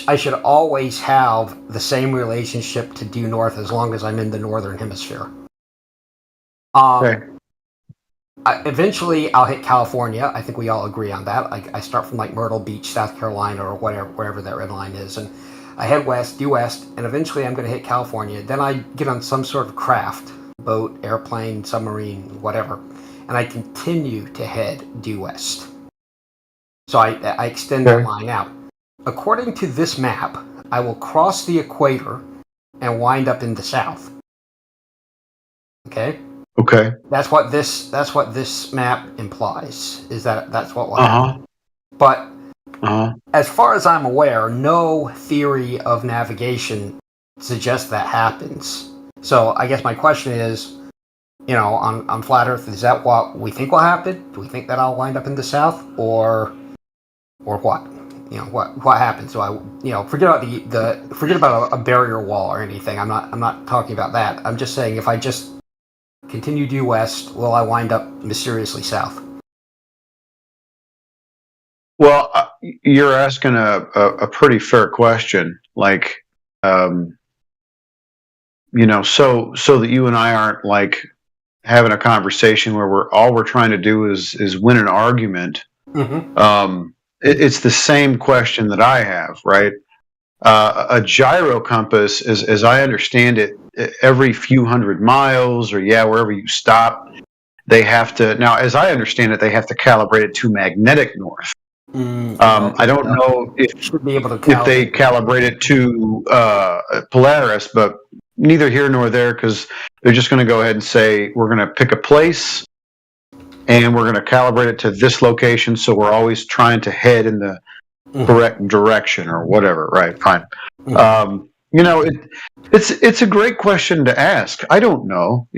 I should always have the same relationship to due north as long as I'm in the northern hemisphere. Okay. Eventually, I'll hit California. I think we all agree on that. I start from like Myrtle Beach, South Carolina, or wherever that red line is, and I head west, due west, and eventually I'm going to hit California. Then I get on some sort of craft, boat, airplane, submarine, whatever, and I continue to head due west. So I extend that line out. According to this map, I will cross the equator and wind up in the south. Okay? Okay. That's what this map implies, is that's what will happen. But as far as I'm aware, no theory of navigation suggests that happens. So I guess my question is, on Flat Earth, is that what we think will happen? Do we think that I'll wind up in the south, or what? What happens? So forget about forget about a barrier wall or anything. I'm not talking about that. I'm just saying, if I just continue due west, will I wind up mysteriously south? Well, you're asking a pretty fair question. Like, so that you and I aren't like having a conversation where we're trying to do is win an argument. Mm-hmm. It's the same question that I have, right? A gyro compass, as I understand it, every few hundred miles or wherever you stop, they have to, now as I understand it, they have to calibrate it to magnetic north. I don't know if they calibrate it to Polaris, but neither here nor there, because they're just going to go ahead and say, we're going to pick a place and we're going to calibrate it to this location, so we're always trying to head in the correct direction or whatever, right? Fine. It's a great question to ask. I don't know,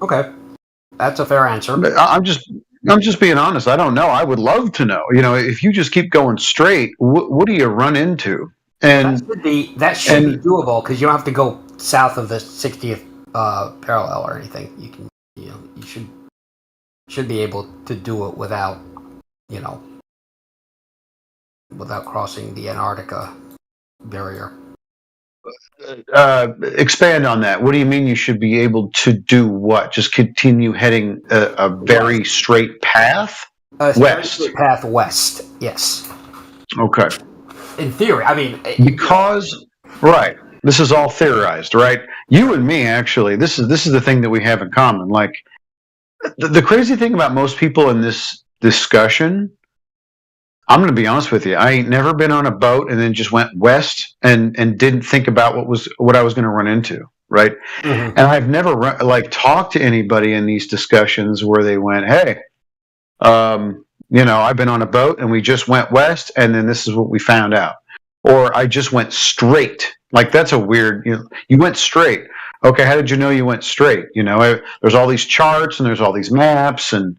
Okay, that's a fair answer. I'm just being honest. I don't know. I would love to know. If you just keep going straight, what do you run into? And that should be doable, because you don't have to go south of the 60th parallel or anything. You should be able to do it without crossing the Antarctica barrier. Expand on that. What do you mean you should be able to do what? Just continue heading a very straight path? West. Straight path west, yes. Okay. In theory, I mean... Because, right, this is all theorized, right? You and me, actually, this is the thing that we have in common. Like, the crazy thing about most people in this discussion, I'm going to be honest with you, I ain't never been on a boat and then just went west and didn't think about what I was going to run into, right? Mm-hmm. And I've never talked to anybody in these discussions where they went, hey, I've been on a boat and we just went west and then this is what we found out. Or I just went straight. Like, that's a weird, you went straight. Okay, how did you know you went straight? There's all these charts and there's all these maps and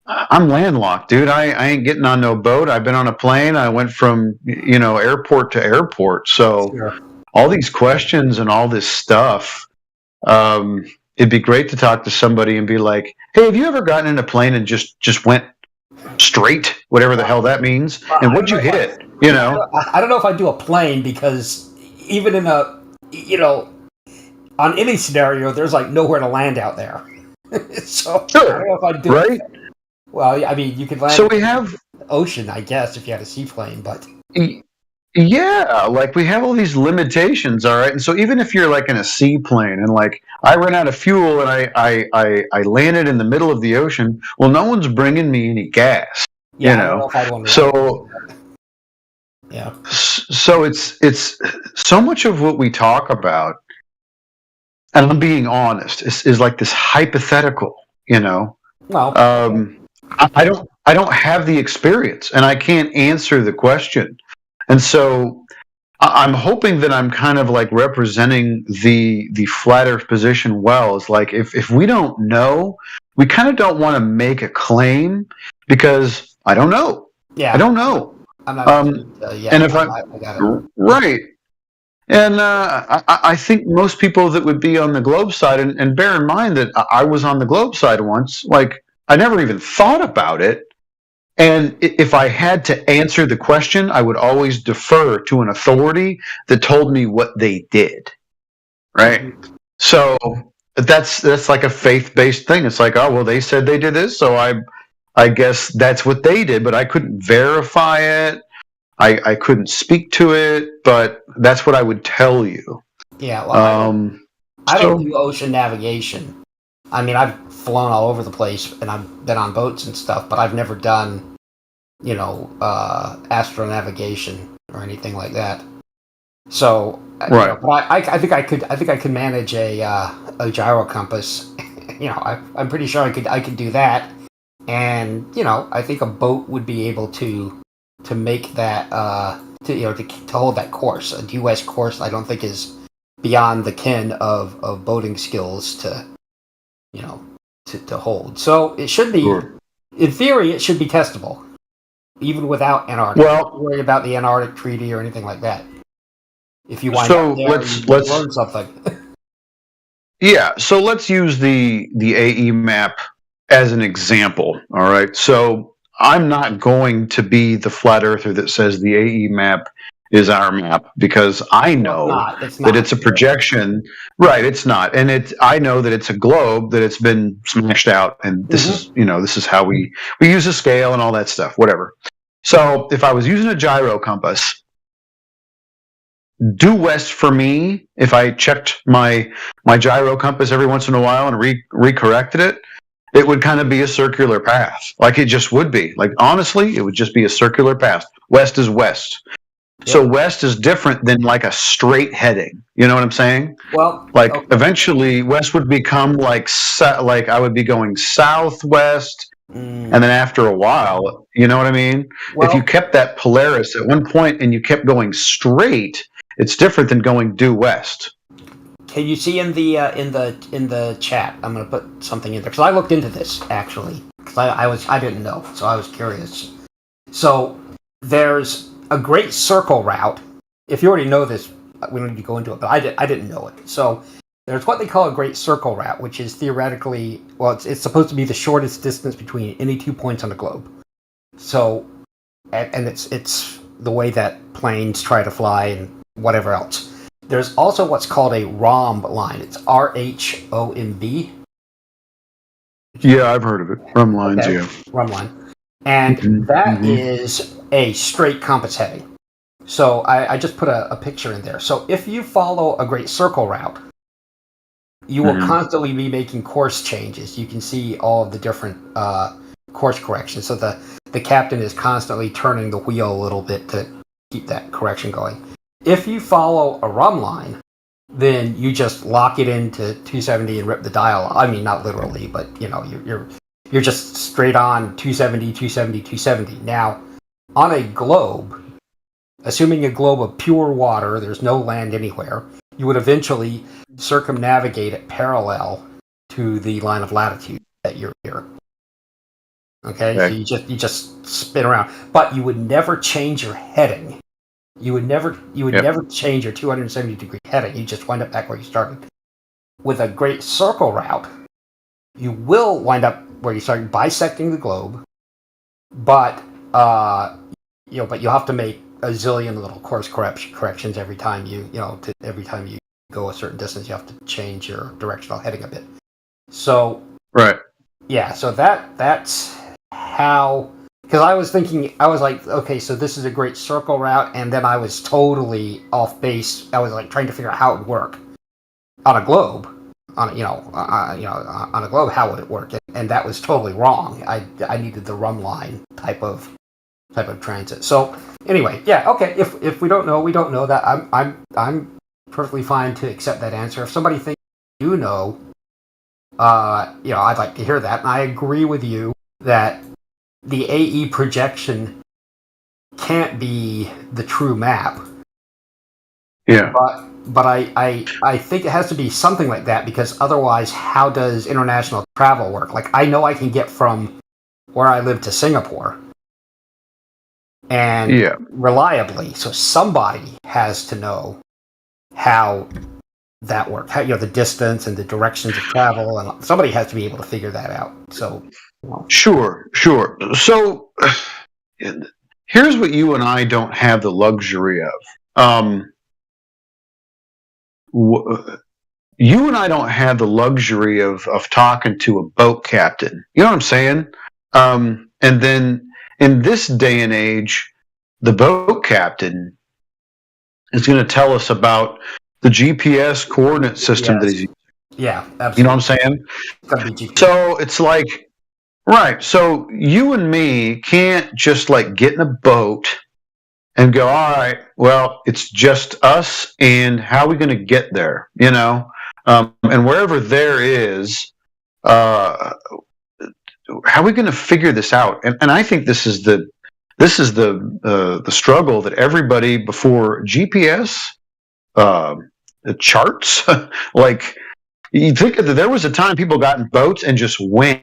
I'm landlocked, dude. I ain't getting on no boat. I've been on a plane. I went from, airport to airport. So all these questions and all this stuff, it'd be great to talk to somebody and be like, hey, have you ever gotten in a plane and just went straight, whatever the hell that means? And what'd you hit? I don't know if I'd do a plane, because even in on any scenario, there's like nowhere to land out there. So sure. I don't know if I'd do it. Well, I mean, you could land we have the ocean, I guess, if you had a seaplane, but... Yeah, like, we have all these limitations, all right? And so even if you're, like, in a seaplane and, like, I ran out of fuel and I landed in the middle of the ocean, well, no one's bringing me any gas, I don't know if I'd want to so... Yeah. So it's so much of what we talk about, and I'm being honest, is like this hypothetical, Well... I don't have the experience, and I can't answer the question. And so I'm hoping that I'm kind of like representing the flat Earth position well. Is like, if we don't know, we kind of don't want to make a claim, because I don't know. Yeah, I don't know. I'm not. And if I got it right. And I think most people that would be on the globe side, and bear in mind that I was on the globe side once, like, I never even thought about it. And if I had to answer the question, I would always defer to an authority that told me what they did. Right? Mm-hmm. So that's like a faith-based thing. It's like, oh, well, they said they did this, so I guess that's what they did, but I couldn't verify it. I couldn't speak to it, but that's what I would tell you. Yeah, well, I don't do ocean navigation. I mean, I've flown all over the place, and I've been on boats and stuff, but I've never done, astronavigation or anything like that. So, right. But I think I could manage a gyro compass. I'm pretty sure I could do that, and I think a boat would be able to make that to hold that course. A due west course, I don't think is beyond the ken of boating skills to hold. So it should be, sure. In theory, it should be testable, even without Antarctica. Well, don't worry about the Antarctic Treaty or anything like that. If you wind up there, let's learn something. Yeah, so let's use the AE map as an example. All right, so I'm not going to be the flat earther that says the AE map is our map, because I know that it's a projection. Right, it's not. And I know that it's a globe, that it's been smashed out, and this is, this is how we use a scale and all that stuff, whatever. So if I was using a gyro compass, due west for me, if I checked my gyro compass every once in a while and recorrected it, it would kind of be a circular path. Like it just would be. Like, honestly, it would just be a circular path. West is west. Yep. So west is different than like a straight heading. You know what I'm saying? Well, like eventually west would become like I would be going southwest. And then after a while, you know what I mean? Well, if you kept that Polaris at one point and you kept going straight, it's different than going due west. Can you see in the chat? I'm going to put something in there because I looked into this actually because I didn't know, so I was curious. So there's a great circle route. If you already know this, we don't need to go into it, but I didn't know it. So there's what they call a great circle route, which is theoretically, well, it's supposed to be the shortest distance between any 2 points on the globe. So, and it's the way that planes try to fly and whatever else. There's also what's called a rhomb line. It's RHOMB. Yeah, I've heard of it. Rhomb lines, okay. Yeah. Rhomb line. And that is a straight compass heading. So I just put a picture in there. So if you follow a great circle route, you will constantly be making course changes. You can see all of the different course corrections. So the captain is constantly turning the wheel a little bit to keep that correction going. If you follow a rhomb line, then you just lock it into 270 and rip the dial off. I mean, not literally, but you're just straight on 270, 270, 270. Now, on a globe, assuming a globe of pure water, there's no land anywhere, you would eventually circumnavigate it parallel to the line of latitude that you're here. Okay, so you just spin around, but you would never change your heading. You would never change your 270 degree heading. You just wind up back where you started. With a great circle route, you will wind up where you started, bisecting the globe, but but you'll have to make a zillion little course corrections every time every time you go a certain distance. You have to change your directional heading a bit. So right, yeah. So that's how. Because I was thinking, I was like, okay, so this is a great circle route, and then I was totally off base. I was like trying to figure out how it would work on a globe, on a globe. How would it work? And that was totally wrong. I needed the rhomb line type of transit. So anyway, yeah, okay. If we don't know, we don't know. That I'm perfectly fine to accept that answer. If somebody thinks you know, I'd like to hear that. And I agree with you that the AE projection can't be the true map. Yeah. But I think it has to be something like that, because otherwise, how does international travel work? Like, I know I can get from where I live to Singapore, and reliably. So somebody has to know how that works. How, the distance and the directions of travel, and somebody has to be able to figure that out. So. Sure. So here's what you and I don't have the luxury of. You and I don't have the luxury of talking to a boat captain. You know what I'm saying? And then in this day and age, the boat captain is going to tell us about the GPS coordinate system that he's using. Yeah, absolutely. You know what I'm saying? So it's like, right. So you and me can't just like get in a boat and go, all right, well, it's just us, and how are we going to get there? You know, and wherever there is, how are we going to figure this out? And I think this is the struggle that everybody before GPS, the charts, like you think that there was a time people got in boats and just went.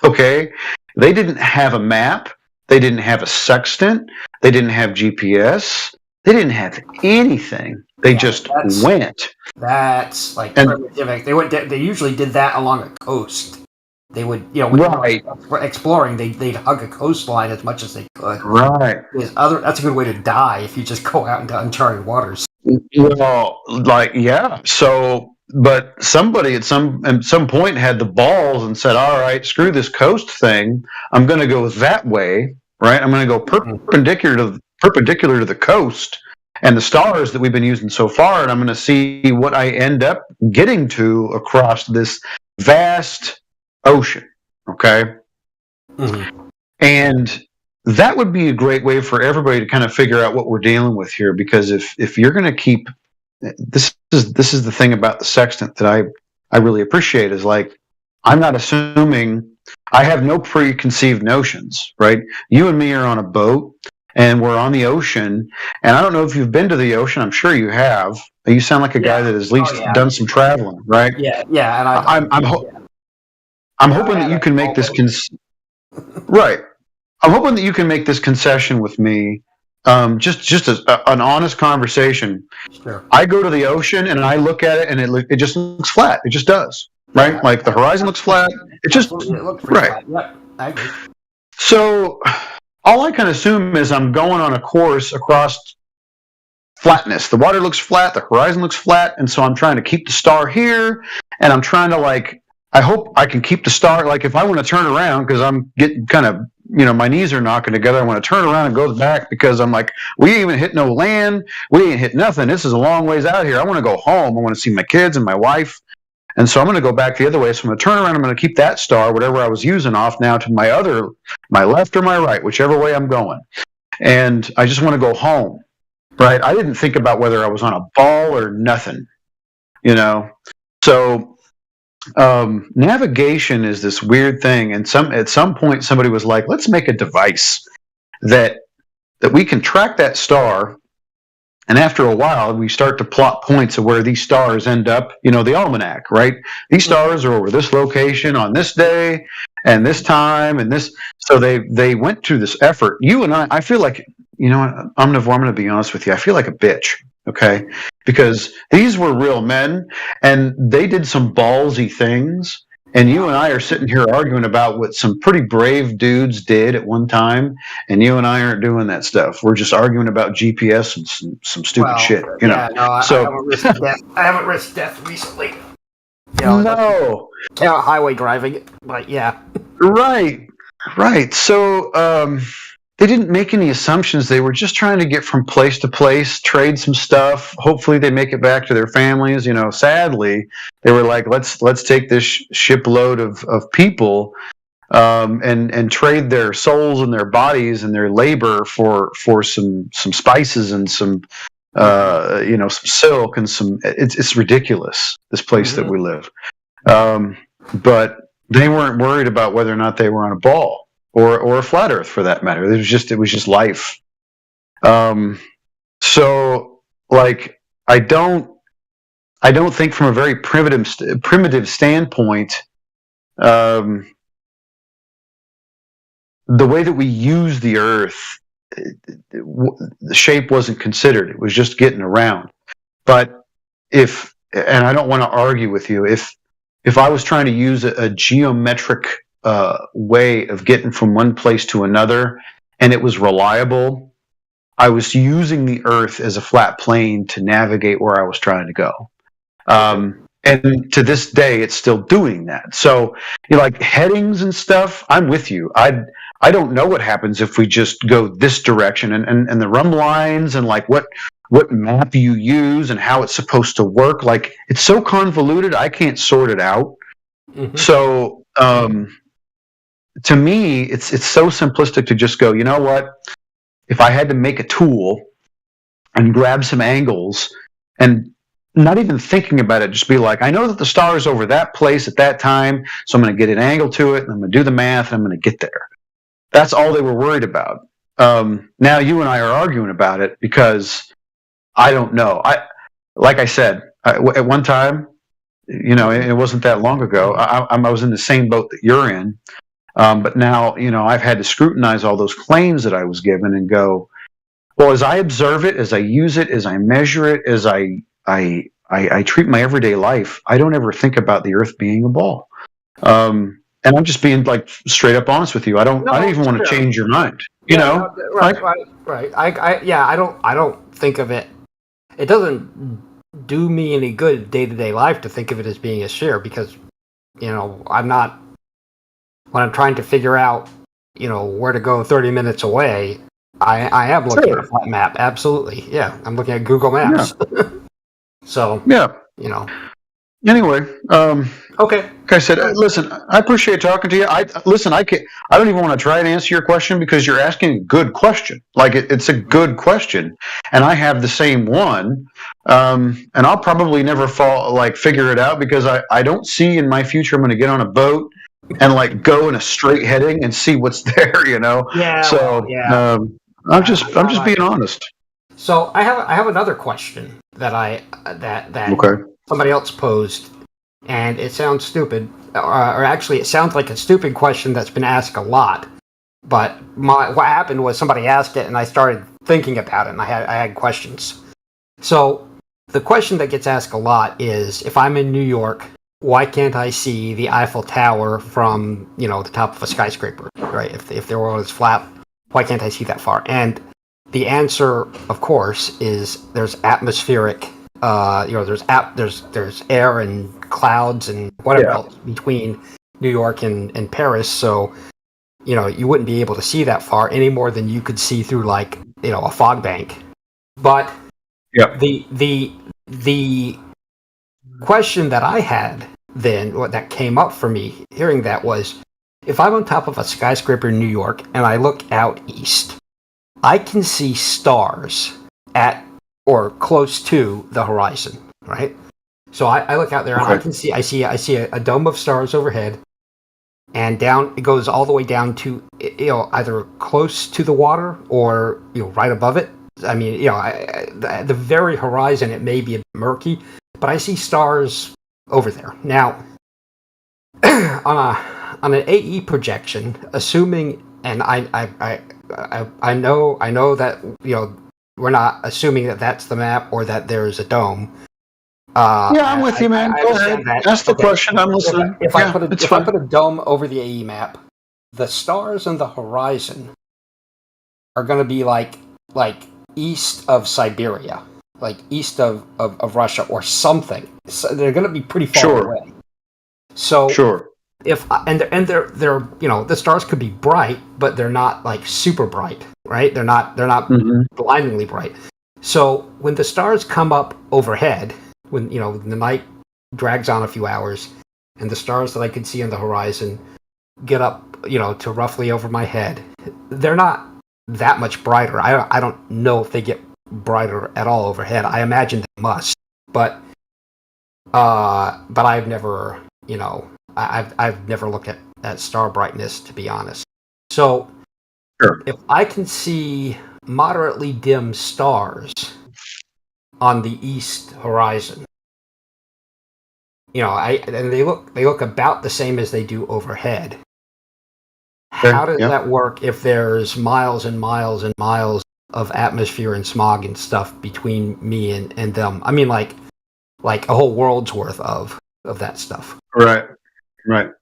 Okay, they didn't have a map. They didn't have a sextant. They didn't have GPS. They didn't have anything. They just went. That's like primitive. They usually did that along a coast. They would, when they were exploring, they'd hug a coastline as much as they could. Right. That's a good way to die if you just go out into uncharted waters. Well, So, but somebody at some point had the balls and said, "All right, screw this coast thing. I'm going to go that way. Right? I'm going to go perpendicular to the coast and the stars that we've been using so far, and I'm going to see what I end up getting to across this vast ocean." Okay. Mm-hmm. And that would be a great way for everybody to kind of figure out what we're dealing with here, because if you're going to keep this is the thing about the sextant that I really appreciate, is like, I'm not assuming, I have no preconceived notions, right? You and me are on a boat and we're on the ocean, and I don't know if you've been to the ocean. I'm sure you have. You sound like a guy that has at least done some traveling, right? Yeah, and I'm hoping that you can make this right. I'm hoping that you can make this concession with me. Just an honest conversation. Sure. I go to the ocean and I look at it, and it just looks flat. It just does, right? Like the horizon looks flat. It looks right. Flat. Yep, I agree. So all I can assume is I'm going on a course across flatness. The water looks flat. The horizon looks flat, and so I'm trying to keep the star here, and I'm trying to I hope I can keep the star. Like if I want to turn around because I'm getting kind of, my knees are knocking together. I want to turn around and go back because I'm like, we ain't even hit no land. We ain't hit nothing. This is a long ways out here. I want to go home. I want to see my kids and my wife. And so I'm going to go back the other way. So I'm going to turn around. I'm going to keep that star, whatever I was using, off now to my left or my right, whichever way I'm going. And I just want to go home, right? I didn't think about whether I was on a ball or nothing, So navigation is this weird thing, and at some point somebody was like, let's make a device that we can track that star, and after a while we start to plot points of where these stars end up, the almanac, right? These stars are over this location on this day and this time and this. So they went through this effort. You and I feel like, I'm going to be honest with you, I feel like a bitch. Okay, because these were real men, and they did some ballsy things, and you and I are sitting here arguing about what some pretty brave dudes did at one time, and you and I aren't doing that stuff. We're just arguing about GPS and some stupid shit, Yeah, no, so I haven't risked death recently. No, highway driving, but yeah, right. So they didn't make any assumptions. They were just trying to get from place to place, trade some stuff. Hopefully they make it back to their families. Sadly, they were like, let's take this shipload of people and trade their souls and their bodies and their labor for some spices and some some silk and some. It's ridiculous, this place that we live. But they weren't worried about whether or not they were on a ball. Or a flat Earth, for that matter. It was just life. So like I don't think from a very primitive standpoint, the way that we use the Earth, the shape wasn't considered. It was just getting around. But and I don't want to argue with you, if I was trying to use a geometric way of getting from one place to another, and it was reliable, I was using the Earth as a flat plane to navigate where I was trying to go. And to this day, it's still doing that. So, like headings and stuff, I'm with you. I don't know what happens if we just go this direction, and the run lines and like what map you use and how it's supposed to work. Like, it's so convoluted, I can't sort it out. Mm-hmm. So, to me, it's so simplistic to just go, you know what? If I had to make a tool and grab some angles and not even thinking about it, just be like, I know that the star is over that place at that time, so I'm going to get an angle to it, and I'm going to do the math, and I'm going to get there. That's all they were worried about. Now you and I are arguing about it because I don't know. Like I said, at one time, it wasn't that long ago, I was in the same boat that you're in. But now, I've had to scrutinize all those claims that I was given and go, well, as I observe it, as I use it, as I measure it, as I treat my everyday life, I don't ever think about the Earth being a ball. And I'm just being like straight up honest with you. I don't even want to change your mind. Right. I don't think of it. It doesn't do me any good day-to-day life to think of it as being a sphere because, I'm not. When I'm trying to figure out, where to go 30 minutes away, I am looking at a flat map. Absolutely. Yeah. I'm looking at Google Maps. Yeah. So, Anyway, okay. Like I said, listen, I appreciate talking to you. I don't even want to try and answer your question because you're asking a good question. Like it's a good question, and I have the same one. And I'll probably never figure it out because I don't see in my future I'm going to get on a boat and go in a straight heading and see what's there. Yeah. So I'm just being honest. So I have another question that okay. Somebody else posed, and it sounds stupid, or actually it sounds like a stupid question that's been asked a lot. But what happened was somebody asked it, and I started thinking about it, and I had questions. So the question that gets asked a lot is, if I'm in New York, why can't I see the Eiffel Tower from the top of a skyscraper? Right? If the world is flat, why can't I see that far? And the answer, of course, is there's atmospheric. There's air and clouds and whatever else between New York and Paris, so you wouldn't be able to see that far any more than you could see through a fog bank. But the question that I had then, what that came up for me hearing that was, if I'm on top of a skyscraper in New York and I look out east, I can see stars at or close to the horizon, right? So I look out there and I see a dome of stars overhead, and down it goes all the way down to either close to the water or right above it. I mean, the very horizon, it may be a bit murky, but I see stars over there. Now, on an AE projection, assuming, and I know that we're not assuming that that's the map or that there's a dome. I'm with you, man. Go ahead. Ask the question. I'm listening. If I put a dome over the AE map, the stars on the horizon are going to be like east of Siberia, like east of Russia or something. So they're going to be pretty far away. So if they're the stars could be bright, but they're not super bright, right? They're not blindingly bright. So when the stars come up overhead, when the night drags on a few hours, and the stars that I could see on the horizon get up, to roughly over my head, they're not that much brighter. I don't know if they get brighter at all overhead. I imagine they must, but I've never, I've never looked at star brightness, to be honest. So if I can see moderately dim stars on the east horizon, and they look about the same as they do overhead. How does that work if there's miles and miles and miles of atmosphere and smog and stuff between me and them? I mean, like a whole world's worth of that stuff. Right.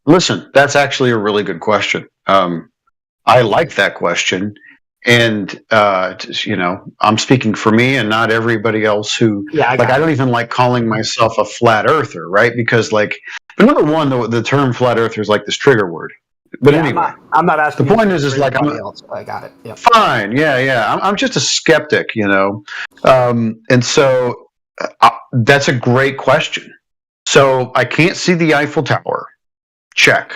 Listen, that's actually a really good question. I like that question, And I'm speaking for me and not everybody else who Yeah, I don't even like calling myself a flat earther, right? Because but number one, the term flat earther is like this trigger word. But yeah, anyway, I'm not the asking you to point speak is for like anybody else. I got it. Yeah. fine, yeah. I'm just a skeptic, and so that's a great question. So I can't see the Eiffel Tower. Check.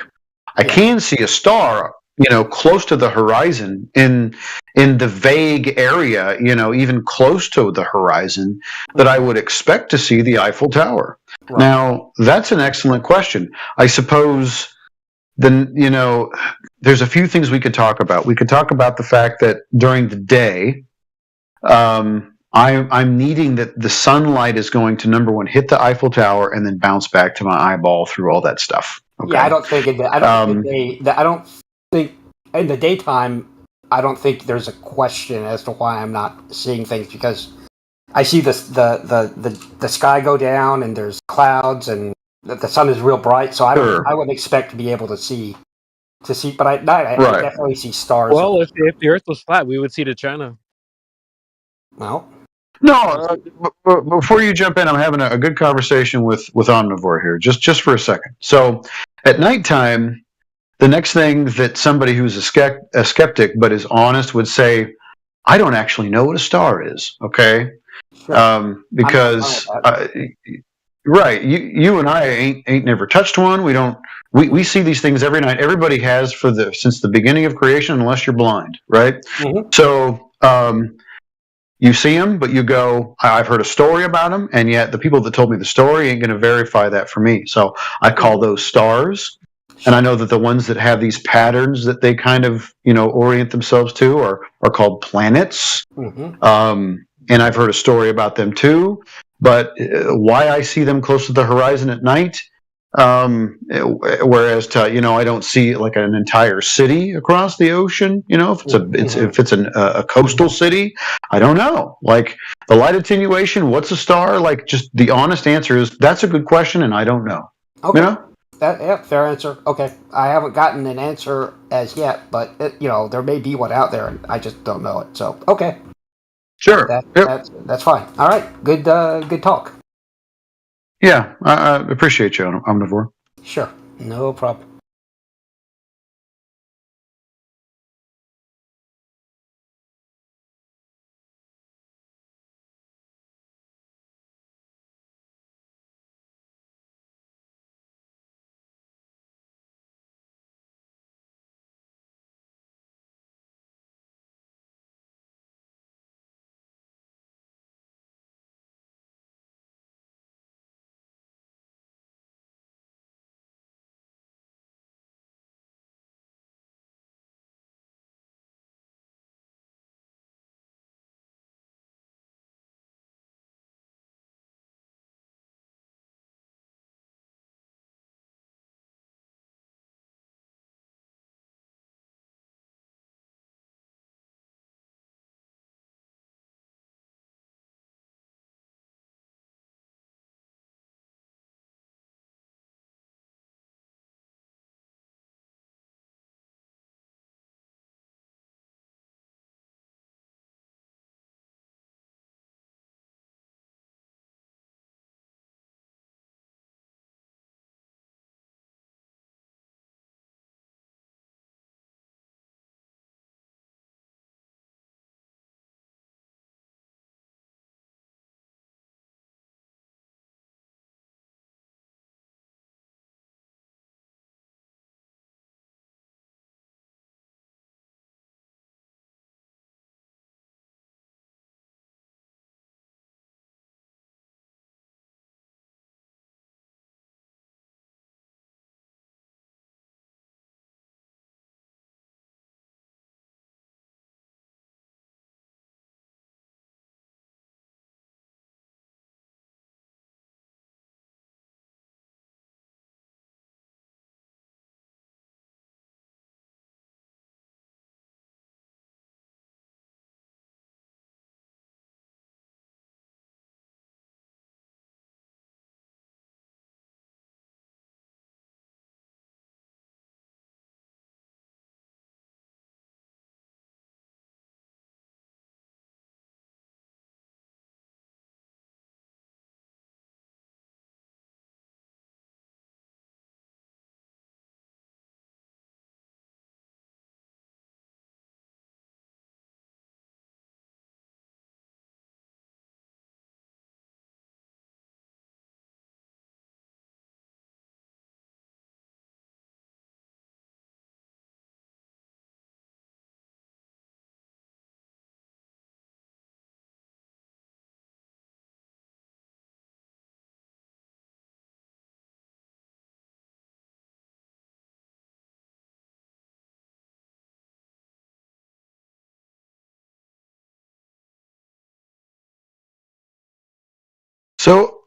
I can see a star, close to the horizon in the vague area, even close to the horizon, that I would expect to see the Eiffel Tower. Right. Now, that's an excellent question. I suppose then, there's a few things we could talk about. We could talk about the fact that during the day, I'm needing that the sunlight is going to, number one, hit the Eiffel Tower and then bounce back to my eyeball through all that stuff. Okay. Yeah, I don't think I don't think in the daytime. I don't think there's a question as to why I'm not seeing things, because I see the sky go down and there's clouds and the sun is real bright. So I would expect to be able to see. But I definitely see stars. Well, if the Earth was flat, we would see to China. Well, no. Before you jump in, I'm having a good conversation with Omnivore here, just for a second. So, at nighttime, the next thing that somebody who's a skeptic but is honest would say, I don't actually know what a star is. Okay, sure. Because right, you and I ain't never touched one. We don't. We see these things every night. Everybody has since the beginning of creation, unless you're blind, right? Mm-hmm. So you see them, but you go, I've heard a story about them, and yet the people that told me the story ain't going to verify that for me. So I call those stars. And I know that the ones that have these patterns that they kind of, orient themselves to are called planets. Mm-hmm. And I've heard a story about them too. But why I see them close to the horizon at night, whereas I don't see like an entire city across the ocean. If it's a coastal city, I don't know. Like the light attenuation, what's a star? Like, just the honest answer is that's a good question, and I don't know. Okay. Fair answer. Okay, I haven't gotten an answer as yet, but there may be one out there, and I just don't know it. So okay, sure, that's fine. All right, good talk. Yeah, I appreciate you, Omnivore. Sure, no problem.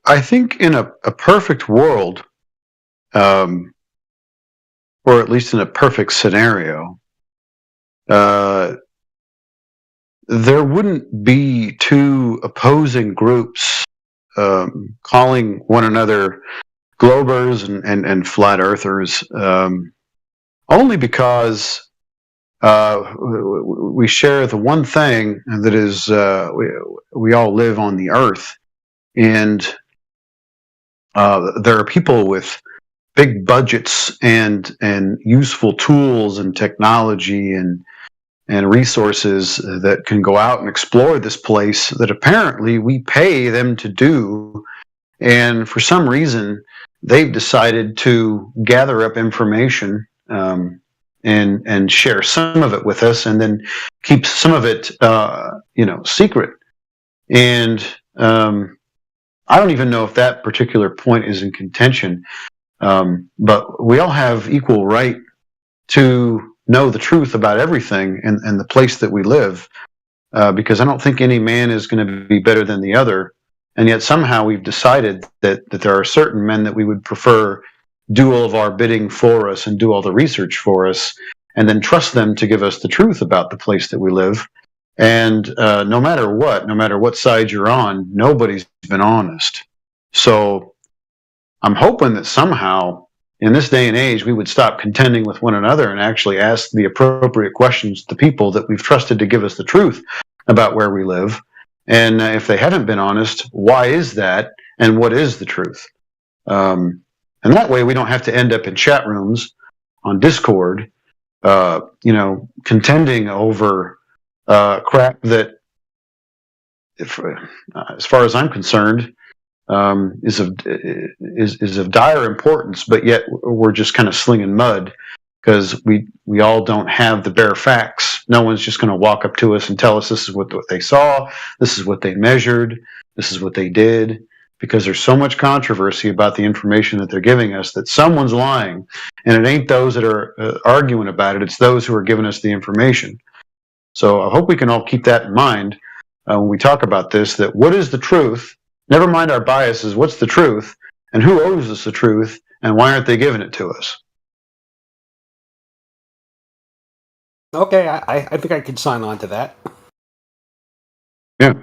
I think in a perfect world, or at least in a perfect scenario, there wouldn't be two opposing groups calling one another globers and flat earthers, only because we share the one thing that is we all live on the earth, and there are people with big budgets and useful tools and technology and resources that can go out and explore this place that apparently we pay them to do. And for some reason, they've decided to gather up information and share some of it with us, and then keep some of it, secret. And I don't even know if that particular point is in contention. But we all have equal right to know the truth about everything and the place that we live, because I don't think any man is going to be better than the other. And yet somehow we've decided that there are certain men that we would prefer do all of our bidding for us and do all the research for us, and then trust them to give us the truth about the place that we live. And no matter what side you're on, nobody's been honest. So I'm hoping that somehow in this day and age we would stop contending with one another and actually ask the appropriate questions to people that we've trusted to give us the truth about where we live. And if they haven't been honest, why is that? And what is the truth? And that way we don't have to end up in chat rooms on Discord, contending over crap that, as far as I'm concerned, is of dire importance, but yet we're just kind of slinging mud because we all don't have the bare facts. No one's just going to walk up to us and tell us this is what they saw, this is what they measured, this is what they did, because there's so much controversy about the information that they're giving us that someone's lying, and it ain't those that are arguing about it, it's those who are giving us the information. So I hope we can all keep that in mind when we talk about this, that what is the truth? Never mind our biases, what's the truth? And who owes us the truth? And why aren't they giving it to us? Okay, I think I could sign on to that. Yeah.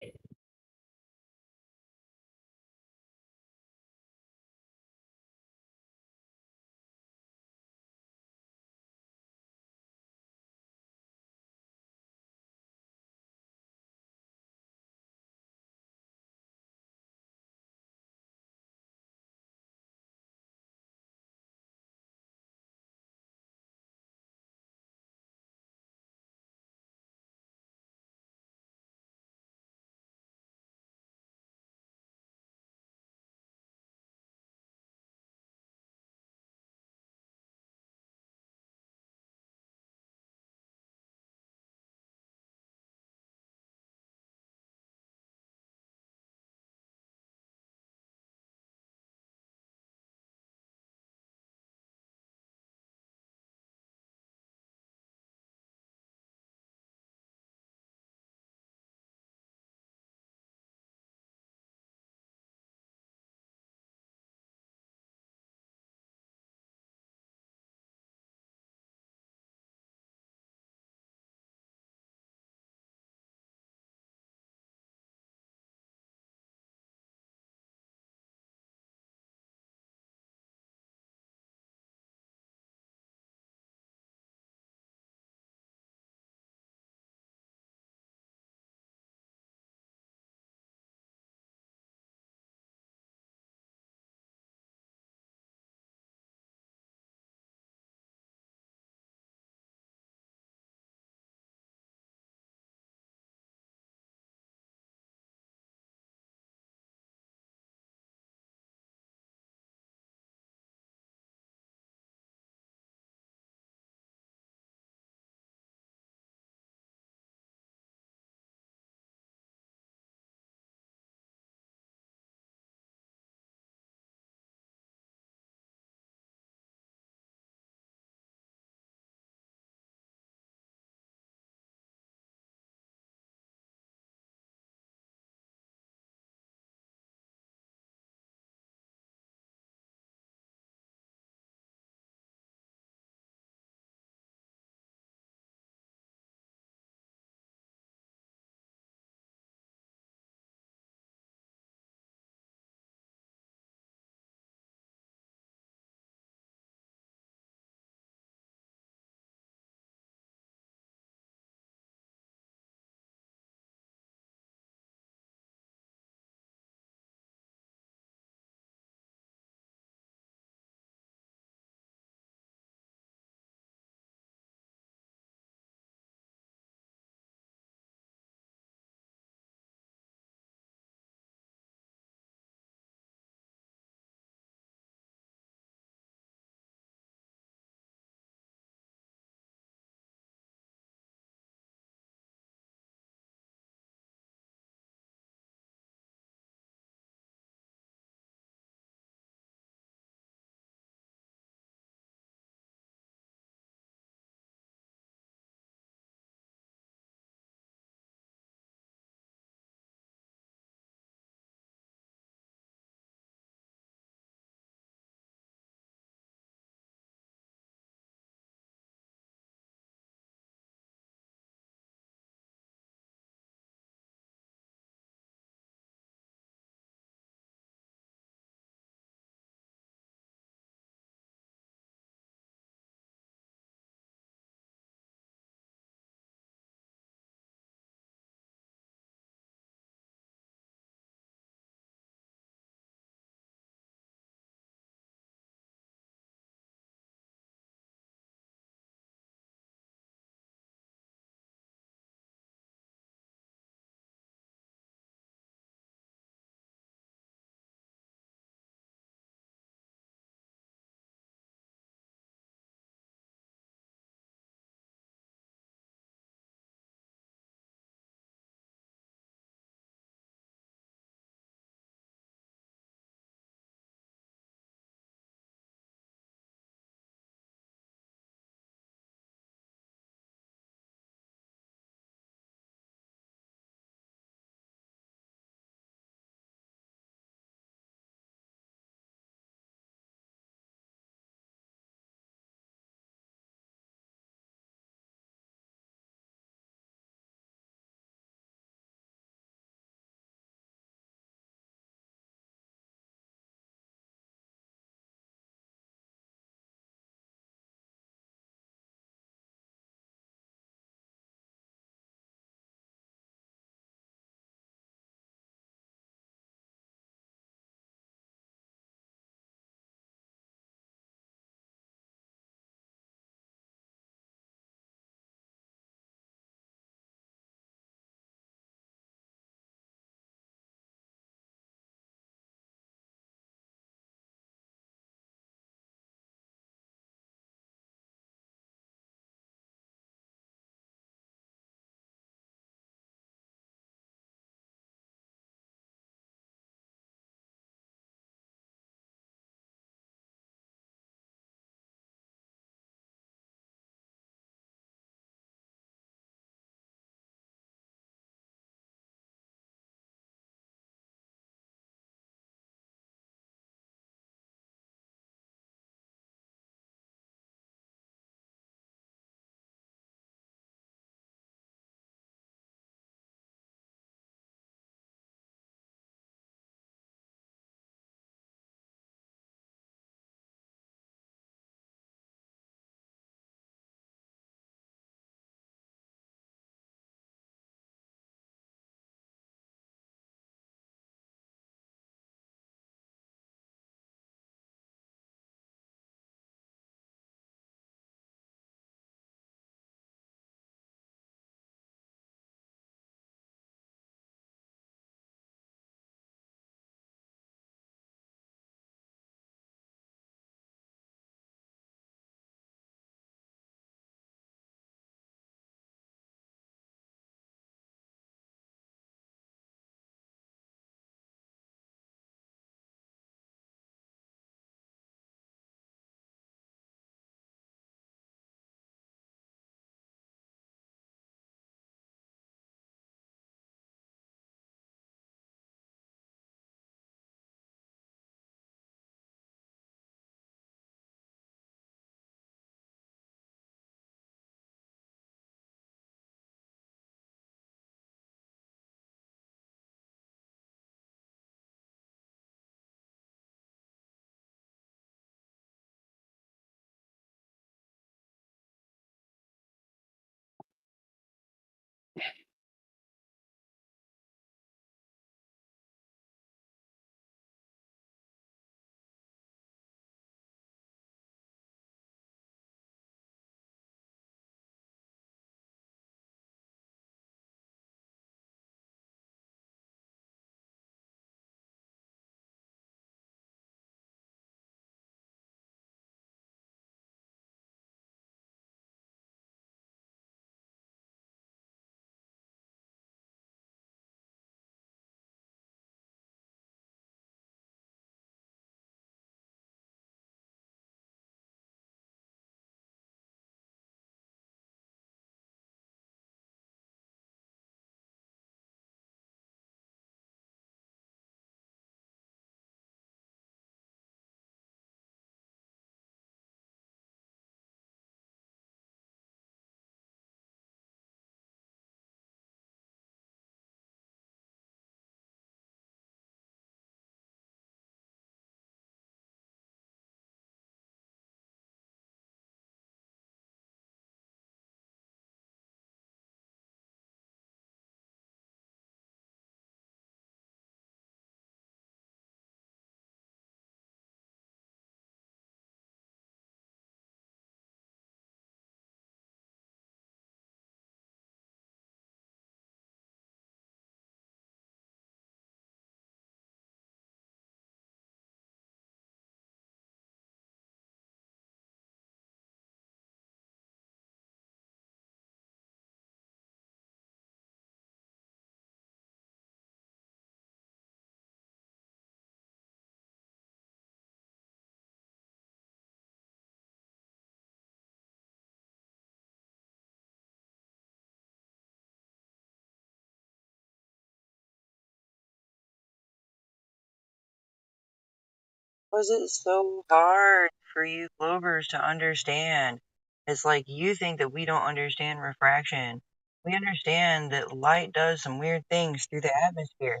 Was it so hard for you Clovers to understand? It's like you think that we don't understand refraction. We understand that light does some weird things through the atmosphere.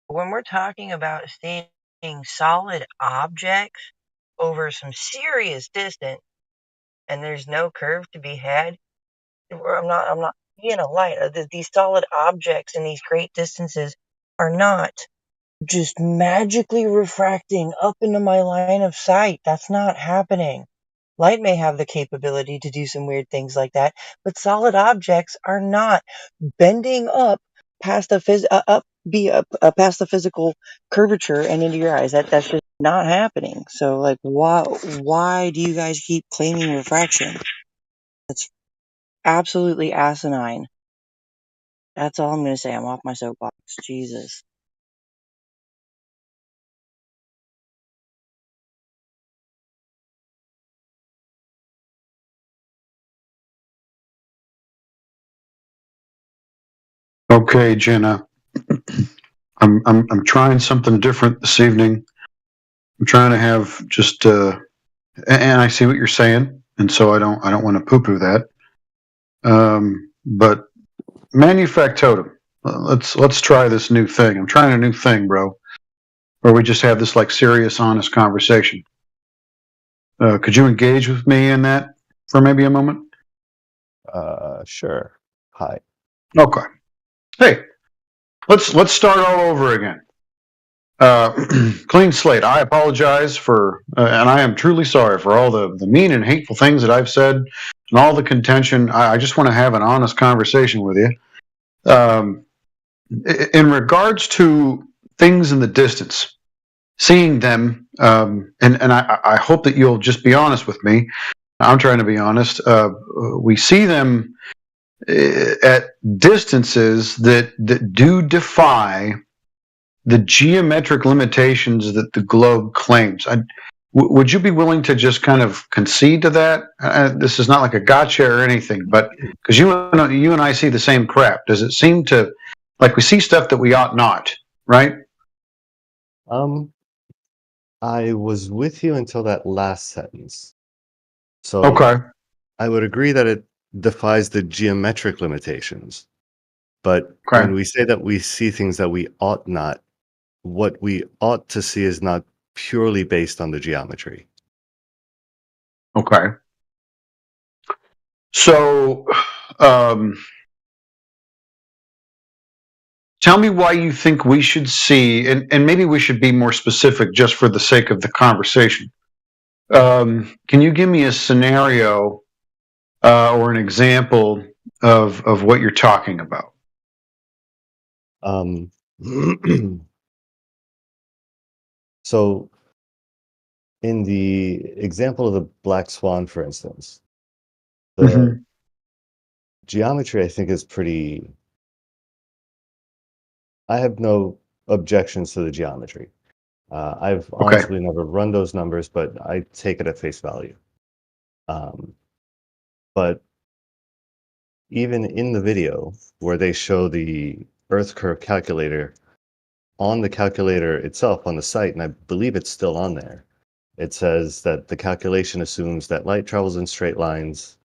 But when we're talking about seeing solid objects over some serious distance and there's no curve to be had, I'm not seeing a light. These solid objects in these great distances are not just magically refracting up into my line of sight. That's not happening. Light may have the capability to do some weird things like that, but solid objects are not bending up past the past the physical curvature and into your eyes. That's just not happening. So, like, why do you guys keep claiming refraction? It's absolutely asinine. That's all I'm going to say. I'm off my soapbox. Jesus. Okay, Jenna. I'm trying something different this evening. I'm trying to have just and I see what you're saying, and so I don't want to poo-poo that. But manufactotum. Let's try this new thing. I'm trying a new thing, bro. Where we just have this like serious, honest conversation. Could you engage with me in that for maybe a moment? Sure. Hi. Okay. Hey, let's start all over again. Clean slate. I apologize for, and I am truly sorry for all the mean and hateful things that I've said and all the contention. I just want to have an honest conversation with you. In regards to things in the distance, seeing them, and I hope that you'll just be honest with me. I'm trying to be honest. We see them at distances that do defy the geometric limitations that the globe claims. Would you be willing to just kind of concede to that? This is not like a gotcha or anything, but because you and I see the same crap, does it seem to like we see stuff that we ought not, right? I was with you until that last sentence. So Okay. I would agree that it defies the geometric limitations. But when we say that we see things that we ought not, what we ought to see is not purely based on the geometry. Okay. So, tell me why you think we should see, and maybe we should be more specific just for the sake of the conversation. Can you give me a scenario or an example of what you're talking about? So, in the example of the black swan, for instance, the geometry I think is pretty. I have no objections to the geometry. I've honestly never run those numbers, but I take it at face value. But even in the video where they show the Earth curve calculator, on the calculator itself on the site, and I believe it's still on there, it says that the calculation assumes that light travels in straight lines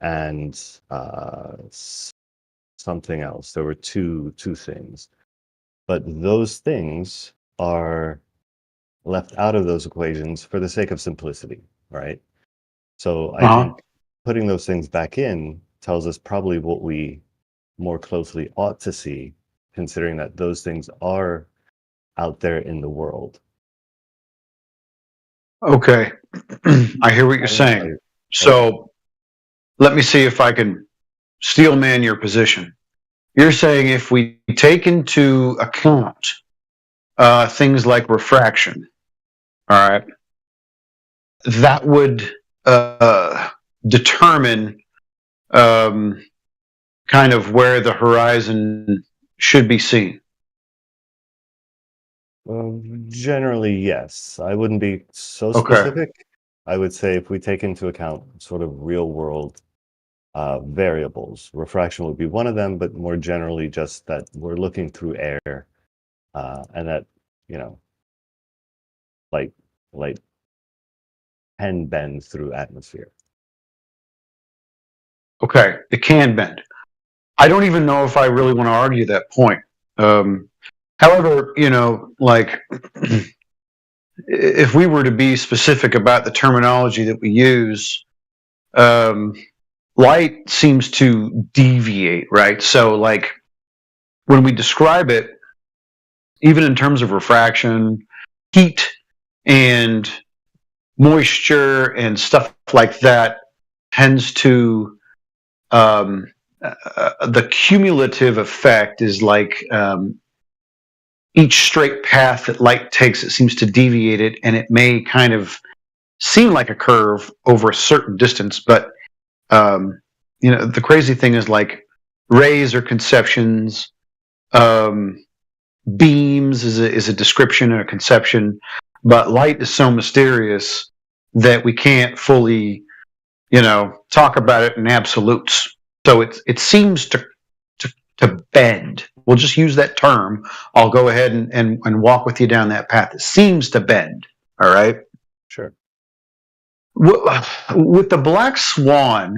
and something else. There were two things. But those things are left out of those equations for the sake of simplicity, right? So I think putting those things back in tells us probably what we more closely ought to see, considering that those things are out there in the world. Okay. I hear what you're saying. So let me see if I can steelman your position. You're saying if we take into account things like refraction, all right, that would determine kind of where the horizon should be seen. Generally, yes. I wouldn't be so specific. I would say if we take into account sort of real world variables, refraction would be one of them, but more generally just that we're looking through air and that, like light can bend through atmosphere. Okay, it can bend. I don't even know if I really want to argue that point. However, like if we were to be specific about the terminology that we use, light seems to deviate, right? So, like when we describe it, even in terms of refraction, heat, and moisture and stuff like that, tends to the cumulative effect is like each straight path that light takes, it seems to deviate it, and it may kind of seem like a curve over a certain distance. But the crazy thing is, like, rays are conceptions, beams is a description and a conception, but light is so mysterious that we can't fully talk about it in absolutes. So it seems to bend. We'll just use that term. I'll go ahead and walk with you down that path. It seems to bend. All right. Sure. With the black swan,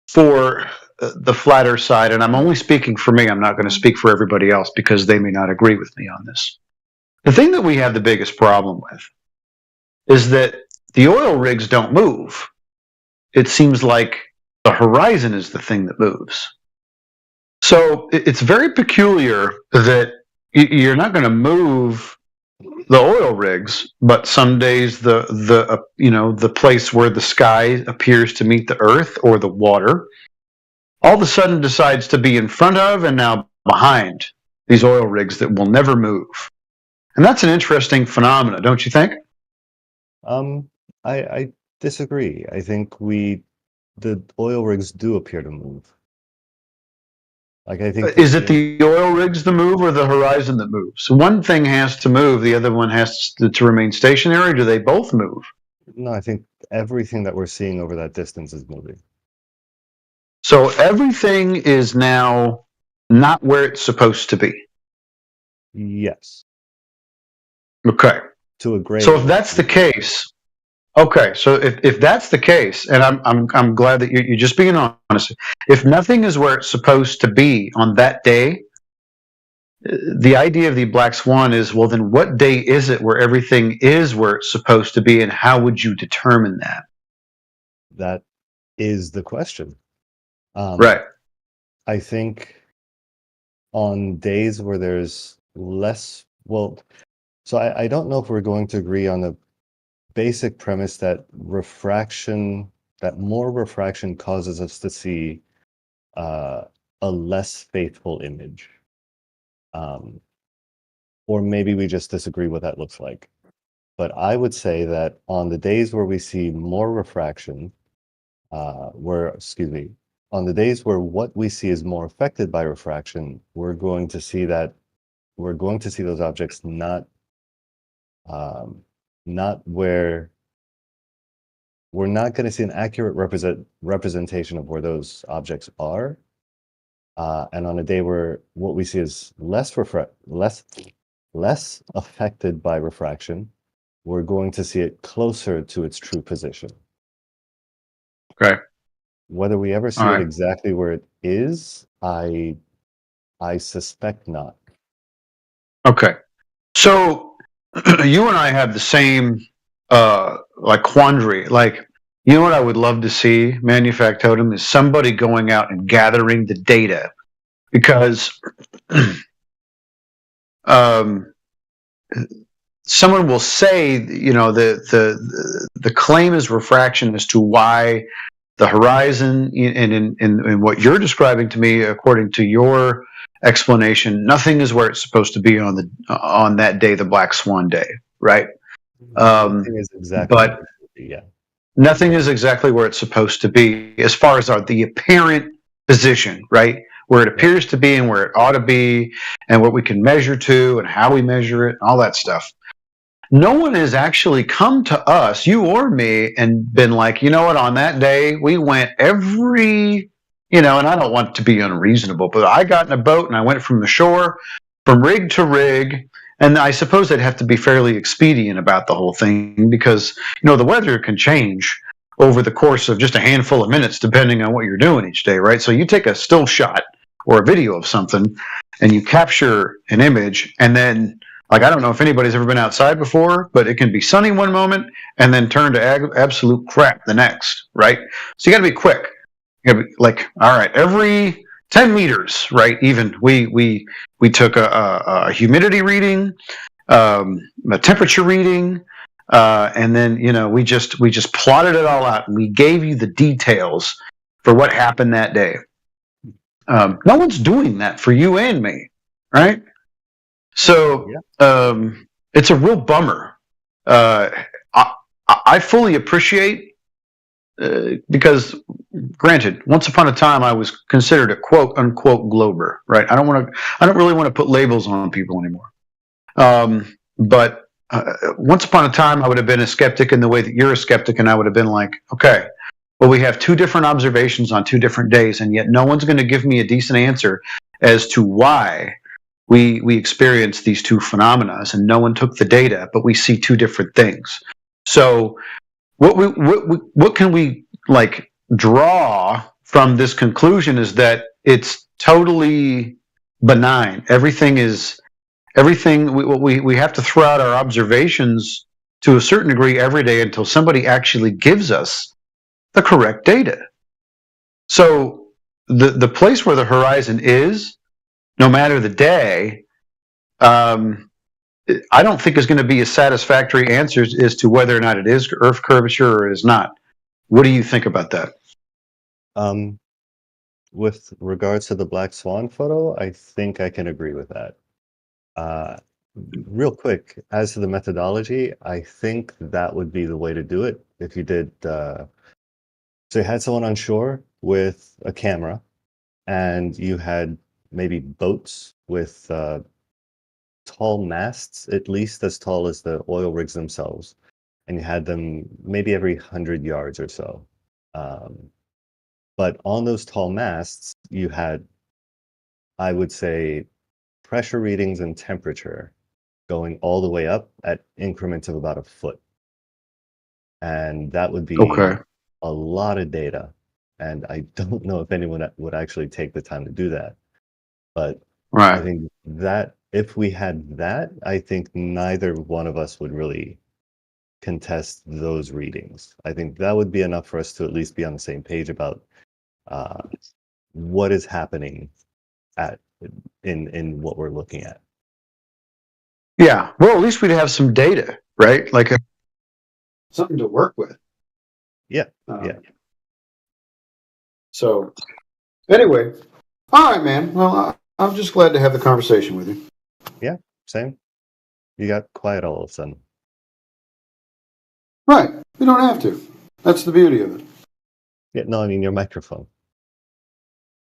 for the flat earth side, and I'm only speaking for me, I'm not going to speak for everybody else because they may not agree with me on this. The thing that we have the biggest problem with is that the oil rigs don't move. It seems like the horizon is the thing that moves. So it's very peculiar that you're not going to move the oil rigs, but some days the place where the sky appears to meet the earth or the water all of a sudden decides to be in front of and now behind these oil rigs that will never move. And that's an interesting phenomenon, don't you think? I disagree. I think the oil rigs do appear to move. Like, I think is it the oil rigs that move or the horizon that moves? One thing has to move, the other one has to remain stationary. Do they both move? No, I think everything that we're seeing over that distance is moving. So everything is now not where it's supposed to be. Yes. Okay. To a great. So if that's the case, okay. So if that's the case, and I'm glad that you're just being honest. If nothing is where it's supposed to be on that day, the idea of the black swan is, well, then what day is it where everything is where it's supposed to be, and how would you determine that? That is the question. Right. I think on days where there's less, so I don't know if we're going to agree on the basic premise that more refraction causes us to see a less faithful image. Or maybe we just disagree what that looks like. But I would say that on the days where we see more refraction, on the days where what we see is more affected by refraction, we're going to see those objects not where we're not going to see an accurate representation of where those objects are. And on a day where what we see is less affected by refraction, we're going to see it closer to its true position. Okay. Whether we ever see it exactly where it is, I suspect not. Okay. So you and I have the same quandary. Like, you know what I would love to see, Manufactotum, is somebody going out and gathering the data, because someone will say, the claim is refraction as to why the horizon, and in what you're describing to me, according to your explanation, nothing is where it's supposed to be on that day, the Black Swan day, right? Nothing is exactly nothing is exactly where it's supposed to be as far as the apparent position, right? Where it appears to be and where it ought to be, and what we can measure to and how we measure it and all that stuff. No one has actually come to us, you or me, and been like, you know what, on that day, we went and I don't want to be unreasonable, but I got in a boat and I went from the shore, from rig to rig, And I suppose they'd have to be fairly expedient about the whole thing because, the weather can change over the course of just a handful of minutes depending on what you're doing each day, right? So you take a still shot or a video of something and you capture an image, and then, like, I don't know if anybody's ever been outside before, but it can be sunny one moment and then turn to absolute crap the next, right? So you got to be quick. You gotta be like, all right, every 10 meters, right? Even we took a humidity reading, a temperature reading, and then we just plotted it all out, and we gave you the details for what happened that day. No one's doing that for you and me, right? So it's a real bummer. I fully appreciate because, granted, once upon a time I was considered a quote unquote Glober, right? I don't really want to put labels on people anymore. But once upon a time I would have been a skeptic in the way that you're a skeptic, and I would have been like, okay, well, we have two different observations on two different days, and yet no one's going to give me a decent answer as to why we experience these two phenomena, and no one took the data, but we see two different things. So what can we like draw from this conclusion is that it's totally benign. Everything we have to throw out our observations to a certain degree every day until somebody actually gives us the correct data. So the place where the horizon is, no matter the day, I don't think is going to be a satisfactory answer as to whether or not it is Earth curvature or it is not. What do you think about that? With regards to the black swan photo, I think I can agree with that. Real quick, as to the methodology, I think that would be the way to do it. If you did, so you had someone on shore with a camera, and you had maybe boats with tall masts, at least as tall as the oil rigs themselves, and you had them maybe every 100 yards or so. But on those tall masts, you had, I would say, pressure readings and temperature going all the way up at increments of about a foot. And that would be a lot of data. And I don't know if anyone would actually take the time to do that. But I think that if we had that, I think neither one of us would really contest those readings. I think that would be enough for us to at least be on the same page about what is happening in what we're looking at. Yeah, well, at least we'd have some data, right? Like something to work with. Yeah. So, anyway, all right, man. Well, I'm just glad to have the conversation with you. Yeah, same. You got quiet all of a sudden. Right. You don't have to. That's the beauty of it. Yeah, no, I mean your microphone.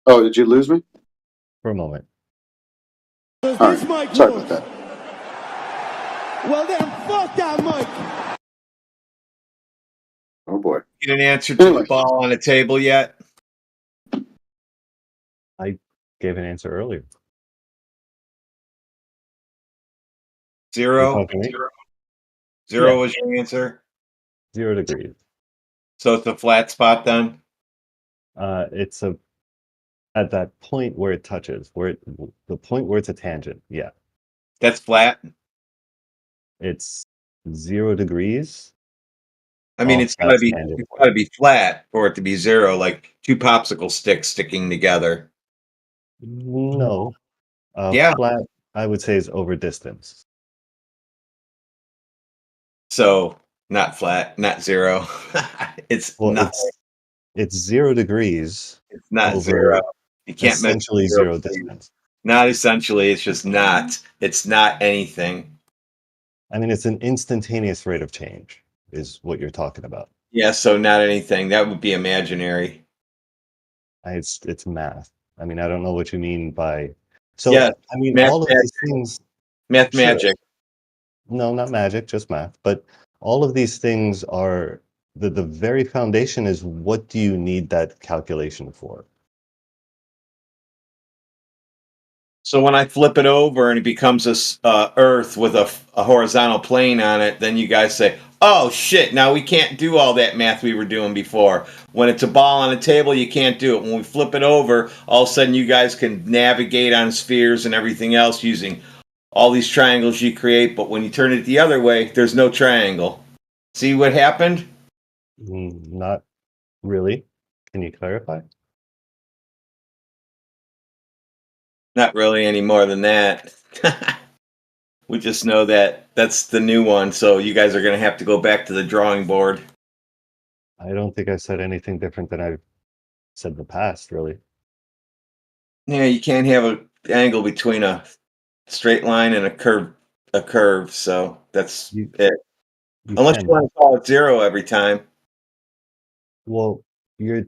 Oh, did you lose me? For a moment. All right. Sorry about that. Well then, fuck that mic. Oh boy. Get an answer to the ball on the table yet? I gave an answer earlier. Zero Yeah. was your answer? 0 degrees. So it's a flat spot then? It's at that point where it touches, the point where it's a tangent. Yeah. That's flat? It's 0 degrees. I mean, it's gotta be flat for it to be zero, like two popsicle sticks sticking together. No. Yeah. Flat, I would say, is over distance. So not flat, not zero. It's nothing. It's 0 degrees. It's not zero. You can't essentially zero distance. Not essentially. It's just not. It's not anything. I mean, it's an instantaneous rate of change, is what you're talking about. Yeah. So not anything. That would be imaginary. It's math. I mean, I don't know what you mean by. So yeah, I mean, all of these things. Math magic. No, not magic, just math. But all of these things are the very foundation is what do you need that calculation for? So when I flip it over and it becomes a Earth with a horizontal plane on it, then you guys say, "Oh shit! Now we can't do all that math we were doing before." When it's a ball on a table, you can't do it. When we flip it over, all of a sudden you guys can navigate on spheres and everything else using all these triangles you create. But when you turn it the other way, there's no triangle. See what happened? Not really. Can you clarify? Not really any more than that. We just know that that's the new one, so you guys are going to have to go back to the drawing board. I don't think I said anything different than I've said in the past, really. Yeah, you can't have an angle between a straight line and a curve, so that's it. Unless you can. want to call it 0 every time. Well, you're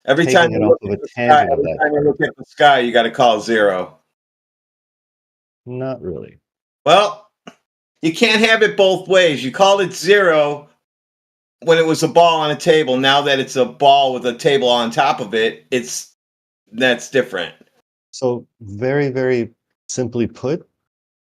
Every time taking it you off look of at a the sky, tangent of every that time you curve. look at the sky, you got to call 0. Not really. Well, you can't have it both ways. You called it 0 when it was a ball on a table. Now that it's a ball with a table on top of it, that's different. So very, very simply put,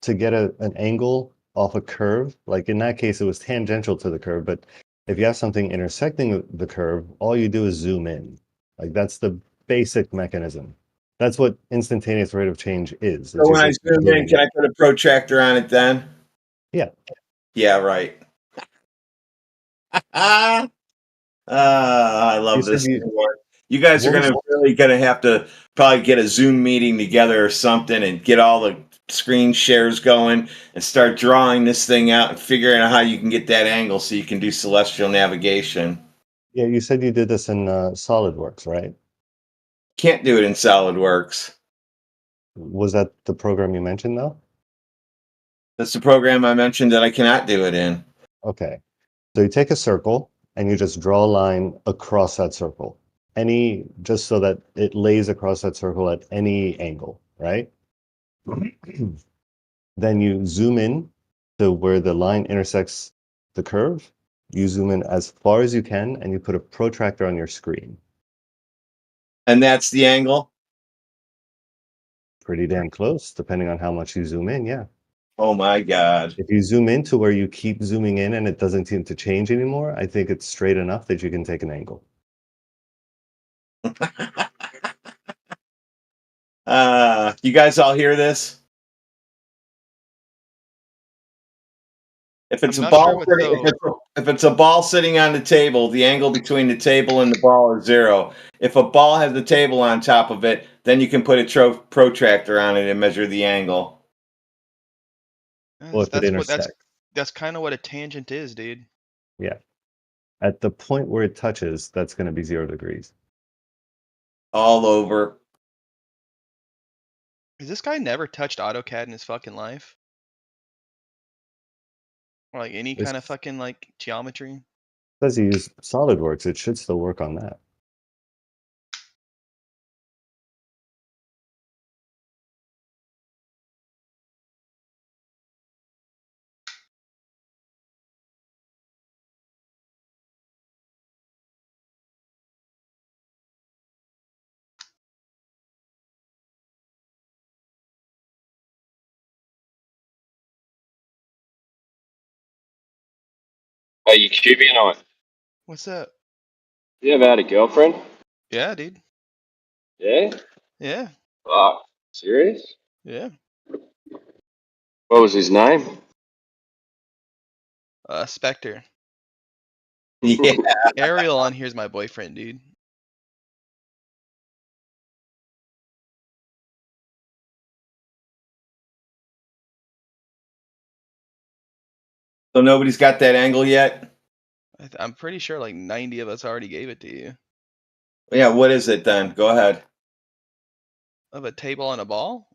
to get an angle off a curve, like in that case, it was tangential to the curve, but if you have something intersecting the curve, all you do is zoom in. Like that's the basic mechanism. That's what instantaneous rate of change is. So when I zoom in, can I put a protractor on it then? Yeah. Yeah, right. I love this. You guys are really gonna have to probably get a Zoom meeting together or something and get all the screen shares going and start drawing this thing out and figuring out how you can get that angle so you can do celestial navigation. Yeah, you said you did this in SolidWorks, right? Can't do it in SolidWorks. Was that the program you mentioned, though? That's the program I mentioned that I cannot do it in. Okay. So you take a circle and you just draw a line across that circle. Just so that it lays across that circle at any angle, right? Then you zoom in to where the line intersects the curve. You zoom in as far as you can and you put a protractor on your screen. And that's the angle? Pretty damn close, depending on how much you zoom in, yeah. Oh my God. If you zoom in to where you keep zooming in and it doesn't seem to change anymore, I think it's straight enough that you can take an angle. You guys all hear this? If it's a ball, if it's a ball sitting on the table, the angle between the table and the ball is 0. If a ball has the table on top of it, then you can put a protractor on it and measure the angle. Well, if it intersects. That's kind of what a tangent is, dude. Yeah. At the point where it touches, that's going to be 0 degrees. All over. Has this guy never touched AutoCAD in his fucking life? Or like any kind of fucking like geometry? Says he used SolidWorks. It should still work on that. Are you cubing or not? What's up? You ever had a girlfriend? Yeah, dude. Yeah? Yeah. Fuck. Serious? Yeah. What was his name? Spectre. Yeah. Ariel on here's my boyfriend, dude. So nobody's got that angle yet? I'm pretty sure like 90 of us already gave it to you. Yeah, what is it then? Go ahead. Of a table and a ball?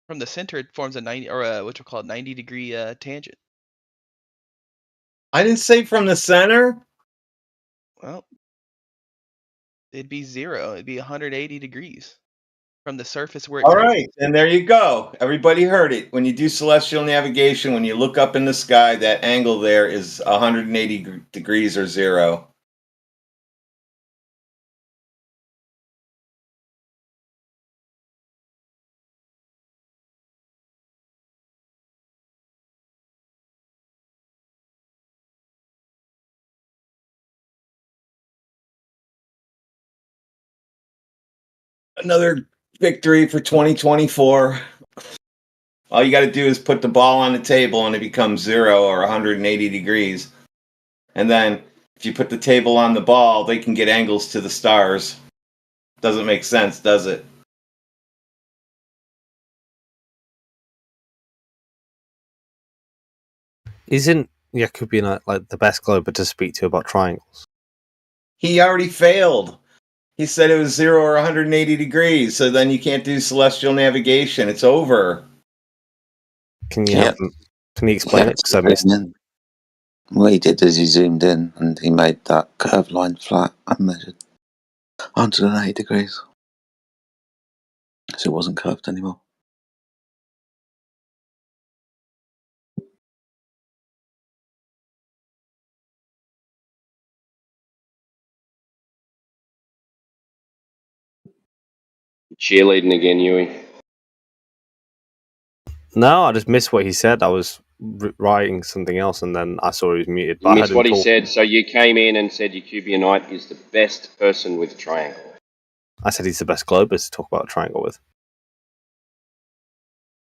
From the center, it forms a 90 or what you call it, 90-degree tangent. I didn't say from the center. Well, it'd be 0. It'd be 180 degrees from the surface where it All touches. right, and there you go. Everybody heard it. When you do celestial navigation, when you look up in the sky, that angle there is 180 degrees or 0. Another victory for 2024. All you got to do is put the ball on the table and it becomes 0 or 180 degrees. And then if you put the table on the ball, they can get angles to the stars. Doesn't make sense, does it? Isn't Jacobian like the best glober to speak to about triangles? He already failed. He said it was 0 or 180 degrees, so then you can't do celestial navigation. It's over. Can you can you explain it? 'Cause I missed it. What he did is he zoomed in and he made that curved line flat unmeasured 180 degrees. So it wasn't curved anymore. Cheerleading again, Yui. No, I just missed what he said. I was writing something else, and then I saw he was muted. You missed what he said, so you came in and said Jacobianite is the best person with a triangle. I said he's the best glober to talk about a triangle with.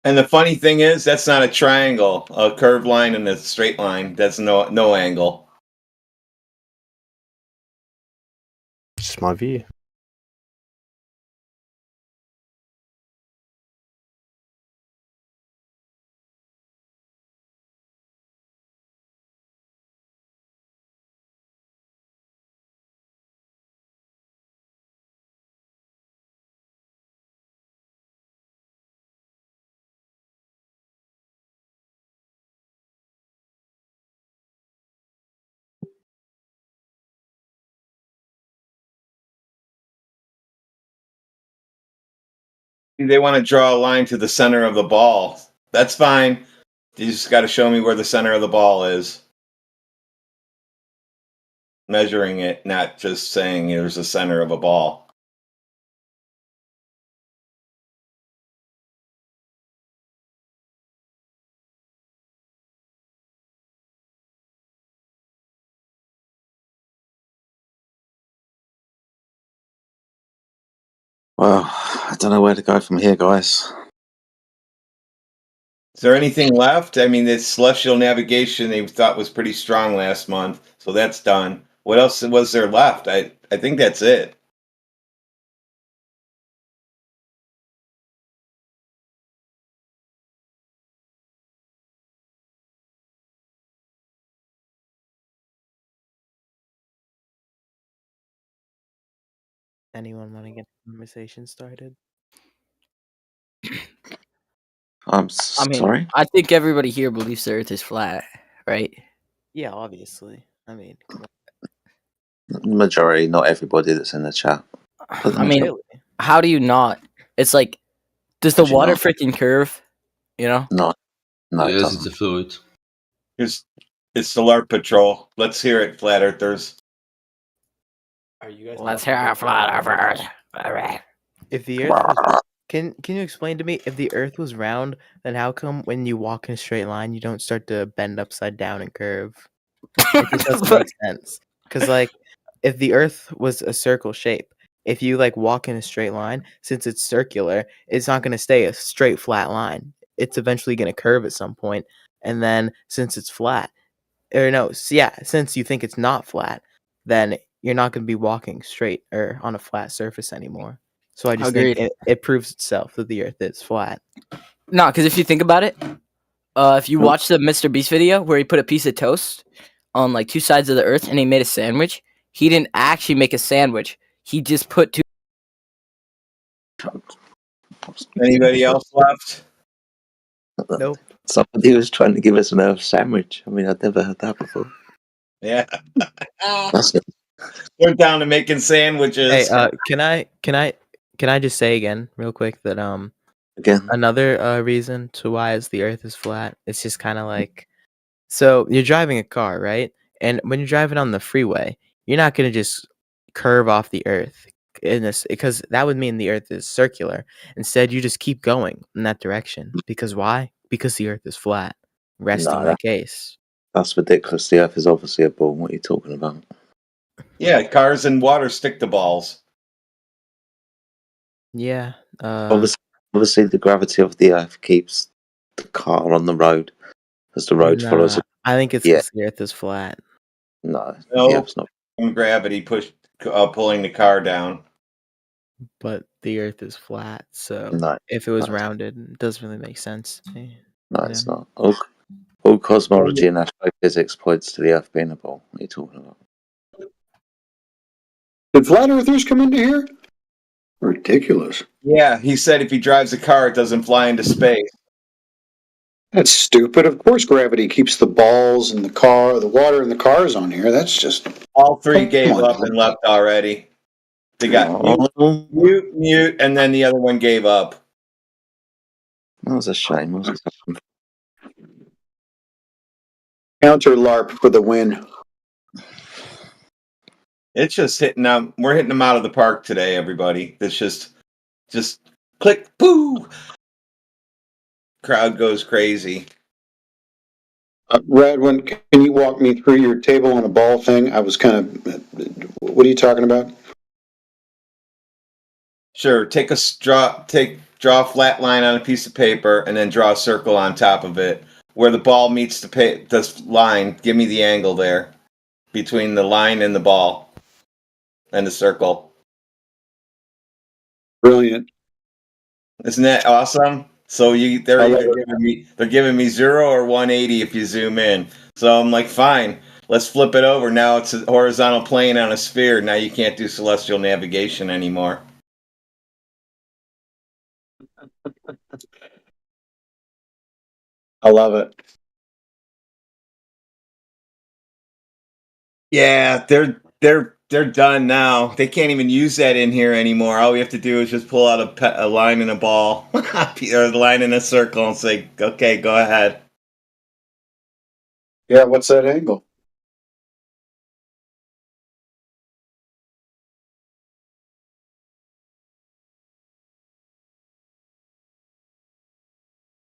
And the funny thing is, that's not a triangle. A curved line and a straight line. That's no angle. Just my view. They want to draw a line to the center of the ball. That's fine. You just got to show me where the center of the ball is. Measuring it, not just saying there's a center of a ball. Well, I don't know where to go from here, guys. Is there anything left? I mean, this celestial navigation they thought was pretty strong last month, so that's done. What else was there left? I think that's it. Anyone want to get the conversation started? I'm I mean, sorry? I think everybody here believes the Earth is flat, right? Yeah, obviously. I mean, come on. The majority, not everybody that's in the chat. I mean, how do you not? It's like, does the water freaking curve? You know? No, yes, it doesn't. it's a fluid. It's the LARP Patrol. Let's hear it, Flat Earthers. Are you guys? Let's hear it, Flat Earthers. If the Earth was, can you explain to me if the Earth was round, then how come when you walk in a straight line you don't start to bend upside down and curve? It just doesn't make sense. Because like, if the Earth was a circle shape, if you like walk in a straight line, since it's circular, it's not going to stay a straight flat line. It's eventually going to curve at some point, and then since it's flat, or no, since you think it's not flat, then you're not going to be walking straight or on a flat surface anymore. So I just think it proves itself that the Earth is flat. No, because if you think about it, if you watch the Mr. Beast video where he put a piece of toast on like two sides of the Earth and he made a sandwich, he didn't actually make a sandwich. He just put two. Anybody else left? Nope. Somebody was trying to give us an Earth sandwich. I mean, I'd never heard that before. Yeah. That's it. We're down to making sandwiches. Hey, can I just say again, real quick, that again another reason to why the Earth is flat. It's just kind of like, so you're driving a car, right? And when you're driving on the freeway, you're not gonna just curve off the Earth in this, because that would mean the Earth is circular. Instead, you just keep going in that direction. Because why? Because the Earth is flat. Resting the case. That's ridiculous. The Earth is obviously a ball. What are you talking about? Yeah, cars and water stick to balls. Yeah. Obviously, the gravity of the Earth keeps the car on the road as the road follows Nah, it. I think it's Yeah, because the Earth is flat. no, the No, Earth's not. gravity pulling the car down. But the Earth is flat, so No, if it was no, rounded, it doesn't really make sense to me. no, You it's know? not. All cosmology and astrophysics points to the Earth being a ball. What are you talking about? Did flat earthers come into here? Ridiculous. Yeah, he said if he drives a car, it doesn't fly into space. That's stupid. Of course, gravity keeps the balls in the car, the water in the cars on here. That's just. All three gave Come on, up and left already. They got Oh, mute, and then the other one gave up. that was a shame. Counter LARP for the win. It's just hitting them. We're hitting them out of the park today, everybody. It's just click, boo. Crowd goes crazy. Radwin, can you walk me through your table on a ball thing? I was kind of. What are you talking about? Sure. Draw a flat line on a piece of paper, and then draw a circle on top of it where the ball meets the line. Give me the angle there between the line and the ball and the circle. Brilliant. Isn't that awesome? So they're giving me 0 or 180 if you zoom in. So I'm like, fine, let's flip it over. Now it's a horizontal plane on a sphere. Now you can't do celestial navigation anymore. I love it. Yeah, they're done now. They can't even use that in here anymore. All we have to do is just pull out a line and a ball, or a line and a circle, and say, "Okay, go ahead." Yeah, what's that angle?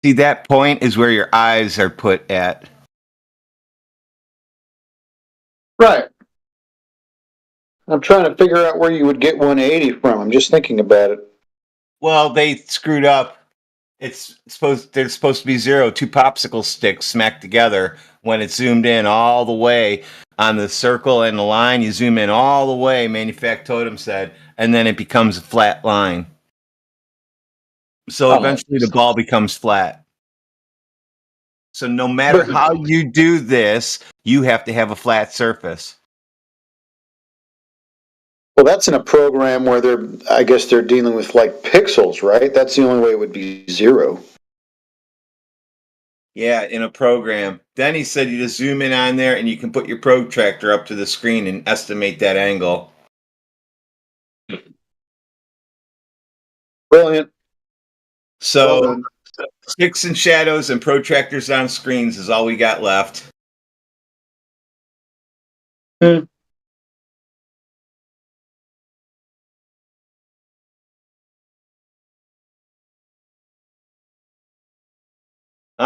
See, that point is where your eyes are put at. Right. I'm trying to figure out where you would get 180 from. I'm just thinking about it. Well, they screwed up. There's supposed to be 0, 2 popsicle sticks smacked together. When it's zoomed in all the way on the circle and the line, you zoom in all the way, Manufactotum said, and then it becomes a flat line. So eventually the ball becomes flat. So no matter how you do this, you have to have a flat surface. Well, that's in a program where I guess they're dealing with like pixels, right? That's the only way it would be 0. Yeah, in a program. Then he said you just zoom in on there and you can put your protractor up to the screen and estimate that angle. Brilliant. So sticks and shadows and protractors on screens is all we got left. I'm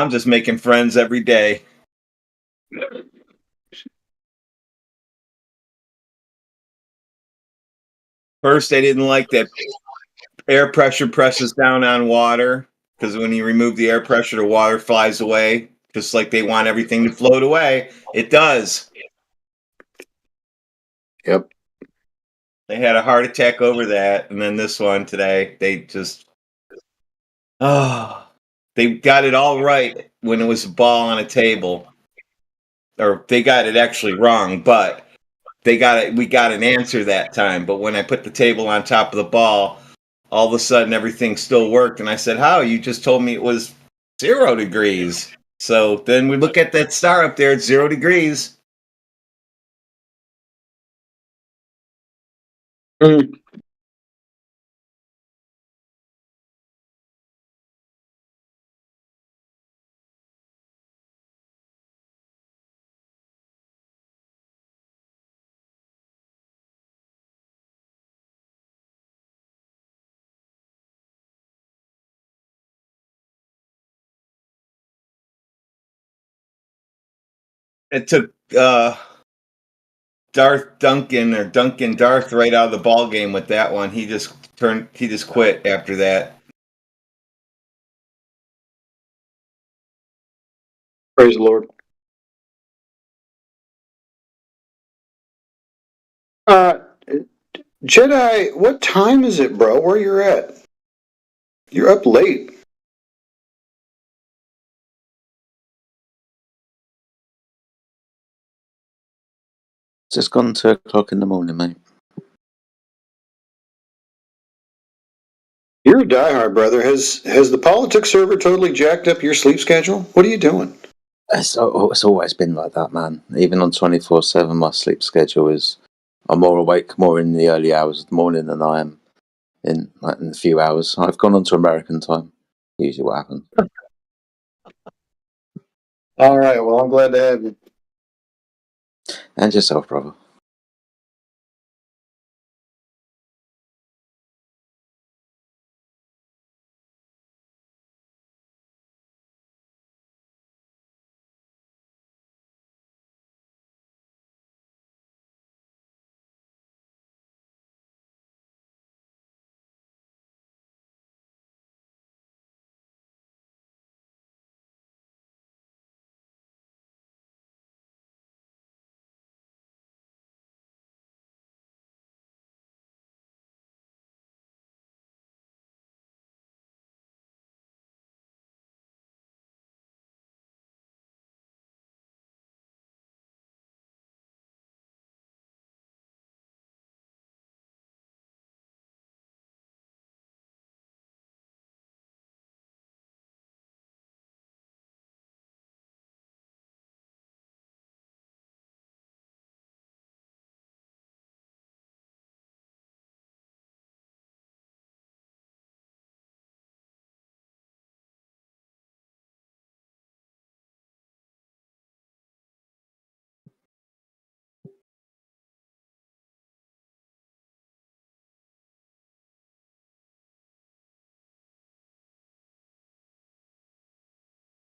just making friends every day. First, I didn't like that air pressure presses down on water, because when you remove the air pressure, the water flies away, just like they want everything to float away. It does. Yep. They had a heart attack over that, and then this one today, they got it all right when it was a ball on a table. Or they got it actually wrong, but we got an answer that time. But when I put the table on top of the ball, all of a sudden everything still worked. And I said, how? You just told me it was 0 degrees. So then we look at that star up there, it's 0 degrees. It took Darth Duncan or Duncan Darth right out of the ball game with that one. He just quit after that. Praise the Lord. Jedi, what time is it, bro? Where you're at? You're up late. Just gone 2 o'clock in the morning, mate. You're a diehard, brother. Has the politics server totally jacked up your sleep schedule? What are you doing? It's always been like that, man. Even on 24/7, my sleep schedule is. I'm more awake more in the early hours of the morning than I am in a few hours. I've gone on to American time. Usually, what happens. All right. Well, I'm glad to have you. And yourself, brother.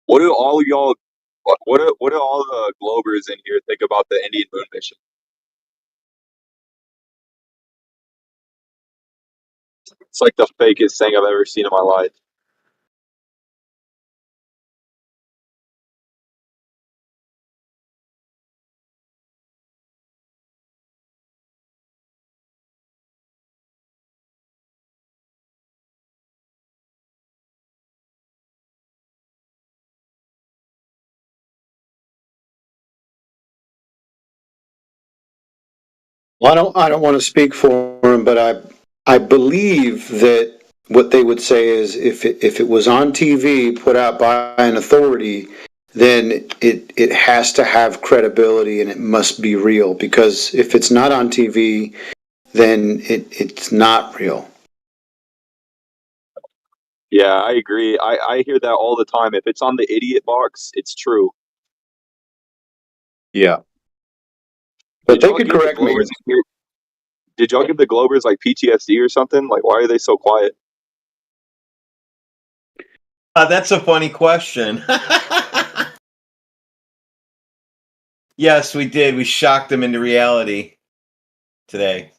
What do all y'all? What do all the Globers in here think about the Indian moon mission? It's like the fakest thing I've ever seen in my life. Well, I don't want to speak for him, but I believe that what they would say is if it was on TV put out by an authority, then it has to have credibility and it must be real, because if it's not on TV, then it's not real. Yeah, I agree. I hear that all the time. If it's on the idiot box, it's true. Yeah. But they could correct me. Did y'all give the Globers like PTSD or something? Like, why are they so quiet? That's a funny question. Yes, we did. We shocked them into reality today.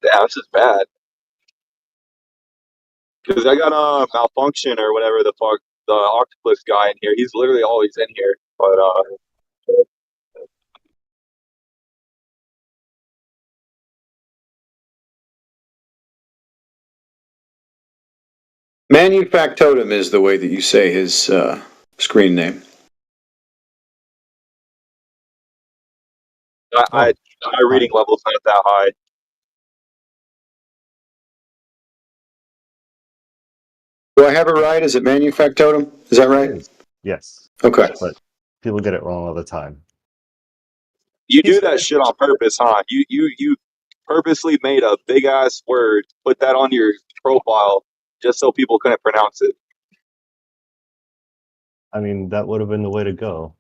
Yeah, this is bad. Because I got a malfunction or whatever the fuck, the octopus guy in here. He's literally always in here. But Manufactotum is the way that you say his screen name. my reading level's not that high. Do I have it right? Is it Manufactotum? Is that right? Yes. Okay. But people get it wrong all the time. You do that shit on purpose, huh? You purposely made a big ass word, put that on your profile just so people couldn't pronounce it. I mean, that would have been the way to go.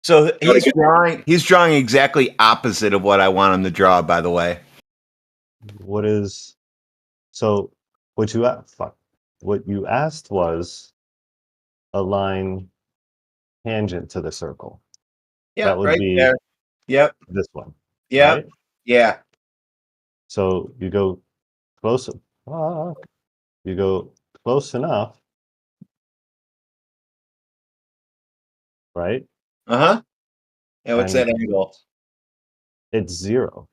So he's drawing exactly opposite of what I want him to draw, by the way. What is so what you asked was a line tangent to the circle. Yeah, That would right be there. Yep. this one. Yep. Right? Yeah. So you go close. You go close enough, right? Uh-huh. And what's And that angle? it's 0.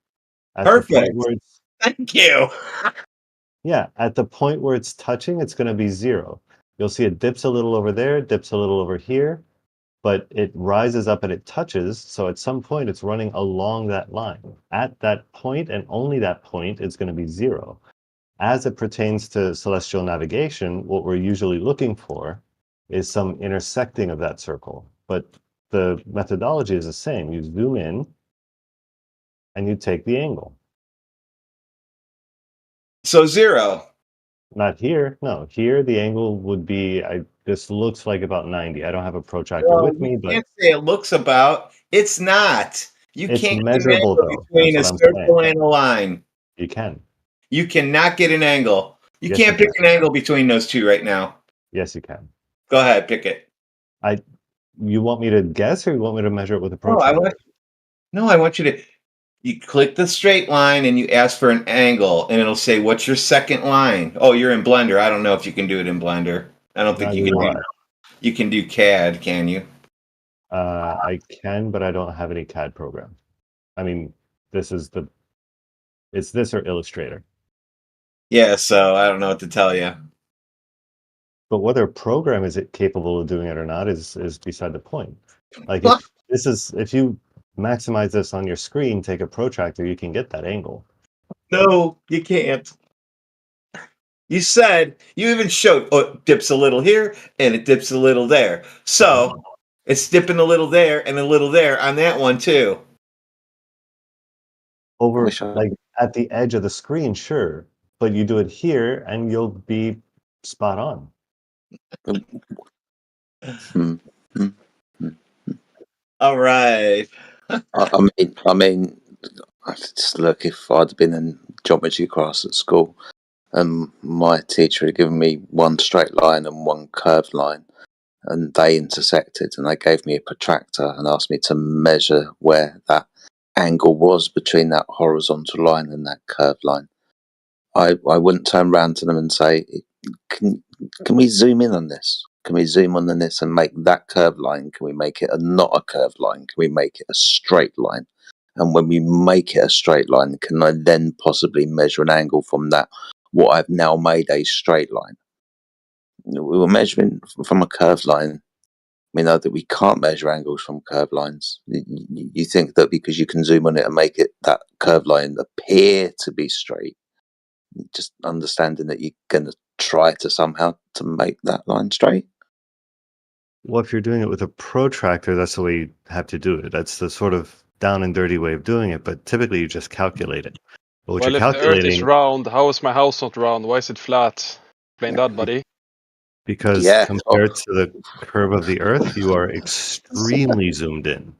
At the point Perfect. where it's Thank you. yeah, at the point where it's touching, it's going to be 0. You'll see it dips a little over there, dips a little over here, but it rises up and it touches. So at some point, it's running along that line. At that point, and only that point, it's going to be 0. As it pertains to celestial navigation, what we're usually looking for is some intersecting of that circle. But the methodology is the same. You zoom in and you take the angle. So 0. Not here. No, here the angle would be, this looks like about 90. I don't have a protractor Well, with you me, but can't say it looks about. It's not. You it's can't get an measurable angle though. between That's a what I'm circle saying. and a line. You can. You cannot get an angle. You Yes, can't you pick an angle between those two right now. Yes, you can. Go ahead, pick it. You want me to guess or you want me to measure it with a No, I protractor? want you to. You click the straight line and you ask for an angle, and it'll say, "What's your second line?" Oh, you're in Blender. I don't know if you can do it in Blender. I don't think you Neither can. do I. You can do CAD, can you? I can, but I don't have any CAD program. I mean, it's this or Illustrator. Yeah, so I don't know what to tell you. But whether a program is it capable of doing it or not is beside the point. Like if you maximize this on your screen, take a protractor, you can get that angle. No, you can't. You said you even showed it dips a little here and it dips a little there. So it's dipping a little there and a little there on that one too. Over like at the edge of the screen, sure. But you do it here and you'll be spot on. All right. I mean, just look, if I'd been in geometry class at school and my teacher had given me one straight line and one curved line, and they intersected, and they gave me a protractor and asked me to measure where that angle was between that horizontal line and that curved line, I wouldn't turn around to them and say, can we zoom in on this? Can we zoom on this and make that curved line? Can we make it not a curved line? Can we make it a straight line? And when we make it a straight line, can I then possibly measure an angle from that, what I've now made a straight line? We were measuring from a curved line. We know that we can't measure angles from curved lines. You think that because you can zoom on it and make it that curved line appear to be straight, just understanding that you're going to try to somehow to make that line straight. Well, if you're doing it with a protractor, that's the way you have to do it. That's the sort of down and dirty way of doing it, but typically you just calculate it. But what Well, you're if the Earth is calculating, round, how is my house not round? Why is it flat? Explain that, buddy. because compared to the curve of the Earth, you are extremely zoomed in.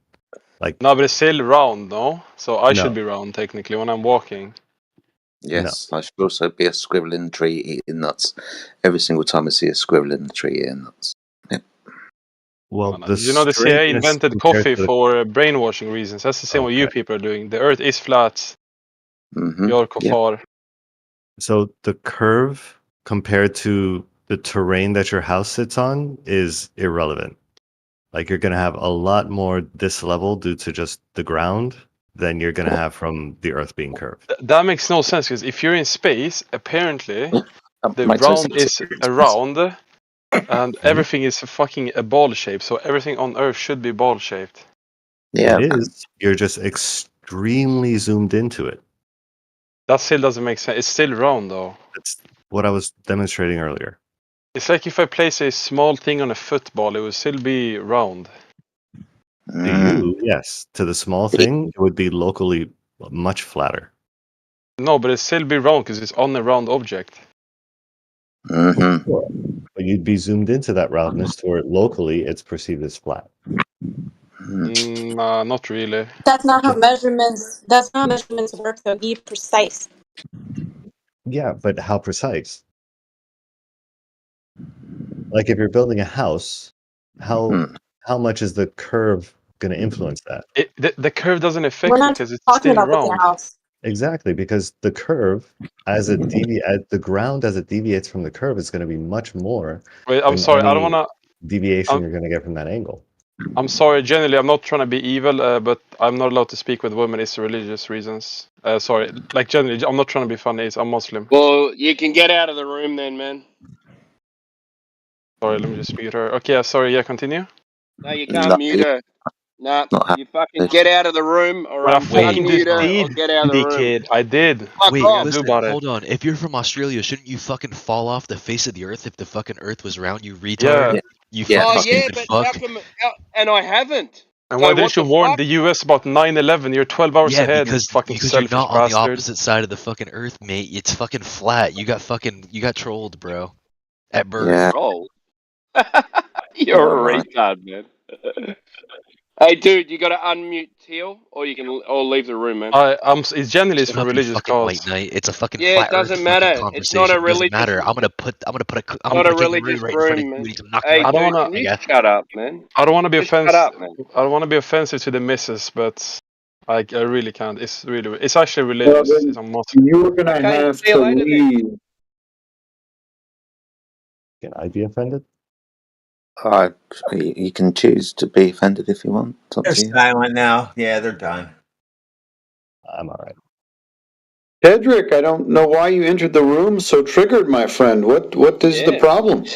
Like No, but it's still round, no? So I No. should be round technically when I'm walking. Yes, I should also be a squirrel in the tree eating nuts. Every single time I see a squirrel in the tree eating nuts. Yep. Well, The CIA straightness invented compared coffee to the- for brainwashing reasons. That's the same what you people are doing. The Earth is flat. You're kuffar. So the curve compared to the terrain that your house sits on is irrelevant. Like you're going to have a lot more this level due to just the ground than you're going to have from the Earth being curved. That makes no sense because if you're in space, apparently the makes no round sense. is a round and everything is fucking a ball shape. So everything on Earth should be ball shaped. Yeah, it is. You're just extremely zoomed into it. That still doesn't make sense. It's still round though. That's what I was demonstrating earlier. It's like if I place a small thing on a football, it would still be round. To you, yes. To the small thing, it would be locally much flatter. No, but it still be round because it's on a round object. But you'd be zoomed into that roundness to where locally it's perceived as flat. Nah, not really. That's not how measurements. That's not how measurements work. Though, be precise. Yeah, but how precise? Like if you're building a house, how how much is the curve going to influence that? The curve doesn't affect We're it not because it's talking still about building round. a house. Exactly, because the curve, as the ground as it deviates from the curve, is going to be much more Wait, I'm than sorry. I don't any wanna. deviation you're going to get from that angle. I'm sorry. Generally, I'm not trying to be evil, but I'm not allowed to speak with women. It's religious reasons. Sorry. Like generally, I'm not trying to be funny. I'm Muslim. Well, you can get out of the room then, man. Sorry, let me just mute her. Okay, yeah, sorry. Yeah, continue. No, you can't mute her. Nah, you fucking get out of the room, or Well, I fucking unmute just her, or did, get out of the room. dickhead. I did. Fuck Wait, off. listen, about it. hold on. If you're from Australia, shouldn't you fucking fall off the face of the earth if the fucking earth was round, you retard? Yeah. You Oh fucking yeah, stupid but fuck. how come? And I haven't. And So why what didn't you the warn fuck? the US about 9/11? You're 12 hours Yeah, ahead, because fucking you're selfish not on the bastard. opposite side of the fucking earth, mate. It's fucking flat. You got trolled, bro. At birth. Yeah. Troll. You're a Alright. retard, man. Hey, dude, you got to unmute Teal, or you can, or leave the room, man. It's generally Shut for up, you religious fucking white cause. knight. It's a fucking Yeah, flat it doesn't earth matter. fucking It's not a conversation. It doesn't religious. matter. I'm gonna put a Not a kangaroo religious right in front of room, you man. and he's gonna knock Hey, you out. I don't dude, wanna. can you Yeah. shut up, man? I don't want to be Just shut offensive. up, man. I don't want to be offensive to the missus, but I really can't. It's actually Well, religious. then It's a Muslim. you're gonna Okay, have see you to later then. leave. Can I be offended? You can choose to be offended if you want. It's up They're to you. silent now. Yeah, they're done. I'm all right. Cedric, I don't know why you entered the room so triggered, my friend. What is the Yeah. problem?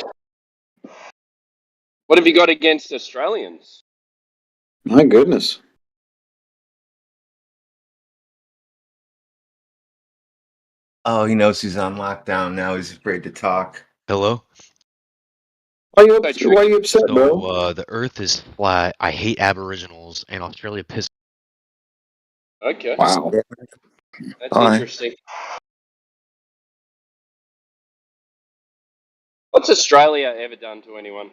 What have you got against Australians? My goodness. Oh, he knows he's on lockdown now. He's afraid to talk. Hello? Why are you upset, So, bro? the earth is flat. I hate aboriginals, and Australia pisses. Okay. Wow. That's Bye. interesting. What's Australia ever done to anyone?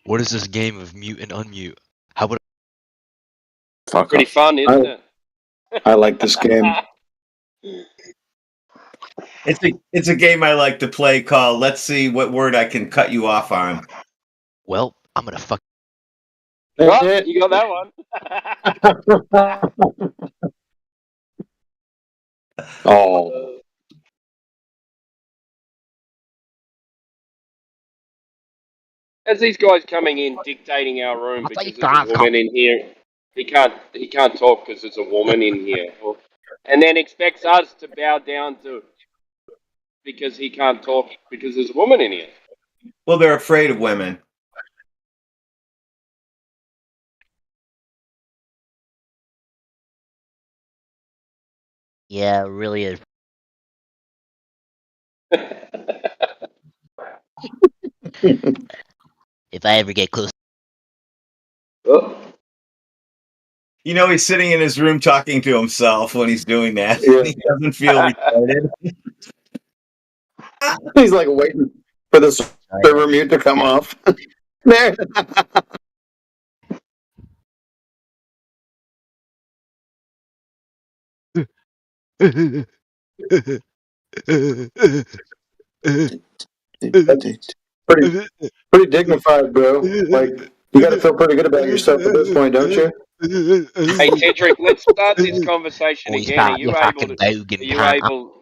What is this game of mute and unmute? How about Fuck Pretty off. fun, isn't it? I like this game. It's a game I like to play called Let's See What Word I Can Cut You Off On. Well, I'm gonna fuck. What? You got that one? Oh. As these guys coming in dictating our room because there's a woman in here, he can't talk because there's a woman in here, and then expects us to bow down to because he can't talk because there's a woman in here. Well, they're afraid of women. Yeah, it really is. If I ever get close. You know, he's sitting in his room talking to himself when he's doing that. Yeah. He doesn't feel retarded. He's like waiting for the server mute to come off. There. Pretty dignified, bro. Like you got to feel pretty good about yourself at this point, don't you? Hey, Cedric, let's start this conversation Oh, again. Are you you fucking able? bogan Are you cunt. able?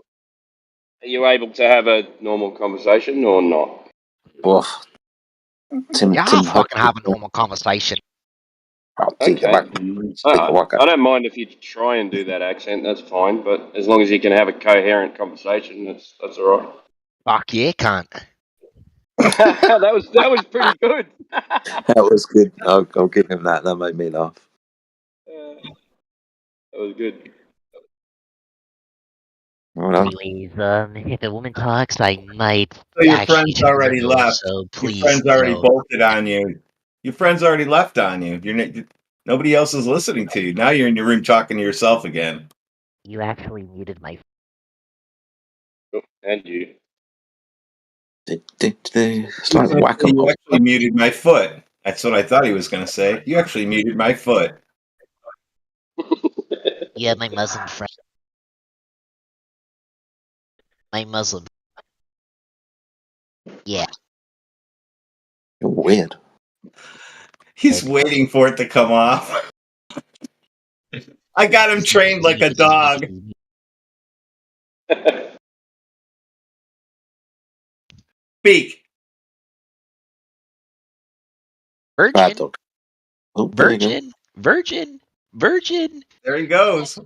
Are you able to have a normal conversation or not? Oof. Tim fucking have a normal conversation. Okay. Alright. I don't mind if you try and do that accent. That's fine, but as long as you can have a coherent conversation, that's all right. Fuck yeah, cunt. that was pretty good. That was good. I'll give him that. That made me laugh. That was good. Well done. Anyways, if a woman talks, I might. So your actually friend's turn already her, left. So Your please, friend's already no. bolted on you. Your friend's already left on you. Nobody else is listening to you. Now you're in your room talking to yourself again. You actually muted my. And you. It's like You whack-a-mole. actually muted my foot. That's what I thought he was going to say. You actually muted my foot. Yeah, my Muslim friend. My Muslim. Yeah. You're weird. He's waiting for it to come off. I got him trained like a dog. Speak. Bad dog. Oh, there you go. Virgin. There he goes.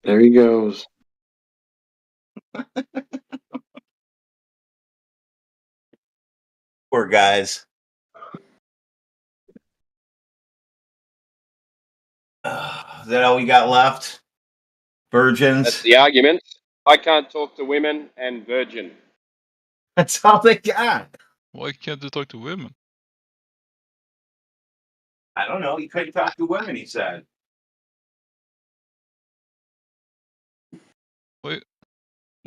There he goes. Poor guys. Is that all we got left? Virgins. That's the argument. I can't talk to women and virgin. That's all they got. Why can't you talk to women? I don't know. He couldn't talk to women, he said. Why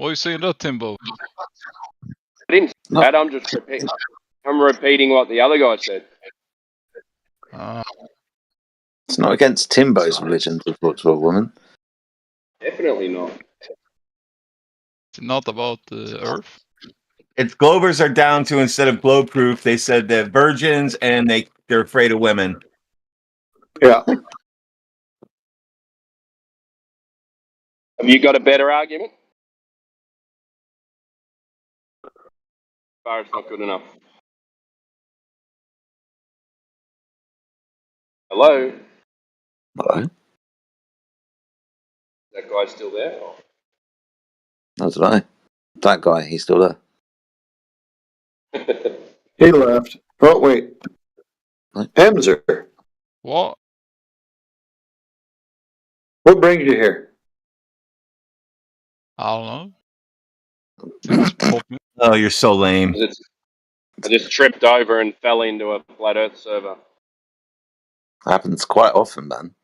are you saying that, Timbo? I didn't say that. I'm just repeating. I'm repeating what the other guy said. It's not against Timbo's religion to talk to a woman. Definitely not. It's not about the Earth. It's Globers are down to, instead of globe proof, they said they're virgins and they're afraid of women. Yeah. Have you got a better argument? It's not good enough. Hello? Hello? That guy still there? I don't know. That guy, he's still there. He left. Oh, wait. Emser, What? what brings you here? I don't know. Oh, you're so lame. I just tripped over and fell into a flat Earth server. Happens quite often, man.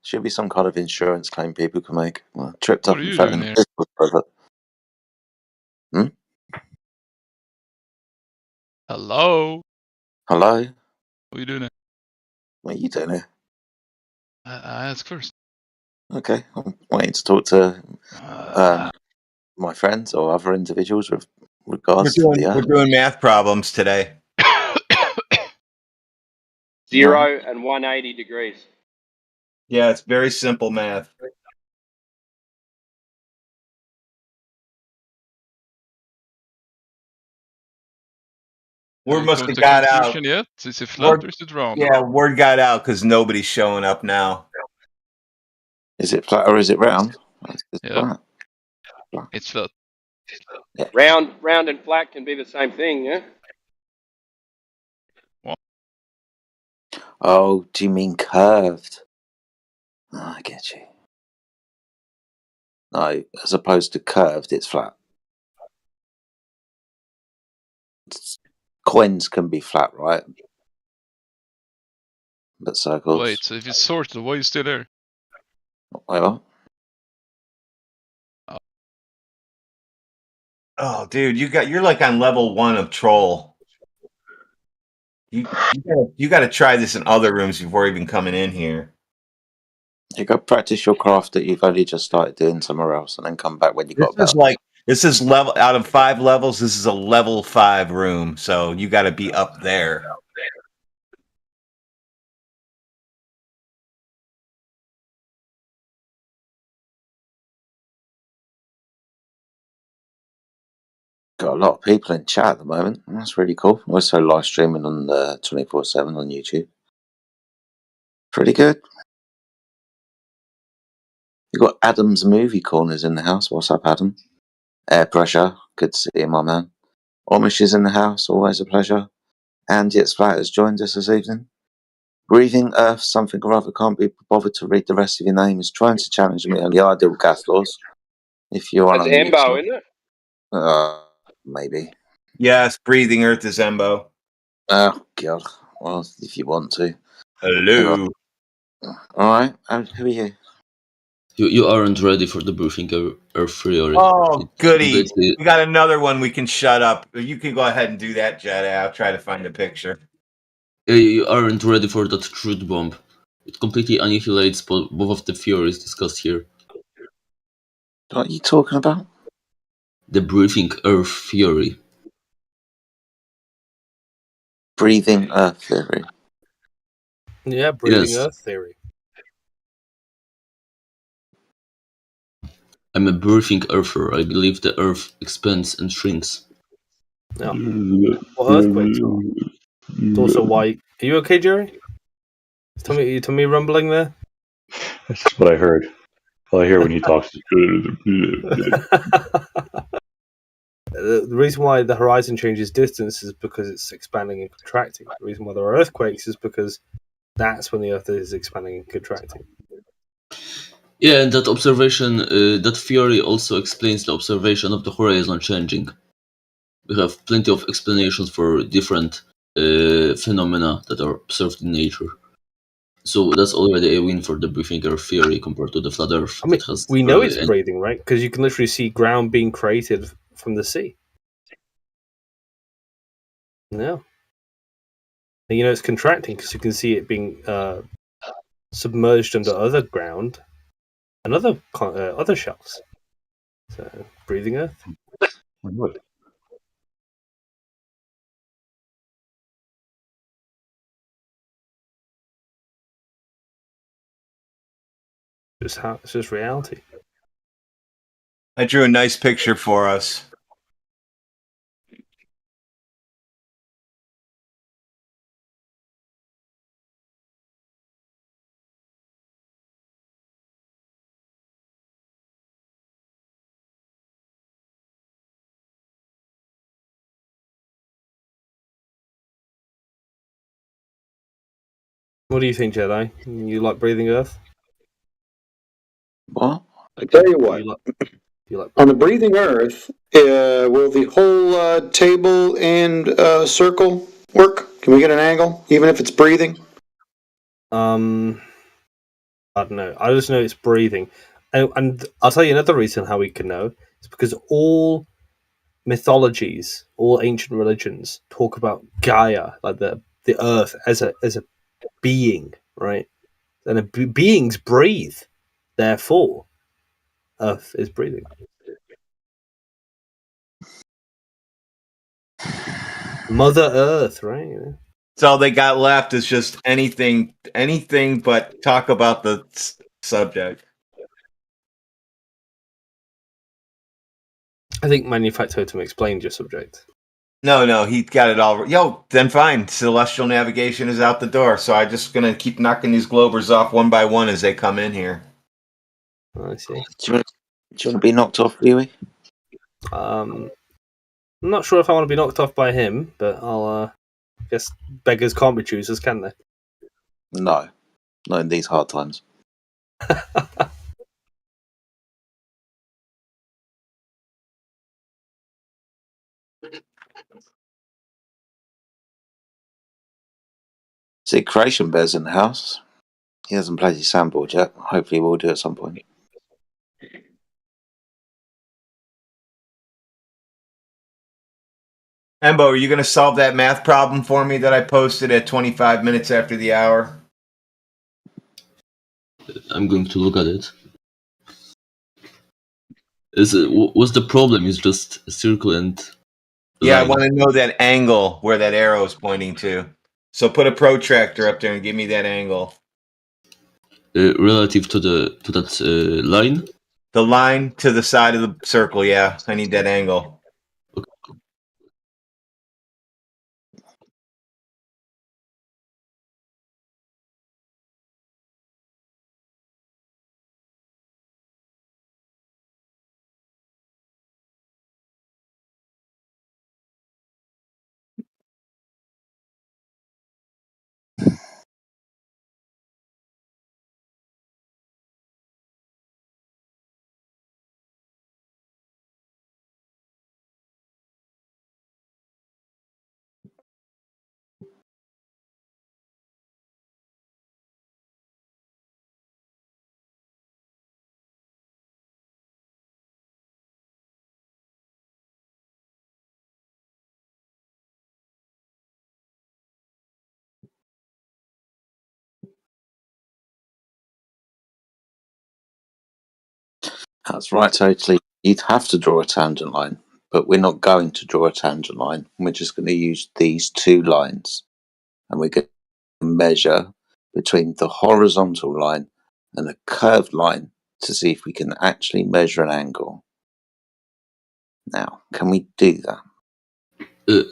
Should be some kind of insurance claim people can make. Well, tripped What up are and you fell doing in here? a server. Hello? Hello? What are you doing here? What are you doing here? I ask first. Okay, I'm waiting to talk to my friends or other individuals with regards to the We're doing math problems today. 0 and 180 degrees. Yeah, it's very simple math. Word must Come have to got out. conclusion yet? Is it flat or is it round? Yeah, word got out because nobody's showing up now. Is it flat or is it round? Yeah. It's flat. Round and flat can be the same thing, yeah? Oh, do you mean curved? Oh, I get you. No, as opposed to curved, it's flat. Coins can be flat, right? But circles. Wait, so if it's sorted, why are you still there? Well, Oh, dude, you're like on level 1 of troll. You got to try this in other rooms before even coming in here. you go practice your craft that you've only just started doing somewhere else, and then come back when you got better. This is level out of 5 levels. This is a level 5 room, so you got to be up there. Got a lot of people in chat at the moment. That's really cool. I'm also live streaming on 24/7 on YouTube. Pretty good. You got Adam's movie corners in the house. What's up, Adam? Air pressure. Good to see you, my man. Amish is in the house. Always a pleasure. And It's Flat has joined us this evening. Breathing Earth, something or other, can't be bothered to read the rest of your name, is trying to challenge me on the ideal gas laws. If you're on That's Embo, isn't it? Maybe. Yes, Breathing Earth is Embo. Oh, God. Well, if you want to. Hello. Alright, who are you? You aren't ready for the briefing Earth theory. Oh, goody. We got another one we can shut up. You can go ahead and do that, Jedi. I'll try to find a picture. You aren't ready for that truth bomb. It completely annihilates both of the theories discussed here. What are you talking about? The briefing Earth theory. Breathing Earth theory. Yeah, breathing Yes. Earth theory. I'm a breathing earther. I believe the Earth expands and shrinks. Yeah. Well, earthquakes are. It's also why. Are you okay, Jerry? You told me rumbling there. That's just what I heard. All I hear when he talks is. The reason why the horizon changes distance is because it's expanding and contracting. The reason why there are earthquakes is because that's when the Earth is expanding and contracting. Yeah, and that observation, that theory also explains the observation of the horizon changing. We have plenty of explanations for different phenomena that are observed in nature. So that's already a win for the breathing Earth theory compared to the flat Earth. I mean, that has we know it's and breathing, right? Because you can literally see ground being created from the sea. No. And you know it's contracting because you can see it being submerged under other ground and other shells. So, breathing Earth. What? It's just reality. I drew a nice picture for us. What do you think, Jedi? You like breathing Earth? What? I tell you what. You like On the breathing Earth, will the whole table and circle work? Can we get an angle, even if it's breathing? I don't know. I just know it's breathing, and I'll tell you another reason how we can know. It's because all mythologies, all ancient religions talk about Gaia, like the Earth, as a being, right? And beings breathe, therefore, Earth is breathing. Mother Earth, right? So all they got left is just anything but talk about the subject. I think Manufactotum explained your subject. No, he got it all. Yo, then fine. Celestial navigation is out the door. So I'm just gonna keep knocking these Globers off one by one as they come in here. I see. Do you want to be knocked off, Huey? I'm not sure if I want to be knocked off by him, but I'll guess beggars can't be choosers, can they? No, not in these hard times. See, Creation Bear's in the house. He hasn't played his soundboard yet. Hopefully, we'll do at some point. Embo, are you gonna solve that math problem for me that I posted at 25 minutes after the hour? I'm going to look at it. What's the problem? Is just a circle and Yeah, I line. want to know that angle where that arrow is pointing to. So put a protractor up there and give me that angle. Relative to that line. The line to the side of the circle. Yeah, I need that angle. That's right, totally. You'd have to draw a tangent line but we're not going to draw a tangent line. We're just going to use these two lines, and we're going to measure between the horizontal line and a curved line to see if we can actually measure an angle. Now, can we do that?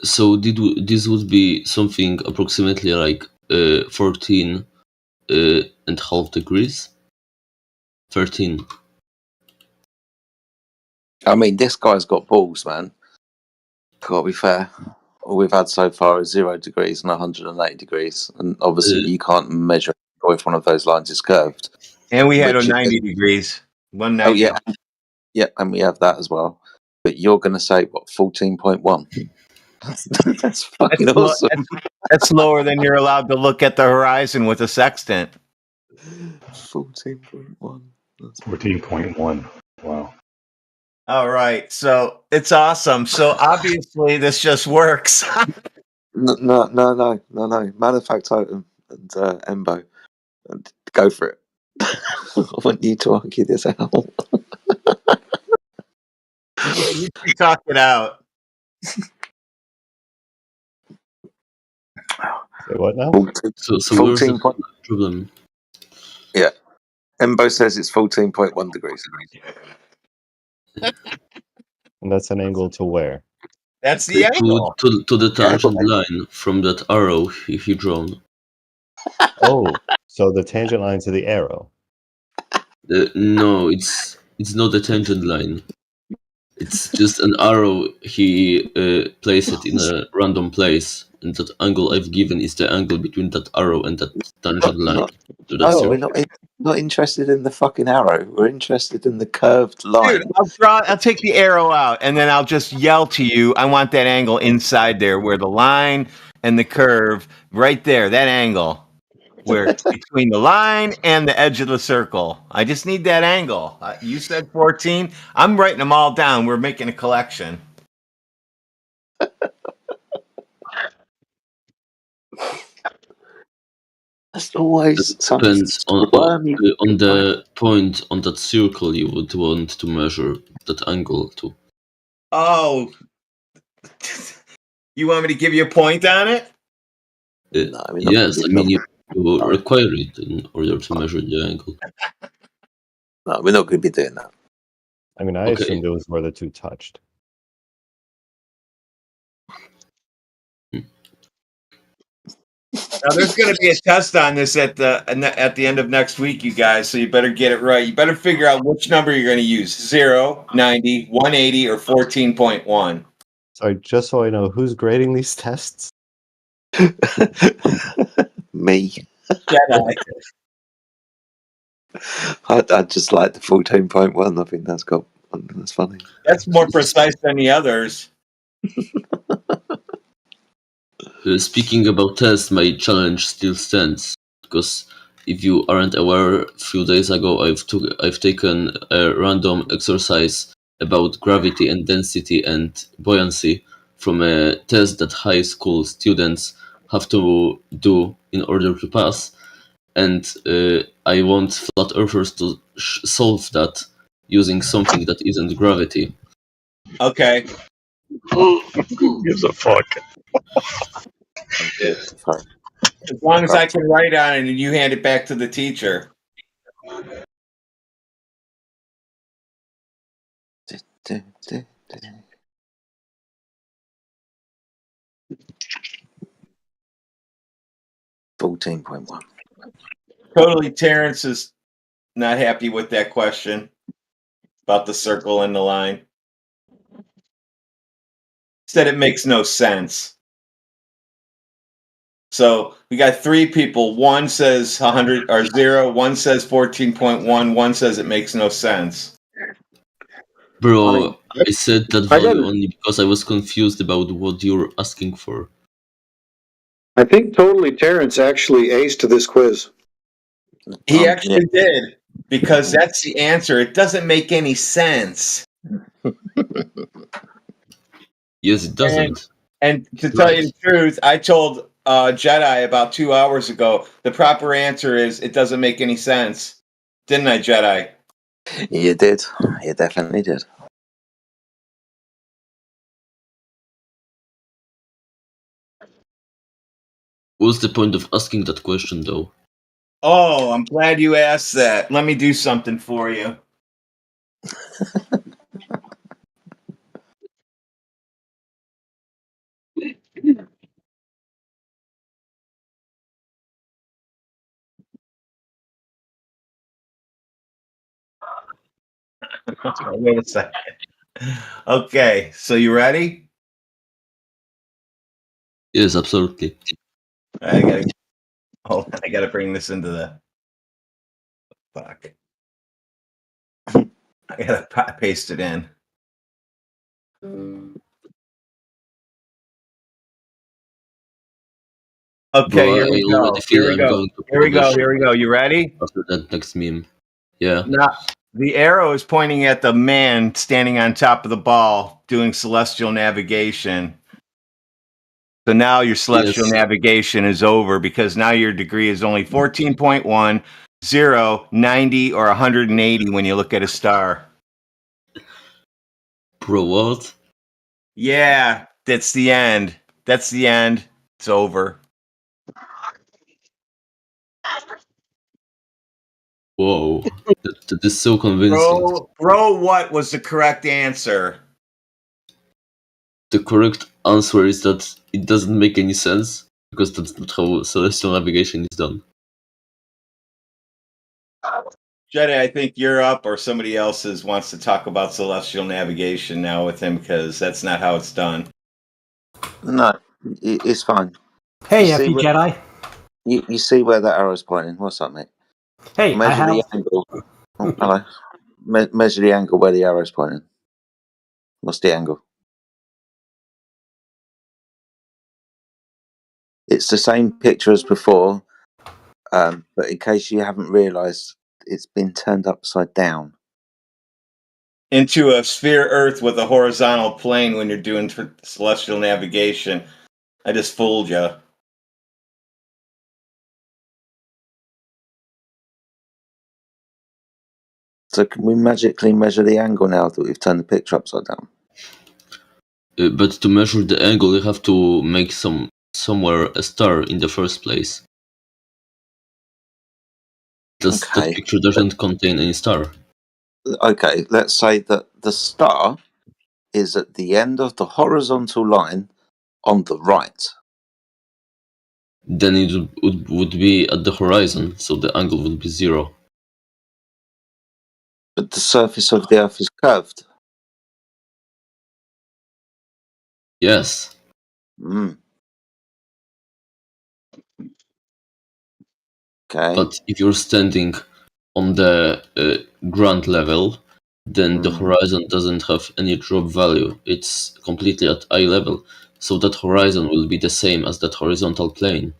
So this would be something approximately like 14 and half degrees. 13. I mean, this guy's got balls, man. Gotta be fair. All we've had so far is 0 degrees and 180 degrees, and obviously you can't measure if one of those lines is curved. And we had Which a is- 90 degrees. 190. Oh yeah, yeah, and we have that as well. But you're going to say what? 14.1. That's fucking That's, awesome. that's lower than you're allowed to look at the horizon with a sextant. 14.1. 14.1. Wow. All right, so it's awesome. So obviously this just works. No. Manufactotum Totem and Embo, and go for it. I want you to argue this out. You can talk it out. Say what now? So where's the problem? Yeah. Embo says it's 14.1 degrees. And that's an angle to where? That's the angle. To the tangent line from that arrow he drawn. Oh, so the tangent line to the arrow. No, it's not a tangent line. It's just an arrow he placed it in a random place, and that angle I've given is the angle between that arrow and that tangent line. So that's We're not interested in the fucking arrow. We're interested in the curved line. Dude, I'll take the arrow out, and then I'll just yell to you, I want that angle inside there, where the line and the curve, right there, that angle. Where between the line and the edge of the circle. I just need that angle. You said 14. I'm writing them all down. We're making a collection. That's always depends on the point on that circle you would want to measure that angle to. Oh. You want me to give you a point on it? Yes, I mean you require it in order to measure the angle. No, we're not going to be doing that. I mean, I assumed it was where the two touched. Now, there's going to be a test on this at the end of next week, you guys. So you better get it right. You better figure out which number you're going to use: 0, 90, 180, or 14.1. Sorry, just so I know, who's grading these tests? Me. Jedi. I just like the 14.1. I think that's funny. That's more precise than the others. Speaking about tests, my challenge still stands, because if you aren't aware, a few days ago I've taken a random exercise about gravity and density and buoyancy from a test that high school students have to do in order to pass, and I want flat earthers to solve that using something that isn't gravity. Okay. Who gives a fuck? As long as I can write on it and you hand it back to the teacher. $14.1. Totally, Terrence is not happy with that question about the circle and the line. Said it makes no sense. So we got 3 people. One says 100 or 0. One says 14.1. One says it makes no sense. Bro, I said that value only because I was confused about what you're asking for. I think Totally Terrence actually aced this quiz. He actually did, because that's the answer. It doesn't make any sense. Yes, it doesn't. And to tell you the truth, I told Jedi about 2 hours ago, the proper answer is it doesn't make any sense. Didn't I, Jedi? You did. You definitely did. What's the point of asking that question, though? Oh, I'm glad you asked that. Let me do something for you. Wait a second. Okay, so you ready? Yes, absolutely. I gotta bring this into the fuck. I gotta paste it in. Okay, Bro, here I we already go. feel Here we I'm go. going to Here we go. publish Here we go. You ready? after that next meme. Yeah. Now, the arrow is pointing at the man standing on top of the ball doing celestial navigation. So now your celestial Yes. navigation is over because now your degree is only 14.1, 0, 90, or 180 when you look at a star. Bro, what? Yeah, that's the end. That's the end. It's over. Whoa. that is so convincing. Bro, what was the correct answer? The correct answer is that it doesn't make any sense, because that's not how celestial navigation is done. Jedi, I think you're up, or somebody else wants to talk about celestial navigation now with him, because that's not how it's done. No, it's fine. Hey, You see FU where- Jedi. You see where that arrow's pointing? What's up, mate? Hey, I Measure the have. angle. Oh, hello. Measure the angle where the arrow's pointing. What's the angle? It's the same picture as before, but in case you haven't realised, it's been turned upside down. Into a sphere Earth with a horizontal plane when you're doing celestial navigation. I just fooled you. So can we magically measure the angle now that we've turned the picture upside down? But to measure the angle, you have to make somewhere a star in the first place. That picture doesn't contain any star. Okay, let's say that the star is at the end of the horizontal line on the right. Then it would be at the horizon, so the angle would be 0. But the surface of the Earth is curved. Yes. Mm. Okay. But if you're standing on the ground level, then the horizon doesn't have any drop value. It's completely at eye level. So that horizon will be the same as that horizontal plane.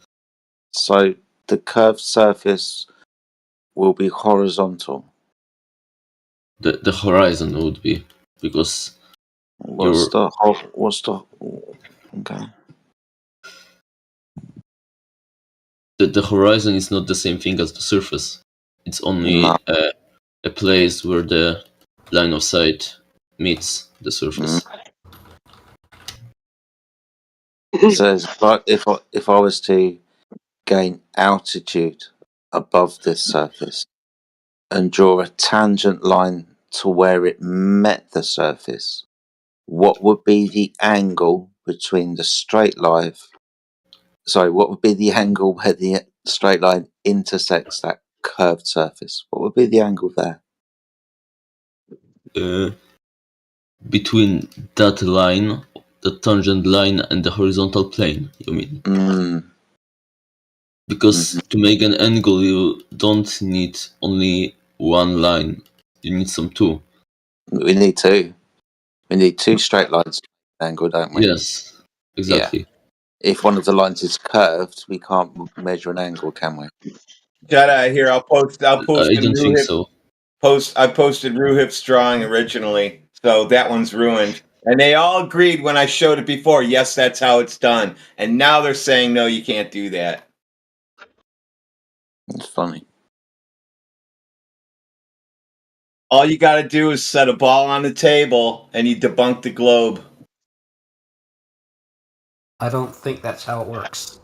So the curved surface will be horizontal. The horizon would be, because What's the okay. The horizon is not the same thing as the surface. It's only a place where the line of sight meets the surface. So if I was to gain altitude above this surface and draw a tangent line to where it met the surface, what would be the angle between the straight line? Sorry, what would be the angle where the straight line intersects that curved surface? What would be the angle there? Between that line, the tangent line, and the horizontal plane, you mean? Because to make an angle, you don't need only one line. You need some two. We need two. We need two straight lines to make an angle, don't we? Yes, exactly. Yeah. If one of the lines is curved, we can't measure an angle, can we? Jedi, here I'll post. I don't think so. I posted Ruhip's drawing originally, so that one's ruined. And they all agreed when I showed it before. Yes, that's how it's done. And now they're saying no, you can't do that. It's funny. All you got to do is set a ball on the table, and you debunk the globe. I don't think that's how it works.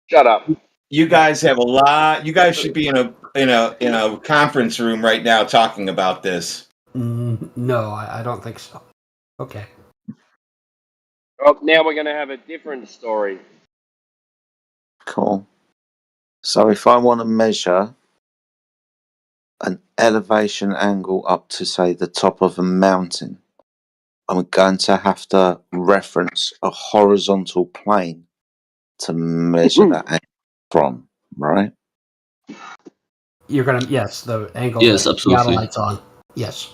Shut up. You guys have a lot. You guys should be in a conference room right now talking about this. No, I don't think so. Okay. Oh, now we're going to have a different story. Cool. So if I want to measure an elevation angle up to, say, the top of a mountain, I'm going to have to reference a horizontal plane to measure that angle from, right? You're gonna the angle Yes, that the absolutely. light's on. Yes.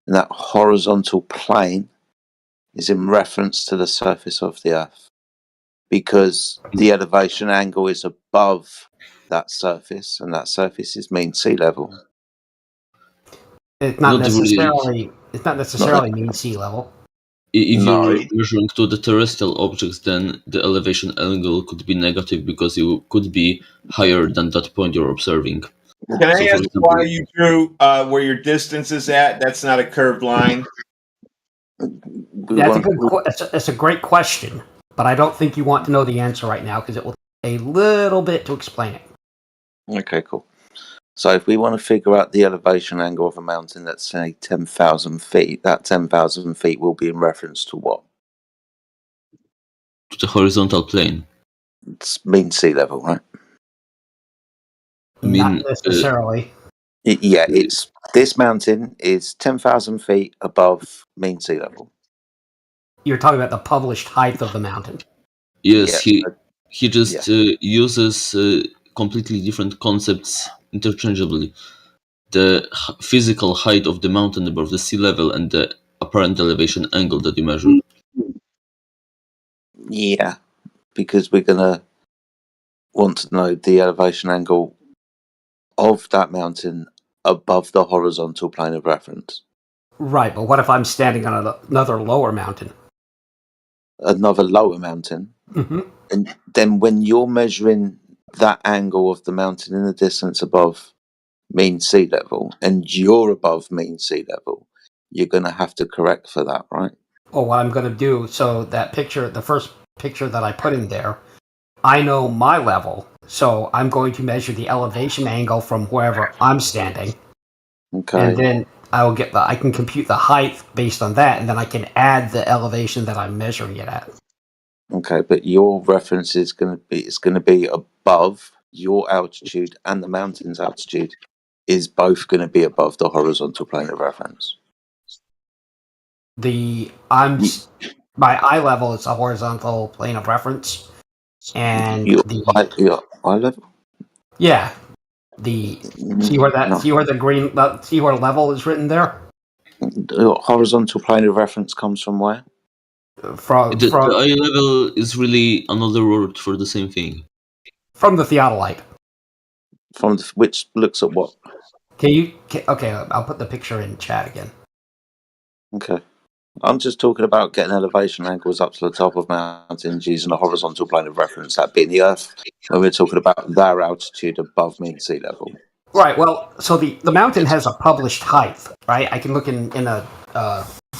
And that horizontal plane is in reference to the surface of the Earth, because the elevation angle is above that surface, and that surface is mean sea level. It's not Not really. necessarily. It's not necessarily mean sea level. If No. you're measuring to the terrestrial objects, then the elevation angle could be negative because you could be higher than that point you're observing. Can I So, for ask example, why you drew where your distance is at? That's not a curved line. That's it's a great question, but I don't think you want to know the answer right now because it will take a little bit to explain it. Okay, cool. So if we want to figure out the elevation angle of a mountain that's, say, 10,000 feet, that 10,000 feet will be in reference to what? to the horizontal plane. It's mean sea level, right? Not necessarily. It's this mountain is 10,000 feet above mean sea level. You're talking about the published height of the mountain. Yes, he just uses completely different concepts interchangeably. The physical height of the mountain above the sea level and the apparent elevation angle that you measure. Yeah, because we're going to want to know the elevation angle of that mountain above the horizontal plane of reference. Right, but what if I'm standing on another lower mountain? Another lower mountain? Mm-hmm. And then when you're measuring that angle of the mountain in the distance above mean sea level, and you're above mean sea level, you're going to have to correct for that, right? Or what I'm going to do, so that picture, the first picture that I put in there, I know my level, so I'm going to measure the elevation angle from wherever I'm standing. Okay. And then I can compute the height based on that, and then I can add the elevation that I'm measuring it at. Okay, but your reference is going to be above your altitude, and the mountain's altitude is both going to be above the horizontal plane of reference. My eye level is a horizontal plane of reference, and your eye level. Yeah, see where level is written there. The horizontal plane of reference comes from where? The eye level is really another word for the same thing. From the theodolite. From which looks at what? Okay, I'll put the picture in chat again. Okay. I'm just talking about getting elevation angles up to the top of mountains using a horizontal plane of reference, that being the Earth, when we're talking about their altitude above mean sea level. Right, well, so the mountain has a published height, right? I can look in a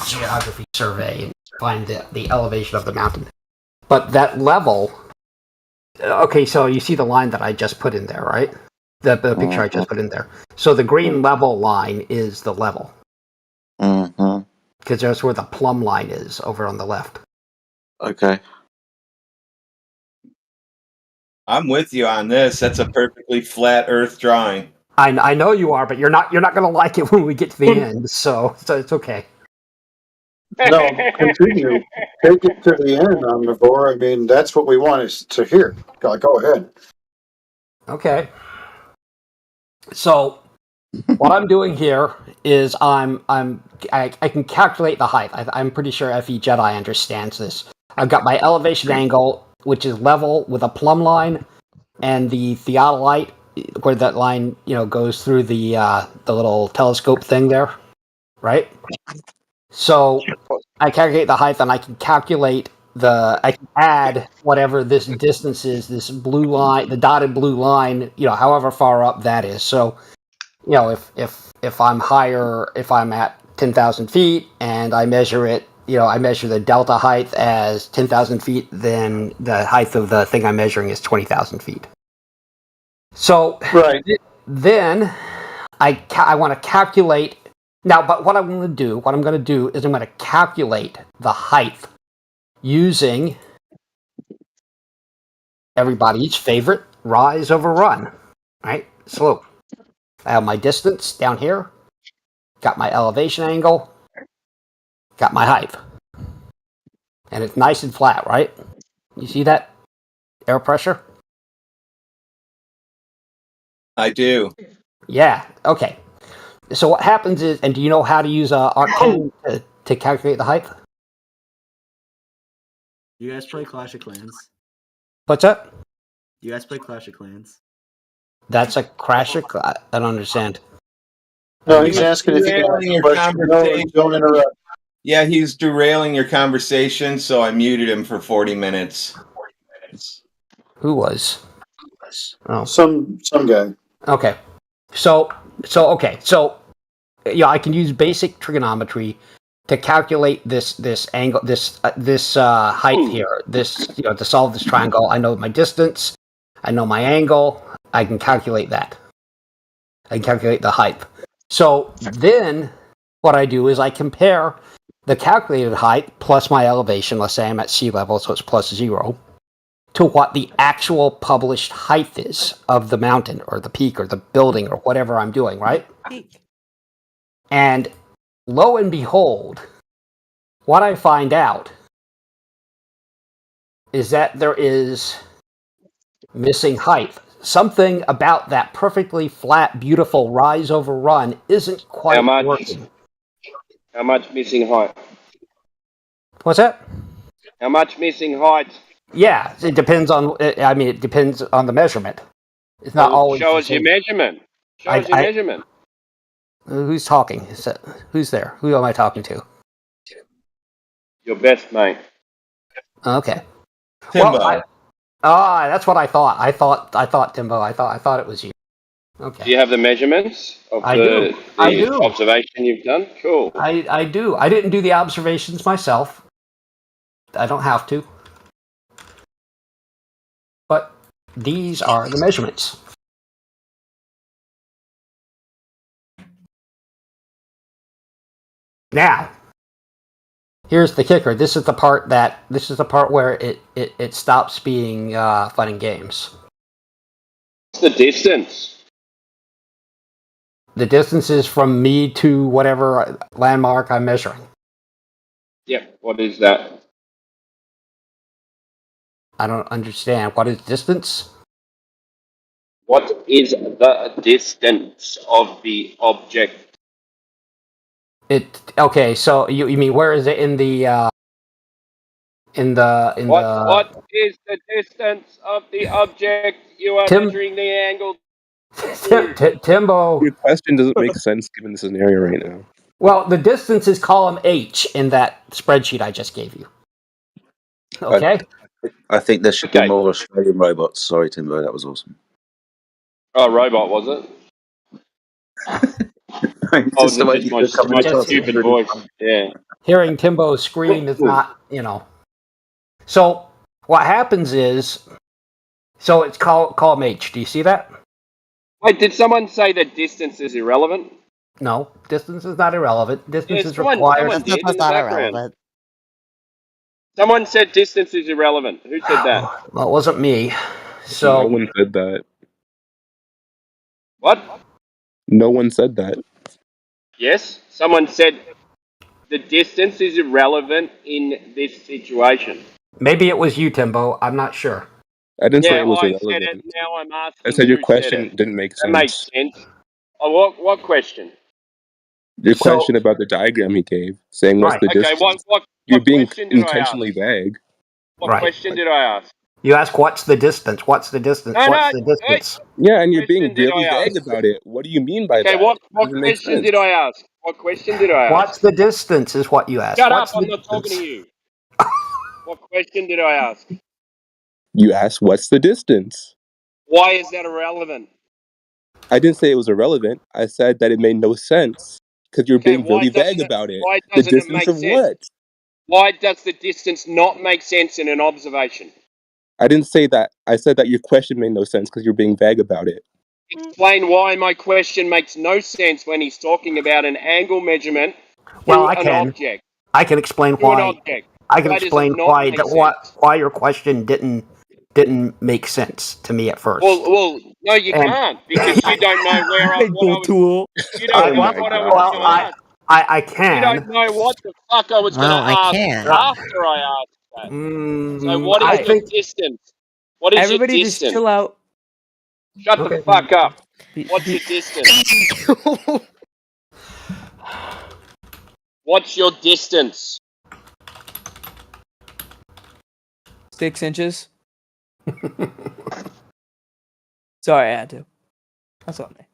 geography survey and find the elevation of the mountain. But that level... Okay, so you see the line that I just put in there, right? The picture I just put in there. So the green level line is the level. Mm-hmm. Because that's where the plumb line is, over on the left. Okay. I'm with you on this. That's a perfectly flat Earth drawing. I know you are, but you're not going to like it when we get to the end, so it's okay. No, continue. Take it to the end, Omnivore. I mean, that's what we want is to hear. Go ahead. Okay. So what I'm doing here is I can calculate the height. I'm pretty sure FE Jedi understands this. I've got my elevation angle, which is level with a plumb line, and the theodolite, where that line goes through the little telescope thing there, right? So I calculate the height, and I can calculate I can add whatever this distance is, this blue line, the dotted blue line, however far up that is. So, if I'm higher, if I'm at 10,000 feet and I measure it I measure the delta height as 10,000 feet, then the height of the thing I'm measuring is 20,000 feet. So then I want to calculate now. But what I'm going to do is I'm going to calculate the height using everybody's favorite rise over run, right? Slope. I have my distance down here, got my elevation angle, got my height. And it's nice and flat, right? You see that air pressure? I do. Yeah, okay. So what happens is, and do you know how to use Arcane to calculate the height? You guys play Clash of Clans? What's that? You guys play Clash of Clans? That's a crasher? I don't understand. No, he's asking if you derailing your conversation. Don't interrupt. Yeah, he's derailing your conversation, so I muted him for 40 minutes. Who was? Oh, Some guy. okay. So I can use basic trigonometry to calculate this angle, this height here. To solve this triangle, I know my distance, I know my angle. I can calculate that. I can calculate the height. So then, what I do is I compare the calculated height plus my elevation. Let's say I'm at sea level, so it's plus 0, to what the actual published height is of the mountain or the peak or the building or whatever I'm doing, right? And lo and behold, what I find out is that there is missing height. Something about that perfectly flat, beautiful rise over run isn't quite working. How much missing height? What's that? How much missing height? Yeah, it depends on. It depends on the measurement. It's not always. Show us your measurement. Show us your measurement. Who's talking? Who's there? Who am I talking to? Your best mate. Okay. Timbo. Well, that's what I thought. I thought Timbo. I thought it was you. Okay. Do you have the measurements of the observation you've done? Cool. I do. I didn't do the observations myself. I don't have to. But these are the measurements. Now, here's the kicker. This is the part where it stops being fun and games. What's the distance? The distance is from me to whatever landmark I'm measuring. Yep. What is that? I don't understand. What is distance? What is the distance of the object? Okay, so you mean where is it in the What is the distance of the object you are measuring the angle? Timbo. Your question doesn't make sense given the scenario right now. Well, the distance is column H in that spreadsheet I just gave you. Okay. I think there should be more Australian robots. Sorry, Timbo, that was awesome. Oh, robot was it? Just the way you my come stupid voice. Yeah. Hearing Timbo scream is not, So what happens is, it's column H. Do you see that? Wait, did someone say that distance is irrelevant? No, distance is not irrelevant. Distance is someone required. did in the background. Someone said distance is irrelevant. Who said that? Well, it wasn't me. No one said that. What? No one said that. Yes, someone said the distance is irrelevant in this situation. Maybe it was you, Timbo. I'm not sure. I didn't say it was I irrelevant. said it. Now I'm asking. I said your who question said it. didn't make sense. That makes sense. Oh, what question? Your question about the diagram he gave, saying what's the distance. Okay, what You're being question did I intentionally ask? vague. What question did I ask? You ask, what's the distance? What's the distance? What's the distance? Yeah, and you're being question did really I vague ask? about it. What do you mean by Okay, that? what Doesn't make question sense. did I ask? What question did I ask? What's the distance is what you asked. Shut What's up, I'm the not talking to distance? you. What question did I ask? You asked what's the distance. Why is that irrelevant? I didn't say it was irrelevant. I said that it made no sense because you're being why really vague doesn't it- about it. why The doesn't it distance make of sense? what? Why does the distance not make sense in an observation? I didn't say that. I said that your question made no sense because you're being vague about it. Explain why my question makes no sense when he's talking about an angle measurement Well, through I an can. object. I can explain Through an why. object. I can Why does it explain not why make why your question didn't make sense to me at first. Well, no, you And- can't because you don't know where I, what I was. tool. You don't know what I was going to ask. I You can. don't know what the fuck I was going Well, to I ask can. after I asked that. So what is I your think- distance? What is Everybody your just distance? chill out. Shut Okay. the fuck up. What's your distance? What's your distance? 6 inches. Sorry, I had to. That's on me.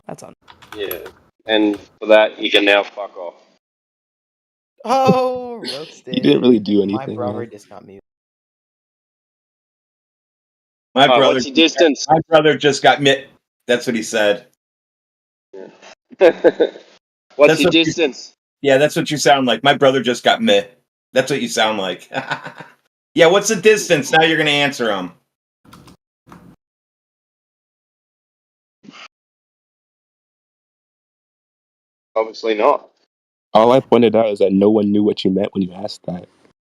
That's on me. Yeah. And for that, you can now fuck off. Oh, roasted. You didn't really do My anything. brother Man. just got me. My brother. What's your distance? My brother just got mit. That's what he said. What's That's your what you- distance? Yeah, that's what you sound like. My brother just got meh. That's what you sound like. Yeah, what's the distance? Now you're going to answer him. Obviously not. All I pointed out is that no one knew what you meant when you asked that.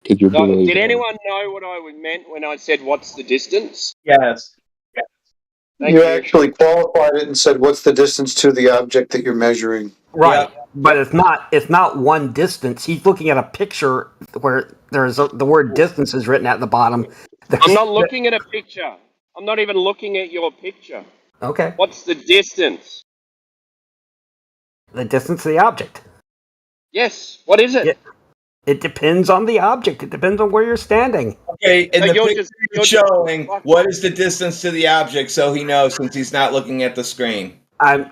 Because you're being really Did vague. anyone know what I meant when I said what's the distance? Yes. Thank You you. actually qualified it and said, "What's the distance to the object that you're measuring?" Right, but it's not one distance. He's looking at a picture where the word distance is written at the bottom. I'm not looking at a picture. I'm not even looking at your picture. Okay. What's the distance? The distance to the object. Yes. What is it? It depends on the object. It depends on where you're standing. Okay, and So the you're picture just- you're showing, what is the distance to the object so he knows since he's not looking at the screen?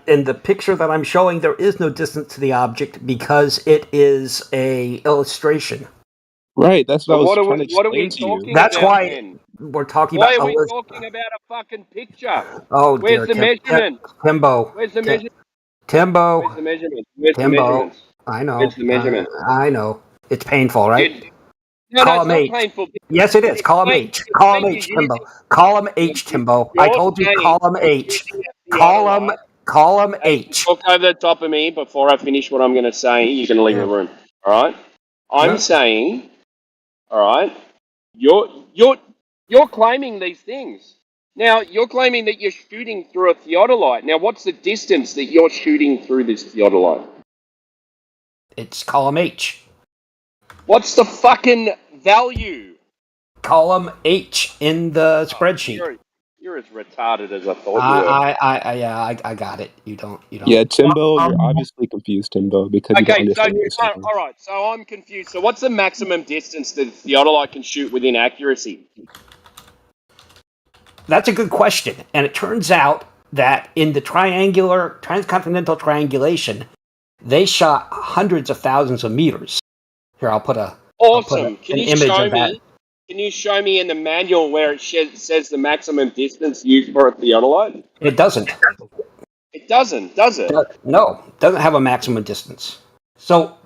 In the picture that I'm showing, there is no distance to the object because it is a illustration. Right, that's what I was trying to what are we explain to you. talking That's about why then? we're talking Why about are we talking about a fucking picture? Oh, Where's dear, the measurement? Timbo. Where's the measurement? Timbo. Where's the measurement? Where's the Timbo. measurement? I know. Where's the measurement? I know. It's painful, right? No, Column it's not H. painful. Yes, it is. Column H. Column H, Timbo. Column H, Timbo. I told you column H. Column H. Talk over the top of me before I finish what I'm going to say. You can leave the room. All right. I'm saying. All right. You're claiming these things. Now you're claiming that you're shooting through a theodolite. Now, what's the distance that you're shooting through this theodolite? It's column H. What's the fucking value? Column H in the spreadsheet. You're as retarded as I thought you were. I got it. You don't. Yeah, Timbo, you're obviously confused, Timbo, because you don't Okay, so understand this. all right. So I'm confused. So what's the maximum distance that the theodolite can shoot within accuracy? That's a good question. And it turns out that in the transcontinental triangulation, they shot hundreds of thousands of meters. Here, I'll put an image of that. Can you show me in the manual where it says the maximum distance used for a theodolite? It doesn't. It doesn't, does it? No, it doesn't have a maximum distance. So,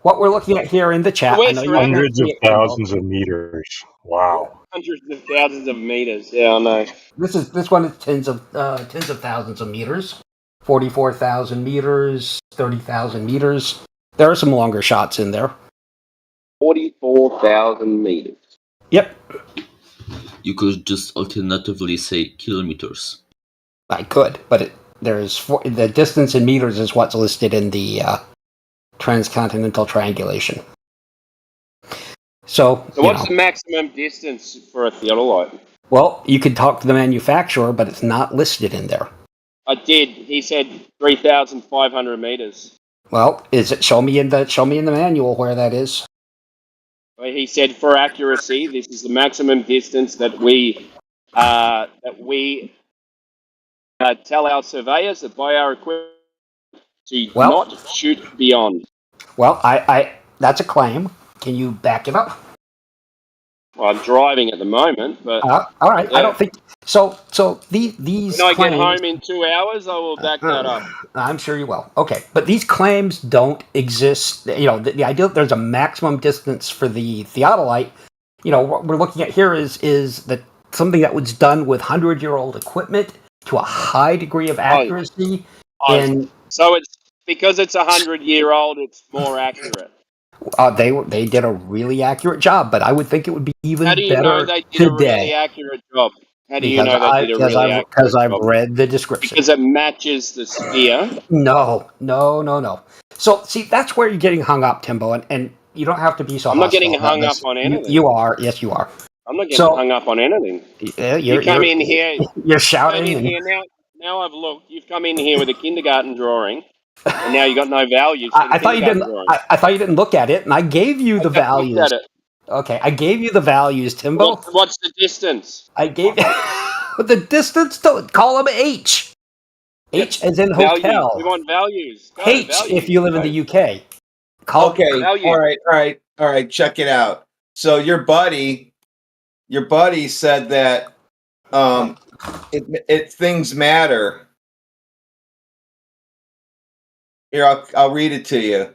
what we're looking at here in the chat, I know you can't Hundreds see of it, Timbo. thousands of meters. Wow. Hundreds of thousands of meters. Yeah, I know. This one is tens of thousands of meters. 44,000 meters, 30,000 meters. There are some longer shots in there. 44,000 meters. Yep. You could just alternatively say kilometers. I could, but the distance in meters is what's listed in the transcontinental triangulation. So what's the maximum distance for a theodolite? Well, you could talk to the manufacturer, but it's not listed in there. I did. He said 3,500 meters. Well, show me in the manual where that is? He said for accuracy, this is the maximum distance that we tell our surveyors that buy our equipment to not shoot beyond. Well, I that's a claim. Can you back it up? Well, I'm driving at the moment, but all right. yeah. I don't think so. So these when I claims, get home in 2 hours, I will back that up. I'm sure you will. Okay, but these claims don't exist. You know, the idea that there's a maximum distance for the theodolite. You know, what we're looking at here is that something that was done with 100-year-old equipment to a high degree of accuracy. So it's because it's 100-year-old, it's more accurate. They did a really accurate job, but I would think it would be even How do you better know they did a really today. accurate job? How do you know they did a really accurate job? Because I've read the description. Because it matches the sphere. No. So, see, that's where you're getting hung up, Timbo, and you don't have to be so I'm not getting hostile about hung up this. on anything. You are. Yes, you are. I'm not getting hung up on anything. You come in here. You're shouting. You come in here now I've looked. You've come in here with a kindergarten drawing, and now you got no values. I thought you didn't. I thought you didn't look at it, and I gave you the values. Looked at it. Okay, I gave you the values, Timbo. What's the distance? I gave the distance to column H. H as in values. hotel. We want values. Go, H values. if you live in the UK. Okay. Values. All right. Check it out. So your buddy said that things matter. Here, I'll read it to you.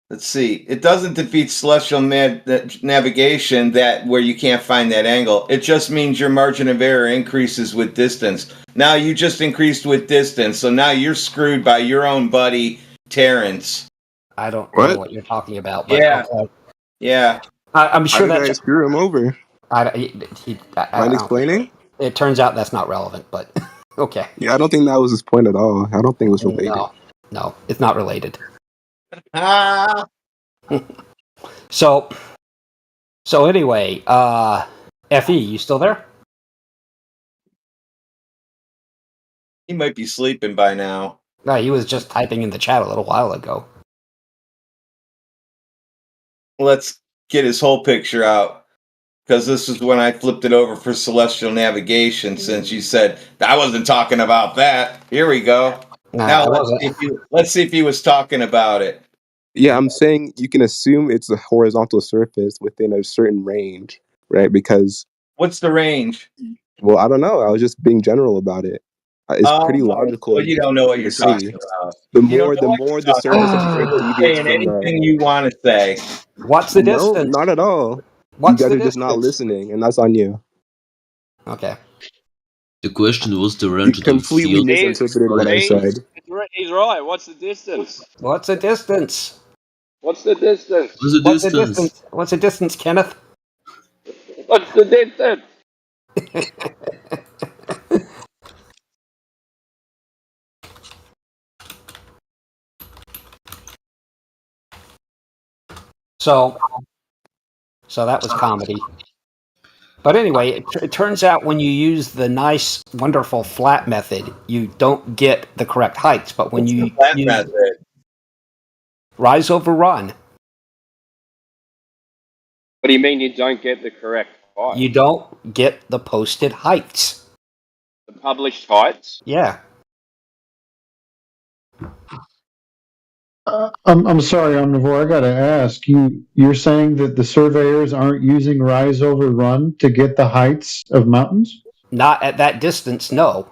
Let's see. It doesn't defeat celestial navigation that where you can't find that angle. It just means your margin of error increases with distance. Now you just increased with distance, so now you're screwed by your own buddy Terrence. I don't know what you're talking about. But Yeah. okay. Yeah. I'm sure How did I that screw him over. Mind explaining? It turns out that's not relevant, but okay. Yeah, I don't think that was his point at all. I don't think it was related. No, it's not related. So anyway, Fe, you still there? He might be sleeping by now. No, he was just typing in the chat a little while ago. Let's get his whole picture out, because this is when I flipped it over for celestial navigation, since you said I wasn't talking about that. Here we go. Now let's see if he was talking about it. Yeah, I'm saying you can assume it's a horizontal surface within a certain range, right? Because what's the range? Well, I don't know. I was just being general about it. It's pretty logical. Well, you don't know what you're talking about. The more the surface of the Earth deviates saying from anything you want to say. What's the distance? No, not at all. What's you guys the are just not distance? listening, and that's on you. Okay. The question was the range You completely of the field. misinterpreted what I said. He's right. What's the distance? What's the distance? What's the distance? What's the distance? What's the distance, Kenneth? What's the distance? So that was comedy. But anyway, it turns out when you use the nice, wonderful flat method, you don't get the correct heights. But when you use method? rise over run, What do you mean you don't get the correct height? you don't get the posted heights. The published heights? Yeah. I'm sorry, Omnivore. I got to ask you're saying that the surveyors aren't using rise over run to get the heights of mountains? Not at that distance, no.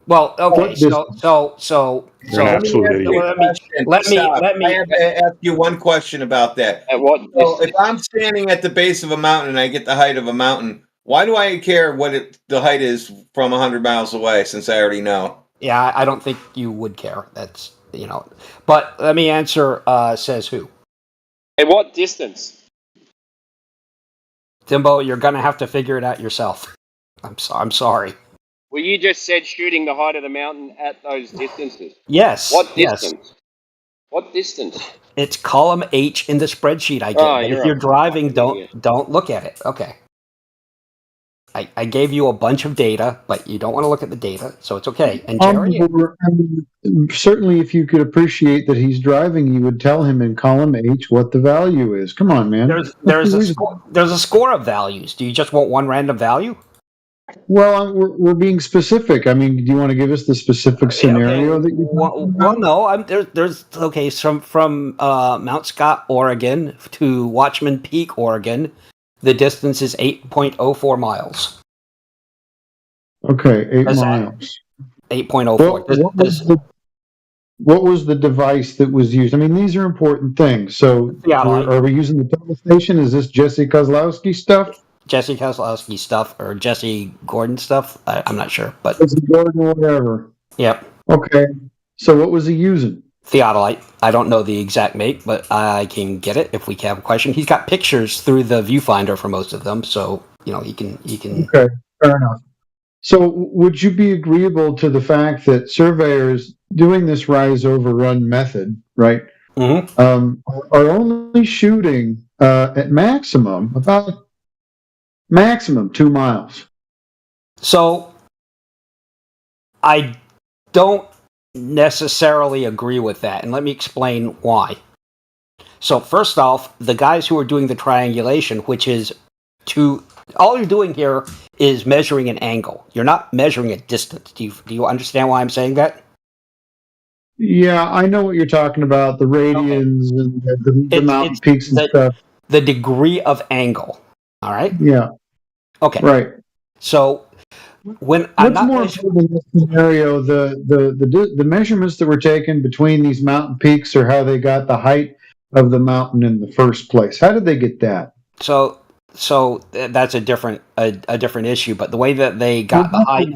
Well, okay, so You're an absolute idiot. let me I have to ask you one question about that. So if I'm standing at the base of a mountain and I get the height of a mountain, why do I care what the height is from 100 miles away, since I already know? Yeah, I don't think you would care. That's, But let me answer, says who? At what distance? Timbo, you're going to have to figure it out yourself. I'm sorry. Well, you just said shooting the height of the mountain at those distances. Yes. What yes. distance? What distance? It's column H in the spreadsheet I gave. Oh, But you're if you're a driving, fucking don't look at it. Okay. I gave you a bunch of data, but you don't want to look at the data, so it's okay. And Jerry, Certainly, if you could appreciate that he's driving, you would tell him in column H what the value is. Come on, man. there's a score of values. Do you just want one random value? Well, we're being specific. I mean, do you want to give us the specific scenario that you? Well, no. There's okay. From Mount Scott, Oregon, to Watchman Peak, Oregon, The distance is 8.04 miles. Okay, 8 That's miles. 8.04. What was the device that was used? I mean, these are important things. So, are we using the total station? Is this Jesse Kozlowski stuff? Jesse Kozlowski stuff or Jesse Gordon stuff? I'm not sure, but Jesse Gordon, whatever. Yep. Okay. So, what was he using? Theodolite. I don't know the exact make, but I can get it if we have a question. He's got pictures through the viewfinder for most of them, so he can. Okay, fair enough. So, would you be agreeable to the fact that surveyors doing this rise over run method, right, are only shooting at maximum 2 miles? So, I don't necessarily agree with that, and let me explain why. So, first off, the guys who are doing the triangulation, which is all you're doing here is measuring an angle. You're not measuring a distance. Do you understand why I'm saying that? Yeah, I know what you're talking about, the radians and the mountain peaks and stuff. The degree of angle. All right? Yeah. Okay. Right. So, when what's more important in this scenario, the measurements that were taken between these mountain peaks, or how they got the height of the mountain in the first place? How did they get that? So that's a different issue. But the way that they got the height,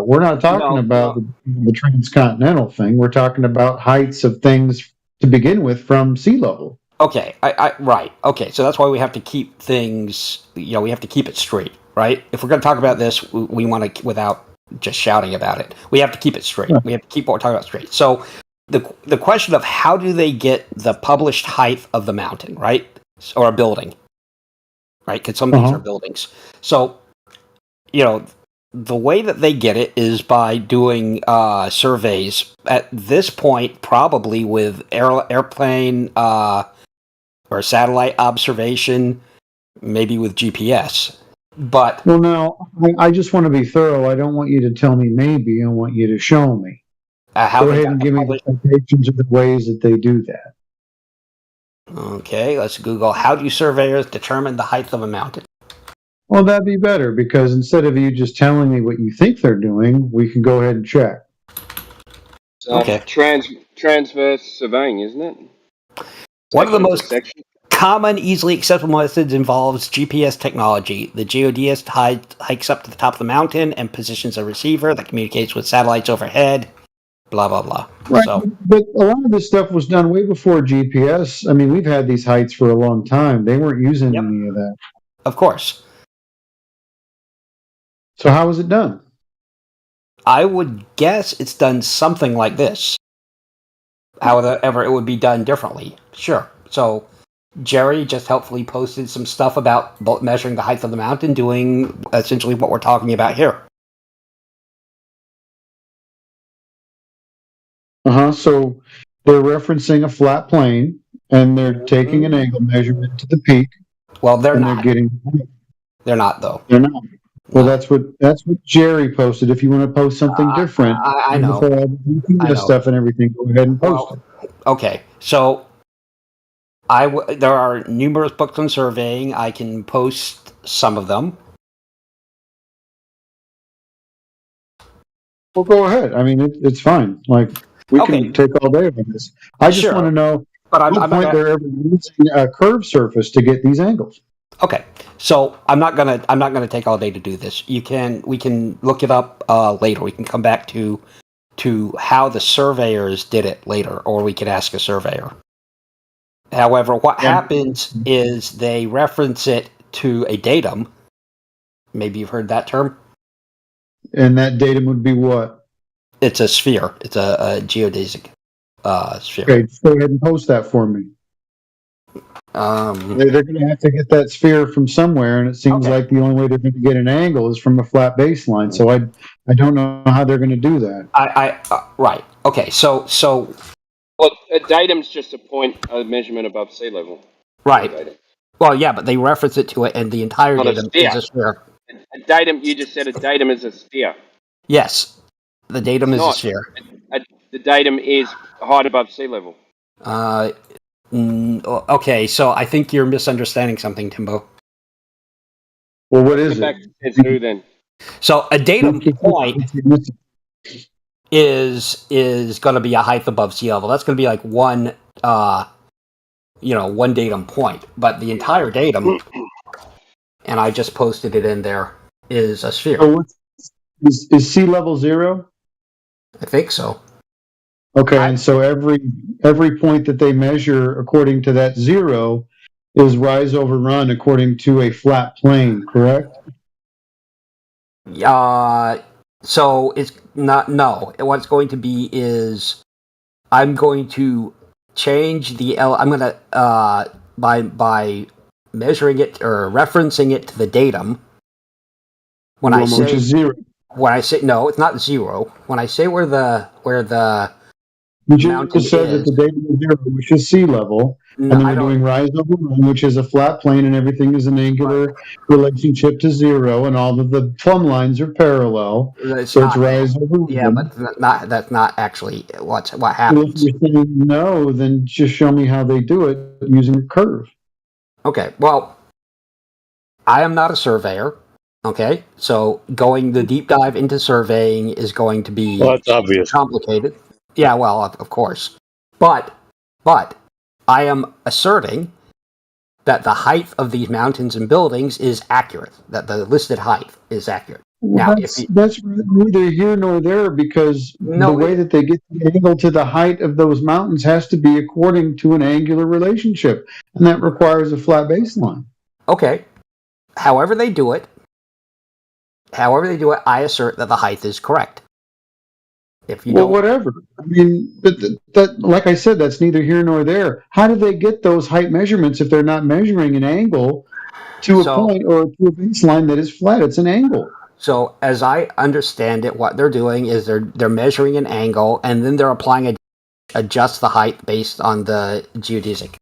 we're not talking about the transcontinental thing. We're talking about heights of things to begin with from sea level. Okay, right. Okay, so that's why we have to keep things. We have to keep it straight, right? If we're going to talk about this, we want to, without just shouting about it, we have to keep it straight. Yeah. We have to keep what we're talking about straight. So the question of how do they get the published height of the mountain, right, or a building, right? Because some of these are buildings. So the way that they get it is by doing surveys. At this point, probably with airplane or satellite observation, maybe with GPS. But now I just want to be thorough. I don't want you to tell me maybe. I want you to show me. Go ahead and give me the citations of the ways that they do that. Okay, let's Google. How do surveyors determine the height of a mountain? Well, that'd be better, because instead of you just telling me what you think they're doing, we can go ahead and check. Okay. Transverse surveying, isn't it? One of the most common, easily accessible methods involves GPS technology. The geodesist hikes up to the top of the mountain and positions a receiver that communicates with satellites overhead. Blah, blah, blah. Right, but a lot of this stuff was done way before GPS. I mean, we've had these heights for a long time. They weren't using any of that. Of course. So how was it done? I would guess it's done something like this. However, it would be done differently. Sure. So Jerry just helpfully posted some stuff about measuring the height of the mountain, doing essentially what we're talking about here. So they're referencing a flat plane, and they're taking an angle measurement to the peak. Well, they're not. They're not, though. They're not. Well, that's what Jerry posted. If you want to post something different, I know. This stuff and everything, go ahead and post it. Okay, so there are numerous books on surveying. I can post some of them. Well, go ahead. I mean, it's fine. Like, we can take all day on this. I just want to know at what point they're ever using a curved surface to get these angles. Okay, so I'm not gonna take all day to do this. We can look it up later. We can come back to how the surveyors did it later, or we could ask a surveyor. However, what happens is they reference it to a datum. Maybe you've heard that term. And that datum would be what? It's a sphere. It's a geodesic sphere. Okay, just go ahead and post that for me. They're going to have to get that sphere from somewhere, and it seems like the only way they're going to get an angle is from a flat baseline. So I don't know how they're going to do that. Right. Okay. So. Well, a datum's just a measurement above sea level. Right. Well, yeah, but they reference it to it, and the entire datum is a sphere. A datum. You just said a datum is a sphere. Yes, the datum is a sphere. The datum is height above sea level. Okay, so I think you're misunderstanding something, Timbo. Well, what is Get back it? to says who then. So a datum point is going to be a height above sea level. That's going to be like one datum point. But the entire datum, and I just posted it in there, is a sphere. So is sea level 0? I think so. Okay, and so every point that they measure according to that 0 is rise over run according to a flat plane, correct? So it's not, no. What it's going to be is I'm going to change I'm going to, by measuring it or referencing it to the datum, which is 0. When I say, no, it's not 0. When I say where the You mountain just said that the datum is 0, which is sea level, and then we're doing rise over run, which is a flat plane, and everything is an angular relationship to 0, and all of the plumb lines are parallel. So it's rise over run. Yeah, but that's not actually what Well, happens. if you're saying no, then just show me how they do it using a curve. Okay, well, I am not a surveyor. Okay, so going the deep dive into surveying is going to be that's obvious. Complicated. Yeah, well, of course. But I am asserting that the height of these mountains and buildings is accurate, that the listed height is accurate. Well, that's neither here nor there, because the way that they get the angle to the height of those mountains has to be according to an angular relationship, and that requires a flat baseline. Okay. However they do it, I assert that the height is correct. If you don't, whatever. I mean, but that, like I said, that's neither here nor there. How do they get those height measurements if they're not measuring an angle to a point or to a baseline that is flat? It's an angle. So, as I understand it, what they're doing is they're measuring an angle, and then they're applying adjust the height based on the geodesic.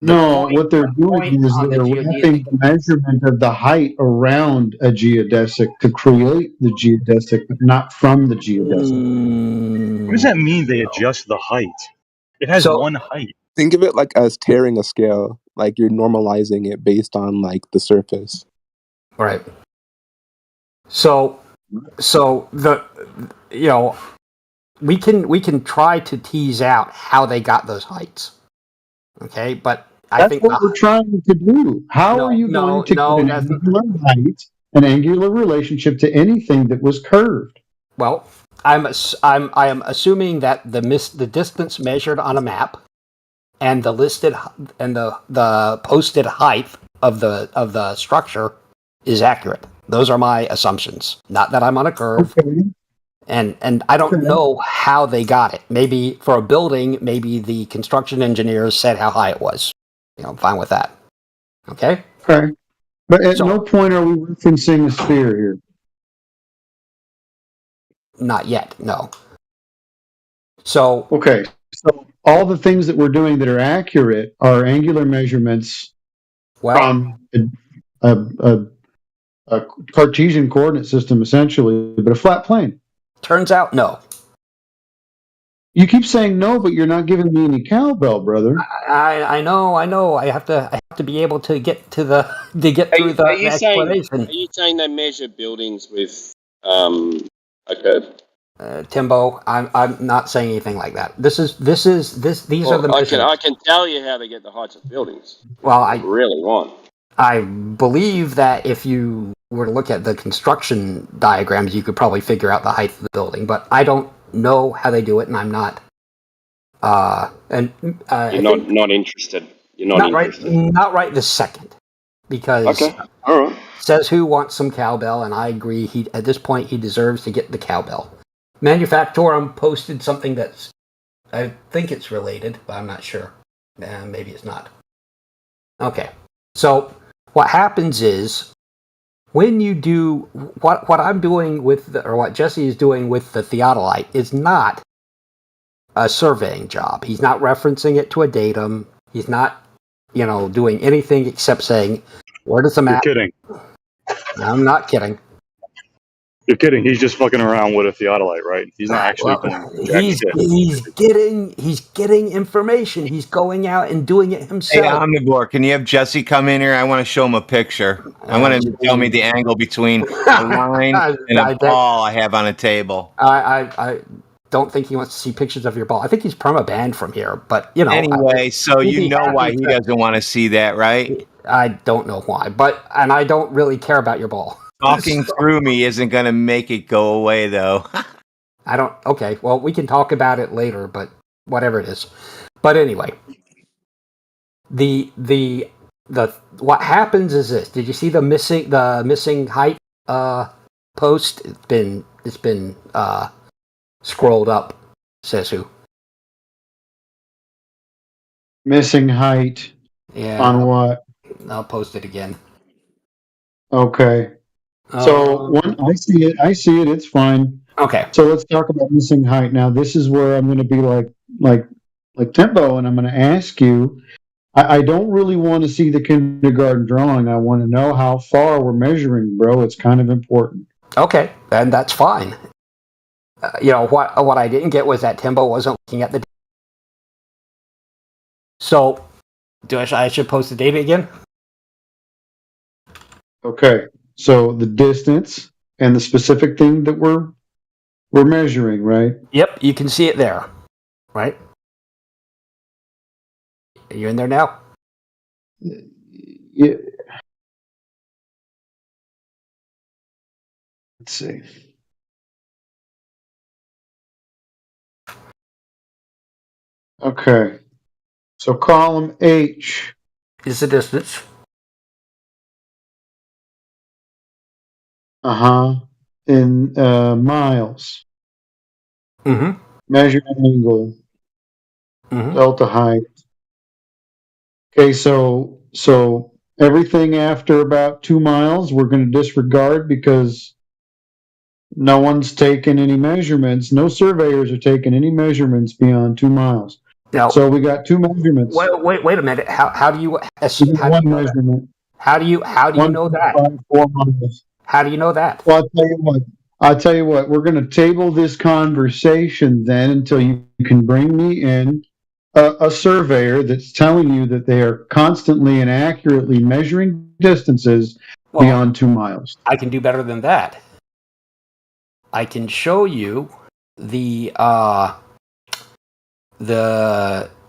No, what they're doing is they're wrapping the measurement of the height around a geodesic to create the geodesic, but not from the geodesic. What does that mean, they adjust the height? It has one height. Think of it like as tearing a scale, like you're normalizing it based on like the surface. Right. So we can try to tease out how they got those heights. Okay, but I think what we're trying to do. How are you going to get an angular height, an angular relationship to anything that was curved? Well, I am assuming that the distance measured on a map and the listed and the posted height of the structure is accurate. Those are my assumptions. Not that I'm on a curve. Okay. And I don't know how they got it. Maybe for a building, maybe the construction engineers said how high it was. I'm fine with that. Okay? Okay. But at no point are we referencing a sphere here. Not yet, no. So okay. So all the things that we're doing that are accurate are angular measurements from a Cartesian coordinate system, essentially, but a flat plane. Turns out, no. You keep saying no, but you're not giving me any cowbell, brother. I know. I have to be able to get through the explanation. Are you saying they measure buildings with a curve? Timbo, I'm not saying anything like that. These are the measurements. I can tell you how they get the heights of buildings. Well, I really want. I believe that if you were to look at the construction diagrams, you could probably figure out the height of the building, but I don't know how they do it, and I'm not. You're not interested. You're not interested. Not right this second, because all right. Says who wants some cowbell, and I agree. At this point he deserves to get the cowbell. Manufactorum posted something that's, I think it's related, but I'm not sure. Maybe it's not. Okay, so what happens is, when you do what I'm doing or what Jesse is doing with the theodolite is not a surveying job. He's not referencing it to a datum. He's not, doing anything except saying, "Where does the map?" You're kidding. I'm not kidding. You're kidding. He's just fucking around with a theodolite, right? He's not actually doing jack shit. He's getting information. He's going out and doing it Hey, himself. Omnivore, can you have Jesse come in here? I want to show him a picture. I want him to tell me the angle between a line and a ball I have on a table. I don't think he wants to see pictures of your ball. I think he's perma-banned from here, but you know. Anyway, so you know why he doesn't want to see that, right? I don't know why, and I don't really care about your ball. Talking through me isn't going to make it go away, though. I don't. Okay, well, we can talk about it later, but whatever it is. But anyway, the what happens is this. Did you see the missing height post? It's been scrolled up. Says who? Missing height. Yeah. On what? I'll post it again. Okay. So when I see it. It's fine. Okay. So let's talk about missing height now. This is where I'm going to be like Tempo, and I'm going to ask you. I don't really want to see the kindergarten drawing. I want to know how far we're measuring, bro. It's kind of important. Okay, and that's fine. You know what I didn't get was that Timbo wasn't looking at the. So, I should post the data again? Okay. So the distance and the specific thing that we're measuring, right? Yep, you can see it there, right? Are you in there now? Yeah. Let's see. Okay. So column H is the distance. In miles. Mm-hmm. Measured angle. Delta height. Okay, so everything after about 2 miles we're going to disregard because no one's taken any measurements. No surveyors are taking any measurements beyond 2 miles. Now, so we got 2 measurements. Wait a minute. How do you assume? How do you know that? 4 miles. How do you know that? Well, I'll tell you what. We're going to table this conversation then until you can bring me in a surveyor that's telling you that they are constantly and accurately measuring distances beyond 2 miles. I can do better than that. I can show you the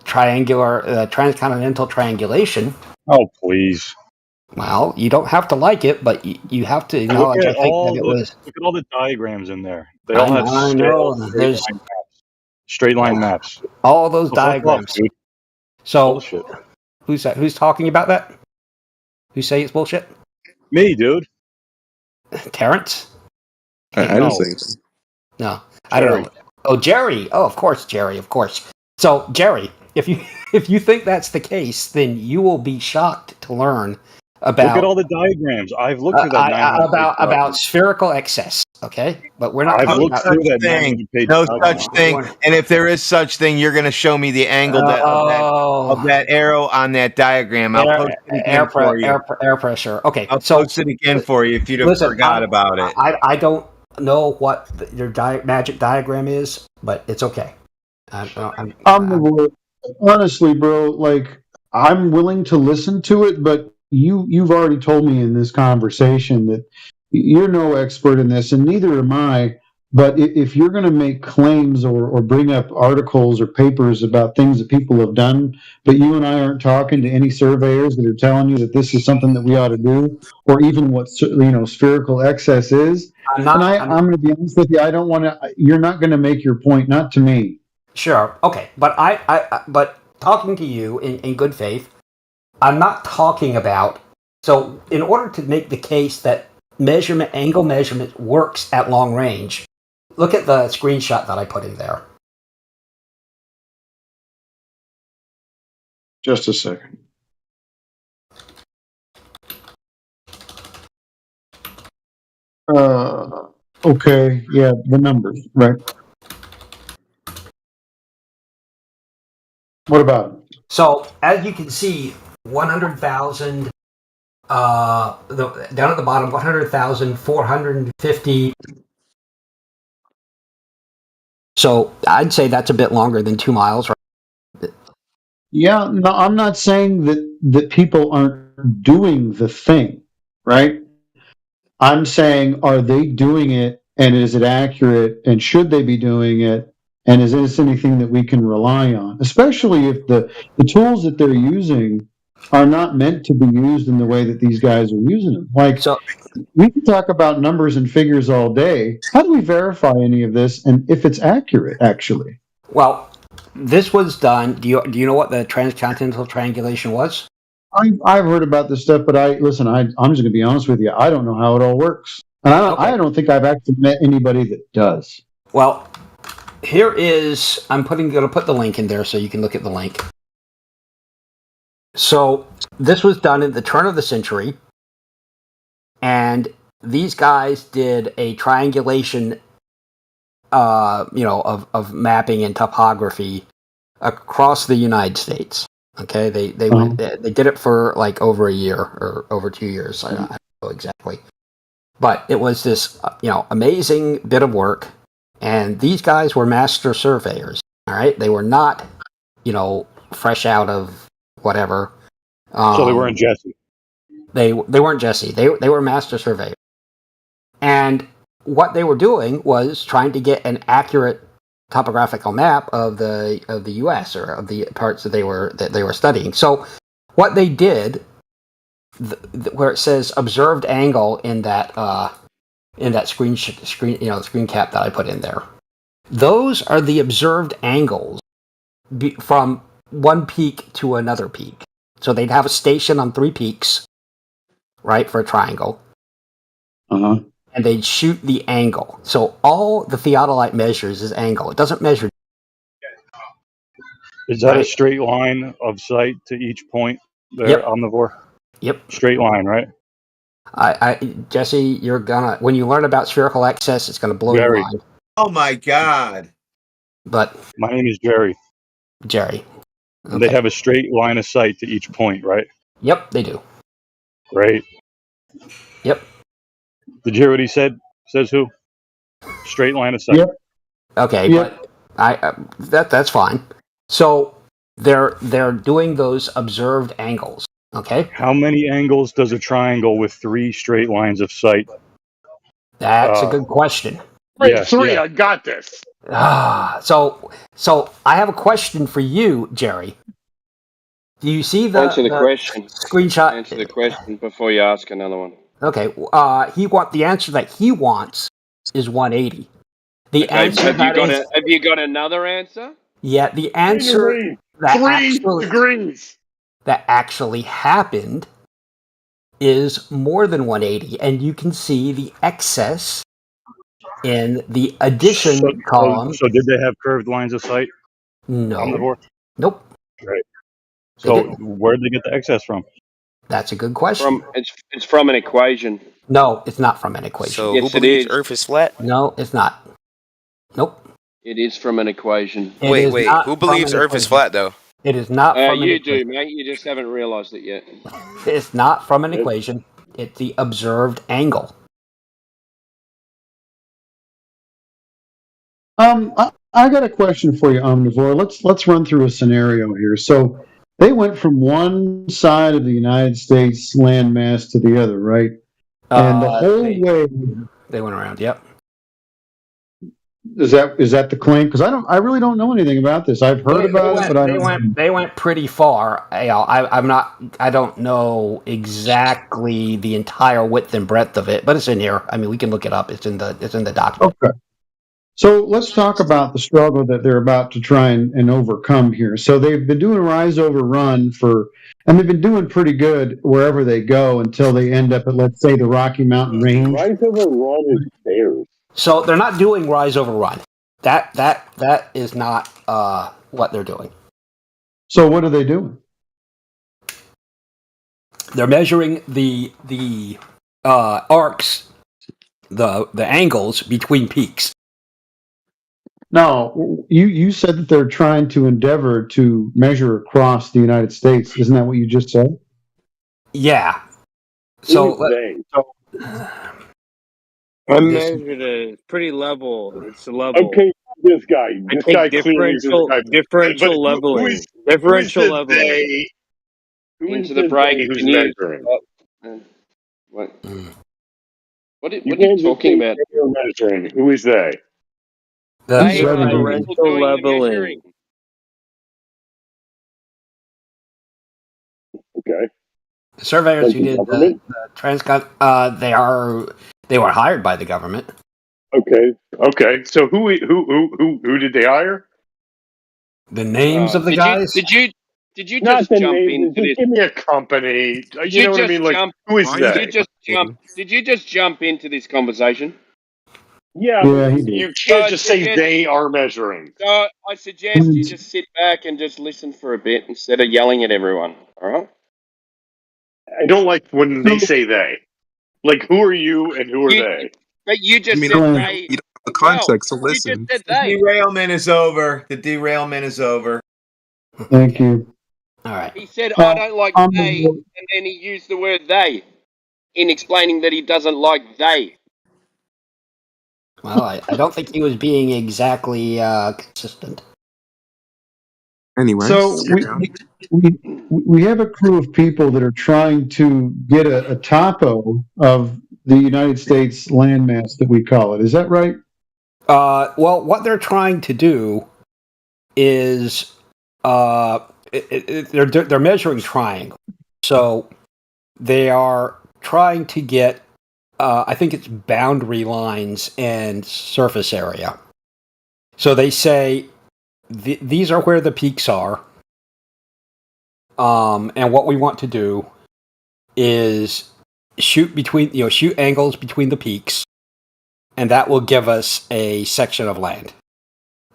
transcontinental triangulation. Oh, please. Well, you don't have to like it, but you have to acknowledge. Look at all the diagrams in there. They all have straight line maps. All those diagrams. Dude. So, bullshit. Who's that? Who's talking about that? Who say it's bullshit? Me, dude. Terrence? I didn't say anything. No, I don't know. Oh, Jerry. Oh, of course, Jerry. Of course. So, Jerry, if you think that's the case, then you will be shocked to learn about. Look at all the diagrams. I've looked through that. About spherical excess. Okay, but we're not. I've looked through that thing. No such thing. And if there is such thing, you're going to show me the angle of that arrow on that diagram. I'll post it again for you. Air pressure. Okay, I'll post it again for you if you forgot about it. I don't know what your magic diagram is, but it's okay. Honestly, bro, like I'm willing to listen to it, but you've already told me in this conversation that you're no expert in this, and neither am I. But if you're going to make claims or bring up articles or papers about things that people have done, but you and I aren't talking to any surveyors that are telling you that this is something that we ought to do, or even what spherical excess is, I'm going to be honest with you. I don't want to. You're not going to make your point, not to me. Sure. Okay. But but talking to you in good faith, I'm not talking about. So in order to make the case that angle measurement works at long range, look at the screenshot that I put in there. Just a second. Okay. Yeah, the numbers, right? What about it? So, as you can see, 100,000, down at the bottom, 100,000, 450, So I'd say that's a bit longer than 2 miles, right? Yeah, no, I'm not saying that people aren't doing the thing, right? I'm saying, are they doing it, and is it accurate, and should they be doing it, and is this anything that we can rely on? Especially if the tools that they're using are not meant to be used in the way that these guys are using them. Like, we can talk about numbers and figures all day. How do we verify any of this, and if it's accurate, actually? Well, this was done. Do you know what the transcontinental triangulation was? I've heard about this stuff, but I'm just going to be honest with you. I don't know how it all works, and I don't think I've actually met anybody that does. Well, here is. I'm going to put the link in there so you can look at the link. So this was done at the turn of the century, and these guys did a triangulation, of mapping and topography across the United States. Okay, they did it for like over a year or over 2 years. I don't know exactly, but it was this amazing bit of work, and these guys were master surveyors. All right, they were not fresh out of whatever. So they weren't Jesse. They weren't Jesse. They were master surveyors, and what they were doing was trying to get an accurate topographical map of the U.S. or of the parts that they were studying. So what they did, where it says observed angle in that screen cap that I put in there, those are the observed angles from one peak to another peak. So they'd have a station on 3 peaks, right, for a triangle. Uh-huh. And they'd shoot the angle. So all the theodolite measures is angle. It doesn't measure. Is that a straight line of sight to each point there, Yep. Omnivore? Yep. Straight line, right? Jesse, when you learn about spherical excess, it's gonna blow your mind. Oh my God! But my name is Jerry. Jerry. Okay. They have a straight line of sight to each point, right? Yep, they do. Great. Yep. Did you hear what he said? Says who? Straight line of sight. Yep. Okay, Yep. but that's fine. So they're doing those observed angles. Okay. How many angles does a triangle with 3 straight lines of sight? That's a good question. Yes, Three, I got this. So I have a question for you, Jerry. Do you see the Answer the question. Screenshot? Answer the question before you ask another one. Okay. The answer that he wants is 180. The answer have you got another answer? Yeah, the answer that actually happened is more than 180, and you can see the excess in the addition column. So did they have curved lines of sight? No. Omnivore? Nope. Right. So where did they get the excess from? That's a good question. It's from an equation. No, it's not from an equation. So Yes, who it believes is. Earth is flat? No, it's not. Nope. It is from an equation. Wait. Who believes Earth is flat though? It is not from an You equation. do, mate. You just haven't realised it yet. It's not from an equation. It's the observed angle. I got a question for you, Omnivore. Let's run through a scenario here. So they went from one side of the United States landmass to the other, right? And the whole way they went around. Yep. Is that the claim? Because I really don't know anything about this. I've heard about it, but I don't. They went pretty far. I don't know exactly the entire width and breadth of it, but it's in here. I mean, we can look it up. It's in the document. Okay. So let's talk about the struggle that they're about to try and overcome here. So they've been doing rise over run and they've been doing pretty good wherever they go until they end up at, let's say, the Rocky Mountain Range. Rise over run is theirs. So they're not doing rise over run. That is not what they're doing. So what are they doing? They're measuring the arcs, the angles between peaks. No, you said that they're trying to endeavor to measure across the United States. Isn't that what you just said? Yeah. So I measured it. It's pretty level. It's level. Okay, this guy? This guy clearly is this guy. Differential leveling. Differential leveling. They? Who is Into the this break. they who's Can you measuring? what? What are You you can't just talking say about? they are measuring. Who is they? They are the people Differential doing the leveling. measuring. Okay. The surveyors Like who the did government? the transcon, they were hired by the government. Okay. Okay. So who did they hire? The names of the guys. Did you Not just the jump names. into Just this? give me a company. Did You you know what I just mean? Like, jump? who is Did that? you just jump? Did you just jump into this conversation? Yeah, Yeah, he but did. you can't just say suggest- they are measuring. So I suggest you just sit back and just listen for a bit instead of yelling at everyone. All right? I don't like when they say they. Like, who are you and who are they? But you just mean, said you they. don't have the as well. context to You just listen. said The they. derailment is over. The derailment is over. Thank you. All right. He said, I don't like I'm they, the- and then he used the word they in explaining that he doesn't like they. Well, I don't think he was being exactly consistent. Anyway, So we have a crew of people that are trying to get a topo of the United States landmass that we call it. Is that right? Well, what they're trying to do is they're measuring triangle. So they are trying to get I think it's boundary lines and surface area. So they say these are where the peaks are. And what we want to do is shoot angles between the peaks, and that will give us a section of land.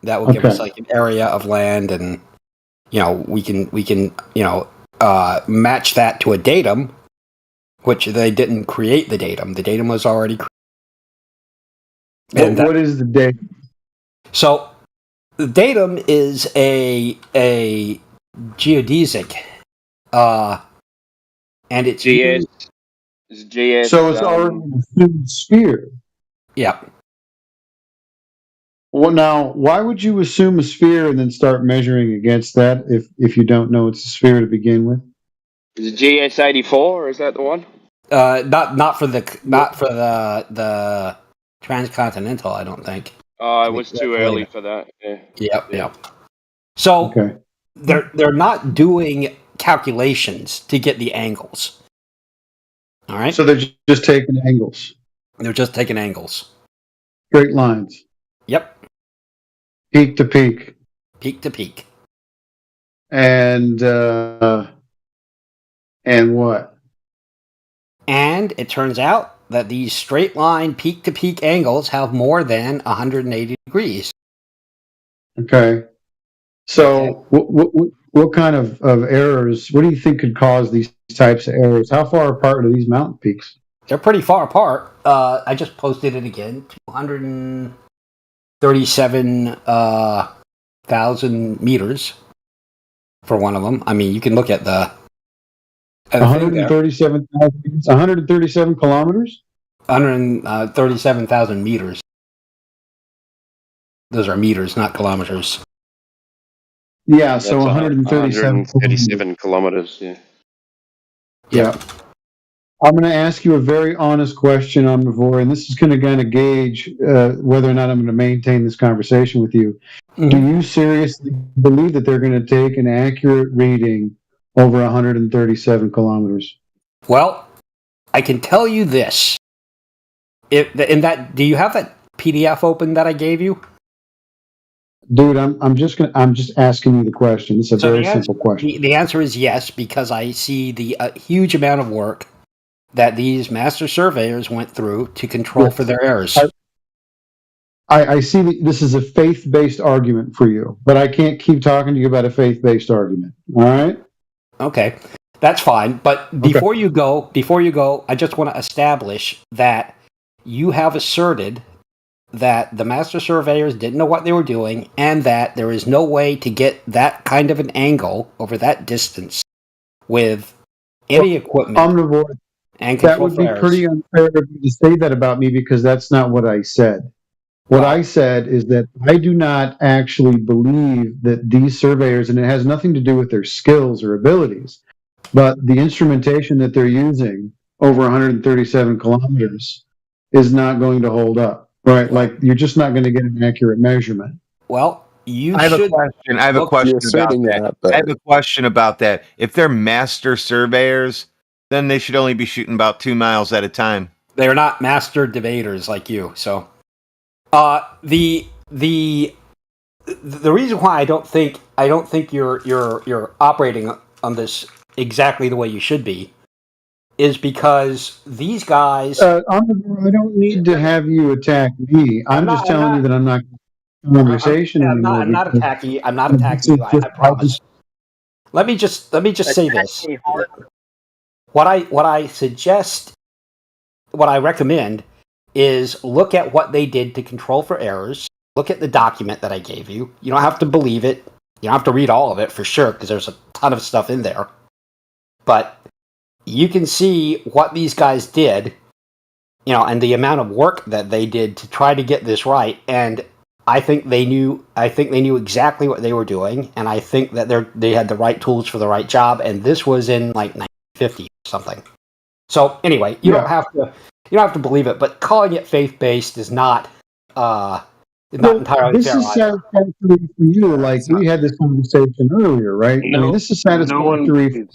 That will give us like an area of land, and we can match that to a datum, which they didn't create the datum. The datum was already created. What is the date? So the datum is a geodesic, and it's GS. It's GS. So it's already an assumed sphere. Yeah. Well, now, why would you assume a sphere and then start measuring against that if you don't know it's a sphere to begin with? Is it GS84? Is that the one? Not for the transcontinental. I don't think. Oh, it was too early for that. Yeah. Yep. So they're not doing calculations to get the angles. All right. So they're just taking angles. They're just taking angles. Straight lines. Yep. Peak to peak. Peak to peak. And what? And it turns out that these straight line peak to peak angles have more than 180 degrees. Okay. So what kind of errors, what do you think could cause these types of errors? How far apart are these mountain peaks? They're pretty far apart. I just posted it again. 237,000 meters for one of them. I mean, you can look at the 137 kilometers? 137,000 meters. Those are meters, not kilometers. Yeah, so 137 kilometers. Yeah. Yeah. I'm going to ask you a very honest question, Omnivore, and this is going to kind of gauge whether or not I'm going to maintain this conversation with you. Mm-hmm. Do you seriously believe that they're going to take an accurate reading over 137 kilometers? Well, I can tell you this. Do you have that PDF open that I gave you? Dude, I'm just asking you the question. It's a very simple question. The answer is yes, because I see the huge amount of work that these master surveyors went through to control for their errors. I see that this is a faith-based argument for you, but I can't keep talking to you about a faith-based argument. All right? Okay, that's fine. But before you go, I just want to establish that you have asserted that the master surveyors didn't know what they were doing, and that there is no way to get that kind of an angle over that distance with any equipment. Omnivore, and that would be pretty unfair to say that about me, because that's not what I said. What I said is that I do not actually believe that these surveyors, and it has nothing to do with their skills or abilities, but the instrumentation that they're using over 137 kilometers is not going to hold up, right? Like, you're just not going to get an accurate measurement. Well, you I have should. a question. I have a look- question You're about asserting that. that, but I have a question about that. If they're master surveyors, then they should only be shooting about 2 miles at a time. They're not master debaters like you. So, the reason why I don't think you're operating on this exactly the way you should be is because these guys. I don't need to have you attack me. I'm just telling you that I'm not conversation anymore. I'm not attacking you. I'm not this attacking is you. I just- promise. Let me just say this. What I suggest, what I recommend, is look at what they did to control for errors. Look at the document that I gave you. You don't have to believe it. You don't have to read all of it for sure, because there's a ton of stuff in there. But you can see what these guys did, and the amount of work that they did to try to get this right. And I think they knew exactly what they were doing, and I think that they had the right tools for the right job. And this was in like 1950 or something. So anyway, you don't have to believe it, but calling it faith-based is not entirely this fair. is satisfactory for you. Like, we had this conversation earlier, right? I mean, this is satisfactory,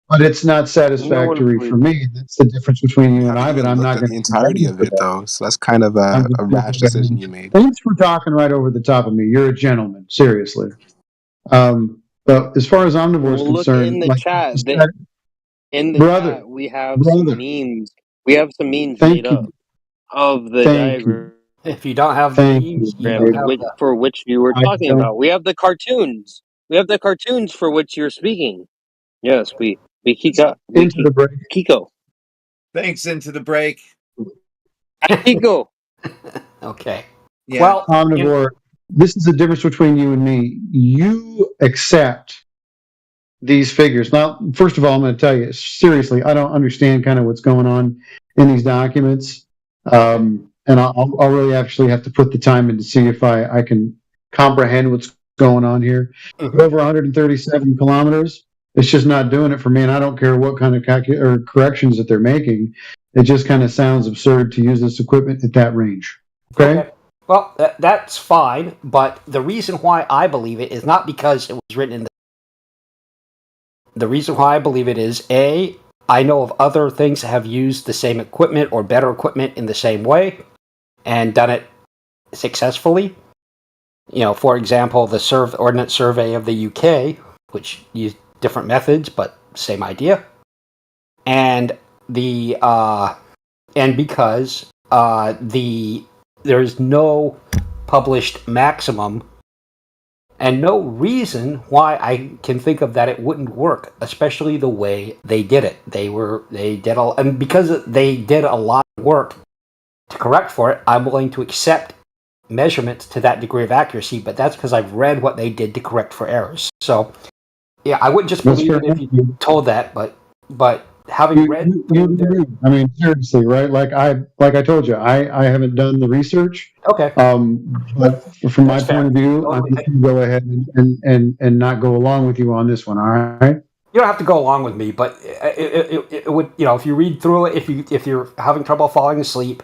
but it's not satisfactory for me. That's the difference between you and I. But I'm not going the entirety of it, though. So that's kind of a rash decision you made. Thanks for talking right over the top of me. You're a gentleman, seriously. But as far as Omnivore is concerned, in the chat. In the chat, we have some memes. We have some memes made up of the diagram. If you don't have the memes, you don't have for which you were talking about. We have the cartoons. We have the cartoons for which you're speaking. Yes, we Kiko. Into the break. Kiko. Thanks, Into the Break. Kiko. Okay. Yeah. Well, Omnivore, this is the difference between you and me. You accept these figures. Now, first of all, I'm going to tell you, seriously, I don't understand kind of what's going on in these documents. And I'll really actually have to put the time in to see if I can comprehend what's going on here. Over 137 kilometers, it's just not doing it for me, and I don't care what kind of corrections that they're making. It just kind of sounds absurd to use this equipment at that range. Okay? Well, that's fine, but the reason why I believe it is not because it was written in the reason why I believe it is, A, I know of other things that have used the same equipment or better equipment in the same way and done it successfully. For example, the Ordnance Survey of the UK, which used different methods, but same idea. And because there's no published maximum and no reason why I can think of that it wouldn't work, especially the way they did it. And because they did a lot of work to correct for it, I'm willing to accept measurements to that degree of accuracy, but that's because I've read what they did to correct for errors. So, yeah, I wouldn't just believe it if you told that, but having read, I mean, seriously, right? Like I told you, I haven't done the research. Okay. But from my point of view, I'm just going to go ahead and not go along with you on this one. All right. You don't have to go along with me, but it would, if you read through it, if you're having trouble falling asleep,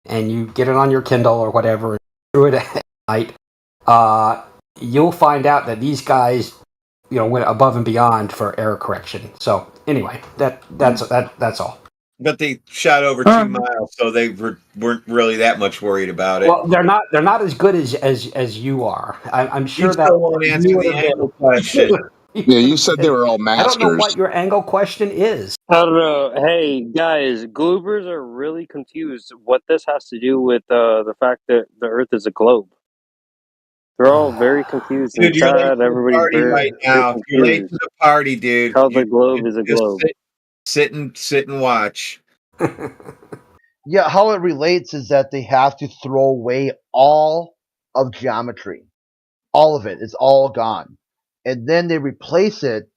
and you get it on your Kindle or whatever, and through it at night, you'll find out that these guys, went above and beyond for error correction. So anyway, that's all. But they shot over 2 miles, so they weren't really that much worried about it. Well, they're not as good as you are. I'm sure that still won't answer the angle question. Yeah, you said they were all masters. I don't know what your angle question is. I don't know. Hey, guys, Gloopers are really confused what this has to do with the fact that the Earth is a globe. They're all very confused in Dude, you're late chat. to the Everybody's party very, right very now. You're late to confused. the party, dude. How the globe is a Just globe. Sit and watch. Yeah, how it relates is that they have to throw away all of geometry. All of it. It's all gone. And then they replace it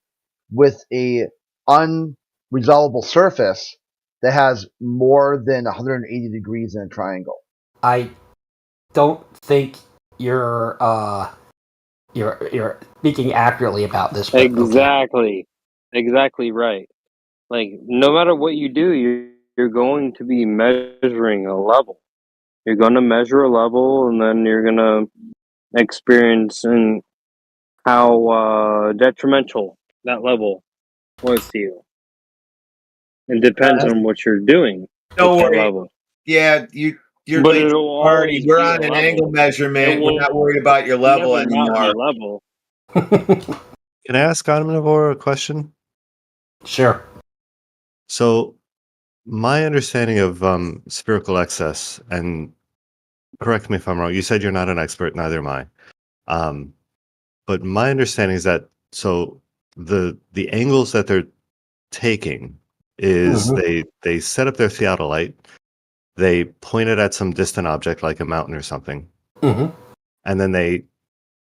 with a unresolvable surface that has more than 180 degrees in a triangle. don't think you're speaking accurately about this. But Exactly right. Like, no matter what you do, you're going to be measuring a level. You're going to measure a level, and then you're going to experience and how detrimental that level was to you. It depends on what you're doing Don't with that worry. level. Yeah, you're But late to the it'll party. always We're be a on an level. angle It measurement. We're not will worried about your level never not be anymore. level. Can I ask Omnivore a question? Sure. So, my understanding of spherical excess, and correct me if I'm wrong, you said you're not an expert, neither am I. But my understanding is that the angles that they're taking is they set up their theodolite, they point it at some distant object like a mountain or something, and then they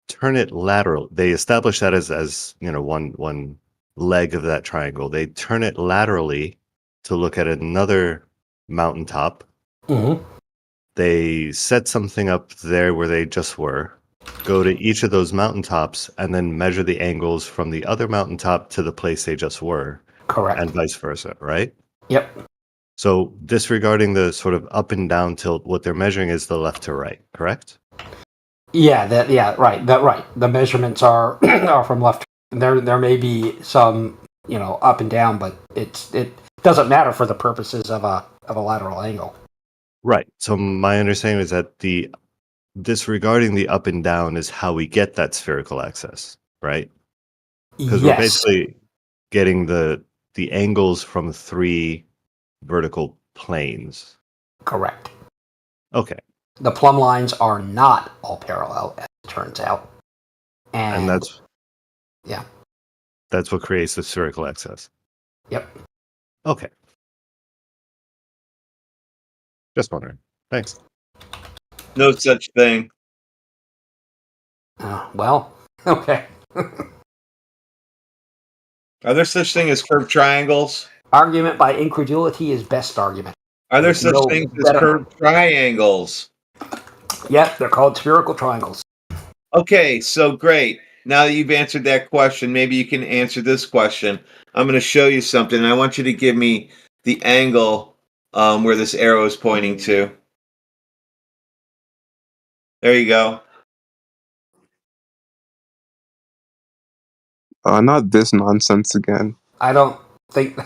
turn it lateral. They establish that as one leg of that triangle. They turn it laterally to look at another mountaintop. They set something up there where they just were, go to each of those mountaintops, and then measure the angles from the other mountaintop to the place they just were. Correct. And vice versa, right? Yep. So disregarding the sort of up and down tilt, what they're measuring is the left to right, correct? Yeah, right. The measurements are are from left. There may be some, up and down, but it doesn't matter for the purposes of a lateral angle. Right. So my understanding is that disregarding the up and down is how we get that spherical axis, right? Because we're basically getting the angles from 3 vertical planes. Correct. Okay. The plumb lines are not all parallel, as it turns out. And that's yeah. That's what creates the spherical axis. Yep. Okay. Just wondering. Thanks. No such thing. Well, okay. Are there such thing as curved triangles? Argument by incredulity is best argument. Are there such things as curved triangles? Yep, they're called spherical triangles. Okay, so great. Now that you've answered that question, maybe you can answer this question. I'm going to show you something. I want you to give me the angle where this arrow is pointing to. There you go. Not this nonsense again. I don't think.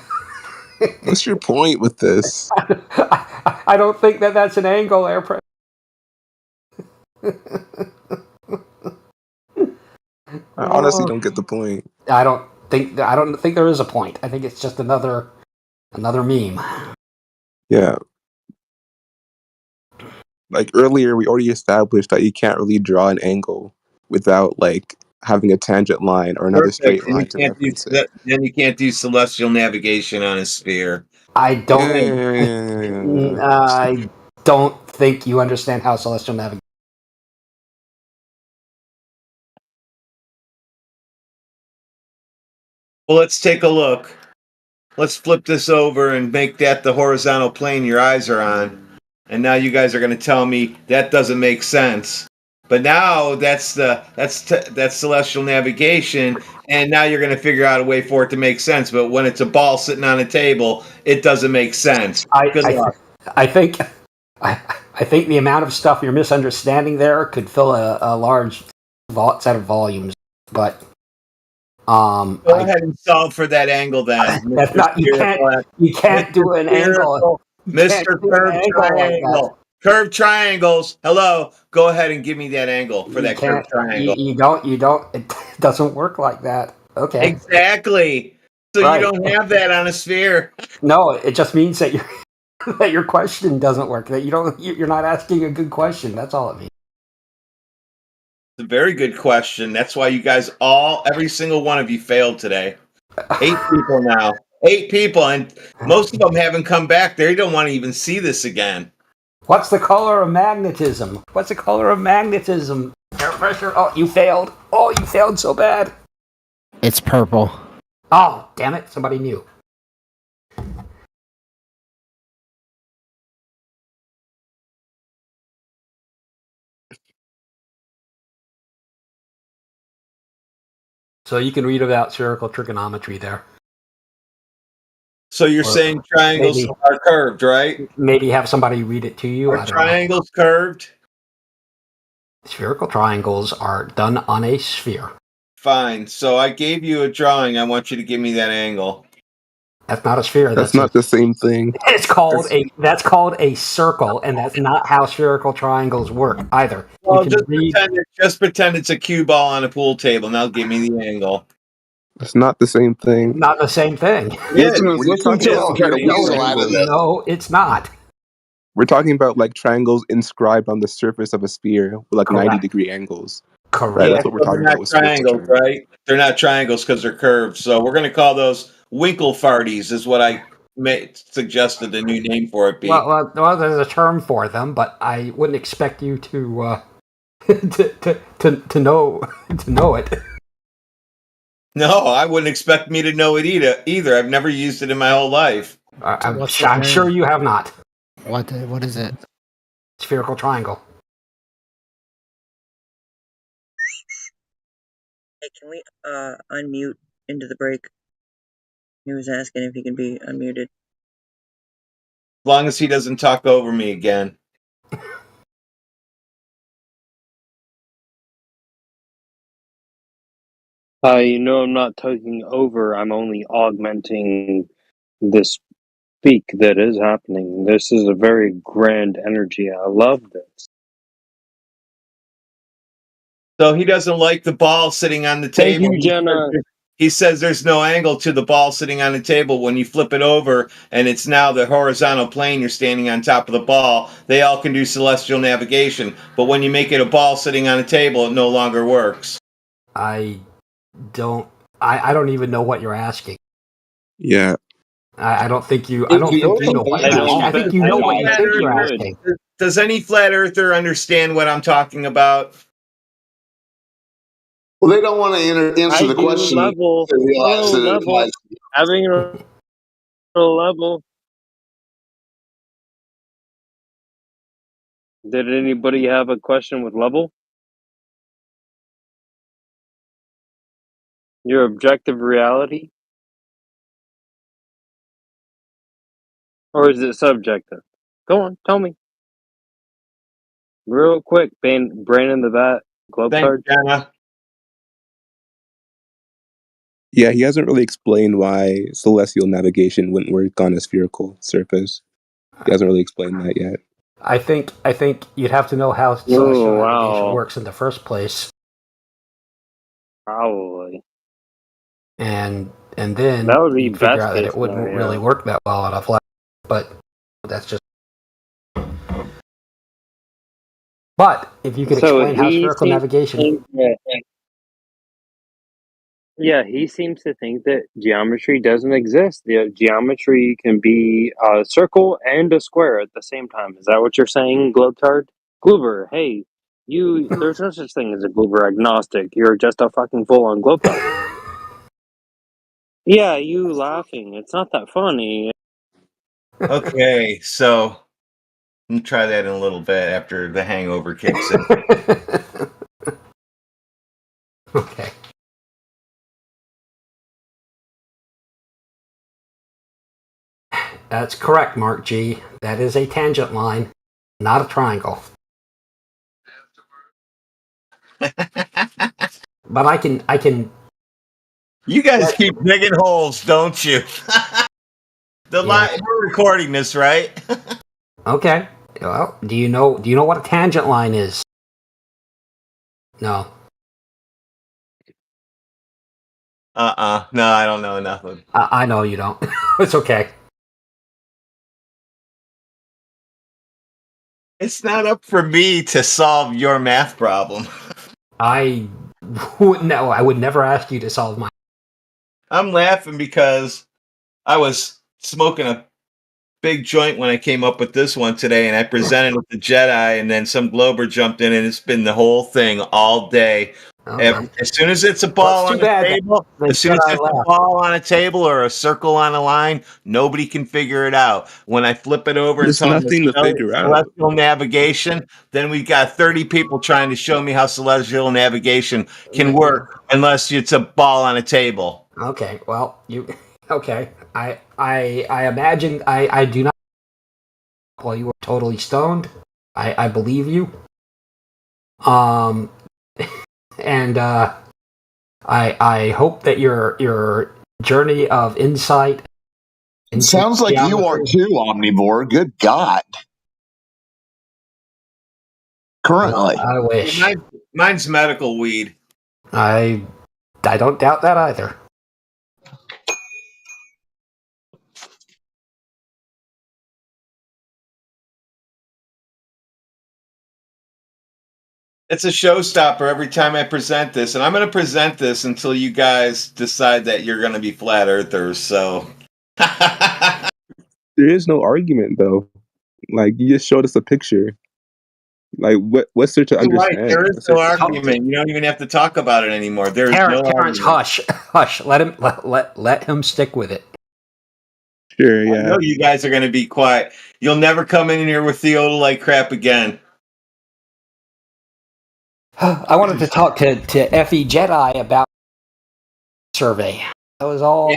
What's your point with this? I don't think that's an angle, airpress. I honestly don't get the point. I don't think there is a point. I think it's just another meme. Yeah. Like earlier, we already established that you can't really draw an angle without having a tangent line or another straight line to reference it. Then you can't do celestial navigation on a sphere. I don't think you understand how celestial navigation. Well, let's take a look. Let's flip this over and make that the horizontal plane your eyes are on. And now you guys are going to tell me that doesn't make sense. But now that's celestial navigation, and now you're going to figure out a way for it to make sense. But when it's a ball sitting on a table, it doesn't make sense. I think the amount of stuff you're misunderstanding there could fill a large set of volumes. But go ahead and solve for that angle then. That's not you can't do an angle. Mr. Curved Triangle. Curved triangles. Hello. Go ahead and give me that angle for that curved triangle. You don't. It doesn't work like that. Okay. Exactly. So you don't have that on a sphere. No, it just means that your question doesn't work. That you're not asking a good question. That's all it means. It's a very good question. That's why you guys every single one of you failed today. 8 people now. 8 people, and most of them haven't come back. They don't want to even see this again. What's the color of magnetism? Air pressure. Oh, you failed. Oh, you failed so bad. It's purple. Oh, damn it. Somebody knew. So you can read about spherical trigonometry there. So you're saying triangles are curved, right? Maybe have somebody read it to you. Are triangles curved? Spherical triangles are done on a sphere. Fine. So I gave you a drawing. I want you to give me that angle. That's not a sphere. That's not the same thing. It's called that's called a circle, and that's not how spherical triangles work either. Well, just pretend it's a cue ball on a pool table. Now give me the angle. It's not the same thing. Not the same thing. Yeah, no, it's not. We're talking about like triangles inscribed on the surface of a sphere with like 90-degree angles. Correct. Right, that's what we're talking about with triangles, right? They're not triangles because they're curved. So we're going to call those Winklefarties, is what I suggested the new name for it be. Well, there's a term for them, but I wouldn't expect you to to know it. No, I wouldn't expect me to know it either. I've never used it in my whole life. I'm sure you have not. What is it? Spherical triangle. Hey, can we unmute into the break? He was asking if he can be unmuted. As long as he doesn't talk over me again. You know, I'm not taking over. I'm only augmenting this speak that is happening. This is a very grand energy. I love this. So he doesn't like the ball sitting on the table. Thank you, Jenna. He says there's no angle to the ball sitting on the table. When you flip it over and it's now the horizontal plane, you're standing on top of the ball. They all can do celestial navigation. But when you make it a ball sitting on a table, it no longer works. I don't even know what you're asking. Yeah. I don't think you know what you're asking. I think you know what you think you're asking. Does any flat earther understand what I'm talking about? Well, they don't want to answer the question. Having a level. Did anybody have a question with level? Your objective reality? Or is it subjective? Go on, tell me. Real quick, Brandon the Vat, Globecard. Yeah, he hasn't really explained why celestial navigation wouldn't work on a spherical surface. He hasn't really explained that yet. I think you'd have to know how celestial navigation works in the first place. Probably. And then that would be you'd figure best out that case it wouldn't scenario. really work that well on a flat. But that's just. But if you could explain how spherical navigation. Yeah, he seems to think that geometry doesn't exist. The geometry can be a circle and a square at the same time. Is that what you're saying, Globetard? Gloober, hey, there's no such thing as a Gloober agnostic. You're just a fucking full-on Globetard. Yeah, you laughing. It's not that funny. Okay, so let me try that in a little bit after the hangover kicks in. Okay. That's correct, Mark G. That is a tangent line, not a triangle. But I can. You guys keep digging holes, don't you? We're recording this, right? Okay. Well, do you know what a tangent line is? No. No, I don't know nothing. I know you don't. It's okay. It's not up for me to solve your math problem. I would never ask you to solve my. I'm laughing because I was smoking a big joint when I came up with this one today, and I presented it to Jedi, and then some Glober jumped in, and it's been the whole thing all day. Okay. As soon as it's a ball on a table, as soon as it's a ball on a table or a circle on a line, nobody can figure it out. When I flip it over and There's tell them nothing to figure out. celestial navigation, then we've got 30 people trying to show me how celestial navigation can work unless it's a ball on a table. Okay. Well, okay. I imagine I do not. Well, you were totally stoned. I believe you. And I hope that your journey of insight. It sounds like you are too, Omnivore. Good God. Currently. I wish. Mine's medical weed. I don't doubt that either. It's a showstopper every time I present this, and I'm going to present this until you guys decide that you're going to be flat earthers. So There is no argument, though. Like, you just showed us a picture. Like, what's there to understand? Right, there is no argument. You don't even have to talk about it anymore. There's no Terrence, argument. hush. Let him stick with it. Sure, yeah. I know you guys are going to be quiet. You'll never come in here with theodolite crap again. I wanted to talk to Effie Jedi about survey. I was all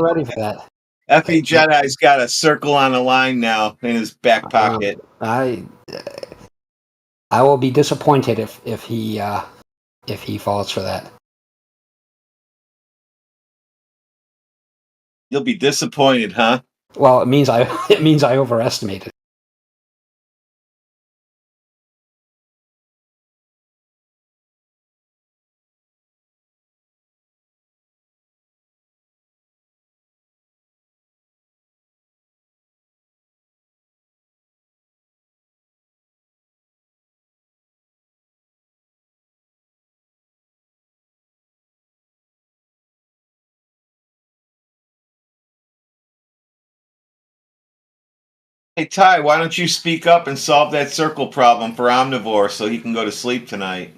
ready for that. Effie Jedi's got a circle on a line now in his back pocket. I will be disappointed if he falls for that. You'll be disappointed, huh? Well, it means I overestimated. Hey, Ty, why don't you speak up and solve that circle problem for Omnivore so he can go to sleep tonight?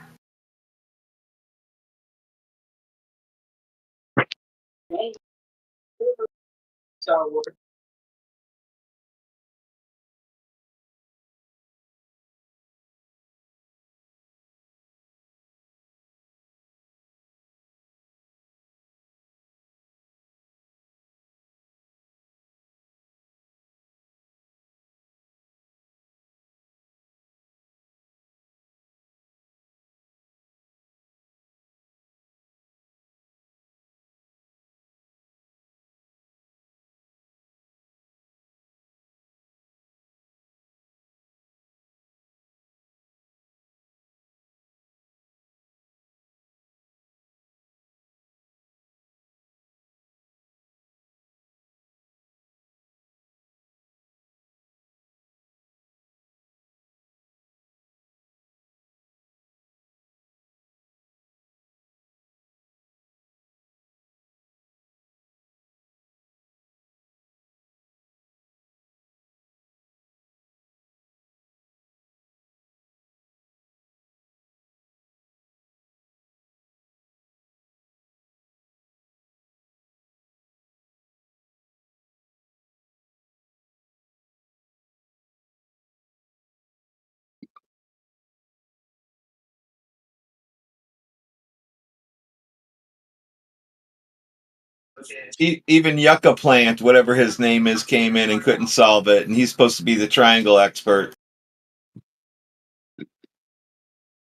Even Yucca Plant, whatever his name is, came in and couldn't solve it, and he's supposed to be the triangle expert.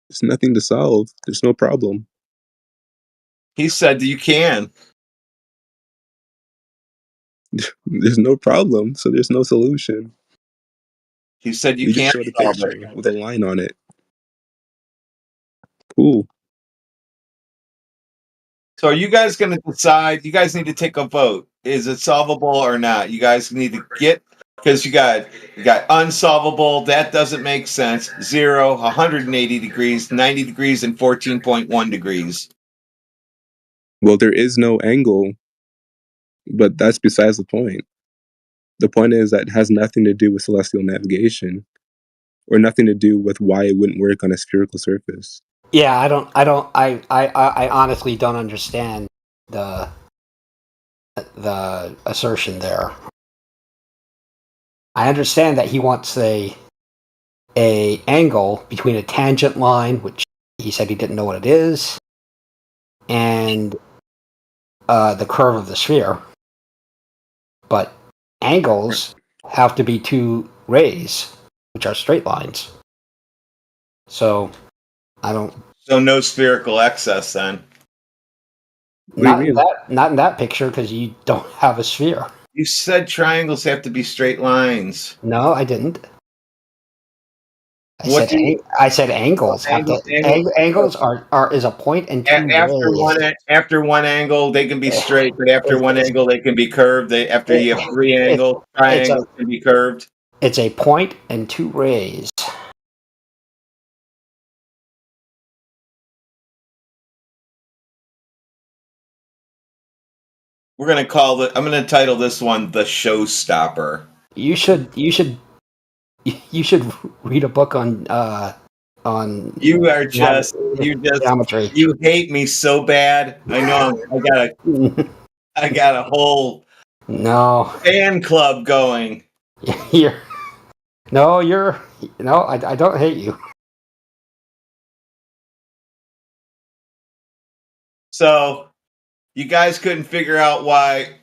There's nothing to solve. There's no problem. He said you can. There's no problem, so there's no solution. He said you just can't showed a solve picture it. with a line on it. Cool. So are you guys going to decide? You guys need to take a vote. Is it solvable or not? You guys need to get, because you got unsolvable. That doesn't make sense. 0, 180 degrees, 90 degrees, and 14.1 degrees. Well, there is no angle, but that's besides the point. The point is that it has nothing to do with celestial navigation, or nothing to do with why it wouldn't work on a spherical surface. Yeah, I honestly don't understand the assertion there. I understand that he wants a angle between a tangent line, which he said he didn't know what it is, and the curve of the sphere. But angles have to be two rays, which are straight lines. So I don't. So no spherical excess then. Not in that picture because you don't have a sphere. You said triangles have to be straight lines. No, I didn't. I said angles. Angles are is a point and two rays. After one angle, they can be straight, but after one angle, they can be curved. After you have three angles, triangles can be curved. It's a point and two rays. We're gonna I'm gonna title this one "The Showstopper." You should read a book on. You are geometry. You hate me so bad. I know. I got a whole fan club going. I don't hate you. So, you guys couldn't figure out why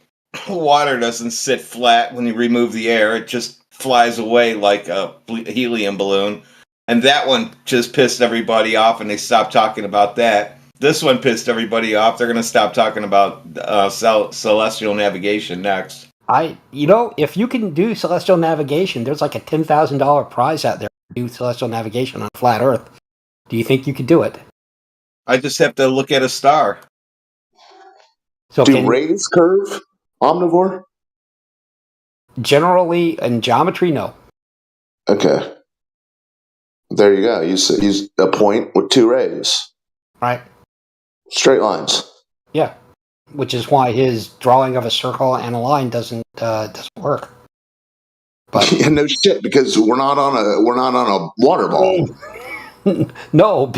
water doesn't sit flat when you remove the air. It just flies away like a helium balloon. And that one just pissed everybody off, and they stopped talking about that. This one pissed everybody off. They're going to stop talking about celestial navigation next. If you can do celestial navigation, there's like a $10,000 prize out there to do celestial navigation on flat Earth. Do you think you could do it? I just have to look at a star. So do rays curve, omnivore? Generally, in geometry, no. Okay. There you go. You use a point with two rays. Right. Straight lines. Yeah. Which is why his drawing of a circle and a line doesn't work. But yeah, no shit, because we're not on a water ball. No,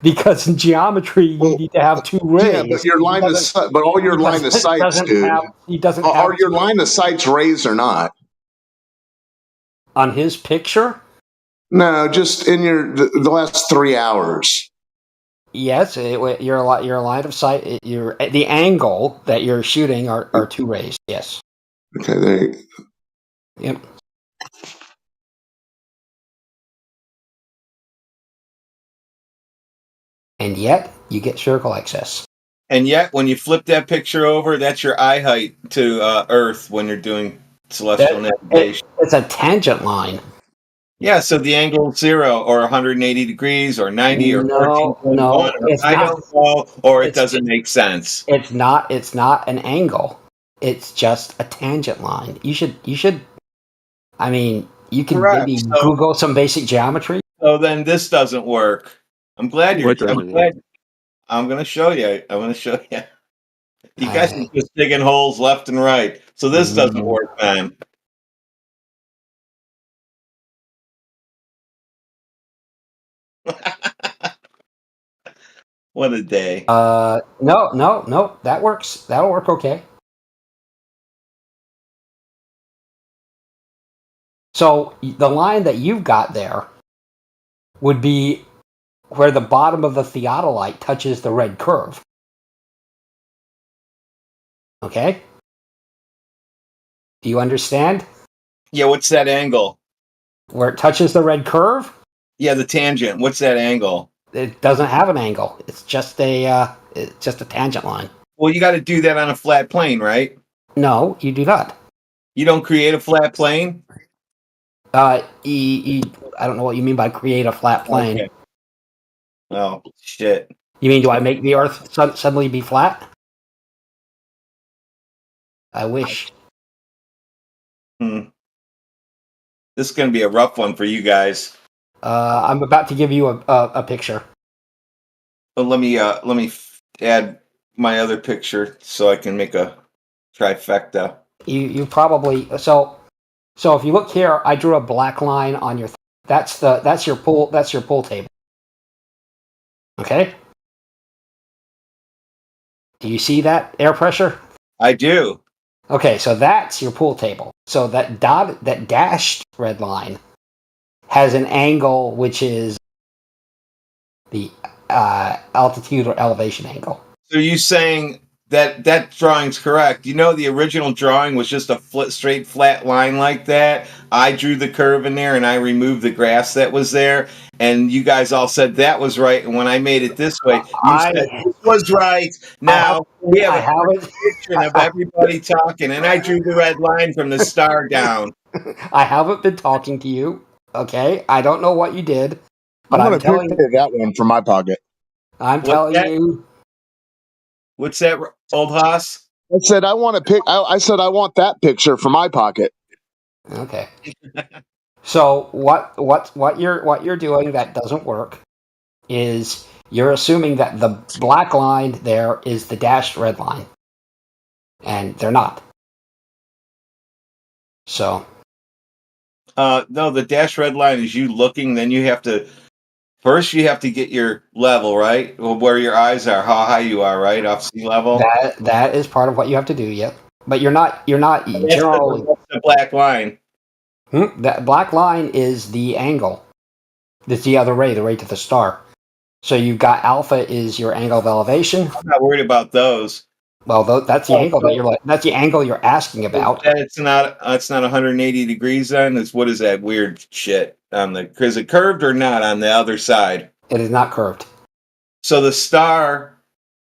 because in geometry you need to have two rays. Yeah, but your line of sight, but all your line of sights, dude. Are your line of sights rays or not? On his picture? No, just in the last 3 hours. Yes, your line of sight, the angle that you're shooting are two rays. Yes. Okay, there you go. Yep. And yet, you get spherical excess. And yet, when you flip that picture over, that's your eye height to Earth when you're doing celestial navigation. It's a tangent line. Yeah, so the angle is 0 or 180 degrees or 90 or 14.1. I don't know, or it doesn't make sense. It's not an angle. It's just a tangent line. You should. I mean, you can maybe Google some basic geometry. So then this doesn't work. I'm glad you're. I'm going to show you. You guys are just digging holes left and right. So this doesn't work, man. What a day. No. That works. That'll work okay. So the line that you've got there would be where the bottom of the theodolite touches the red curve. Okay? Do you understand? Yeah, what's that angle? Where it touches the red curve? Yeah, the tangent. What's that angle? It doesn't have an angle. It's just a tangent line. Well, you got to do that on a flat plane, right? No, you do not. You don't create a flat plane? I don't know what you mean by create a flat plane. Okay. Oh, shit. You mean, do I make the Earth suddenly be flat? I wish. This is going to be a rough one for you guys. I'm about to give you a picture. But let me add my other picture so I can make a trifecta. You probably so if you look here, I drew a black line on your. That's your pool table. Okay. Do you see that air pressure? I do. Okay, so that's your pool table. So that dashed red line has an angle which is the altitude or elevation angle. So you saying that drawing's correct? You know, the original drawing was just a straight flat line like that. I drew the curve in there and I removed the grass that was there. And you guys all said that was right. And when I made it this way, you said this was right. Now we have a picture of everybody talking, and I drew the red line from the star down. I haven't been talking to you. Okay, I don't know what you did, but I'm I'm going to telling picture that one from my pocket. I'm telling you. What's that, old Haas? I said I want that picture from my pocket. Okay. So what you're doing that doesn't work is you're assuming that the black line there is the dashed red line, and they're not. So. No, the dashed red line is you looking. Then you have to. First, you have to get your level, right? Where your eyes are, how high you are, right? Off sea level? That is part of what you have to do, yep. But you're not generally... That's the black line. That black line is the angle. It's the other ray, the ray to the star. So you've got alpha is your angle of elevation. I'm not worried about those. Well, that's the angle that's the angle you're asking about. It's not 180 degrees then? What is that weird shit on the... Is it curved or not on the other side? It is not curved. So the star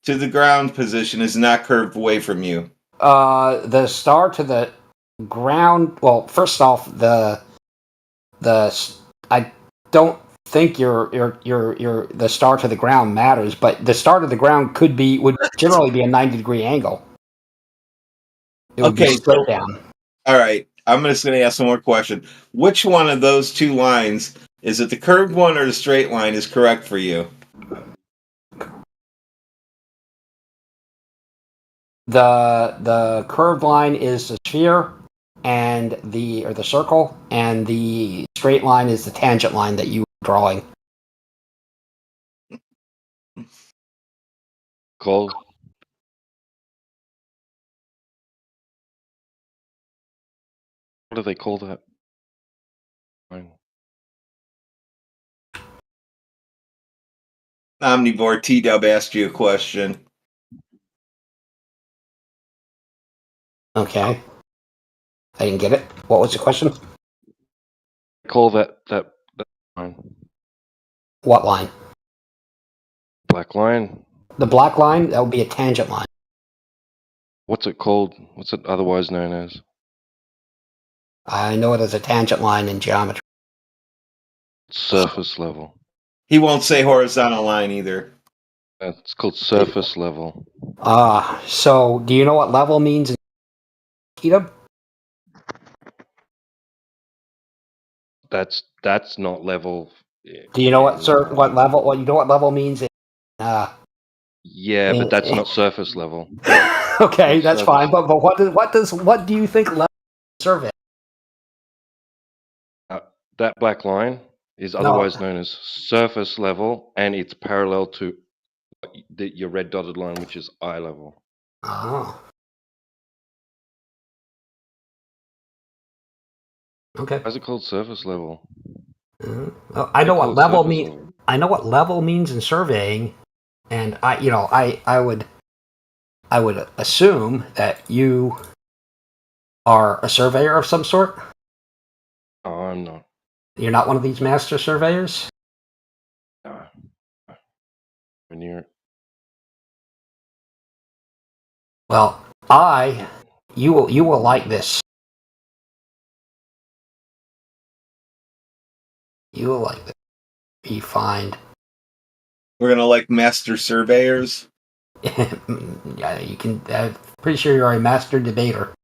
to the ground position is not curved away from you. The star to the ground... Well, first off, I don't think the star to the ground matters, but the star to the ground would generally be a 90-degree angle. It would be straight down. All right, I'm just going to ask one more question. Which one of those two lines, is it the curved one or the straight line, is correct for you? The curved line is the sphere and the circle, and the straight line is the tangent line that you were drawing. Cool. What do they call that? Omnivore T-Dub asked you a question. Okay. I didn't get it. What was the question? Call that line. What line? Black line. The black line, that would be a tangent line. What's it called? What's it otherwise known as? I know it as a tangent line in geometry. Surface level. He won't say horizontal line either. It's called surface level. So do you know what level means in T-Dub? That's not level. Do you know what level means in yeah, but that's not surface level. Okay, that's fine. But what do you think level survey? That black line is otherwise known as surface level, and it's parallel to your red dotted line, which is eye level. Oh. Okay. Why is it called surface level? I know what level means. I know what level means in surveying, and I would assume that you are a surveyor of some sort. Oh, I'm not. You're not one of these master surveyors? No. We're near it. Well, you will like this. You will like this. You find. We're gonna like master surveyors. Yeah, you can. I'm pretty sure you're a master debater.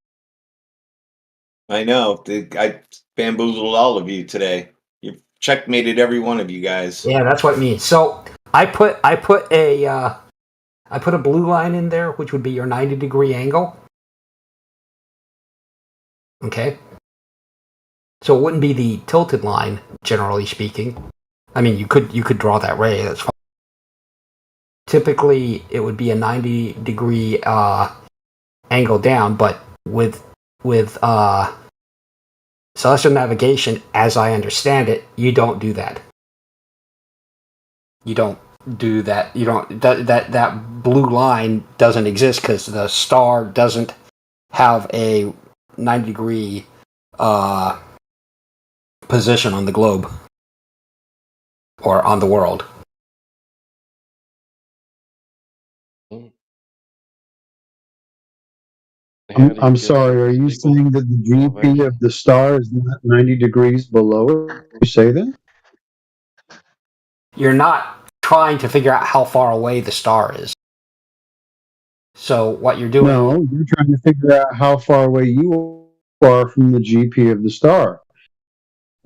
I know. I bamboozled all of you today. You checkmated every one of you guys. Yeah, that's what it means. So I put a blue line in there, which would be your 90-degree angle. Okay. So it wouldn't be the tilted line, generally speaking. I mean, you could draw that ray. That's fine. typically it would be a 90-degree angle down, but with celestial navigation, as I understand it, you don't do that. You don't do that. You don't that blue line doesn't exist because the star doesn't have a 90-degree position on the globe or on the world. I'm sorry, are you saying that the GP of the star is not 90 degrees below it? You say that? You're not trying to figure out how far away the star is. So what you're doing... No, you're trying to figure out how far away you are from the GP of the star.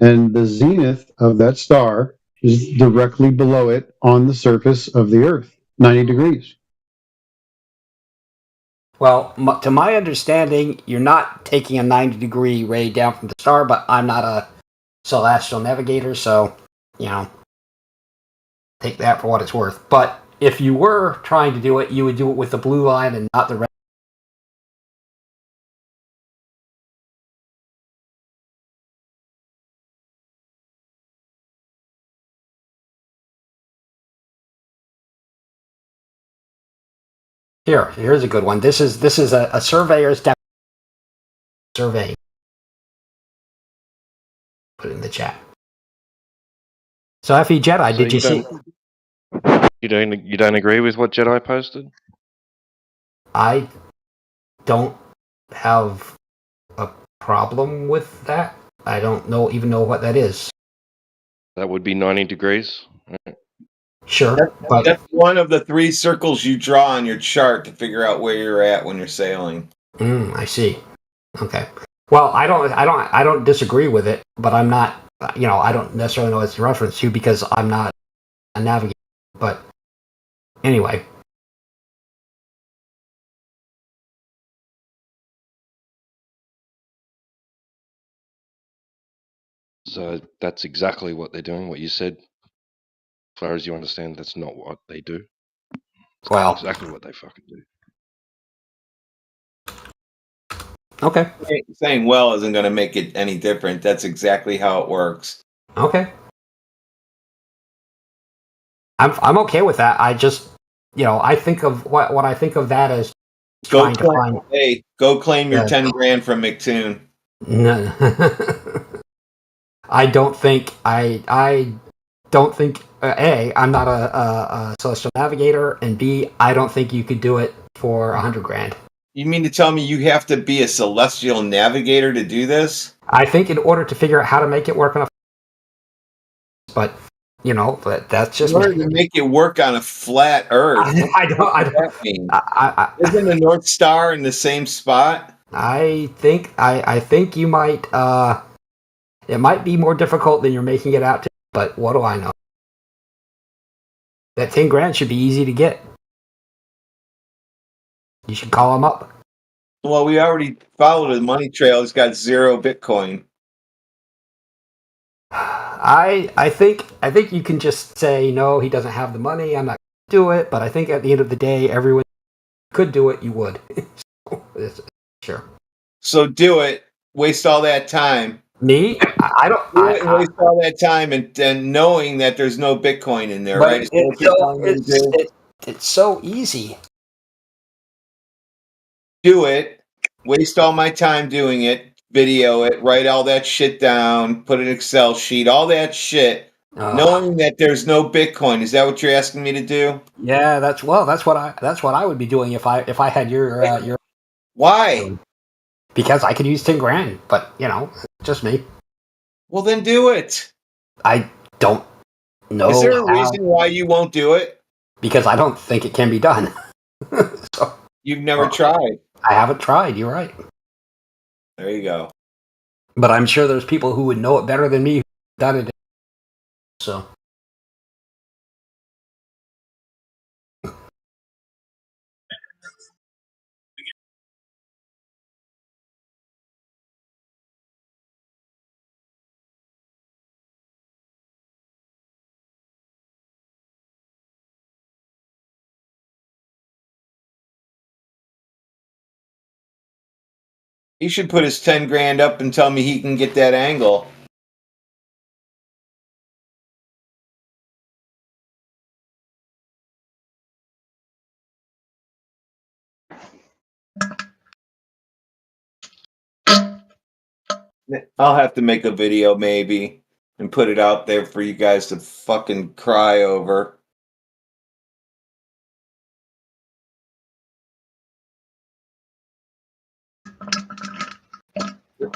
And the zenith of that star is directly below it on the surface of the Earth, 90 degrees. Well, to my understanding, you're not taking a 90-degree ray down from the star, but I'm not a celestial navigator, so, take that for what it's worth. But if you were trying to do it, you would do it with the blue line and not the red. Here's a good one. This is a surveyor's survey. Put it in the chat. So, Effie Jedi, So did you see? You don't agree with what Jedi posted? I don't have a problem with that. I don't even know what that is. That would be 90 degrees. Sure, That's one of the 3 circles you draw on your chart to figure out where you're at when you're sailing. I see. Okay. Well, I don't disagree with it, but I'm not. I don't necessarily know what it's a reference to because I'm not a navigator. But anyway. So that's exactly what they're doing. What you said, as far as you understand, that's not what they do. Well, exactly what they fucking do. Okay. Saying well isn't going to make it any different. That's exactly how it works. Okay. I'm okay with that. I just, I think of what I think of that as trying to find. Hey, go claim your 10 grand from McToon. No. I don't think A, I'm not a celestial navigator, and B, I don't think you could do it for 100 grand. You mean to tell me you have to be a celestial navigator to do this? I think in order to figure out how to make it work on a, but that's just in order to make it work on a flat Earth. I don't mean? Isn't the North Star in the same spot? I think you might. It might be more difficult than you're making it out to, but what do I know? That 10 grand should be easy to get. You should call him up. Well, we already followed the money trail. He's got 0 Bitcoin. I think you can just say no. He doesn't have the money. I'm not going to do it. But I think at the end of the day, everyone could do it. You would. Sure. So do it. Waste all that time. Me? I don't. Do it and waste all that time and knowing that there's no Bitcoin in there, right? It's so easy. Do it. Waste all my time doing it. Video it. Write all that shit down. Put an Excel sheet. All that shit. Knowing that there's no Bitcoin. Is that what you're asking me to do? Yeah, that's what I would be doing if I had your. Why? Because I could use 10 grand, but just me. Well, then do it. I don't know. Is there a reason why you won't do it? Because I don't think it can be done. You've never tried. I haven't tried. You're right. There you go. But I'm sure there's people who would know it better than me who've done it. So. He should put his 10 grand up and tell me he can get that angle. I'll have to make a video maybe and put it out there for you guys to fucking cry over.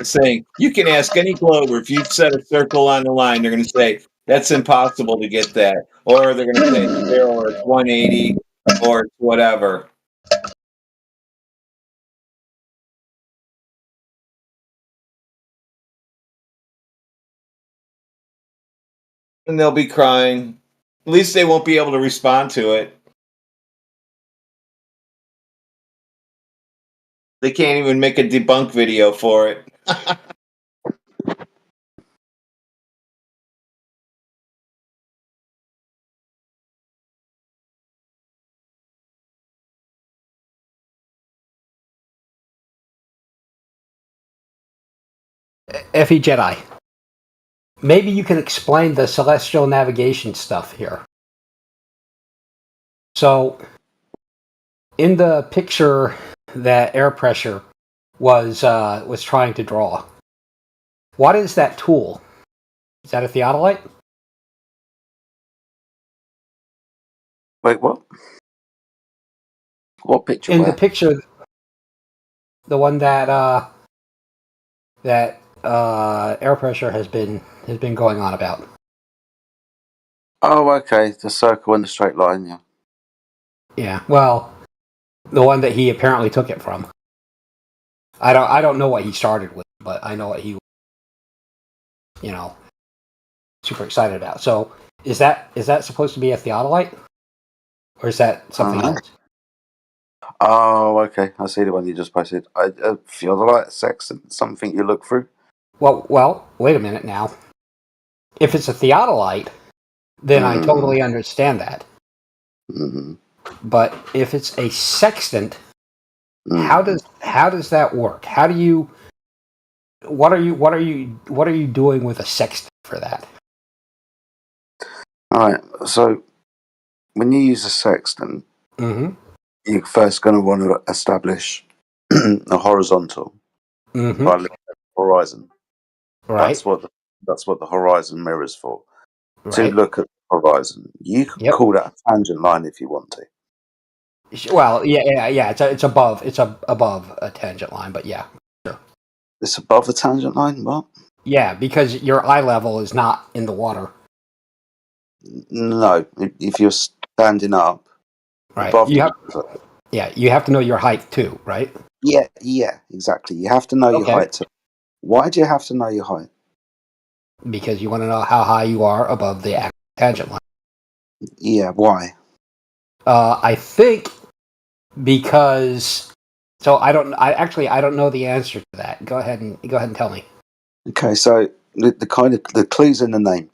Saying you can ask any Glober if you've set a circle on the line, they're going to say that's impossible to get that, or they're going to say it's 0 or it's 180 or it's whatever. And they'll be crying. At least they won't be able to respond to it. They can't even make a debunk video for it. Effie Jedi. Maybe you can explain the celestial navigation stuff here. So, in the picture that Air Pressure was trying to draw, what is that tool? Is that a theodolite? Wait, what? What picture? In where? the picture, the one that Air Pressure has been going on about. Oh, okay. The circle and the straight line, yeah. Yeah, well, the one that he apparently took it from. I don't know what he started with, but I know what he, super excited about. So, is that supposed to be a theodolite, or is that something else? Oh, okay. I see the one you just posted. Theodolite, sextant, something you look through. Well, wait a minute now. If it's a theodolite, then I totally understand that. Mm-hmm. But if it's a sextant, how does that work? How do you? What are you doing with a sextant for that? All right. So when you use a sextant, you're first going to want to establish a horizontal by looking at the horizon. Right. That's what the horizon mirrors for. Right. To look at the horizon, you can call that a tangent line if you want to. Well, yeah. It's above a tangent line, but yeah, sure. It's above the tangent line. What? Yeah, because your eye level is not in the water. No, if you're standing up, right? Above you have to know your height too, right? Yeah, exactly. You have to know your height too. Why do you have to know your height? Because you want to know how high you are above the tangent line. Yeah, why? I think because. So I don't know the answer to that. Go ahead and tell me. Okay, so the clues in the name: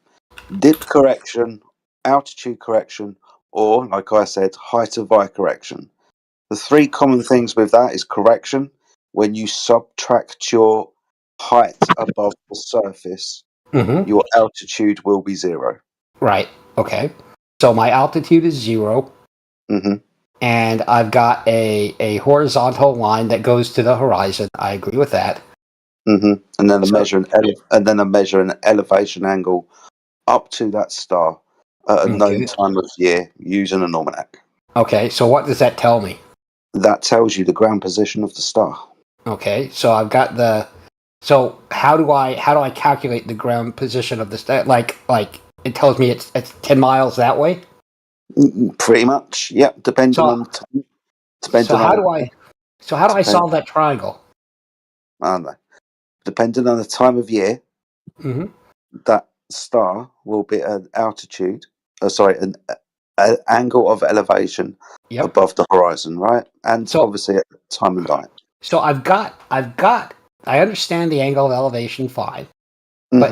dip correction, altitude correction, or like I said, height of eye correction. The three common things with that is correction. When you subtract your height above the surface, your altitude will be 0. Right. Okay. So my altitude is 0. And I've got a horizontal line that goes to the horizon. I agree with that. And then measure an elevation angle up to that star at a known time of year using an almanac. Okay, so what does that tell me? That tells you the ground position of the star. Okay, so I've got the. So how do I calculate the ground position of the star? Like it tells me it's 10 miles that way. Pretty much, yeah. Depending on. So how do I solve that triangle? I don't know. Depending on the time of year, that star will be an altitude. An angle of elevation above the horizon, right? And obviously at the time of night. So I understand the angle of elevation fine, but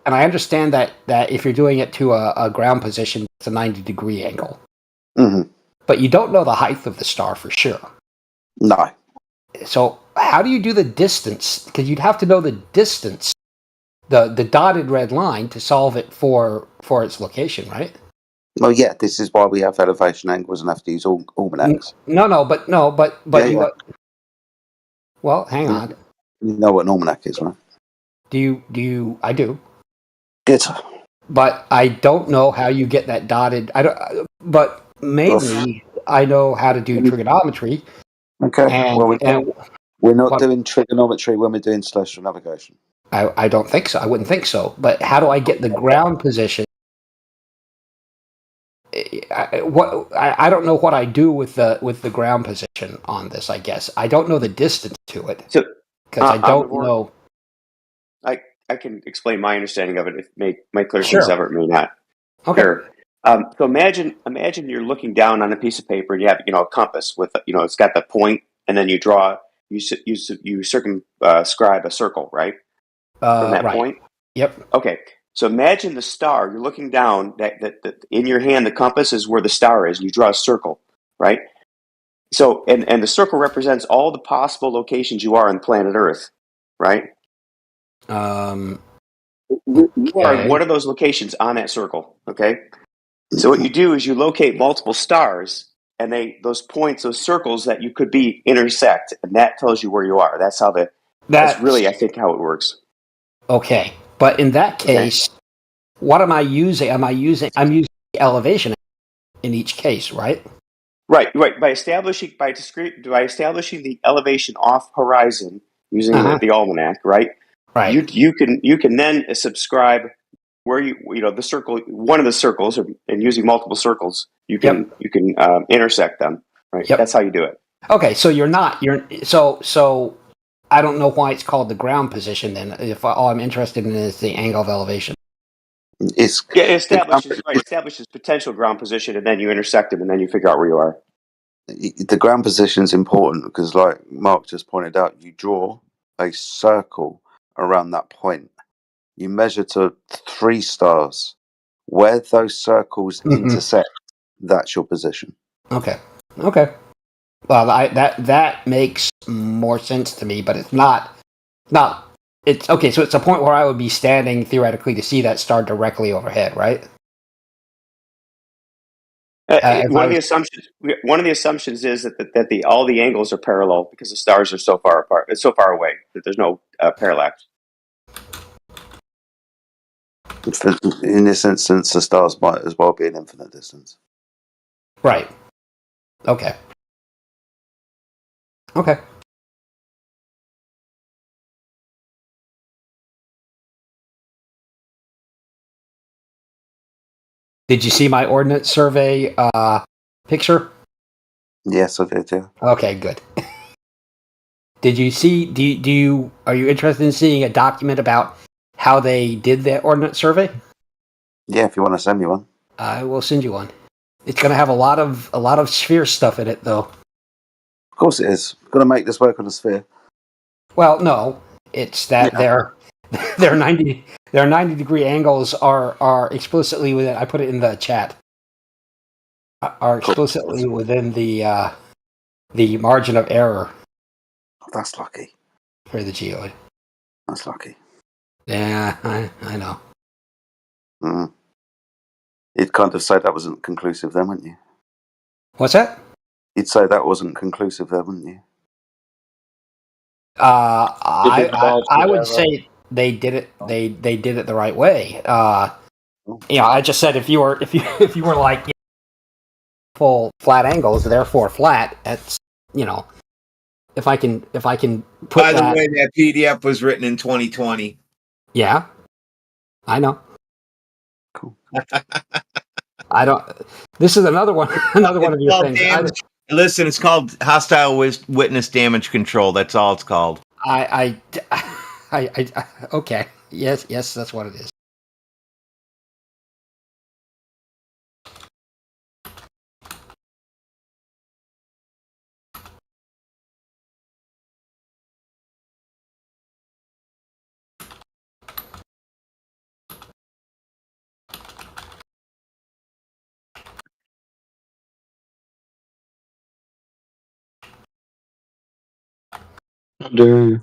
and I understand that if you're doing it to a ground position, it's a 90-degree angle. But you don't know the height of the star for sure. No. So how do you do the distance? Because you'd have to know the distance, the dotted red line, to solve it for its location, right? Well, yeah, this is why we have elevation angles and have to use almanacs. But Yeah, you. yeah. Well, hang on. You know what an almanac is, right? Do you? I do. Good. But I don't know how you get that dotted. I don't. But mainly, I know how to do trigonometry. Okay. And we're not doing trigonometry when we're doing celestial navigation. I don't think so. I wouldn't think so. But how do I get the ground position? I don't know what I do with the ground position on this. I guess I don't know the distance to it because I don't know. I can explain my understanding of it. It may clear Sure. things up, or it may not. Okay. Sure. So imagine you're looking down on a piece of paper and you have a compass with it's got the point, and then you draw you circumscribe a circle, right? From that Right. point. Yep. Okay. So imagine the star. You're looking down. That in your hand, the compass is where the star is. And you draw a circle, right? So and the circle represents all the possible locations you are on planet Earth, right? You are one of those locations on that circle. Okay. So what you do is you locate multiple stars, and those points, those circles that you could be, intersect, and that tells you where you are. That's how that's really, I think, how it works. Okay, but in that case, what am I using? I'm using elevation in each case, right? Right. By establishing the elevation off horizon using the almanac, right? Right. You can then subscribe where the circle, one of the circles, and using multiple circles, you can intersect them. Right. Yep. That's how you do it. Okay, so so I don't know why it's called the ground position then. If all I'm interested in is the angle of elevation. It establishes potential ground position, and then you intersect them, and then you figure out where you are. The ground position is important because, like Mark just pointed out, you draw a circle around that point. You measure to 3 stars. Where those circles intersect, that's your position. Okay. Well, that makes more sense to me, but it's not. It's okay. So it's a point where I would be standing theoretically to see that star directly overhead, right? One of the assumptions is that all the angles are parallel because the stars are so far apart. It's so far away that there's no parallax. In this instance, the stars might as well be an infinite distance. Right. Okay. Did you see my ordnance survey picture? Yes, I did. Yeah. Okay, good. Did you see? Are you interested in seeing a document about how they did that ordnance survey? Yeah, if you want to send me one, I will send you one. It's going to have a lot of sphere stuff in it, though. Of course, it is. Going to make this work on a sphere. Well, no, it's that their 90-degree angles are explicitly within. I put it in the chat. Are explicitly within the margin of error. That's lucky. For the geoid. That's lucky. Yeah, I know. Mm. You'd kind of say that wasn't conclusive then, wouldn't you? What's that? You'd say that wasn't conclusive there, wouldn't you? I would say they did it. They did it the right way. I just said if you were like full flat angles, therefore flat. That's if I can put. By the way, that PDF was written in 2020. Yeah, I know. Cool. I don't. This is another one. Another one of your things. Listen, it's called hostile witness damage control. That's all it's called. Okay. Yes, that's what it is. How dare you?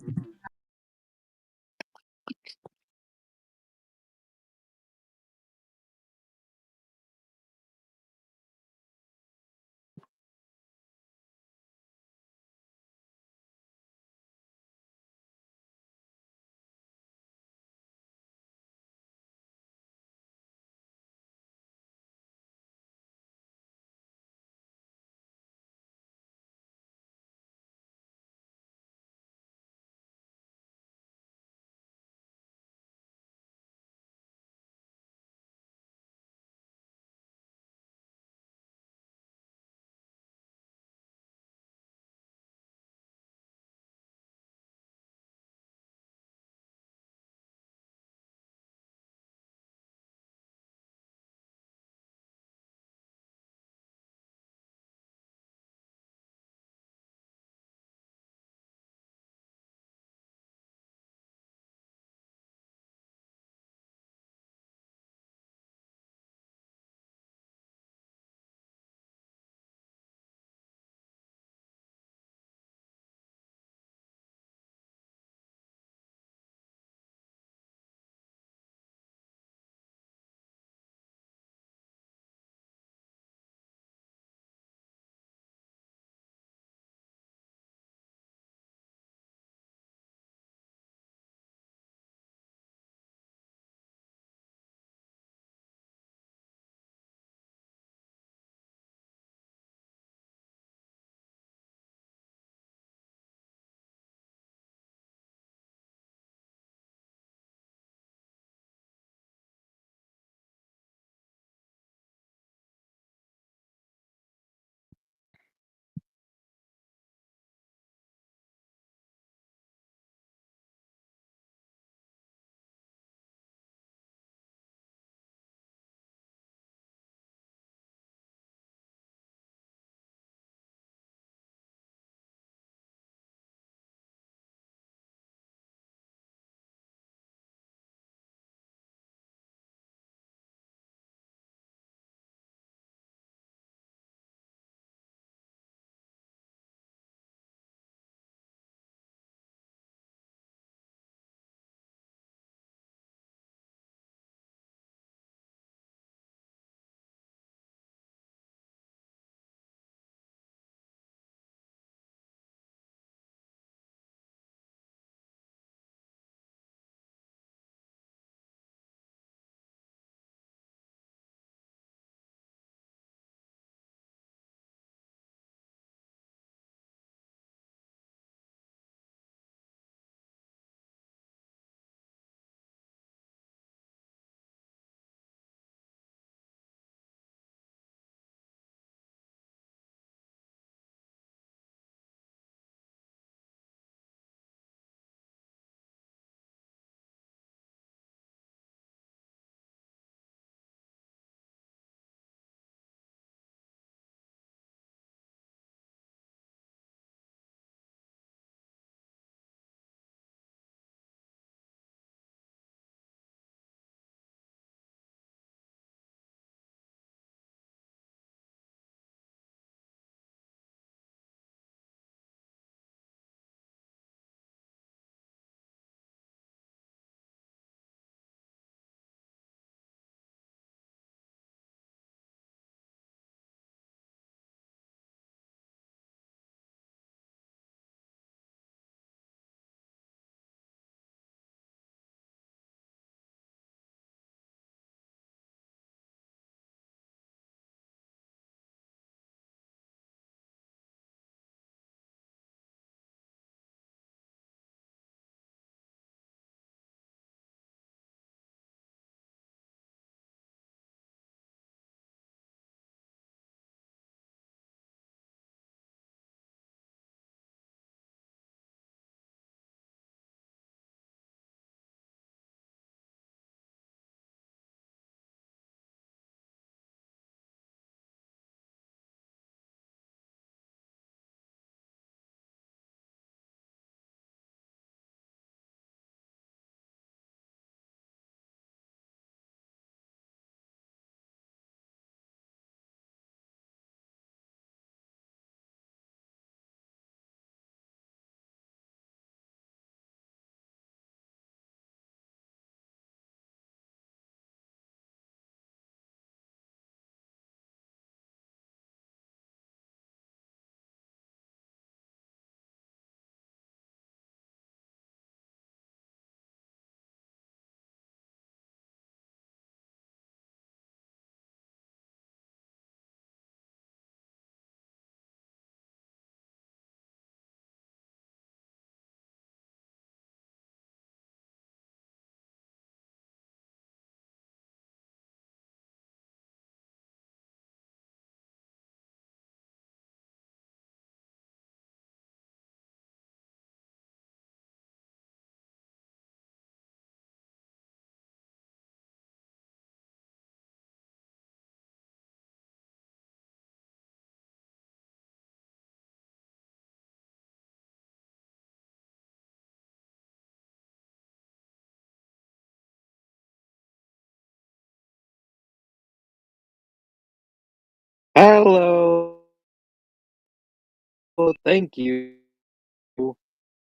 Oh, thank you.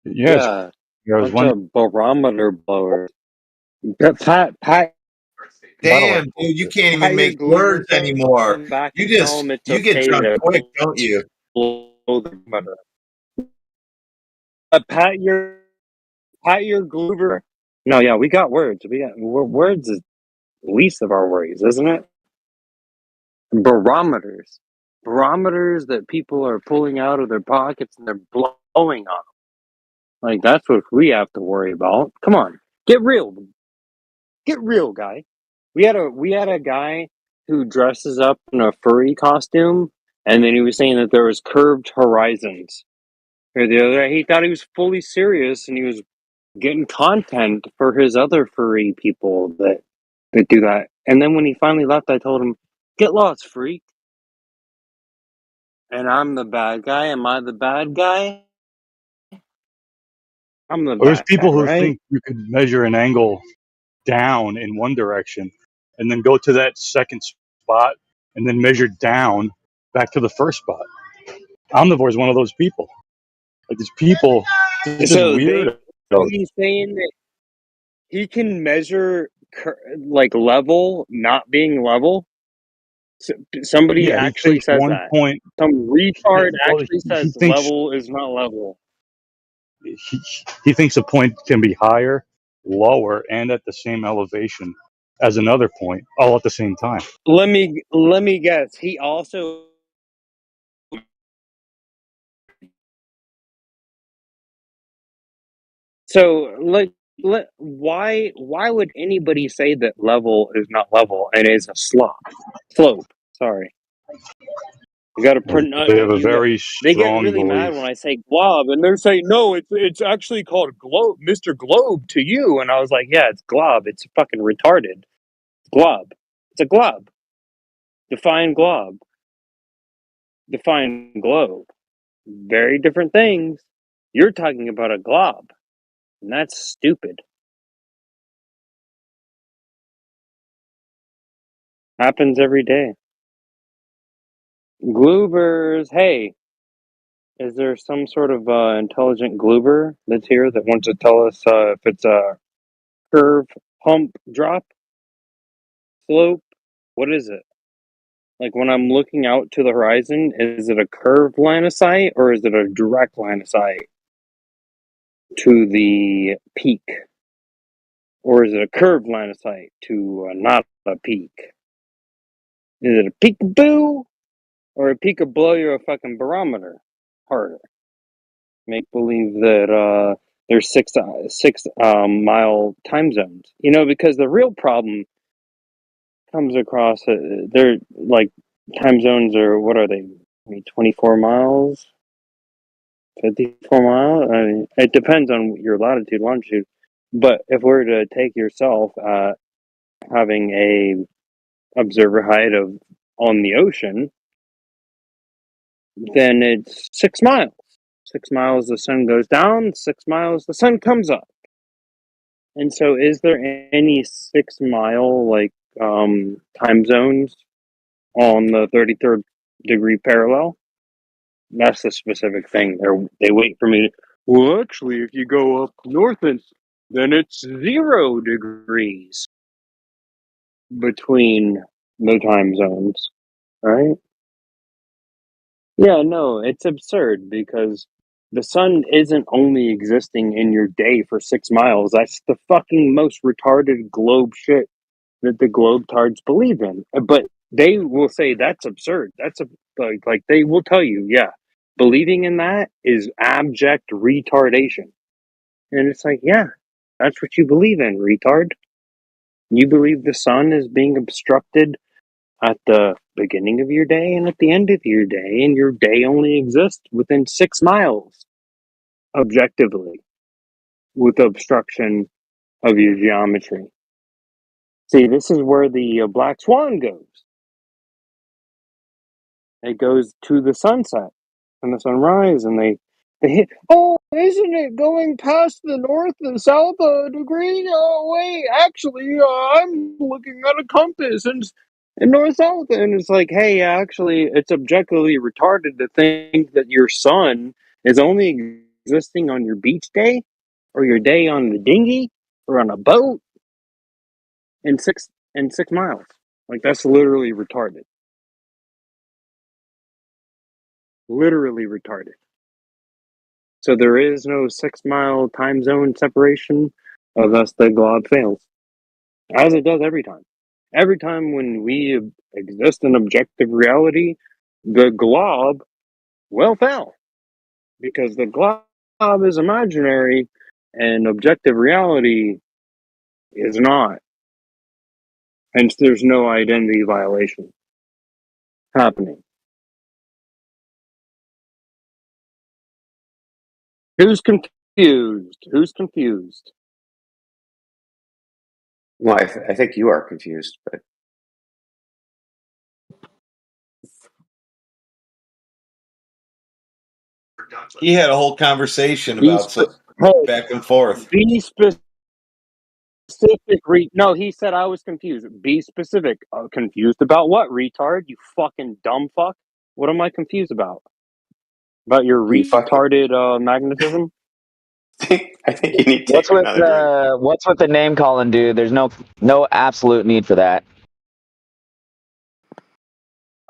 Yes. Yeah, There was bunch of barometer blowers. Pat, Damn, dude, you can't even make words anymore. back You and tell just him it's you get okay drunk to quick, don't you? blow the barometer. Pat your Gloover. No, yeah, we got words. Words is least of our worries, isn't it? Barometers that people are pulling out of their pockets and they're blowing on them. Like, that's what we have to worry about. Come on, get real, guy. We had a guy who dresses up in a furry costume, and then he was saying that there was curved horizons. Or the other, he thought he was fully serious, and he was getting content for his other furry people that do that. And then when he finally left, I told him, "Get lost, freak." And I'm the bad guy. Am I the bad guy? I'm the Well, there's bad people guy, who right? think you could measure an angle down in one direction and then go to that second spot and then measure down back to the first spot. Omnivore is one of those people. Like, these people, this is So weird. he's saying that he can measure like level not being level. Somebody Yeah, he actually thinks says that. Some retard actually he says thinks level is not level. he thinks a point can be higher, lower, and at the same elevation as another point, all at the same time. Let me guess. He also why would anybody say that level is not level and is a slope? Sorry. You got to They have a very They get strong really mad belief. when I say glob, and they're saying no. It's actually called globe, Mr. Globe to you. And I was like, yeah, it's glob. It's fucking retarded. Glob. It's a glob. Define glob. Define globe. Very different things. You're talking about a glob, and that's stupid. Happens every day. Gloobers, hey, is there some sort of intelligent gloober that's here that wants to tell us if it's a curve, hump, drop, slope? What is it? Like, when I'm looking out to the horizon, is it a curved line of sight or is it a direct line of sight to the peak? Or is it a curved line of sight to not a peak? Is it a peekaboo or a peek of blow your fucking barometer harder? Make believe that there's six mile time zones. You know, because the real problem comes across. They're like time zones are, what are they? 24 miles, 54 miles. I mean, it depends on your latitude, longitude. But if we're to take yourself having a observer height of on the ocean, then it's 6 miles. 6 miles the sun goes down, 6 miles the sun comes up. And so is there any 6 mile like time zones on the 33rd degree parallel? That's the specific thing. They wait for me to, well, actually, if you go up north, then it's 0 degrees between the time zones, right? Yeah, no, it's absurd because the sun isn't only existing in your day for 6 miles. That's the fucking most retarded globe shit that the globetards believe in. But they will say that's absurd. That's like they will tell you, yeah, believing in that is abject retardation. And it's like, yeah, that's what you believe in, retard. You believe the sun is being obstructed at the beginning of your day and at the end of your day, and your day only exists within 6 miles, objectively, with obstruction of your geometry. See, this is where the black swan goes. It goes to the sunset and the sunrise, and they hit. Oh, isn't it going past the north and south degree? Oh, wait, actually, I'm looking at a compass, and And north-south, and it's like, hey, actually, it's objectively retarded to think that your sun is only existing on your beach day, or your day on the dinghy, or on a boat, in 6 miles. Like, that's literally retarded. Literally retarded. So there is no 6-mile time zone separation, thus the glob fails. As it does every time. Every time when we exist in objective reality, the glob will fail. Because the glob is imaginary and objective reality is not. Hence, there's no identity violation happening. Who's confused? Who's confused? Well, I think you are confused, but He had a whole conversation about some back and forth. Be specific. No, he said I was confused. Be specific. Confused about what, retard? You fucking dumb fuck. What am I confused about? About your retarded magnetism? I think you need to take another drink. What's with the name calling, dude? There's no absolute need for that.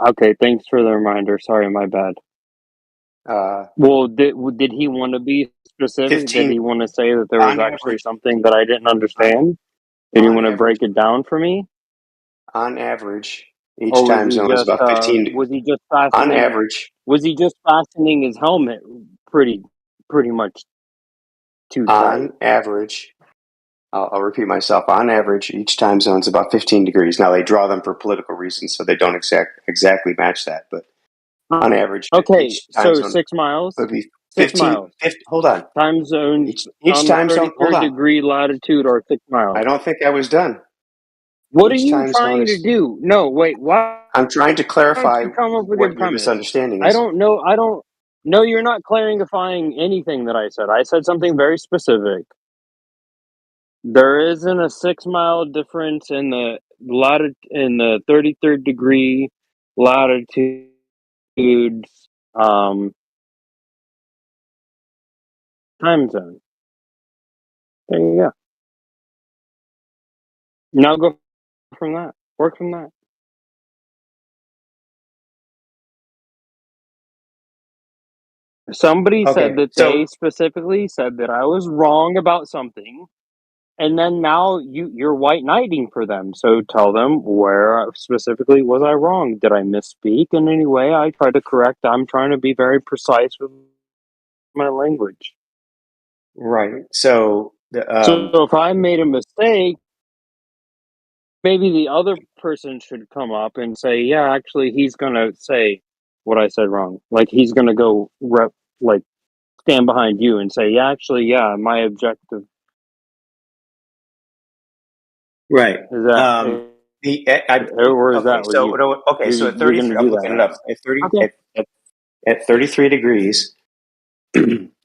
Okay, thanks for the reminder. Sorry, my bad. Well, did he want to be specific? 15 Did he want to say that there was on actually average. something that I didn't understand? Did he want to break it down for me? On average, each Or was time he zone is just about 15. was he just On fastening? average, Was he just fastening his helmet pretty much too tight? on average, I'll repeat myself. On average, each time zone is about 15 degrees. Now they draw them for political reasons, so they don't exactly match that. But on average, Okay, each time so zone 6 miles. would be 6 15. miles. Hold on. Time zone Each on time the zone. Hold 33rd on. degree latitude are 6 miles. I don't think I was done. What Each are you time zone trying to is. do? No, wait. Why I'm trying to don't clarify you come up with what your your premise? misunderstanding I is. don't know. No, you're not clarifying anything that I said. I said something very specific. There isn't a 6 mile difference in the in the 33rd degree latitudes. Time zone. There you go. Now go from that. Work from that. Somebody Okay, said that so they specifically said that I was wrong about something, and then now you're white knighting for them. So tell them where specifically was I wrong? Did I misspeak in any way? I tried to correct. I'm trying to be very precise with my language. right. So So if I made a mistake, maybe the other person should come up and say, yeah, actually, he's going to say what I said wrong. Like, he's going to go stand behind you and say, yeah, actually, yeah, my objective. right. Is that, or is that what So you're at 33, going to I'm do looking it that? up. At 30 Okay. at 33 degrees,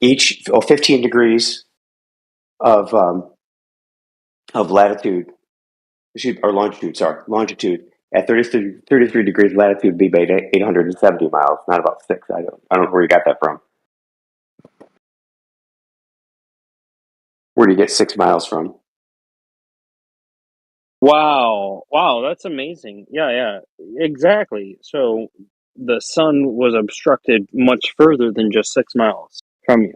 each 15 degrees of latitude, or longitude. Sorry, longitude. At 33 degrees latitude would be about 870 miles, not about 6. I don't know where you got that from. Where do you get 6 miles from? Wow, that's amazing. Yeah, exactly. So the sun was obstructed much further than just 6 miles from you.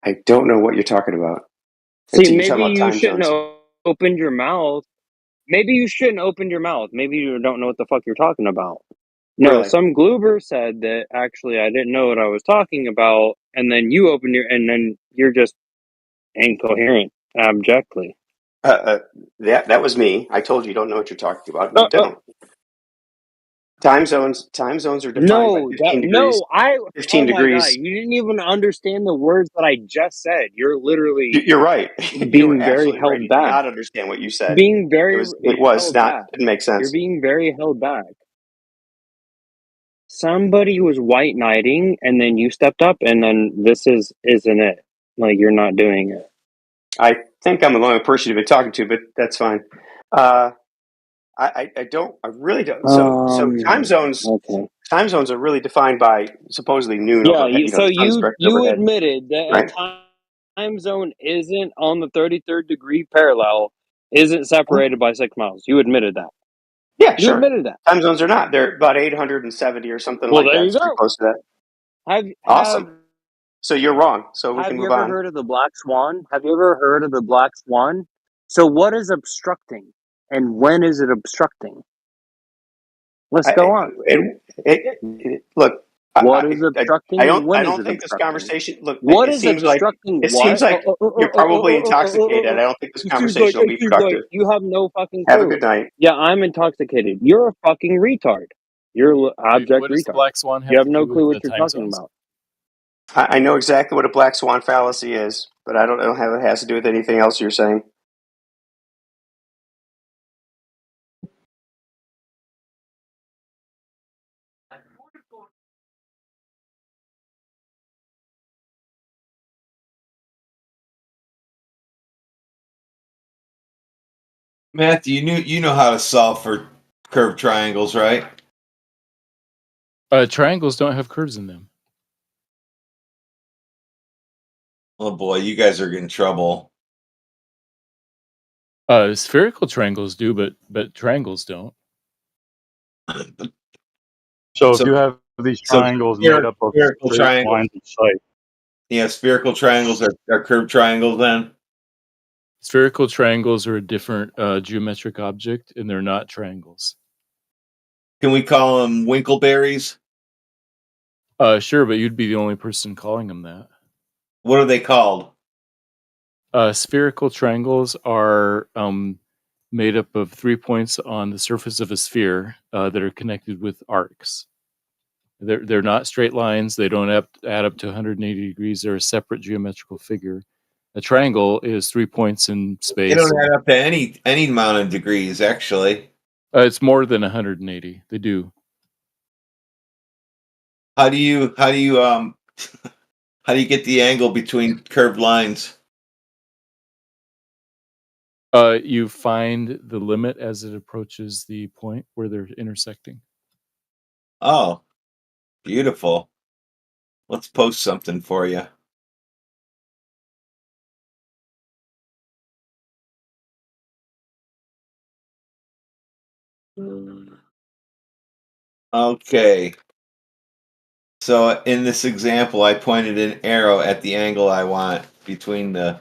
I don't know what you're talking about. See, maybe you shouldn't have opened your mouth. Maybe you shouldn't open your mouth. Maybe you don't know what the fuck you're talking about. No, Really? some Gloober said that actually I didn't know what I was talking about, and then you open and then you're just incoherent abjectly. That was me. I told you don't know what you're talking about. You don't. Time zones are defined by 15 degrees. 15 degrees. My God, you didn't even understand the words that I just said. You're literally You're right. being very held right. You did back. not understand what you said. Being very it was held not. back. Didn't make sense. You're being very held back. Somebody was white knighting, and then you stepped up, and then this isn't it. Like, you're not doing it. I think I'm the only person you've been talking to, but that's fine. I don't. I really don't. So time zones. Okay. Time zones are really defined by supposedly noon Yeah. overhead. So The sun's directly you overhead, admitted that right? a time zone isn't on the 33rd degree parallel, isn't separated by 6 miles. You admitted that. Yeah, You sure. admitted that. Time zones are not. They're about 870 or something Well, like there that. you It's pretty go. close to that. Awesome. So you're wrong. So we Have can you move ever on. heard of the black swan? Have you ever heard of the black swan? So what is obstructing, and when is it obstructing? Let's go on. Look, What is obstructing, and when I is don't it think this obstructing? conversation. Look, What it is seems like obstructing what? you're probably intoxicated. I don't think this conversation will be It seems like productive. you have no fucking Have a clue. good night. Yeah, I'm intoxicated. You're a fucking retard. You're an abject What does the retard. black swan You have have to no do with clue what the you're time talking zones? about. I know exactly what a black swan fallacy is, but I don't have it has to do with anything else you're saying. Matthew, you know how to solve for curved triangles, right? Triangles don't have curves in them. Oh boy, you guys are in trouble. Spherical triangles do, but triangles don't. So if you have these triangles made up of spherical straight triangles. lines of sight, Yeah, spherical triangles are curved triangles then? Spherical triangles are a different geometric object, and they're not triangles. Can we call them Winkleberries? Sure, but you'd be the only person calling them that. What are they called? Spherical triangles are made up of 3 points on the surface of a sphere that are connected with arcs. They're not straight lines. They don't add up to 180 degrees. They're a separate geometrical figure. A triangle is 3 points in space. They don't add up to any amount of degrees, actually. It's more than 180. They do. How do you how do you get the angle between curved lines? You find the limit as it approaches the point where they're intersecting. Oh, beautiful. Let's post something for you. Okay. So in this example, I pointed an arrow at the angle I want between the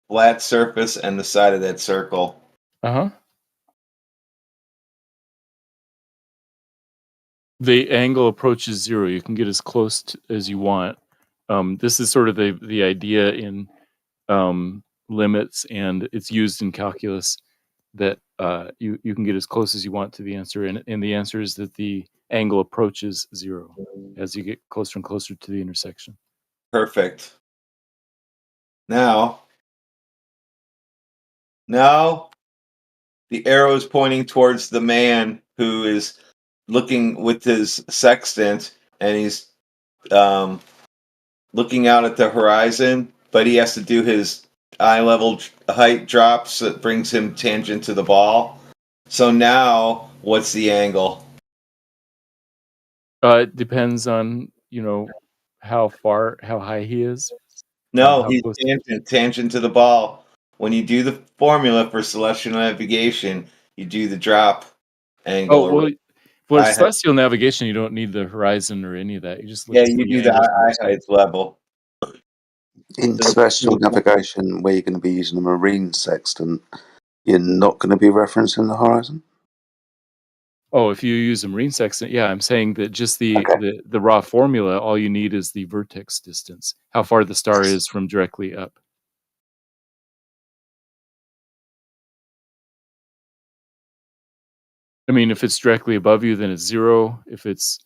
flat surface and the side of that circle. Uh-huh. The angle approaches zero. You can get as close as you want. This is sort of the idea in limits, and it's used in calculus that you can get as close as you want to the answer, and the answer is that the angle approaches zero as you get closer and closer to the intersection. Perfect. Now the arrow is pointing towards the man who is looking with his sextant, and he's looking out at the horizon, but he has to do his eye level height drops that brings him tangent to the ball. So now, what's the angle? It depends on how high he is. No, how he's close- tangent to the ball. When you do the formula for celestial navigation, you do the drop angle. Oh well, for eye height. celestial navigation, you don't need the horizon or any of that. You just look at you do the angles eye height level. In celestial navigation, where you're going to be using a marine sextant, you're not going to be referencing the horizon? Oh, if you use a marine sextant, yeah, I'm saying that just the raw formula, all you need is the vertex distance, how far the star is from directly up. I mean, if it's directly above you, then it's 0. If it's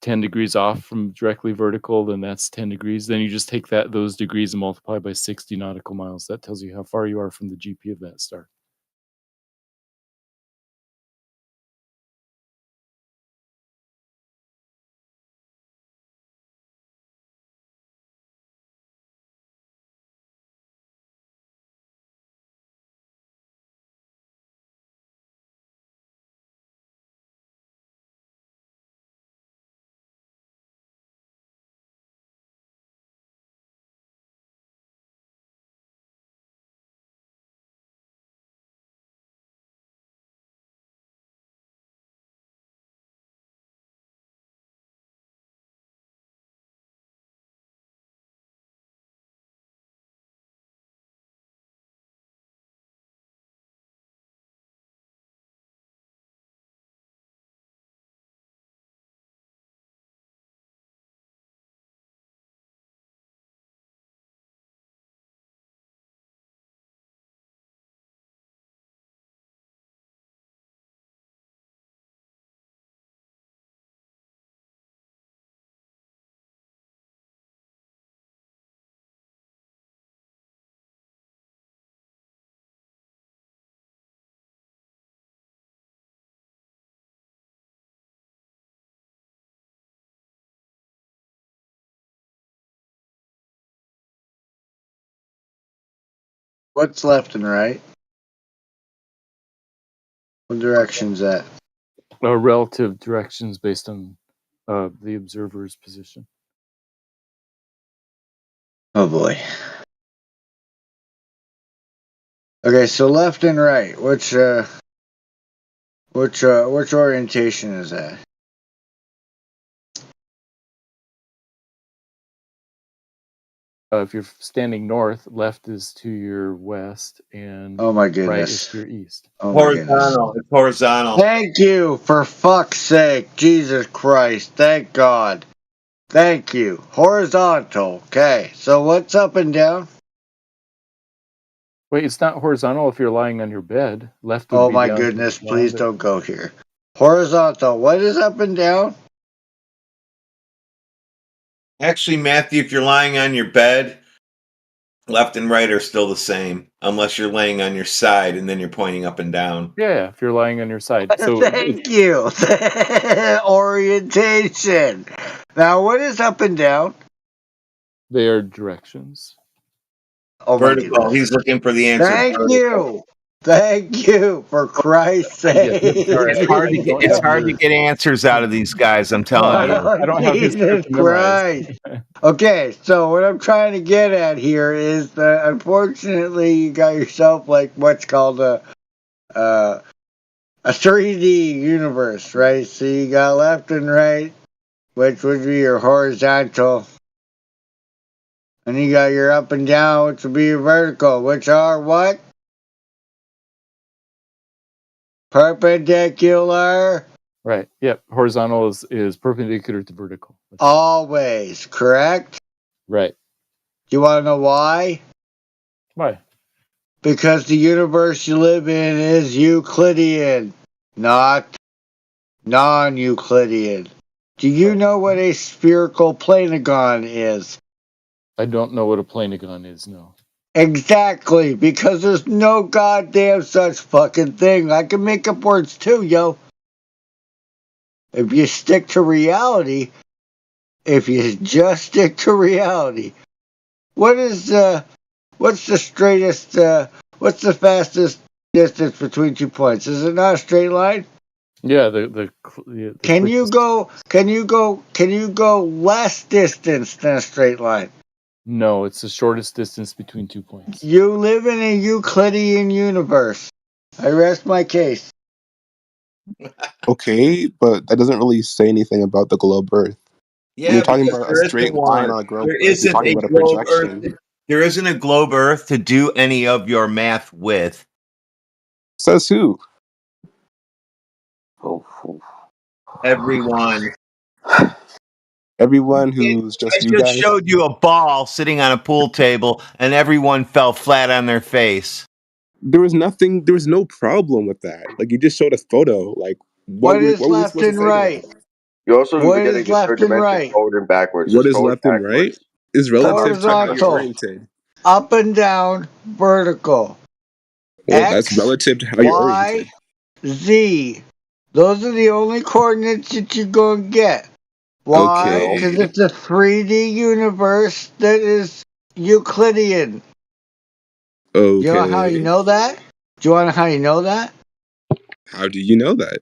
10 degrees off from directly vertical, then that's 10 degrees. Then you just take those degrees and multiply by 60 nautical miles. That tells you how far you are from the GP of that star. What's left and right? What direction's that? Relative directions based on the observer's position. Oh boy. Okay, so left and right. Which orientation is that? If you're standing north, left is to your west, and Oh my right goodness. is to your east. Oh my goodness. Horizontal. It's horizontal. Thank you, for fuck's sake. Jesus Christ. Thank God. Thank you. Horizontal. Okay, so what's up and down? Wait, it's not horizontal if you're lying on your bed. Left would Oh be my down to the goodness, ground, please don't go here. Horizontal. What is up and down? Actually, Matthew, if you're lying on your bed, left and right are still the same, unless you're laying on your side and then you're pointing up and down. Yeah, if you're lying on your side. So Thank you. Orientation. Now, what is up and down? they are directions. Oh my Vertical. goodness. He's looking for the answer. Thank Vertical. you. Thank you, for Christ's sake. It's hard to get answers out of these guys, I'm telling you. I don't have his Jesus script memorized. Christ. Okay, so what I'm trying to get at here is that unfortunately you got yourself like what's called a 3D universe, right? So you got left and right, which would be your horizontal. And you got your up and down, which would be your vertical, which are what? Perpendicular. Right. Yep. Horizontal is perpendicular to vertical. Always, correct? Right. You want to know why? Why? Because the universe you live in is Euclidean, not non-Euclidean. Do you know what a spherical planagon is? I don't know what a planagon is, no. Exactly, because there's no goddamn such fucking thing. I can make up words too, yo. If you stick to reality, if you just stick to reality, what's the straightest, what's the fastest distance between 2 points? Is it not a straight line? Yeah, Can you go less distance than a straight line? No, it's the shortest distance between 2 points. You live in a Euclidean universe. I rest my case. Okay, but that doesn't really say anything about the globe Earth. Yeah, when you're talking about a there straight isn't line one. on a globe There Earth, you're isn't talking a about a globe projection. Earth. There isn't a globe Earth to do any of your math with. Says who? Everyone. Everyone who's just I you just guys. showed you a ball sitting on a pool table, and everyone fell flat on their face. There was nothing. There was no problem with that. Like you just showed a photo. Like what What is were we left supposed to and say to right? that? You're also What forgetting is the third left and dimension right? forward and backwards. What Just is forward left and right backwards. is relative to how you're Horizontal. oriented. Up and down, vertical. Well, that's X, relative to how you're oriented. Y, Z. Those are the only coordinates that you're going to get. Why? Okay. Because it's a 3D universe that is Euclidean. Okay. You know how you know that? Do you want to know how you know that? How do you know that?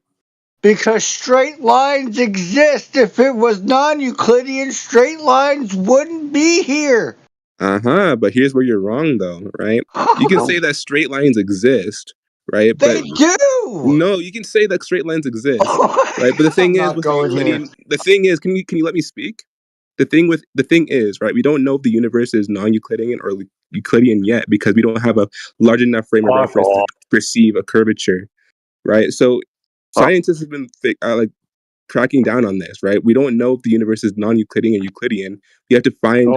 Because straight lines exist. If it was non-Euclidean, straight lines wouldn't be here. But here's where you're wrong, though, right? You can say that straight lines exist, right? They But do. no, you can say that straight lines exist, right? But the thing is, with the Euclidean, the thing is, can you let me speak? The thing is, right? We don't know if the universe is non-Euclidean or Euclidean yet because we don't have a large enough frame of reference to perceive a curvature, right? So scientists have been like tracking down on this, right? We don't know if the universe is non-Euclidean or Euclidean. We have to find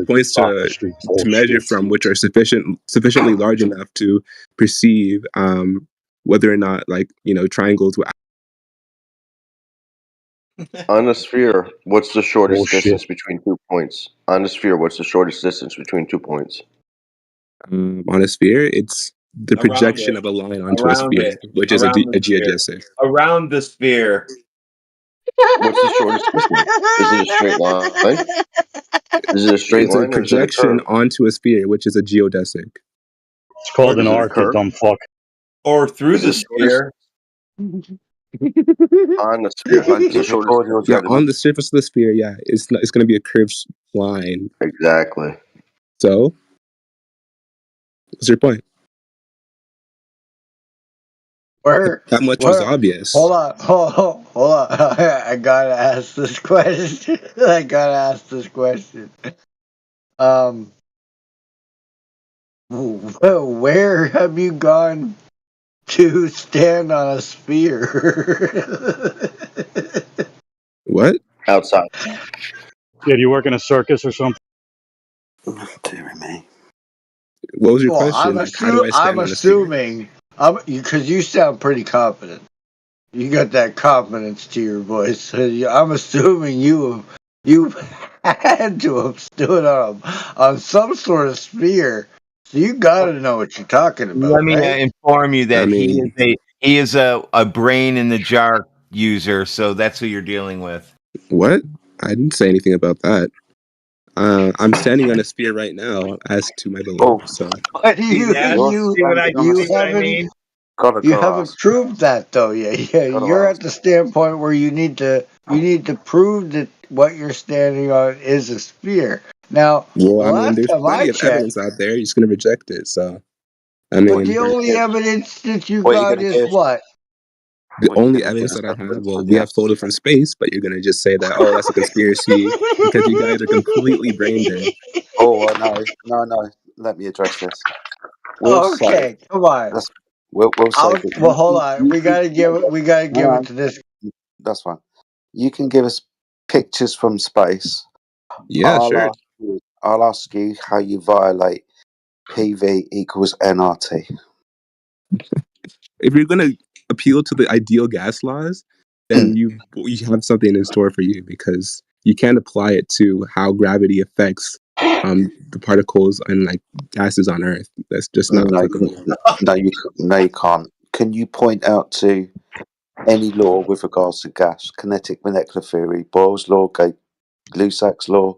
points to measure from which are sufficiently large enough to perceive whether or not, like, triangles will. On a sphere, what's the shortest distance between 2 points? On a sphere, what's the shortest distance between 2 points? On a sphere, it's the projection of a line onto a sphere, which is a geodesic. Around the sphere. What's the shortest distance? Is it a straight line? Is it a straight It's line a or is it a projection curve? onto a sphere, which is a geodesic. It's called an Does it arc, you occur? dumb fuck. Or through Is the it shortest sphere. on the sphere? Like The the shortest cordial Yeah, gentleman. on the surface of the sphere, yeah, it's not, it's going to be a curved line. Exactly. So, what's your point? Where? That much was Where? obvious. Hold on. Hold on. I gotta ask this question. I gotta ask this question. Where have you gone to stand on a sphere? What? Outside. Yeah, do you work in a circus or something? Dear me. What was your Well, question? Like, how do I I'm stand on a sphere? assuming, because you sound pretty confident. You got that confidence to your voice. So I'm assuming you had to have stood on some sort of sphere. So you got to know what you're talking about, Let me right? inform you that I mean, he is a brain in the jar user, so that's who you're dealing with. what? I didn't say anything about that. I'm standing on a sphere right now, as to my belief. Oh, So But you're standing on a haven't gotta ask. proved that though. Yeah, Gotta you're ask. at the standpoint where you need to prove that what you're standing on is a sphere. Now, the well, I mean, last there's time I plenty of checked, evidence out there. You're just gonna reject it. So, I What but are you the mean, gonna only give? evidence that you What are you got gonna is give? what? the What are you only gonna give evidence us that I have, evidence well, with? we Yeah. have photos from space, but you're gonna just say that, oh, that's a conspiracy because you guys are completely brain dead. Oh, no. Let me address this. We'll say Okay, come on. that's. We'll say that Well, hold you on. We gotta give it. We gotta no, give it no, to this. that's fine. You can give us pictures from space. Yeah, sure. I'll ask you how you violate PV equals nRT. If you're gonna appeal to the ideal gas laws, then you have something in store for you because you can't apply it to how gravity affects the particles and like gases on Earth. That's just not applicable. No, you can't. Can you point out to any law with regards to gas, kinetic molecular theory, Boyle's law, Lusak's law,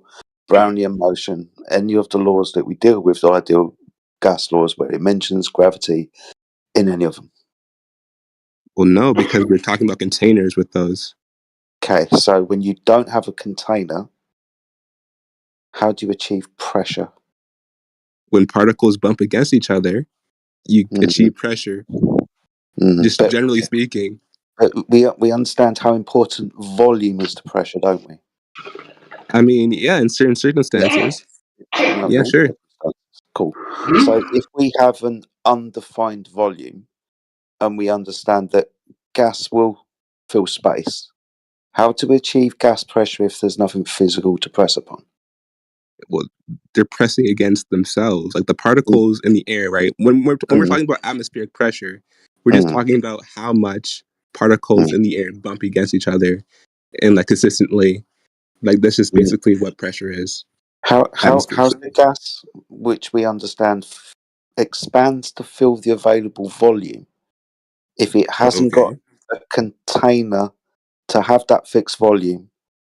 Brownian motion, any of the laws that we deal with, the ideal gas laws, where it mentions gravity in any of them? Well, no, because we're talking about containers with those. Okay, so when you don't have a container, how do you achieve pressure? When particles bump against each other, you achieve pressure. Just But generally speaking. we understand how important volume is to pressure, don't we? I mean, yeah, in certain circumstances. Yeah, sure. Cool. So if we have an undefined volume and we understand that gas will fill space, how to achieve gas pressure if there's nothing physical to press upon? Well, they're pressing against themselves, like the particles in the air, right? When we're talking about atmospheric pressure, we're just talking about how much particles in the air bump against each other and like consistently. Like that's just basically what pressure is. How's the gas, which we understand expands to fill the available volume, if it hasn't got a container to have that fixed volume?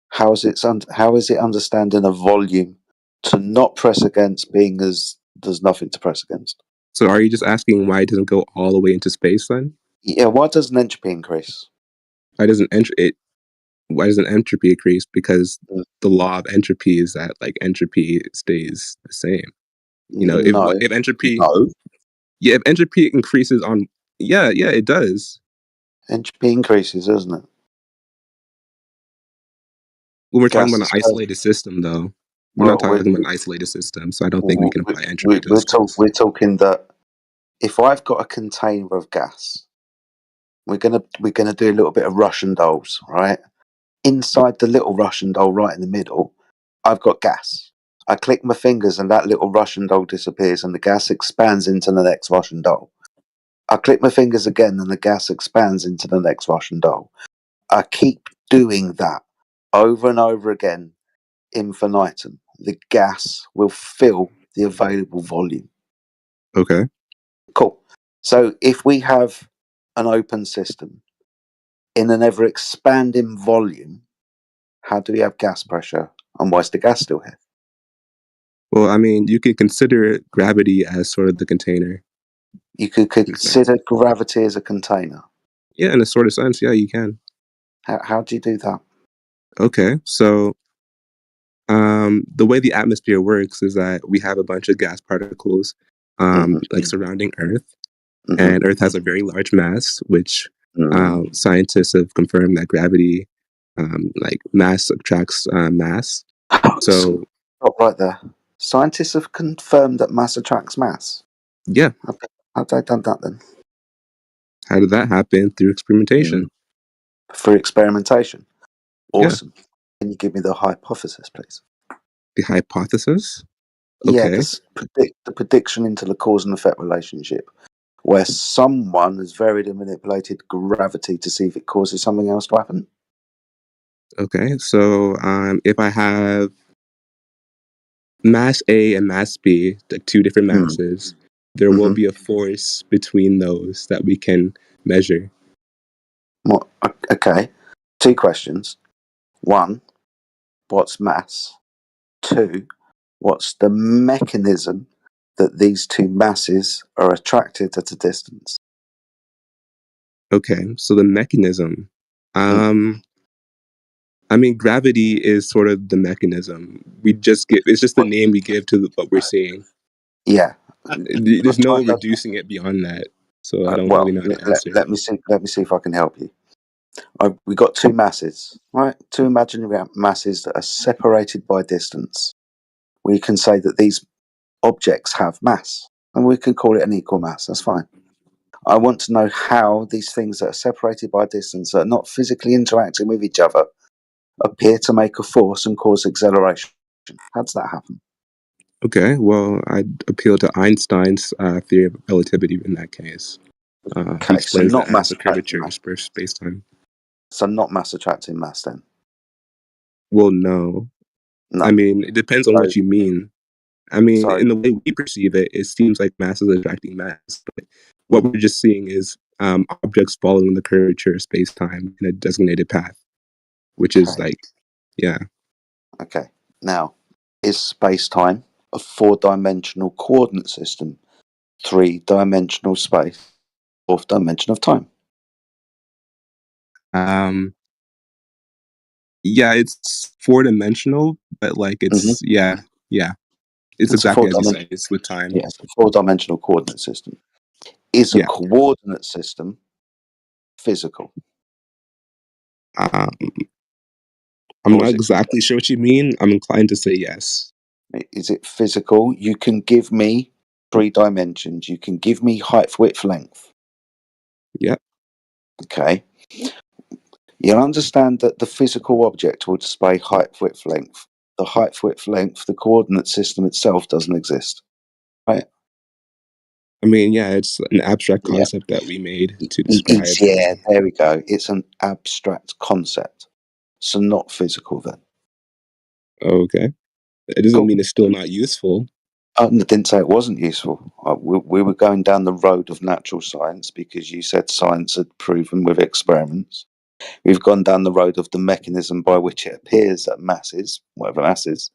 How is it understanding a volume to not press against, being as there's nothing to press against? So are you just asking why it doesn't go all the way into space then? Yeah, why doesn't entropy increase? Why doesn't entropy increase? Because the law of entropy is that like entropy stays the same. You know, if entropy if entropy increases on yeah, it does. Entropy increases, doesn't it? When we're talking about an isolated system though, we're not talking about an isolated system, so I don't think we can apply entropy to this. We're talking that if I've got a container of gas, we're gonna do a little bit of Russian dolls, right? Inside the little Russian doll, right in the middle, I've got gas. I click my fingers and that little Russian doll disappears and the gas expands into the next Russian doll. I click my fingers again and the gas expands into the next Russian doll. I keep doing that over and over again, infinitum. The gas will fill the available volume. Okay. Cool. So if we have an open system in an ever expanding volume, how do we have gas pressure and why is the gas still here? Well, I mean, you can consider gravity as sort of the container. You could consider gravity as a container. Yeah, in a sort of sense, yeah, you can. How do you do that? Okay, so the way the atmosphere works is that we have a bunch of gas particles like surrounding Earth, and Earth has a very large mass, which scientists have confirmed that gravity, like mass attracts mass. So Stop right there. Scientists have confirmed that mass attracts mass. yeah, How have they done that then? how did that happen? Through experimentation. Through experimentation. Yeah. Awesome. Can you give me the hypothesis, please? The hypothesis? Yeah, Okay. the prediction into the cause and effect relationship, where someone has varied and manipulated gravity to see if it causes something else to happen. Okay, so if I have mass A and mass B, like two different masses, there will be a force between those that we can measure. Well, okay. 2 questions. 1, what's mass? 2, what's the mechanism that these two masses are attracted at a distance? Okay, so the mechanism. I mean, gravity is sort of the mechanism. It's just the name we give to what we're seeing. Yeah. There's no reducing it beyond that. So I don't Well, really know how to answer. let me see if I can help you. We got 2 masses, right? 2 imaginary masses that are separated by distance. We can say that these objects have mass, and we can call it an equal mass. That's fine. I want to know how these things that are separated by distance, that are not physically interacting with each other, appear to make a force and cause acceleration. How does that happen? Okay, well, I'd appeal to Einstein's theory of relativity in that case. He explains not that mass as a curvature in space-time. So not mass attracting mass then? Well, no. I mean, it depends on what you mean. I mean, in the way we perceive it, it seems like mass is attracting mass. But what we're just seeing is objects following the curvature of space-time in a designated path, which is like, yeah. Okay. Now, is space-time a 4-dimensional coordinate system, 3-dimensional space, 4th dimension of time? Yeah, it's 4-dimensional, but like it's yeah. It's exactly as you say. It's with time. Yeah, it's a 4-dimensional coordinate system. Is a coordinate system physical? I'm not exactly sure what you mean. I'm inclined to say yes. Is it physical? You can give me 3 dimensions. You can give me height, width, length. Yep. Okay. You'll understand that the physical object will display height, width, length. The height, width, length, the coordinate system itself doesn't exist. Right? I mean, yeah, it's an abstract concept that we made to describe. Yeah, there we go. It's an abstract concept. So not physical then. Okay. It doesn't mean it's still not useful. I didn't say it wasn't useful. We were going down the road of natural science because you said science had proven with experiments. We've gone down the road of the mechanism by which it appears that masses, whatever masses,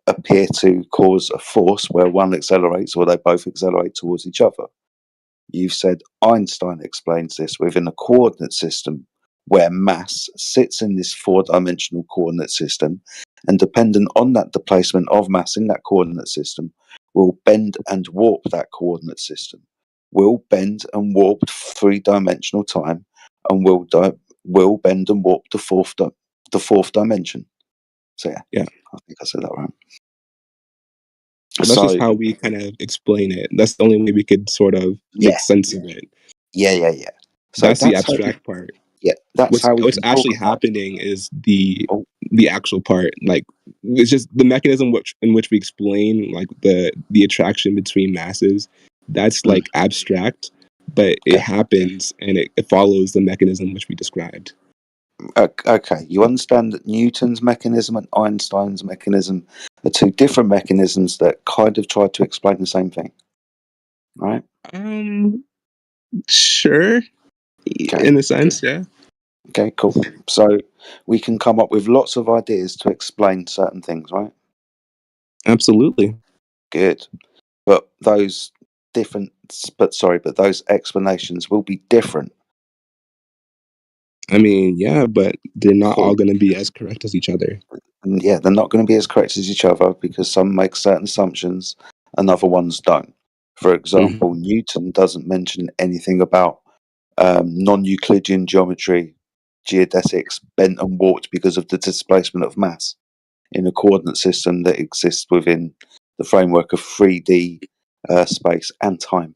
appear to cause a force where one accelerates or they both accelerate towards each other. You've said Einstein explains this within a coordinate system where mass sits in this 4-dimensional coordinate system, and dependent on that, the placement of mass in that coordinate system will bend and warp that coordinate system, will bend and warp 3-dimensional time, and will bend and warp the fourth dimension. So yeah, I think I said that right. But that's just how we kind of explain it. That's the only way we could sort of make sense of it. Yeah. So that's the abstract part. Yeah, that's how what's actually happening is the actual part. Like it's just the mechanism in which we explain like the attraction between masses. That's like abstract, but it happens and it follows the mechanism which we described. Okay, you understand that Newton's mechanism and Einstein's mechanism are 2 different mechanisms that kind of try to explain the same thing, right? Sure. Okay. In a sense, yeah. Okay, cool. So we can come up with lots of ideas to explain certain things, right? Absolutely. Good. But those different, but those explanations will be different. I mean, yeah, but they're not all For going to be as correct as each other. yeah, they're not going to be as correct as each other because some make certain assumptions and other ones don't. For example, Newton doesn't mention anything about non-Euclidean geometry, geodesics, bent and warped because of the displacement of mass in a coordinate system that exists within the framework of 3D space and time.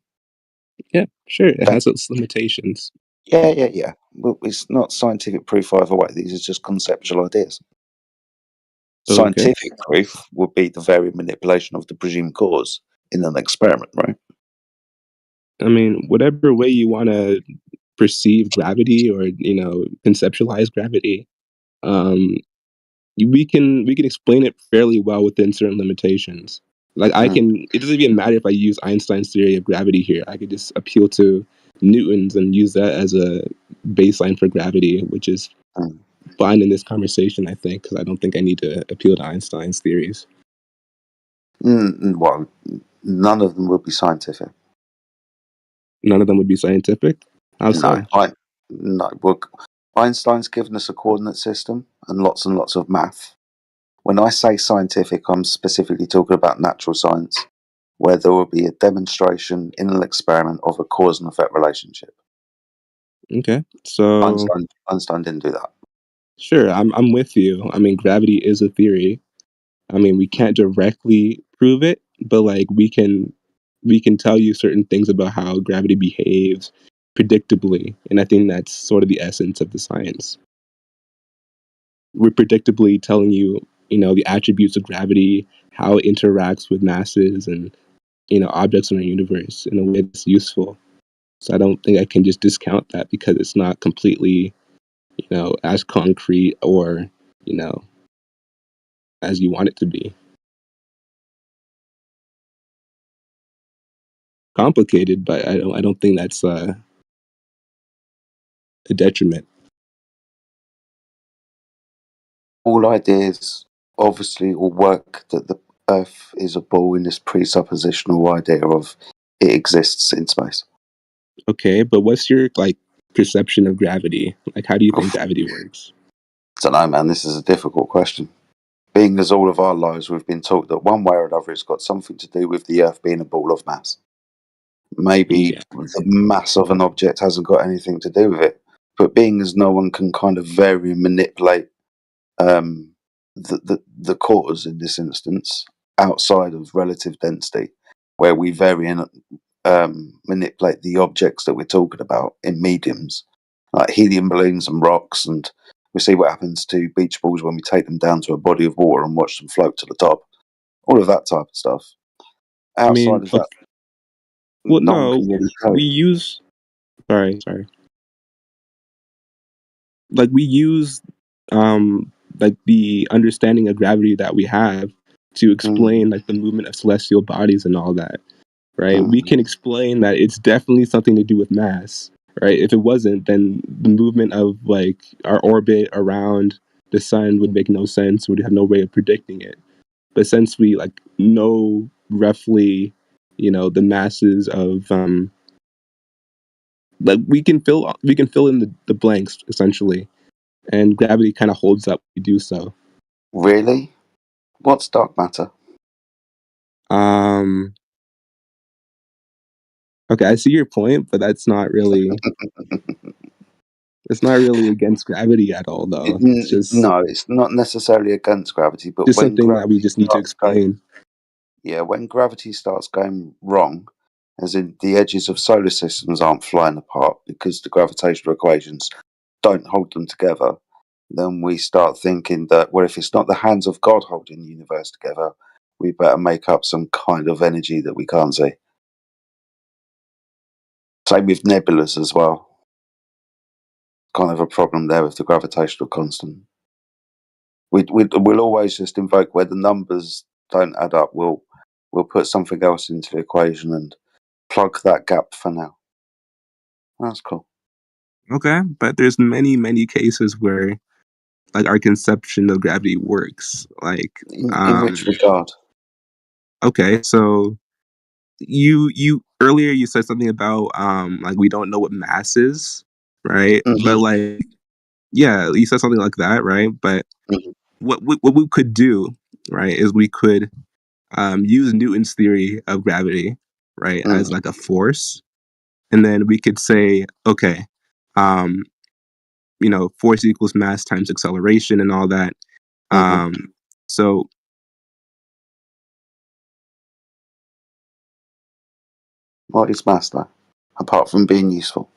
Yeah, sure. It That- has its limitations. yeah. Well, it's not scientific proof either way. These are just conceptual ideas. Okay. Scientific proof would be the very manipulation of the presumed cause in an experiment, right? I mean, whatever way you want to perceive gravity or conceptualize gravity, we can explain it fairly well within certain limitations. Like it doesn't even matter if I use Einstein's theory of gravity here. I could just appeal to Newton's and use that as a baseline for gravity, which is fine in this conversation, I think, because I don't think I need to appeal to Einstein's theories. Well, none of them would be scientific. None of them would be scientific? How so? No. Well, Einstein's given us a coordinate system and lots of math. When I say scientific, I'm specifically talking about natural science, where there will be a demonstration in an experiment of a cause and effect relationship. Okay, so Einstein didn't do that. Sure, I'm with you. I mean, gravity is a theory. I mean, we can't directly prove it, but like we can tell you certain things about how gravity behaves predictably, and I think that's sort of the essence of the science. We're predictably telling you, the attributes of gravity, how it interacts with masses and objects in our universe in a way that's useful. So I don't think I can just discount that because it's not completely, as concrete or, as you want it to be. Complicated, but I don't think that's a detriment. All ideas obviously will work that the Earth is a ball in this presuppositional idea of it exists in space. Okay, but what's your perception of gravity? Like, how do you think gravity works? I don't know, man. This is a difficult question. Being as all of our lives we've been taught that one way or another it's got something to do with the Earth being a ball of mass. Maybe the mass of an object hasn't got anything to do with it, but being as no one can kind of vary and manipulate the cause in this instance outside of relative density, where we vary and manipulate the objects that we're talking about in mediums like helium balloons and rocks, and we see what happens to beach balls when we take them down to a body of water and watch them float to the top. All of that type of stuff. Outside of that, well, no, we use. Sorry. Like we use, like the understanding of gravity that we have to explain like the movement of celestial bodies and all that, right? We can explain that it's definitely something to do with mass, right? If it wasn't, then the movement of like our orbit around the sun would make no sense. We'd have no way of predicting it. But since we like know roughly, the masses of like we can fill in the blanks essentially, and gravity kind of holds up. We do so. Really? What's dark matter? Okay, I see your point, but that's not really. It's not really against gravity at all, though. It's just no, it's not necessarily against gravity, but just when something that we just need to explain. When gravity starts going wrong, as in the edges of solar systems aren't flying apart because the gravitational equations don't hold them together, then we start thinking that, well, if it's not the hands of God holding the universe together, we better make up some kind of energy that we can't see. Same with nebulas as well. Kind of a problem there with the gravitational constant. We'll always just invoke where the numbers don't add up. We'll put something else into the equation and plug that gap for now. That's cool. Okay, but there's many cases where like our conception of gravity works. Like in which regard? Okay, so you earlier you said something about like we don't know what mass is, right? But like, yeah, you said something like that, right? But what we could do, right, is we could use Newton's theory of gravity, right, as like a force, and then we could say, okay, um, force equals mass times acceleration and all that. So What is mass, though? Apart from being useful.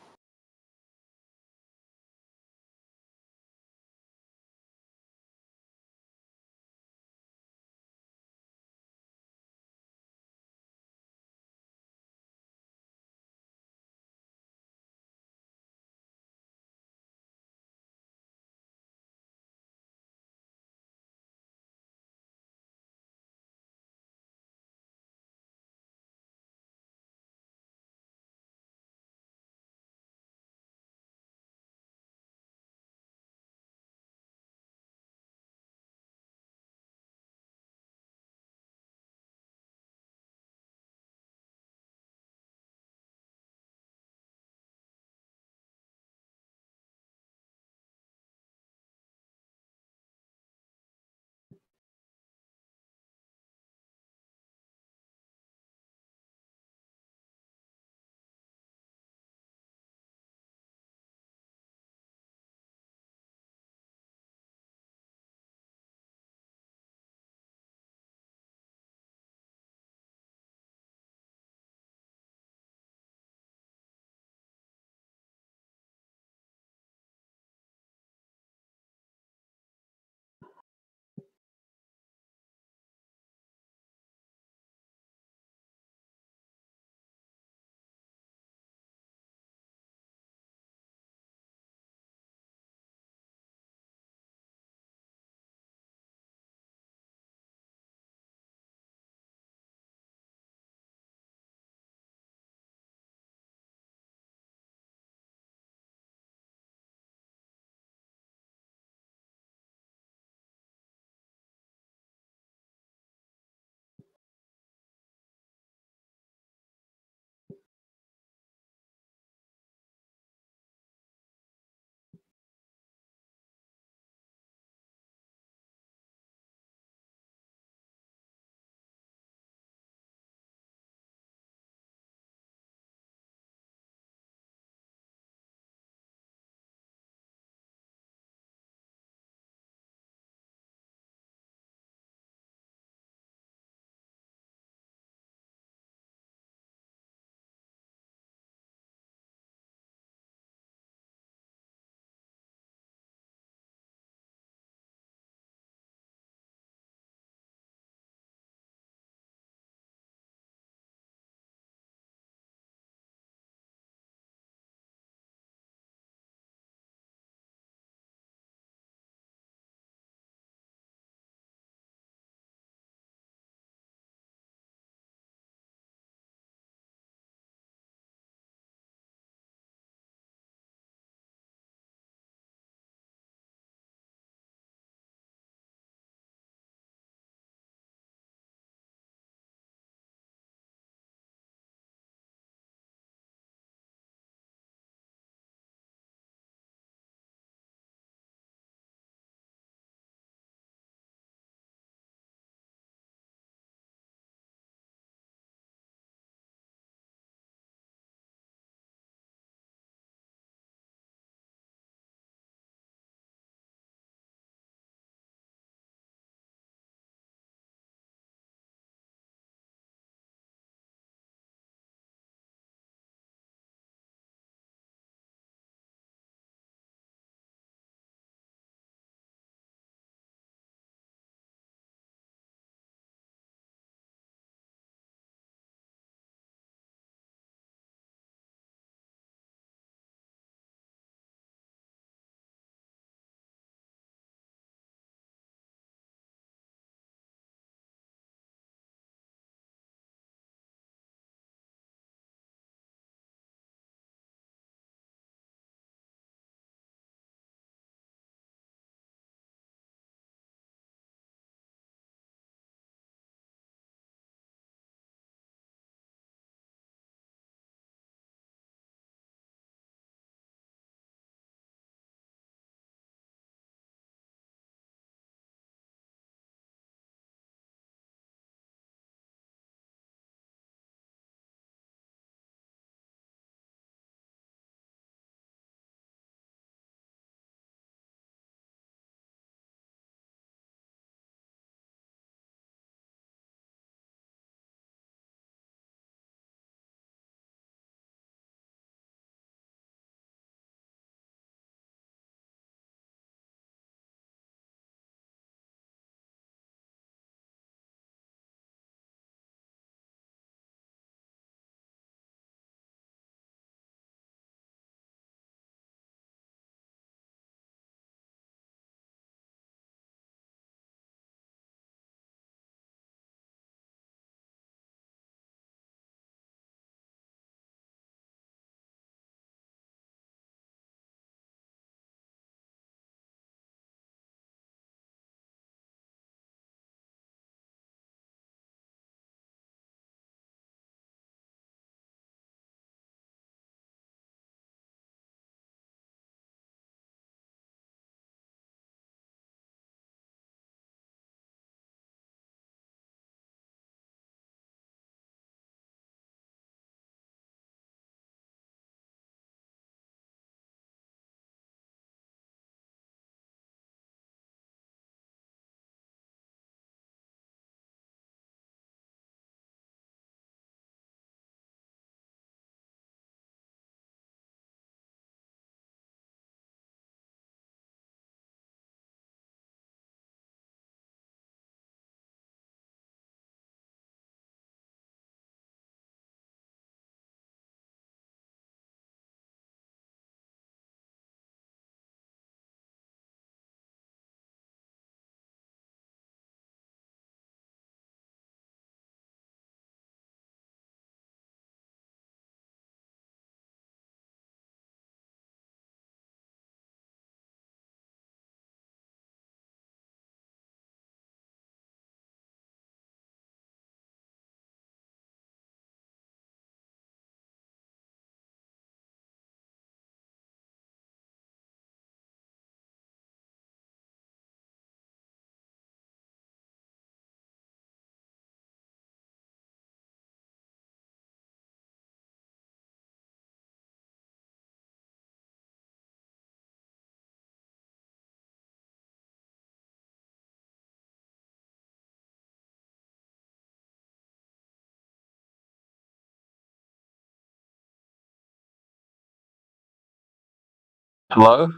Hello?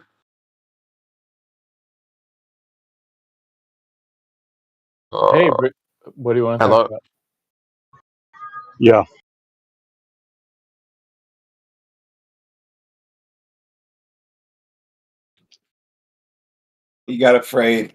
Hey, what do you want to Hello? talk about? Yeah. He got afraid.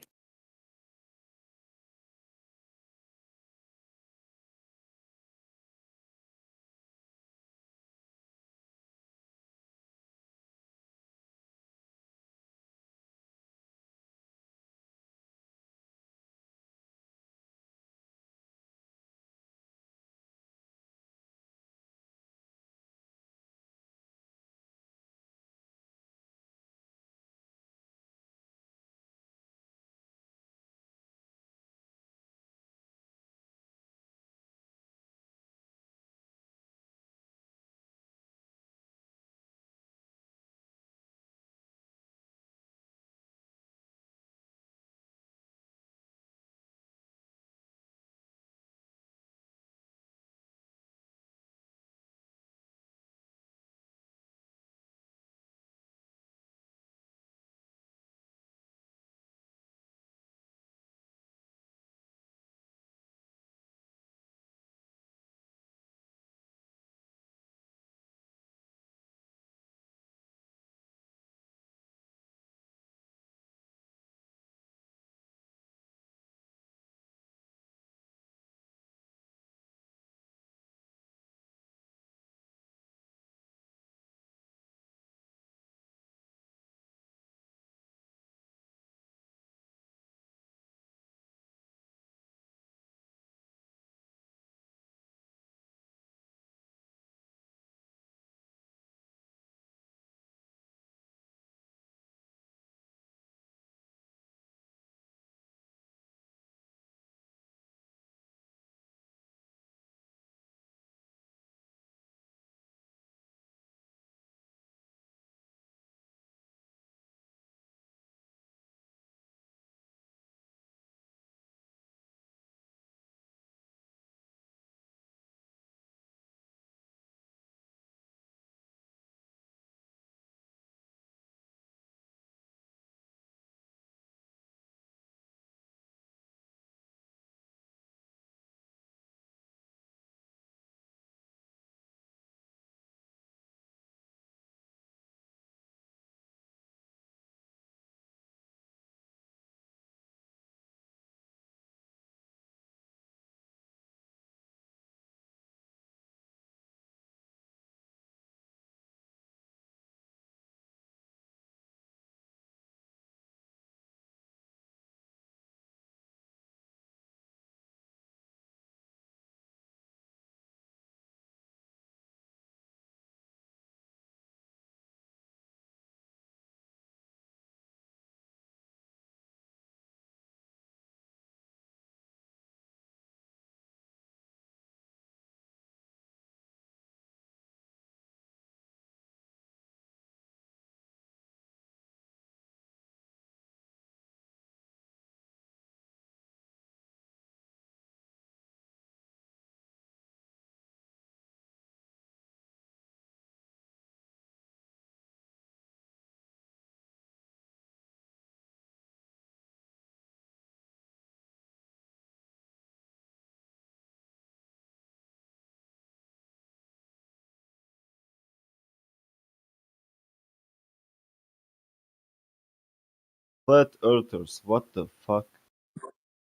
Flat earthers, what the fuck?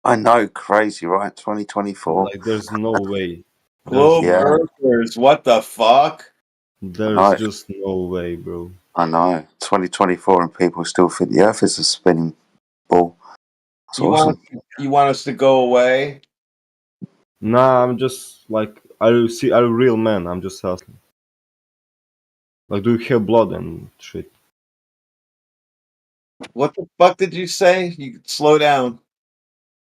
I know, crazy, right? 2024. Like, there's no way. Globe Yeah, Earthers, what the fuck? There's I know. just no way, bro. I know. 2024, and people still think the Earth is a spinning ball. That's awesome. You want us to go away? Nah, I'm just like, I'm a real man. I'm just asking. Like, do you have blood and shit? What the fuck did you say? You slow down.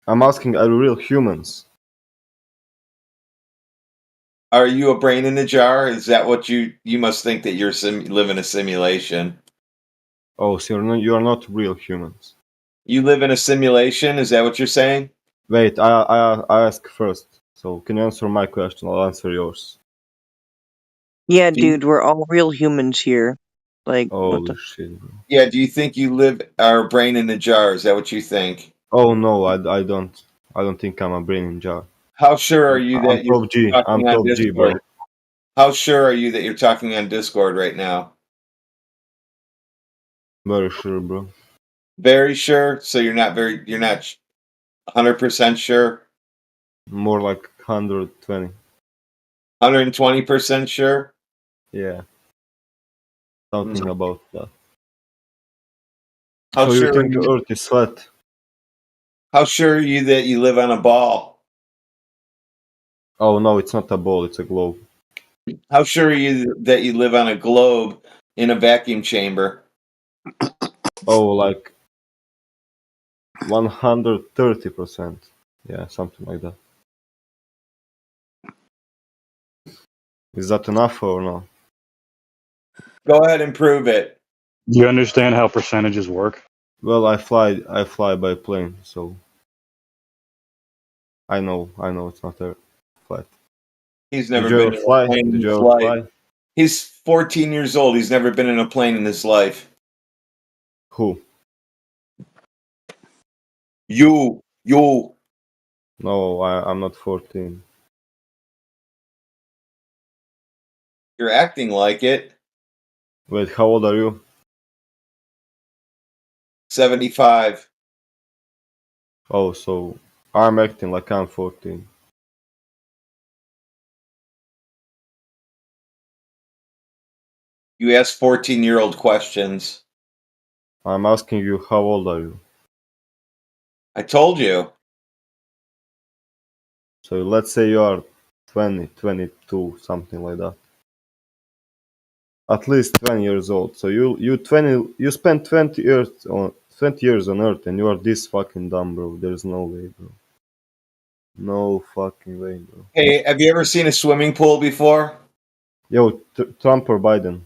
I'm asking, are you real humans? Are you a brain in a jar? Is that what you must think that you're live in a simulation? Oh, so you're not real humans. You live in a simulation? Is that what you're saying? Wait, I ask first. So can you answer my question? I'll answer yours. Yeah, dude, we're all real humans here. Like, what Oh the? shit. Bro. Yeah, do you think you live our brain in a jar? Is that what you think? Oh no, I don't. I don't think I'm a brain in jar. How sure are you I'm that you're top G. I'm talking on top G, bro. Discord? How sure are you that you're talking on Discord right now? Very sure, bro. Very sure. So you're not 100% sure. More like 120. 120% sure. Yeah, something about that. How So sure you are think you? Earth is flat? How sure are you that you live on a ball? Oh no, it's not a ball. It's a globe. How sure are you that you live on a globe in a vacuum chamber? Oh, like 130%. Yeah, something like that. Is that enough or no? Go ahead and prove it. Do you understand how percentages work? Well, I fly by plane, so I know it's not a flat. He's Did never you been ever in a fly? plane in Did you his ever life. fly? He's 14 years old. He's never been in a plane in his life. Who? You. No, I'm not 14. You're acting like it. Wait, how old are you? 75. Oh, so I'm acting like I'm 14. You ask 14-year-old questions. I'm asking you, how old are you? I told you. So let's say you are 20, 22, something like that. At least 20 years old. So you spent 20 years on Earth and you are this fucking dumb, bro. There's no way, bro. No fucking way, bro. Hey, have you ever seen a swimming pool before? Yo, Trump or Biden?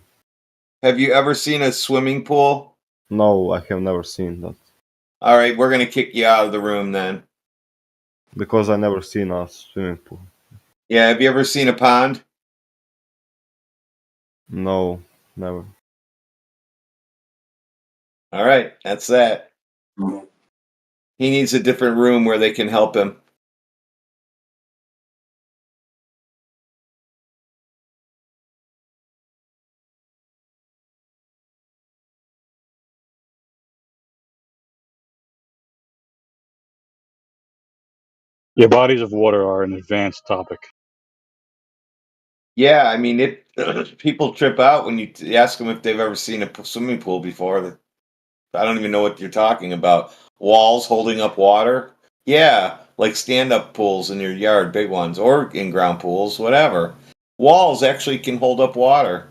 Have you ever seen a swimming pool? No, I have never seen that. All right, we're going to kick you out of the room then. Because I never seen a swimming pool. Yeah, have you ever seen a pond? No, never. All right, that's that. He needs a different room where they can help him. Yeah, bodies of water are an advanced topic. Yeah, I mean, people trip out when you ask them if they've ever seen a swimming pool before. I don't even know what you're talking about. Walls holding up water? Yeah, like stand-up pools in your yard, big ones, or in-ground pools, whatever. Walls actually can hold up water.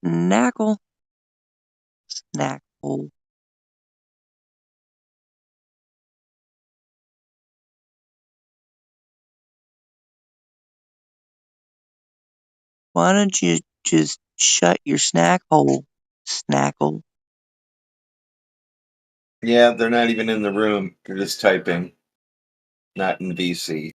Snackle. Snackle. Why don't you just shut your snack hole, Snackle? Yeah, they're not even in the room. They're just typing. Not in VC.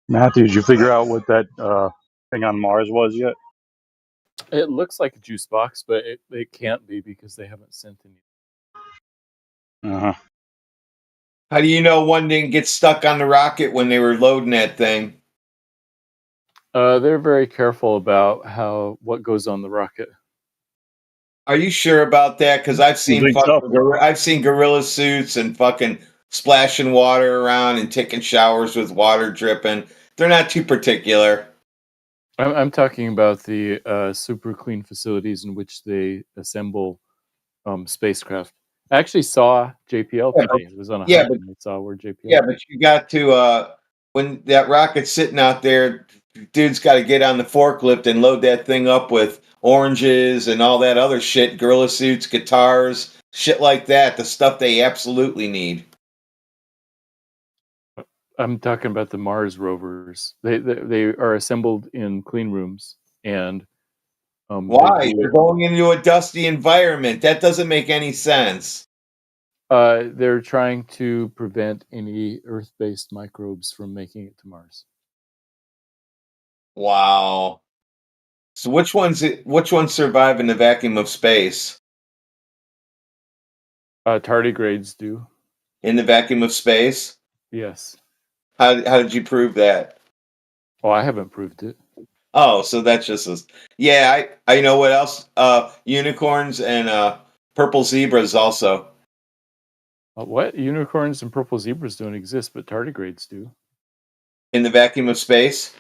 Matthew, did you figure out what that thing on Mars was yet? It looks like a juice box, but it can't be because they haven't sent any. Uh-huh. How do you know one didn't get stuck on the rocket when they were loading that thing? They're very careful about what goes on the rocket. Are you sure about that? Because I've seen think so? I've seen gorilla suits and fucking splashing water around and taking showers with water dripping. They're not too particular. I'm talking about the super clean facilities in which they assemble spacecraft. I actually saw JPL today. It was on a hike and I saw where JPL. Yeah, but you got to when that rocket's sitting out there, dude's got to get on the forklift and load that thing up with oranges and all that other shit, gorilla suits, guitars, shit like that, the stuff they absolutely need. I'm talking about the Mars rovers. They are assembled in clean rooms and why? They're going into a dusty environment. That doesn't make any sense. They're trying to prevent any Earth-based microbes from making it to Mars. Wow. So which ones survive in the vacuum of space? Tardigrades do. In the vacuum of space? Yes. How did you prove that? Oh, I haven't proved it. Oh, so that's just yeah. I know what else. Unicorns and purple zebras also. What? Unicorns and purple zebras don't exist, but tardigrades do. In the vacuum of space?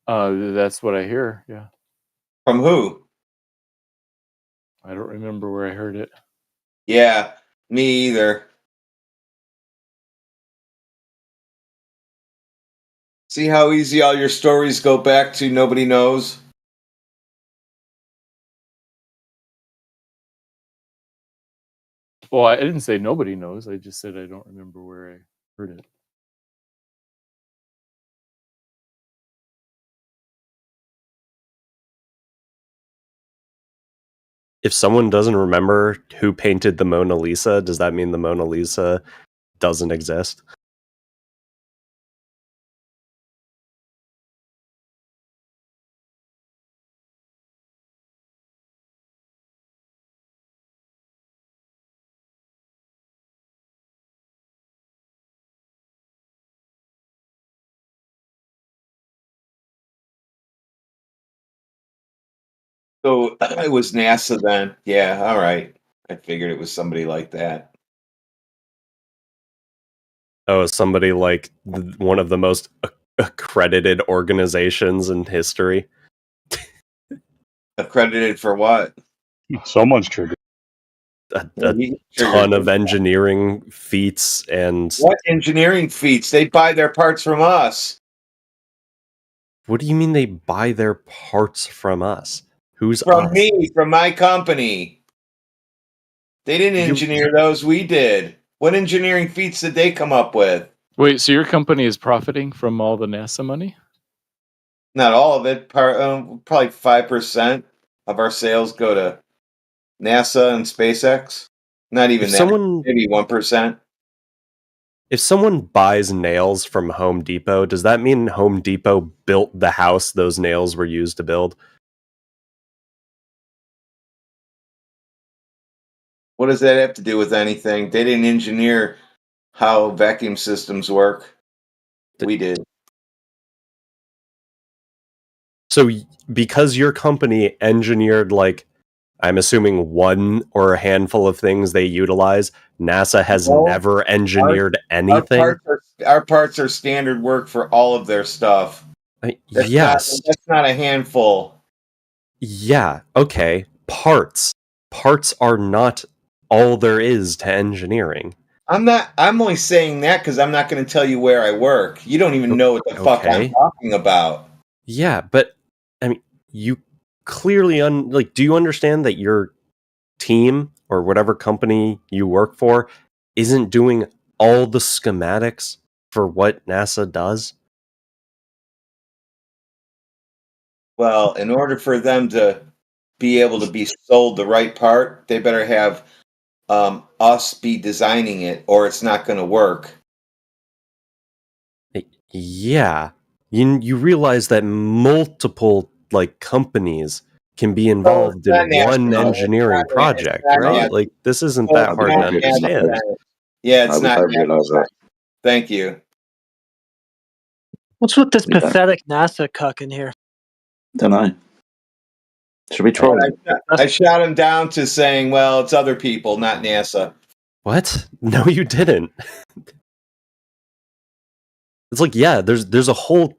That's what I hear. Yeah. From who? I don't remember where I heard it. Yeah, me either. See how easy all your stories go back to nobody knows? Well, I didn't say nobody knows. I just said I don't remember where I heard it. If someone doesn't remember who painted the Mona Lisa, does that mean the Mona Lisa doesn't exist? So it was NASA then. Yeah, all right. I figured it was somebody like that. Oh, somebody like one of the most accredited organizations in history. Accredited for what? Someone's triggered. A ton of engineering feats and... What engineering feats? They buy their parts from us. What do you mean they buy their parts from us? Who's from us? me, from my company? They didn't engineer those, we did. What engineering feats did they come up with? Wait, so your company is profiting from all the NASA money? Not all of it. Probably 5% of our sales go to NASA and SpaceX. Not even If that. someone- Maybe 1%. If someone buys nails from Home Depot, does that mean Home Depot built the house those nails were used to build? What does that have to do with anything? They didn't engineer how vacuum systems work. We did. So because your company engineered, like, I'm assuming one or a handful of things they utilize, NASA has never engineered anything? Our parts are standard work for all of their stuff. Yes. That's not a handful. Yeah, okay. Parts. Parts are not all there is to engineering. I'm only saying that because I'm not going to tell you where I work. You don't even know what the fuck I'm talking about. Yeah, but I mean, you clearly do you understand that your team or whatever company you work for isn't doing all the schematics for what NASA does? Well, in order for them to be able to be sold the right part, they better have us be designing it, or it's not going to work. Yeah. You realize that multiple like companies can be involved in one engineering project, right? Like this isn't that hard to understand. Yeah, it's not. realize that. Thank you. What's with this Yeah. pathetic NASA cuck in here? Don't know. Should we troll him? I shot him down to saying, well, it's other people, not NASA. What? No, you didn't. It's like, yeah, there's a whole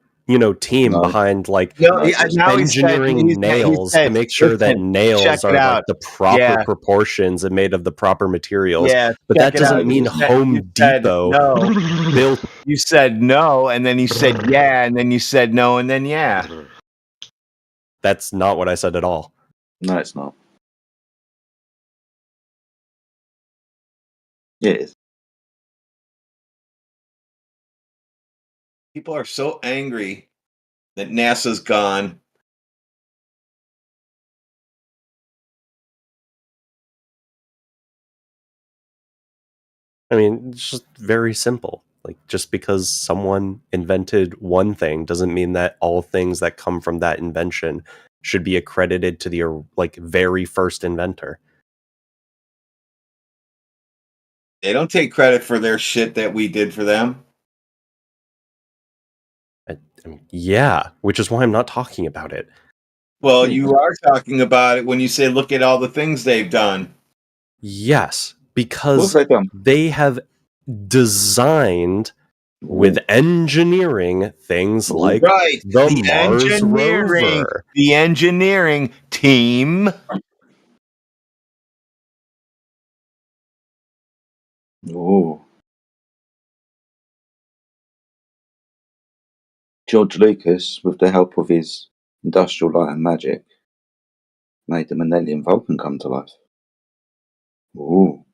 team behind like No, now he said- engineering he nails said, to make sure that listen, nails check are it like out. the proper Yeah. proportions and made of the proper materials. Yeah, but check that it out. doesn't mean You said- Home you said Depot no. built. You said no, and then you said yeah, and then you said no, and then yeah. That's not what I said at all. No, it's not. It is. People are so angry that NASA's gone. I mean, it's just very simple. Like, just because someone invented one thing doesn't mean that all things that come from that invention should be accredited to the like very first inventor. They don't take credit for their shit that we did for them. I mean, yeah, which is why I'm not talking about it. Well, you are talking about it when you say, look at all the things they've done. Yes, because What have they done? they have designed with engineering things like Right, the Mars engineering, rover. the engineering team. Oh. George Lucas, with the help of his industrial light and magic, made the Millennium Falcon come to life. Ooh.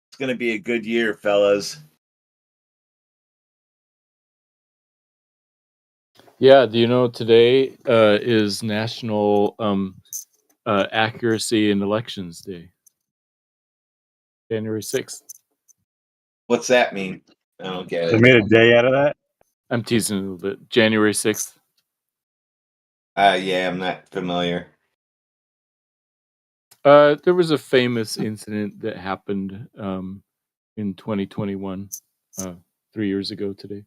It's going to be a good year, fellas. Yeah, do you know today is National Accuracy in Elections Day? January 6th. What's that mean? I don't get They it. made a day out of that. I'm teasing a little bit. January 6th. Yeah, I'm not familiar. There was a famous incident that happened in 2021, 3 years ago today.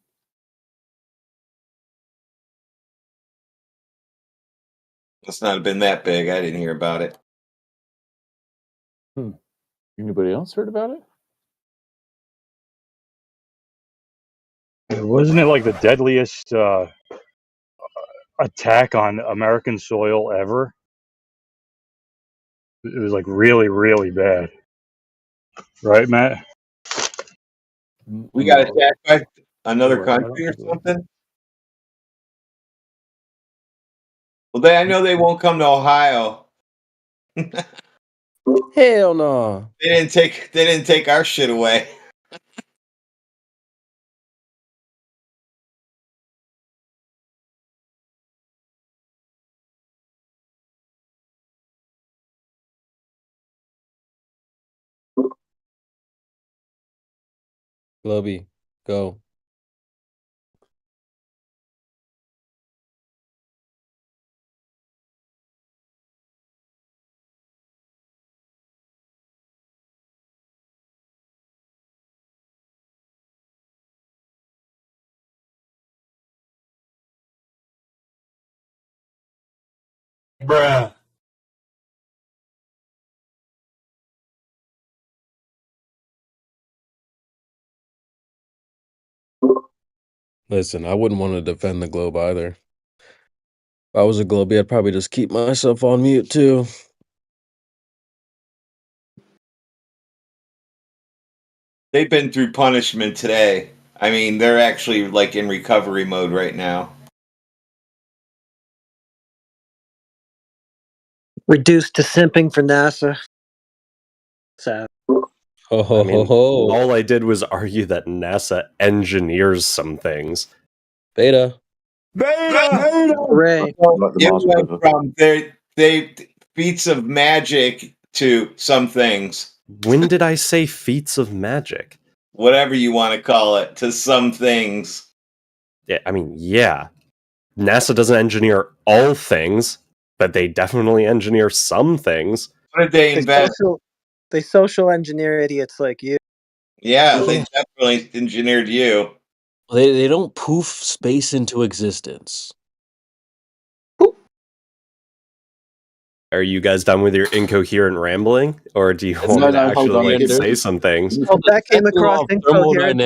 Must not have been that big. I didn't hear about it. Anybody else heard about it? Wasn't it like the deadliest attack on American soil ever? It was like really, really bad. Right, Matt? We got attacked by another No, I don't country or think so. something? Well, I know they won't come to Ohio. Hell no. They didn't take our shit away. Globey, go. Bruh. Listen, I wouldn't want to defend the globe either. If I was a Globey, I'd probably just keep myself on mute too. They've been through punishment today. I mean, they're actually like in recovery mode right now. Reduced to simping for NASA. Sad. I mean, all I did was argue that NASA engineers some things. Beta. Beta! Hooray. It went from feats of magic to some things. When did I say feats of magic? Whatever you want to call it, to some things. Yeah, I mean, yeah. NASA doesn't engineer all things, but they definitely engineer some things. What did they invent? They social engineer idiots like you. Yeah, they definitely engineered you. They don't poof space into existence. Are you guys done with your incoherent rambling, or do you want me to actually say some things? Well, that came across incoherent.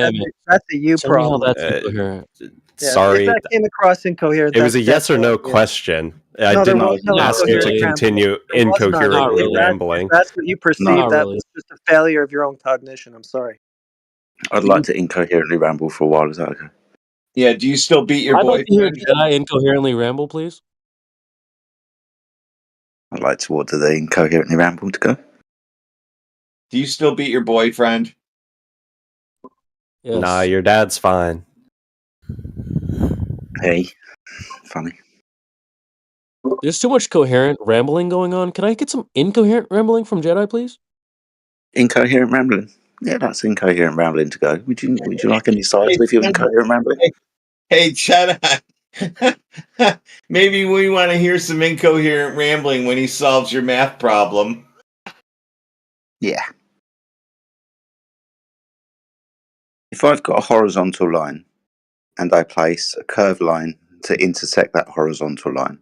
That's a you Tell me how problem. that's incoherent. Sorry, If that came across incoherent. it was a that's yes or no yeah. question. I No, there didn't was no ask you to incoherent continue rambling. There was not. incoherently If that- rambling. If that's what you perceive, Not that really. was just a failure of your own cognition. I'm sorry. I'd like to incoherently ramble for a while. Is that okay? Yeah, do you still beat your I'd like to hear boyfriend? Jedi incoherently ramble, please. I'd like to order the incoherently ramble to go. Do you still beat your boyfriend? Yes. Nah, your dad's fine. Hey, funny. There's too much coherent rambling going on. Can I get some incoherent rambling from Jedi, please? Incoherent rambling. Yeah, that's incoherent rambling to go. Would you like any sides with your incoherent rambling? Hey, Jedi. Maybe we want to hear some incoherent rambling when he solves your math problem. Yeah. If I've got a horizontal line and I place a curved line to intersect that horizontal line,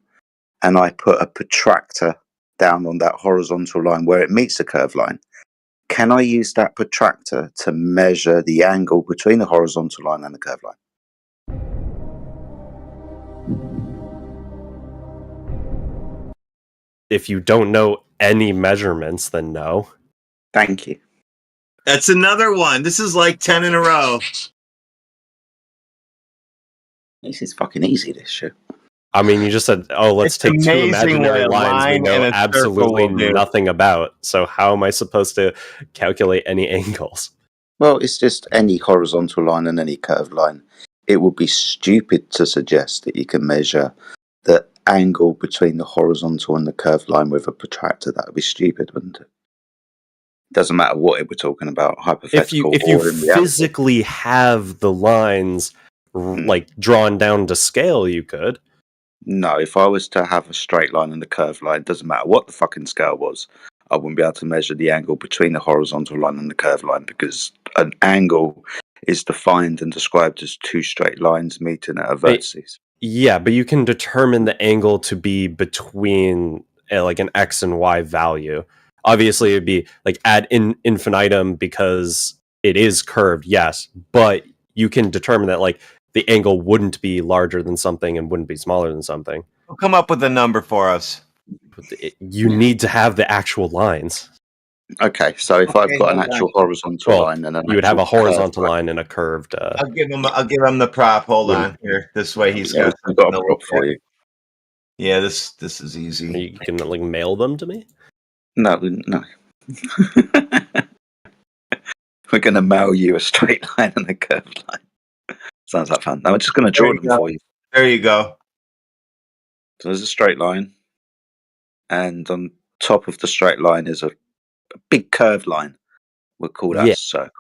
and I put a protractor down on that horizontal line where it meets the curved line, can I use that protractor to measure the angle between the horizontal line and the curved line? If you don't know any measurements, then no. Thank you. That's another one. This is like 10 in a row. This is fucking easy, this shit. I mean, you just said, "Oh, let's It's take two amazing what imaginary a lines we line know and a circle absolutely will do." nothing about." So how am I supposed to calculate any angles? Well, it's just any horizontal line and any curved line. It would be stupid to suggest that you can measure the angle between the horizontal and the curved line with a protractor. That would be stupid, wouldn't it? Doesn't matter what it we're talking about, hypothetical If you or in reality. physically have the lines like drawn down to scale, you could. No, if I was to have a straight line and a curved line, doesn't matter what the fucking scale was, I wouldn't be able to measure the angle between the horizontal line and the curved line, because an angle is defined and described as two straight lines meeting at a vertices. Yeah, but you can determine the angle to be between like an x and y value. Obviously, it'd be like ad infinitum because it is curved, yes, but you can determine that like the angle wouldn't be larger than something and wouldn't be smaller than something. Well, come up with a number for us. You need to have the actual lines. Okay, so if I've got an actual horizontal line and you would have a horizontal line and a curved. I'll give him the prop. Hold on here. This way he's got I've got a prop for you. Yeah, this is easy. You can like mail them to me. No. We're going to mail you a straight line and a curved line. Sounds like fun. Now I'm just going to draw them for you. There you go. So there's a straight line, and on top of the straight line is a big curved line. We'll call that a circle.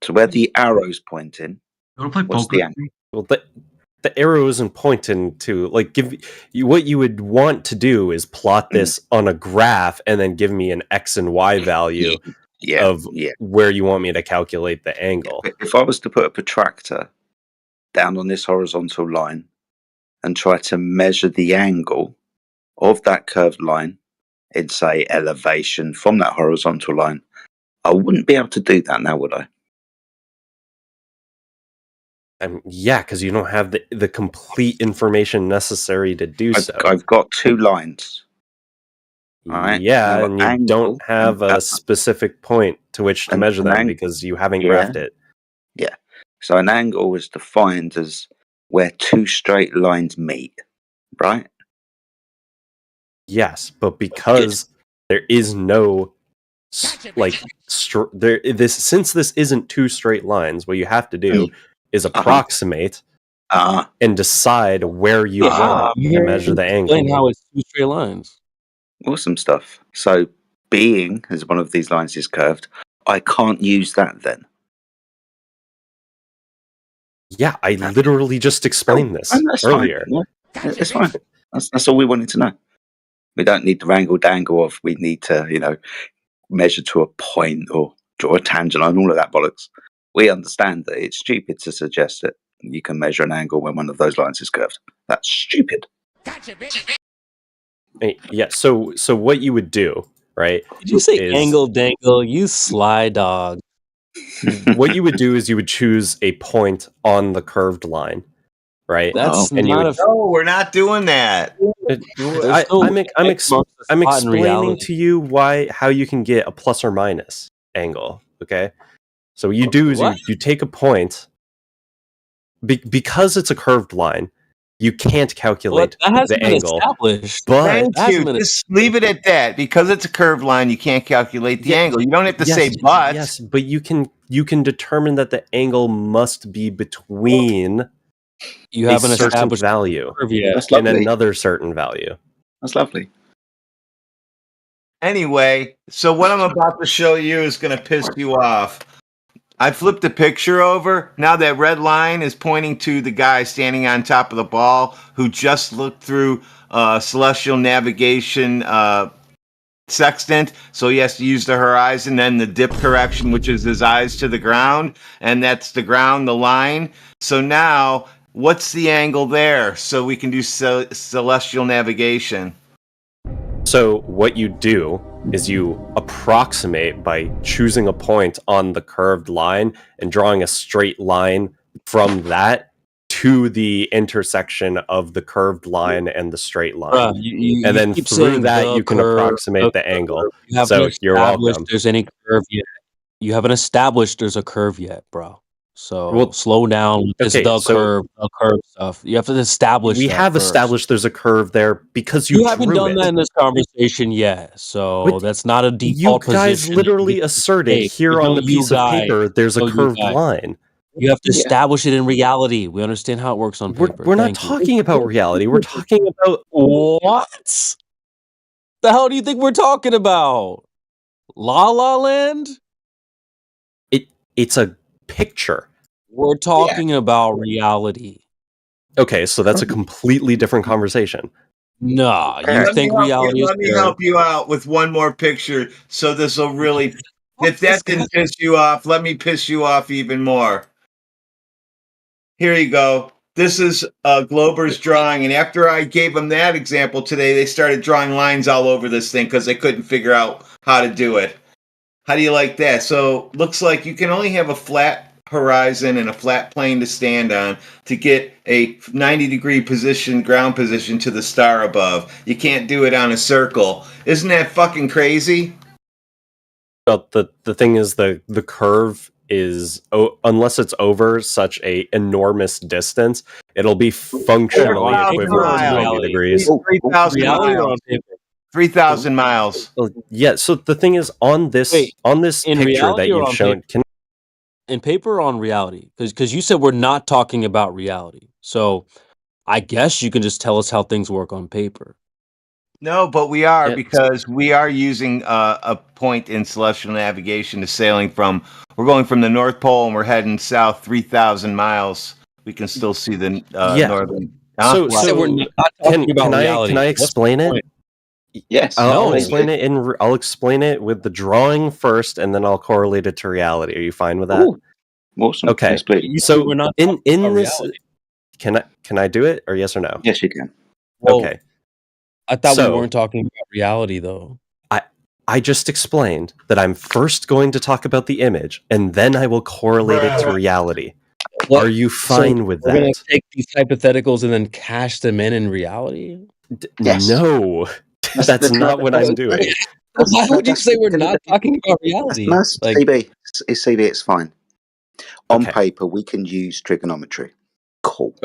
So where the arrow's pointing, what's the angle? Well, the arrow isn't pointing to like give you what you would want to do is plot this on a graph and then give me an x and y value of where you want me to calculate the angle. If I was to put a protractor down on this horizontal line and try to measure the angle of that curved line in, say, elevation from that horizontal line, I wouldn't be able to do that now, would I? Yeah, because you don't have the complete information necessary to do so. I've got two lines. Right? Yeah, and you don't have a specific point to which to measure them because you haven't graphed it. Yeah. So an angle is defined as where two straight lines meet, right? Yes, but because there is no since this isn't two straight lines, what you have to do is approximate and decide where you want to measure the angle. Explain how it's two straight lines. Awesome stuff. So, being as one of these lines is curved, I can't use that then. Yeah, I literally just explained this earlier. Fine. Yeah, it's fine. That's all we wanted to know. We don't need the wrangle dangle of we need to, measure to a point or draw a tangent line, all of that bollocks. We understand that it's stupid to suggest that you can measure an angle when one of those lines is curved. That's stupid. Yeah, so what you would do, right? Did you say angle dangle? You sly dog. What you would do is you would choose a point on the curved line, right? That's and not No, we're not doing that. I'm explaining to you how you can get a plus or minus angle. Okay, so what you do is you take a point because it's a curved line. You can't calculate the angle. But Thank you. Just leave it at that. Because it's a curved line, you can't calculate the angle. You don't have to say but. Yes, but you can determine that the angle must be between you have an certain established value curve, yeah. That's and lovely. another certain value. That's lovely. Anyway, so what I'm about to show you is going to piss you off. I flipped the picture over. Now that red line is pointing to the guy standing on top of the ball who just looked through celestial navigation sextant. So he has to use the horizon, then the dip correction, which is his eyes to the ground. And that's the ground, the line. So now, what's the angle there? So we can do celestial navigation. So what you do is you approximate by choosing a point on the curved line and drawing a straight line from that to the intersection of the curved line and the straight line. And then keep through saying that the you can curve, approximate the angle. You haven't So you're established welcome. there's any curve yet. You haven't established there's a curve yet, bro. So Well, slow down with this okay, the so curve stuff. You have to establish we that have first. established there's a curve there because You you haven't drew done it. that in this conversation yet, so But that's not a You default guys position. literally asserted here on the piece of paper there's a curved line. You have to establish it in reality. We understand how it works on paper. We're not Thank you. talking about reality. We're talking about What? The hell do you think we're talking about? La La Land? It's a picture. We're talking about reality. Okay, so that's a completely different conversation. Nah, you Let think me reality is Let me fair. help you out with one more picture. So this will really, if that didn't piss you off, let me piss you off even more. Here you go. This is Glober's drawing, and after I gave them that example today, they started drawing lines all over this thing because they couldn't figure out how to do it. How do you like that? So looks like you can only have a flat horizon and a flat plane to stand on to get a 90-degree ground position to the star above. You can't do it on a circle. Isn't that fucking crazy? Well, the thing is the curve is unless it's over such a enormous distance, it'll be functionally equivalent to 90 degrees. 3,000 miles. 3,000 miles. Yeah, so the thing is on this in picture that reality or you've on shown in paper or on reality? Because you said we're not talking about reality. So I guess you can just tell us how things work on paper. No, but we are because we are using a point in celestial navigation to sailing from. We're going from the North Pole and we're heading south 3,000 miles. We can still see the northern. So we're not talking about reality. Can I explain it? Yes. I'll explain it I'll explain it with the drawing first, and then I'll correlate it to reality. Are you fine with that? Ooh, awesome. Okay. Yes, please. So we're not in this, reality. can I do it or yes or no? Yes, you can. Well, Okay. I thought we So- weren't talking about reality though. I just explained that I'm first going to talk about the image, and then I will correlate it to reality. What? Are you fine with We're gonna that? take these hypotheticals and then cash them in reality. Yes. No, that's not what I'm doing. Why would you say we're not talking about reality? No, Like, CB, it's fine. On Okay. paper, we can use trigonometry. Cool.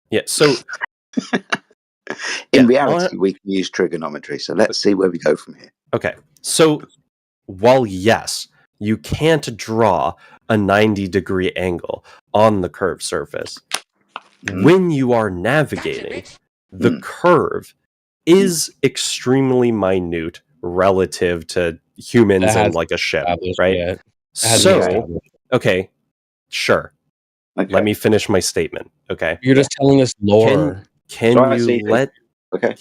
Yeah. So In reality, we can use trigonometry. So let's see where we go from here. okay. So while yes, you can't draw a 90-degree angle on the curved surface, when you are navigating, the curve is extremely minute relative to humans That and has like a ship, established right? yet. That hasn't been So, established. okay, sure. Let me finish my statement. Okay, You're just telling us lore. Can Right, you see, let? Okay.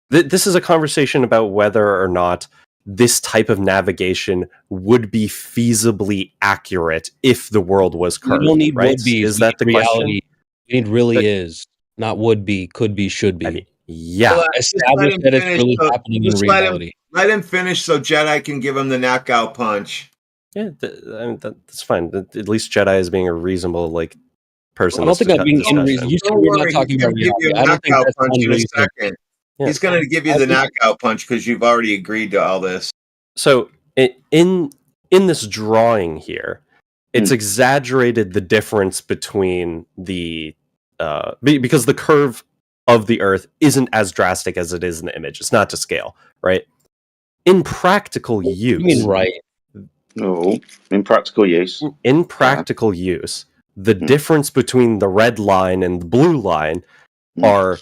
This is a conversation about whether or not this type of navigation would be feasibly accurate if the world was We curved. don't need right? would be's. Is We that the need question? reality. We need really is, not would be, could be, should be. Yeah. Just let Establish him that it's finish. really So, happening in just reality. let him finish so Jedi can give him the knockout punch. Yeah, that's fine. At least Jedi is being a reasonable person. I don't think I'm being discussion. unreasonable. You said Don't we're not worry, talking he's about going to give you reality. a I don't think knockout that's punch in a unreasonable. second. Yeah. He's going to give you I the think- knockout punch because you've already agreed to all this. So in this drawing here, it's exaggerated the difference between the because the curve of the Earth isn't as drastic as it is in the image. It's not to scale, right? In practical use, You mean right? No, in practical use. In practical use, the difference between the red line and the blue line are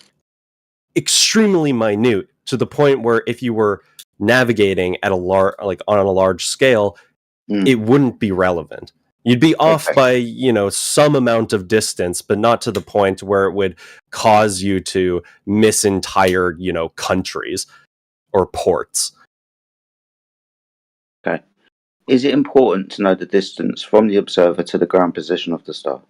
extremely minute, to the point where if you were navigating at on a large scale, it wouldn't be relevant. You'd be off by some amount of distance, but not to the point where it would cause you to miss entire countries or ports. Okay. Is it important to know the distance from the observer to the ground position of the star?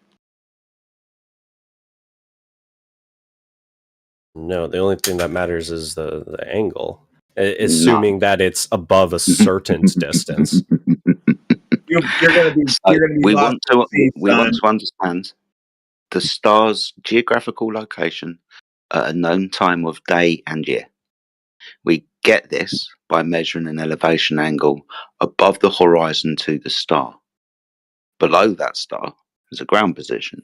No, the only thing that matters is the angle, assuming that it's above a certain distance. You're going to be. You're going to be. We lost want to. in We space, want son. to understand the star's geographical location at a known time of day and year. We get this by measuring an elevation angle above the horizon to the star. Below that star is a ground position,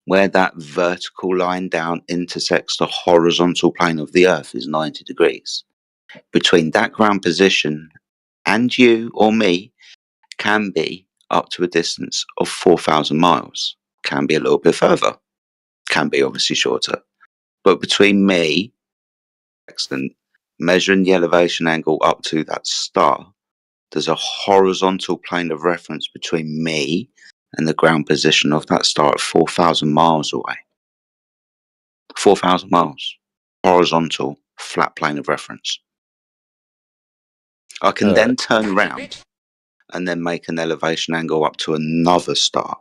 where that vertical line down intersects the horizontal plane of the Earth is 90 degrees. Between that ground position and you or me can be up to a distance of 4,000 miles. Can be a little bit further. Can be obviously shorter. But between me, excellent, measuring the elevation angle up to that star, there's a horizontal plane of reference between me and the ground position of that star at 4,000 miles away. 4,000 miles. Horizontal, flat plane of reference. I can then turn around and then make an elevation angle up to another star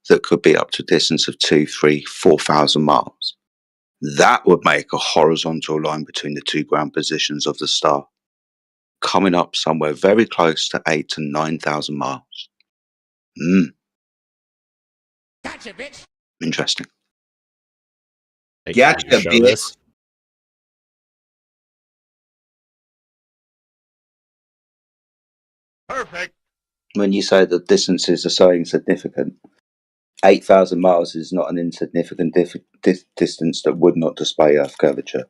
that could be up to a distance of 2, 3, 4,000 miles. That would make a horizontal line between the two ground positions of the star, coming up somewhere very close to 8,000 to 9,000 miles. Gotcha, bitch. Interesting. Gotcha, bitch. Perfect. When you say the distances are so insignificant, 8,000 miles is not an insignificant distance that would not display Earth curvature.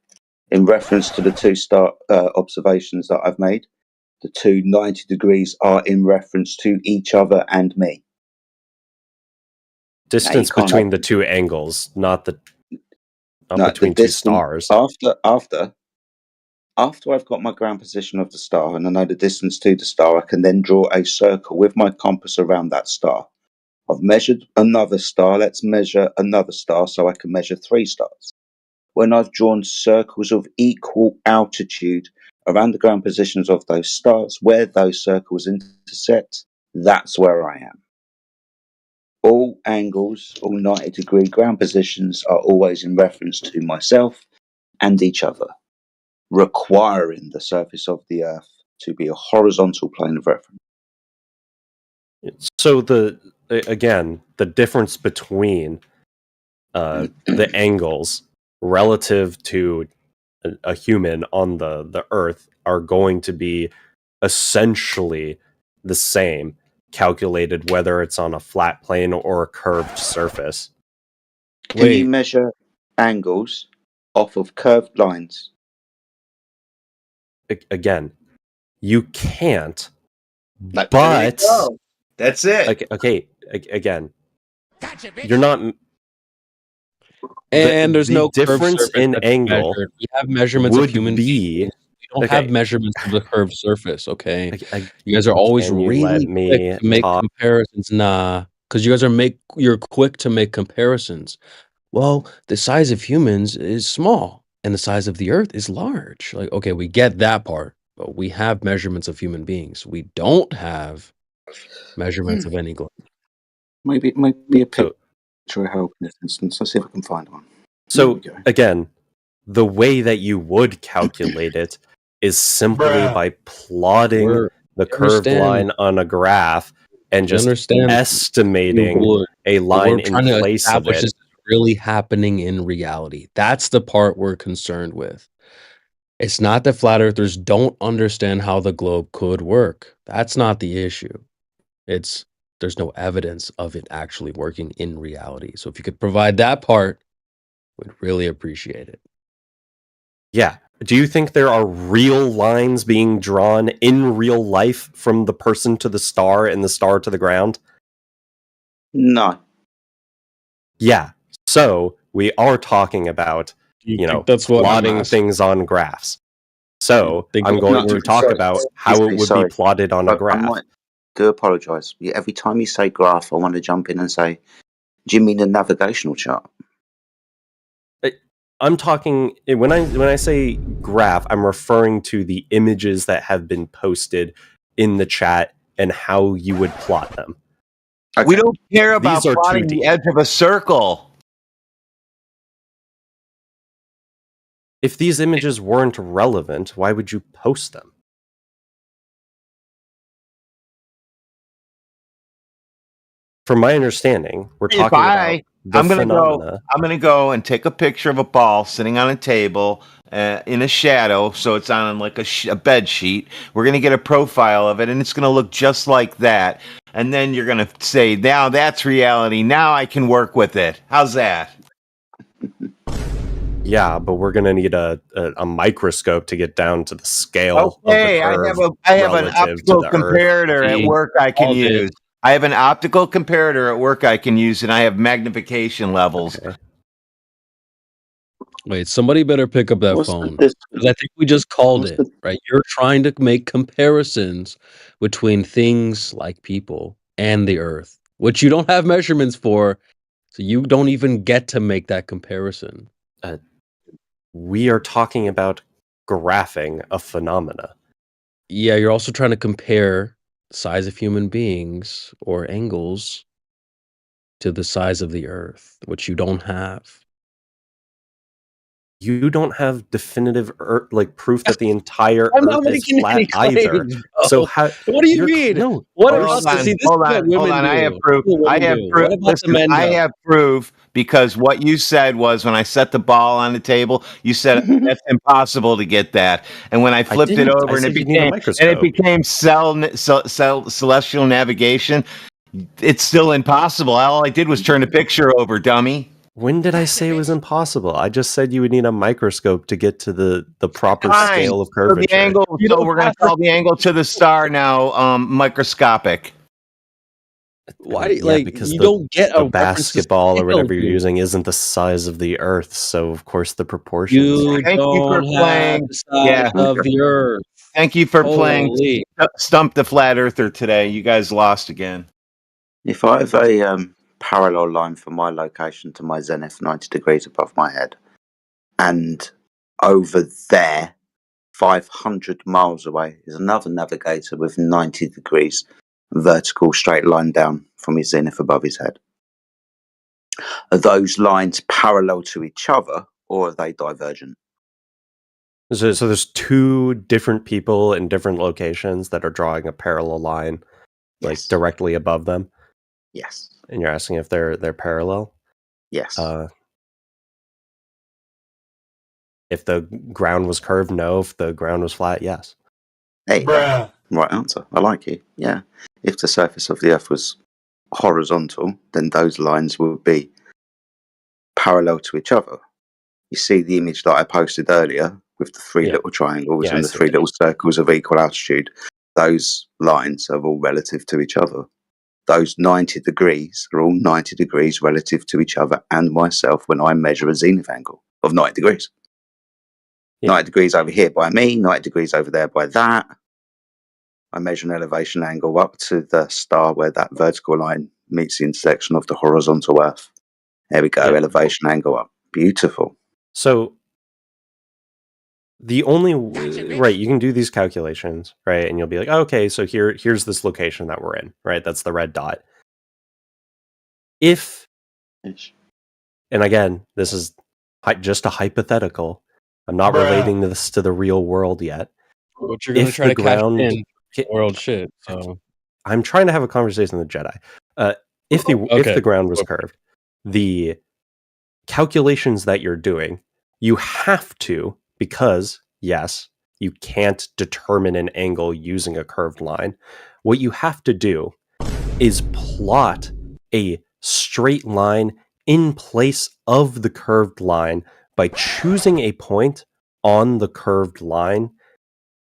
In reference to the two star observations that I've made, the two 90 degrees are in reference to each other and me. Distance between the two angles, not between two stars. After I've got my ground position of the star and I know the distance to the star, I can then draw a circle with my compass around that star. I've measured another star. Let's measure another star so I can measure 3 stars. When I've drawn circles of equal altitude around the ground positions of those stars, where those circles intersect, that's where I am. All angles, all 90-degree ground positions are always in reference to myself and each other, requiring the surface of the Earth to be a horizontal plane of reference. So the difference between the angles relative to a human on the Earth are going to be essentially the same, calculated whether it's on a flat plane or a curved surface. Can you measure angles off of curved lines? Again, you can't. But that's it. Okay. Again, you're not. And there's the no curved difference surface in that's angle measured. We have measurements of would human be beings. We don't have okay. measurements of the curved surface, okay? You guys are always Can you let really quick me to make talk? comparisons. Nah, because you guys you're quick to make comparisons. Well, the size of humans is small and the size of the earth is large. Like, okay, we get that part, but we have measurements of human beings. We don't have measurements of any globe. Maybe a picture will help in this instance. Let's see if I can find one. So again, the way that you would calculate it is simply by plotting the curved understand. line on a graph and We just understand you estimating would, a but line we're in trying to place of establish it. this is really happening in reality. That's the part we're concerned with. It's not that flat earthers don't understand how the globe could work. That's not the issue. It's there's no evidence of it actually working in reality. So if you could provide that part, we'd really appreciate it. Yeah. Do you think there are real lines being drawn in real life from the person to the star and the star to the ground? No. Yeah. So we are talking about, that's what I'm plotting asking? things on graphs. So I'm going to talk about how it would be plotted on a I graph. might do apologise. Every time you say graph, I want to jump in and say, do you mean a navigational chart? I'm talking when I say graph, I'm referring to the images that have been posted in the chat and how you would plot them. We don't care about These are plotting 2D. the edge of a circle. If these images weren't relevant, why would you post them? From my understanding, we're talking about the phenomena. I'm gonna go and take a picture of a ball sitting on a table in a shadow, so it's on like a bed sheet. We're gonna get a profile of it, and it's gonna look just like that. And then you're gonna say, "Now that's reality. Now I can work with it." How's that? Yeah, but we're gonna need a microscope to get down to the scale Okay, of the curve. I have an relative to optical the Earth. comparator at work I can All day. use. I have an optical comparator at work I can use, and I have magnification levels. Wait, somebody better pick up that What's phone. this? Because I think we just called it, right? You're trying to make comparisons between things like people and the earth, which you don't have measurements for, so you don't even get to make that comparison. We are talking about graphing a phenomena. Yeah, you're also trying to compare the size of human beings or angles to the size of the earth, which you don't have. You don't have definitive proof that the entire I'm not Earth is making flat any either. claims, So bro. how? What do you mean? No. What Hold about on, see? This hold is what on, women hold on. do. I have proof. This is what I women have do. proof. What about the Listen, men? I do? have proof because what you said was when I set the ball on the table, you said that's impossible to get that. And when I flipped it didn't. over I and said it you need a microscope. became celestial navigation, it's still impossible. All I did was turn the picture over, dummy. When did I say it was impossible? I just said you would need a microscope to get to the proper Fine. scale of So curvature. the angle. So we're going to call the angle to the star now microscopic. Why do Yeah, because you the, don't get the a reference to basketball or whatever you're scale, dude. using isn't the size of the Earth, so of course the proportions. You Thank you for don't have playing. the size Yeah. of the earth. Thank you for playing Holy. Stump the Flat Earther today. You guys lost again. If I have a parallel line from my location to my zenith 90 degrees above my head, and over there, 500 miles away, is another navigator with 90 degrees vertical straight line down from his zenith above his head. Are those lines parallel to each other, or are they divergent? So there's two different people in different locations that are drawing a parallel line, like directly above them. Yes. And you're asking if they're parallel? Yes. If the ground was curved, no. If the ground was flat, yes. Hey, right answer. I like it. Yeah. If the surface of the Earth was horizontal, then those lines would be parallel to each other. You see the image that I posted earlier with the three little triangles and the three little circles of equal altitude. Those lines are all relative to each other. those 90 degrees are all 90 degrees relative to each other and myself when I measure a zenith angle of 90 degrees. 90 degrees over here by me, 90 degrees over there by that. I measure an elevation angle up to the star where that vertical line meets the intersection of the horizontal earth. There we go, elevation angle up. Beautiful. So the only right, you can do these calculations, right? And you'll be like, oh, okay, so here's this location that we're in, right? That's the red dot. If, and again, this is just a hypothetical. I'm not relating this to the real world yet. But you're going to try to cash in world shit. So I'm trying to have a conversation with Jedi. If the ground was curved, the calculations that you're doing, you have to, because yes, you can't determine an angle using a curved line. What you have to do is plot a straight line in place of the curved line by choosing a point on the curved line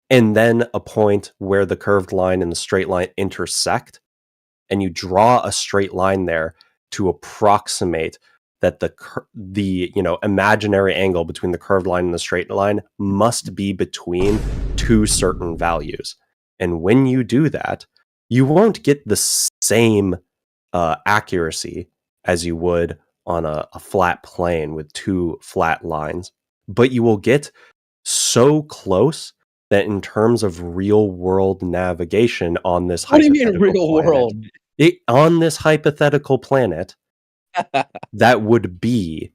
and then a point where the curved line and the straight line intersect, and you draw a straight line there to approximate that the imaginary angle between the curved line and the straight line must be between two certain values. And when you do that, you won't get the same accuracy as you would on a flat plane with two flat lines, but you will get so close that in terms of real world navigation on this what do you mean hypothetical real planet, world? on this hypothetical planet, that would be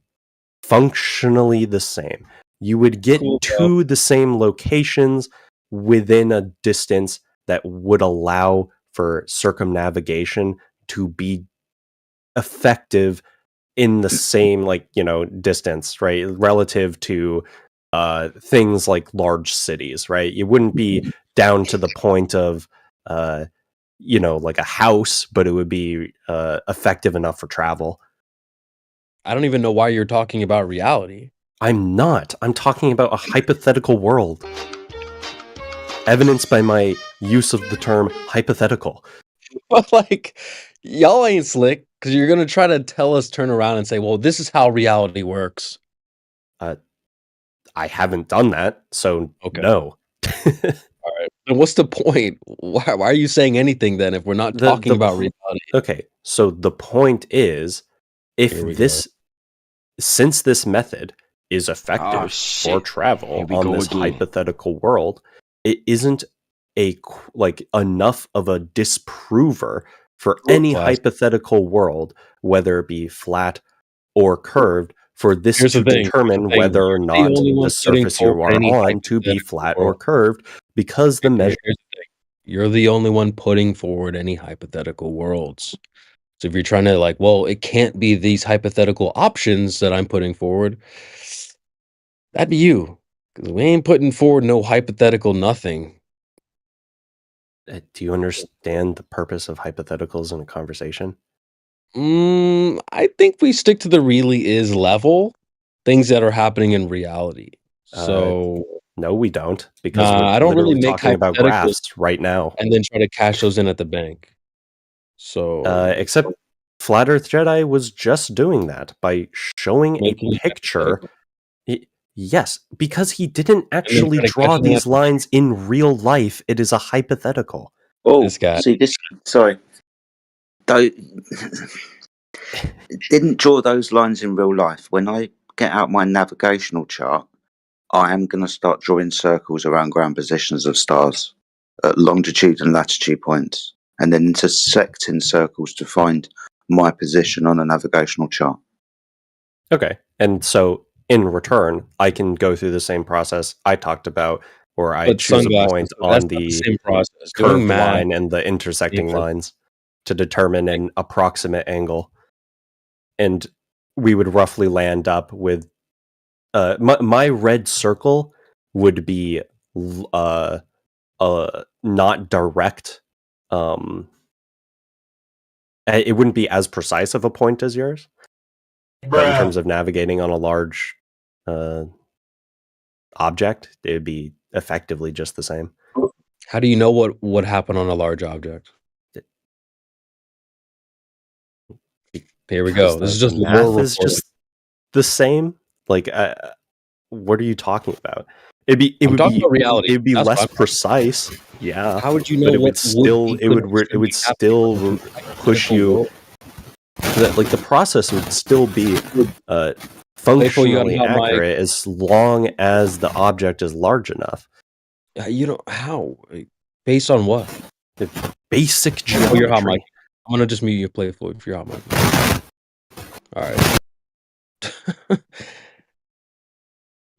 functionally the same. You would get to the same locations within a distance that would allow for circumnavigation to be effective in the same distance, right, relative to things like large cities, right? It wouldn't be down to the point of like a house, but it would be effective enough for travel. I don't even know why you're talking about reality. I'm not. I'm talking about a hypothetical world. Evidenced by my use of the term hypothetical. But y'all ain't slick, because you're going to try to tell us, turn around and say, well, this is how reality works. I haven't done that, so no. All right. Then what's the point? Why are you saying anything then if we're not talking about reality? Okay, so the point is, since this method is effective for travel on this hypothetical world, it isn't enough of a disprover for any hypothetical world, whether it be flat or curved, for this to determine whether or not the surface you are on to be flat or curved, because the measure. You're the only one putting forward any hypothetical worlds. So if you're trying to it can't be these hypothetical options that I'm putting forward, that'd be you. Because we ain't putting forward no hypothetical nothing. Do you understand the purpose of hypotheticals in a conversation? I think we stick to the really is level, things that are happening in reality. So no, we don't, because I don't really make talking about graphs right now, and then try to cash those in at the bank. So except Flat Earth Jedi was just doing that by showing a picture. Yes, because he didn't actually draw these lines in real life. It is a hypothetical. Oh, this guy. See this. Sorry. Didn't draw those lines in real life. When I get out my navigational chart, I am going to start drawing circles around ground positions of stars at longitude and latitude points, and then intersecting circles to find my position on a navigational chart. Okay, and so in return, I can go through the same process I talked about, where I choose a point on the same process. curved line and the intersecting lines to determine an approximate angle. And we would roughly land up with my red circle would be not direct. It wouldn't be as precise of a point as yours, but in terms of navigating on a large object, it would be effectively just the same. How do you know what would happen on a large object? Here we Because go. This is the just lore math is reporting. just the same. Like, what are you talking about? It'd be I'm talking about reality. it'd be That's what less I'm talking about. precise. Yeah, How would you but know it would what still be it would considered still push you that like the process would still be Playful, you gotta functionally have my accurate as long as the object is large enough. you know how? Based on what? The basic Oh, you're hot, Mike. geometry. I'm gonna just mute you, Playful, if you're hot, Mike. All right.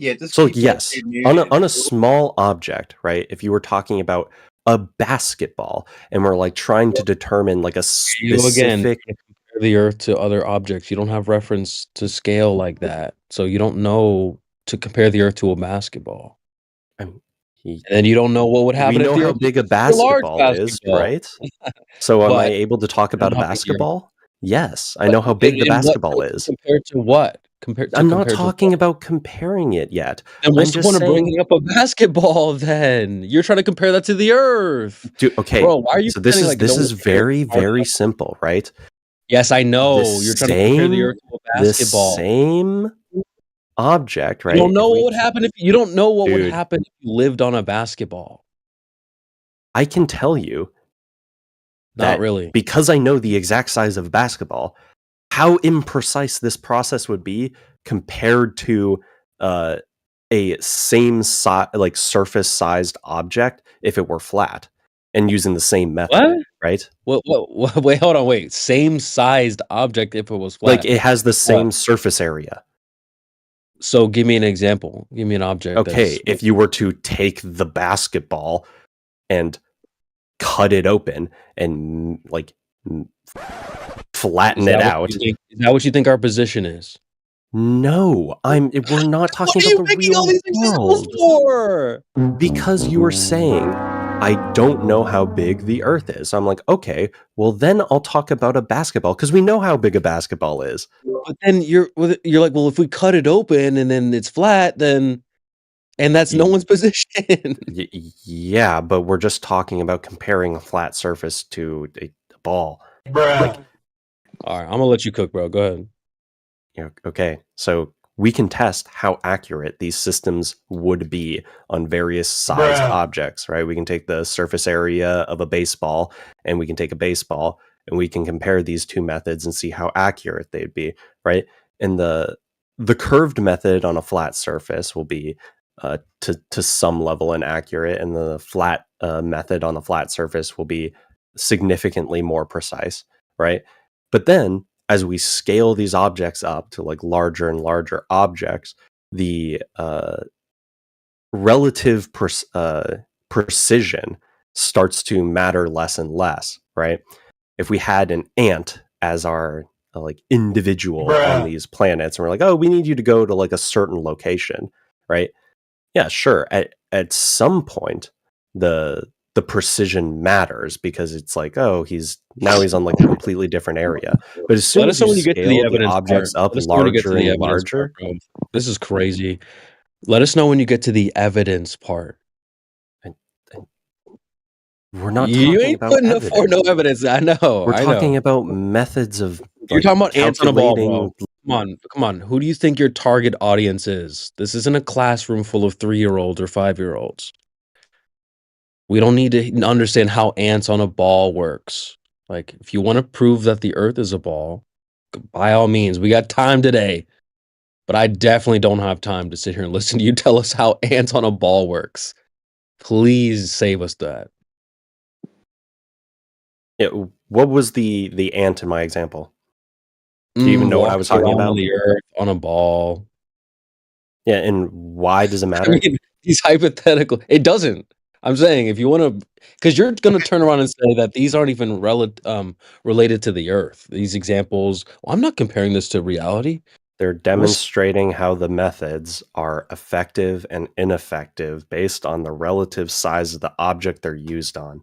Yeah, just So keep that yes, dude on muted. a small object, right? If you were talking about a basketball and we're like trying to determine like a You go again. specific You compare the Earth to other objects. You don't have reference to scale like that, so you don't know to compare the Earth to a basketball. um, And you don't know what would we happen if know the how Earth big a was a large basketball is, basketball. right? So am I But able to talk you don't about a know how big the Earth basketball? Yes, I know how big the in what basketball sense is. compared to what? I'm not Compared to talking what? about comparing it yet. Then I'm what's the just point of saying, bringing up a basketball then? You're trying to compare that to the Earth. okay, Bro, why are you so this pretending is like no one cares very, hard very enough? simple, right? Yes, I The know. You're trying to compare the Earth to a the basketball. same object, You right? don't If know what we would happen if you don't know what would dude, happen if you lived on a basketball. I can tell you Not that really. because I know the exact size of a basketball, how imprecise this process would be compared to a same like surface sized object if it were flat and using the same method, What? right? What? Wait, hold on. Wait. Same sized object if it was Like flat. it has the What? same surface area. So give me an example. Give me an object Okay, that's if you were to take the basketball and cut it open and like flatten is it that what out. you think? Is that what you think our position is? No, we're not talking What are about you the making all real these examples world. for? Because you were saying, I don't know how big the Earth is. I'm like, okay, well then I'll talk about a basketball because we know how big a basketball is. But then you're like, well, if we cut it open and then it's flat, then and that's no one's position. Yeah, but we're just talking about comparing a flat surface to a ball. Like, all right, I'm gonna let you cook, bro. Go ahead. Okay, so we can test how accurate these systems would be on various sized objects, right? We can take the surface area of a baseball and we can take a baseball and we can compare these two methods and see how accurate they'd be, right? And the curved method on a flat surface will be to some level inaccurate, and the flat method on a flat surface will be significantly more precise, right? But then as we scale these objects up to like larger and larger objects, the relative precision starts to matter less and less, right? If we had an ant as our like individual on these planets, and we're like, oh, we need you to go to like a certain location, right? Yeah, sure. At some point, the precision matters because it's like, oh, he's on like a completely different area. But as soon Let as us know you when you get to the scale the evidence part. objects up Let us know when you get to larger the and evidence part, larger, bro. This is crazy. Let us know when you get to the evidence part. we're not You talking ain't about putting up for no evidence. evidence. I know. We're I talking know. about methods of You're like talking about ants on a ball, calculating. bro. Come on. Who do you think your target audience is? This isn't a classroom full of 3-year-olds or 5-year-olds. We don't need to understand how ants on a ball works. Like, if you want to prove that the Earth is a ball, by all means, we got time today. But I definitely don't have time to sit here and listen to you tell us how ants on a ball works. Please save us that. Yeah, what was the ant in my example? Do you even know what I was Walking talking around about? the Earth on a ball. Yeah, and why does it I matter? mean, he's hypothetical. It doesn't. I'm saying if you want to, because you're going to turn around and say that these aren't even related to the Earth. These examples. Well, I'm not comparing this to reality. They're demonstrating how the methods are effective and ineffective based on the relative size of the object they're used on,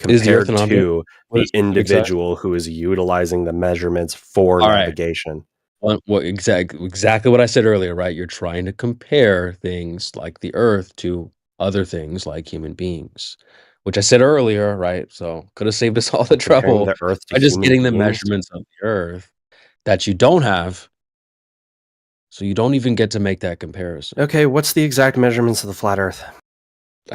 Is the Earth compared an object? to What the is the cubic size? individual who is utilizing the measurements for All right. navigation. What exactly what I said earlier, right? You're trying to compare things like the Earth to other things like human beings, which I said earlier, right? So could have saved us all the Comparing trouble the Earth to by just human getting the beings? measurements of the Earth. that you don't have. So you don't even get to make that comparison. Okay, what's the exact measurements of the flat Earth?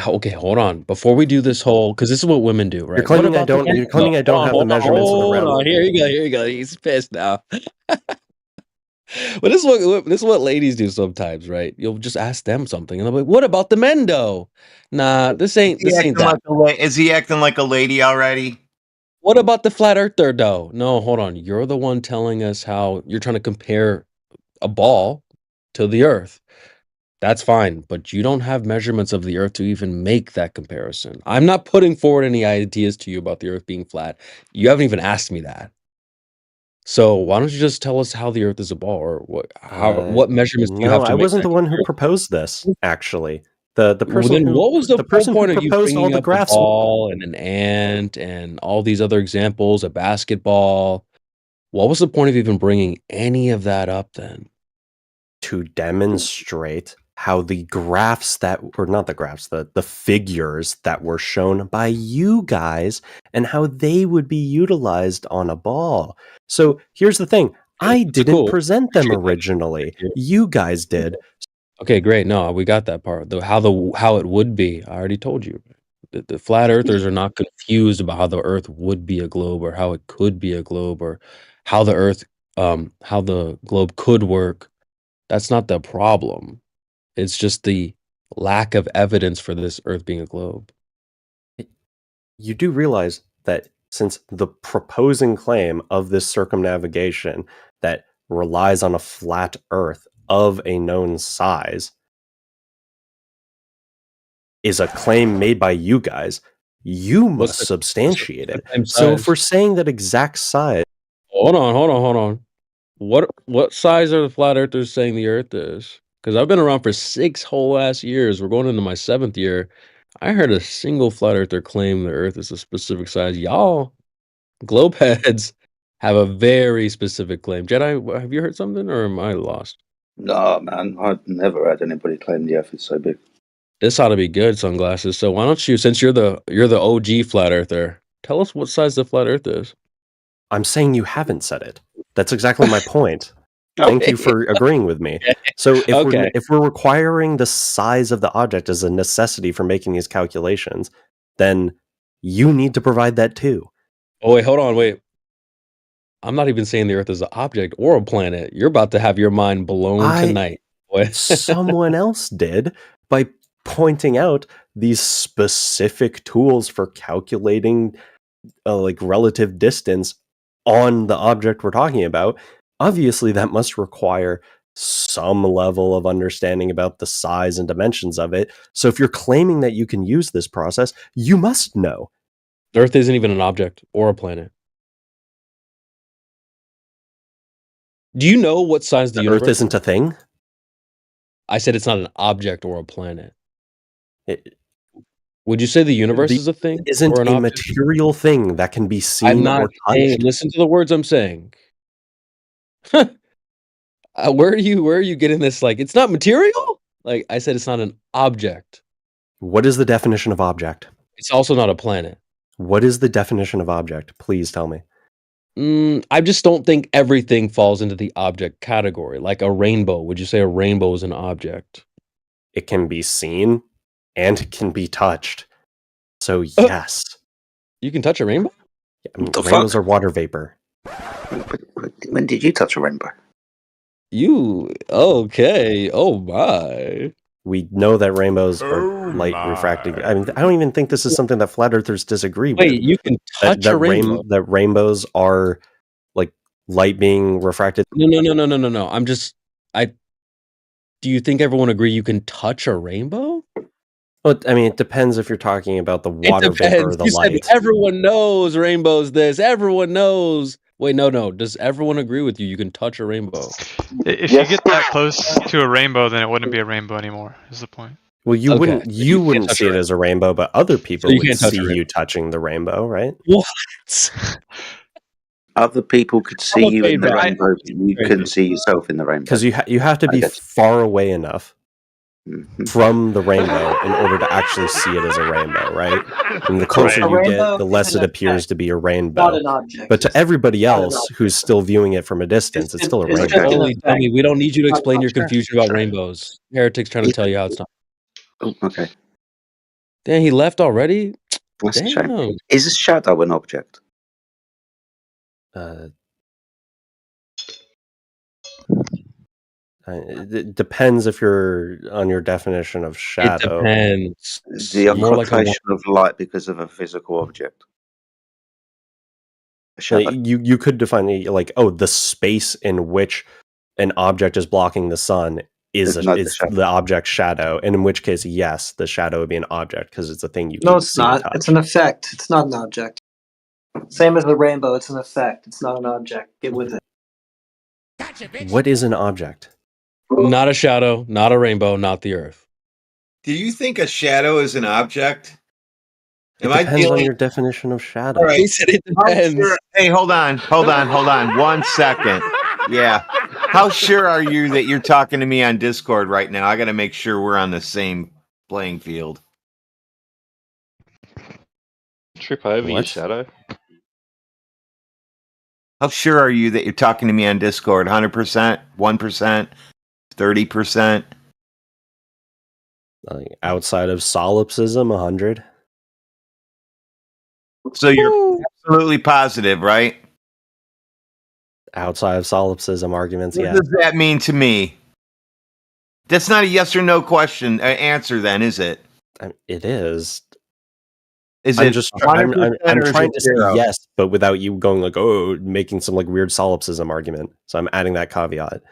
Okay, hold on. Before we do this whole, because this is what women do, right? You're claiming What I about the don't. You're claiming I don't have the measurements of the Hold round. on, here you go. He's pissed now. But this is what ladies do sometimes, right? You'll just ask them something, and they'll be like, "What about the men, though?" Nah, this ain't that. Is he acting like a lady already? What about the flat earther, though? No, hold on. You're the one telling us how you're trying to compare a ball to the Earth. That's fine, but you don't have measurements of the Earth to even make that comparison. I'm not putting forward any ideas to you about the Earth being flat. You haven't even asked me that. So why don't you just tell us how the Earth is a ball, or what measurements do you have No, to I make wasn't that the one who comparison? proposed this. Actually, the Well, person then who what was the whole person who point of you proposed all bringing the up a graphs ball and an ant and all these other examples, a basketball? What was the point of even bringing any of that up then? to demonstrate how the graphs that were not the graphs, the figures that were shown by you guys and how they would be utilized on a ball. So here's the thing. I didn't cool. present them originally. You guys did. Okay, great. No, we got that part. How it would be. I already told you. The flat earthers are not confused about how the Earth would be a globe or how it could be a globe or how how the globe could work. That's not the problem. It's just the lack of evidence for this Earth being a globe. You do realize that since the proposing claim of this circumnavigation that relies on a flat Earth of a known size is a claim made by you guys, you must substantiate it. So if we're saying that exact size, Hold on. What size are the flat earthers saying the Earth is? Because I've been around for 6 whole ass years. We're going into my 7th year. I heard a single flat earther claim the Earth is a specific size. Y'all, globe heads, have a very specific claim. Jedi, have you heard something, or am I lost? No, man, I've never had anybody claim the Earth is so big. This ought to be good, sunglasses. So why don't you, since you're the OG flat earther, tell us what size the flat Earth is. I'm saying you haven't said it. That's exactly my point. Thank you for agreeing with me. So if we're requiring the size of the object as a necessity for making these calculations, then you need to provide that too. Oh, wait, hold on, wait. I'm not even saying the Earth is an object or a planet. You're about to have your mind blown tonight. Someone else did by pointing out these specific tools for calculating like relative distance on the object we're talking about. Obviously, that must require some level of understanding about the size and dimensions of it. So if you're claiming that you can use this process, you must know. The Earth isn't even an object or a planet. Do you know what size the universe Earth isn't a thing? I said it's not an object or a planet. Would you say the universe is a thing? Isn't or an a object? material thing that can be seen I'm not or saying, touched. listen to the words I'm saying. Where are you getting this? Like, it's not material? Like, I said it's not an object. What is the definition of object? It's also not a planet. What is the definition of object? Please tell me. I just don't think everything falls into the object category. Like a rainbow. Would you say a rainbow is an object? It can be seen and it can be touched. So yes. You can touch a rainbow? Yeah, I mean, rainbows are water vapor. When did you touch a rainbow? Okay. Oh my. We know that rainbows are light refracting. I mean, I don't even think this is something that flat earthers disagree with. Wait, you can touch a rainbow? That rainbows are like light being refracted. No. Do you think everyone agree you can touch a rainbow? Well, I mean, it depends if you're talking about the water vapor or the light. Said everyone knows rainbows this. Everyone knows. Wait, no. Does everyone agree with you? You can touch a rainbow. If you get that close to a rainbow, then it wouldn't be a rainbow anymore, is the point. Well, you wouldn't see it as a rainbow, but other people would see you touching the rainbow, right? What? Other people could see you in the rainbow, but you couldn't see yourself in the rainbow. Because you have to be far away enough from the rainbow in order to actually see it as a rainbow, right? And the closer A you rainbow get, the is less an it appears effect, to be a not rainbow. an object. But to everybody Not an else object. who's still viewing it from a distance, it's still a It's rainbow. just an Holy effect, dummy, we don't need you to not an explain your object. confusion about rainbows. Heretic's trying to tell you how it's not. Oh, okay. Damn, he left already? That's a shame. Damn. Is a shadow an object? It depends if you're on your definition of It shadow. depends. The More like a occultation of light because of a physical object. A shadow. You could define it like, oh, the space in which an object is blocking the sun is It's not the is shadow. the object shadow, and in which case, yes, the shadow would be an object because it's a thing you No, can it's see and not. touch. It's an effect. It's not an object. Same as the rainbow. It's an effect. It's not an object. Get with it. What is an object? Not a shadow, not a rainbow, not the earth. Do you think a shadow is an object? It Am I depends on feeling? your definition of shadow. All right. He said it How depends. sure- Hey, hold on. 1 second. Yeah. How sure are you that you're talking to me on Discord right now? I got to make sure we're on the same playing field. Should probably be a What? shadow. How sure are you that you're talking to me on Discord? 100%, 1%, 30%? Outside of solipsism, 100. So you're absolutely positive, right? Outside of solipsism arguments, What yeah. does that mean to me? That's not a yes or no question answer, then, is it? It is. Is I'm it just 100% I'm or is trying it to say zero? yes, but without you going like, oh, making some like weird solipsism argument. So I'm adding that caveat.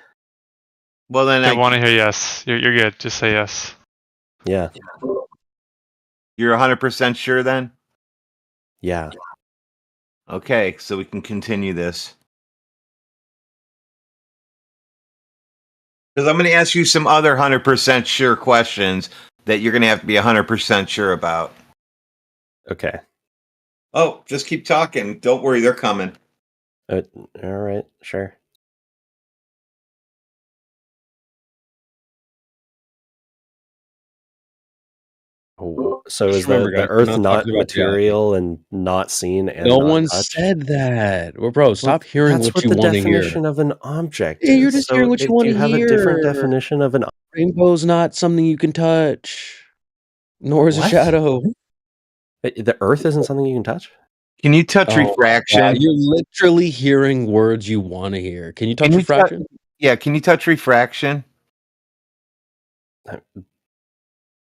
Well, then I want to hear yes. You're good. Just say yes. Yeah. You're 100% sure then? Yeah. Okay, so we can continue this. Because I'm going to ask you some other 100% sure questions that you're going to have to be 100% sure about. Okay. Oh, just keep talking. Don't worry, they're coming. All right. Sure. Oh, so Just is remember, the guys, we're Earth not not talking about reality. material and not seen and No not one touched? said that. Well, bro, Well, stop hearing that's what what you the want to hear. definition of an object Yeah, you're is. just So hearing what you do want you to have a different hear. definition of an Rainbow's not something you can touch, nor is a what? shadow. The Earth isn't something you can touch? Can you touch Oh my God, refraction? you're literally hearing words you want to hear. Can you touch Can you refraction? Yeah, can you touch refraction?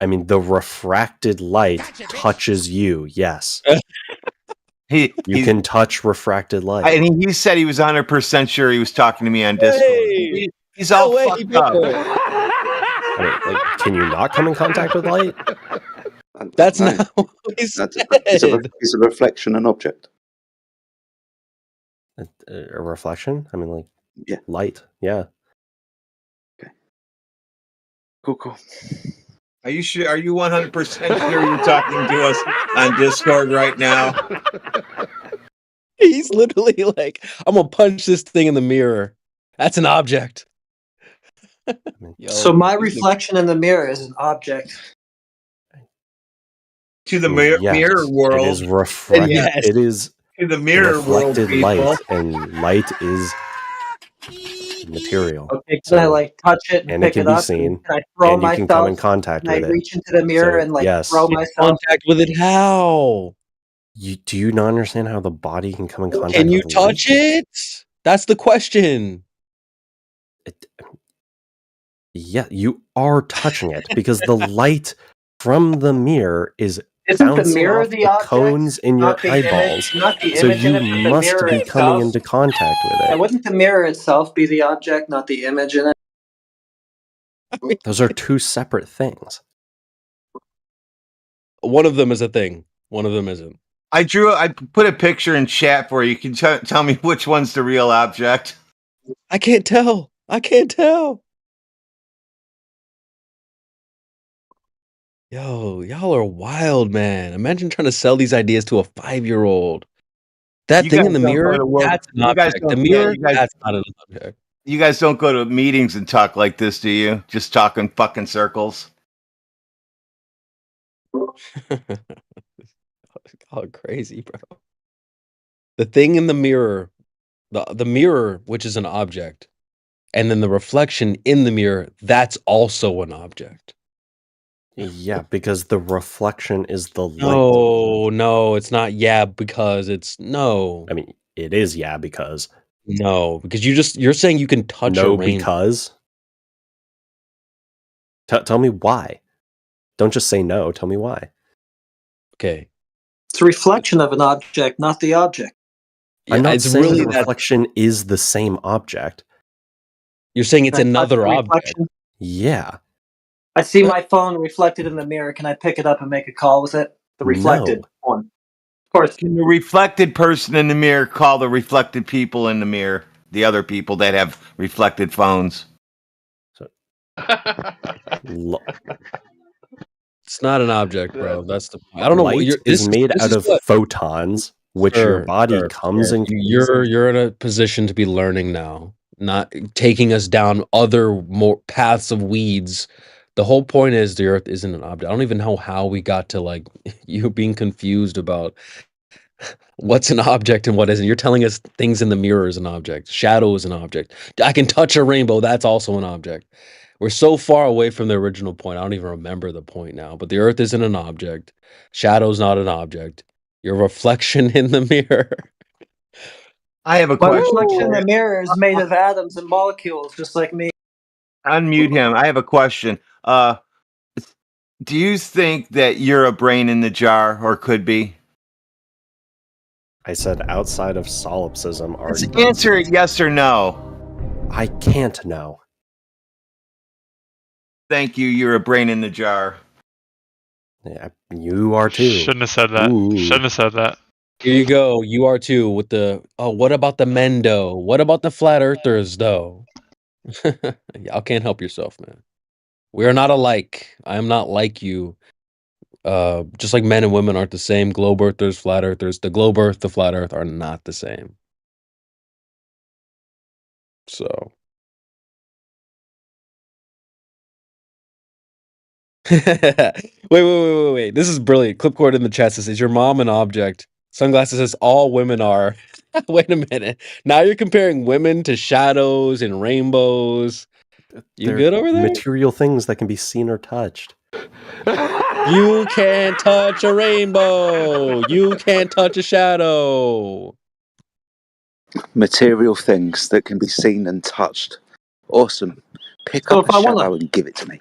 I mean, the refracted light touches you. Yes, you He can touch refracted light. and he said he was 100% sure he was talking to me on Discord. Hey, He's all no way, fucked up. bro. I mean, like, can you not come in contact with light? That's No, not what he that's said. is a reflection an object? A reflection? I mean, like, Yeah. light. Yeah. Cool. Are you sure? Are you 100% sure you're talking to us on Discord right now? He's literally like, I'm gonna punch this thing in the mirror. That's an object. Yo, So my these niggas- reflection in the mirror is an object. To the Yes, mirror world. It is refracted. Yes. It is To the mirror world, reflected people. light, and light is material. Okay, can I like touch it and and it pick can it be up? seen, Can I throw and you can come in myself? contact Can I with it. reach into the mirror So, and like yes. throw Get myself? contact with it how? Do you not understand how the body can come in contact Can you with touch light? it? That's the question. Yeah, you are touching it because the light from the mirror is Isn't the bouncing mirror off the the object, cones in your not the eyeballs. image, not the So image you in it, but the must mirror be coming itself? into contact with And it. wouldn't the mirror itself be the object, not the image in it? Those are two separate things. One of them is a thing. One of them isn't. I put a picture in chat for you. Can you tell me which one's the real object? I can't tell. I can't tell. Yo, y'all are wild, man. Imagine trying to sell these ideas to a 5-year-old. That You thing guys in the don't go mirror, to work- that's an you guys object. The don't- yeah, mirror, you guys- that's not an object. You guys don't go to meetings and talk like this, do you? Just talk in fucking circles. Oh, crazy, bro. The thing in the mirror, the mirror, which is an object, and then the reflection in the mirror, that's also an object. Yeah, because the reflection is the light. No, it's not. Yeah, because it's no. I mean, it is. Yeah, because No, because you're saying you can touch a no, rainbow. because. Tell me why. Don't just say no. Tell me why. Okay. It's a reflection of an object, not the object. I'm not it's saying really the that reflection is the same object. you're saying it's Can I touch another the object. reflection? Yeah. I see my phone reflected in the mirror. Can I pick it up and make a call with it? The reflected one. Of course. Can the reflected person in the mirror call the reflected people in the mirror, the other people that have reflected phones? It's not an object, bro. That's the. I don't know. Light You're, is made this out is of what- photons, which your body comes in. You're in a position to be learning now, not taking us down other more paths of weeds. The whole point is the Earth isn't an object. I don't even know how we got to like you being confused about what's an object and what isn't. You're telling us things in the mirror is an object, shadow is an object. I can touch a rainbow. That's also an object. We're so far away from the original point. I don't even remember the point now. But the Earth isn't an object. Shadow's not an object. Your reflection in the mirror. I have a My question. reflection in the mirror is made of atoms and molecules, just like me. Unmute him. I have a question. Do you think that you're a brain in the jar, or could be? I said outside of solipsism. Let's answer it yes or no. I can't know. Thank you. You're a brain in the jar. Yeah, you are too. Shouldn't have said that. Ooh. Shouldn't have said that. Here you go. You are too with the. Oh, what about the men, though? What about the flat earthers, though? Y'all can't help yourself, man. We are not alike. I am not like you. Just like men and women aren't the same. Globe earthers, flat earthers. The globe earth, the flat earth are not the same. So. Wait. This is brilliant. Clipcord in the chat says, is your mom an object? Sunglasses says, all women are. Wait a minute. Now you're comparing women to shadows and rainbows. You They're good over there? Material things that can be seen or touched. You can't touch a rainbow. You can't touch a shadow. Material things that can be seen and touched. Awesome. Pick So up if a I wanna- shadow and give it to me.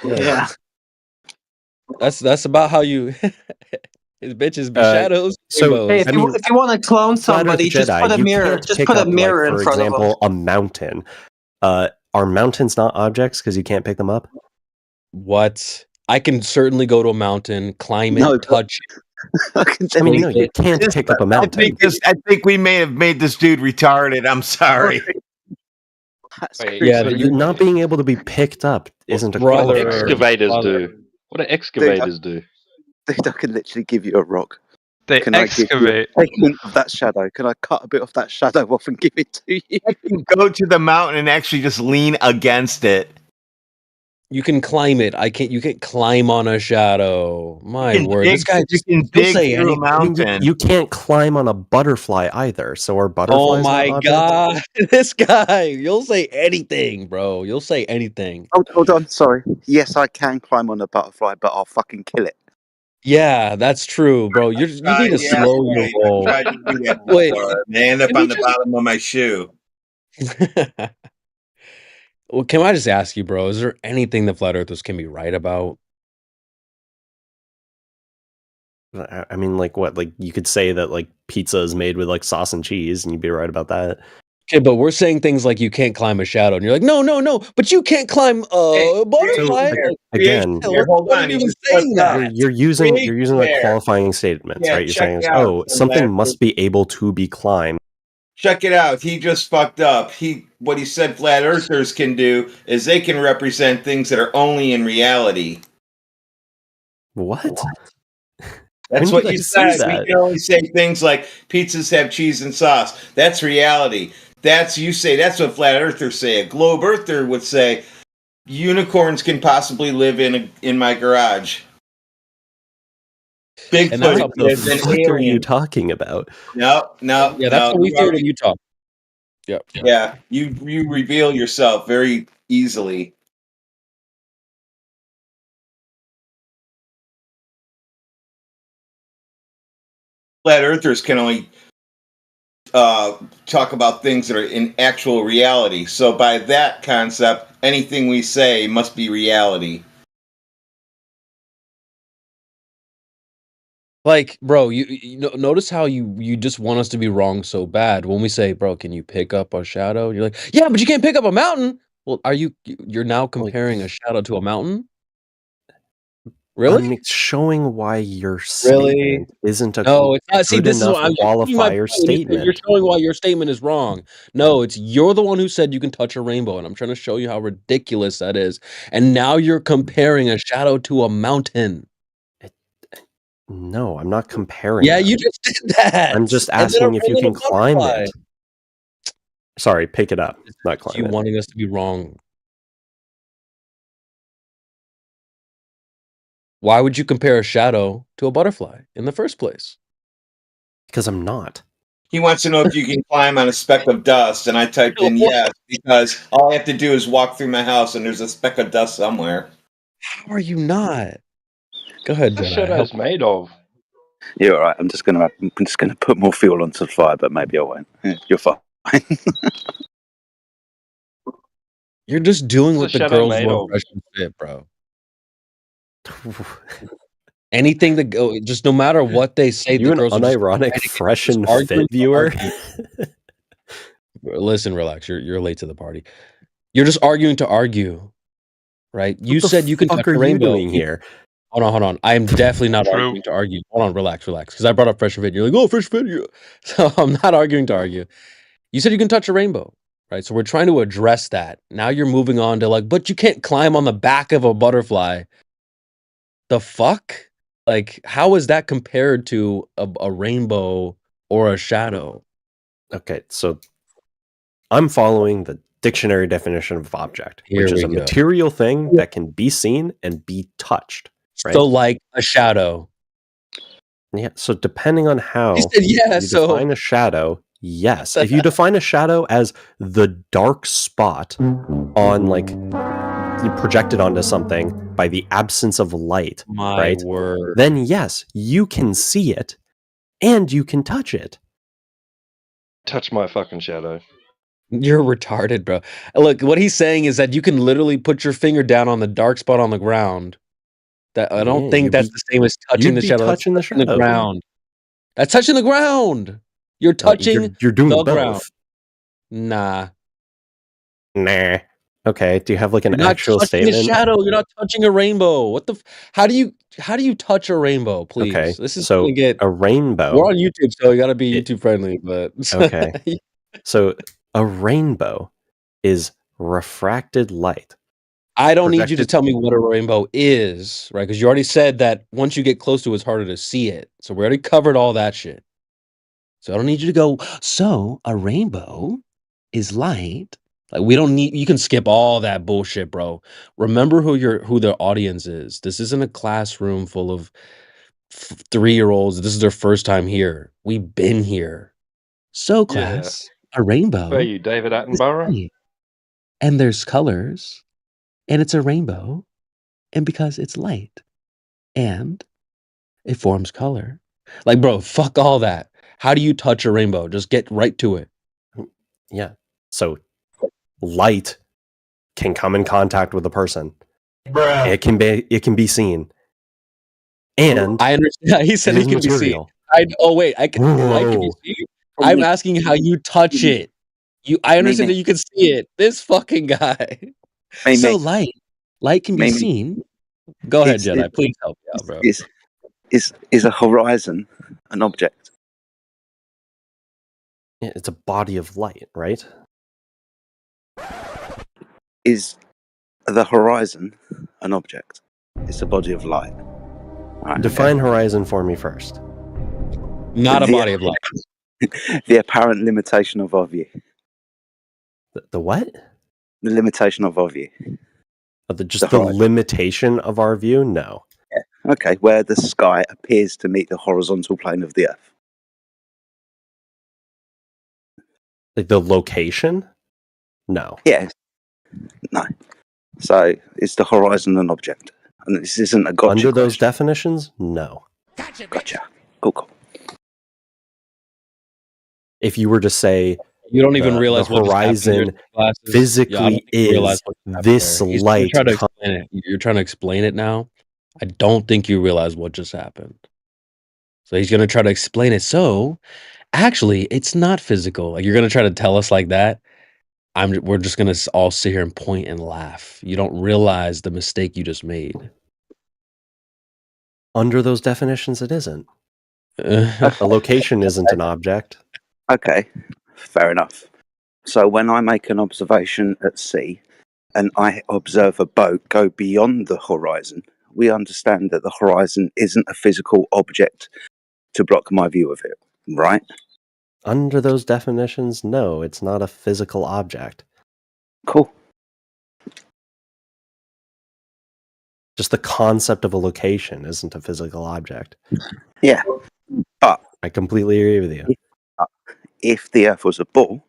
Yeah. That's about how you. His bitches be shadows. so, rainbows. Hey, if you want to clone Flat Earth somebody, just Jedi, put a you mirror. can't Just pick put a up, mirror like, in for front example, of them. a mountain. Are mountains not objects because you can't pick them up? What? I can certainly go to a mountain, climb it, No, but- touch it. I mean, no, you can't pick up a mountain. I think we may have made this dude retarded. I'm sorry. Yeah, But not being able to be picked up isn't a What quality. excavators do? What do excavators do? Dude, I can literally give you a rock. They Can I give you excavate. a segment of that shadow? Can I cut a bit of that shadow off and give it to you? I can go to the mountain and actually just lean against it. You can climb it. I can't. You can't climb on a shadow. My can word, dig- this guy you just can he'll dig say through a anything. I mean, mountain. you can't climb on a butterfly either. So are butterflies? Oh not my objects? god, this guy! You'll say anything, bro. You'll say anything. Hold on, sorry. Yes, I can climb on a butterfly, but I'll fucking kill it. Yeah, that's true, bro. You need to slow your roll. Tried to do that Wait, before, and they end up on the bottom of my shoe. well, can I just ask you, bro? Is there anything the flat earthers can be right about? I mean, like what? Like you could say that like pizza is made with like sauce and cheese, and you'd be right about that. Okay, but we're saying things like you can't climb a shadow, and you're like, no, but you can't climb a butterfly. So, again, Hold What on, are you he even just saying fucked up. that? you're using like Fair. qualifying statements, Yeah, right? You're check saying, it out. oh, something must be able to be climbed. Check it out. He just fucked up. What he said flat earthers can do is they can represent things that are only in reality. What? That's When what did I you say said. that? We can only say things like pizzas have cheese and sauce. That's reality. That's what flat earthers say. A globe earther would say unicorns can possibly live in my garage. And that's Bigfoot how What the is an fuck are you alien. talking about? No, no, Yeah, that's no. what we You figured in already, Utah. Yep. yeah, you reveal yourself very easily. Flat earthers can only talk about things that are in actual reality. So by that concept, anything we say must be reality. Like, bro, notice how you just want us to be wrong so bad when we say, bro, can you pick up a shadow? You're like, yeah, but you can't pick up a mountain. Well, you're now comparing a shadow to a mountain? Really? I'm showing why your Really? statement isn't a No, it's not. See, good this is enough what I'm proving my point qualifier when you say you're statement. showing why your statement is wrong. No, it's you're the one who said you can touch a rainbow, and I'm trying to show you how ridiculous that is. And now you're comparing a shadow to a mountain. No, I'm not comparing Yeah, them. you just did that. I'm just And then asking if you and then can a climb butterfly. it. Sorry, pick it up, not It's climb you it. wanting us to be wrong. Why would you compare a shadow to a butterfly in the first place? Because I'm not. He wants to know if you can climb on a speck of dust, and I typed in yes because all I have to do is walk through my house and there's a speck of dust somewhere. How are you not? Go ahead, What Jedi. shadow's made of? You're all right. I'm just gonna put more fuel onto the fire, but maybe I won't. You're fine. You're just doing What's what the the shadow girls made want of? fresh and fit, bro. Anything that go, just no matter what they say, You the an girls are just unironic, just fresh and arguing fit to viewer? argue. Listen, relax. You're late to the party. You're just arguing to argue, right? You What the said you can touch fuck are a you rainbow. doing here? Hold on. I am definitely not True. arguing to argue. Hold on, relax. Because I brought up fresh and fit. You're like, oh, fresh and fit. Yeah. So I'm not arguing to argue. You said you can touch a rainbow, right? So we're trying to address that. Now you're moving on to like, but you can't climb on the back of a butterfly. The fuck? Like, how is that compared to a rainbow or a shadow? Okay, so I'm following the dictionary definition of object, Here which is we a go. material thing that can be seen and be touched. Right? So, like a shadow. Yeah. So depending on how You said yeah, you so define a shadow, yes. If you define a shadow as the dark spot on like projected onto something by the absence of light, my right? word. Then yes, you can see it and you can touch it. Touch my fucking shadow. You're retarded, bro. Look, what he's saying is that you can literally put your finger down on the dark spot on the ground. That I don't Yeah, think you'd that's be- the same as touching you'd the be shadow. That's touching the touching the shadow. ground. That's touching the ground. You're touching You're doing the both. ground. Nah. Nah. Okay. Do you have like an You're not actual touching a statement? shadow. You're not touching a rainbow. What the? How do you touch a rainbow? Please. Okay. This is So gonna get. a rainbow. We're on YouTube, so you got to be YouTube friendly. But Okay. So a rainbow is refracted light. I don't need you to Projected- tell me what a rainbow is, right? Because you already said that once you get close to it, it's harder to see it. So we already covered all that shit. So I don't need you to go. So a rainbow is light. Like we don't need. You can skip all that bullshit, bro. Remember who the audience is. This isn't a classroom full of 3-year-olds. This is their first time here. We've been here. So class, a rainbow. Where are you, David Attenborough? light. And there's colors, and it's a rainbow, and because it's light, and it forms color. Like, bro, fuck all that. How do you touch a rainbow? Just get right to it. Yeah. So light can come in contact with a person. Bruh. It can be seen. And I understand. He said it he is can be seen. material. Wait, I can be Whoa. seen. I'm asking how you touch it. I understand Mimi. that you can see it. This fucking guy. Mimi. So light can be Mimi. seen. Go ahead, It's- Jedi. it- Please help me out, bro. Is a horizon an object? Yeah, it's a body of light, right? Is the horizon an object? It's a body of light. Right, Define horizon for me first. Not a The- body of light. The apparent limitation of our view. The what? The limitation of our view. Just The the horizon. limitation of our view? No. Okay, where the sky appears to meet the horizontal plane of the Earth. Like the location? No. Yeah. No. So is the horizon an object? And this isn't a gotcha Under those question. definitions, no. Gotcha. Cool. If you were to say You don't even realize the what just happened in your horizon classes. Yeah, I don't physically think you realize is what just happened this there. He's gonna light. try to explain it. You're trying to explain it now. I don't think you realize what just happened. So he's gonna try to explain it. So actually, it's not physical. Like you're gonna try to tell us like that. We're just gonna all sit here and point and laugh. You don't realize the mistake you just made. Under those definitions, it isn't. A location isn't an object. Okay, fair enough. So when I make an observation at sea and I observe a boat go beyond the horizon, we understand that the horizon isn't a physical object to block my view of it, right? Under those definitions, no, it's not a physical object. Cool. Just the concept of a location isn't a physical object. Yeah. But I completely agree with you. if the Earth was a ball,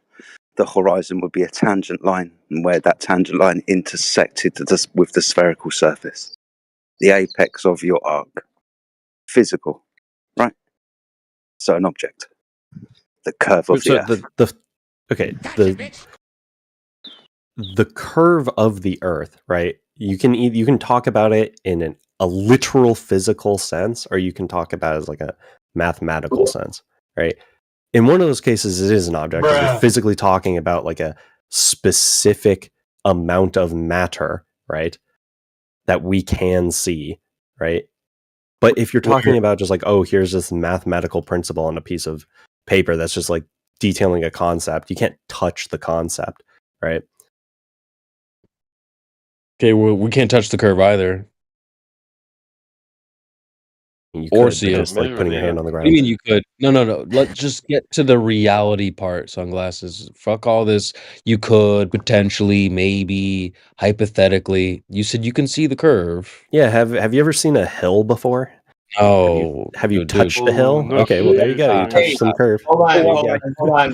the horizon would be a tangent line, and where that tangent line intersected with the spherical surface. The apex of your arc. Physical, right? So an object. The curve of the Earth. The curve of the Earth, right? You can talk about it in a literal physical sense, or you can talk about it as like a mathematical sense, right? In one of those cases, it is an object. 'Cause you're physically talking about like a specific amount of matter, right? That we can see, right? But if you're talking about just like, oh, here's this mathematical principle on a piece of paper that's just like detailing a concept, you can't touch the concept, right? Okay, well, we can't touch the curve either. You Or could, see but it. just like putting your hand on the What ground. do you mean you could? No. Let's just get to the reality part, Sunglasses. Fuck all this. You could potentially, maybe, hypothetically. You said you can see the curve. Yeah, have you ever seen a hill before? Oh, Have you dude. touched the hill? Okay, well there you go. You touched some curve. Hold There you on.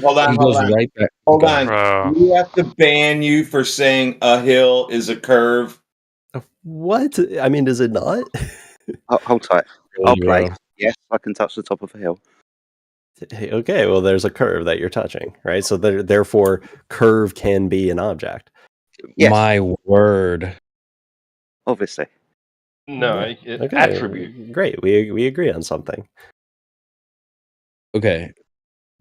go. He goes right back. Hold Okay. on. Bro. Do we have to ban you for saying a hill is a curve? What? I mean, is it not? Hold tight. I'll play. Yes, I can touch the top of a hill. Hey, okay, well there's a curve that you're touching, right? So therefore curve can be an object. Yes. My word. No, Obviously. Okay, attribute. Great. We agree on something. Okay.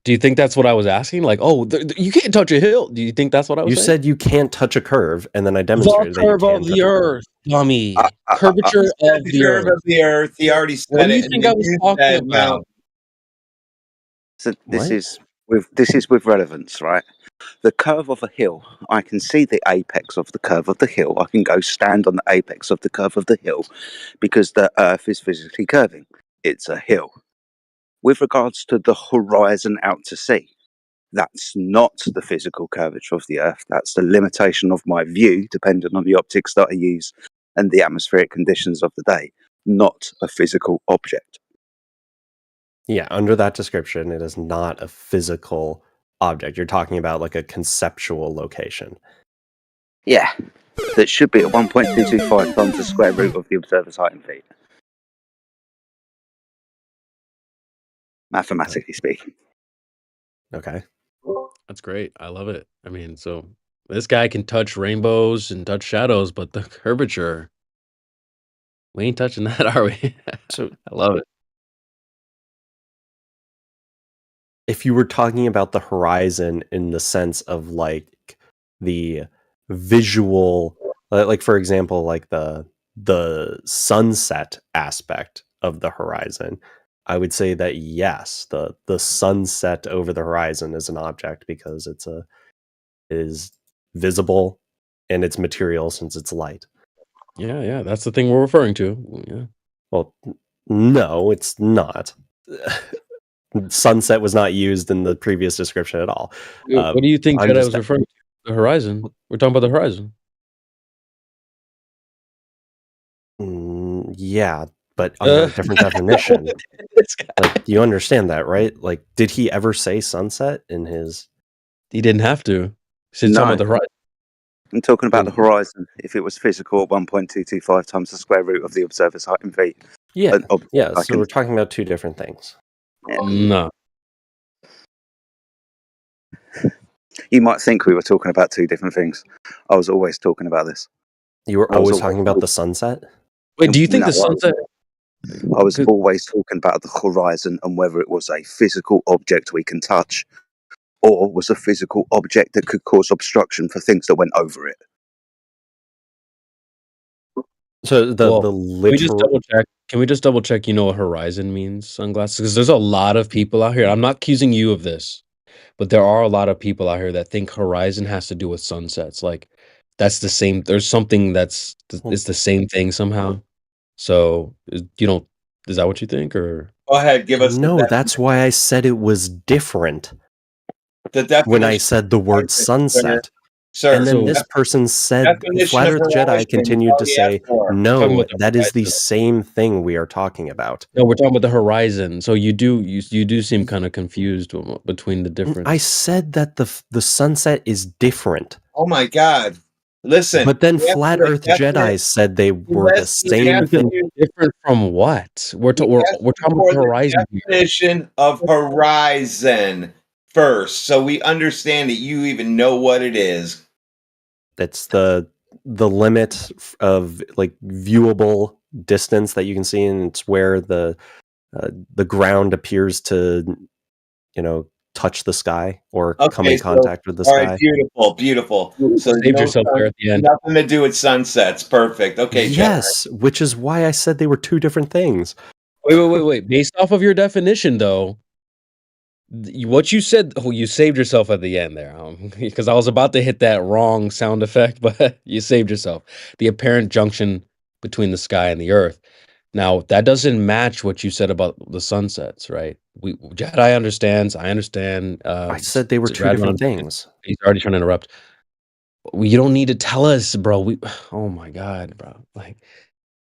Do you think that's what I was asking? Like, oh, you can't touch a hill. Do you think that's what I was You saying? said you can't touch a curve, and then I The demonstrated that you curve can of touch the a curve. earth, dummy. Curvature of the Curve earth. of the earth. He already said What do you it. think I was talking about? So What? this is with relevance, right? The curve of a hill, I can see the apex of the curve of the hill. I can go stand on the apex of the curve of the hill because the earth is physically curving. It's a hill. With regards to the horizon out to sea, that's not the physical curvature of the earth. That's the limitation of my view, depending on the optics that I use and the atmospheric conditions of the day, not a physical object. Yeah, under that description, it is not a physical object. You're talking about like a conceptual location. Yeah, that should be at 1.225 times the square root of the observer's height in feet. Mathematically speaking. Okay. That's great. I love it. I mean, so this guy can touch rainbows and touch shadows, but the curvature, we ain't touching that, are we? So I love it. if you were talking about the horizon in the sense of like the visual, like for example, like the sunset aspect of the horizon, I would say that yes, the sunset over the horizon is an object because it is visible and it's material since it's light. Yeah, that's the thing we're referring to. Yeah. Well, no, it's not. Sunset was not used in the previous description at all. What do you think I'm Jedi just- was referring to? The horizon. We're talking about the horizon. Yeah, but under a different definition. Like, you understand that, right? Like, did he ever say sunset in his? He didn't have to. He's talking about the horizon. I'm talking about the horizon. If it was physical at 1.225 times the square root of the observer's height in feet. Yeah, an object yeah. I So can- we're talking about two different things. No. You might think we were talking about two different things. I was always talking about this. You were I was always talking about the sunset. Wait, do you think No, the sunset? I was always talking about the horizon and whether it was a physical object we can touch or was a physical object that could cause obstruction for things that went over it. So the Well, the Can we just literal. double check? Can we just double check? You know what horizon means, sunglasses? Because there's a lot of people out here. I'm not accusing you of this, but there are a lot of people out here that think horizon has to do with sunsets. Like that's the same. There's something that's it's the same thing somehow. So you don't. Is that what you think, or Go ahead, give us No, the, that's why I said it was different the definition. when I said the word sunset. Sir, And then So- this person said, Definition Flat of Earth horizon Jedi is continued all to he say, asked for. Talking no, about the that is the horizon. same thing we are talking about. no? We're talking about the horizon. So you do seem kind of confused between the difference. I said that the sunset is different. Oh my God! Listen, But then we have Flat to- Earth that's what- Jedi said they were the Let's- we same have to thing. do- Different from what? We're talking we about have the to for the horizon here. definition of horizon first, so we understand that you even know what it is. That's the limit of like viewable distance that you can see, and it's where the ground appears to, touch the sky or come in so- contact with the all sky. right, beautiful, beautiful. So Saved yourself there at the end. Nothing to do with sunsets. Perfect. Okay, Jedi. Yes, which is why I said they were two different things. Wait. Based off of your definition, though, what you said, you saved yourself at the end there, because I was about to hit that wrong sound effect, but you saved yourself. The apparent junction between the sky and the earth. Now, that doesn't match what you said about the sunsets, right? Jedi understands. I understand. I said they were two Radwan different understands. things. He's already trying to interrupt. You don't need to tell us, bro. Oh my God, bro. Like,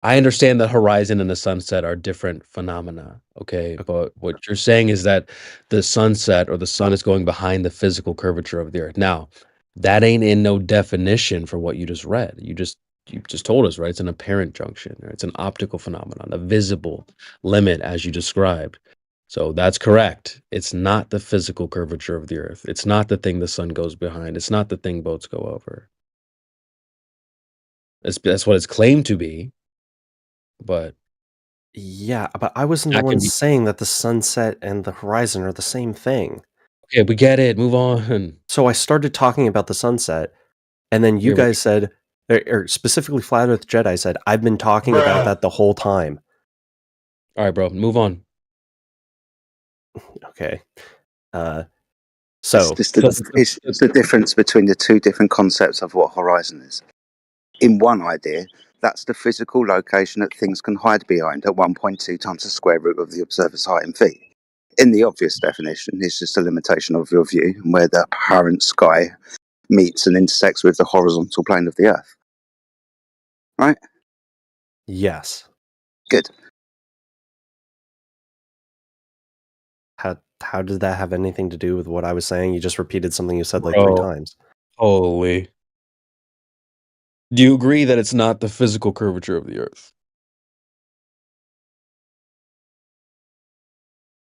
I understand the horizon and the sunset are different phenomena, okay? But what you're saying is that the sunset or the sun is going behind the physical curvature of the earth. Now, that ain't in no definition for what you just read. You just told us, right? It's an apparent junction, right? It's an optical phenomenon, a visible limit as you described. So that's correct. It's not the physical curvature of the earth. It's not the thing the sun goes behind. It's not the thing boats go over. That's what it's claimed to be. But Yeah, but I wasn't the That can one be- saying that the sunset and the horizon are the same thing. okay, we get it. Move on. So I started talking about the sunset, and then you Yeah, but- guys said, or specifically Flat Earth Jedi said, I've been talking about that the whole time. All right, bro. Move on. Okay. So It's the difference between the two different concepts of what horizon is. In one idea, that's the physical location that things can hide behind at 1.2 times the square root of the observer's height in feet. In the obvious definition, it's just a limitation of your view where the apparent sky meets and intersects with the horizontal plane of the earth. Right? yes. Good. How did that have anything to do with what I was saying? You just repeated something you said like Bro. 3 times. Holy. Do you agree that it's not the physical curvature of the earth?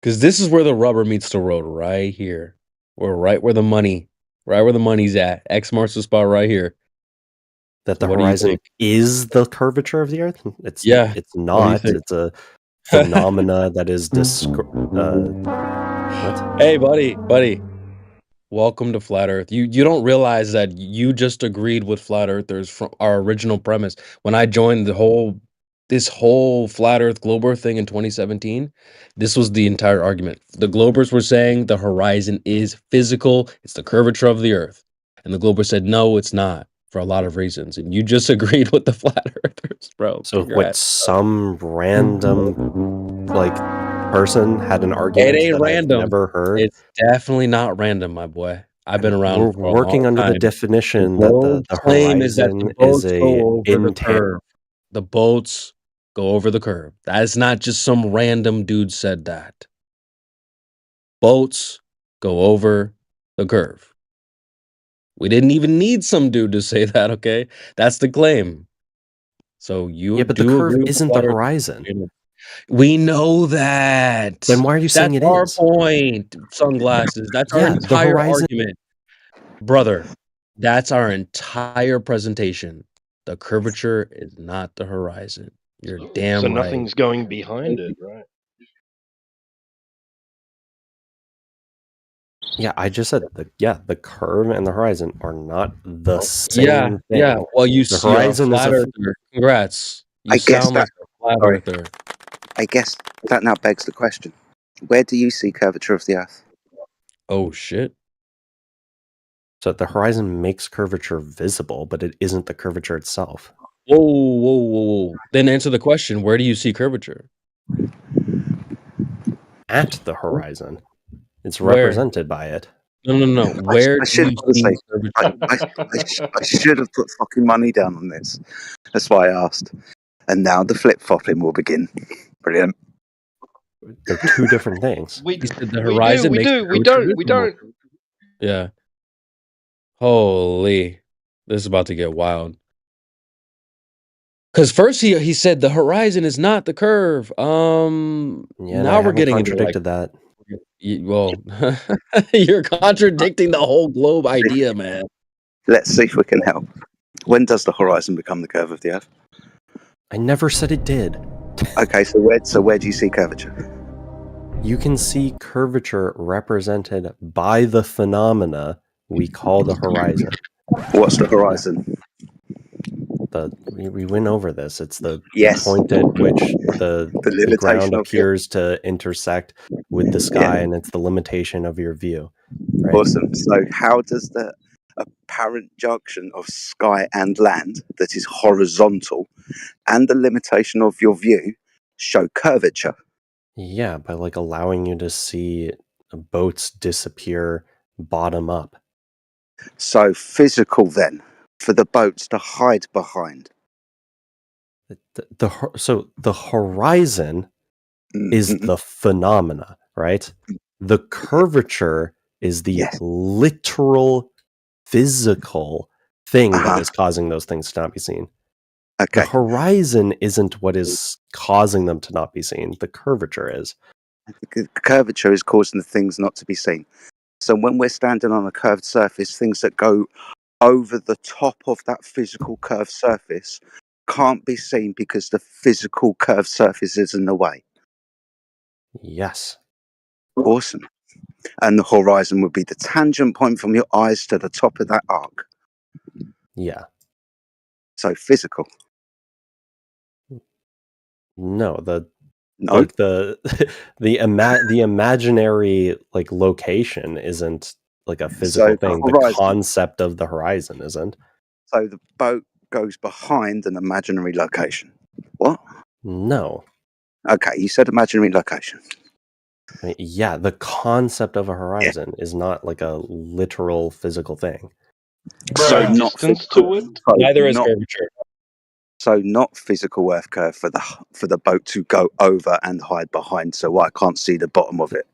Because this is where the rubber meets the road, right here. We're right where the money's at. X marks the spot right here. That the What do you horizon think? is the curvature of the earth? It's Yeah. It's What do you not. think? It's a phenomena that is what? Hey, buddy. Welcome to Flat Earth. You don't realize that you just agreed with Flat Earthers from our original premise. When I joined this whole Flat Earth Globe Earth thing in 2017, this was the entire argument. The Globers were saying the horizon is physical, it's the curvature of the Earth. And the Globers said, no, it's not, for a lot of reasons. And you just agreed with the Flat Earthers, bro. So Congrats. what? Some random person had an argument It ain't that random. I've never heard. It's definitely not random, my boy. I've been around. We're for a working long under the time. definition The that bold the claim is that horizon the boats is go a over the inter. curve. The boats go over the curve. That is not just some random dude said that. Boats go over the curve. We didn't even need some dude to say that, okay? That's the claim. So you Yeah, but the do curve agree with isn't the Flat Earth horizon. Statement. We know that. Then why are you saying That's it our is? point, Sunglasses. That's our Yeah, the entire horizon. argument. Brother, that's our entire presentation. The curvature is not the horizon. You're damn So right. nothing's going behind it, right? Yeah, I just said the curve and the horizon are not the same Yeah, thing. yeah. Well, you're a horizon is flat a earther. Congrats. You I guess sound like that. a flat Sorry. earther. I guess that now begs the question: where do you see curvature of the Earth? Oh shit. So the horizon makes curvature visible, but it isn't the curvature itself. Whoa, whoa, whoa, whoa. Then answer the question. Where do you see curvature? At the horizon. It's Where? represented by it. No. Where I do should you have see say, curvature? I should have put fucking money down on this. That's why I asked. And now the flip flopping will begin. Brilliant. They're two different things. He said the horizon we makes do. the We curvature don't. We visible. don't. Yeah. Holy. This is about to get wild. Because first he said the horizon is not the curve. Yeah, Now I we're haven't getting into like, contradicted that. well, you're contradicting the whole globe idea, man. Let's see if we can help. When does the horizon become the curve of the Earth? I never said it did. Okay, so where do you see curvature? You can see curvature represented by the phenomena we call the horizon. What's the horizon? We went over this. It's the Yes. point at which the limitation ground of appears to intersect with the sky, and it's the limitation of your view. Right? Awesome. So how does the apparent junction of sky and land that is horizontal and the limitation of your view show curvature? Yeah, by like allowing you to see boats disappear bottom up. So physical then, for the boats to hide behind. So the horizon is the phenomena, right? The curvature is the literal physical thing that is causing those things to not be seen. Okay. The horizon isn't what is causing them to not be seen. The curvature is. The curvature is causing the things not to be seen. So when we're standing on a curved surface, things that go over the top of that physical curved surface can't be seen because the physical curved surface is in the way. Yes. Awesome. And the horizon would be the tangent point from your eyes to the top of that arc. Yeah. So physical. No, the imaginary like location isn't like a physical thing. The concept of the horizon isn't. So the boat goes behind an imaginary location. What? No. Okay, you said imaginary location. I mean, yeah, the concept of a horizon is not like a literal physical thing. So not distance to it. Neither is curvature. So not physical Earth curve for the boat to go over and hide behind, so I can't see the bottom of it.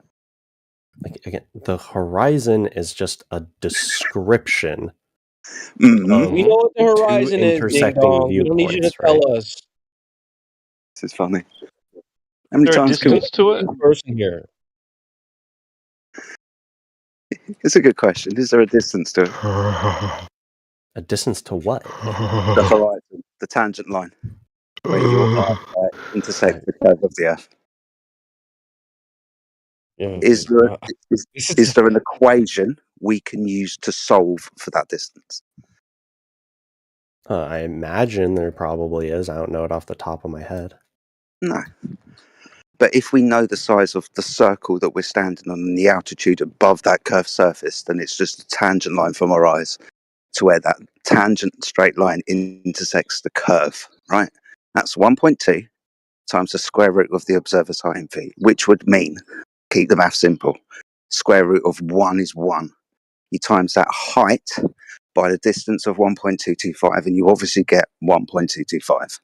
Like again, the horizon is just a description. Mm-hmm. We know what the horizon is, Ding intersecting Dong. We don't need you to viewpoints, tell right? us. This is funny. How many Is there a times can we... distance to it? Person here. It's a good question. Is there a distance to it? A distance to what? The horizon, the tangent line, where your eye intersects the curve of the Earth. Yeah. Is there an equation we can use to solve for that distance? I imagine there probably is. I don't know it off the top of my head. No. But if we know the size of the circle that we're standing on and the altitude above that curved surface, then it's just a tangent line from our eyes to where that tangent straight line intersects the curve, right? That's 1.2 times the square root of the observer's height in feet, which would mean, keep the math simple, square root of 1 is 1. You times that height by the distance of 1.225 and you obviously get 1.225.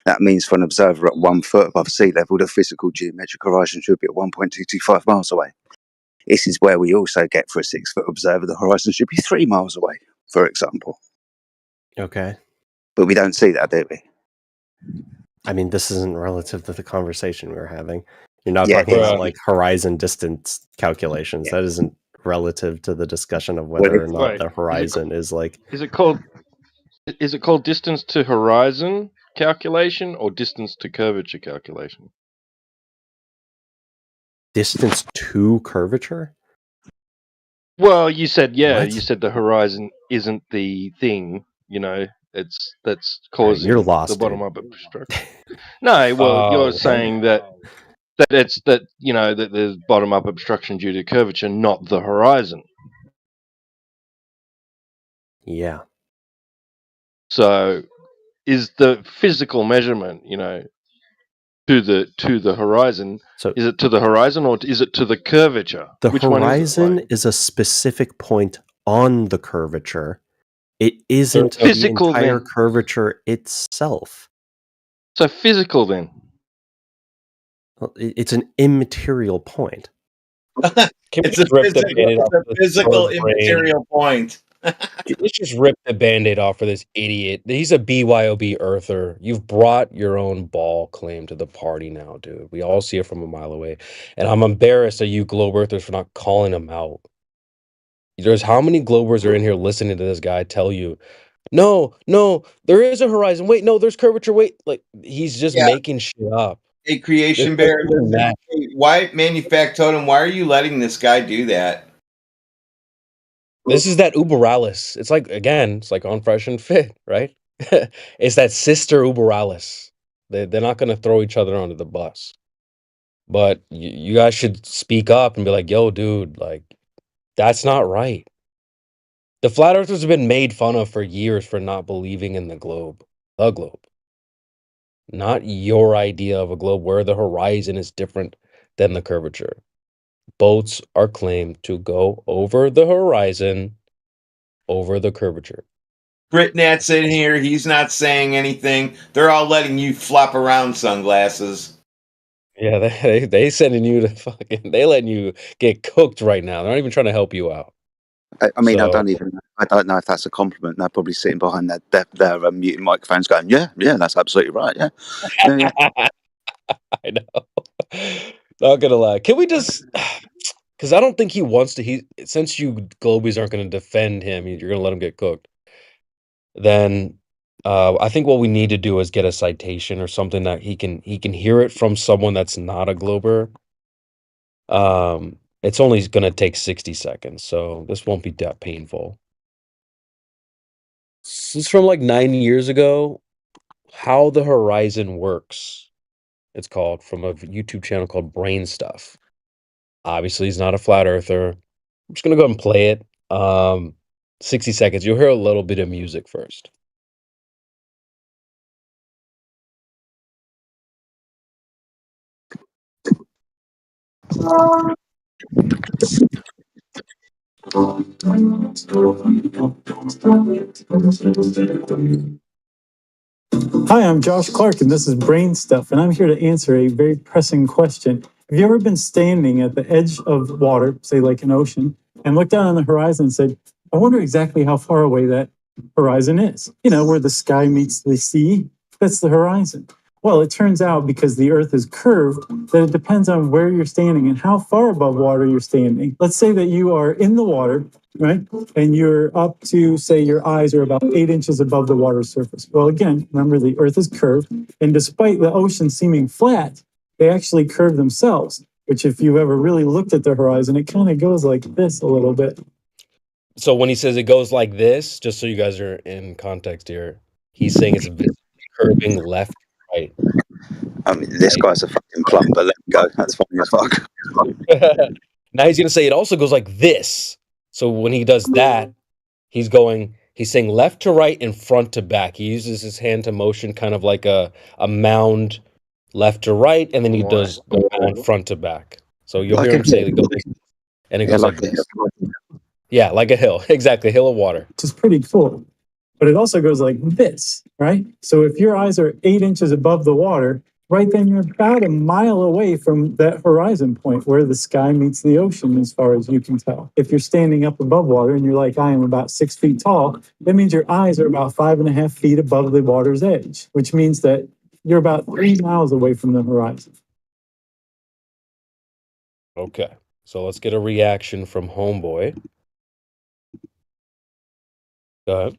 That means for an observer at 1 foot above sea level, the physical geometric horizon should be at 1.225 miles away. This is where we also get for a 6 foot observer, the horizon should be 3 miles away, for example. Okay. But we don't see that, do we? I mean, this isn't relative to the conversation we were having. You're not Yeah, talking about it's- like horizon distance calculations. That isn't relative to the discussion of Well, whether or it's- not Wait, the horizon is like. Is it called distance to horizon calculation or distance to curvature calculation? Distance to curvature? Well, you said What? you said the horizon isn't the thing. You know, that's Alright, causing you're lost, the dude. bottom up obstruction. No, well, you're saying that you know that there's bottom up obstruction due to curvature, not the horizon. Yeah. So, is the physical measurement, you know, to the horizon? So is it to the horizon or is it to the curvature? the Which one is it? horizon is a specific point on the curvature. It isn't the physical entire then. curvature itself. So physical then. Well, it's an immaterial point. Can we It's a just rip the Band-Aid off of this physical bird brain? immaterial point. Let's just rip the Band-Aid off for this idiot. He's a BYOB earther. You've brought your own ball claim to the party now, dude. We all see it from a mile away. And I'm embarrassed at you globe earthers for not calling him out. There's how many globers are in here listening to this guy tell you, no, there is a horizon. Wait, no, there's curvature. Wait, like he's just Yeah. making shit up. Hey, Creation This Bear, doesn't matter. why Manufactotum? Why are you letting this guy do that? This is that Uberalis. It's like, again, it's like on Fresh and Fit, right? It's that sister Uberalis. They're not going to throw each other under the bus. But you guys should speak up and be like, yo, dude, like, that's not right. The flat earthers have been made fun of for years for not believing in the globe. The globe. Not your idea of a globe where the horizon is different than the curvature. Boats are claimed to go over the horizon, over the curvature. Britnat's in here. He's not saying anything. They're all letting you flop around sunglasses. Yeah, they sending you to fucking. They letting you get cooked right now. They're not even trying to help you out. I mean, So- I don't know if that's a compliment. They're probably sitting behind their muted microphones going, yeah, that's absolutely right. Yeah. I know. Not gonna lie. Can we just? Because I don't think he wants to. Since you Globies aren't going to defend him, you're going to let him get cooked. Then I think what we need to do is get a citation or something that he can hear it from someone that's not a Glober. It's only going to take 60 seconds, so this won't be that painful. This is from like 9 years ago. How the Horizon Works. It's called, from a YouTube channel called Brain Stuff. Obviously, he's not a flat earther. I'm just gonna go ahead and play it. 60 seconds. You'll hear a little bit of music first. Hi, I'm Josh Clark, and this is Brain Stuff, and I'm here to answer a very pressing question. Have you ever been standing at the edge of water, say like an ocean, and looked down on the horizon and said, I wonder exactly how far away that horizon is? You know, where the sky meets the sea, that's the horizon. Well, it turns out because the earth is curved, that it depends on where you're standing and how far above water you're standing. Let's say that you are in the water, right? And you're up to, say, your eyes are about 8 inches above the water surface. Well, again, remember the earth is curved. And despite the ocean seeming flat, they actually curve themselves, which if you've ever really looked at the horizon, it kind of goes like this a little bit. So when he says it goes like this, just so you guys are in context here, he's saying it's visibly curving left, right. I mean, this guy's a fucking plum, but let him go. That's funny as fuck. Now he's gonna say it also goes like this. So when he does that, he's saying left to right and front to back. He uses his hand to motion kind of like a mound left to right, and then he does the mound front to back. So you'll hear him say it goes and it goes like this. Yeah, like a hill. Exactly, a hill of water. Which is pretty cool. but it also goes like this, right? So if your eyes are 8 inches above the water, right then you're about a mile away from that horizon point where the sky meets the ocean, as far as you can tell. If you're standing up above water and you're like, I am about 6 feet tall, that means your eyes are about 5.5 feet above the water's edge, which means that you're about 3 miles away from the horizon. Okay. So let's get a reaction from Homeboy. Go ahead.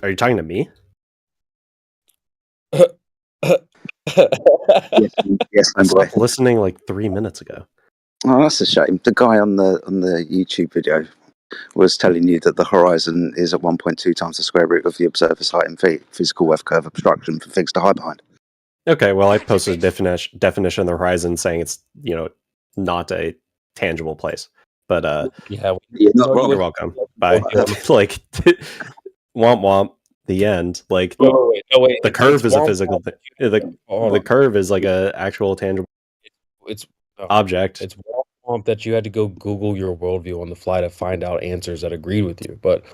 Are you talking to me? Yes, I Homeboy. stopped listening like 3 minutes ago. Oh, that's a shame. The guy on the YouTube video was telling you that the horizon is at 1.2 times the square root of the observer's height in feet. Physical wave curve obstruction for things to hide behind. Okay, well, I posted a definition of the horizon saying it's, not a tangible place. But Yeah, You're not you're wrong. welcome. Bye. Like, womp womp. The end. Like, No, wait. the curve is a womp physical womp. thing. Hold The on. curve is like a actual tangible It's object. It's womp womp that you had to go Google your worldview on the fly to find out answers that agreed with you. But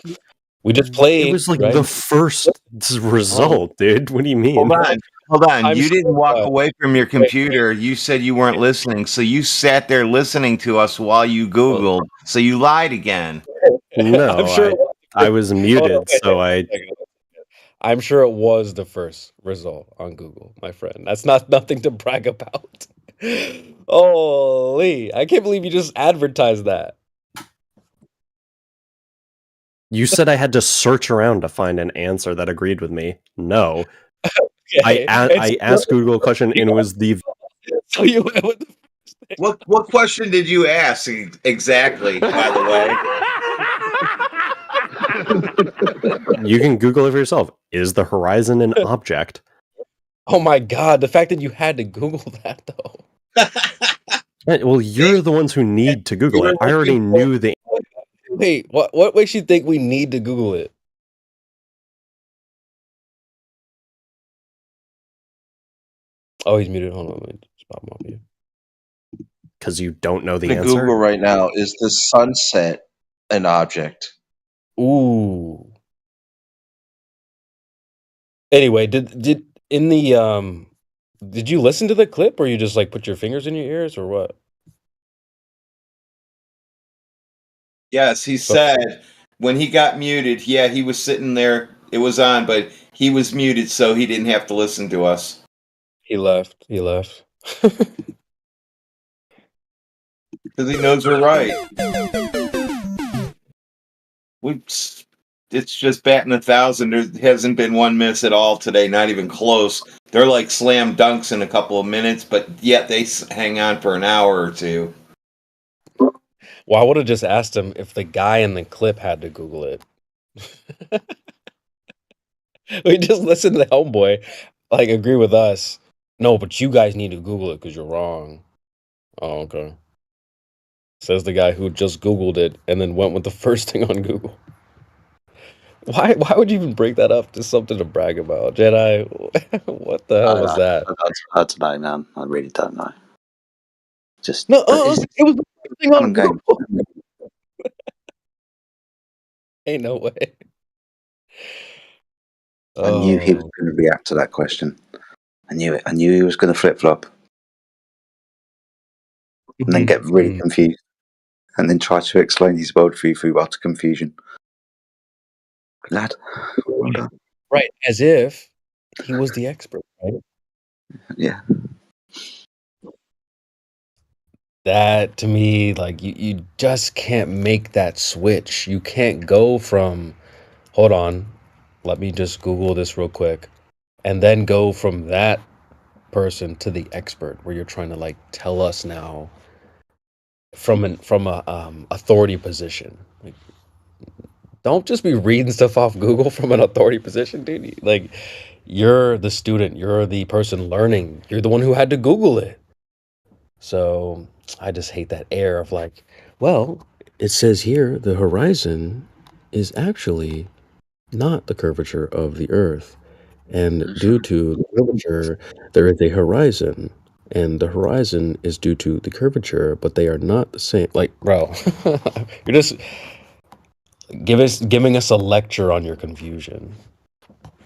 we just played. It was like right? the first result, dude. What do you mean? Hold on. I'm You didn't sure, walk but- away from your computer. You said you weren't listening. So you sat there listening to us while you Googled. So you lied again. No, I'm sure I was muted, Hold on, so wait a second. I'm sure it was the first result on Google, my friend. That's not nothing to brag about. Holy, I can't believe you just advertised that. You said I had to search around to find an answer that agreed with me. No. Okay, I asked Google a question and it was the So you went with the What question did you ask exactly, by the way? You can Google it for yourself. Is the horizon an object? Oh my god, the fact that you had to Google that though. Well, you're the ones who need to Google it. I already knew the Wait, what makes you think we need to Google it? Oh, he's muted. Hold on, let me just pop him off here. because you don't know the The answer. Google right now is the sunset an object? Ooh. Anyway, did in the did you listen to the clip or you just like put your fingers in your ears or what? Yes, he said when he got muted, yeah, he was sitting there. It was on, but he was muted, so he didn't have to listen to us. He left. He left. Because he knows we're right. It's just batting 1,000. There hasn't been one miss at all today, not even close. They're like slam dunks in a couple of minutes, but yet they hang on for an hour or two. Well, I would have just asked him if the guy in the clip had to Google it. We just listened to the Homeboy, like, agree with us. No, but you guys need to Google it because you're wrong. Oh, okay. Says the guy who just Googled it and then went with the first thing on Google. Why would you even bring that up? Just something to brag about, Jedi? What the hell was that? I don't know, man. I really don't know. Just No, it was the first thing on game. Google. Ain't no way. I knew he was Oh. going to react to that question. I knew it. I knew he was going to flip flop, and then get really confused, and then try to explain his worldview through utter confusion. Good lad. Well done. Right, as if he was the expert, right? Yeah. That to me, like you just can't make that switch. You can't go from, hold on, let me just Google this real quick, and then go from that person to the expert, where you're trying to like tell us now from a authority position. Like, don't just be reading stuff off Google from an authority position, dude. Like, you're the student, you're the person learning, you're the one who had to Google it. So I just hate that air of like, well, it says here the horizon is actually not the curvature of the earth. And due to the curvature, there is a horizon. and the horizon is due to the curvature, but they are not the same. Like, bro, you're just giving us a lecture on your confusion,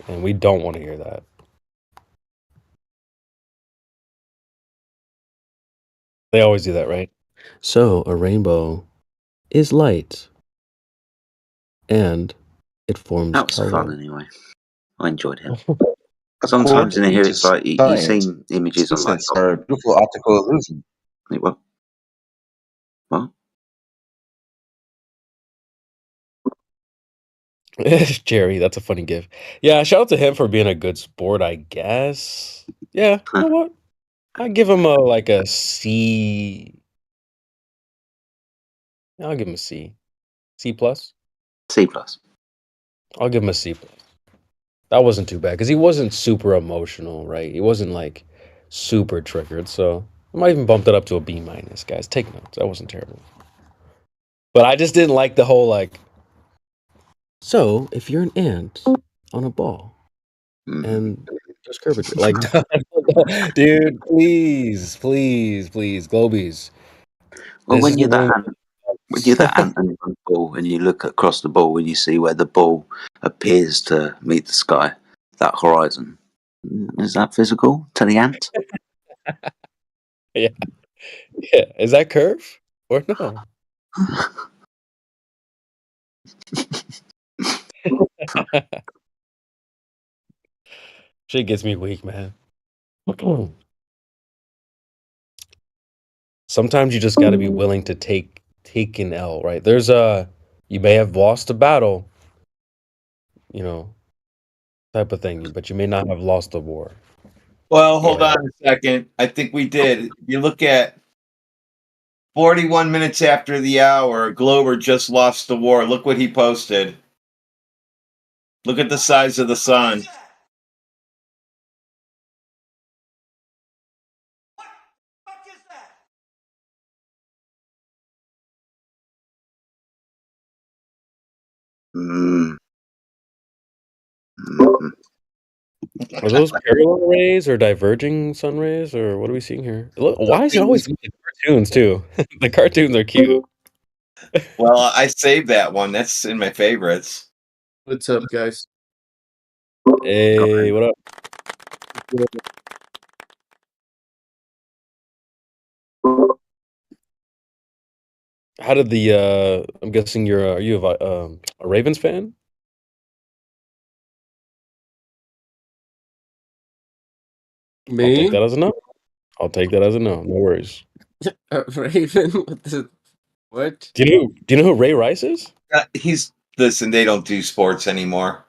and we don't want to hear that. They always do that, right? So a rainbow is light, and it forms That was color. fun anyway. I enjoyed it. Sometimes in here it's like you've seen images on like are a beautiful optical illusion. Wait, what? What? Jerry, that's a funny gift. Yeah, shout out to him for being a good sport, I guess. Yeah, you know what? I give him a C. I'll give him a C. C plus. C plus. I'll give him a C plus. That wasn't too bad because he wasn't super emotional, right? He wasn't like super triggered. So I might even bumped it up to a B minus, guys. Take notes. That wasn't terrible. But I just didn't like the whole like. So if you're an ant on a ball, and just curvature, like, dude, please, Globies. Well, This when is you're the that room. ant, when you're that ant on the ball and you look across the ball and you see where the ball appears to meet the sky, that horizon, is that physical to the ant? Yeah. Yeah. Is that curve or no? Shit gets me weak, man. Sometimes you just got to be willing to take an L, right? There's you may have lost a battle, you know, type of thing, but you may not have lost the war. Well, hold on a second. I think we did. If you look at 41 minutes after the hour, Glover just lost the war. Look what he posted. Look at the size of the sun. Are those parallel rays or diverging sun rays, or what are we seeing here? Look, why is it always cartoons too? The cartoons are cute. Well, I saved that one. That's in my favorites. What's up, guys? Hey, what up? How did the I'm guessing you're are you a Ravens fan? I'll take Me? that as a no. I'll take that as a no. No worries. Raven? What? Do you know who Ray Rice is? Listen, they don't do sports anymore.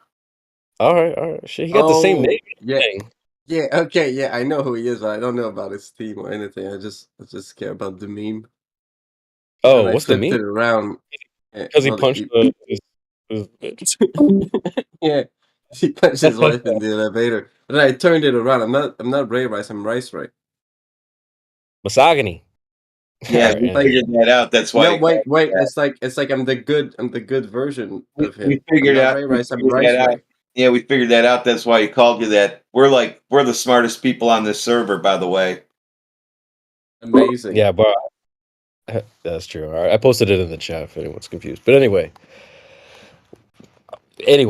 All right. Shit, he got the same name. Yeah. Dang. Yeah, okay, yeah, I know who he is, but I don't know about his team or anything. I just care about the meme. Oh, And I what's the flipped it meme? around. Because he punched his bitch. Yeah, he punched his wife in the elevator. But I turned it around. I'm not Ray Rice. I'm Rice Ray. Misogyny. Yeah, Alright, we Anthony. figured that out. That's why. No, wait. It's like I'm the good version of him. We figured I'm not out. Ray We Rice. I'm figured Rice that out. Ray. Yeah, we figured that out. That's why he called you that. We're the smartest people on this server, by the way. Amazing. Yeah, but that's true. All right, I posted it in the chat if anyone's confused. But anyway,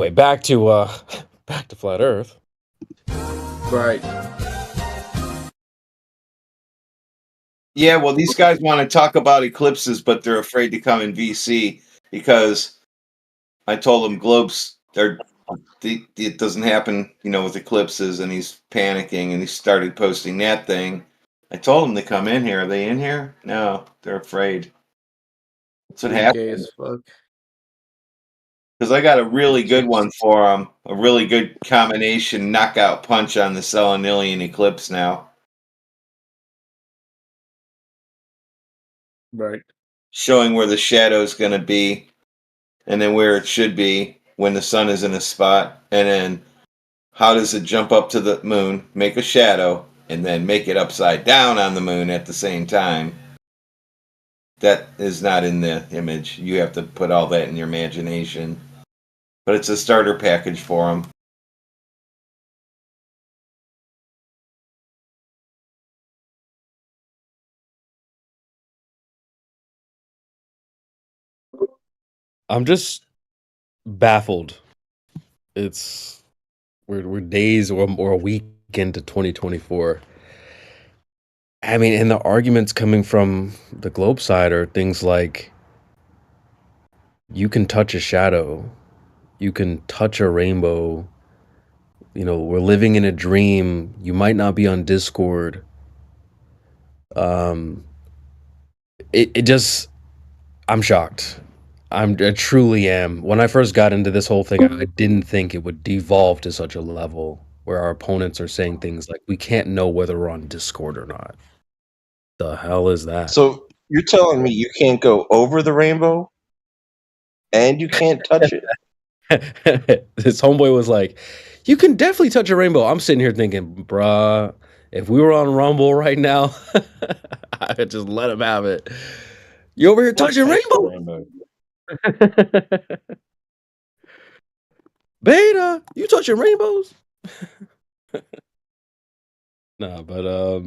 back to flat Earth. Right. Yeah, well, these guys want to talk about eclipses, but they're afraid to come in VC because I told them globes it doesn't happen, with eclipses, and he's panicking, and he started posting that thing. I told him to come in here. Are they in here? No, they're afraid. That's what Gay happened. as fuck. Because I got a really good one for him, a really good combination knockout punch on the Selenilian eclipse now. Right. Showing where the shadow is going to be, and then where it should be when the sun is in a spot, and then how does it jump up to the moon, make a shadow, and then make it upside down on the moon at the same time. That is not in the image. You have to put all that in your imagination. But it's a starter package for them. I'm just baffled. We're days or a week into 2024. I mean, and the arguments coming from the globe side are things like you can touch a shadow, you can touch a rainbow. You know, we're living in a dream. You might not be on Discord. It just, I'm shocked. I truly am. When I first got into this whole thing, I didn't think it would devolve to such a level where our opponents are saying things like, we can't know whether we're on Discord or not. The hell is that? So you're telling me you can't go over the rainbow and you can't touch it? This homeboy was like, you can definitely touch a rainbow. I'm sitting here thinking, bruh, if we were on Rumble right now, I could just let him have it. You over here touching rainbow? Beta, you touching rainbows? Nah, but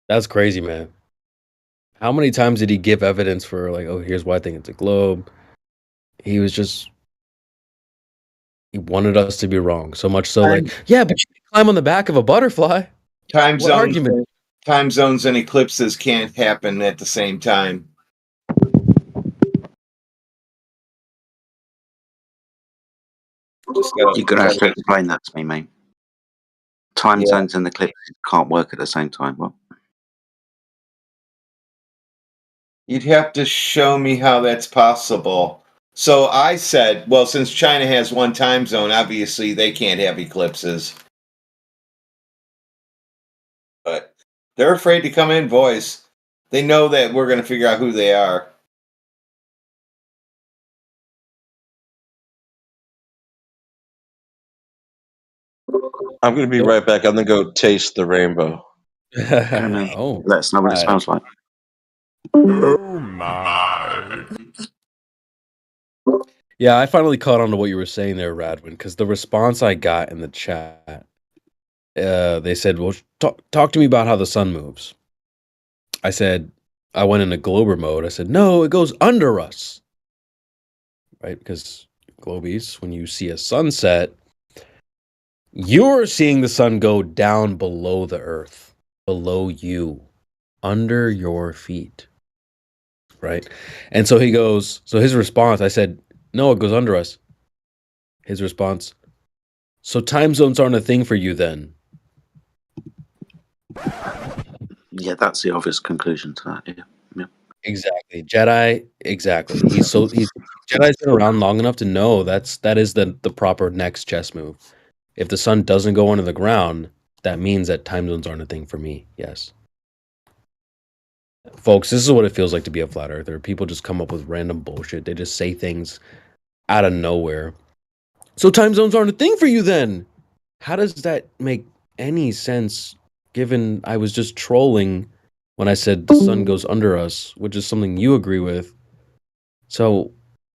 that's crazy, man. How many times did he give evidence for like, oh, here's why I think it's a globe? He wanted us to be wrong. So much so like, yeah, but you can climb on the back of a butterfly. Time What argument? zones and eclipses can't happen at the same time. You're gonna have to explain that to me, mate. Time zones and eclipses can't work at the same time. Well, You'd have to show me how that's possible. So I said, well, since China has one time zone, obviously they can't have eclipses. But they're afraid to come in, boys. They know that we're going to figure out who they are. I'm going to be right back. I'm going to go taste the rainbow. Oh, let us know what it smells like. Oh my. Yeah, I finally caught on to what you were saying there, Radwin, because the response I got in the chat, they said, well, talk to me about how the sun moves. I said, I went into Glober mode. I said, no, it goes under us. Right? Because Globies, when you see a sunset, you're seeing the sun go down below the earth, below you, under your feet. Right? And so he goes, so his response, I said, no, it goes under us. His response, so time zones aren't a thing for you then? Yeah, that's the obvious conclusion to that. Yeah. Exactly. Jedi, exactly. Jedi's been around long enough to know that is the proper next chess move. If the sun doesn't go under the ground, that means that time zones aren't a thing for me. Yes. Folks, this is what it feels like to be a flat earther. People just come up with random bullshit. They just say things out of nowhere. So time zones aren't a thing for you then? How does that make any sense given I was just trolling when I said the sun goes under us, which is something you agree with? So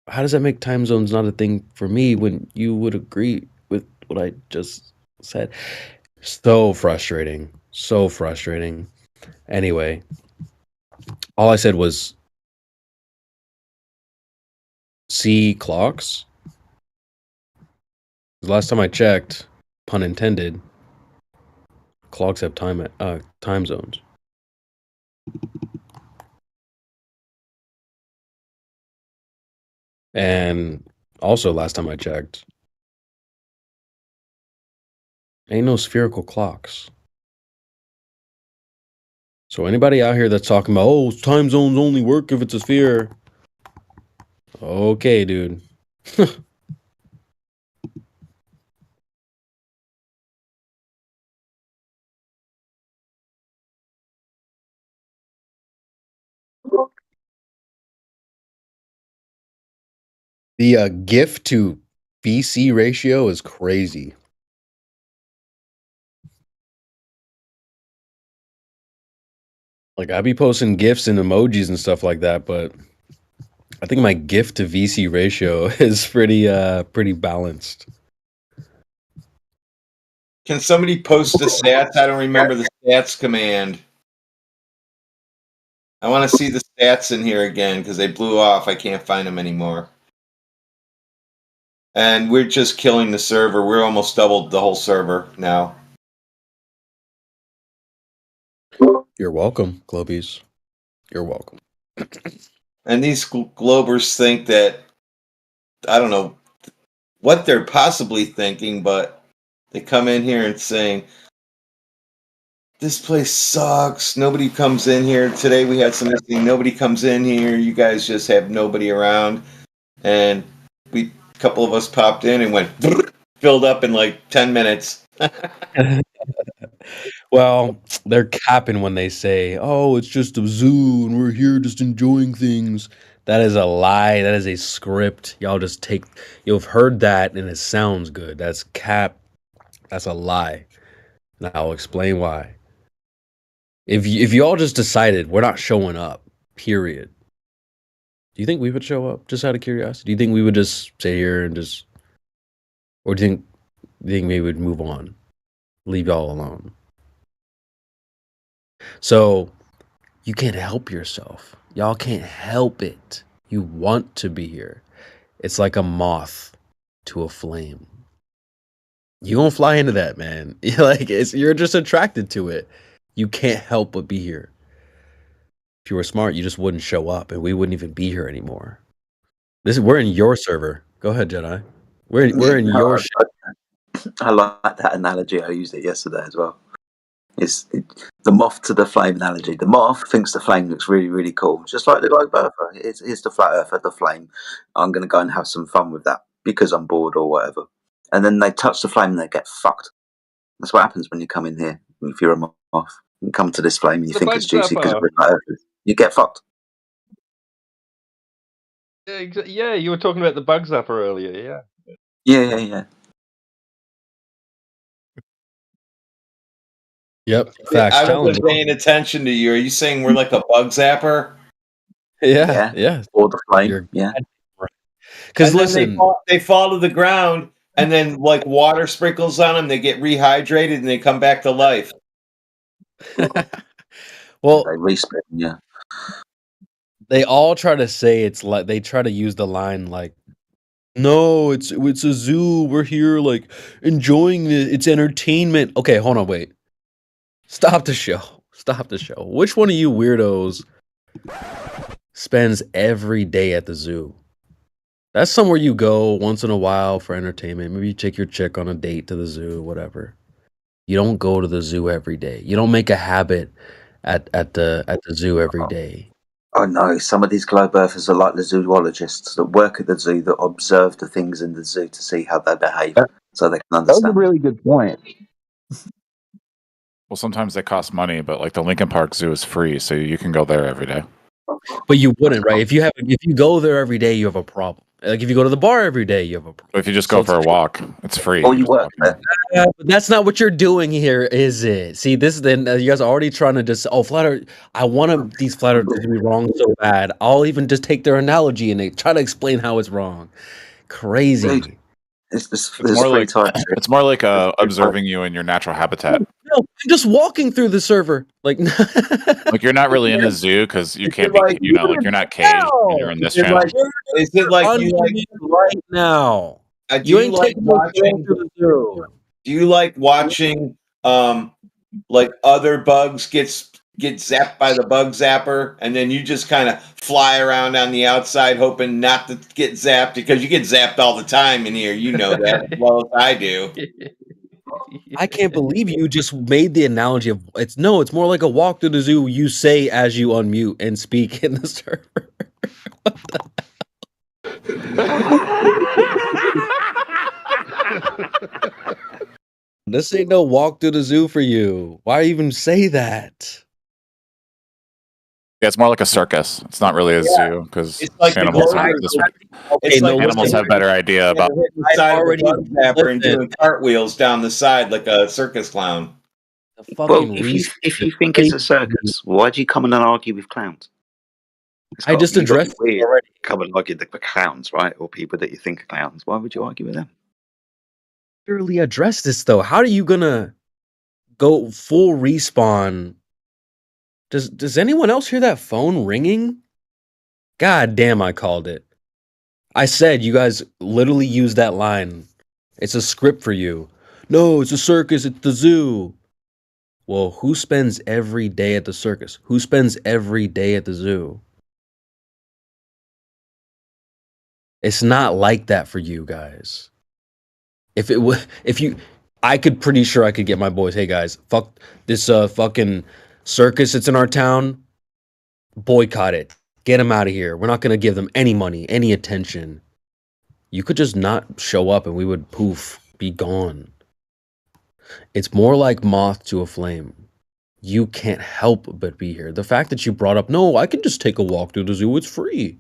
how does that make time zones not a thing for me when you would agree with what I just said? So frustrating. So frustrating. Anyway, all I said was see clocks. The last time I checked, pun intended, clocks have time zones. And also, last time I checked, ain't no spherical clocks. So anybody out here that's talking about, oh, time zones only work if it's a sphere. Okay, dude. The GIF to VC ratio is crazy. Like, I be posting GIFs and emojis and stuff like that, but I think my GIF to VC ratio is pretty balanced. Can somebody post the stats? I don't remember the stats command. I want to see the stats in here again because they blew off. I can't find them anymore. And we're just killing the server. We're almost doubled the whole server now. You're welcome, Globies. You're welcome. And these Globers think that, I don't know what they're possibly thinking, but they come in here and saying, this place sucks. Nobody comes in here. Today we had some missing. Nobody comes in here. You guys just have nobody around. And a couple of us popped in and went, filled up in like 10 minutes. Well, they're capping when they say, "Oh, it's just a zoo and we're here just enjoying things." That is a lie. That is a script. Y'all just take. You've heard that and it sounds good. That's cap. That's a lie. And I'll explain why. If you all just decided we're not showing up, period. Do you think we would show up just out of curiosity? Do you think we would just sit here and just, or do you think we would move on, leave y'all alone? So you can't help yourself. Y'all can't help it. You want to be here. It's like a moth to a flame. You gonna fly into that, man. You're just attracted to it. You can't help but be here. If you were smart, you just wouldn't show up, and we wouldn't even be here anymore. We're in your server. Go ahead, Jedi. We're in your shit. I like that analogy. I used it yesterday as well. It's the moth to the flame analogy. The moth thinks the flame looks really, really cool, just like the globe earther. Here's the flat earther, the flame. I'm going to go and have some fun with that because I'm bored or whatever. And then they touch the flame and they get fucked. That's what happens when you come in here. If you're a moth, you come to this flame and you think it's juicy because we're flat earthers. You get fucked. Yeah, you were talking about the bug zapper earlier. Yeah. Yep. Facts. I wasn't paying attention to you. Are you saying we're like a bug zapper? Yeah. Or the flame. Yeah. Because listen, they fall to the ground, and then like water sprinkles on them. They get rehydrated, and they come back to life. Well, they respawn. Yeah. They all try to say it's like they try to use the line like, "No, it's a zoo. We're here like enjoying it. It's entertainment." Okay, hold on, wait. Stop the show. Stop the show. Which one of you weirdos spends every day at the zoo? That's somewhere you go once in a while for entertainment. Maybe you take your chick on a date to the zoo, whatever. You don't go to the zoo every day. You don't make a habit at the zoo every day. Oh no, some of these globe earthers are like the zoologists that work at the zoo that observe the things in the zoo to see how they behave so they can That was understand. a really good point. Well, sometimes they cost money, but like the Lincoln Park Zoo is free, so you can go there every day. But you wouldn't, right? If you go there every day, you have a problem. Like if you go to the bar every day, you have a problem. But if you just go for a walk, it's free. Oh, you work there. But that's not what you're doing here, is it? See, this then you guys are already trying to just flat earth. I want these flat earthers to be wrong so bad. I'll even just take their analogy and they try to explain how it's wrong. Crazy. It's more like observing you in your natural habitat. No, I'm just walking through the server. Like you're not really in a zoo because you can't be, like you're not caged. You're in this channel. Is it like you like right now? Do you like watching? Do you like watching like other bugs get zapped by the bug zapper, and then you just kind of fly around on the outside hoping not to get zapped because you get zapped all the time in here. You know that as well as I do. I can't believe you just made the analogy of it's more like a walk to the zoo. You say as you unmute and speak in the server. This ain't no walk to the zoo for you. Why even say that? Yeah, it's more like a circus. It's not really a zoo because like animals have better idea about. Inside already bug zapper and doing cartwheels down the side like a circus clown. Well, if you think it's a circus, why do you come and argue with clowns? I just addressed it already. Come and argue with clowns, right? Or people that you think are clowns. Why would you argue with them? Clearly address this though. How are you gonna go full respawn Does anyone else hear that phone ringing? God damn, I called it. I said you guys literally use that line. It's a script for you. No, it's a circus, it's the zoo. Well, who spends every day at the circus? Who spends every day at the zoo? It's not like that for you guys. I could pretty sure I could get my boys, hey guys, fuck this fucking circus that's in our town. Boycott it. Get them out of here. We're not going to give them any money, any attention. You could just not show up and we would poof, be gone. It's more like moth to a flame. You can't help but be here. The fact that you brought up, no, I can just take a walk through the zoo. It's free.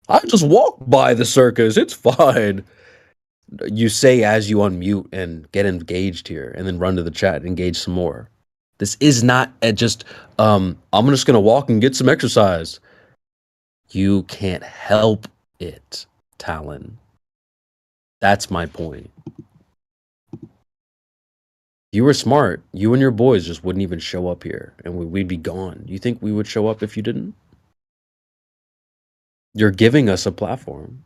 I just walk by the circus. It's fine. You say as you unmute and get engaged here and then run to the chat and engage some more. This is not just, I'm just going to walk and get some exercise. You can't help it, Talon. That's my point. You were smart. You and your boys just wouldn't even show up here and we'd be gone. You think we would show up if you didn't? You're giving us a platform.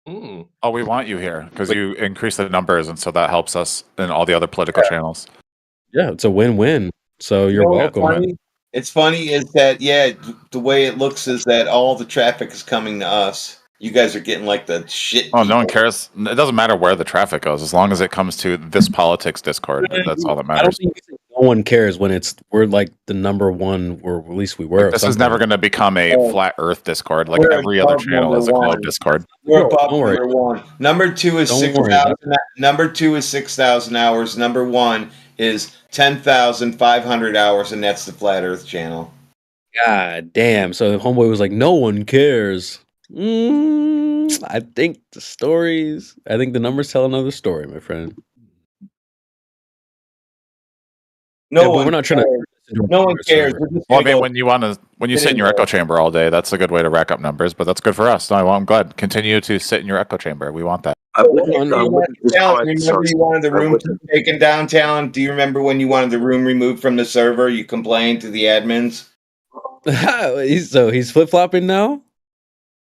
Oh, we want you here because you increase the numbers, and so that helps us in all the other political channels. Yeah, it's a win-win. So you're welcome. It's funny is that, the way it looks is that all the traffic is coming to us. You guys are getting like the shit. Oh, no one cares. It doesn't matter where the traffic goes, as long as it comes to this politics Discord. That's all that I don't matters. think no one cares when we're like the number one, or at least we were. This is never going to become a flat Earth Discord like We're every other above channel is a number globe one. Discord. We're above Don't worry. number one. Number two is Don't worry. 6,000. Number two is 6,000 hours. Number one is 10,500 hours, and that's the Flat Earth channel. God damn. So homeboy was like, no one cares. I think the numbers tell another story, my friend. No Yeah, but one we're not trying to. No one cares. We're just Well, I gonna mean, go- when you sit in your echo chamber all day, that's a good way to rack up numbers. But that's good for us. No, I'm glad. Continue to sit in your echo chamber. We want that. Remember you wanted the room taken down, Talon? Do you remember when you wanted the room removed from the server? You complained to the admins. He's flip flopping now.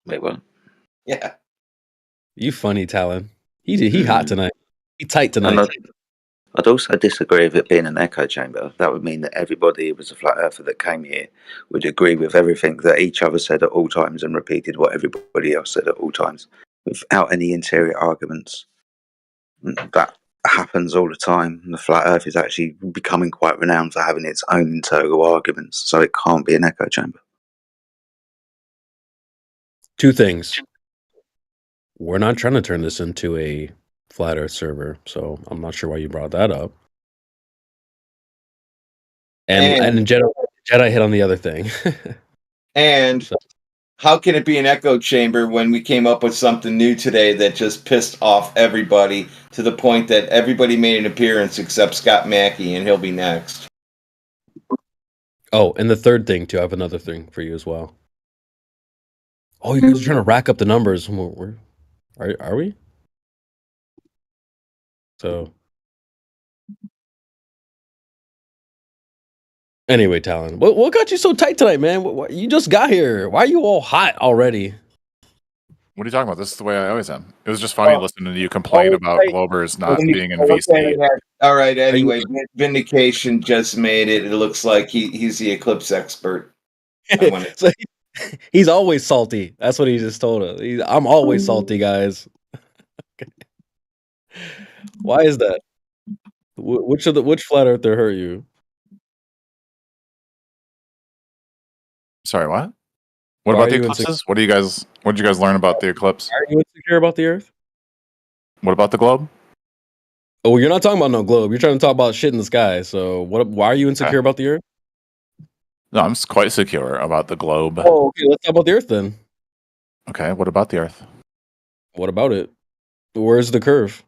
Wait, what? Yeah. You funny, Talon. He hot tonight. He tight tonight. I'd also disagree with it being an echo chamber. That would mean that everybody who was a flat earther that came here would agree with everything that each other said at all times and repeated what everybody else said at all times without any interior arguments. That happens all the time. The flat earth is actually becoming quite renowned for having its own internal arguments, so it can't be an echo chamber. Two things. We're not trying to turn this into a flat earth server, so I'm not sure why you brought that up. And Jedi hit on the other thing. And how can it be an echo chamber when we came up with something new today that just pissed off everybody to the point that everybody made an appearance except Scott Mackey, and he'll be next. Oh, and the third thing too, I have another thing for you as well. Oh, you guys are trying to rack up the numbers. Are we? So anyway, Talon, what got you so tight tonight, man? You just got here. Why are you all hot already? What are you talking about? This is the way I always am. It was just funny listening to you complain about Globers not being in VC. All right. Anyway, Vindication just made it. It looks like he's the Eclipse expert. So he's always salty. That's what he just told us. I'm always salty, guys. Okay. Why is that? Which flat earther hurt you? Sorry, what? What about the eclipses? What did you guys learn about the eclipse? Are you insecure about the Earth? What about the globe? Oh, you're not talking about no globe. You're trying to talk about shit in the sky. So why are you insecure about the Earth? No, I'm quite secure about the globe. Oh, okay. Let's talk about the Earth then. Okay, what about the Earth? What about it? Where's the curve?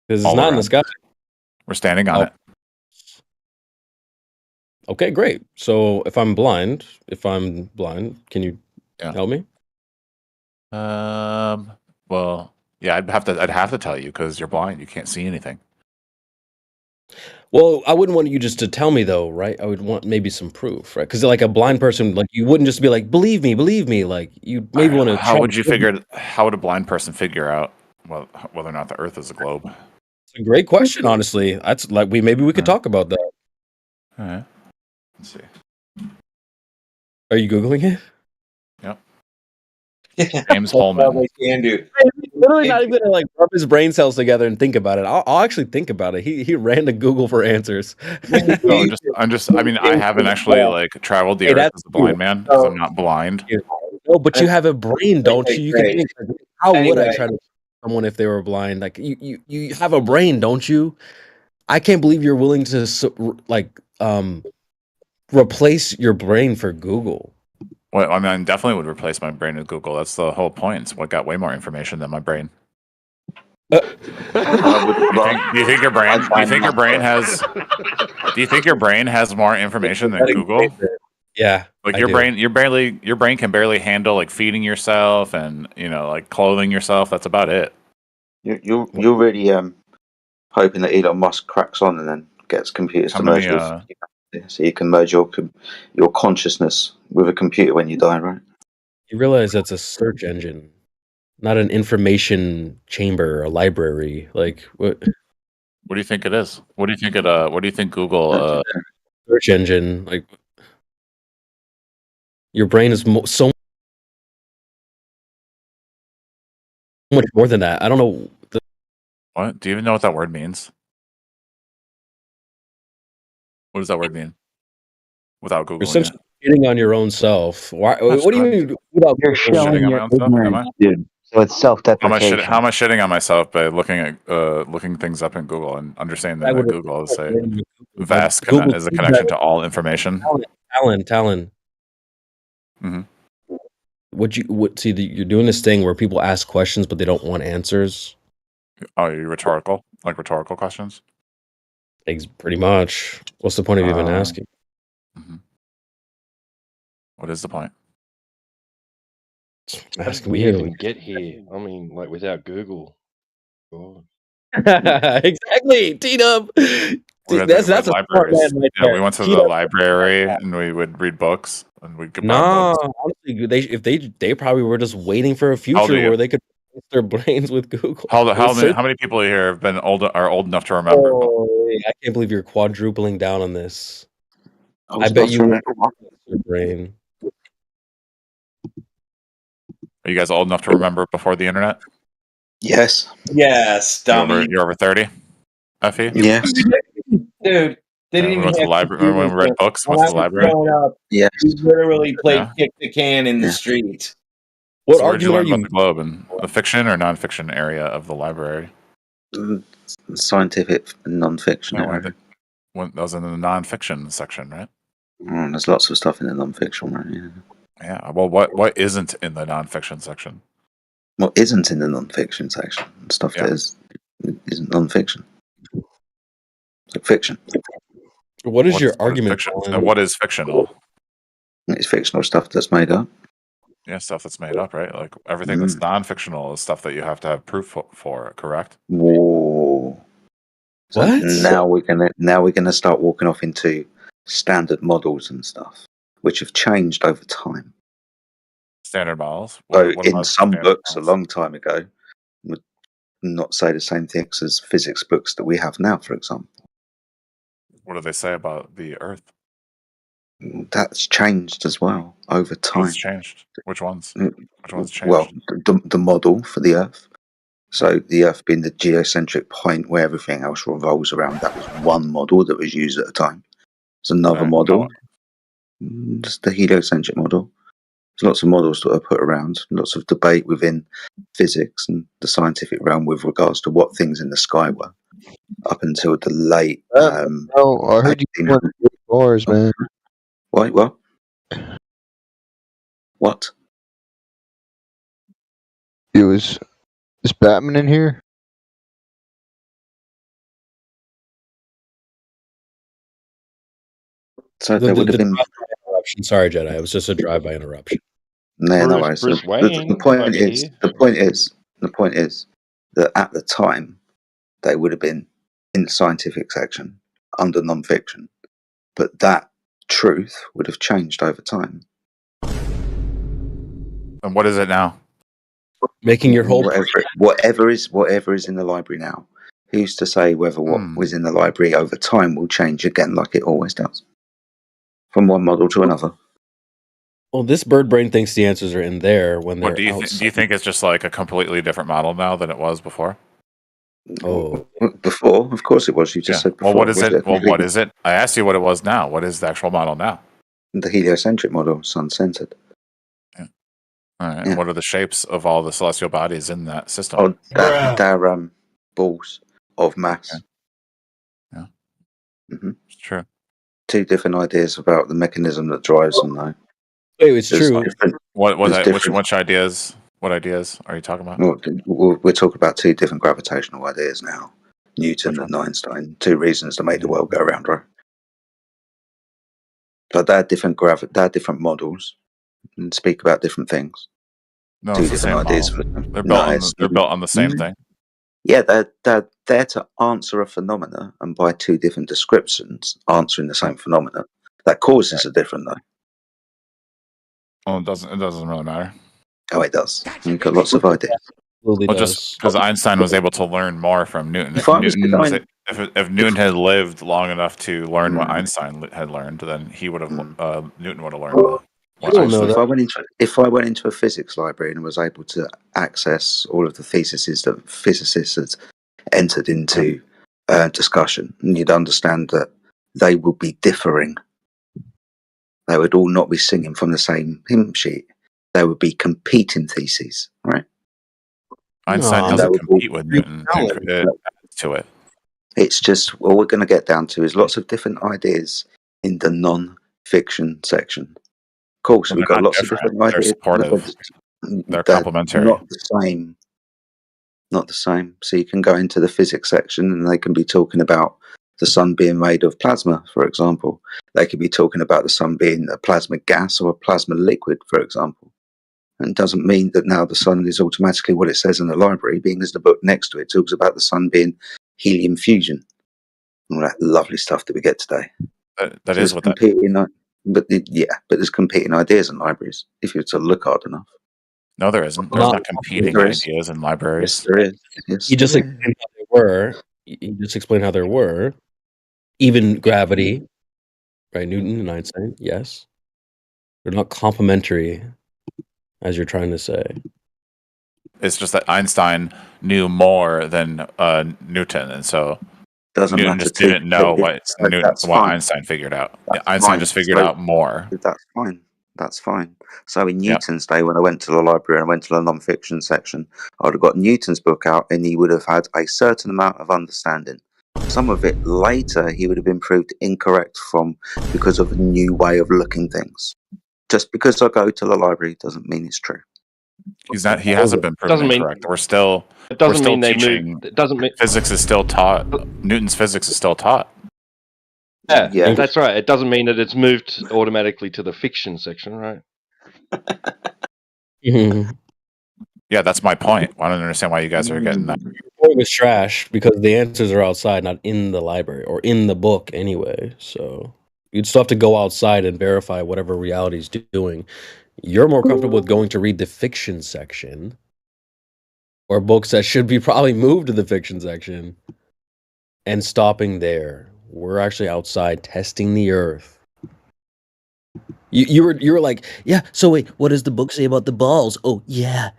Because it's All not in the around. sky. We're standing on it. Okay, great. So if I'm blind, can you help me? Well, yeah, I'd have to tell you because you're blind. You can't see anything. Well, I wouldn't want you just to tell me though, right? I would want maybe some proof, right? Because like a blind person, like you wouldn't just be like, believe me. Like you maybe want to. How would you figure? How would a blind person figure out whether or not the Earth is a globe? It's a great question, honestly. That's like maybe we could talk about that. All right. Let's see. Are you googling it? Yep. James Holman. Can do. Literally not even gonna like rub his brain cells together and think about it. I'll actually think about it. He ran to Google for answers. No, I'm just. I mean, I haven't actually like traveled the Hey, Earth that's as a blind man because I'm not blind. No, but you have a brain, don't you? You can Great. think. How would I Anyway. try to someone if they were blind? Like you have a brain, don't you? I can't believe you're willing to replace your brain for Google. Well, I mean, I definitely would replace my brain with Google. That's the whole point. It's what got way more information than my brain. Do you think your brain? Do you think your brain has? Do you think your brain has more information than Google? Yeah, Like I your do. brain, your brain can barely handle like feeding yourself and like clothing yourself. That's about it. You're really hoping that Elon Musk cracks on and then gets computers How to many, merge with, so you can merge your consciousness with a computer when you die, right? You realize that's a search engine, not an information chamber, a library. Like what? What do you think it is? What do you think it? What do you think Google? Search engine. Like your brain is so much more than that. I don't know. What? Do you even know what that word means? What does that word mean? Without You're Googling essentially it. shitting on your own self. Why? That's What do you correct. mean without You're Shitting showing on your my own stuff? Am I? ignorance, dude. So it's How am I self-deprecation. shitting? How am I shitting on myself by looking at looking things up in Google and understanding I that would Google is a vast Google is a connection to all information? Talon. Mhm. You're doing this thing where people ask questions but they don't want answers. Oh, you rhetorical? Like rhetorical questions? Pretty much. What's the point of even asking? What is the point? How did Asking we you. even get here? I mean, like without Google. God. Exactly, T-Dub. We had That's we a had smart libraries. man right Yeah, there. we went to the T-Dub. library and we would read books and we could buy No, books. honestly, they probably were just waiting for a How old future are you? where they could replace their brains with Google. How many people here have been are old enough to remember? Oh, I can't believe you're quadrupling down on this. I was bet not you sure. your brain. Are you guys old enough to remember before the internet? Yes. Yes, dummy. You're over 30, Effie? Yes. Dude, they didn't We even went to have the library when we read computers books. when Went I to the was library. growing up. Yes. We literally played Yeah. kick the can in the street. What So where did you argument learn are about the globe and the fiction or nonfiction area of the library? Scientific and non-fiction. Yeah, area. that was in the nonfiction section, right? There's lots of stuff in the non-fiction, right? Yeah. Yeah. Well, what isn't in the nonfiction section? What isn't in the non-fiction section? Stuff Yeah. that isn't non-fiction. Like fiction. What is What your is argument? fiction? Colin? What is fictional? It's fictional stuff that's made up. Yeah, stuff that's made up, right? Like everything that's non-fictional is stuff that you have to have proof for, correct? Whoa. So What? now we're gonna start walking off into standard models and stuff, which have changed over time. Standard models. So What in about some standard books models? a long time ago would not say the same things as physics books that we have now, for example. What do they say about the Earth? That's changed as well over time. What's changed? Which ones? Which ones changed? Well, the model for the Earth. So the Earth being the geocentric point where everything else revolves around. That was one model that was used at a time. There's another model. Just the heliocentric model. There's lots of models that are put around. Lots of debate within physics and the scientific realm with regards to what things in the sky were. Up until the late. No, I heard you went bars, man. Wait, what? What? Is Batman in here? So there would have been. Interruption. Sorry, Jedi. It was just a drive-by interruption. No, no worries. Bruce The Wayne point over is, here. the point is that at the time they would have been in the scientific section, under non-fiction, but that truth would have changed over time. And what is it now? Making your whole whatever is in the library now. Who's to say whether what was in the library over time will change again, like it always does, from one model to another? Well, this bird brain thinks the answers are in there when they're What do you outside. do you think it's just like a completely different model now than it was before? Oh, before, of course it was. You just said before. Well, what is Was it? Well, what is it? I asked you what it was now. What is the actual model now? The heliocentric model, sun-centered. All right. Yeah. What are the shapes of all the celestial bodies in that system? Oh, they're balls of mass. Yeah. Mm-hmm. It's true. Two different ideas about the mechanism that drives them, though. Wait, it's There's true. different- What there's different- which ideas? What ideas are you talking about? Well, we're talking about two different gravitational ideas now. Newton and Einstein. Two reasons to make the world go round, right? But they're different models and speak about different things. No, Two it's the same different ideas. model. They're built on the same thing. Yeah, they're there to answer a phenomena, and by two different descriptions, answering the same phenomena. That causes are different, though. Well, it doesn't really matter. Oh, it does. You've got lots of ideas. Well, just because Einstein was able to learn more from Newton. If Newton had lived long enough to learn what Einstein had learned, then he would have Newton would have learned. If I went into a physics library and was able to access all of the theses that physicists had entered into discussion, and you'd understand that they would be differing. They would all not be singing from the same hymn sheet. They would be competing theses, right? Einstein doesn't compete with Newton to it. It's just all we're going to get down to is lots of different ideas in the non-fiction section. Of course, Well, we've they're got not lots of different. different They're ideas. supportive. They're They're complementary. Not the same. Not the same. So you can go into the physics section and they can be talking about the sun being made of plasma, for example. They could be talking about the sun being a plasma gas or a plasma liquid, for example. And it doesn't mean that now the sun is automatically what it says in the library, being as the book next to it talks about the sun being helium fusion. All that lovely stuff that we get today. That is what that is. But there's competing ideas in libraries if you were to look hard enough. No, there isn't. There's not competing ideas in libraries. Yes, there is. Yes, You just explained how they were. You just explained how there were. Even gravity, right? Newton and Einstein, yes. They're not complementary, as you're trying to say. It's just that Einstein knew more than Newton, and so Newton just didn't know what Einstein figured out. Einstein just figured out more. That's fine. That's fine. So in Newton's day, when I went to the library and I went to the non-fiction section, I would have got Newton's book out and he would have had a certain amount of understanding. Some of it later he would have been proved incorrect from because of a new way of looking things. Just because I go to the library doesn't mean it's true. He hasn't been proven incorrect. We're still teaching. It doesn't mean physics is still taught. Newton's physics is still taught. Yeah, that's right. It doesn't mean that it's moved automatically to the fiction section, right? Yeah, that's my point. I don't understand why you guys are getting that. Your point was trash because the answers are outside, not in the library or in the book anyway. So you'd still have to go outside and verify whatever reality's doing. You're more comfortable with going to read the fiction section or books that should be probably moved to the fiction section and stopping there. We're actually outside testing the earth. You were like, yeah, so wait, what does the book say about the balls? Oh, yeah,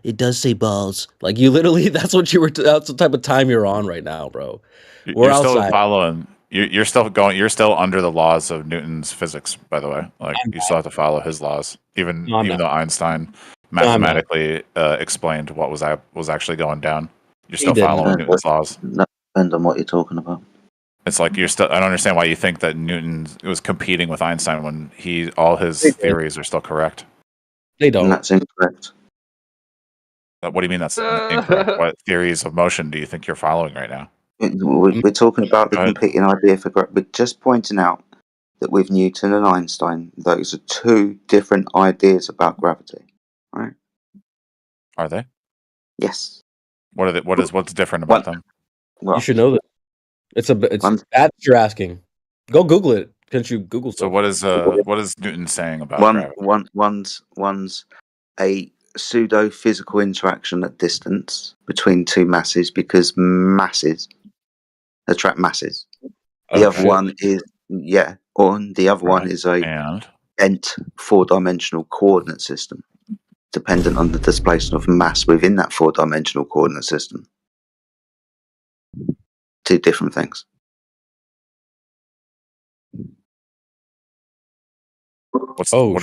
it does say balls. Like you literally, that's the type of time you're on right now, bro. We're You're still outside. following. You're still going. You're still under the laws of Newton's physics, by the way. Like you still have to follow his laws, even though Einstein mathematically explained what was actually going down. You're still following Newton's laws. No, depends on what you're talking about. It's like you're still. I don't understand why you think that Newton was competing with Einstein when all his theories are still correct. They don't. And that's incorrect. What do you mean that's incorrect? What theories of motion do you think you're following right now? We're talking about the competing idea for gravity. We're just pointing out that with Newton and Einstein, those are two different ideas about gravity, right? Are they? Yes. What's different about them? Well, You should know that. It's bad that you're asking. Go Google it. Can't you Google So stuff? what is Newton saying about One, gravity? one's a pseudo physical interaction at distance between two masses because masses attract masses. The other one is the other one is a bent 4-dimensional coordinate system, dependent on the displacement of mass within that 4-dimensional coordinate system. Two different things. What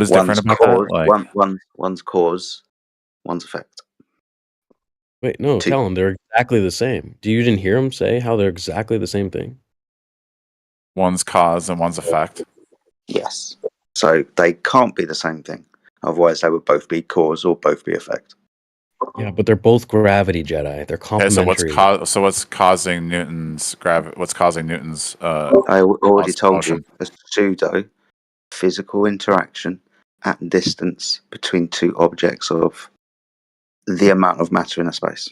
is different about cause, that? Like, one's cause, one's effect. Wait, no, Callum, they're exactly the same. You didn't hear him say how they're exactly the same thing? One's cause and one's effect. Yes. So they can't be the same thing. Otherwise, they would both be cause or both be effect. Yeah, but they're both gravity Jedi. They're Okay, complementary. so what's causing Newton's gravity? What's causing Newton's? I already told motion? you a pseudo physical interaction at distance between two objects of the amount of matter in a space.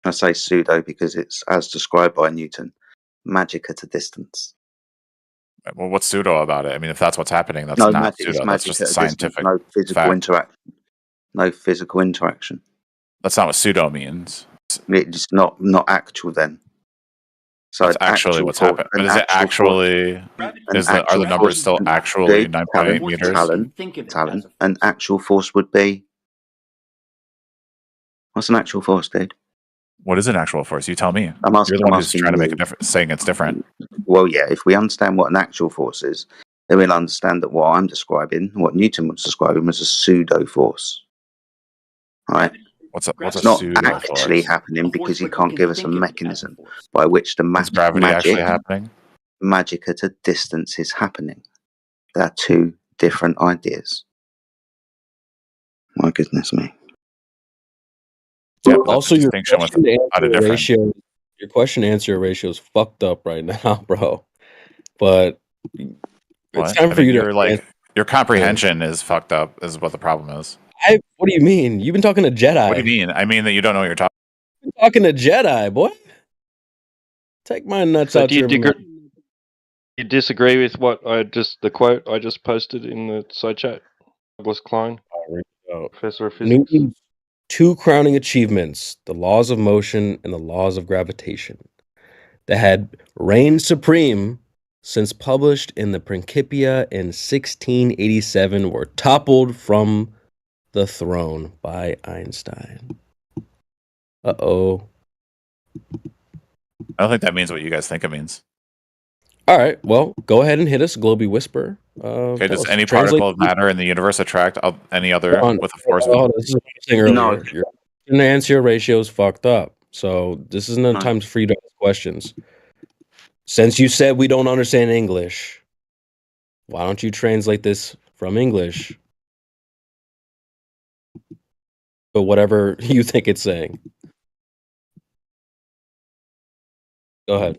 I say pseudo because it's, as described by Newton, magic at a distance. Well, what's pseudo about it? I mean, if that's what's happening, that's No, not magic is pseudo. That's magic just a at a distance. scientific No physical fact. interaction. No physical interaction. That's not what pseudo means. It's not actual then. So That's actually what's happening. But is it actually? Are the numbers still actually 9.8 meters? Talent. An actual force would be. What's an actual force, dude? What is an actual force? You tell me. I'm asking, You're the one who's trying to make a difference, saying it's different. Well, yeah. If we understand what an actual force is, then we'll understand that what I'm describing, what Newton was describing, was a pseudo force. All right. What's It's not actually happening because he can't give us a mechanism by which the Is gravity actually happening? Magic at a distance is happening. They are two different ideas. My goodness me. Yeah, Also, your distinction with question to out of answer different. ratio, your question to answer ratio is fucked up right now, bro. But it's What? time I for mean, you you're to like your comprehension is fucked up. Is what the problem is. What do you mean? You've been talking to Jedi. What do you mean? I mean that you don't know what you're talking. You've been talking to Jedi, boy. Take my nuts So out do you, your mouth. you disagree with the quote I just posted in the side chat? Douglas Klein, professor of physics. Newton's two crowning achievements, the laws of motion and the laws of gravitation, that had reigned supreme since published in the Principia in 1687, were toppled from the throne by Einstein. Uh-oh. I don't think that means what you guys think it means. All right, well, go ahead and hit us, Globy Whisper. Okay, tell does us, any translate- particle of matter in the universe attract any other Hold on, with a force? hold on, this is what I was saying earlier. Your answer ratio is fucked up. So this isn't a time for you to ask questions. Since you said we don't understand English, why don't you translate this from English? But whatever you think it's saying. Go ahead.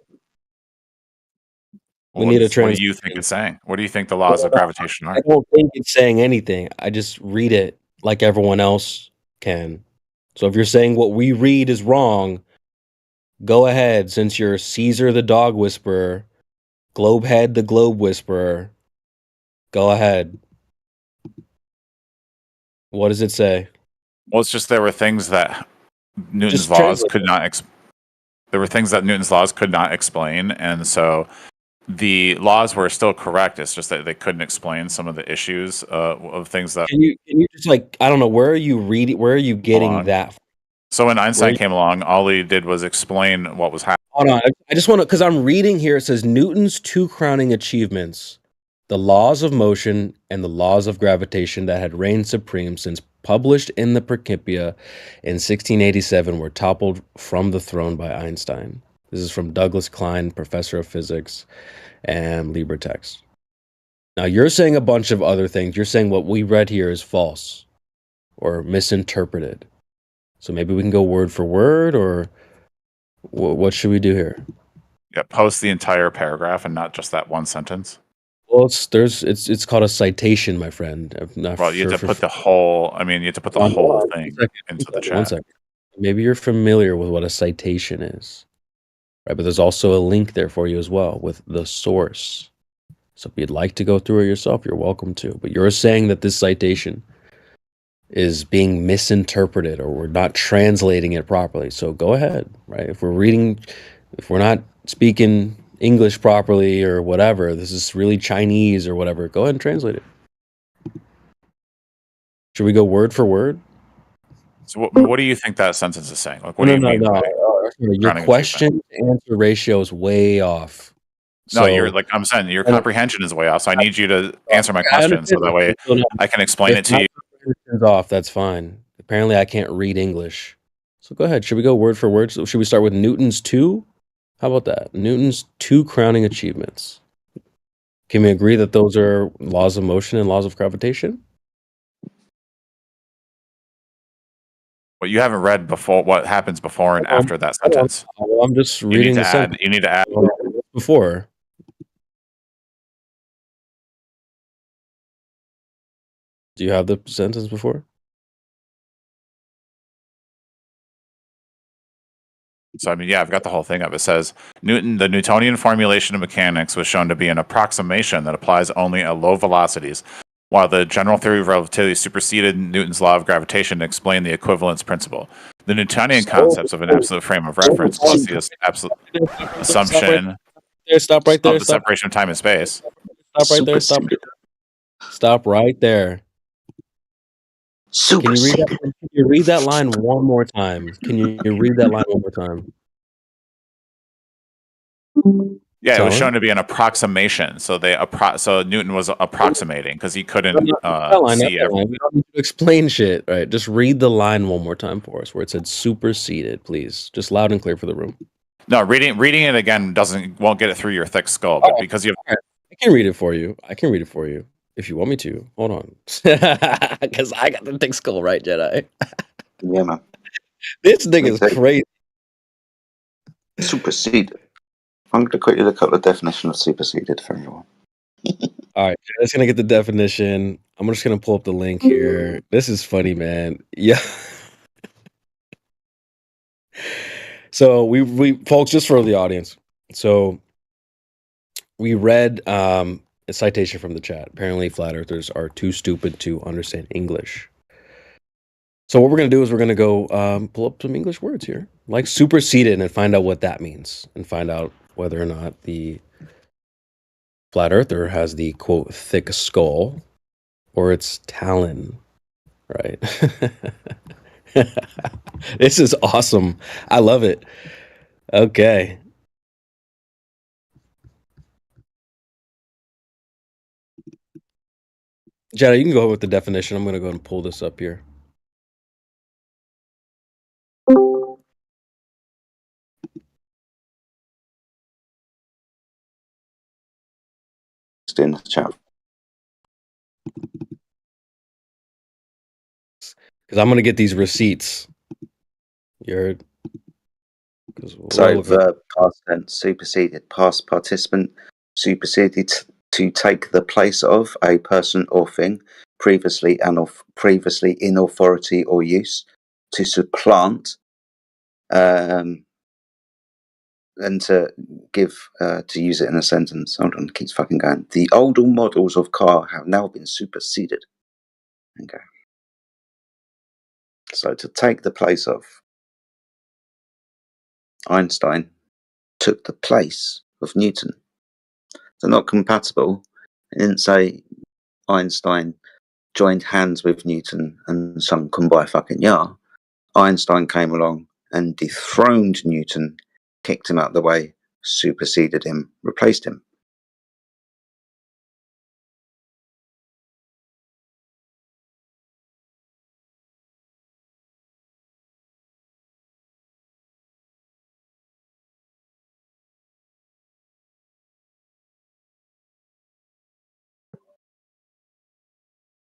We need a What do translation. you think it's saying? What do you think the laws of gravitation are? I don't think it's saying anything. I just read it like everyone else can. So if you're saying what we read is wrong, go ahead. Since you're Caesar the Dog Whisperer, Globehead the Globe Whisperer, go ahead. What does it say? Well, it's just there were things that Newton's Just laws translate could not. There were things that Newton's laws could not explain, and so the laws were still correct. It's just that they couldn't explain some of the issues of things that. Can you just like, I don't know, where are you reading? Where are you getting Hold on. that? So when Einstein Where- came along, all he did was explain what was happening. Hold on. I just want to, because I'm reading here, it says Newton's two crowning achievements, the laws of motion and the laws of gravitation that had reigned supreme since published in the Principia in 1687, were toppled from the throne by Einstein. This is from Douglas Klein, professor of physics and LibreText. Now you're saying a bunch of other things. You're saying what we read here is false or misinterpreted. So maybe we can go word for word, or what should we do here? Yeah, post the entire paragraph and not just that one sentence. Well, it's called a citation, my friend. I'm not Well, you sure have to if put the whole. I mean, you have to put the Hold on, whole one thing second, into the one chat. second. Maybe you're familiar with what a citation is, right? But there's also a link there for you as well with the source. So if you'd like to go through it yourself, you're welcome to. But you're saying that this citation is being misinterpreted or we're not translating it properly. So go ahead, right? If we're not speaking English properly or whatever, this is really Chinese or whatever, go ahead and translate it. Should we go word for word? So what do you think that sentence is saying? Like, what do you mean by Your crowning question to answer ratio is way off. No, you're So like I'm saying, your I don't- comprehension is way off. So I need you to answer my I question so understand. that way So no, I can explain if it to my you. comprehension's off, that's fine. Apparently, I can't read English. So go ahead. Should we go word for word? So should we start with Newton's 2? How about that? Newton's 2 crowning achievements. Can we agree that those are laws of motion and laws of gravitation? But you haven't read before what happens before and after that sentence. I'm just You need reading to the add. sentence. You need to add. Before. Do you have the sentence before? So I mean, yeah, I've got the whole thing up. It says the Newtonian formulation of mechanics was shown to be an approximation that applies only at low velocities, while the general theory of relativity superseded Newton's law of gravitation to explain the equivalence principle. The Newtonian concepts of an absolute frame of reference plus the absolute assumption Stop right there. of the separation of time and space. Stop right there. Stop right there. Can you read that line one more time? Can you read that line one more time? Yeah, it was Solid. shown to be an approximation. So so Newton was approximating because he couldn't That line, see that line. We don't need to explain shit. Right? Just read the line one more time for us, where it said superseded, please. Just loud and clear for the room. No, reading it again won't get it through your thick skull. But because you have, I can read it for you. If you want me to. Hold on. Because I got the thick skull, right, Jedi? Yeah, man. This nigga's crazy. Superseded. I'm going to quickly look up the definition of superseded for everyone. All right, let's gonna get the definition. I'm just gonna pull up the link here. This is funny, man. Yeah. So we folks, just for the audience. So we read a citation from the chat. Apparently, flat earthers are too stupid to understand English. So what we're gonna do is we're gonna go pull up some English words here, like superseded, and find out what that means, and find out whether or not the flat earther has the quote thick skull or its talon, right? This is awesome. I love it. Okay. Jada, you can go ahead with the definition. I'm going to go ahead and pull this up here. In the chat. Because I'm going to get these receipts. You heard? So verb past tense superseded, past participant superseded to take the place of a person or thing previously in authority or use, to supplant, and to give to use it in a sentence. Hold on, it keeps fucking going. The older models of car have now been superseded. Okay. So to take the place of. Einstein took the place of Newton. They're not compatible. It didn't say Einstein joined hands with Newton and sung Kumbaya fucking Ya. Einstein came along and dethroned Newton, kicked him out of the way, superseded him, replaced him.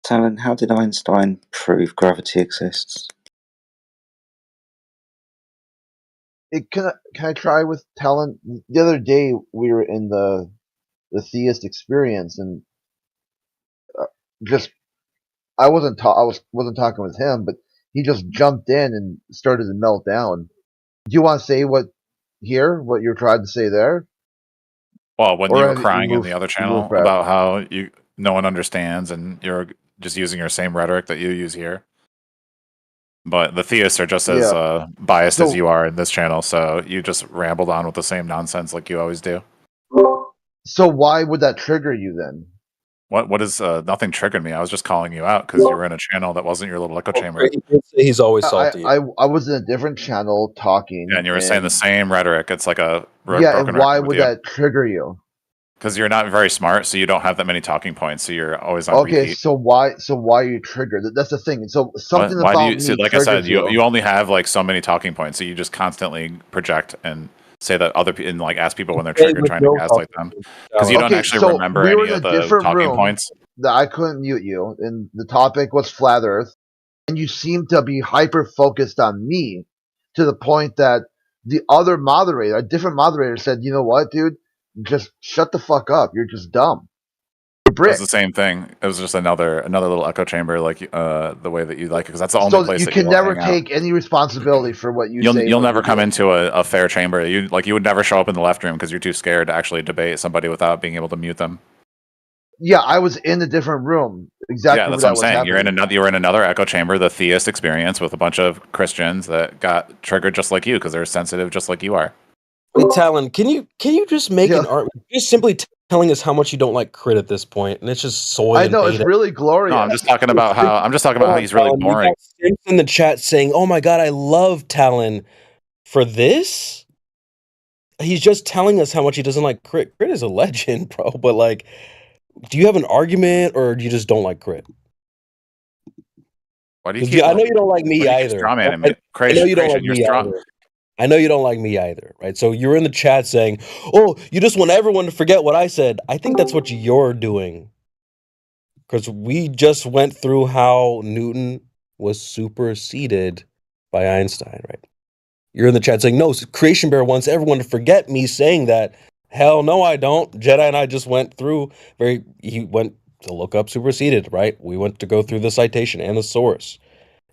Talon, how did Einstein prove gravity exists? Can I try with talent? The other day we were in the the theist experience, and just I wasn't talking with him, but he just jumped in and started to melt down. Do you want to say what you're trying to say there? Well, when Or you were have you crying in moved the other you moved channel past? about how no one understands and you're just using your same rhetoric that you use here. But the theists are just as Yeah. biased as So you are in this channel, so you just rambled on with the same nonsense like you always do. so why would that trigger you then? What is nothing triggered me? I was just calling you out because you were in a channel that wasn't your little echo chamber. He did say he's always I salty. I was in a different channel talking, Yeah, and you were saying the and same rhetoric. It's like a yeah, broken and why record with would you. that trigger you? Because you're not very smart, so you don't have that many talking points, so you're always on Okay, repeat. so why are you triggered? That's the thing. So something Why do about you see? me Like I said, triggers you only have like so many talking points, so you just constantly project and say that other people and like ask people when they're Okay, triggered, with trying to no gaslight them because you don't Okay, actually so remember we were any in of a the different talking room points. that I couldn't mute you, and the topic was flat Earth, and you seem to be hyper focused on me to the point that the other moderator, a different moderator, said, "You know what, dude? Just shut the fuck up. You're just dumb." You're It was brick. the same thing. It was just another little echo chamber, like the way that you like it, because that's the only So place you that you can will never hang out. take any responsibility for what you say. and You'll what never you come do. into a fair chamber. You would never show up in the left room because you're too scared to actually debate somebody without being able to mute them. Yeah, I was in a different room. Exactly Yeah, where that's what that I'm was saying. happening. You were in another echo chamber, the theist experience, with a bunch of Christians that got triggered just like you because they're sensitive just like you are. Hey, Talon, can you just make an Yeah. argument? You're simply telling us how much you don't like Crit at this point, and it's just soy I and know it's beta. really glorious. No, I'm just talking about how he's really Talon, we boring. got Simps in the chat saying, "Oh my god, I love Talon for this." He's just telling us how much he doesn't like Crit. Crit is a legend, bro. But like, do you have an argument, or do you just don't like Crit? Why do you 'Cause keep? I know you don't like why me do you keep either. strawmanning I me? know you don't like Creation, you're me strong. either. I know you don't like me either, right? So you're in the chat saying, "Oh, you just want everyone to forget what I said." I think that's what you're doing. Because we just went through how Newton was superseded by Einstein, right? You're in the chat saying, "No, Creation Bear wants everyone to forget me saying that." Hell no, I don't. Jedi and I just went through he went to look up superseded, right? We went to go through the citation and the source.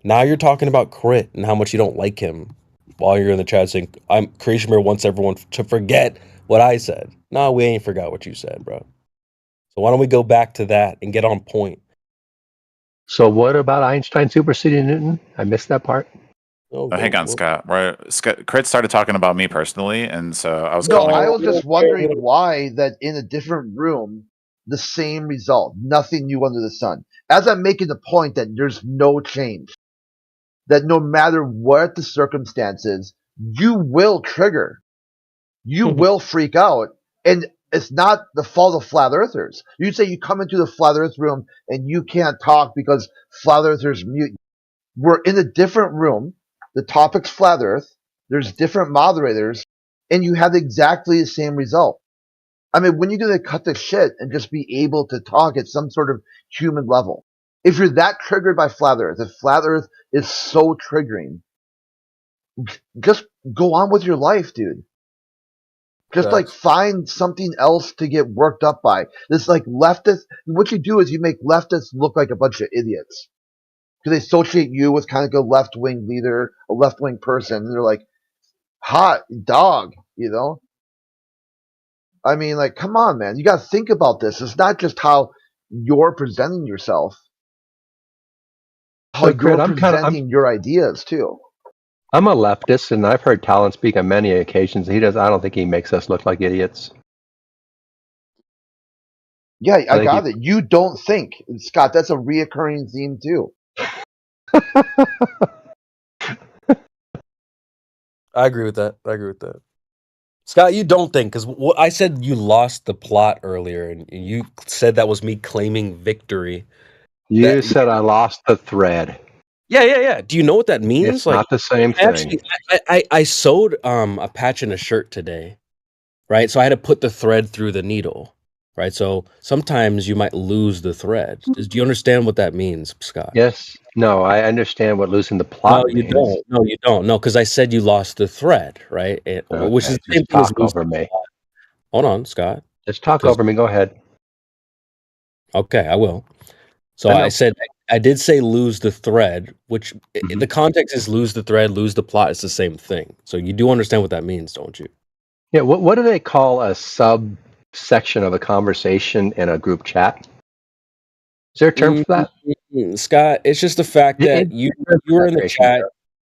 Now you're talking about Crit and how much you don't like him while you're in the chat saying, Creation Bear wants everyone to forget what I said. No, we ain't forgot what you said, bro. So why don't we go back to that and get on point? So what about Einstein superseding Newton? I missed that part. Oh, hang on, Scott. Crit started talking about me personally, and so I was No, calling. I was just wondering why that in a different room, the same result, nothing new under the sun. As I'm making the point that there's no change, that no matter what the circumstances, you will trigger, you will freak out, and it's not the fault of flat earthers. You say you come into the flat earth room and you can't talk because flat earthers mute you. We're in a different room. The topic's flat earth. There's different moderators, and you have exactly the same result. I mean, when are you going to cut the shit and just be able to talk at some sort of human level? If you're that triggered by flat earth, if flat earth is so triggering, just go on with your life, dude. Just like find something else to get worked up by. This like leftist, what you do is you make leftists look like a bunch of idiots. Because they associate you with kind of a left-wing leader, a left-wing person, and they're like, hot dog, you know? I mean, like, come on, man. You got to think about this. It's not just how you're presenting yourself, how So, Crit, you're presenting your ideas, too. I'm a leftist, and I've heard Talon speak on many occasions. I don't think he makes us look like idiots. Yeah, I think got it. You don't think. Scott, that's a reoccurring theme, too. I agree with that. Scott, you don't think, because I said you lost the plot earlier, and you said that was me claiming victory. You said I lost the thread. Yeah. Do you know what that means? It's not the same thing. Actually, I sewed a patch in a shirt today, right? So I had to put the thread through the needle, right? So sometimes you might lose the thread. Do you understand what that means, Scott? Yes. No, I understand what losing the plot means. No, you don't. No, because I said you lost the thread, right? Which is the same thing as talk losing over the me. plot. Hold on, Scott. Just talk over me. Go ahead. Okay, I will. So I know. I did say lose the thread, which the context is lose the thread, lose the plot. It's the same thing. So you do understand what that means, don't you? Yeah. What do they call a subsection of a conversation in a group chat? Is there a term for that? Scott, it's just the fact that you were in the chat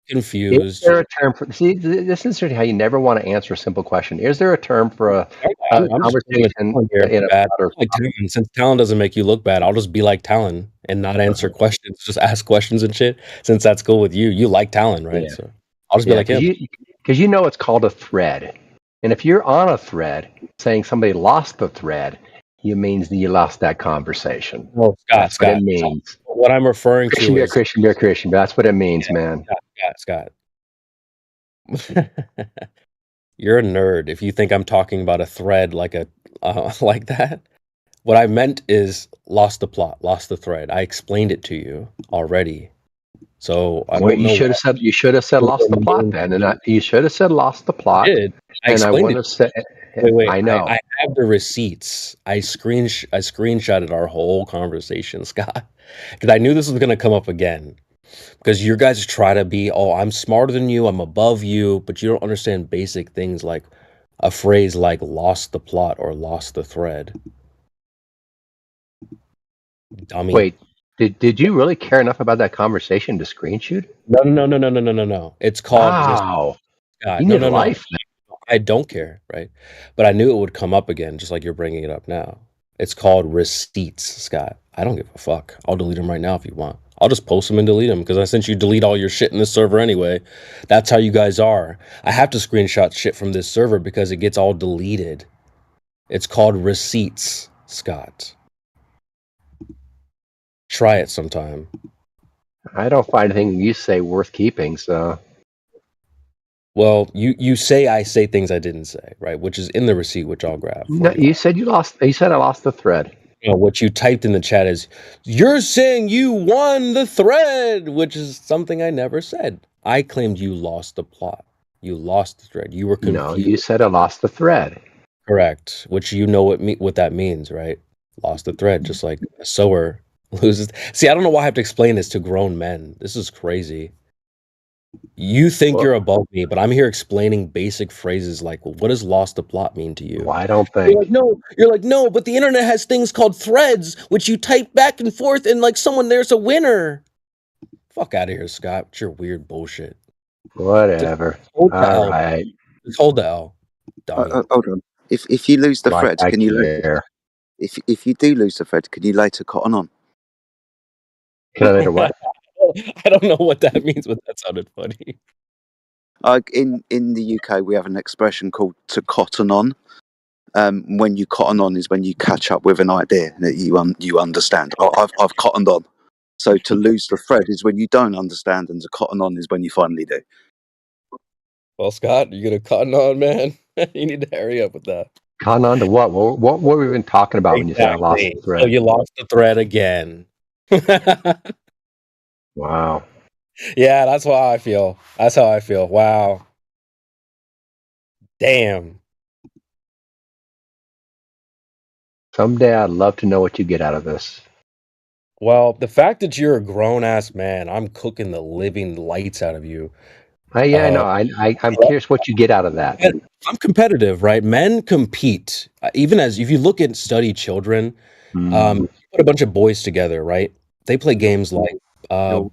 Is confused. there a term for? See, this is how you never want to answer a simple question. Is there a term for a I'm just being conversation here in a bad. broader Like Talon. Since Talon doesn't make you look bad, I'll just be like Talon and not answer questions, just ask questions and shit. Since that's cool with you, you like Talon, right? Yeah. So I'll just be like him. Because you know it's called a thread. And if you're on a thread saying somebody lost the thread, it means that you lost that conversation. Well, That's what it means. What I'm referring Christian to beer, is Christian beer, Christian beer. That's what it means, man. Scott. You're a nerd if you think I'm talking about a thread like a like that. What I meant is lost the plot, lost the thread. I explained it to you already. So I Well, don't know. you should have said lost the plot then, and you should have said lost the plot. I did. I and I explained want it. to say, Wait. I know. I have the receipts. I screenshotted our whole conversation, Scott, because I knew this was going to come up again. Because you guys try to be, oh, I'm smarter than you, I'm above you, but you don't understand basic things like a phrase like lost the plot or lost the thread. Dummy. Wait, did you really care enough about that conversation to screenshot? No. It's called. Wow. God, You no. need life. I don't care, right? But I knew it would come up again, just like you're bringing it up now. It's called receipts, Scott. I don't give a fuck. I'll delete them right now if you want. I'll just post them and delete them because I sent you delete all your shit in this server anyway. That's how you guys are. I have to screenshot shit from this server because it gets all deleted. It's called receipts, Scott. Try it sometime. I don't find anything you say worth keeping, so. Well, you say I say things I didn't say, right? Which is in the receipt, which I'll grab. No, you said you lost. You said I lost the thread. No, what you typed in the chat is, you're saying you won the thread, which is something I never said. I claimed you lost the plot. You lost the thread. You were confused. No, you said I lost the thread. Correct. Which you know what that means, right? Lost the thread, just like a sower loses. See, I don't know why I have to explain this to grown men. This is crazy. You think you're above me, but I'm here explaining basic phrases like, well, what does lost the plot mean to you? Well, I don't think. You're like, no, but the internet has things called threads, which you type back and forth, and like there's a winner. Fuck out of here, Scott. It's your weird bullshit. Whatever. All right. Just hold the L. Dummy. Hold on. If you lose the Like thread, I can you? care. If you do lose the thread, can you later cotton on? Can I later what? I don't know what that means, but that sounded funny. In the UK, we have an expression called to cotton on. When you cotton on is when you catch up with an idea that you understand. I've cottoned on. So to lose the thread is when you don't understand, and to cotton on is when you finally do. Well, Scott, you're gonna cotton on, man. You need to hurry up with that. Cotton on to what? What were we even talking about when you said I lost the thread? So you lost the thread again. Wow. Yeah, that's how I feel. That's how I feel. Wow. Damn. Someday I'd love to know what you get out of this. Well, the fact that you're a grown ass man, I'm cooking the living lights out of you. Yeah, I know. I'm curious what you get out of that. I'm competitive, right? Men compete. Even if you look at study children, put a bunch of boys together, right? They play games like ball,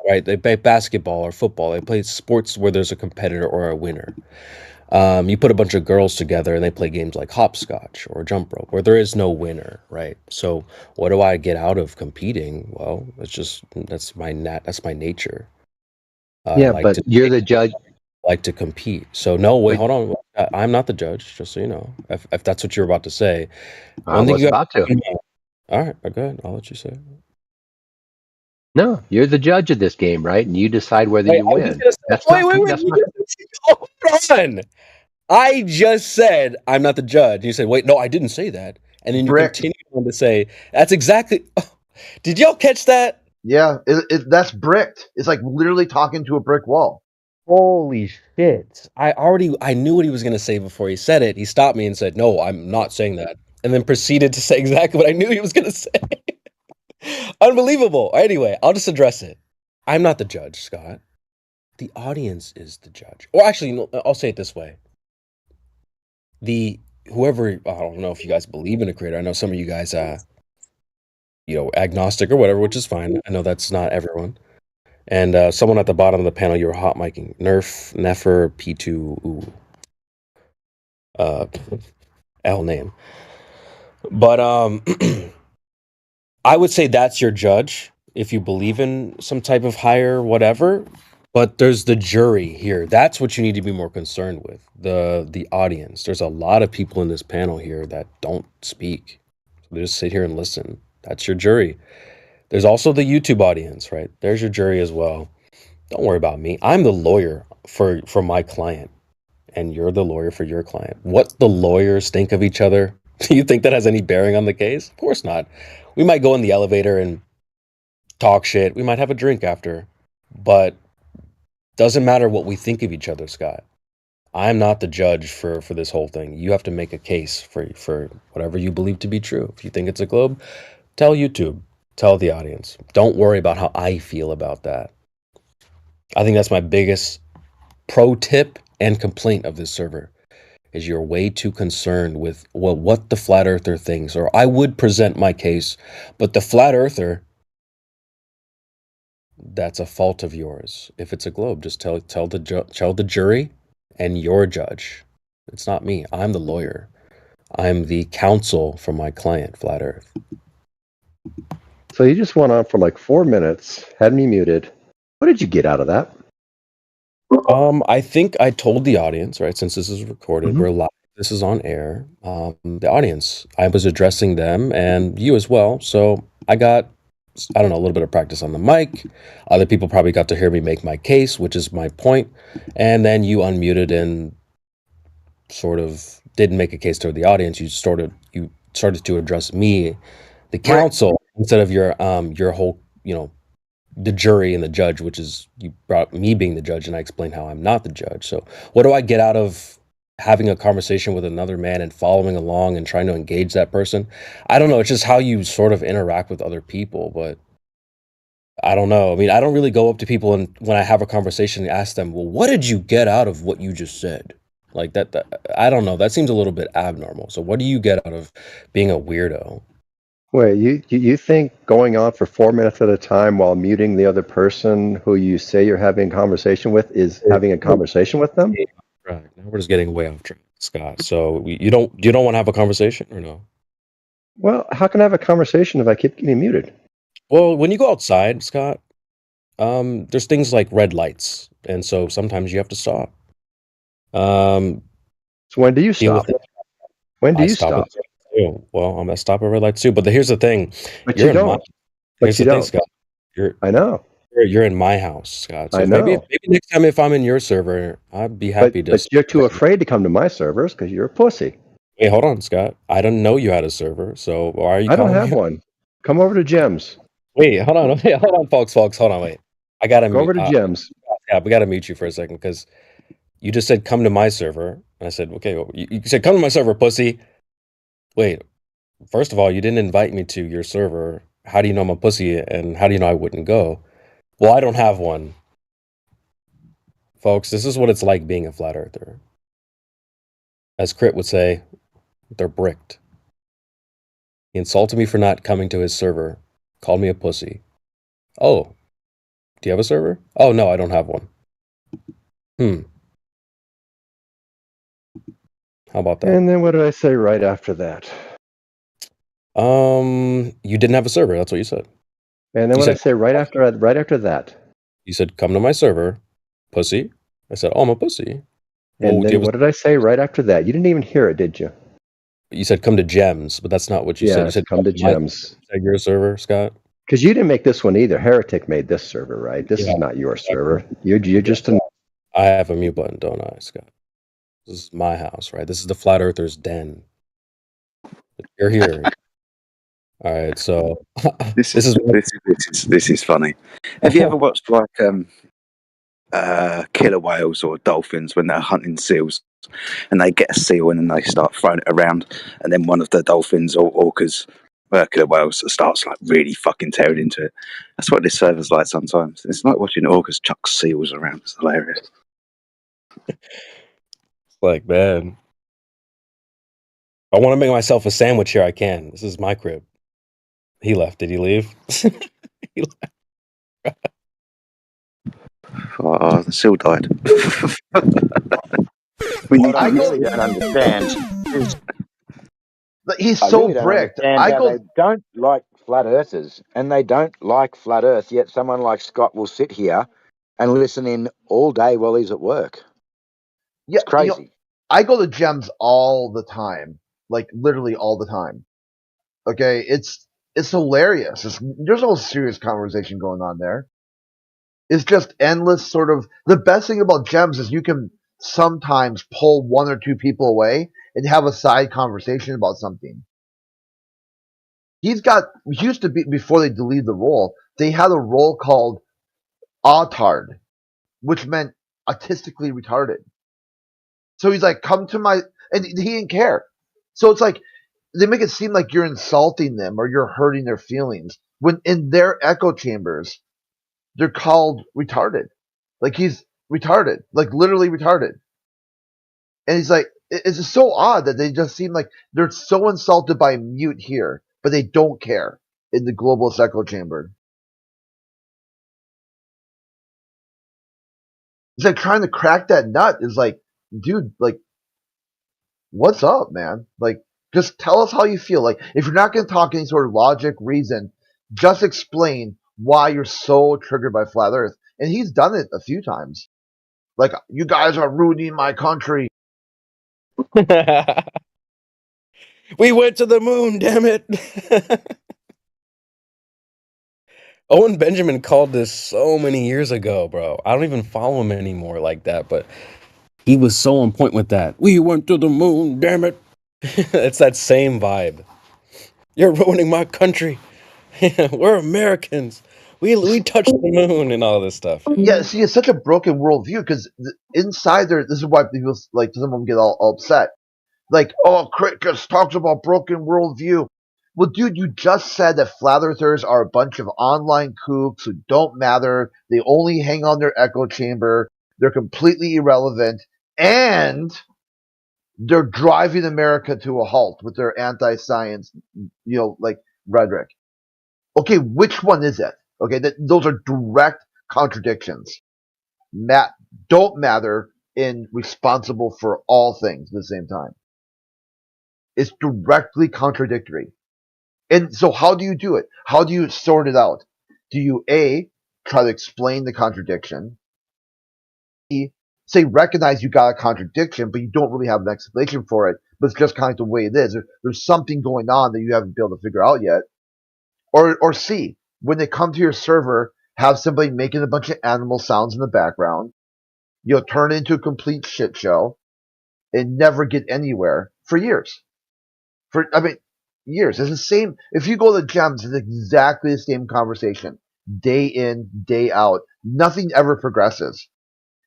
right? They play basketball or football. They play sports where there's a competitor or a winner. You put a bunch of girls together and they play games like hopscotch or jump rope where there is no winner, right? So what do I get out of competing? Well, that's my nature. But you're the judge. Like to compete. So no, wait, hold on. I'm not the judge, just so you know. If that's what you're about to say. I was about to. All right, go ahead. I'll let you say it. No, you're the judge of this game, right? And you decide whether you win. Hold on. I just said I'm not the judge. And you said, wait, no, I didn't say that. And then you continue on to say, that's exactly. Did y'all catch that? Yeah, that's bricked. It's like literally talking to a brick wall. Holy shit. I knew what he was going to say before he said it. He stopped me and said, "No, I'm not saying that." And then proceeded to say exactly what I knew he was going to say. Unbelievable. Anyway, I'll just address it. I'm not the judge, Scott. The audience is the judge. Or actually, no, I'll say it this way. Whoever, I don't know if you guys believe in a creator. I know some of you guys, agnostic or whatever, which is fine. I know that's not everyone. And someone at the bottom of the panel, you were hot micing. Nefer P2 L name. But I would say that's your judge if you believe in some type of higher whatever. But there's the jury here. That's what you need to be more concerned with. The audience. There's a lot of people in this panel here that don't speak. They just sit here and listen. That's your jury. There's also the YouTube audience, right? There's your jury as well. Don't worry about me. I'm the lawyer for my client, and you're the lawyer for your client. What the lawyers think of each other, do you think that has any bearing on the case? Of course not. We might go in the elevator and talk shit. We might have a drink after, but doesn't matter what we think of each other, Scott. I'm not the judge for this whole thing. You have to make a case for whatever you believe to be true. If you think it's a globe, tell YouTube. Tell the audience. Don't worry about how I feel about that. I think that's my biggest pro tip and complaint of this server, is you're way too concerned with what the flat earther thinks. Or I would present my case, but the flat earther, that's a fault of yours. If it's a globe, just tell the jury and your judge. It's not me. I'm the lawyer. I'm the counsel for my client, Flat Earth. So you just went on for like 4 minutes, had me muted. What did you get out of that? I think I told the audience, right, since this is recorded, we're live, this is on air, the audience, I was addressing them and you as well. So I got, I don't know, a little bit of practice on the mic. Other people probably got to hear me make my case, which is my point. And then you unmuted and sort of didn't make a case to the audience. You started to address me, the counsel, instead of your whole, the jury and the judge, which is, you brought me being the judge and I explained how I'm not the judge. So what do I get out of having a conversation with another man and following along and trying to engage that person? I don't know. It's just how you sort of interact with other people, but I don't know. I mean, I don't really go up to people and when I have a conversation and ask them, well, what did you get out of what you just said? Like that, I don't know. That seems a little bit abnormal. So what do you get out of being a weirdo? Wait, you think going on for 4 minutes at a time while muting the other person who you say you're having a conversation with is having a conversation with them? Right. Now we're just getting way off track, Scott. So you don't want to have a conversation or no? Well, how can I have a conversation if I keep getting muted? Well, when you go outside, Scott, there's things like red lights, and so sometimes you have to stop. So when do you stop? When do you stop? Well, I'm gonna stop at red lights too. But here's the thing: but you don't. Here's the thing, Scott. I know. You're in my house, Scott. So I know. Maybe next time if I'm in your server, I'd be happy to. But you're too afraid to come to my servers because you're a pussy. Hey, hold on, Scott. I didn't know you had a server, so why are you? I don't have one. Come over to Gems. Wait, hold on, folks. Hold on, wait. I gotta go over to Gems. Yeah, we gotta mute you for a second because you just said come to my server, and I said okay. Well, you said come to my server, pussy. Wait, first of all, you didn't invite me to your server. How do you know I'm a pussy, and how do you know I wouldn't go? Well, I don't have one. Folks, this is what it's like being a flat earther. As Crit would say, they're bricked. He insulted me for not coming to his server, called me a pussy. Oh, do you have a server? Oh, no, I don't have one. How about that? And then what did I say right after that? You didn't have a server. That's what you said. And then what did I say right after that? You said, come to my server, pussy. I said, oh, I'm a pussy. And then what did I say right after that? You didn't even hear it, did you? You said come to Gems, but that's not what you said. You said come to Gems. Is your server, Scott? Because you didn't make this one either. Heretic made this server, right? This is not your server. You're just an... I have a mute button, don't I, Scott? This is my house, right? This is the Flat Earther's den. You're here. All right, so this is funny. Have you ever watched like killer whales or dolphins when they're hunting seals, and they get a seal and then they start throwing it around, and then one of the dolphins or orcas, killer whales, starts like really fucking tearing into it. That's what this server's like sometimes. It's like watching orcas chuck seals around. It's hilarious. Like, man, I want to make myself a sandwich here. I can. This is my crib. He left. Did he leave? He left. Oh, the seal died. What I really don't understand is He's I so really don't bricked. understand I how go. they don't like flat earthers, and they don't like flat Earth. Yet someone like Scott will sit here and listen in all day while he's at work. Yeah, It's crazy. I go to Gems all the time, like literally all the time. Okay, it's hilarious. There's no serious conversation going on there. It's just endless sort of. The best thing about Gems is you can sometimes pull one or two people away and have a side conversation about something. He used to be, before they deleted the role, they had a role called Autard, which meant autistically retarded. So he's like, come to my, and he didn't care. So it's like, they make it seem like you're insulting them or you're hurting their feelings, when in their echo chambers, they're called retarded. Like, he's retarded, like literally retarded. And he's like, it's just so odd that they just seem like they're so insulted by mute here, but they don't care in the globalist echo chamber. It's like trying to crack that nut is like, dude, like, what's up, man? Like, just tell us how you feel. Like, if you're not going to talk any sort of logic, reason, just explain why you're so triggered by flat Earth. And he's done it a few times. Like, you guys are ruining my country. We went to the moon, damn it. Owen Benjamin called this so many years ago, bro. I don't even follow him anymore like that, but he was so on point with that. We went to the moon, damn it. It's that same vibe. You're ruining my country. We're Americans. We touched the moon and all this stuff. Yeah, see, it's such a broken worldview because inside there, this is why people, like, some of them get all upset. Like, oh, Chris talks about broken worldview. Well, dude, you just said that flat earthers are a bunch of online kooks who don't matter. They only hang on their echo chamber. They're completely irrelevant. And they're driving America to a halt with their anti-science, like, rhetoric. Okay, which one is it? Okay, those are direct contradictions. Don't matter and responsible for all things at the same time. It's directly contradictory. And so how do you do it? How do you sort it out? Do you A, try to explain the contradiction? B, say recognize you got a contradiction, but you don't really have an explanation for it, but it's just kind of the way it is. There's something going on that you haven't been able to figure out yet. Or C, when they come to your server, have somebody making a bunch of animal sounds in the background. You'll turn it into a complete shit show and never get anywhere for years. Years. It's the same. If you go to Gems, it's exactly the same conversation. Day in, day out. Nothing ever progresses.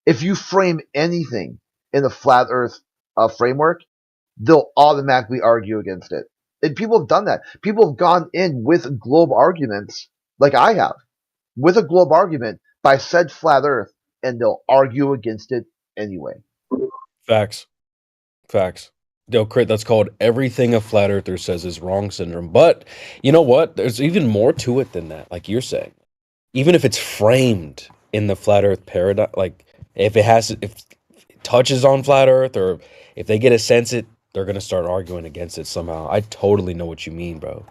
If you frame anything in the flat Earth framework, they'll automatically argue against it. And people have done that. People have gone in with globe arguments, like I have, with a globe argument by said flat Earth, and they'll argue against it anyway. Facts. Yo, Crit, that's called everything a flat earther says is wrong syndrome. But you know what? There's even more to it than that, like you're saying. Even if it's framed in the flat earth paradigm, like if it touches on flat earth, or if they get a sense they're gonna start arguing against it somehow. I totally know what you mean, bro.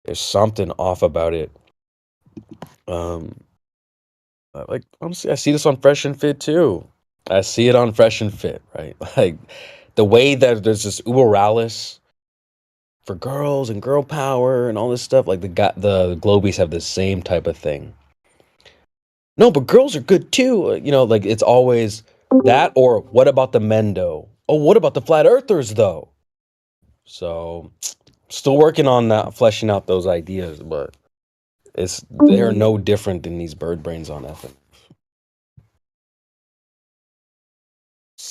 There's something off about it. Like honestly, I see this on Fresh and Fit too. I see it on Fresh and Fit, right? Like the way that there's this Uberalis for girls and girl power and all this stuff. Like the Globies have the same type of thing. No, but girls are good too. Like it's always that, or what about the men though? Oh, what about the flat earthers though? So still working on that, fleshing out those ideas, but they're no different than these bird brains on FM.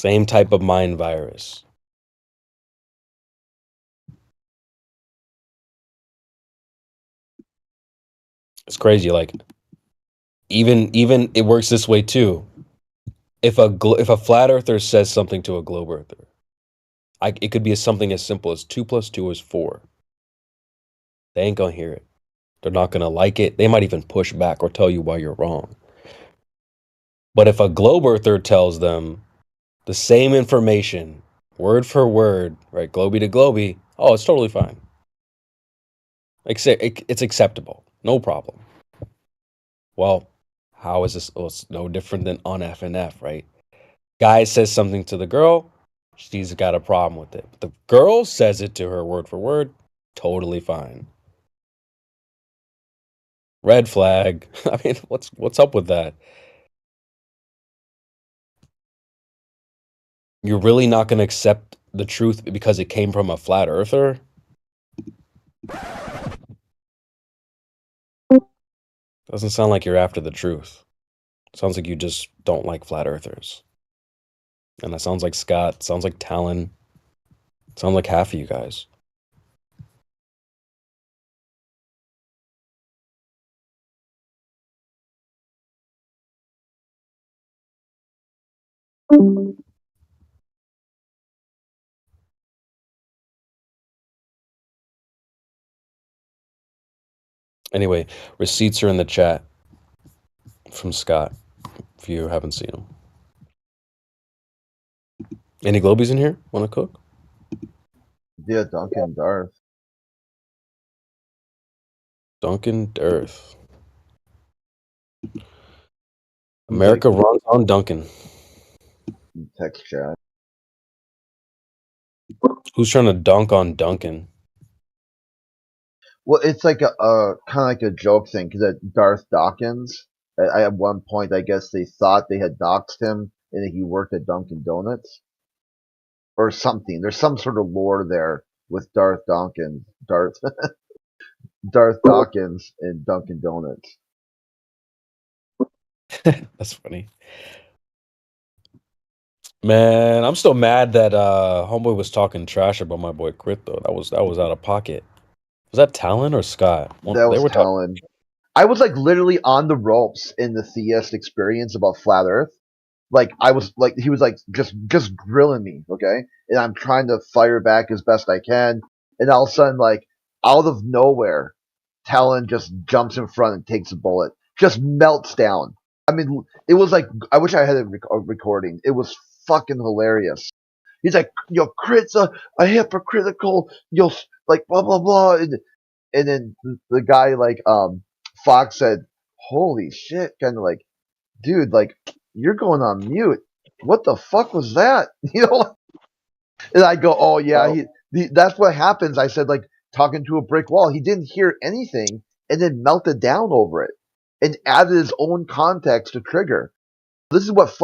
Same type of mind virus. It's crazy. Like even it works this way too. If a flat earther says something to a globe earther, it could be something as simple as 2 + 2 is 4. They ain't gonna hear it. They're not gonna like it. They might even push back or tell you why you're wrong. But if a globe earther tells them the same information, word for word, right, globey to globey, oh, it's totally fine. It's acceptable. No problem. Well, how is this? Well, it's no different than on F and F, right? Guy says something to the girl, she's got a problem with it. The girl says it to her word for word, totally fine. Red flag. I mean, what's up with that? You're really not going to accept the truth because it came from a flat earther? Doesn't sound like you're after the truth. Sounds like you just don't like flat earthers. And that sounds like Scott, sounds like Talon, sounds like half of you guys. Anyway, receipts are in the chat from Scott, if you haven't seen them. Any globies in here? Want to cook? Yeah, Duncan Darth. Duncan Darth. America runs on Duncan. Text chat. Who's trying to dunk on Duncan? Well, it's like a kind of like a joke thing because at Darth Dawkins, at one point, I guess they thought they had doxed him and that he worked at Dunkin' Donuts or something. There's some sort of lore there with Darth Dawkins and Dunkin' Donuts. That's funny. Man, I'm still mad that homeboy was talking trash about my boy Crit though. That was out of pocket. Was that Talon or Scott? That was Talon. I was like literally on the ropes in the Theist experience about Flat Earth. Like I was like he was like just grilling me, okay? And I'm trying to fire back as best I can, and all of a sudden, like out of nowhere, Talon just jumps in front and takes a bullet, just melts down. I mean, it was like I wish I had a recording. It was fucking hilarious. He's like, Crit's a hypocritical, like blah blah blah, and then the guy like Fox said, "Holy shit!" Kind of like, dude, like you're going on mute. What the fuck was that? You know? And I go, "Oh yeah, that's what happens." I said, like talking to a brick wall. He didn't hear anything and then melted down over it and added his own context to trigger. This is what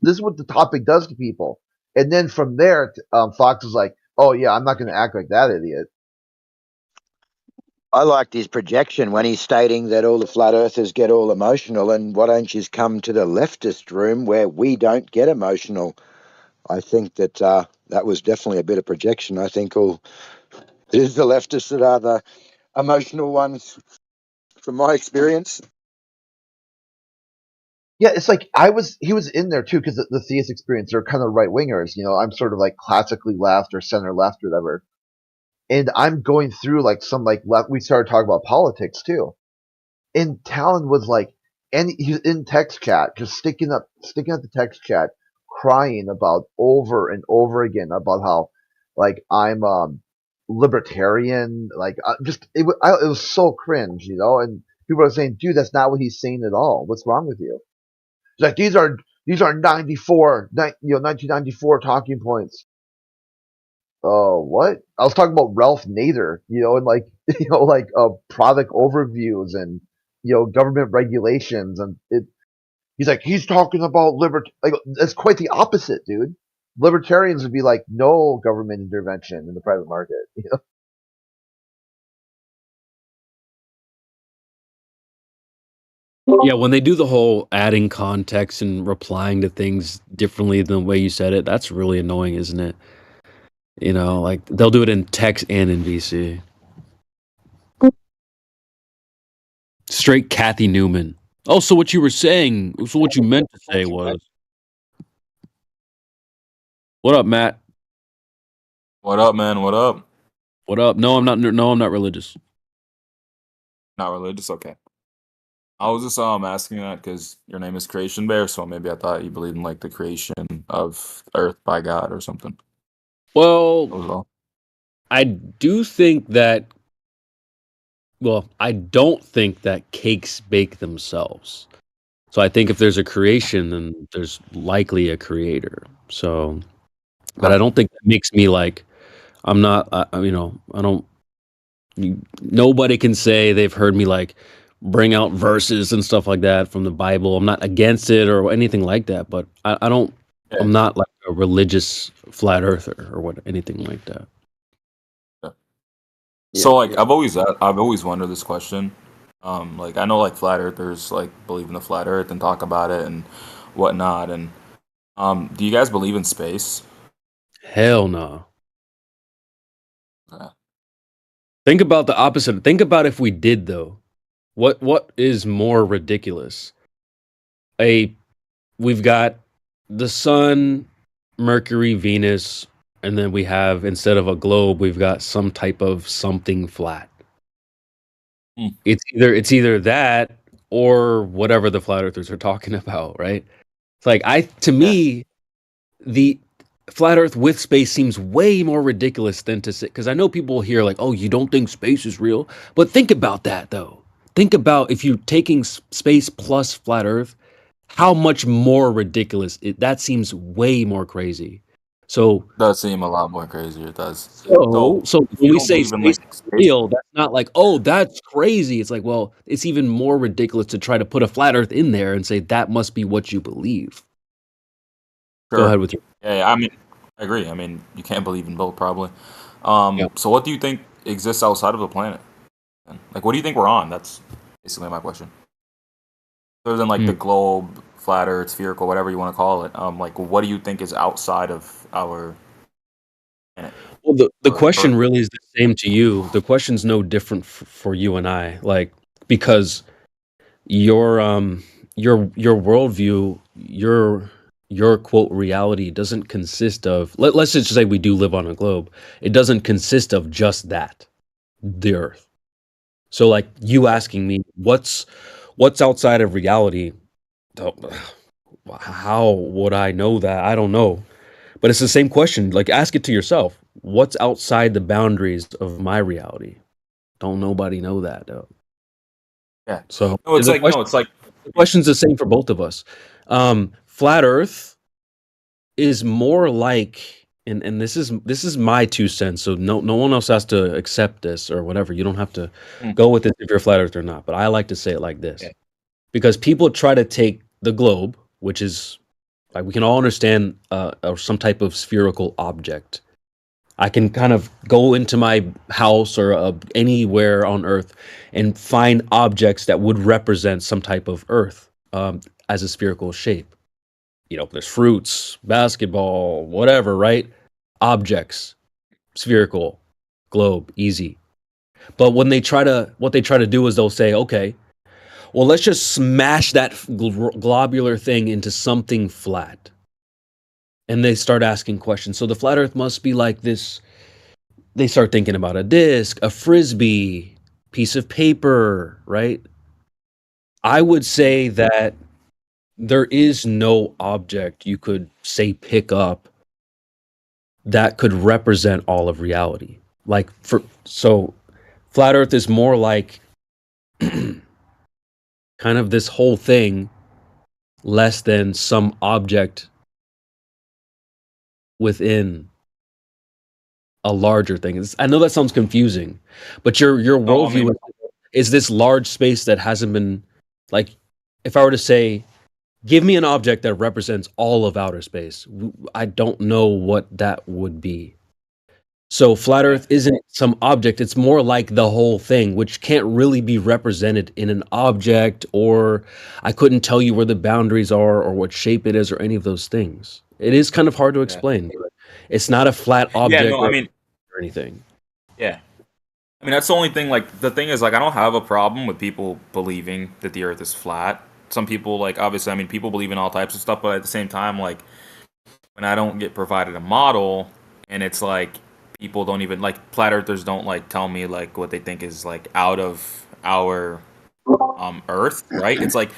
This is what the topic does to people. And then from there, Fox was like, "Oh yeah, I'm not going to act like that idiot." I liked his projection when he's stating that all the flat earthers get all emotional, and why don't you come to the leftist room where we don't get emotional? I think that that was definitely a bit of projection. I think it is the leftists that are the emotional ones, from my experience. Yeah, it's like he was in there too because the Theist experience are kind of right wingers. You know, I'm sort of like classically left or center left or whatever. And I'm going through like some like left. We started talking about politics too. And Talon was like, and he's in text chat, just sticking up the text chat, crying about over and over again about how like I'm libertarian, like it was so cringe, you know. And people are saying, dude, that's not what he's saying at all. What's wrong with you? It's like these are 1994 talking points. Oh, what? I was talking about Ralph Nader, you know, and like like product overviews and government regulations, and he's like he's talking about like that's quite the opposite, dude. Libertarians would be like no government intervention in the private market, you know. Yeah, when they do the whole adding context and replying to things differently than the way you said it, that's really annoying, isn't it? You know, like they'll do it in text and in VC. Straight Kathy Newman. Oh, so what you were saying, so what you meant to say was, what up, Matt? What up, man? What up? What up? No, I'm not. No, I'm not religious. Not religious. Okay. I was just asking that because your name is Creation Bear, so maybe I thought you believed in like the creation of Earth by God or something. Well, That was all. I do think that. Well, I don't think that cakes bake themselves. So I think if there's a creation, then there's likely a creator. So, but I don't think that makes me like. I'm not. You know, I don't. Nobody can say they've heard me like bring out verses and stuff like that from the Bible. I'm not against it or anything like that, but I don't. I'm not like a religious flat earther or what anything like that. So like I've always wondered this question. Like I know like flat earthers like believe in the flat earth and talk about it and whatnot. And do you guys believe in space? Hell no. Think about the opposite. Think about if we did though. What is more ridiculous? We've got the sun, Mercury, Venus, and then we have, instead of a globe, we've got some type of something flat. It's either that or whatever the flat earthers are talking about, right? It's like to me, the flat earth with space seems way more ridiculous than to say, because I know people hear like, oh, you don't think space is real, but think about that though. Think about if you're taking space plus flat earth, how much more ridiculous that seems way more crazy. So it does seem a lot more crazy. It does. So if when you we don't say believe in, space like, is space- real, that's not like, oh, that's crazy. It's like, well, it's even more ridiculous to try to put a flat earth in there and say that must be what you believe. Go Sure. ahead with your. Yeah, I mean, I agree. I mean, you can't believe in both, probably. So what do you think exists outside of the planet? Like, what do you think we're on? That's basically my question. Other than like the globe, flat Earth, spherical, whatever you want to call it, like, what do you think is outside of our planet? Well, the question really is the same to you. The question's no different for you and I, like, because your worldview, your quote reality doesn't consist of. Let's just say we do live on a globe. It doesn't consist of just that, the Earth. So, like you asking me, what's outside of reality? How would I know that? I don't know. But it's the same question. Like, ask it to yourself. What's outside the boundaries of my reality? Don't nobody know that, though. Yeah. So No, it's the like the question's the same for both of us. Flat Earth is more like, and this is my 2 cents. So no one else has to accept this or whatever. You don't have to go with it if you're flat Earth or not. But I like to say it like this, because people try to take the globe, which is like we can all understand some type of spherical object. I can kind of go into my house or anywhere on Earth and find objects that would represent some type of Earth as a spherical shape. You know, there's fruits, basketball, whatever, right? Objects, spherical, globe, easy. But what they try to do is they'll say, okay, well, let's just smash that globular thing into something flat. And they start asking questions. So the flat Earth must be like this. They start thinking about a disc, a frisbee, piece of paper, right? I would say that there is no object you could say pick up that could represent all of reality. So flat Earth is more like kind of this whole thing less than some object within a larger thing. I know that sounds confusing, but your worldview is this large space that hasn't been, like, if I were to say, give me an object that represents all of outer space, I don't know what that would be. So flat Earth isn't some object, it's more like the whole thing, which can't really be represented in an object, or I couldn't tell you where the boundaries are or what shape it is or any of those things. It is kind of hard to Yeah. explain. But it's not a flat Yeah, object no, I mean, or anything. yeah. I mean, that's the only thing. Like, the thing is, like, I don't have a problem with people believing that the Earth is flat. Some people, like, obviously, I mean, people believe in all types of stuff, but at the same time, like, when I don't get provided a model, and it's like people don't even like flat earthers don't like tell me like what they think is like out of our Earth, right? It's like,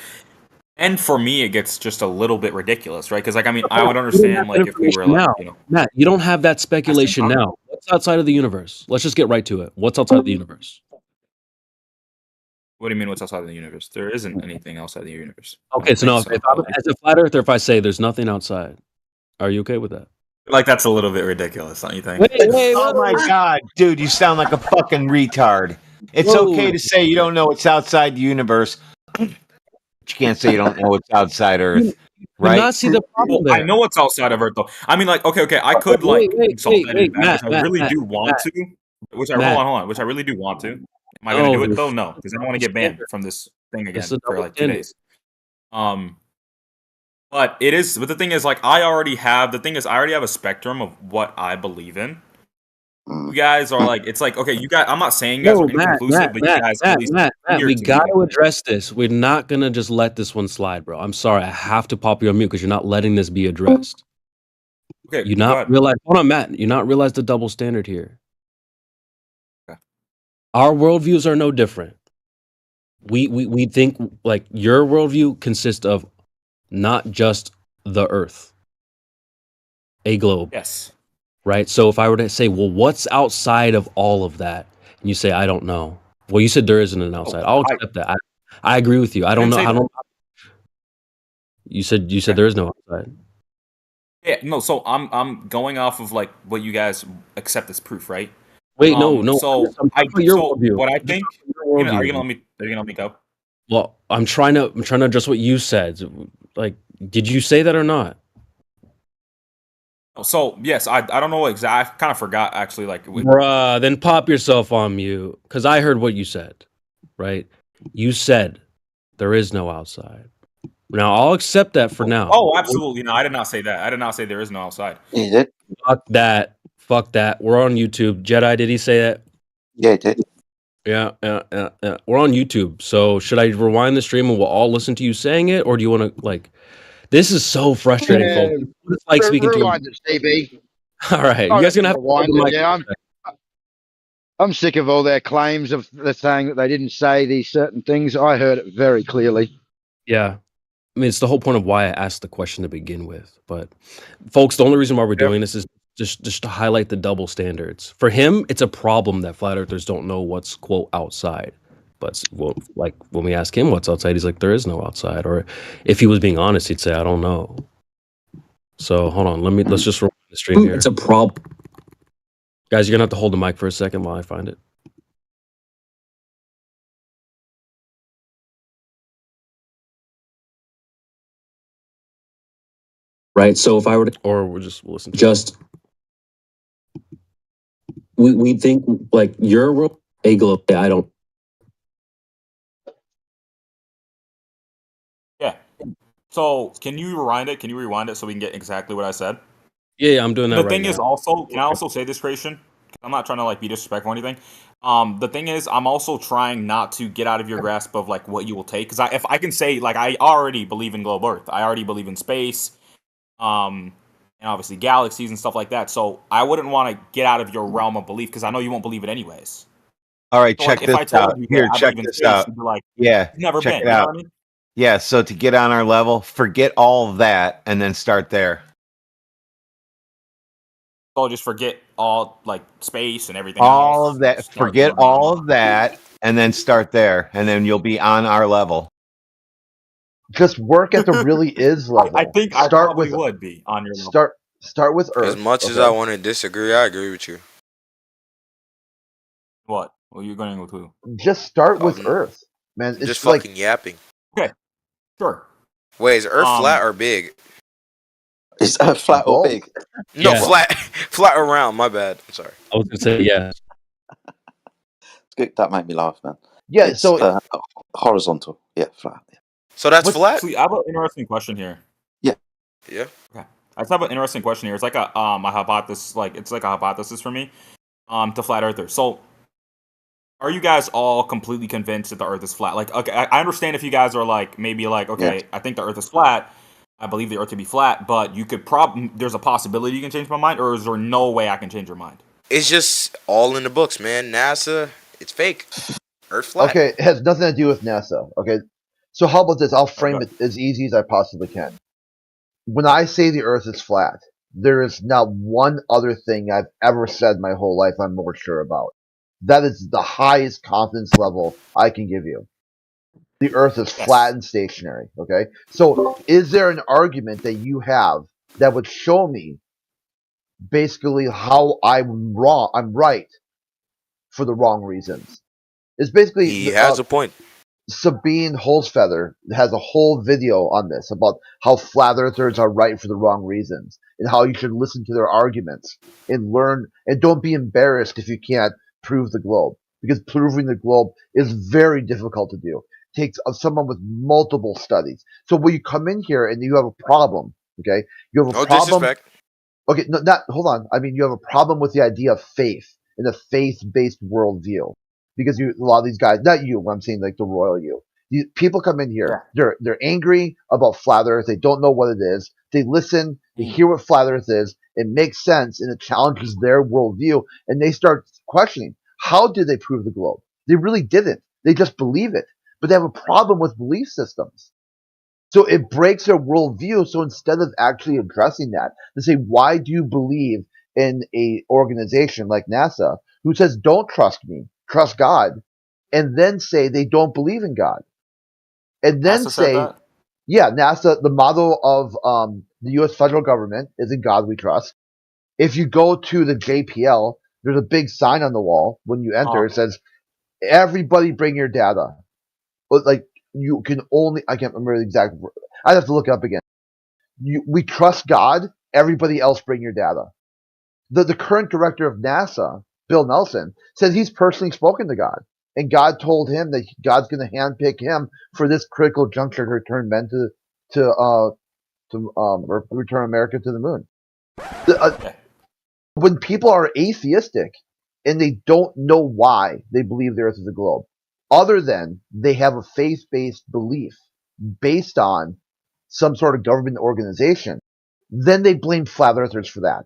and for me, it gets just a little bit ridiculous, right? Because like, I mean, I would understand like if we were like, now, you know, Matt, you don't have that speculation huh? now. What's outside of the universe? Let's just get right to it. What's outside of the universe? What do you mean? What's outside of the universe? There isn't anything outside the universe. Okay, so now if I'm as a flat earther, if I say there's nothing outside, are you okay with that? Like, that's a little bit ridiculous, don't you think? Oh my god, dude, you sound like a fucking retard. It's Whoa. okay to say you don't know what's outside the universe. But you can't say you don't know what's outside Earth, right? not see the problem Well, I there. know what's outside of Earth, though. I mean, like, okay, I could like consult that in that, which I really do want to. Which I Matt. hold on, which I really do want to. Am I going to No, do it you're though? No, because I don't want to get banned from this thing again It's a for double like 2 standard. days. But it is. But the thing is, like, I already have a spectrum of what I believe in. You guys are like, it's like, okay, you guys. I'm not saying you guys No, are inconclusive, but you guys at least Matt, appear we to got be. to address this. We're not gonna just let this one slide, bro. I'm sorry, I have to pop you on mute because you're not letting this be addressed. Okay, You go not ahead. realize? Hold on, Matt. You not realize the double standard here. Okay. Our worldviews are no different. We think like your worldview consists of not just the Earth, a globe. Yes. Right? So if I were to say, well, what's outside of all of that? And you say, I don't know. Well, you said there isn't an outside. I'll accept that. I agree with you. I don't know. didn't say I don't. You said there is no outside. Yeah, no. So I'm going off of like what you guys accept as proof, right? Wait, no. So I'm talking about your so worldview. what I I'm think. talking about your Are you worldview. gonna let me go? Well, I'm trying to address what you said. Like, did you say that or not? So yes, I don't know exactly. I kind of forgot actually. Like, Bruh, then pop yourself on mute because I heard what you said. Right? You said there is no outside. Now I'll accept that for now. oh, absolutely. No, I did not say that. I did not say there is no outside. He did. Fuck that. Fuck that. We're on YouTube. Jedi, did he say that? Yeah, he did. Yeah. We're on YouTube. So should I rewind the stream and we'll all listen to you saying it, or do you want to like? This is so frustrating, folks. What it's like speaking to. Rewind it, Stevie. All right, you guys gonna have to hold rewind the it. mic. Yeah, I'm sick of all their claims of the saying that they didn't say these certain things. I heard it very clearly. Yeah. I mean, it's the whole point of why I asked the question to begin with. But, folks, the only reason why we're doing this is just to highlight the double standards. For him, it's a problem that flat earthers don't know what's, quote, outside. But, well, like, when we ask him what's outside, he's like, there is no outside. Or if he was being honest, he'd say, I don't know. So, hold on. Let's just rewind the stream here. It's a problem. Guys, you're going to have to hold the mic for a second while I find it. Right. So if I were to, or we'll listen to just, we think like your world, a globe. Yeah, I don't. Yeah. So can you rewind it? Can you rewind it so we can get exactly what I said? Yeah, I'm doing that The right thing now. is also, can I also say this, Creation? I'm not trying to like be disrespectful or anything. The thing is, I'm also trying not to get out of your grasp of like what you will take. Because if I can say like I already believe in globe Earth, I already believe in space, and obviously galaxies and stuff like that. So I wouldn't want to get out of your realm of belief because I know you won't believe it anyways. All right, So, check like, if I this told out. you that Here, I check believe in this space, out. you'd be like, Yeah, "You've never check been." it You know out. what I mean? Yeah, so to get on our level, forget all of that and then start there. So just forget all like space and everything. All else. of that, Start forget from- all of that and then start there, and then you'll be on our level. Just work at the really is level. I think I Start probably with would be on your level. Start with Earth. As much as I want to disagree, I agree with you. What? Well, you're going with who? Just start with Earth, man. It's Just like fucking yapping. Okay, sure. Wait, is Earth flat or big? Is Earth flat or Both. big? No, Yeah. flat around. My bad. I'm sorry. I was gonna say yeah. It's good. That made me laugh, man. Yeah, It's so horizontal. Yeah, flat. Yeah. So that's What's- flat. Actually, I have an interesting question here. Yeah. Yeah. Okay. I just have an interesting question here. It's like a hypothesis, like it's like a hypothesis for me, to flat earthers. So, are you guys all completely convinced that the Earth is flat? Like, okay, I understand if you guys are like maybe like, okay, Yeah. I think the Earth is flat. I believe the Earth to be flat, but you could there's a possibility you can change my mind, or is there no way I can change your mind? It's just all in the books, man. NASA, it's fake. Earth flat. Okay, it has nothing to do with NASA. Okay, so how about this? I'll frame it as easy as I possibly can. When I say the Earth is flat, there is not one other thing I've ever said my whole life I'm more sure about. That is the highest confidence level I can give you. The Earth is flat and stationary. Okay, so is there an argument that you have that would show me basically how I'm wrong? I'm right for the wrong reasons. It's basically He has a point. Sabine Holzfeather has a whole video on this about how flat earthers are right for the wrong reasons and how you should listen to their arguments and learn and don't be embarrassed if you can't prove the globe, because proving the globe is very difficult to do. It takes someone with multiple studies. So when you come in here and you have a problem, okay, you have a No problem. disrespect. Okay, no, not hold on. I mean, you have a problem with the idea of faith and a faith-based worldview. Because a lot of these guys, not you, I'm saying like the royal you. These people come in here, they're angry about flat Earth. They don't know what it is. They listen, they hear what flat Earth is. It makes sense and it challenges their worldview, and they start questioning how did they prove the globe? They really didn't. They just believe it, but they have a problem with belief systems. So it breaks their worldview. So instead of actually addressing that, they say, why do you believe in a organization like NASA who says don't trust me? Trust God, and then say they don't believe in God, and then NASA said say, that? yeah, NASA, the motto of the U.S. federal government is "In God We Trust." If you go to the JPL, there's a big sign on the wall when you enter. It says, "Everybody bring your data." But like you can only, I can't remember the exact word. I'd have to look it up again. We trust God. Everybody else bring your data. The current director of NASA, Bill Nelson, says he's personally spoken to God, and God told him that God's going to handpick him for this critical juncture to return men to return America to the moon. When people are atheistic and they don't know why they believe the Earth is a globe, other than they have a faith-based belief based on some sort of government organization, then they blame flat earthers for that.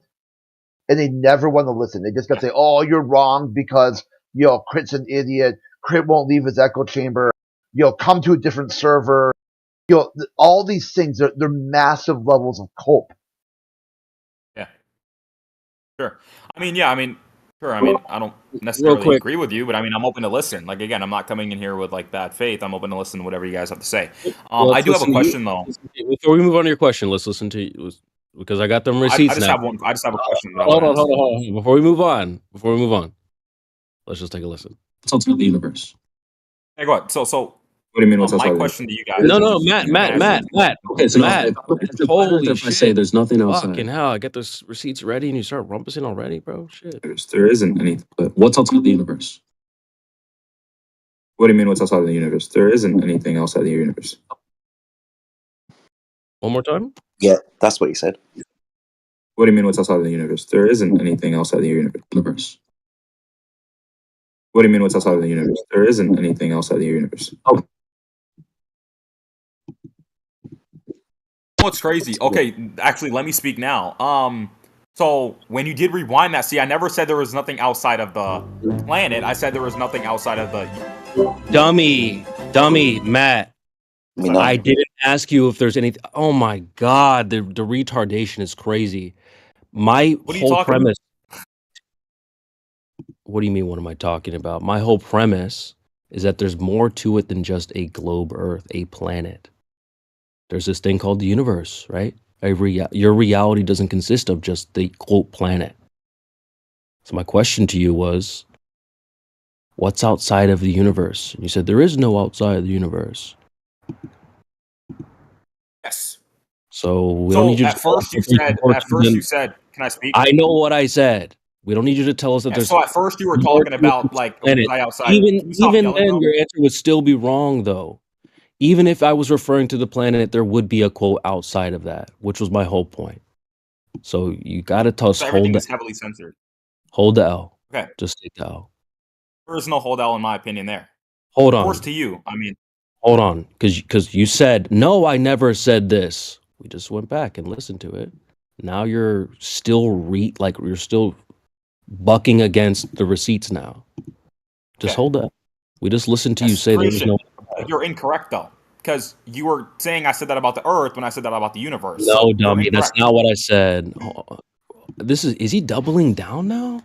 And they never want to listen. They just got to say, oh, you're wrong because, Crit's an idiot. Crit won't leave his echo chamber. Come to a different server. All these things, they're massive levels of cope. Yeah. Sure. Sure. I don't necessarily quick. agree with you, but I'm open to listen. Like, again, I'm not coming in here with like bad faith. I'm open to listen to whatever you guys have to say. I do have a question though. Before we move on to your question, let's listen to you because I got them receipts I just now. have a question. that I Hold wanna on, ask. hold on. Before we move on, let's just take a listen. What's outside the universe? Hey, go ahead. So What do you mean? What's my outside? question to you guys? No, Matt. Okay, so Matt. Holy if shit! I say there's nothing outside. Fucking hell! I get those receipts ready, and you start rumpusing already, bro. Shit. There isn't any. But what's outside the universe? What do you mean? What's outside the universe? There isn't anything outside the universe. One more time. Yeah, that's what he said. What do you mean? What's outside the universe? There isn't anything outside the universe. What do you mean? What's outside the universe? There isn't anything outside the universe. Oh. What's crazy? Okay, actually, let me speak now. So when you did rewind that, see, I never said there was nothing outside of the planet. I said there was nothing outside of the Dummy, Matt. I didn't ask you if there's anything. Oh my god, the retardation is crazy. My What are you whole talking premise. What do you mean? What am I talking about? My whole premise is that there's more to it than just a globe Earth, a planet. There's this thing called the universe, right? Your reality doesn't consist of just the quote planet. So my question to you was, what's outside of the universe? And you said there is no outside of the universe. Yes. So we don't need you to at first you said, can I speak? I know what I said. We don't need you to tell us that there's. So at first you were more talking to about the like planet. outside. Even then, your answer would still be wrong, though. Even if I was referring to the planet, there would be a quote outside of that, which was my whole point. So you got to toss Everything is heavily censored. hold the L. Okay. Just take the L. There is no hold L in my opinion there. Hold Of on. course to you. I mean, Hold on, because you said no. I never said this. We just went back and listened to it. Now you're still you're still bucking against the receipts now. Just hold that. We just listened to you say there was no. You're incorrect though, because you were saying I said that about the Earth when I said that about the universe. No, So you're dummy, that's incorrect. not what I said. Is he doubling down now?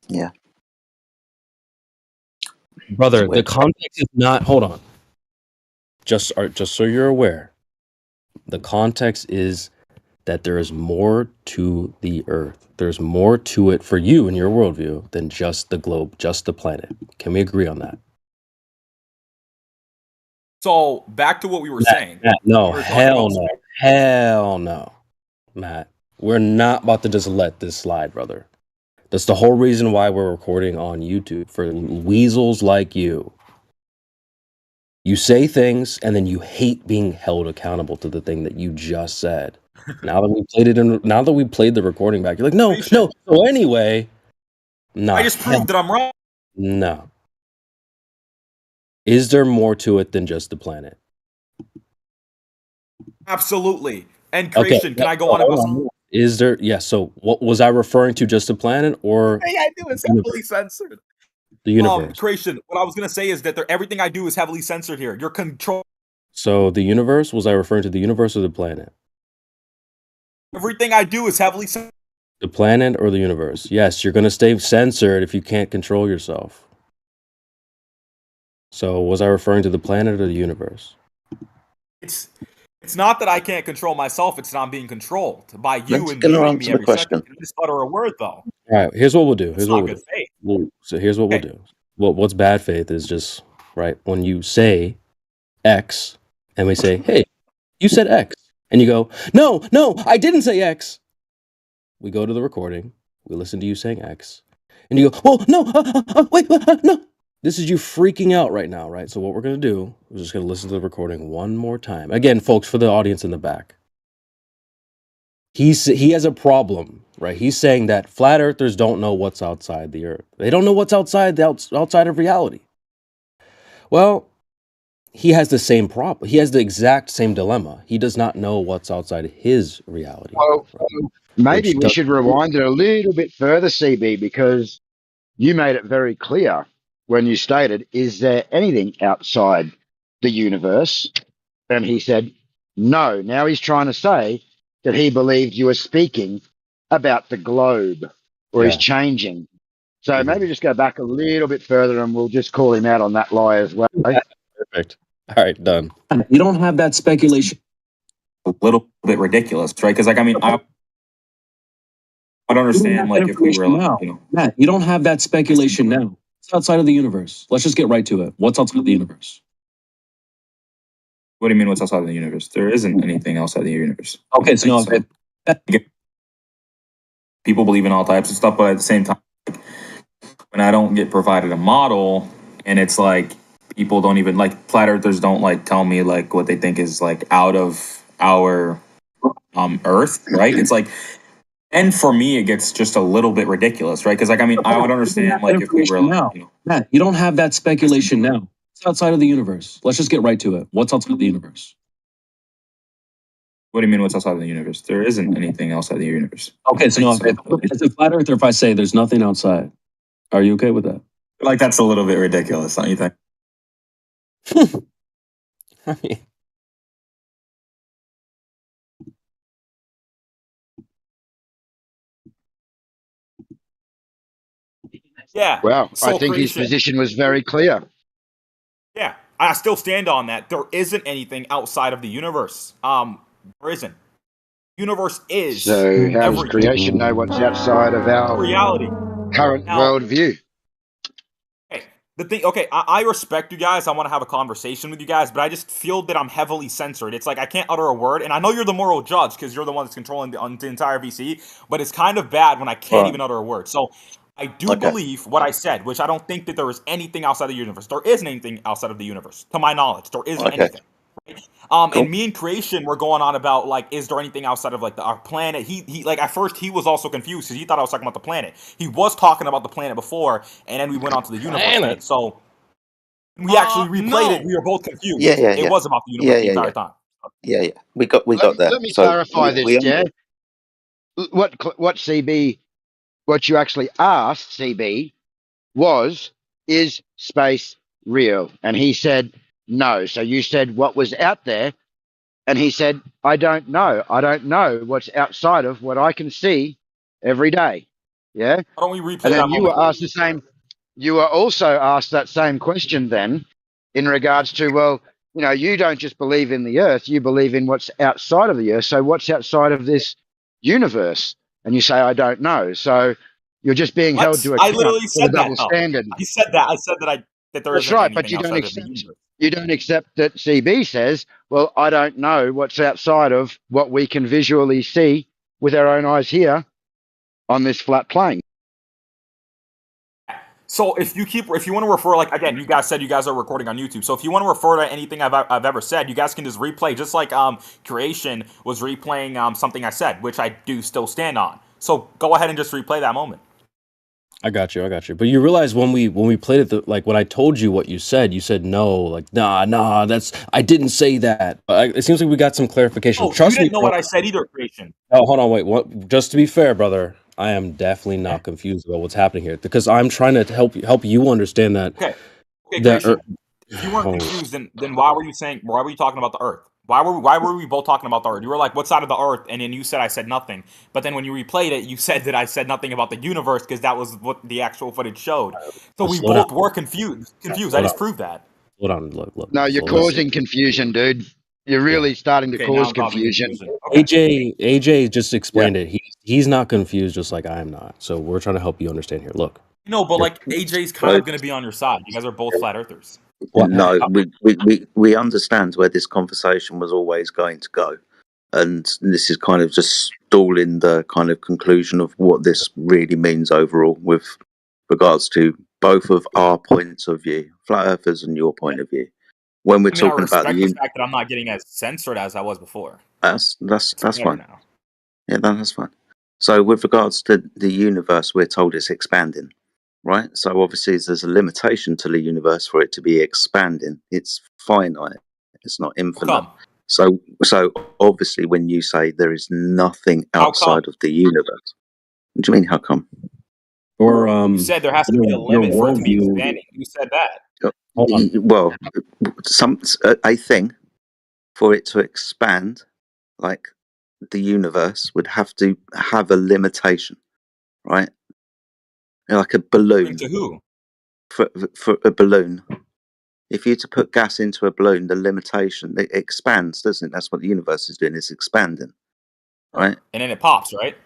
Yeah. Brother, the context is not. Hold on. Just so you're aware, the context is that there is more to the Earth. There's more to it for you in your worldview than just the globe, just the planet. Can we agree on that? So back to what we were saying. Matt, no, We were talking hell about no, hell no, Matt. We're not about to just let this slide, brother. That's the whole reason why we're recording on YouTube, for weasels like you. You say things and then you hate being held accountable to the thing that you just said. Now that we played the recording back, you're like, no. So anyway, no. I just proved that I'm wrong. No. Is there more to it than just the planet? Absolutely. And creation. Can I go on hold about on. some? Is there? Yeah. So, what was I referring to? Just the planet or Everything I do is heavily censored. the universe? Creation. What I was gonna say is that everything I do is heavily censored here. You're control. So the universe. Was I referring to the universe or the planet? Everything I do is heavily censored. The planet or the universe? Yes, you're going to stay censored if you can't control yourself. So was I referring to the planet or the universe? It's not that I can't control myself. It's not being controlled by you Let's and get muting on me to the every question. second. You just utter a word though. All right, here's what we'll do. It's not good faith. So here's what we'll do. What's bad faith is just, right, when you say X and we say, hey, you said X. And you go, no, I didn't say X. We go to the recording. We listen to you saying X. And you go, well, no, wait, no. This is you freaking out right now, right? So what we're going to do is just going to listen to the recording one more time. Again, folks, for the audience in the back. He has a problem, right? He's saying that flat earthers don't know what's outside the earth. They don't know what's outside of reality. Well, he has the same problem. He has the exact same dilemma. He does not know what's outside his reality. Well, maybe we should rewind it a little bit further, CB, because you made it very clear when you stated, is there anything outside the universe? And he said, no. Now he's trying to say that he believed you were speaking about the globe, or he's changing. So maybe just go back a little bit further and we'll just call him out on that lie as well. Perfect. All right, done. You don't have that speculation. A little bit ridiculous, right? Because, like, I mean, I would understand, like, if we were, like, you know, Matt, you don't have that speculation now. It's outside of the universe. Let's just get right to it. What's outside of the universe? What do you mean, what's outside of the universe? There isn't anything outside the universe. Okay, so no, people believe in all types of stuff, but at the same time, when I don't get provided a model, and it's like people don't even, like, flat earthers don't, like, tell me, like, what they think is, like, out of our Earth, right? It's like, and for me, it gets just a little bit ridiculous, right? Because, like, I mean, I would understand, like, if we were, like, you know, Matt, you don't have that speculation now. It's outside of the universe. Let's just get right to it. What's outside of the universe? What do you mean, what's outside of the universe? There isn't anything outside the universe. Okay, so no, if it's a flat earther, if I say there's nothing outside, are you okay with that? Like, that's a little bit ridiculous, don't you think? I mean, Yeah. Well, I So think his creation. position was very clear. Yeah, I still stand on that. There isn't anything outside of the universe. There isn't. Universe is So how does everything. creation know what's outside of our Reality. current Now- worldview? Hey, The thing, okay, I respect you guys. I want to have a conversation with you guys, but I just feel that I'm heavily censored. It's like I can't utter a word, and I know you're the moral judge because you're the one that's controlling the entire VC. But it's kind of bad when I can't even utter a word. So I do believe what I said, which I don't think that there is anything outside the universe. There isn't anything outside of the universe, to my knowledge. There isn't anything. And me and Creation were going on about like, is there anything outside of like our planet? He like at first he was also confused because he thought I was talking about the planet. He was talking about the planet before, and then we went on to the universe thing. So we actually replayed it. We were both confused. Yeah, yeah, It yeah. was about the Yeah, universe the yeah, entire yeah. time. Yeah, yeah. We got there. Let me So clarify this, we yeah. What CB, what you actually asked CB is space real? And he said no. So you said what was out there, and he said, I don't know. I don't know what's outside of what I can see every day. Yeah. Why don't we replay And that then you moment? were asked the same. You were also asked that same question then, in regards to, well, you know, you don't just believe in the Earth, you believe in what's outside of the Earth. So what's outside of this universe? And you say, I don't know. So you're just being held to I account literally for the said that double though. standard. I said that. I said that there That's isn't right, but anything outside of the universe. you don't accept that CB says, well, I don't know what's outside of what we can visually see with our own eyes here on this flat plane. So if you want to refer, like again, you guys said you guys are recording on YouTube. So if you want to refer to anything I've ever said, you guys can just replay, just like Creation was replaying something I said, which I do still stand on. So go ahead and just replay that moment. I got you. But you realize when we played it, like when I told you what you said no, like nah, I didn't say that. It seems like we got some clarification. Oh, Trust you didn't me, know what I said either, Creation. Oh, hold on, wait. What? Just to be fair, brother, I am definitely not confused about what's happening here because I'm trying to help you understand that. Okay, that Creation. If you weren't confused, then why were you talking about the Earth? Why were we both talking about the Earth? You were like, what side of the Earth? And then you said I said nothing. But then when you replayed it, you said that I said nothing about the universe because that was what the actual footage showed. So we slow both down. were confused. I Slow just down. proved that. Hold on, look. No, you're slow down. causing confusion, dude. You're really starting to Okay, now cause I'm causing confusion. confusion. AJ just explained it. He's not confused, just like I am not. So we're trying to help you understand here. Look. No, but like AJ's kind of going to be on your side. You guys are both flat earthers. No, we understand where this conversation was always going to go. And this is kind of just stalling the kind of conclusion of what this really means overall with regards to both of our points of view, flat earthers and your point of view. When we're talking about the fact that I'm not getting as censored as I was before. That's fine. Now. Yeah, that's fine. So with regards to the universe, we're told it's expanding, right? So obviously there's a limitation to the universe for it to be expanding. It's finite. It's not infinite. So obviously when you say there is nothing outside of the universe, what do you mean how come? Or you said there has to be a limit for it to be expanding. You said that. Well, a thing for it to expand, like the universe, would have to have a limitation, right? Like a balloon. To who? For a balloon. If you to put gas into a balloon, the limitation, it expands, doesn't it? That's what the universe is doing, it's expanding, right? And then it pops, right?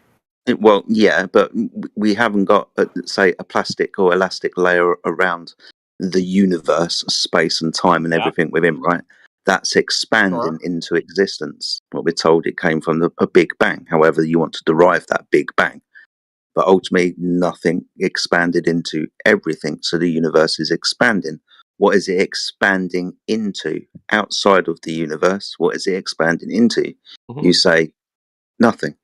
Well, yeah, but we haven't got, say, a plastic or elastic layer around the universe, space and time and everything within, right? That's expanding into existence. What we're told, it came from a Big Bang, however you want to derive that Big Bang. But ultimately, nothing expanded into everything, so the universe is expanding. What is it expanding into outside of the universe? What is it expanding into? You say nothing.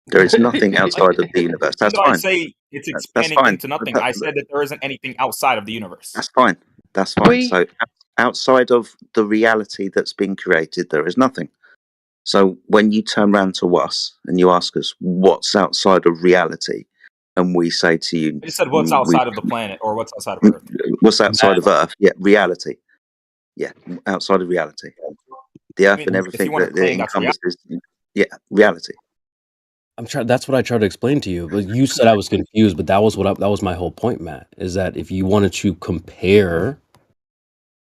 There is nothing outside of the universe. That's fine. I say it's expanding into nothing. I said that there isn't anything outside of the universe. That's fine. That's fine. So outside of the reality that's been created, there is nothing. So when you turn around to us and you ask us what's outside of reality, and we say to you, I just said what's outside of the planet or what's outside of Earth. What's outside of Earth? Yeah, reality. Yeah, outside of reality. The Earth and everything that it encompasses. Yeah, reality. That's what I tried to explain to you. But you said I was confused, but that was my whole point, Matt. Is that if you wanted to compare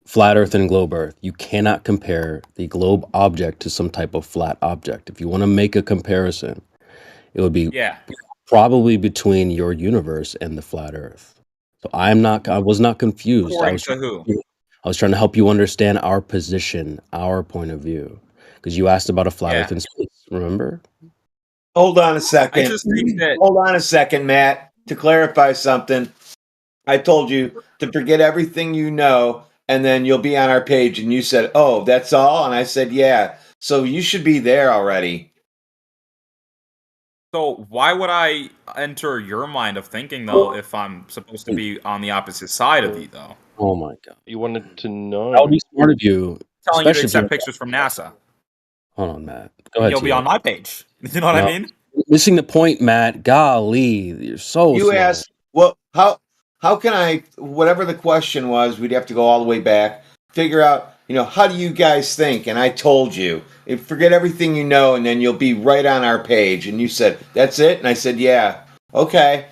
flat Earth and globe Earth, you cannot compare the globe object to some type of flat object. If you want to make a comparison, it would be probably between your universe and the flat Earth. So I was not confused. According to who? I was trying to help you understand our position, our point of view. Because you asked about a flat Earth in space, remember? Hold on a second. I just think that Hold on a second, Matt. To clarify something, I told you to forget everything you know, and then you'll be on our page. And you said, "Oh, that's all," and I said, "Yeah." So you should be there already. So why would I enter your mind of thinking though if I'm supposed to be on the opposite side of you though? Oh my god. You wanted to know. That would be smart of you. Telling you to especially if accept you're- pictures from NASA. Hold on, Matt. Go ahead. You'll be Tia. on my page. You know what I No. mean? Missing the point, Matt. Golly, you're so You slow. asked, "Well, how can I?" Whatever the question was, we'd have to go all the way back, figure out, how do you guys think? And I told you, forget everything you know, and then you'll be right on our page. And you said, "That's it," and I said, "Yeah, okay."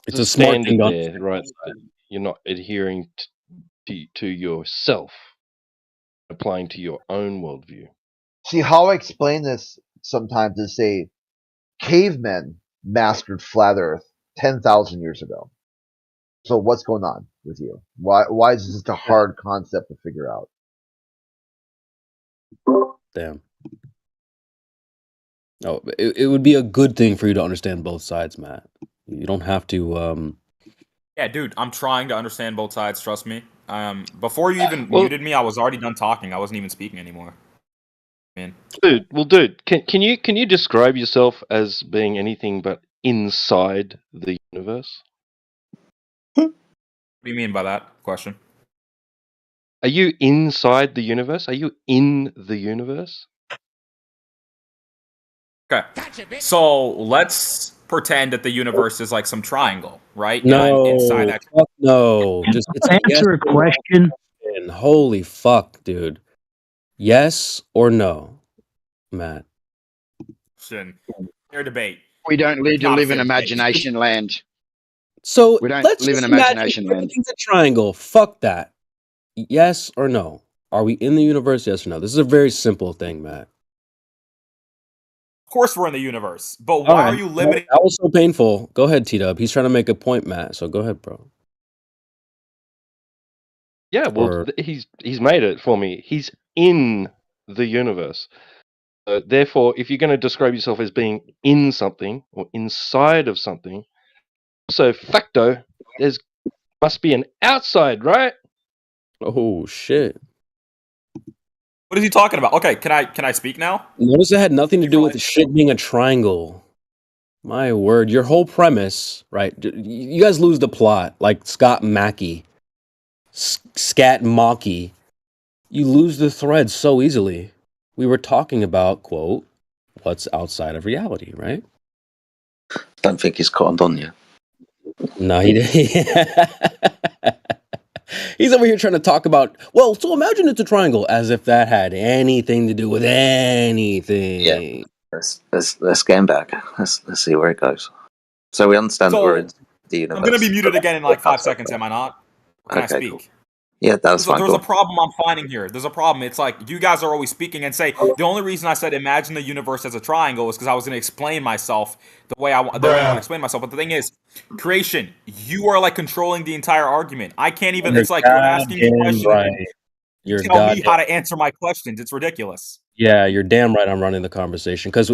It's There's a smart standard thing to there, understand. right? That you're not adhering to yourself, applying to your own worldview. See, how I explain this sometimes is say cavemen mastered flat Earth 10,000 years ago. So what's going on with you? Why is this such a hard concept to figure out? Damn. Oh, it would be a good thing for you to understand both sides, Matt. You don't have to. Yeah, dude, I'm trying to understand both sides. Trust me. Before you even Well- muted me, I was already done talking. I wasn't even speaking anymore. Man, Dude, can you describe yourself as being anything but inside the universe? what do you mean by that question? Are you inside the universe? Are you in the universe? Okay. So let's pretend that the universe is like some triangle, right? And No, I'm inside that. fuck no. Just it's a yes Answer a or no question. question. Holy fuck, dude. Yes or no, Matt? Fair debate. We don't need to Not a live in fair debate. imagination land. So We don't let's live in just imagine imagination land. everything's a triangle. Fuck that. Yes or no? Are we in the universe? Yes or no? This is a very simple thing, Matt. Of course, we're in the universe, but All why right. are you limiting? That was so painful. Go ahead, T-Dub. He's trying to make a point, Matt. So go ahead, bro. Yeah, well, Or- he's made it for me. He's in the universe. Therefore, if you're going to describe yourself as being in something or inside of something, so facto, there's must be an outside, right? Oh shit. What is he talking about? Okay, can I speak now? Notice it had nothing to do with the shit being a triangle. My word, your whole premise, right? You guys lose the plot, like Scott Mackey, Scat Mocky. You lose the thread so easily. We were talking about, quote, what's outside of reality, right? Don't think he's cottoned on you. No, he didn't. He's over here trying to talk about, well, so imagine it's a triangle, as if that had anything to do with anything. Yeah. Let's get him back. Let's see where it goes. So we understand that we're in the universe. I'm gonna be muted again in like 5 seconds. Am I not? Or can I Okay, speak? cool. Yeah, that's fine. There's Go a problem I'm finding here. There's a problem. It's like you guys are always speaking and say the only reason I said imagine the universe as a triangle is because I was going to explain myself the way I want to explain myself. But the thing is, creation, you are like controlling the entire argument. I can't even. You're It's like you're asking me goddamn questions. right. And You're tell me goddamn- how to answer my questions. It's ridiculous. Yeah, you're damn right. I'm running the conversation because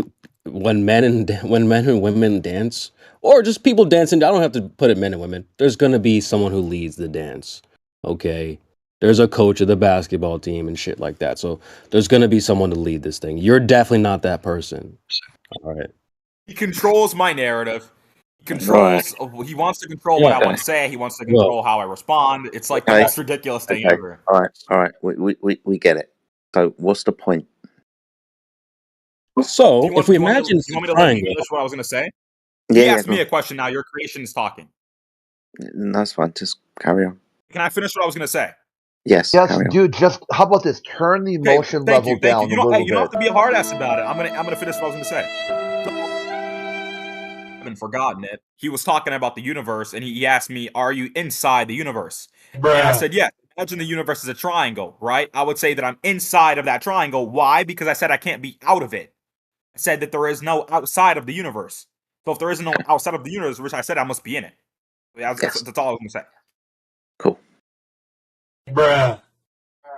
when men and women dance, or just people dancing, I don't have to put it men and women. There's gonna be someone who leads the dance. Okay, there's a coach of the basketball team and shit like that. So there's gonna be someone to lead this thing. You're definitely not that person. All right. He controls my narrative. He controls. He wants to control what I want to say. He wants to control how I respond. It's like the Okay. most ridiculous thing ever. All right. We get it. So what's the point? So Do you want- if we do you want me to- imagine do you want me to let me triangle, finish what I was going to say? Yeah, He yeah, asked me go a question. Now your creation is talking. That's fine. Just carry on. Can I finish what I was going to say? Yes, Yes, carry on. dude. Just how about this? Turn the emotion Thank level you. Thank down you. You a don't, little hey, you don't have bit. to be a hard ass about it. I'm gonna finish what I was gonna say. I haven't forgotten it. He was talking about the universe, and he asked me, "Are you inside the universe?" And I said, "Yes." Imagine the universe is a triangle, right? I would say that I'm inside of that triangle. Why? Because I said I can't be out of it. I said that there is no outside of the universe. So if there isn't no outside of the universe, which I said I must be in it. That's all I was gonna say. Cool. Bruh.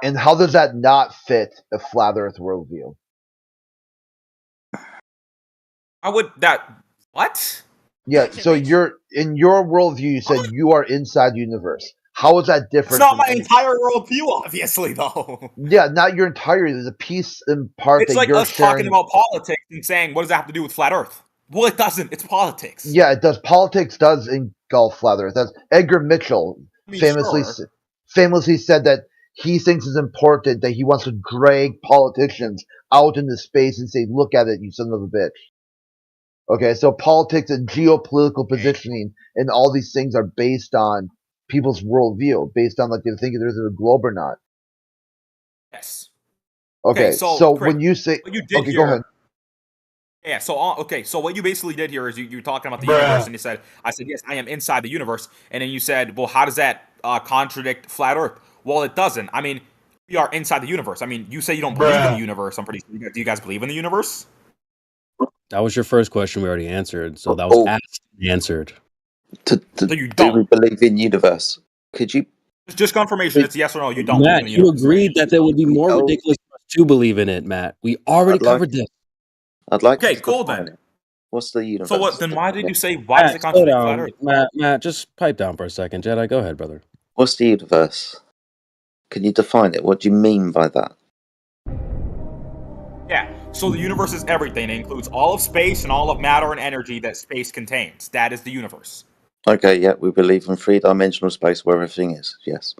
And how does that not fit a flat Earth worldview? I would that what? Yeah, so you're in your worldview. You said you are inside the universe. How is that different? It's not from my any- entire worldview, obviously, though. Yeah, not your entirety. There's a piece and part It's that like you're us sharing. talking about politics and saying, "What does that have to do with flat Earth?" Well, it doesn't. It's politics. Yeah, it does. Politics does engulf flat Earth. That's Edgar Mitchell I mean, famously sure. famously said that he thinks it's important that he wants to drag politicians out into space and say, "Look at it, you son of a bitch." Okay, so politics and geopolitical positioning and all these things are based on people's worldview, based on like they think there's a globe or not. Yes. Okay, so Craig, when you say, what you did okay, here, go ahead. Yeah. So so what you basically did here is you're talking about the universe, and you said, "I said yes, I am inside the universe," and then you said, "Well, how does that contradict flat Earth?" Well, it doesn't. I mean, we are inside the universe. I mean, you say you don't believe in the universe. I'm pretty sure. Do you guys believe in the universe? That was your first question we already answered. So that was asked and answered. So you Do we believe in universe? Could you? Just confirmation. It's yes or no. You don't Matt, believe in the you universe. agreed that there would be more Oh. ridiculous for us to believe in it, Matt. We already covered this. I'd like. Okay, to cool define then. it. What's the universe? So what? Then why did you say? Why does it Slow contradict flat down. Earth? Matt, just pipe down for a second. Jedi, go ahead, brother. What's the universe? Can you define it? What do you mean by that? Yeah. So the universe is everything. It includes all of space and all of matter and energy that space contains. That is the universe. Okay, yeah, we believe in three-dimensional space where everything is. Yes.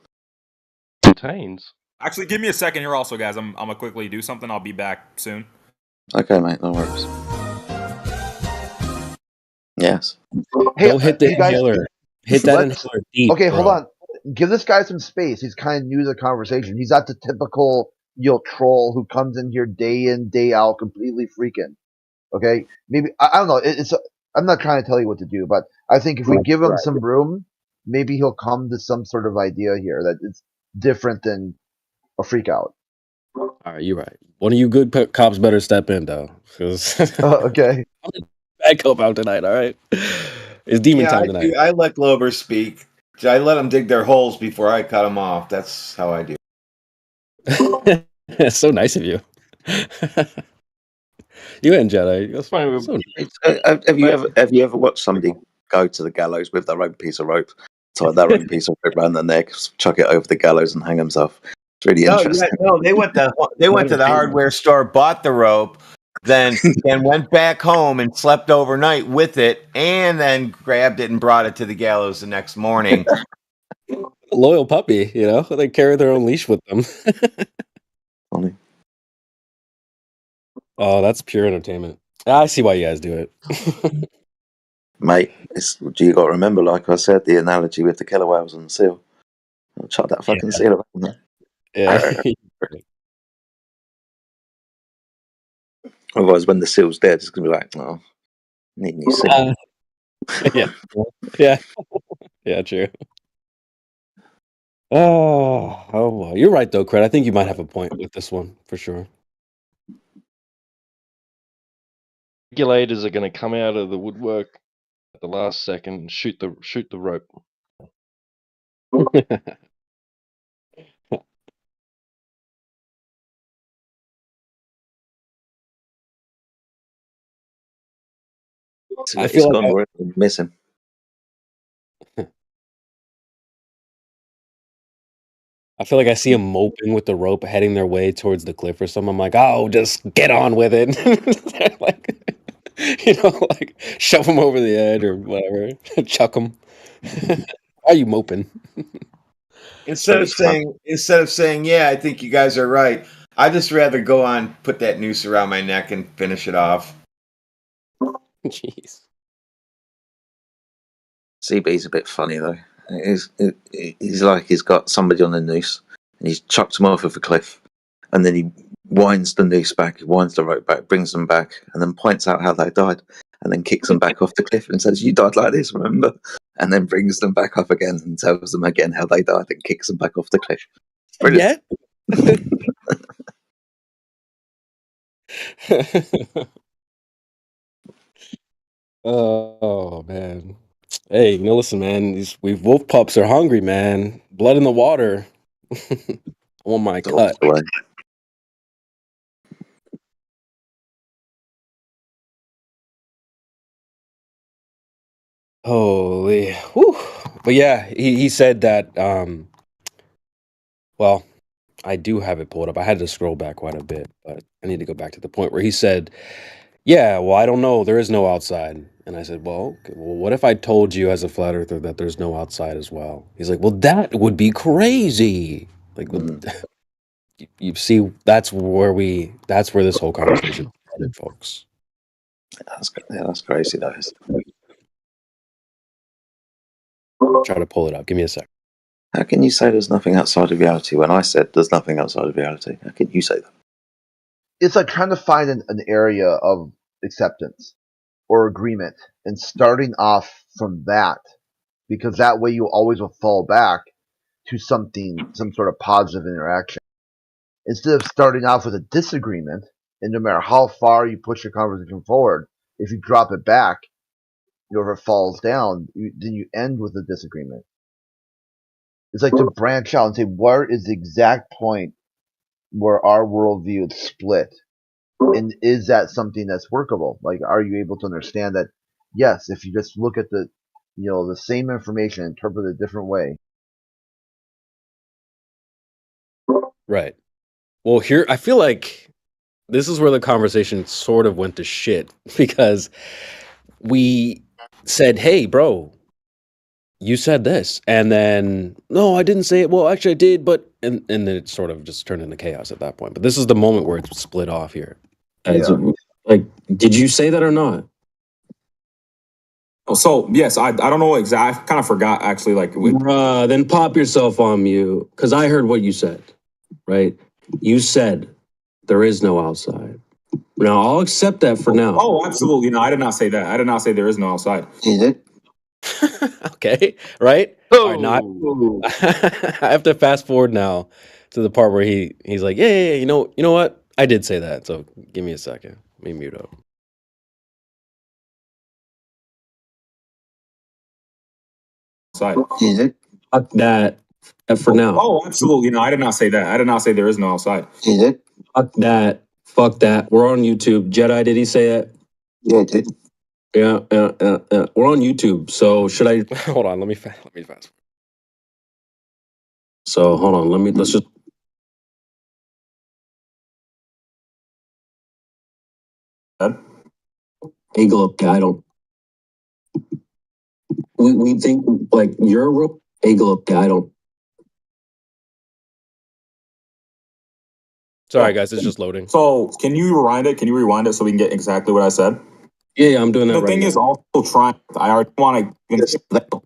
Contains. Actually, give me a second here, also, guys. I'm gonna quickly do something. I'll be back soon. Okay, mate. No worries. Yes. Hey, Go hit the you guys- inhaler. Hit that let's- inhaler deep. Okay, hold bro. on. Give this guy some space. He's kind of new to the conversation. He's not the typical troll who comes in here day in, day out, completely freaking. Okay, maybe I don't know. I'm not trying to tell you what to do, but I think if we give him some room, maybe he'll come to some sort of idea here that it's different than a freak out. All right, you're right. One of you good cops better step in, though. 'Cause Okay. I'm a bad cop out tonight, all right? It's demon Yeah, time I, tonight. I let Glober speak. I let them dig their holes before I cut them off. That's how I do. It's so nice of you. You and Jedi. That's so nice. Have you ever watched somebody go to the gallows with their own piece of rope, tie their own piece of rope around their neck, chuck it over the gallows, and hang themselves? It's really interesting. No, they went to the hardware store, bought the rope, then went back home and slept overnight with it, and then grabbed it and brought it to the gallows the next morning. Loyal puppy, you know? They carry their own leash with them. Funny. Oh, that's pure entertainment. I see why you guys do it. Mate, you got to remember, like I said, the analogy with the killer whales and the seal. I'll chuck that fucking seal around there. Yeah. Otherwise, when the seal's dead, it's going to be like, oh, need a new seal. Yeah. Yeah. Yeah, true. Oh, well. You're right, though, Cred. I think you might have a point with this one, for sure. Regulators are going to come out of the woodwork at the last second and shoot the rope. I feel like gone. We're missing. I feel like I see them moping with the rope heading their way towards the cliff or something. I'm like, oh, just get on with it. Like, you know, like shove them over the edge or whatever. Chuck them. Why are you moping? Instead of saying, yeah, I think you guys are right, I'd just rather go on, put that noose around my neck and finish it off. Jeez. CB's a bit funny though. He's like he's got somebody on the noose and he's chucked them off of a cliff, and then he winds the noose back, he winds the rope back, brings them back, and then points out how they died, and then kicks them back off the cliff and says, "You died like this, remember?" And then brings them back up again and tells them again how they died and kicks them back off the cliff. Brilliant. Oh man. Hey, listen, man. We wolf pups are hungry, man. Blood in the water. I want my cut. Holy, whew. But yeah, he said that. Well, I do have it pulled up. I had to scroll back quite a bit, but I need to go back to the point where he said, "Yeah, well, I don't know. There is no outside." And I said, "Well, okay, well, what if I told you as a flat earther that there's no outside as well?" He's like, "Well, that would be crazy." Like, you see, that's where this whole conversation started, folks. That's crazy, that is. Try to pull it up. Give me a sec. How can you say there's nothing outside of reality when I said there's nothing outside of reality? How can you say that? It's like trying to find an area of acceptance or agreement and starting off from that, because that way you always will fall back to some sort of positive interaction. Instead of starting off with a disagreement, and no matter how far you push your conversation forward, if you drop it back, if it falls down, then you end with a disagreement. It's like to branch out and say, where is the exact point where our worldview is split? And is that something that's workable? Like, are you able to understand that, yes, if you just look at the same information, interpret it a different way. Right. Well, here, I feel like this is where the conversation sort of went to shit because we said, "Hey, bro, you said this," and then, "No, I didn't say it. Well, actually, I did," but and then it sort of just turned into chaos at that point. But this is the moment where it's split off here. Like, did you say that or not? Oh, so yes, I don't know exactly. I kind of forgot actually. Like, Bruh, then pop yourself on mute because I heard what you said. Right? You said there is no outside. Now I'll accept that for now. Oh, absolutely. No, I did not say that. I did not say there is no outside. You did? Okay, right? All right, not. I have to fast forward now to the part where he's like, yeah, you know what? I did say that. So give me a second. Let me mute up. Outside. You did? Fuck that. For now. Oh, absolutely. No, I did not say that. I did not say there is no outside. You did? Fuck that. Fuck that. We're on YouTube. Jedi, did he say it? Yeah, I did. Yeah. We're on YouTube. So should I hold on? Let me fast. So hold on. Let's just. Eagle up guy. I don't. We think like you're Eagle up guy. I don't. Sorry, guys. It's just loading. So can you rewind it? Can you rewind it so we can get exactly what I said? Yeah, I'm doing that. The thing is also trying. I already want to.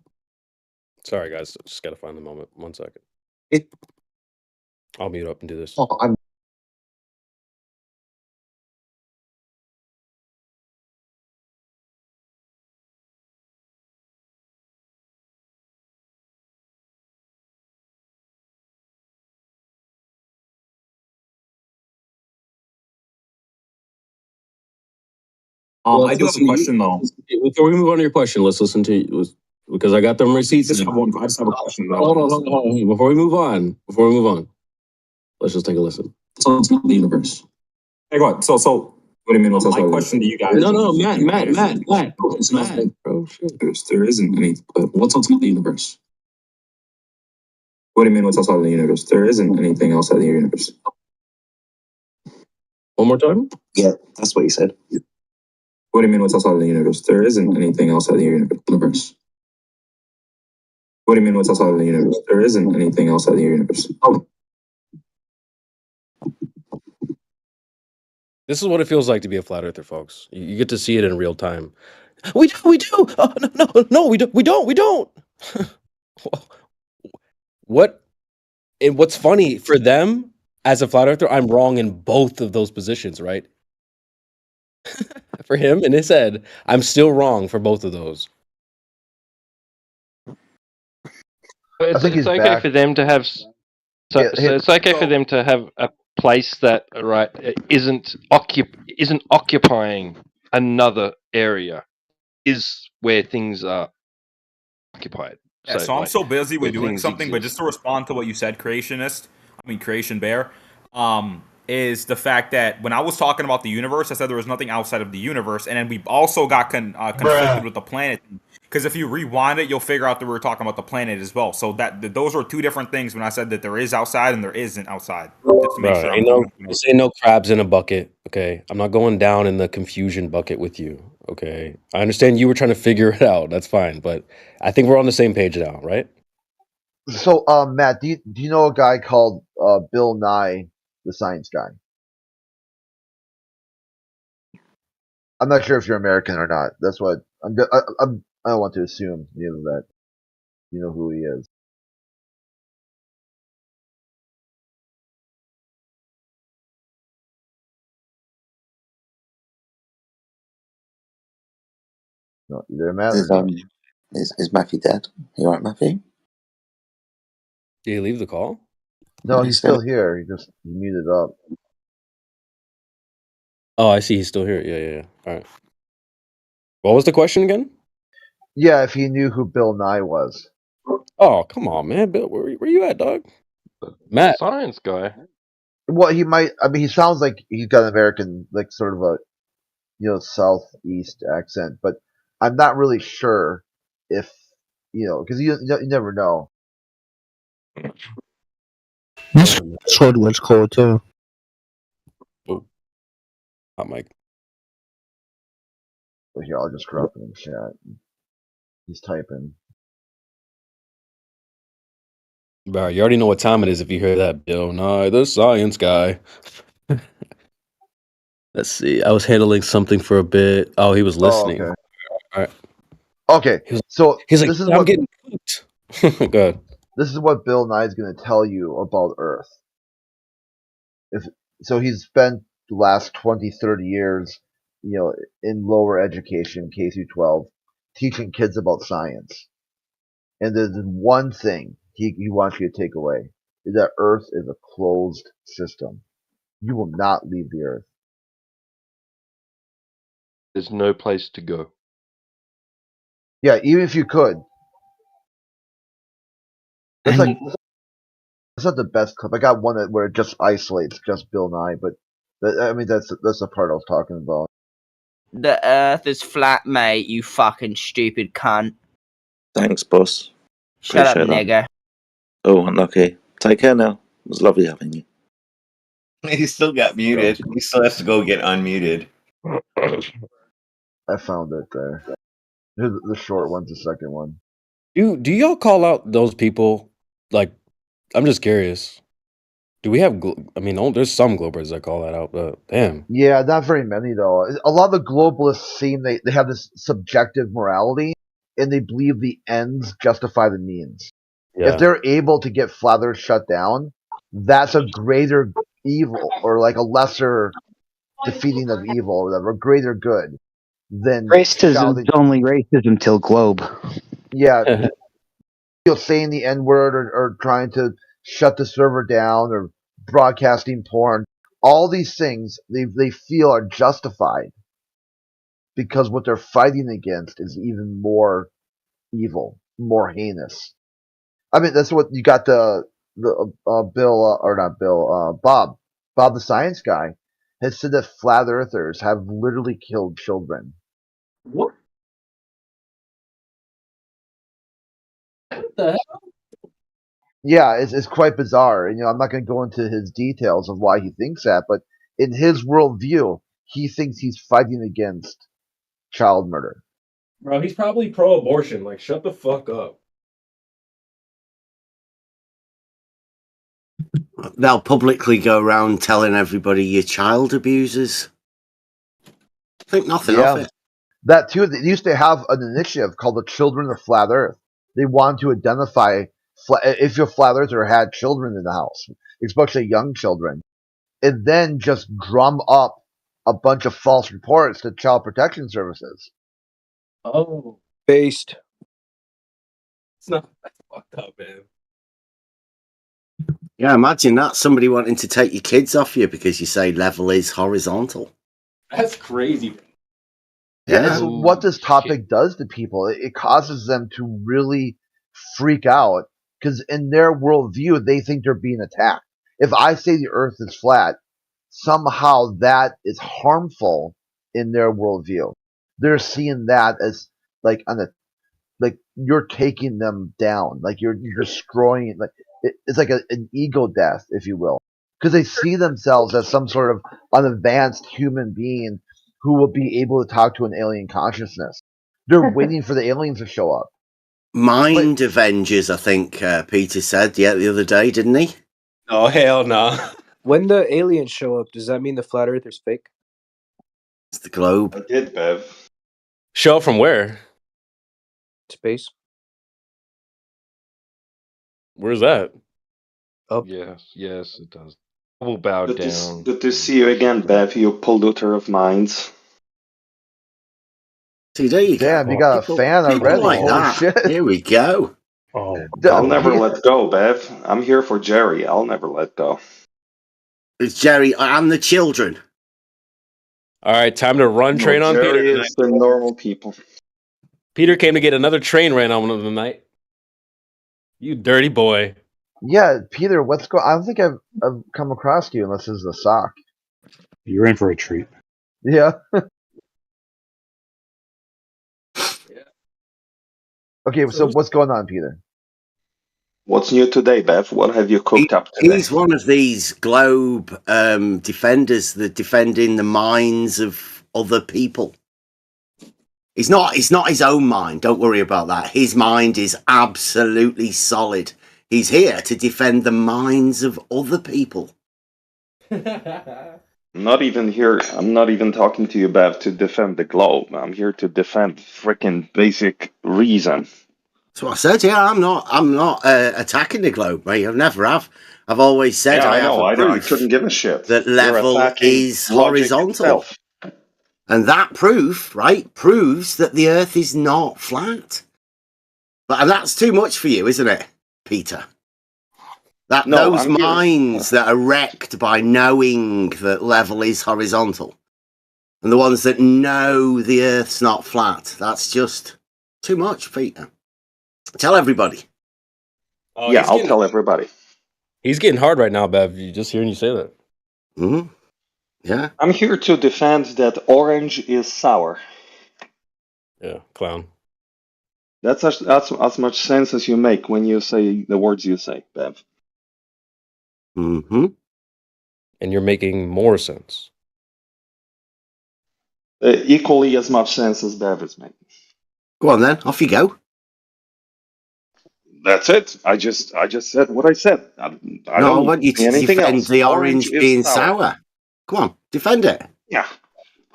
Sorry, guys. Just gotta find the moment. 1 second. I'll mute up and do this. I do have a question though. Before we move on to your question, let's listen to you because I got them receipts. I just have a question. Hold on. Before we move on, let's just take a listen. So it's not the universe. Hey, go ahead. So what do you mean? What's my question to you guys? No, Matt. It's not, bro. There isn't any. But what's outside the universe? What do you mean? What's outside of the universe? There isn't anything outside the universe. One more time. Yeah, that's what he said. What do you mean? What's outside of the universe? There isn't anything outside the universe. What do you mean? What's outside of the universe? There isn't anything outside the universe. Oh. This is what it feels like to be a flat earther, folks. You get to see it in real time. We do. Oh, no, we don't. What? And what's funny for them as a flat earther, I'm wrong in both of those positions, right? For him in his head, I'm still wrong for both of those. It's okay for them to have. So it's okay for them to have a place that isn't occupying another area. is where things are occupied. Yeah, so I'm so busy with doing something, but just to respond to what you said, Creation Bear, is the fact that when I was talking about the universe, I said there was nothing outside of the universe, and then we also got conflicted with the planet. Because if you rewind it, you'll figure out that we were talking about the planet as well. So those were two different things when I said that there is outside and there isn't outside. Just to make sure this ain't no crabs in a bucket. Okay, I'm not going down in the confusion bucket with you. Okay, I understand you were trying to figure it out. That's fine, but I think we're on the same page now, right? So, Matt, do you know a guy called Bill Nye, the Science Guy? I'm not sure if you're American or not. That's what I don't want to assume that you know who he is. No, you there, Matt? Is Matthew dead? You alright, Matthew? Did he leave the call? No, he's still here. He muted up. Oh, I see. He's still here. Yeah. All right. What was the question again? Yeah, if he knew who Bill Nye was. Oh, come on, man. Bill, where you at, dog? Matt. Science guy. Well, he might. I mean, he sounds like he's got an American, like sort of a, Southeast accent, but I'm not really sure if, because you never know. This sword was cool too. Oh, hot mic. But here, I'll just drop it in the chat. He's typing. Bro, you already know what time it is if you hear that, Bill Nye, the Science Guy. Let's see. I was handling something for a bit. Oh, he was listening. Okay. All right. Okay. So he's like, this is I'm what, getting cooked. Good. This is what Bill Nye is going to tell you about Earth. So he's spent the last 20, 30 years, in lower education, K through 12, teaching kids about science. And there's one thing he wants you to take away, is that Earth is a closed system. You will not leave the Earth. There's no place to go. Yeah, even if you could. That's not the best clip. I got one where it just isolates just Bill Nye, but that's the part I was talking about. The Earth is flat, mate. You fucking stupid cunt. Thanks, boss. Shut up, Appreciate nigger. that. Oh, unlucky. Take care now. It was lovely having you. He still got muted. He still has to go get unmuted. I found it there. Here's the short one's the second one. Do y'all call out those people? Like, I'm just curious. Do we have? There's some Globers that call that out, but damn. Yeah, not very many though. A lot of the globalists seem they have this subjective morality, and they believe the ends justify the means. Yeah. If they're able to get Flat Earth shut down, that's a greater evil, or like a lesser defeating of evil, or whatever, greater good than racism is only racism till globe. Yeah, saying the N word or trying to shut the server down or broadcasting porn. All these things they feel are justified because what they're fighting against is even more evil, more heinous. I mean, that's what you got Bob the Science Guy has said that flat earthers have literally killed children. What? What the hell? Yeah, it's quite bizarre. And, I'm not going to go into his details of why he thinks that, but in his worldview, he thinks he's fighting against child murder. Bro, he's probably pro-abortion. Like, shut the fuck up. They'll publicly go around telling everybody you're child abusers. Think nothing of it. That too. They used to have an initiative called the Children of Flat Earth. They wanted to identify if your flat earther had children in the house, especially young children, and then just drum up a bunch of false reports to Child Protection Services. Oh, based. It's not that's fucked up, man. Yeah, imagine that. Somebody wanting to take your kids off you because you say level is horizontal. That's crazy. Yeah, it's what this topic does to people. It causes them to really freak out because in their worldview, they think they're being attacked. If I say the Earth is flat, somehow that is harmful in their worldview. They're seeing that as like like you're taking them down, like you're destroying. Like it's like an ego death, if you will, because they see themselves as some sort of an advanced human being who will be able to talk to an alien consciousness. They're waiting for the aliens to show up. Mind Avengers, I think Peter said, the other day, didn't he? Oh, hell no. When the aliens show up, does that mean the flat earth is fake? It's the globe. I did, Bev. Show up from where? Space. Where's that? Up. Yes, it does. We'll bow down. Good to see you again, Bev, you polluter of minds. See, there you Damn, go. you got a fan already. Like Holy that. shit. Here we go. I'll never let go, Bev. I'm here for Jerry. I'll never let go. It's Jerry and the children. All right, time to run train on Jerry Peter. is the normal people. Peter came to get another train ran on him tonight. You dirty boy. Yeah, Peter, what's going? I don't think I've come across you unless this is a sock. You're in for a treat. Yeah. Okay, so what's going on, Peter? What's new today, Bev? What have you cooked up today? He's one of these globe defenders that defending the minds of other people. It's not his own mind. Don't worry about that. His mind is absolutely solid. He's here to defend the minds of other people. I'm not even talking to you, Bev, to defend the globe. I'm here to defend freaking basic reason. That's what I said. Yeah, I'm not attacking the globe, mate. I've never have. I've always said Yeah, I know. have a I proof couldn't give a shit. that You're level attacking is logic horizontal. itself. And that proof, right, proves that the Earth is not flat. And that's too much for you, isn't it, Peter? Those minds that are wrecked by knowing that level is horizontal, and the ones that know the Earth's not flat, that's just too much, Peter. Tell everybody. Oh, Yeah, I'll tell everybody. He's getting hard right now, Bev. You just hearing you say that. Mm-hmm. Yeah. I'm here to defend that orange is sour. Yeah, clown. That's as much sense as you make when you say the words you say, Bev. Mm-hmm. And you're making more sense. Equally as much sense as Bev is making. Go on then, off you go. That's it. I just said what I said. I don't want you to anything defend else. the orange is being sour. Come on, defend it. Yeah.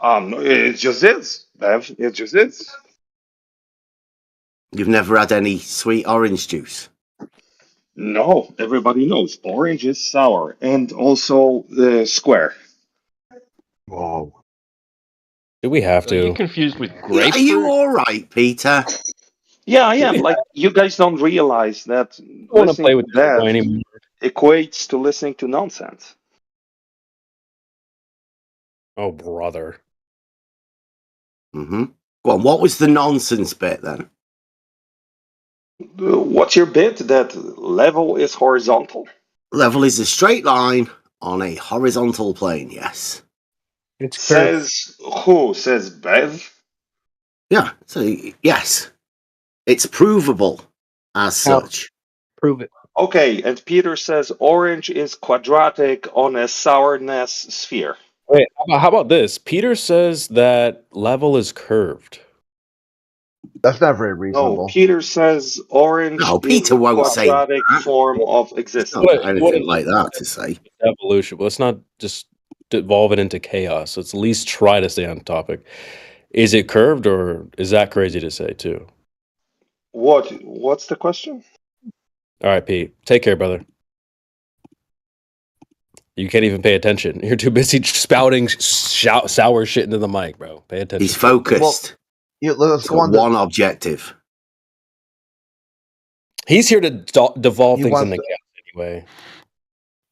It just is, Bev. It just is. You've never had any sweet orange juice? No, everybody knows orange is sour and also square. Whoa. Do we have to? Are you confused with grapefruit? Are you all right, Peter? Yeah, I am. Like, you guys don't realize that want to play with that anymore. equates to listening to nonsense. Oh, brother. Mm-hmm. Go on, what was the nonsense bit then? What's your bit? That level is horizontal? Level is a straight line on a horizontal plane, yes. It's Says who? Says Bev? Yeah, so yes. It's provable as such. Prove it. Okay, and Peter says orange is quadratic on a sourness sphere. Wait, how about this? Peter says that level is curved. That's not very reasonable. No, Peter says orange Peter is won't a say quadratic form of existence. Not anything like that to say. Evolution. Let's not just devolve it into chaos. Let's at least try to stay on topic. Is it curved, or is that crazy to say too? What's the question? All right, Pete. Take care, brother. You can't even pay attention. You're too busy spouting sour shit into the mic, bro. Pay attention. He's focused. Let's go on one objective. He's here to devolve He things in wants the to- cap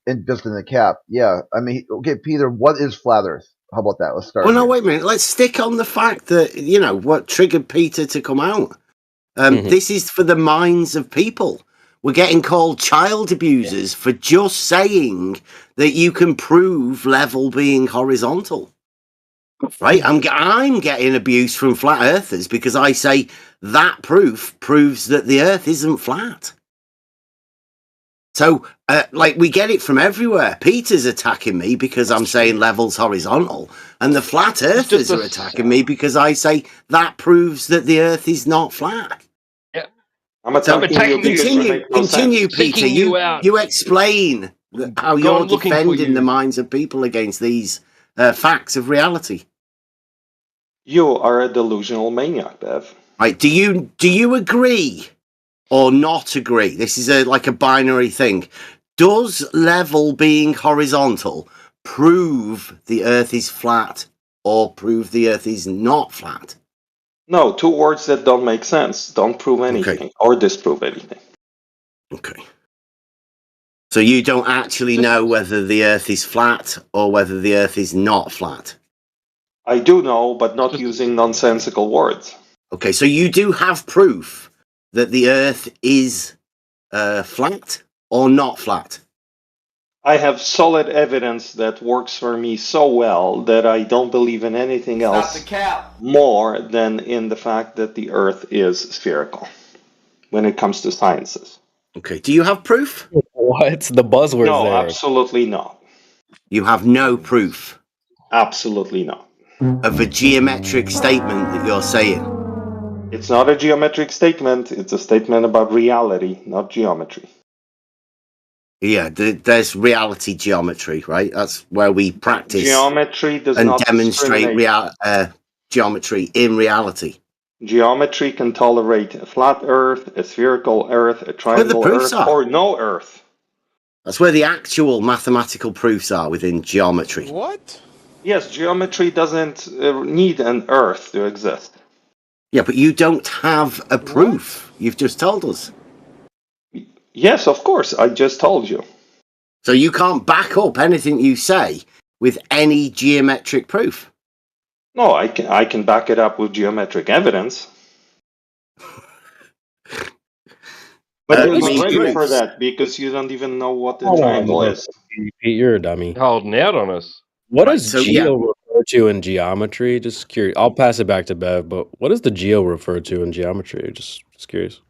anyway. just in the cap. Yeah. I mean, okay, Peter, what is flat Earth? How about that? Let's start. Well, no, wait a minute. Let's stick on the fact that, what triggered Peter to come out. This is for the minds of people. We're getting called child abusers for just saying that you can prove level being horizontal. Right? I'm getting abuse from flat earthers because I say that proof proves that the earth isn't flat. So, we get it from everywhere. Peter's attacking me because I'm saying level's horizontal, and the flat earthers are attacking me because I say that proves that the earth is not flat. Yeah, I'm attacking you. Continue, Peter. You explain how you're defending the minds of people against these facts of reality. You are a delusional maniac, Bev. Right? Do you agree or not agree? This is a binary thing. Does level being horizontal prove the Earth is flat or prove the Earth is not flat? No, two words that don't make sense. Don't prove anything or disprove anything. Okay. So you don't actually know whether the Earth is flat or whether the Earth is not flat? I do know, but not using nonsensical words. Okay, so you do have proof that the Earth is flat or not flat? I have solid evidence that works for me so well that I don't believe in anything else more than in the fact that the Earth is spherical when it comes to sciences. Okay, do you have proof? What? The buzzword No, there. absolutely not. You have no proof? Absolutely not. Of a geometric statement that you're saying? It's not a geometric statement. It's a statement about reality, not geometry. Yeah, there's reality geometry, right? That's where we practice geometry does and not demonstrate geometry in reality. Geometry can tolerate a flat Earth, a spherical Earth, a triangle Earth, or no Earth. That's where the actual mathematical proofs are within geometry. What? Yes, geometry doesn't need an Earth to exist. Yeah, but you don't have a proof. You've just told us. Yes, of course. I just told you. So you can't back up anything you say with any geometric proof? No, I can back it up with geometric evidence. But you're not ready for that because you don't even know what the triangle is. Pete, you're a dummy. Holding out on us. What does geo refer to in geometry? Just curious. I'll pass it back to Bev, but what does the geo refer to in geometry? Just curious.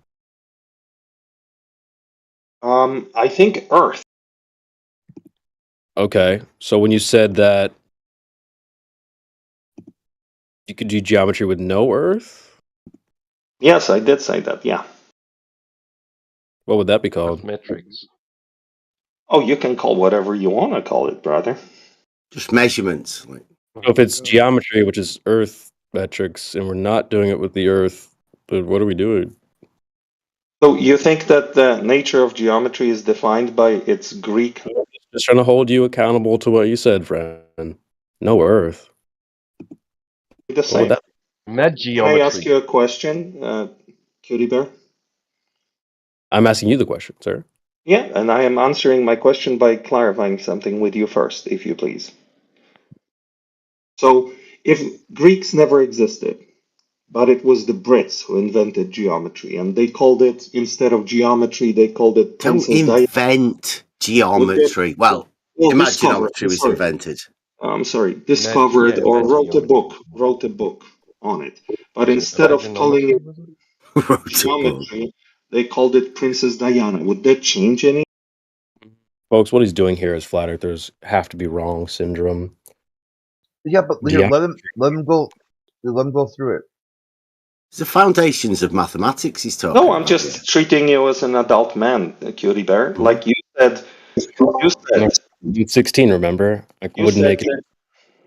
I think Earth. Okay, so when you said that you could do geometry with no Earth? Yes, I did say that, yeah. What would that be called? Metrics. Oh, you can call whatever you want to call it, brother. Just measurements. So if it's geometry, which is Earth metrics, and we're not doing it with the Earth, but what are we doing? So you think that the nature of geometry is defined by its Greek? Just trying to hold you accountable to what you said, friend. No Earth. The same. Mad geometry. Can I ask you a question, Cutie Bear? I'm asking you the question, sir. Yeah, and I am answering my question by clarifying something with you first, if you please. So, if Greeks never existed, but it was the Brits who invented geometry, and they called it, instead of geometry, they called it Don't invent geometry. Well, imageometry was invented. I'm sorry, discovered or wrote a book on it. But instead of calling it geometry, they called it Princess Diana. Would that change anything? Folks, what he's doing here is flat earthers have to be wrong syndrome. Yeah, but let him go through it. It's the foundations of mathematics he's talking No, I'm just treating you as an adult man, Cutie Bear. Like you said. You're 16, remember? I wouldn't make it.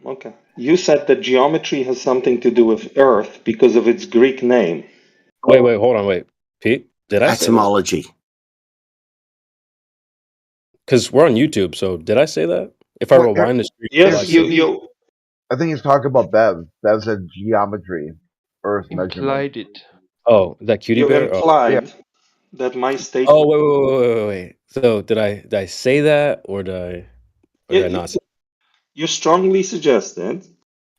Okay. You said that geometry has something to do with Earth because of its Greek name. Wait, hold on, Pete, did I say etymology? Because we're on YouTube, so did I say that? If I rewind the stream, yes, you. I think he's talking about Bev. Bev said geometry, Earth measurement. Implied it. Oh, that Cutie You Bear? implied that my statement. Oh, wait. So did I say that or did I not say? You strongly suggested.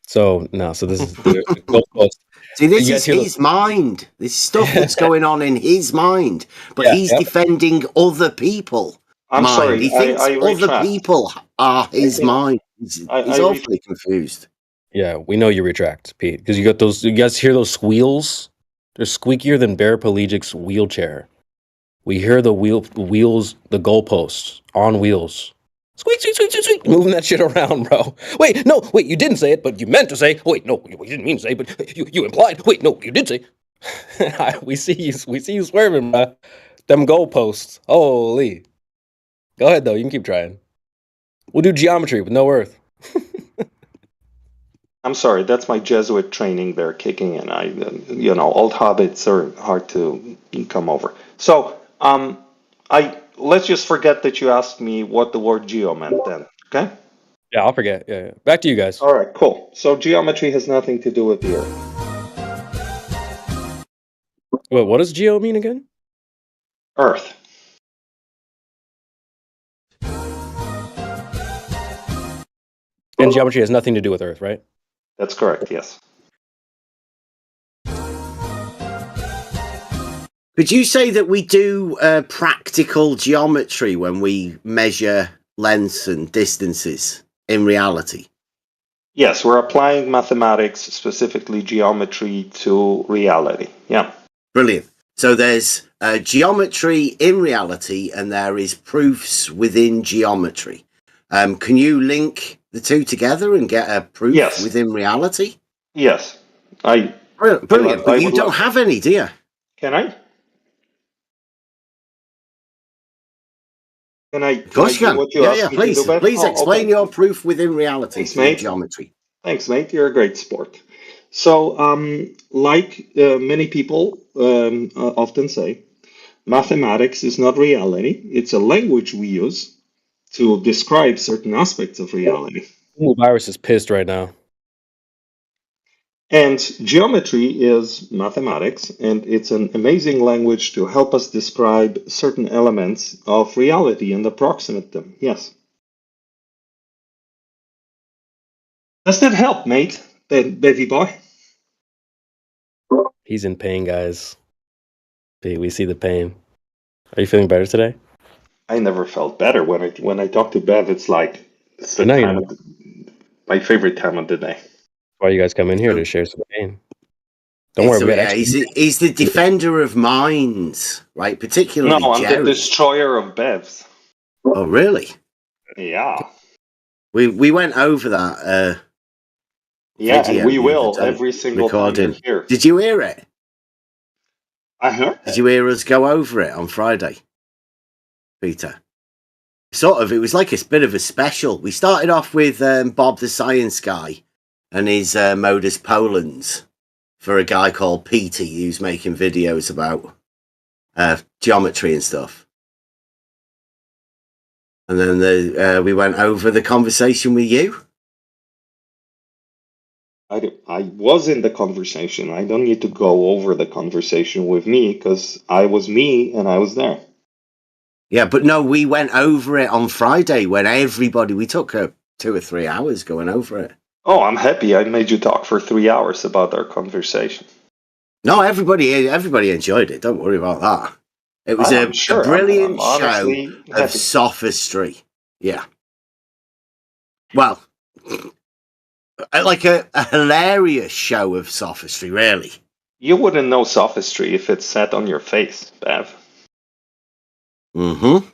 So this is the goalpost. See, this You is guys hear his mind. This stuff that's going on in his mind. But Yeah, he's yep. defending other people. I'm mind. sorry, He thinks I other retract. people are his think- mind. He's awfully confused. Yeah, we know you retract, Pete, because you got those. You guys hear those squeals? They're squeakier than Paraplegic's wheelchair. We hear the wheels, the goalposts on wheels. Squeak, squeak, squeak, squeak, squeak, moving that shit around, bro. Wait, you didn't say it, but you meant to say. Wait, no, you didn't mean to say, but you implied. Wait, no, you did say. we see you swerving, bro. Them goalposts. Holy. Go ahead though. You can keep trying. We'll do geometry with no earth. I'm sorry, that's my Jesuit training there kicking in. Old hobbits are hard to come over. So, let's just forget that you asked me what the word geo meant then, okay? Yeah, I'll forget. Yeah. Back to you guys. All right, cool. So geometry has nothing to do with the Earth. Wait, what does geo mean again? Earth. And geometry has nothing to do with Earth, right? That's correct, yes. Could you say that we do practical geometry when we measure lengths and distances in reality? Yes, we're applying mathematics, specifically geometry, to reality. Yeah. Brilliant. So there's geometry in reality and there is proofs within geometry. Can you link the two together and get a proof within reality? Yes. Brilliant. But you don't have any, do you? Can I? Of course you can. Yeah, please. Please explain your proof within reality through geometry. Thanks, mate. You're a great sport. So, like many people often say, mathematics is not reality. It's a language we use to describe certain aspects of reality. Ooh, Virus is pissed right now. And geometry is mathematics, and it's an amazing language to help us describe certain elements of reality and approximate them. Yes. Does that help, mate, baby boy? He's in pain, guys. We see the pain. Are you feeling better today? I never felt better when I talk to Bev. It's like it's my favorite time of the day. Why you guys come in here to share some pain? Don't worry, we got he's the defender of minds, right? Particularly No, I'm Jerry. the destroyer of Bevs. Oh, really? Yeah. We went over that. Yeah, video and we the will other day, every single recording. time you're here. Did you hear it? I heard. Did you hear us go over it on Friday, Peter? Sort of. It was like a bit of a special. We started off with Bob the Science Guy and his Modus Polens for a guy called Petey who's making videos about geometry and stuff. And then we went over the conversation with you. I was in the conversation. I don't need to go over the conversation with me because I was me and I was there. Yeah, but no, we went over it on Friday when we took 2 or 3 hours going over it. Oh, I'm happy I made you talk for 3 hours about our conversation. No, everybody enjoyed it. Don't worry about that. It was a brilliant show of sophistry. Yeah. Well, like a hilarious show of sophistry, really. You wouldn't know sophistry if it's set on your face, Bev. Mm-hmm.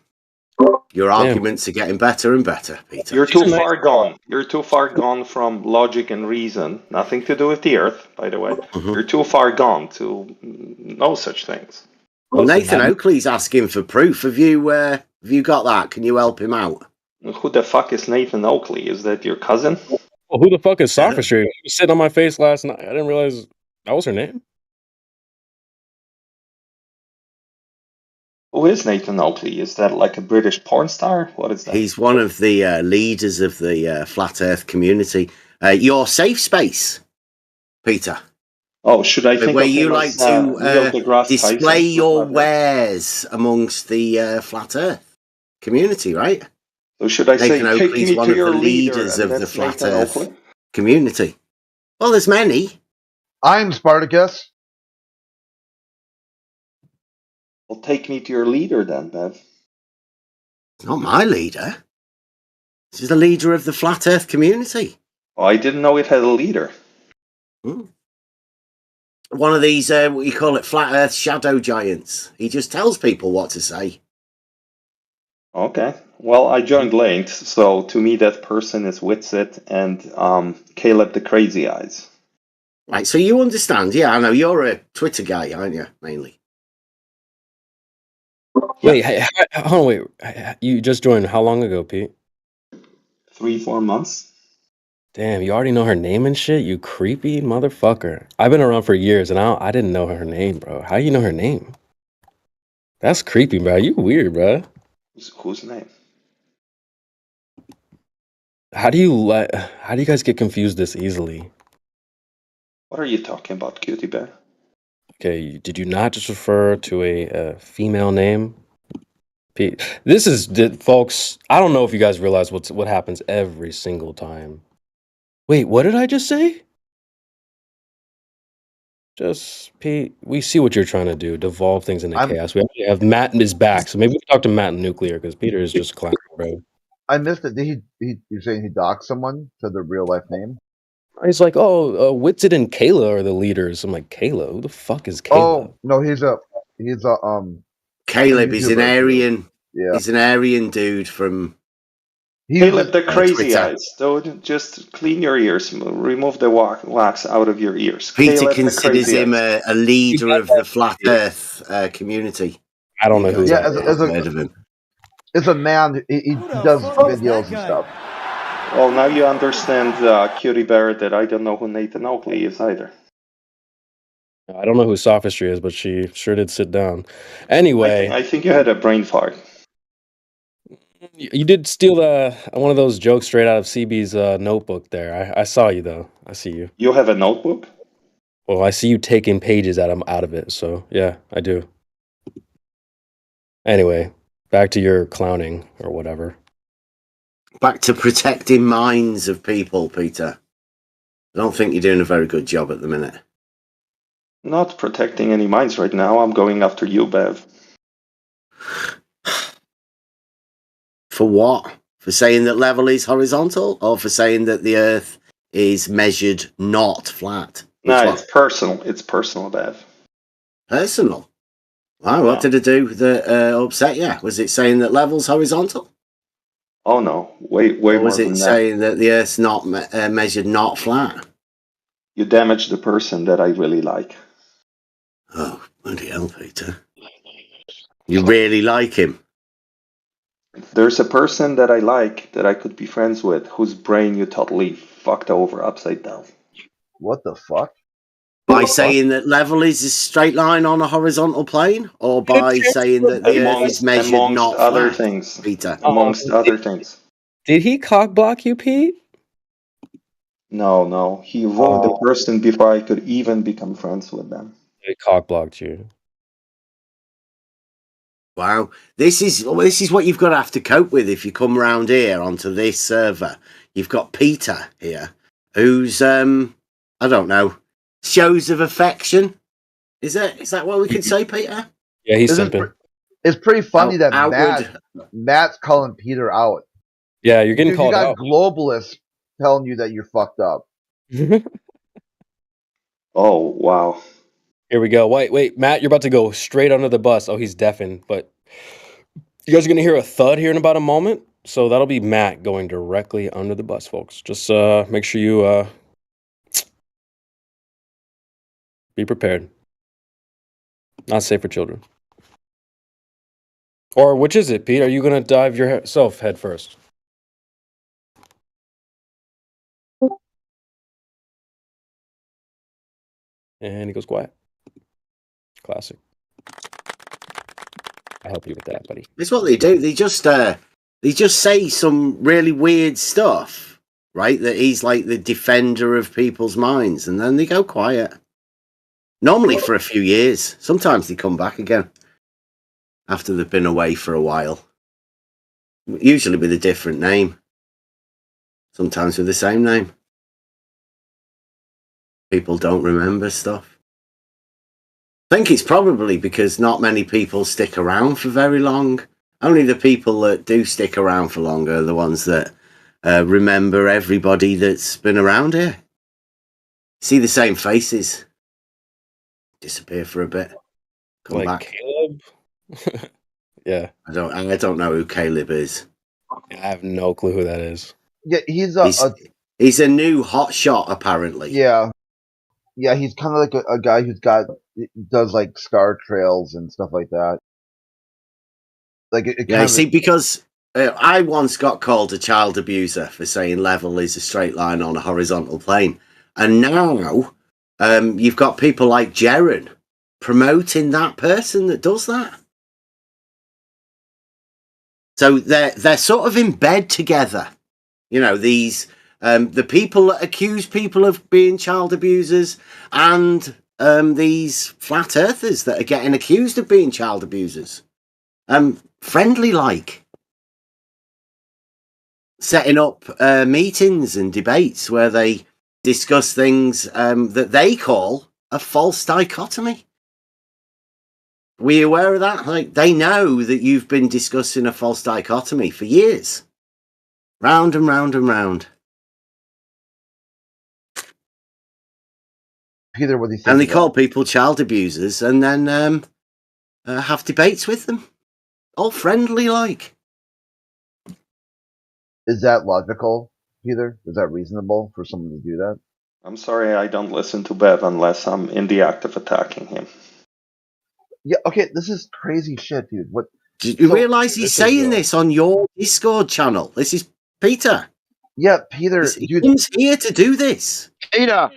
Your arguments are getting better and better, Peter. You're too far gone. You're too far gone from logic and reason. Nothing to do with the Earth, by the way. Mm-hmm. You're too far gone to know such things. Well, Nathan Oakley's asking for proof. Have you got that? Can you help him out? Who the fuck is Nathan Oakley? Is that your cousin? Well, who the fuck is sophistry? She was sitting on my face last night. I didn't realize that was her name. Who is Nathan Oakley? Is that like a British porn star? What is that? He's one of the leaders of the Flat Earth community. Your safe space, Peter. Oh, should I think where of you him like as, to Neil deGrasse display Tyson? your wares amongst the Flat Earth community, right? So should I say, Nathan take Oakley's me one to of your the leader, leaders and of the that's flat Nathan Earth Oakley? community. Well, there's many. I'm Spartacus. Well, take me to your leader then, Bev. Not my leader. This is the leader of the flat Earth community. Oh, I didn't know it had a leader. One of these, what you call it, flat Earth shadow giants. He just tells people what to say. Okay. Well, I joined late, so to me that person is Witsit and Caleb the Crazy Eyes. Right, so you understand. Yeah, I know. You're a Twitter guy, aren't you, mainly? Wait, hold on, wait. You just joined how long ago, Pete? 3-4 months. Damn, you already know her name and shit? You creepy motherfucker. I've been around for years and I didn't know her name, bro. How do you know her name? That's creepy, bro. You weird, bro. Whose name? How do you guys get confused this easily? What are you talking about, Cutie Bear? Okay, did you not just refer to a female name? Pete, this is, folks, I don't know if you guys realize what happens every single time. Wait, what did I just say? Just, Pete, we see what you're trying to do, devolve things into chaos. We actually have Matt in his back, so maybe we can talk to Matt in Nuclear, because Peter is just clowning, bro. I missed it. Did you're saying he doxed someone to their real life name? He's like, oh, Witsit and Kayla are the leaders. I'm like, Kayla? Who the fuck is Kayla? Oh, no, he's a Caleb is an Aryan. Yeah. He's an Aryan dude from... Caleb the Crazy Twitter. Eyes. Dude, just clean your ears. Remove the wax out of your ears. Peter Caleb the considers Crazy him Eyes. a leader of the flat Earth community. I don't know who Yeah, that is. Heard of him. it's a man. He does videos and stuff. Well, now you understand, Cutie Bear, that I don't know who Nathan Oakley is either. I don't know who Sophistry is, but she sure did sit down. Anyway. I think you had a brain fart. You did steal one of those jokes straight out of CB's notebook there. I saw you, though. I see you. You have a notebook? Well, I see you taking pages out of it, so yeah, I do. Anyway, back to your clowning or whatever. Back to protecting minds of people, Peter. I don't think you're doing a very good job at the minute. Not protecting any minds right now. I'm going after you, Bev. For what? For saying that level is horizontal, or for saying that the Earth is measured not flat? No, it's personal. It's personal, Bev. Personal? Wow, what did it do that upset you? Was it saying that level's horizontal? Oh no, way Or more was than it that. saying that the Earth's not measured not flat? You damaged the person that I really like. Oh, bloody hell, Peter. You really like him? There's a person that I like that I could be friends with whose brain you totally fucked over upside down. What the fuck? By saying that level is a straight line on a horizontal plane, or by saying that the Earth is measured amongst not other flat, things. Peter? Amongst other things. Did he cock block you, Pete? No. He wrote the person before I could even become friends with them. He cock blocked you. Wow, this is what you've got to have to cope with if you come round here onto this server. You've got Peter here, who's I don't know, shows of affection. Is that what we could say, Peter? Yeah, he's simping. It's pretty funny that outward. Matt's calling Peter out. Yeah, you're getting Because called you got out. globalists telling you that you're fucked up. Oh, wow. Here we go. Wait, Matt, you're about to go straight under the bus. Oh, he's deafened, but you guys are going to hear a thud here in about a moment. So that'll be Matt going directly under the bus, folks. Just make sure you be prepared. Not safe for children. Or which is it, Pete? Are you going to dive yourself head first? And he goes quiet. Classic. I help you with that, buddy. It's what they do. They just say some really weird stuff, right? That he's like the defender of people's minds, and then they go quiet. Normally for a few years. Sometimes they come back again after they've been away for a while. Usually with a different name. Sometimes with the same name. People don't remember stuff. I think it's probably because not many people stick around for very long. Only the people that do stick around for longer are the ones that remember everybody that's been around here. See the same faces. Disappear for a bit. Come Like back. Caleb? Yeah. I don't know who Caleb is. I have no clue who that is. Yeah, he's he's a new hotshot apparently. Yeah, he's kind of like a guy who's does like scar trails and stuff like that. Like it Yeah, see, because I once got called a child abuser for saying level is a straight line on a horizontal plane, and now you've got people like Jaren promoting that person that does that. So they're sort of in bed together. You know, these the people that accuse people of being child abusers and these flat earthers that are getting accused of being child abusers. Friendly like. Setting up meetings and debates where they discuss things that they call a false dichotomy. Were you aware of that? Like, they know that you've been discussing a false dichotomy for years. Round and round and round. Peter, what do you think? And they call people child abusers and then have debates with them. All friendly like. Is that logical, Peter? Is that reasonable for someone to do that? I'm sorry, I don't listen to Bev unless I'm in the act of attacking him. Yeah, okay, this is crazy shit, dude. What? Do you realise he's saying this on your Discord channel? This is Peter. Yeah, Peter. He's here to do this. Peter,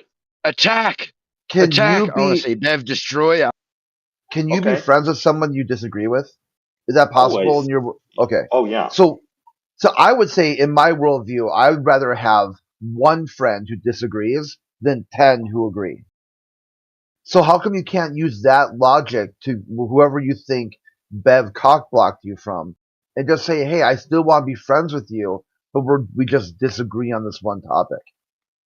attack! Can attack! you be Honestly, Bev Destroyer. Can you be friends with someone you disagree with? Is that possible Always. in your? Okay. Oh yeah. So I would say, in my worldview, I would rather have one friend who disagrees than 10 who agree. So how come you can't use that logic to whoever you think Bev cockblocked you from, and just say, hey, I still want to be friends with you, but we just disagree on this one topic?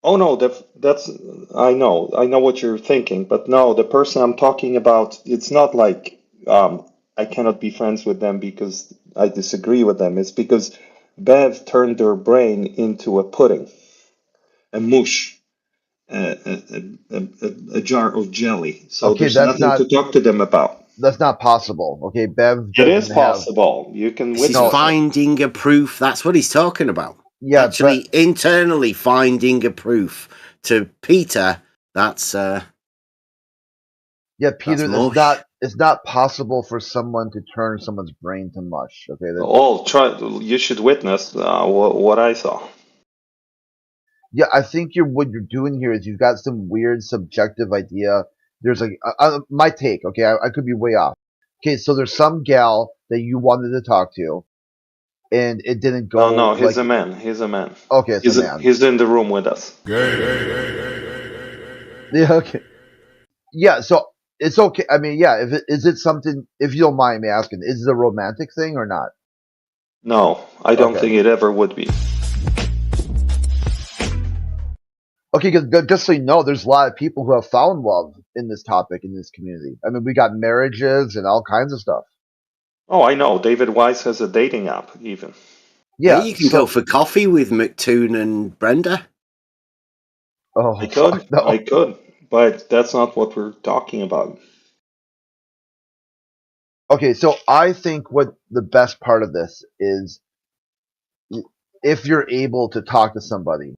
Oh no, that's I know what you're thinking, but no, the person I'm talking about, it's not like I cannot be friends with them because I disagree with them. It's because Bev turned their brain into a pudding, a mush, a jar of jelly. So Okay, there's that's nothing to talk to them about. That's not possible. Okay, Bev. It is doesn't have- possible. You can He's witness it. finding a proof. That's what he's talking about. Yeah, actually, internally finding a proof. To Peter, that's Yeah, Peter, mush. it's not possible for someone to turn someone's brain to mush. Okay, You should witness what I saw. Yeah, I think what you're doing here is you've got some weird subjective idea. There's like my take. Okay, I could be way off. Okay, so there's some gal that you wanted to talk to, and it didn't go. No, he's a man. He's a man. Okay, it's a man. He's in the room with us. Yeah, okay. Yeah, so it's okay. I mean, yeah, is it something? If you don't mind me asking, is it a romantic thing or not? No, I don't think it ever would be. Okay, because just so you know, there's a lot of people who have found love in this topic, in this community. I mean, we got marriages and all kinds of stuff. Oh, I know. David Weiss has a dating app, even. Yeah, you can go for coffee with McToon and Brenda. Oh, I could, but that's not what we're talking about. Okay, so I think what the best part of this is, if you're able to talk to somebody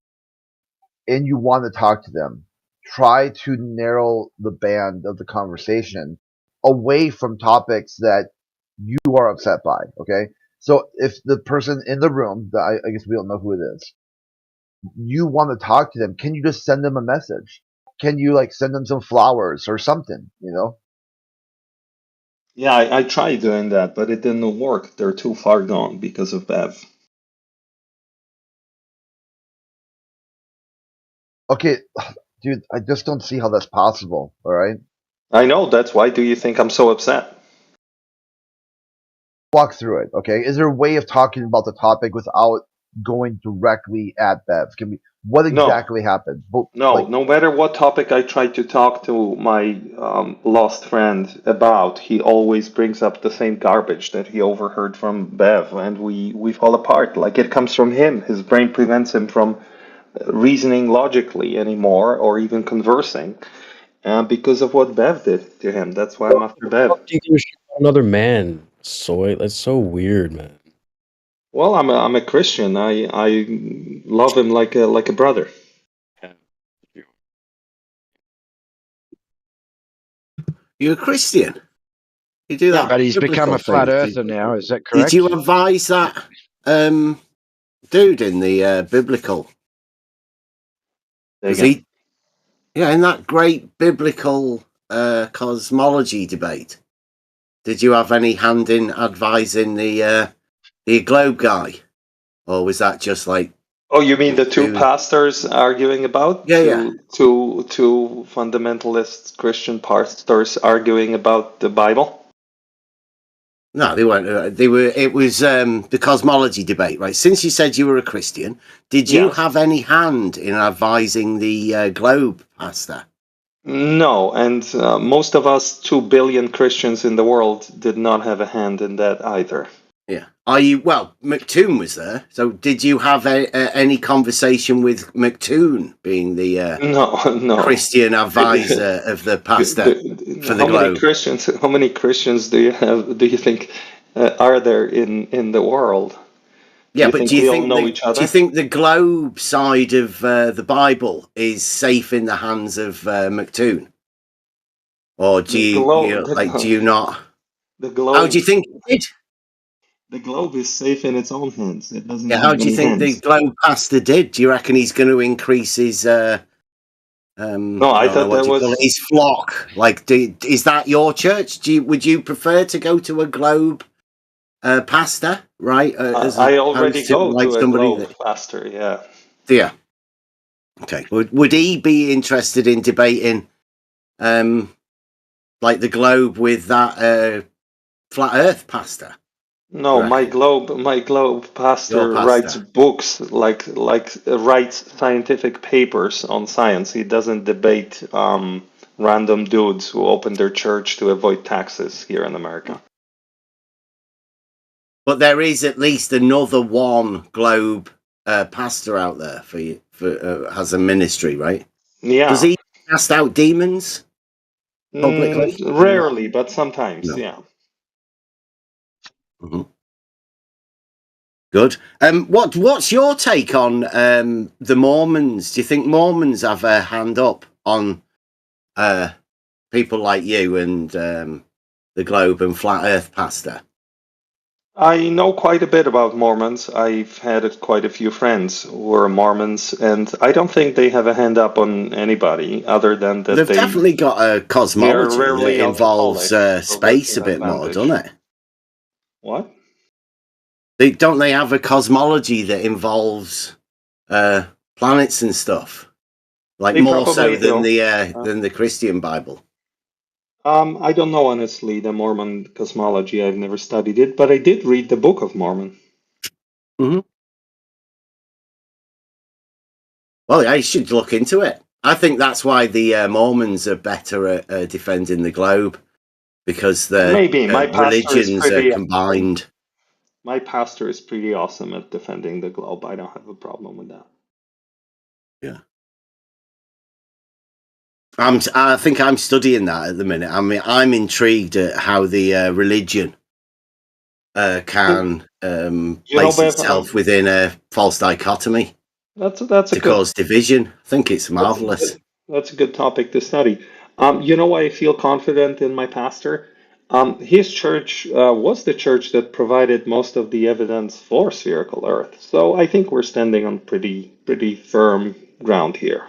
and you want to talk to them, try to narrow the band of the conversation away from topics that you are upset by. Okay, so if the person in the room, I guess we don't know who it is, you want to talk to them, can you just send them a message? Can you like send them some flowers or something? You know? Yeah, I tried doing that, but it didn't work. They're too far gone because of Bev. Okay, dude, I just don't see how that's possible. All right. I know. That's why do you think I'm so upset? walk through it. Okay, is there a way of talking about the topic without going directly at Bev? What exactly happened? No matter what topic I try to talk to my lost friend about, he always brings up the same garbage that he overheard from Bev, and we fall apart. Like, it comes from him. His brain prevents him from reasoning logically anymore, or even conversing, because of what Bev did to him. That's why I'm after Bev. Do you give a shit about another man? Soy, that's so weird, man. Well, I'm a Christian. I love him like a brother. You're a Christian. You do that. But he's become a flat earther now. Is that correct? Did you advise that dude in the biblical? In that great biblical cosmology debate, did you have any hand in advising the globe guy, or was that just like? Oh, you mean the two pastors arguing about? Two fundamentalist Christian pastors arguing about the Bible? No, they weren't. They were. It was the cosmology debate, right? Since you said you were a Christian, did you have any hand in advising the globe pastor? No, and most of us 2 billion Christians in the world did not have a hand in that either. Yeah. Are you? Well, McToon was there. So did you have any conversation with McToon being the no Christian advisor of the pastor for the globe? How many Christians do you have? Do you think are there in the world? Yeah, but do you think know each other? Do you think the globe side of the Bible is safe in the hands of McToon, or do you not? The globe. How do you think it did? The globe is safe in its own hands. It doesn't. Yeah, how do you think the globe pastor did? Do you reckon he's going to increase his? No, I thought that was his flock. Like, is that your church? Would you prefer to go to a globe pastor? Right? I already go to a globe pastor. Yeah. Yeah. Okay. Would he be interested in debating, like the globe with that flat Earth pastor? No, my globe pastor writes books, like writes scientific papers on science. He doesn't debate random dudes who open their church to avoid taxes here in America. But there is at least another one globe pastor out there for you has a ministry, right? Yeah. Does he cast out demons publicly? Rarely, but sometimes. No. Yeah. Mm-hmm. Good. What's your take on the Mormons? Do you think Mormons have a hand up on people like you and the globe and flat Earth pastor? I know quite a bit about Mormons. I've had quite a few friends who are Mormons, and I don't think they have a hand up on anybody other than that they've definitely got a cosmology that involves space a bit more, doesn't it? What? Don't they have a cosmology that involves planets and stuff, like more so than the Christian Bible? I don't know, honestly, the Mormon cosmology. I've never studied it, but I did read the Book of Mormon. Mm-hmm. Well, yeah, you should look into it. I think that's why the Mormons are better at defending the globe, because their religions are combined. My pastor is pretty awesome at defending the globe. I don't have a problem with that. Yeah. I think I'm studying that at the minute. I mean, I'm intrigued at how the religion can place itself within a false dichotomy. That's to cause division. I think it's marvelous. That's a good topic to study. You know why I feel confident in my pastor? His church was the church that provided most of the evidence for spherical Earth. So I think we're standing on pretty firm ground here.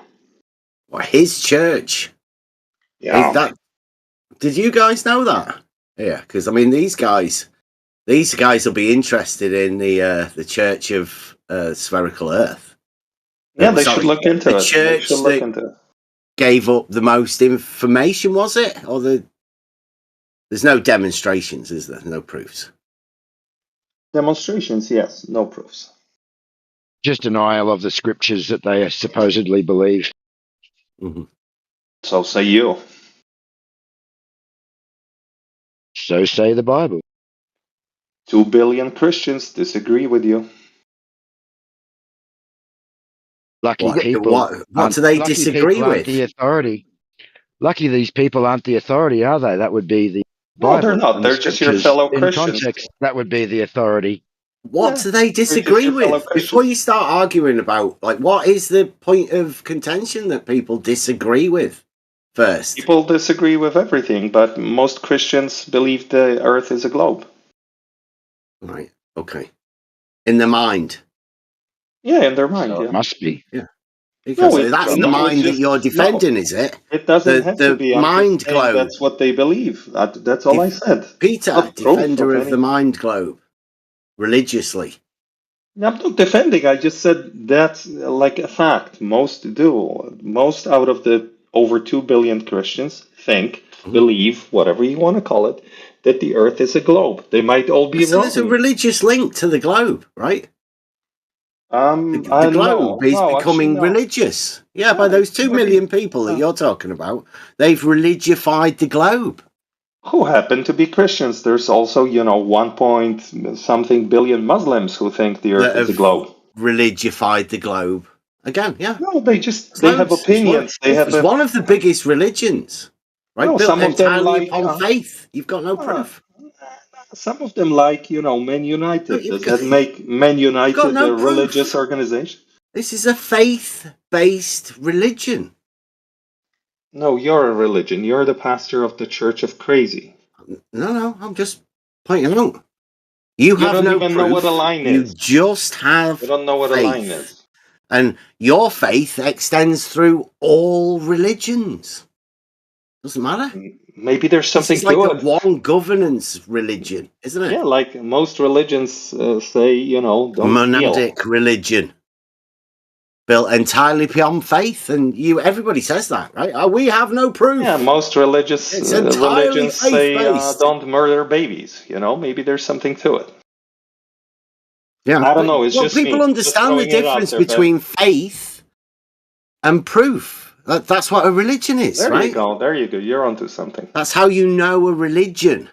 Well, his church. Yeah. Did you guys know that? Yeah, because I mean, these guys will be interested in the Church of Spherical Earth. Yeah, they should look into it. The church that gave up the most information, was it? Or there's no demonstrations, is there? No proofs. Demonstrations, yes, no proofs. Just denial of the scriptures that they supposedly believe. So say you. So say the Bible. 2 billion Christians disagree with you. Lucky What? people. What do they lucky disagree people aren't with? the authority. Lucky these people aren't the authority, are they? That would be the No, Bible. they're not. And the They're just your scriptures. fellow In Christians. context, that would be the authority. What do they disagree with? Before you start arguing about, like, what is the point of contention that people disagree with first? People disagree with everything, but most Christians believe the earth is a globe. Right. Okay. In their mind. Yeah, in their mind, yeah. It must be. Yeah. Because No, that's the mind that you're defending, is it? It doesn't have to The be. I'm mind just saying globe. that's what they believe. That's all I said. Peter, Not proof defender of any- the mind globe. Religiously. I'm not defending. I just said that's like a fact. Most do. Most out of the over 2 billion Christians think, believe, whatever you want to call it, that the earth is a globe. They might all be So wrong. there's a religious link to the globe, right? The no, globe is no, becoming actually, no. religious. Yeah, by those 2 million people that you're talking about, they've religified the globe. Who happen to be Christians. There's also, 1 point something billion Muslims who think the earth That is a have globe. religified the globe. Again, yeah. No, they just, It's they have loads. opinions. They have It's one of the biggest religions, right? No, Built some of them entirely like, upon faith. You've got no proof. Some of them like, Men United. you've Does got- that make Men United no a proof. religious organization? This is a faith-based religion. No, you're a religion. You're the pastor of the Church of Crazy. No, I'm just pointing out. You have don't no even proof. know what a line you is. just have You don't know what faith. a line is. And your faith extends through all religions. Doesn't matter. Maybe there's something This is like to a it. one governance religion, isn't it? Yeah, like most religions say, don't steal. Monadic religion. Built entirely beyond faith, and everybody says that, right? We have no proof. Yeah, most religious It's entirely religions say faith-based. don't murder babies. Maybe there's something to it. Yeah, I don't know. It's well, just people me. understand the Just throwing it out difference there, Ben. between faith and proof. That's what a religion is, There right? you go. There you go. You're onto something. That's how you know a religion,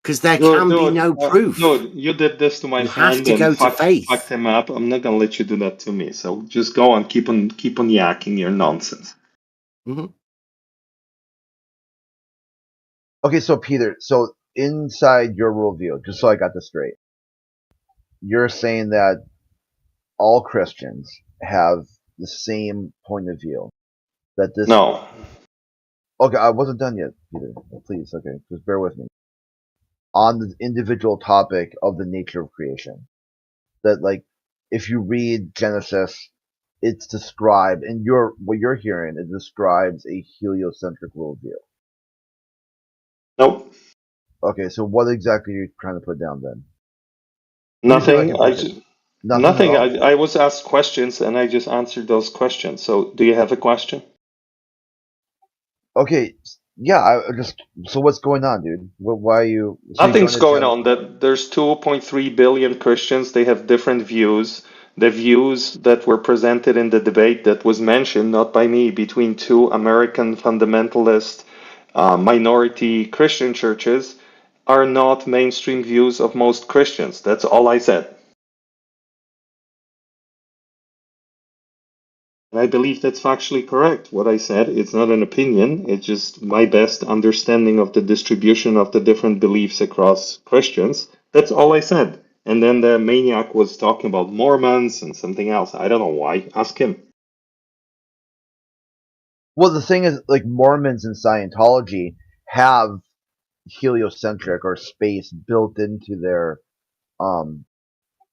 because there can be no proof. Dude, you did this to my You friend have to and go to faith. fucked him up. I'm not gonna let you do that to me. So just go on, keep on yakking your nonsense. Okay, so Peter, so inside your worldview, just so I got this straight, you're saying that all Christians have the same point of view. That this No. Okay, I wasn't done yet, Peter. Please, okay, just bear with me. On the individual topic of the nature of creation, that like if you read Genesis, it's described, and what you're hearing, it describes a heliocentric worldview. Nope. Okay, so what exactly are you trying to put down then? Nothing. Nothing at all? I was asked questions and I just answered those questions. So do you have a question? Okay, yeah, so what's going on, dude? Why are you? So Nothing's going on. That there's 2.3 billion Christians. They have different views. The views that were presented in the debate that was mentioned, not by me, between two American fundamentalist minority Christian churches, are not mainstream views of most Christians. That's all I said. And I believe that's factually correct. What I said, it's not an opinion. It's just my best understanding of the distribution of the different beliefs across Christians. That's all I said. And then the maniac was talking about Mormons and something else. I don't know why. Ask him. Well, the thing is, like Mormons and Scientology have heliocentric or space built into their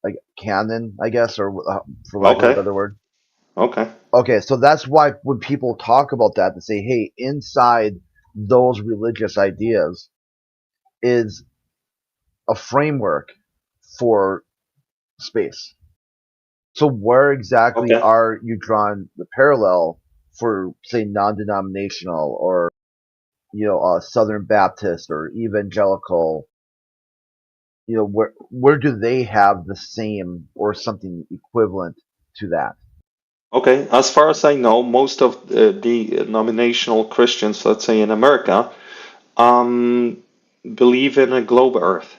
like canon, I guess, or for lack of a better word. Okay, so that's why when people talk about that, they say, hey, inside those religious ideas is a framework for space. So where exactly are you drawing the parallel for, say, non-denominational or, Southern Baptist or evangelical, where do they have the same or something equivalent to that? Okay, as far as I know, most of the denominational Christians, let's say in America, believe in a globe Earth.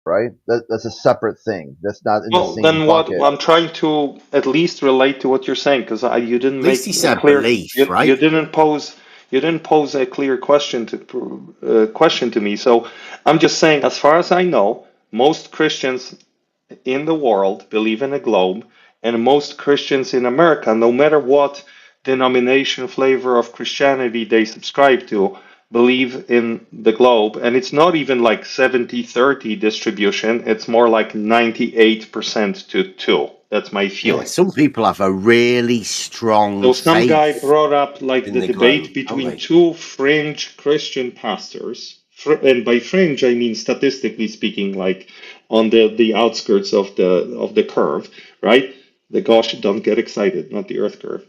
Right? That's a separate thing. That's not in the Well, same then what bucket. I'm trying to at least relate to what you're saying, because you didn't At least make he a said clear. belief, You right? didn't pose a clear question to me. So I'm just saying, as far as I know, most Christians in the world believe in a globe, and most Christians in America, no matter what denomination flavor of Christianity they subscribe to, believe in the globe. And it's not even like 70-30 distribution, it's more like 98% to 2. That's my Yeah, feeling. some people have a really strong So some guy faith brought up like in the the debate globe, don't between they? two fringe Christian pastors, and by fringe I mean statistically speaking, like on the outskirts of the curve, right? The gosh, don't get excited, not the Earth curve.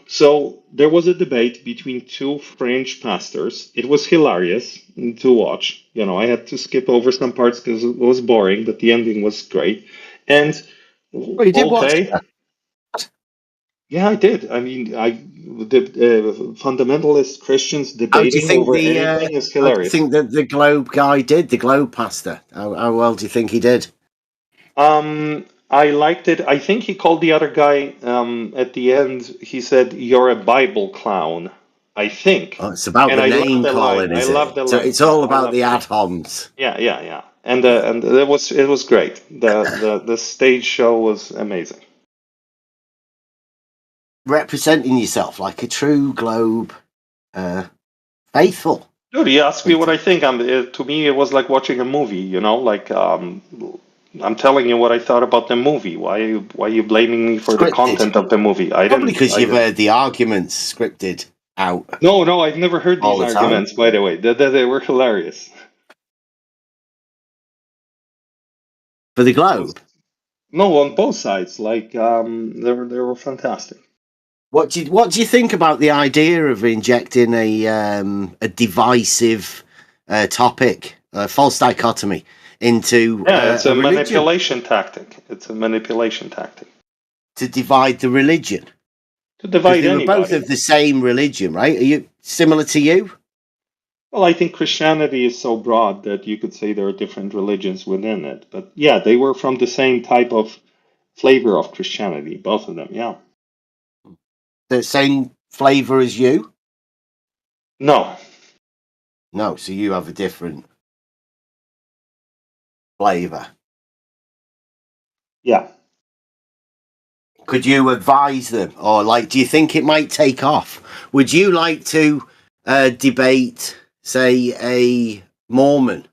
So there was a debate between two fringe pastors. It was hilarious to watch. I had to skip over some parts because it was boring, but the ending was great. And Well, you did watch okay. that. Yeah, I did. I mean, the fundamentalist Christians How do you debating think over anything is how do you hilarious. think that the globe guy did, the globe pastor? How well do you think he did? I liked it. I think he called the other guy at the end. He said, "You're a Bible clown." I think, Oh, it's about and the I love name the line. calling, I is love it? the So line. it's Yeah, all I about love the the line. ad homs. Yeah. And it was great. The stage show was amazing. Representing yourself like a true globe faithful. Dude, he asked me what I think. To me, it was like watching a movie. Like I'm telling you what I thought about the movie. Why are you blaming me for the Scripted. content of the movie? Probably because you've heard the arguments scripted out. No, I've never heard all these the time. arguments. By the way, they were hilarious. For the globe. No, on both sides. Like they were fantastic. What do you think about the idea of injecting a divisive topic, a false dichotomy, into Yeah, it's a religion manipulation tactic. It's a manipulation tactic to divide the religion? to divide They were both anybody. of the same religion, right? Are you similar to you? Well, I think Christianity is so broad that you could say there are different religions within it. But yeah, they were from the same type of flavor of Christianity, both of them. Yeah. The same flavor as you? No. No, so you have a different flavor. Yeah. Could you advise them, or do you think it might take off? Would you like to debate, say, a Mormon?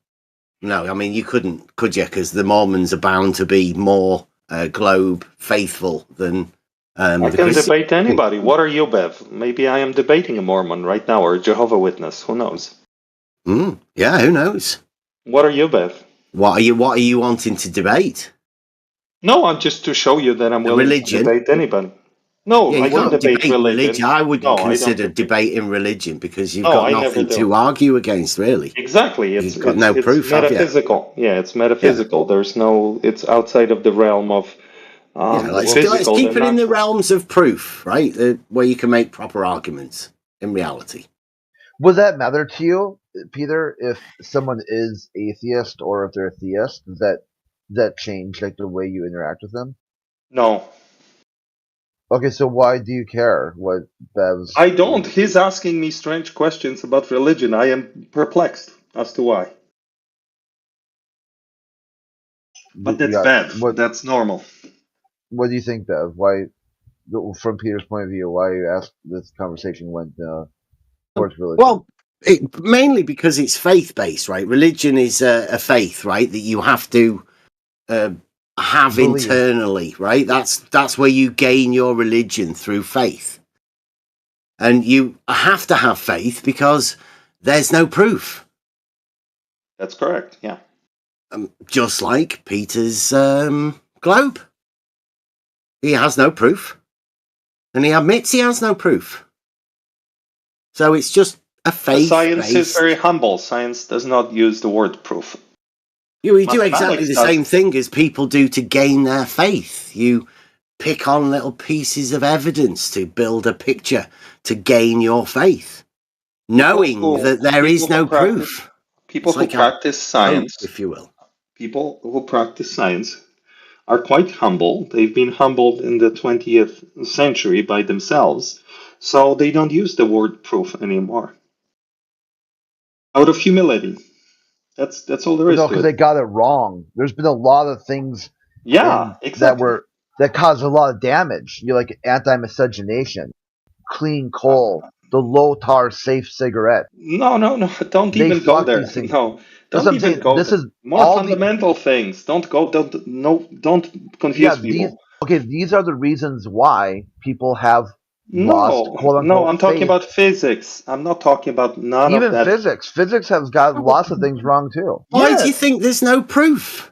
No, I mean you couldn't, could you? Because the Mormons are bound to be more globe faithful than I the can Christians. debate anybody. What are you, Bev? Maybe I am debating a Mormon right now or a Jehovah Witness. Who knows? Yeah, who knows? What are you, Bev? What are you wanting to debate? No, I'm just to show you that I'm willing religion? to debate anybody. No, Yeah, I you don't can't debate debate religion. I wouldn't No, I don't consider debate. debating religion because you've No, got I never nothing do. to argue against, really. Exactly. You've got no proof, have you? metaphysical. Yeah, it's metaphysical. There's no. It's outside of the realm of Yeah, the let's physical. keep the it in the natural. realms of proof, right? Where you can make proper arguments in reality. Would that matter to you, Peter, if someone is atheist or if they're a theist? Does that change like the way you interact with them? No, Okay, so why do you care what Bev's? I don't. He's asking me strange questions about religion. I am perplexed as to why. But that's Bev. That's normal. What do you think, Bev? Why, from Peter's point of view, why you asked this conversation went towards religion? Well, mainly because it's faith-based, right? Religion is a faith, right? That you have to have Believe. internally, right? That's where you gain your religion, through faith. And you have to have faith because there's no proof. That's correct. Yeah. Just like Peter's globe. He has no proof. And he admits he has no proof. So it's just a faith. Science is very humble. Science does not use the word proof. You do exactly the same thing as people do to gain their faith. You pick on little pieces of evidence to build a picture to gain your faith, knowing that there is no proof. People who practice science, if you will. People who practice science are quite humble. They've been humbled in the 20th century by themselves, so they don't use the word proof anymore. Out of humility. That's all there is to because it. they got it wrong. There's been a lot of things exactly. that caused a lot of damage. You know, like anti-miscegenation, clean coal, the low tar safe cigarette. No. Don't even go there. No. Don't even go there. This is more fundamental things. Don't confuse people. These are the reasons why people have lost quote-unquote No, I'm talking faith. about physics. I'm not talking about none Even of that. physics. Physics has got lots of things wrong too. Why do you think there's no proof?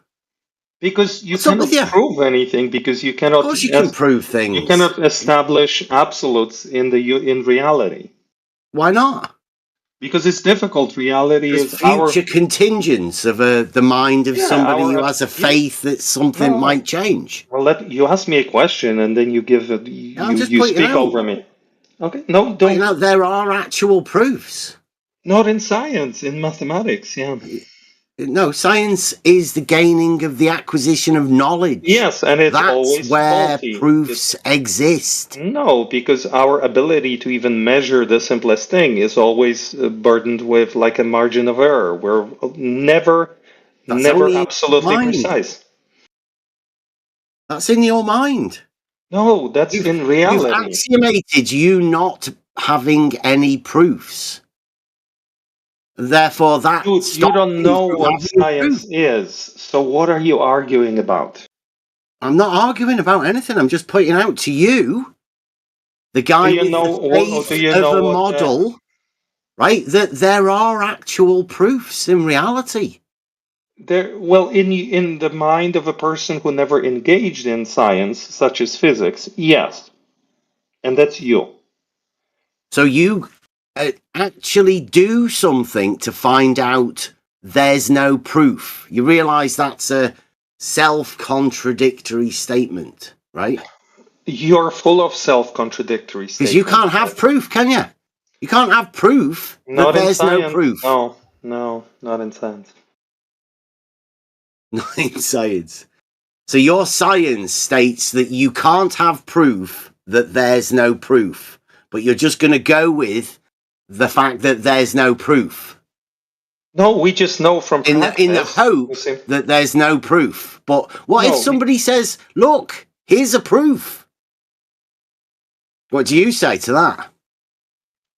Because you cannot prove anything. Because you cannot. Of course, you can prove things. You cannot establish absolutes in reality. Why not? Because it's difficult. Reality There's is future contingents of the mind of somebody who has a faith that something might change. Well, you ask me a question and then you give it. You speak over me. Okay. No, don't. You know, there are actual proofs. Not in science, in mathematics. Yeah. No, science is the gaining of the acquisition of knowledge. Yes, and it's always that's where faulty. proofs exist. No, because our ability to even measure the simplest thing is always burdened with like a margin of error. We're never absolutely precise. That's in your mind. No, that's in reality. You've axiomated you not having any proofs. Therefore, that you don't know what science is. So what are you arguing about? I'm not arguing about anything. I'm just pointing out to you, the guy with the faith of a model, right? That there are actual proofs in reality. In the mind of a person who never engaged in science, such as physics, yes, and that's you. So you actually do something to find out there's no proof. You realize that's a self-contradictory statement, right? You're full of self-contradictory statements. Because you can't have proof, can you? You can't have proof that there's no proof. No, not in science. Not in science. So your science states that you can't have proof that there's no proof, but you're just going to go with the fact that there's no proof. No, we just know from practice. In the hope that there's no proof. But what if somebody says, look, here's a proof? What do you say to that?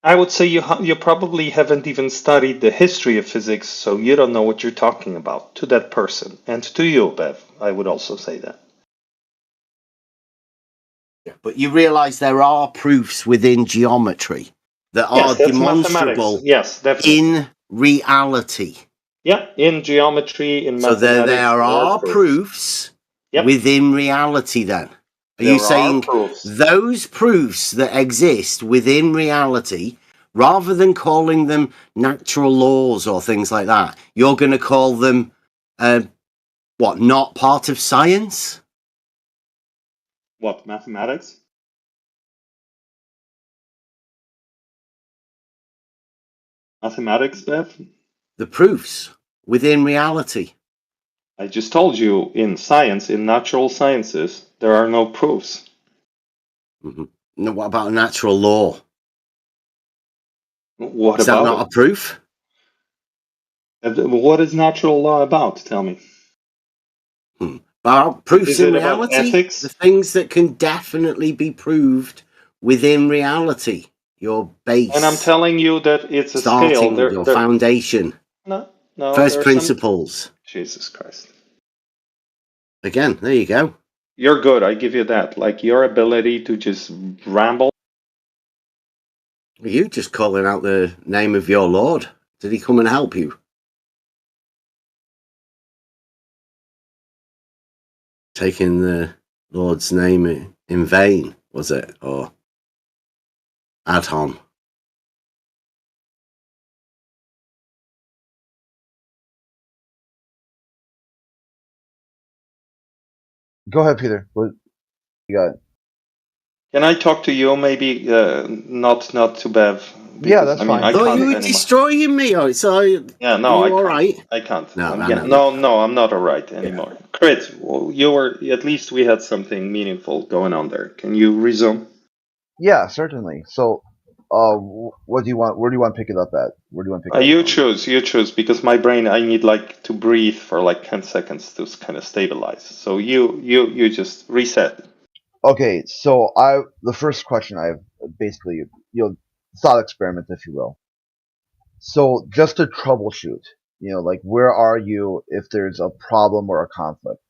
I would say you probably haven't even studied the history of physics, so you don't know what you're talking about, to that person. And to you, Bev, I would also say that. But you realize there are proofs within geometry that are demonstrable in reality. Yeah, in geometry, in mathematics. So there are proofs within reality then. Are you saying those proofs that exist within reality, rather than calling them natural laws or things like that, you're going to call them, not part of science? What, mathematics? Mathematics, Bev? The proofs within reality. I just told you, in science, in natural sciences, there are no proofs. Mm-hmm. No, what about a natural law? Is that not a proof? What is natural law about? Tell me. About proofs Is in it about reality? ethics? The things that can definitely be proved within reality. Your base. And I'm telling you that it's a starting scale. your foundation. No. First principles. Jesus Christ. Again, there you go. You're good. I give you that. Like your ability to just ramble. Are you just calling out the name of your Lord? Did he come and help you? Taking the Lord's name in vain, was it? Or ad hom? Go ahead, Peter. What you got? Can I talk to you? Maybe not to Bev. Yeah, that's fine. I thought can't you were anymore. destroying me. So Yeah, no, you I all can't. right? I can't. No, I'm I getting, know. no, I'm not alright anymore. Crit, well, you were at least we had something meaningful going on there. Can you resume? Yeah, certainly. So, what do you want? Where do you want to pick it up at? Where do you want to pick it up? You choose, because my brain, I need like to breathe for like 10 seconds to kind of stabilize. So you just reset. Okay, so the first question I have, basically, thought experiment, if you will. So just to troubleshoot, like where are you if there's a problem or a conflict?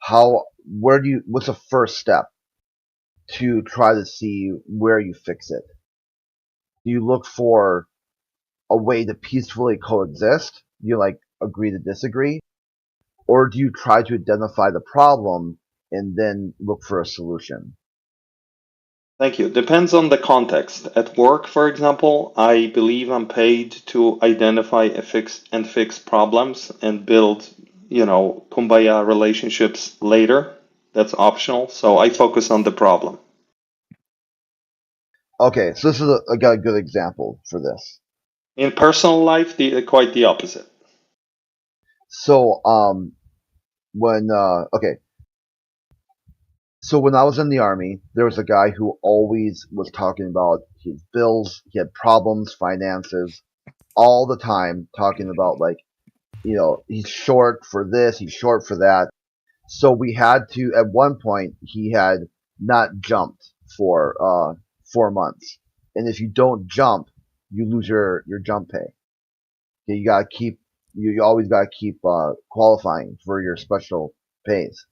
What's the first step to try to see where you fix it? Do you look for a way to peacefully coexist? Do you like agree to disagree? Or do you try to identify the problem and then look for a solution? Thank you. Depends on the context. At work, for example, I believe I'm paid to identify and fix problems and build, kumbaya relationships later. That's optional. So I focus on the problem. Okay, so this is I got a good example for this. In personal life, quite the opposite. So, So when I was in the army, there was a guy who always was talking about his bills. He had problems, finances, all the time talking about he's short for this, he's short for that. So we had to, at one point, he had not jumped for 4 months. And if you don't jump, you lose your jump pay. Okay, you always gotta keep qualifying for your special pays.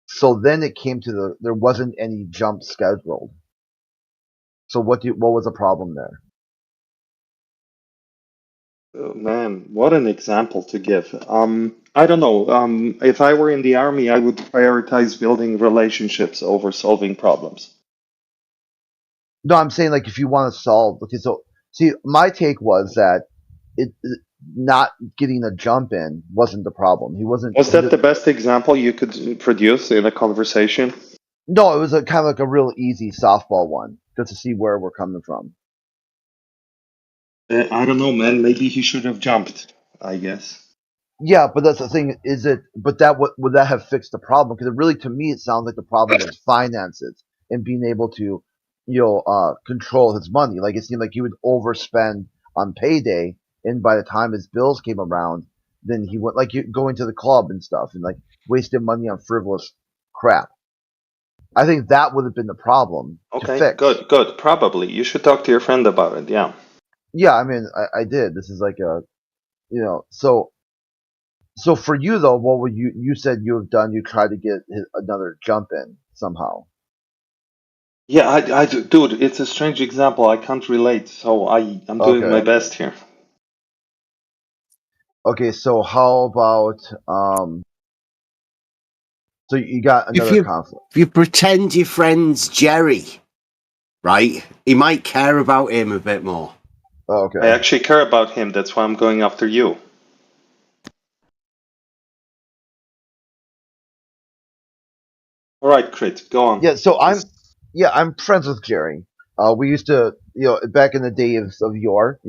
So then it came to there wasn't any jump scheduled. So what was the problem there? Oh, man, what an example to give. I don't know. If I were in the army, I would prioritize building relationships over solving problems. No, I'm saying if you want to solve. Okay, so see, my take was that it not getting a jump in wasn't the problem. He wasn't. Was that the best example you could produce in a conversation? No, it was kind of a real easy softball one, just to see where we're coming from. I don't know, man. Maybe he should have jumped, I guess. Yeah, but that's the thing. Would that have fixed the problem? Because really, to me, it sounds like the problem was finances and being able to, control his money. Like it seemed like he would overspend on payday, and by the time his bills came around, then he went going to the club and stuff, and wasting money on frivolous crap. I think that would have been the problem. Okay, to fix. good. Probably you should talk to your friend about it. Yeah. Yeah, I mean, I did. This is So for you though, what would you said you have done? You tried to get another jump in somehow. Yeah, dude, it's a strange example. I can't relate, so I'm doing my best here. Okay, so how about so you got another conflict. If you pretend your friend's Jerry, right? He might care about him a bit more. Oh, okay. I actually care about him. That's why I'm going after you. All right, Crit, go on. Yeah, so I'm friends with Jerry. We used to, back in the days of yore,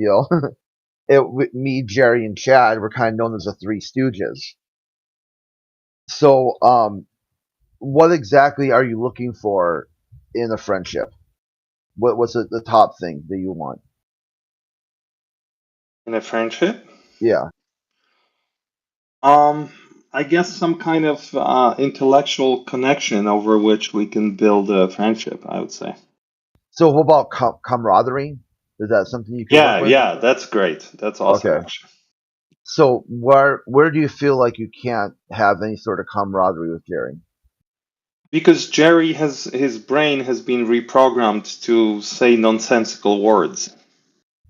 me, Jerry, and Chad were kind of known as the Three Stooges. So, what exactly are you looking for in a friendship? What's the top thing that you want in a friendship? Yeah. I guess some kind of intellectual connection over which we can build a friendship, I would say. So what about camaraderie? Is that something you can work with? Yeah, that's great. That's awesome, Okay. actually. So where do you feel like you can't have any sort of camaraderie with Jerry? Because his brain has been reprogrammed to say nonsensical words.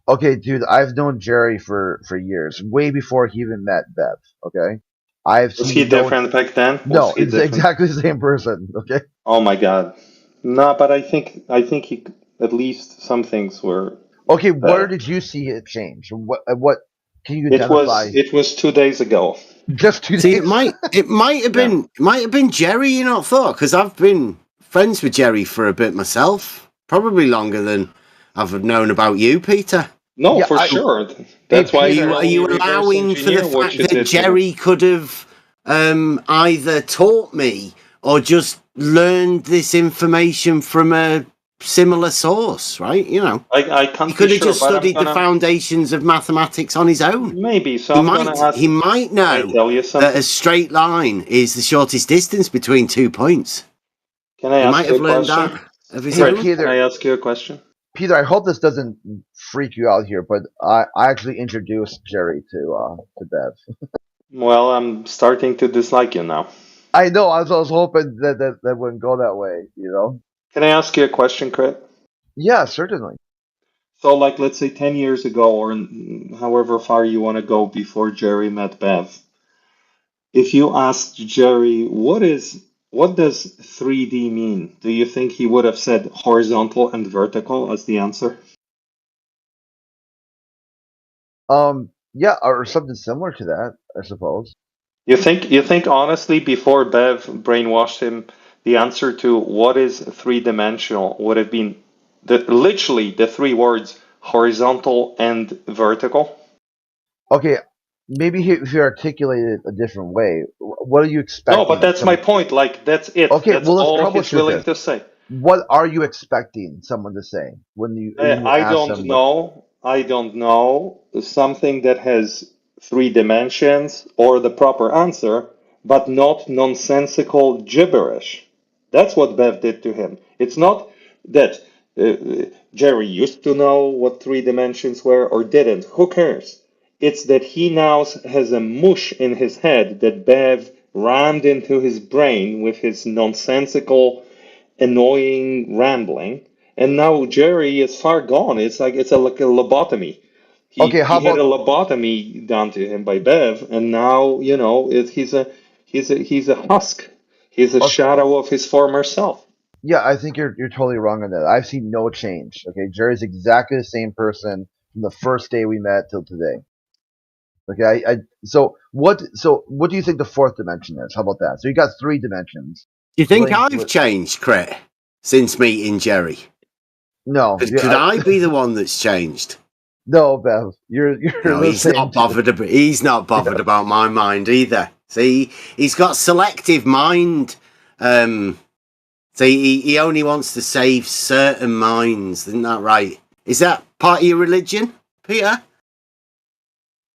Okay, dude, I've known Jerry for years, way before he even met Bev. Okay, Was he different back then? No, it's exactly the same person. Okay. Oh my god, no, but I think he at least some things were. Okay, where did you see it change? What can you identify? It was 2 days ago. Just 2 See, days. it might have been Jerry. You not thought? Because I've been friends with Jerry for a bit myself, probably longer than I've known about you, Peter. No, for sure. That's why Are you allowing for the fact that Jerry could have either taught me or just learned this information from a similar source, right? You know, I can't he could be have sure, just but I'm studied the gonna- foundations of mathematics on his own. Maybe. So he I'm might. gonna ask. He might know tell you that something? a straight line is the shortest distance between 2 points. Can I He ask might you have a learned question? that of his Hey, own. Peter. Can I ask you a question? Peter, I hope this doesn't freak you out here, but I actually introduced Jerry to Bev. Well, I'm starting to dislike you now. I know. I was hoping that wouldn't go that way. You know. Can I ask you a question, Crit? Yeah, certainly. So, like, let's say 10 years ago, or however far you want to go before Jerry met Bev, if you asked Jerry, what does 3D mean? Do you think he would have said horizontal and vertical as the answer? Yeah, or something similar to that, I suppose. You think honestly, before Bev brainwashed him, the answer to what is three-dimensional would have been literally the three words horizontal and vertical? Okay, maybe if you articulate it a different way, what are you expecting? No, but that's my point. Like, that's it. Okay, That's well, let's all he's troubleshoot willing this. to say. What are you expecting someone to say when you I ask don't them? know. I don't know. Something that has three dimensions or the proper answer, but not nonsensical gibberish. That's what Bev did to him. It's not that Jerry used to know what three dimensions were or didn't. Who cares? It's that he now has a mush in his head that Bev rammed into his brain with his nonsensical, annoying rambling. And now Jerry is far gone. It's like it's like a lobotomy. He had a lobotomy done to him by Bev, and now he's a husk. He's a shadow of his former self. Yeah, I think you're totally wrong on that. I've seen no change. Okay, Jerry's exactly the same person from the first day we met till today. Okay, so what do you think the fourth dimension is? How about that? So you got 3 dimensions. Do you think Linked I've with- changed, Cret, since meeting Jerry? No. Could I be the one that's changed? No, Bev. You're no, the he's same. not bothered. He's not bothered about my mind either. See, he's got selective mind. See, he only wants to save certain minds. Isn't that right? Is that part of your religion, Peter?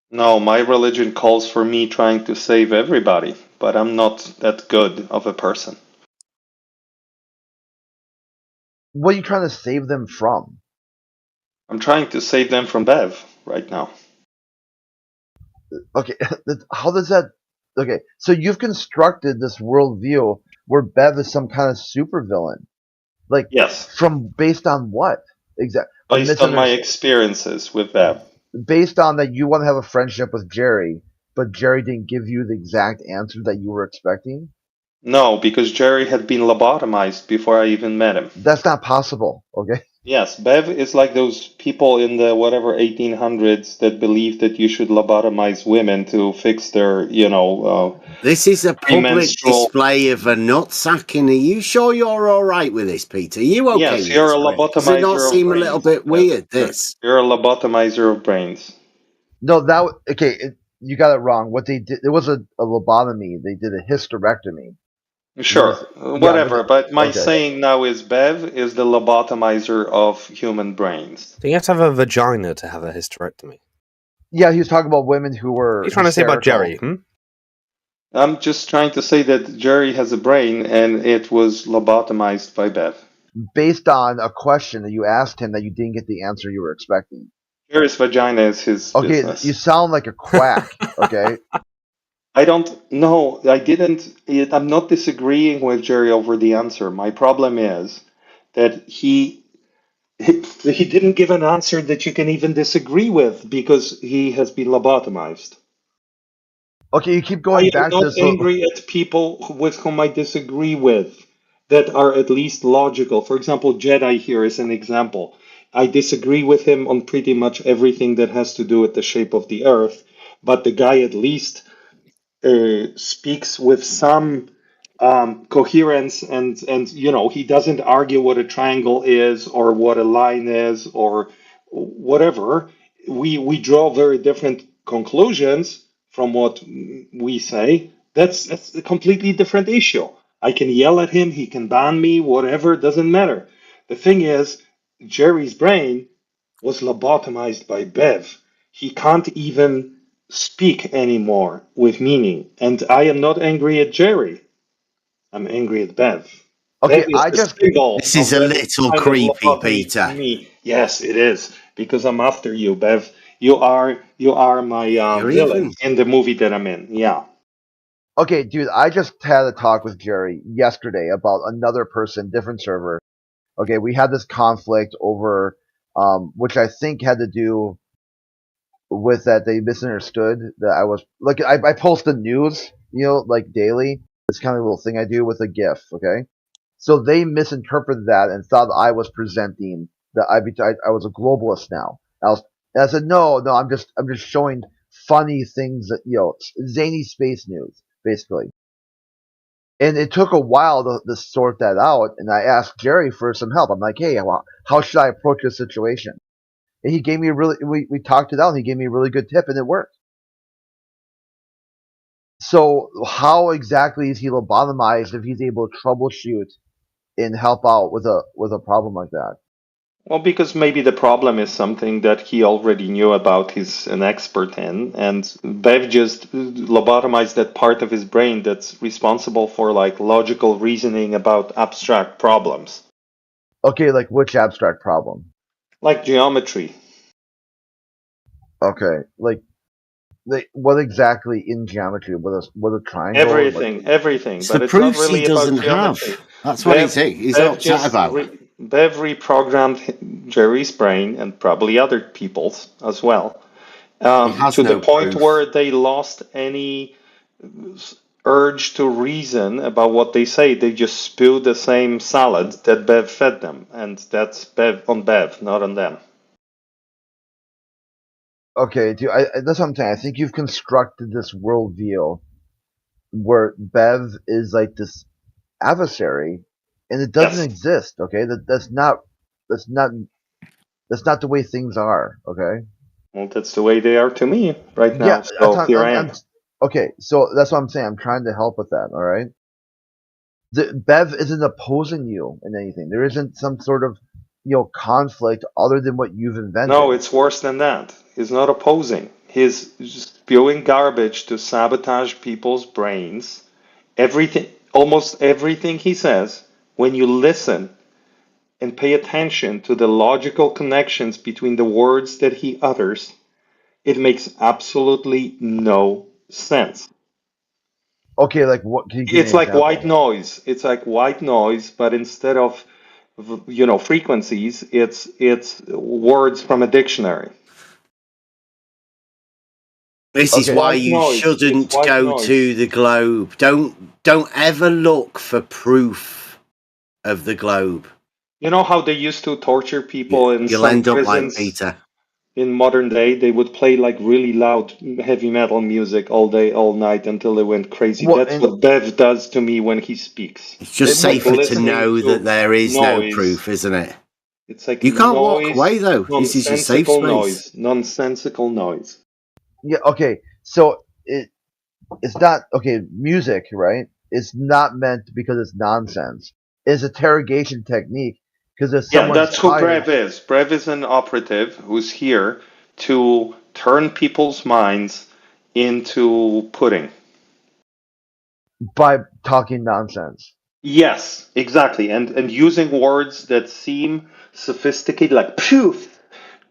No, my religion calls for me trying to save everybody, but I'm not that good of a person. What are you trying to save them from? I'm trying to save them from Bev right now. Okay, how does that... Okay, so you've constructed this worldview where Bev is some kind of supervillain. Like, yes. Based on what? Exactly. Based on my experiences with Bev. Based on that you want to have a friendship with Jerry, but Jerry didn't give you the exact answer that you were expecting? No, because Jerry had been lobotomized before I even met him. That's not possible, okay? Yes, Bev is like those people in the 1800s that believe that you should lobotomize women to fix their, This is a public premenstrual- display of a nutsacking. Are you sure you're all right with this, Peter? Are you okay? Yes, with you're a this, Cret? Does lobotomizer it not of seem a brains. little bit weird, this? You're a lobotomizer of brains. No, you got it wrong. What they did, it was a lobotomy. They did a hysterectomy. Sure, whatever. But my okay. saying now is Bev is the lobotomizer of human brains. Do you have to have a vagina to have a hysterectomy? Yeah, he was talking about women who were. What are you trying to say about Jerry? I'm just trying to say that Jerry has a brain and it was lobotomized by Bev. Based on a question that you asked him that you didn't get the answer you were expecting. Jerry's vagina is his Okay, business. you sound like a quack, okay? I don't know. I didn't. I'm not disagreeing with Jerry over the answer. My problem is that he didn't give an answer that you can even disagree with because he has been lobotomized. Okay, you keep going back I'm to not this. angry at people with whom I disagree with that are at least logical. For example, Jedi here is an example. I disagree with him on pretty much everything that has to do with the shape of the Earth, but the guy at least speaks with some coherence, and he doesn't argue what a triangle is or what a line is or whatever. We draw very different conclusions from what we say. That's a completely different issue. I can yell at him, he can ban me, whatever, doesn't matter. The thing is, Jerry's brain was lobotomized by Bev. He can't even speak anymore with meaning. And I am not angry at Jerry. I'm angry at Bev. Okay, Bev is I the just symbol This is a of that little kind of creepy, lobotomy Peter. to me. Yes, it is. Because I'm after you, Bev. You are my You're villain even. in the movie that I'm in. Yeah. Okay, dude, I just had a talk with Jerry yesterday about another person, different server. Okay, we had this conflict over, which I think had to do with that they misunderstood that I was, like, I post the news, like daily. It's kind of a little thing I do with a GIF, okay? So they misinterpreted that and thought I was presenting that I was a globalist now. And I said, no, I'm just showing funny things that, zany space news, basically. And it took a while to sort that out, and I asked Jerry for some help. I'm like, hey, well, how should I approach this situation? And he gave me we talked it out, and he gave me a really good tip, and it worked. So how exactly is he lobotomized if he's able to troubleshoot and help out with a problem like that? Well, because maybe the problem is something that he already knew about, he's an expert in, and Bev just lobotomized that part of his brain that's responsible for like logical reasoning about abstract problems. Okay, like which abstract problem? Like geometry. Okay, like what exactly in geometry? With a triangle? Everything. It's But the it's not proofs really he about doesn't geometry. have. That's what he's upset about. Bev reprogrammed Jerry's brain and probably other people's as well. He has To no the point proof. where they lost any urge to reason about what they say. They just spew the same salad that Bev fed them, and that's Bev, not on them. Okay, dude, that's what I'm saying. I think you've constructed this worldview where Bev is like this adversary, and it doesn't exist. Okay, that's not the way things are. Okay. Well, that's the way they are to me right now. Yeah, So here I am. okay, so that's what I'm saying. I'm trying to help with that. All right. Bev isn't opposing you in anything. There isn't some sort of conflict other than what you've invented. No, it's worse than that. He's not opposing. He's just spewing garbage to sabotage people's brains. Almost everything he says, when you listen and pay attention to the logical connections between the words that he utters, it makes absolutely no sense. Okay, like what? Can you give It's me an like example? white noise. It's like white noise, but instead of frequencies, it's words from a dictionary. This is why you shouldn't go to the globe. Don't ever look for proof of the globe. You know how they used to torture people in You'll some end up like prisons Peter. in modern day? They would play like really loud heavy metal music all day, all night until they went crazy. That's what Bev does to me when he speaks. It's just safer to know that there is no proof, isn't it? It's like you can't walk away though. This is your safe space. Nonsensical noise. Yeah. Okay. So it's not okay. Music, right? It's not meant because it's nonsense. It's interrogation technique because if someone's that's who tired, Brev is. Brev is an operative who's here to turn people's minds into pudding. By talking nonsense. Yes, exactly. And using words that seem sophisticated, like proof,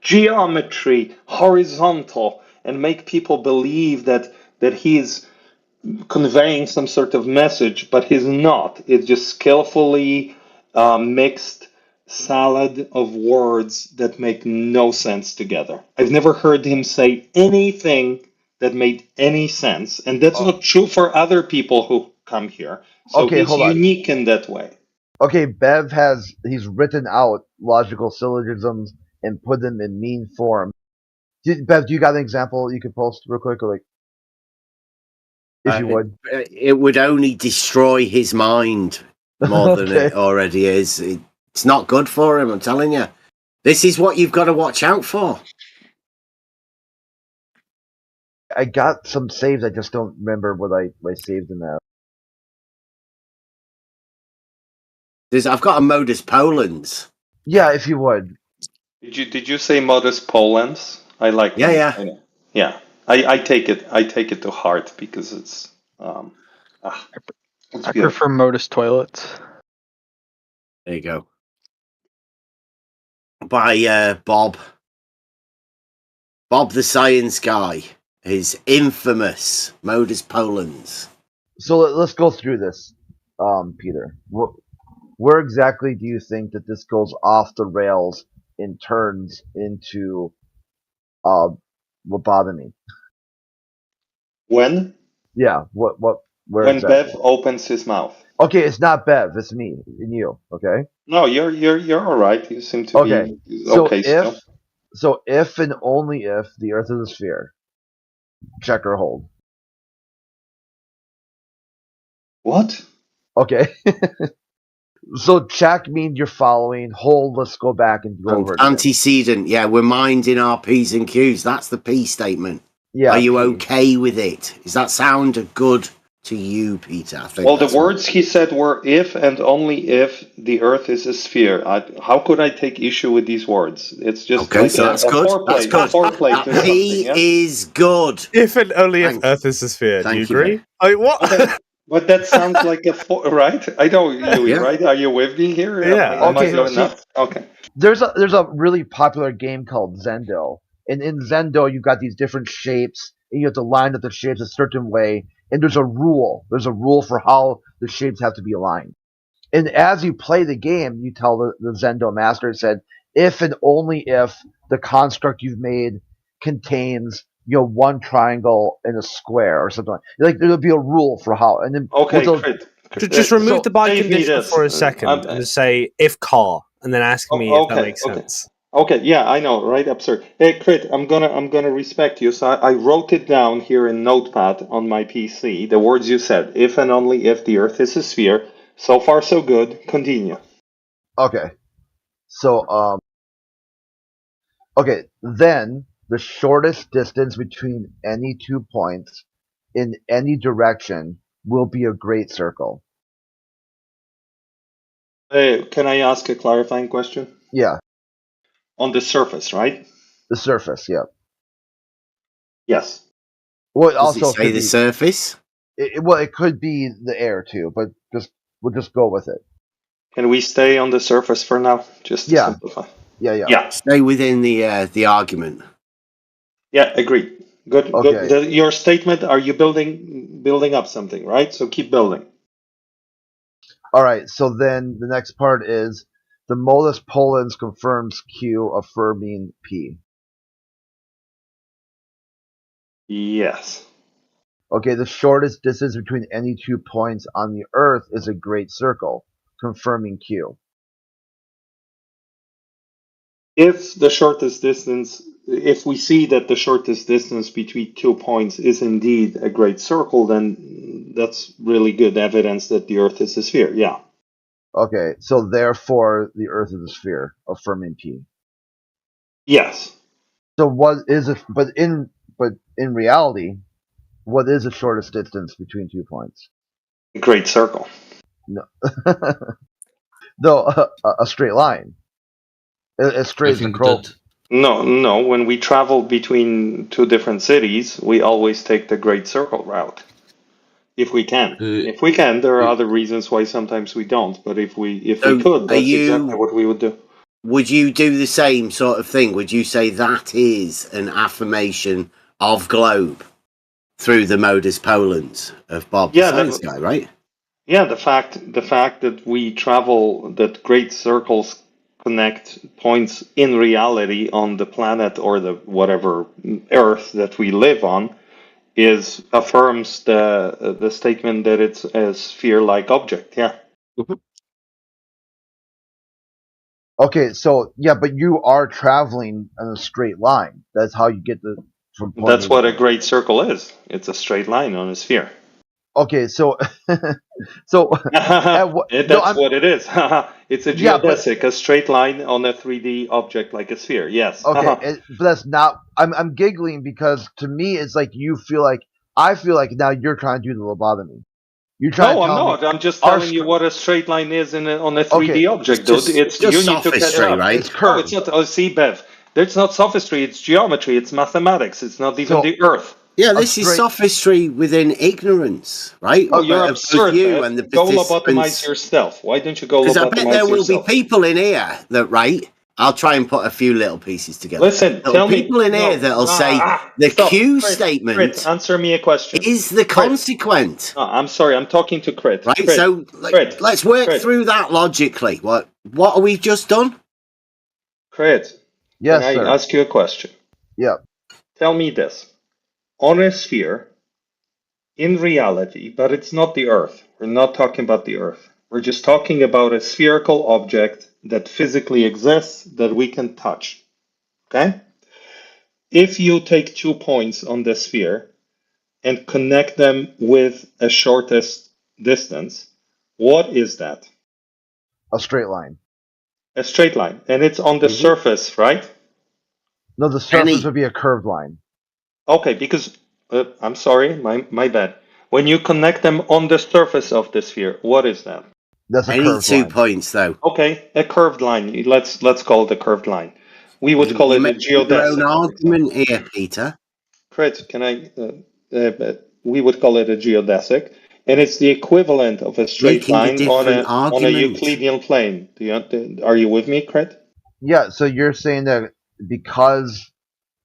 geometry, horizontal, and make people believe that he's conveying some sort of message, but he's not. It's just skillfully mixed salad of words that make no sense together. I've never heard him say anything that made any sense, and that's not true for other people who come here. So Okay, he's hold on. unique in that way. Okay, Bev he's written out logical syllogisms and put them in meme form. Bev, do you got an example you could post real quick? Or like, If you would. It would only destroy his mind more than Okay. it already is. It's not good for him, I'm telling you. This is what you've got to watch out for. I got some saves. I just don't remember what I saved them at. I've got a Modus Polens. Yeah, if you would. Did you say Modus Polens? I like Yeah, that. yeah. Yeah. I take it to heart because it's I beautiful. prefer Modus Toilets. There you go. By Bob the Science Guy. His infamous Modus Polens. So let's go through this, Peter. Where exactly do you think that this goes off the rails and turns into lobotomy? When? Yeah. Where When exactly? Bev opens his mouth. Okay, it's not Bev. It's me and you. Okay. No, you're all right. You seem to Okay. be So okay still. if and only if the Earth is a sphere, check or hold. What? Okay. So check means you're following. Hold. Let's go back and go over it. Antecedent. Yeah, we're minding our P's and Q's. That's the P statement. Yeah. Are you okay with it? Does that sound good to you, Peter? I think Well, the that's what- words he said were if and only if the Earth is a sphere. How could I take issue with these words? It's just Okay, like so that's good. foreplay, That's good. foreplay to That P something, yeah? is good. If and only if Thank- Earth is a sphere. Do you thank you, agree? mate. I mean, what? But that sounds like right? I know you, Yeah. right? Are you with me here? Yeah. Am I Okay, going see- nuts? Okay. There's a really popular game called Zendo, and in Zendo you've got these different shapes, and you have to line up the shapes a certain way. And there's a rule. There's a rule for how the shapes have to be aligned. And as you play the game, you tell the Zendo master, it said, if and only if the construct you've made contains, one triangle and a square or something like there'll be a rule for how. And then Okay, with those- Crit. Just remove so the by save me condition this. for a second and just say if car, and then ask me if that makes sense. Okay, yeah, I know, right? Absurd. Hey, Crit, I'm gonna respect you. So I wrote it down here in Notepad on my PC. The words you said, if and only if the Earth is a sphere. So far, so good. Continue. Okay. So, okay, then the shortest distance between any 2 points in any direction will be a great circle. Hey, can I ask a clarifying question? Yeah, On the surface, right? the surface, yeah. Yes. Well, it Does also it say could the be, surface? it could be the air too, but we'll just go with it. Can we stay on the surface for now, just to Yeah. simplify? Yeah. Yeah. Stay within the argument. Yeah. Agree. Good. Okay. Good. Your statement. Are you building up something, right? So keep building. All right, so then the next part is the modus polens confirms Q affirming P. Yes. Okay, the shortest distance between any 2 points on the Earth is a great circle, confirming Q. If we see that the shortest distance between 2 points is indeed a great circle, then that's really good evidence that the Earth is a sphere. Yeah. Okay, so therefore the Earth is a sphere, affirming P. Yes. So what is it? But in reality, what is the shortest distance between 2 points? A great circle. No, no, a straight line. As straight as a crow. No. When we travel between two different cities, we always take the Great Circle route. If we can. If we can, there are other reasons why sometimes we don't. But if we could, that's exactly what we would do. Would you do the same sort of thing? Would you say that is an affirmation of globe through the modus polens of Bob the Science Guy, right? Yeah, the fact that we travel, that great circles connect points in reality on the planet or the whatever Earth that we live on affirms the statement that it's a sphere-like object. Yeah. Okay, so yeah, but you are traveling in a straight line. That's how you get from point. That's what a great circle is. It's a straight line on a sphere. Okay, so so That's what it is. It's a Yeah, but- geodesic, a straight line on a 3D object like a sphere. Yes. okay, but that's not. I'm giggling because to me it's like I feel like now you're trying to do the lobotomy. You're trying No, to I'm tell not. me I'm just our telling you what a straight line is on a 3D Okay, object, it's just- dude. It's just you need to catch sophistry, up. right? It's No, curved. it's not. Oh, see, Bev, it's not sophistry. It's geometry. It's mathematics. It's not even So- the Earth. Yeah, A this is straight- sophistry within ignorance, right? Oh, you're Of absurd, you Bev. and the Go lobotomize participants. yourself. Why don't you go Because I bet lobotomize there will be yourself? people in here that, right? I'll try and put a few little pieces together. Listen, There'll tell be me. people in here that'll say the stop. Q Crit, statement Crit, answer me a question. is the consequent. No, I'm sorry. I'm talking to Crit. Right, Crit, so Crit, let's work Crit. through that logically. What have we just done? Crit, Yes, can sir. I ask you a question? Yeah. Tell me this. On a sphere, in reality, but it's not the Earth. We're not talking about the Earth. We're just talking about a spherical object that physically exists that we can touch. Okay? If you take 2 points on the sphere and connect them with a shortest distance, what is that? A straight line. A straight line. And it's on the surface, right? No, the surface would be a curved line. Okay, because I'm sorry, my bad. When you connect them on the surface of the sphere, what is that? That's a I need curved 2 line. points though. Okay, a curved line. Let's call it a curved line. We would call it a Your own geodesic. argument here, Peter. Crit, can I? We would call it a geodesic, and it's the equivalent of a straight Making a line on different a argument. Euclidean plane. Are you with me, Crit? Yeah, so you're saying that because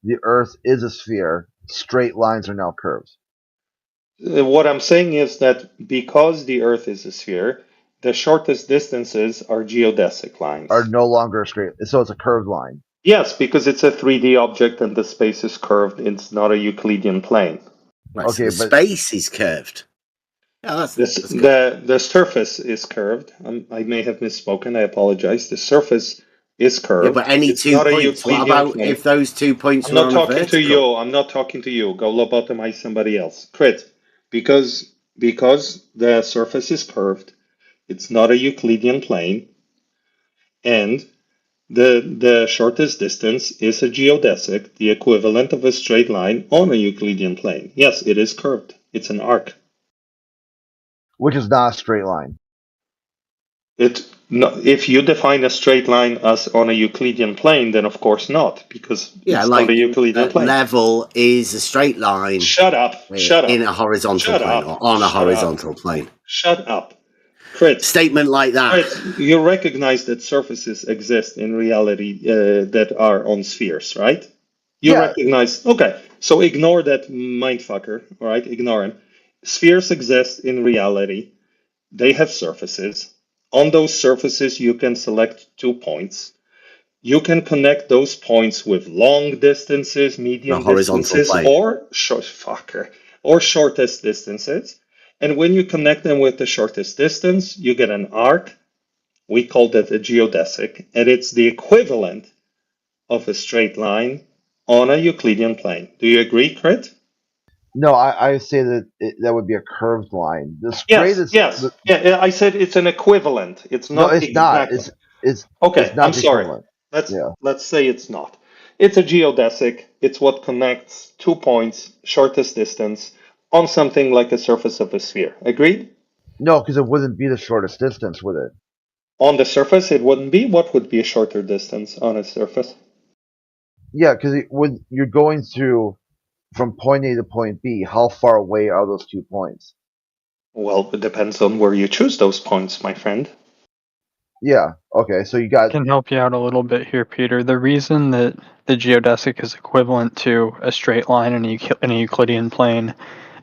the Earth is a sphere, straight lines are now curves. What I'm saying is that because the Earth is a sphere, the shortest distances are geodesic lines. Are no longer straight. So it's a curved line. Yes, because it's a 3D object and the space is curved. It's not a Euclidean plane. Right, so Okay, the but- space is curved. Yeah, that's good. The surface is curved. I may have misspoken. I apologize. The surface is curved. Yeah, but any It's 2 not a points. What Euclidean about plane. if those 2 points I'm were not on a talking to vertical? you. I'm not talking to you. Go lobotomize somebody else. Crit. Because the surface is curved, it's not a Euclidean plane, and the shortest distance is a geodesic, the equivalent of a straight line on a Euclidean plane. Yes, it is curved. It's an arc. Which is not a straight line. If you define a straight line as on a Euclidean plane, then of course not, because Yeah, it's like not a Euclidean plane. level is a straight line. Shut up. Shut up. In a horizontal Shut plane up. or on a Shut up. horizontal plane. Shut up. Crit. Statement like that. Crit, you recognize that surfaces exist in reality that are on spheres, right? You recognize. Okay, so ignore that mindfucker, all right? Ignore him. Spheres exist in reality. They have surfaces. On those surfaces, you can select 2 points. You can connect those points with long distances, medium distances, or shortest distances. And when you connect them with the shortest distance, you get an arc. We call that a geodesic, and it's the equivalent of a straight line on a Euclidean plane. Do you agree, Crit? No, I say that that would be a curved line. The straight is Yeah, I said it's an equivalent. It's not. No, it's exactly. not. It's okay. it's not I'm the sorry. equivalent. Let's say it's not. It's a geodesic. It's what connects 2 points, shortest distance, on something like a surface of a sphere. Agreed? No, because it wouldn't be the shortest distance, would it? On the surface, it wouldn't be. What would be a shorter distance on a surface? Yeah, because when you're going through from point A to point B, how far away are those 2 points? Well, it depends on where you choose those points, my friend. Yeah. Okay. So you got. Can help you out a little bit here, Peter. The reason that the geodesic is equivalent to a straight line in a Euclidean plane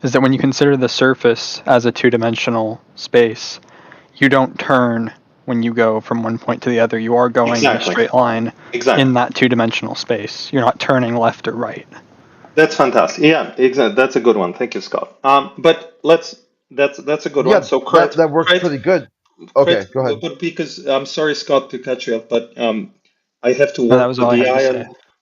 is that when you consider the surface as a two-dimensional space, you don't turn when you go from one point to the other. You are going in a straight line in that two-dimensional space. You're not turning left or right. That's fantastic. Yeah, exactly. That's a good one. Thank you, Scott. But that's a good one. So Crit, that works pretty good. Okay, Crit, go ahead. But because I'm sorry, Scott, to cut you off, but I have to work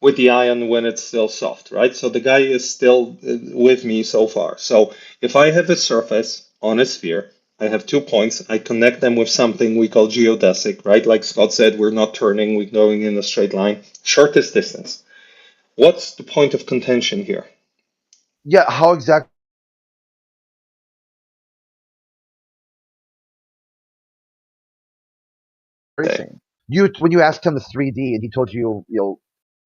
with the iron when it's still soft, right? So the guy is still with me so far. So if I have a surface on a sphere. I have 2 points. I connect them with something we call geodesic, right? Like Scott said, we're not turning, we're going in a straight line. Shortest distance. What's the point of contention here? Yeah, how exactly? You when you asked him the 3D and he told you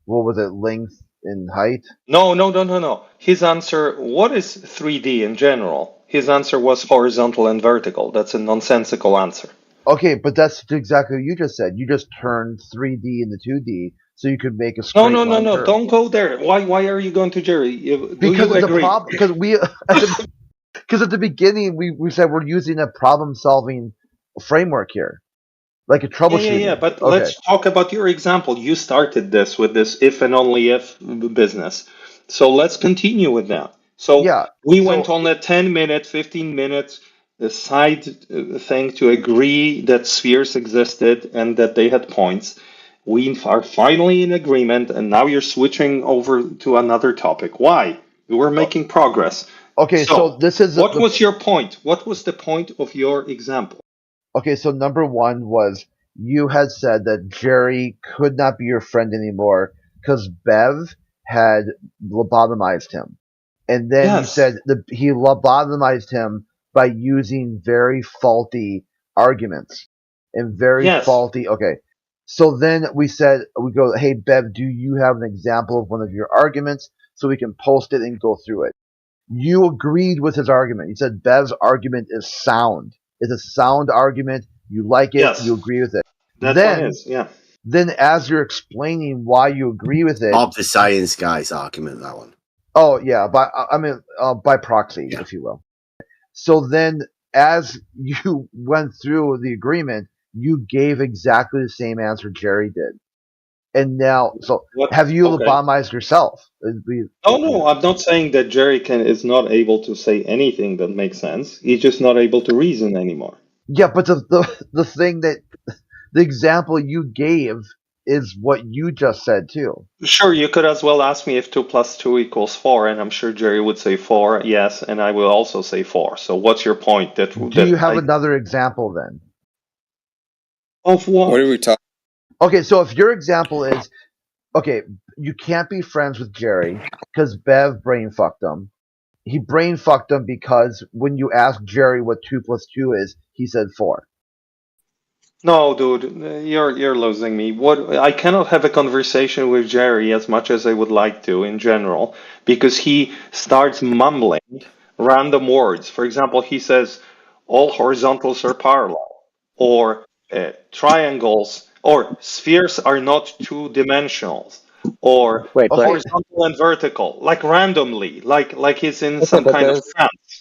what was it, length and height? No. His answer, what is 3D in general? His answer was horizontal and vertical. That's a nonsensical answer. Okay, but that's exactly what you just said. You just turned 3D into 2D so you could make a straight No. line curve. Don't go there. Why are you going to Jerry? Because it's a problem. Because because at the beginning we said we're using a problem-solving framework here, like a troubleshooting. Yeah. But okay. let's talk about your example. You started this with this if and only if business. So let's continue with that. So we went on a 10-minute, 15-minute side thing to agree that spheres existed and that they had points. We are finally in agreement, and now you're switching over to another topic. Why? We're making progress. Okay, so this is what was your point? What was the point of your example? Okay, so number one was you had said that Jerry could not be your friend anymore because Bev had lobotomized him. And then you said that he lobotomized him by using very faulty arguments and very faulty. Okay. So then we go, hey, Bev, do you have an example of one of your arguments so we can post it and go through it? You agreed with his argument. You said Bev's argument is sound. It's a sound argument. You like it. You agree with it. That's what it is, yeah. Then as you're explaining why you agree with it. Bob the Science Guy's argument, that one. Oh, yeah. By proxy, if you will. So then as you went through the agreement, you gave exactly the same answer Jerry did. And now, have you lobotomized yourself? No, I'm not saying that Jerry is not able to say anything that makes sense. He's just not able to reason anymore. Yeah, but the thing that the example you gave is what you just said too. Sure, you could as well ask me if 2 + 2 = 4, and I'm sure Jerry would say 4, yes, and I will also say 4. So what's your point? Do you have another example then? Of what? What are we talking? Okay, so if your example is, okay, you can't be friends with Jerry because Bev brain fucked him. He brain fucked him because when you asked Jerry what 2 + 2 is, he said 4. No, dude, you're losing me. I cannot have a conversation with Jerry as much as I would like to in general because he starts mumbling random words. For example, he says all horizontals are parallel, or triangles, or spheres are not two-dimensional, or horizontal and vertical, like randomly, like he's in some kind of trance.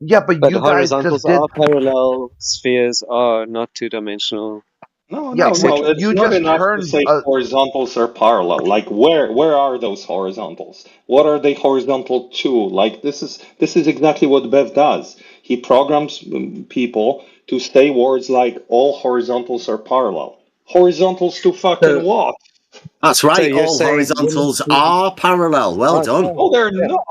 Yeah, but you guys horizontals just did. are parallel, spheres are not two-dimensional. No, it's not enough to say horizontals are parallel. Like, where are those horizontals? What are they horizontal to? Like, this is exactly what Bev does. He programs people to say words like all horizontals are parallel. Horizontals to fucking what? That's right. All horizontals are parallel. Well done. Oh, they're not.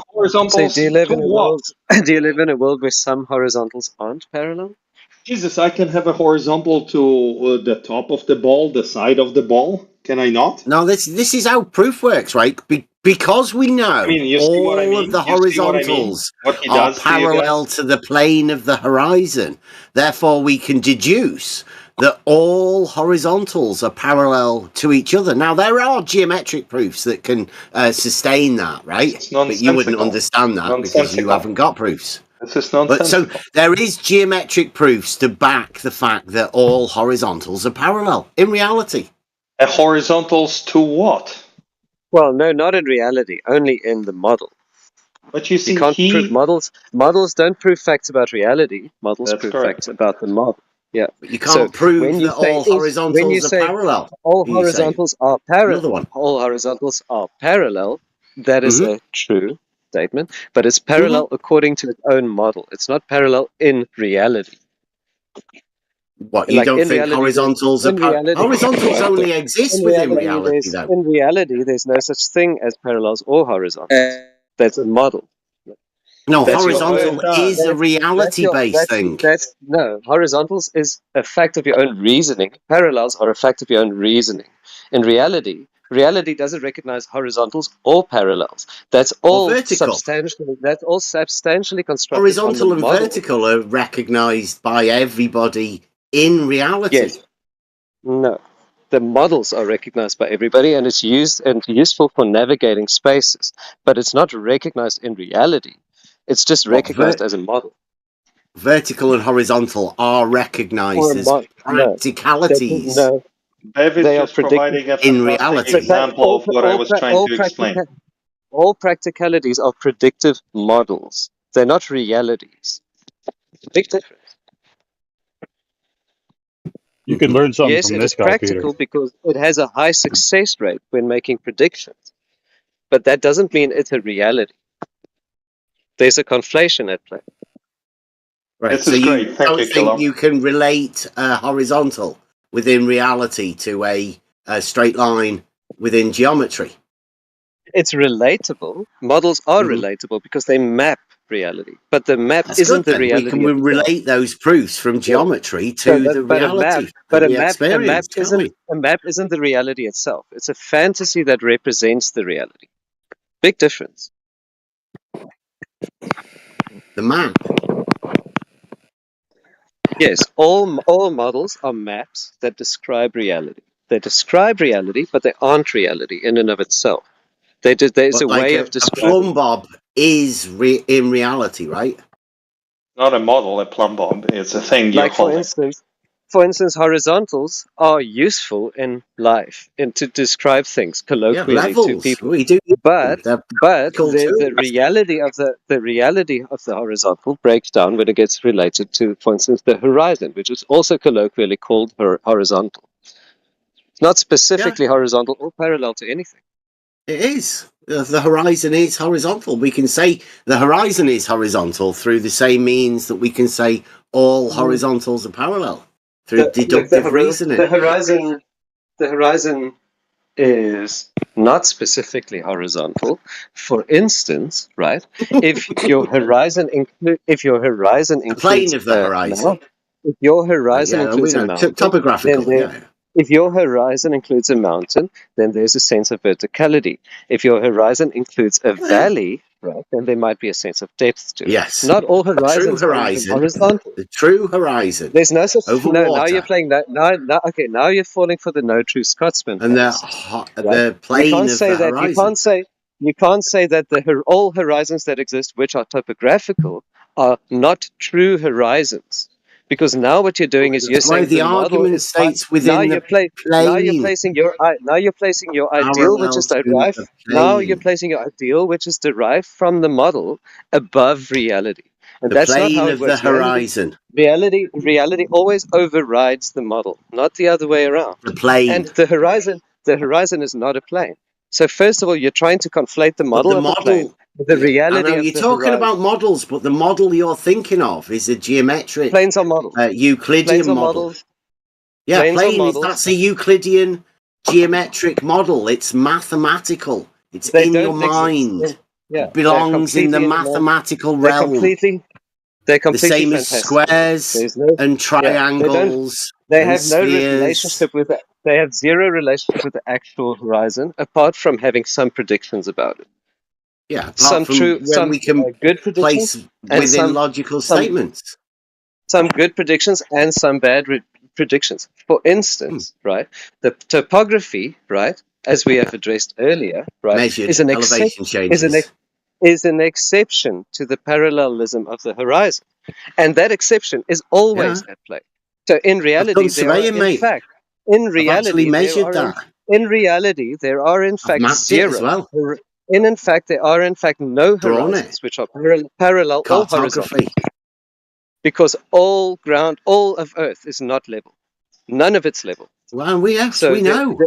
Horizontals do you live to in a what? world? Do you live in a world where some horizontals aren't parallel? Jesus, I can have a horizontal to the top of the ball, the side of the ball. Can I not? No, this is how proof works, right? Because we know all of the horizontals are parallel to the plane of the horizon. Therefore, we can deduce that all horizontals are parallel to each other. Now, there are geometric proofs that can sustain that, right? But you wouldn't understand that because you haven't got proofs. This is nonsensical. So there is geometric proofs to back the fact that all horizontals are parallel in reality. Horizontals to what? Well, no, not in reality, only in the model. But you see, you can't prove models. Models don't prove facts about reality. Models prove facts about the model. Yeah, but you can't prove that all horizontals are parallel. All horizontals are parallel. All horizontals are parallel. That is a true statement, but it's parallel according to its own model. It's not parallel in reality. What, you don't think horizontals are parallel? Horizontals only exist within reality, though. In reality, there's no such thing as parallels or horizontals. That's a model. No, That's your horizontal own- is a reality-based thing. No, horizontals is a fact of your own reasoning. Parallels are a fact of your own reasoning. In reality doesn't recognize horizontals or parallels. That's all vertical. substantially constructed Horizontal on and the model. vertical are recognized by everybody in reality. Yes. No. The models are recognized by everybody, and it's used and useful for navigating spaces, but it's not recognized in reality. It's just recognized as a model. Vertical and horizontal are recognized as practicalities. Bev is They are just providing a in fantastic reality. example of what I was trying to explain. All practicalities are predictive models. They're not realities. Big difference. You could learn something Yes, from it this is guy, Peter. practical because it has a high success rate when making predictions. But that doesn't mean it's a reality. There's a conflation at play. Right. This So is you great. Thank don't you, think Kilo. you can relate horizontal within reality to a straight line within geometry? It's relatable. Models are relatable because they map reality. But the map That's isn't good, the then. reality. We can itself. relate those proofs from geometry to So the reality but that a we map experience, can't we? isn't the reality itself. It's a fantasy that represents the reality. Big difference. The map. Yes, all models are maps that describe reality. They describe reality, but they aren't reality in and of itself. There's But a like way a of describing. plumb bob is in reality, right? Not a model, a plumb bob. It's a thing you're Like for holding. instance, horizontals are useful in life and to describe things colloquially to levels. people. We do. But They're practical the tools. reality of the horizontal breaks down when it gets related to, for instance, the horizon, which is also colloquially called horizontal. It's not specifically horizontal or parallel to anything. It is. The horizon is horizontal. We can say the horizon is horizontal through the same means that we can say all horizontals are parallel through deductive reasoning. The horizon is not specifically horizontal. For instance, right? If your horizon includes plane of the horizon. If your horizon Yeah, includes we a know, mountain, topographical, then yeah. if your horizon includes a mountain, then there's a sense of verticality. If your horizon includes a valley, right, then there might be a sense of depth to it. Yes. Not all The horizons true are even horizon. horizontal. The true horizon. There's no such over no. water. Now you're playing that. Now you're falling for the no true Scotsman. And fallacy, the plane you can't of say the that. horizon. You can't say that all horizons that exist, which are topographical, are not true horizons. Because now what you're doing is you're That's why saying the model argument is states within now the you're plane. now you're placing your ideal, which Parallel is to derived. the Now you're plane. placing your ideal, which is derived from the model, above reality, and The that's not plane how it of the works. horizon. Reality always overrides the model, not the other way around. The plane. And the horizon is not a plane. So first of all, you're trying to conflate the But model the of a plane model. with the reality I know of you're the talking horizon. about models, but the model you're thinking of is a geometric Planes are models. Euclidean Planes are model. models. Yeah, Planes are plane is models. that's a Euclidean geometric model. It's mathematical. It's They in your don't exist. mind. Yeah, It belongs in the mathematical realm. They're The completely same as fantastic. squares There's no, and triangles. They and have no spheres. relationship with it. They have zero relationship with the actual horizon, apart from having some predictions about it. Yeah, apart Some from true, when some we can good predictions, place and within logical statements. Some good predictions and some bad predictions. For instance, right, the topography, right, as we have addressed earlier, right, Measured is an elevation changes. is an exception to the parallelism of the horizon, and that exception is always at play. So in reality, done surveying, mate. I've actually measured that. In reality, there are in fact mapped it as well. In fact, there are in fact no Drawn horizons which are parallel or horizontal. Cartography. Because all of Earth is not level. None of it's level. Well, we So know.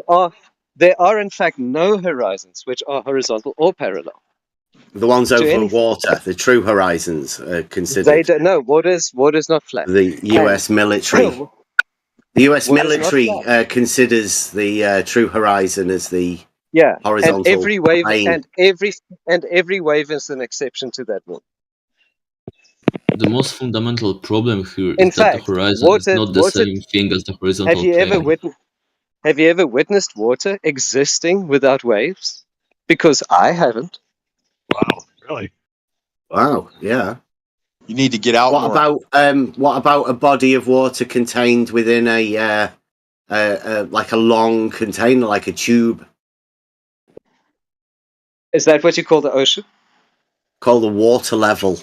There are in fact no horizons which are horizontal or parallel. The ones over anything. water, the true horizons, are considered. They don't know. Water is not flat. The U.S. military. The U.S. Water is not military flat. considers the true horizon as the Yeah, horizontal and every wave plane. and every wave is an exception to that rule. the most fundamental problem here In is that the fact, horizon is not the same thing as the have horizontal you ever plane. have you ever witnessed water existing without waves? Because I haven't. Wow, really? Wow, yeah. You need to get out What more. about a body of water contained within a like a long container, like a tube, Is that what you call the ocean? called a water level?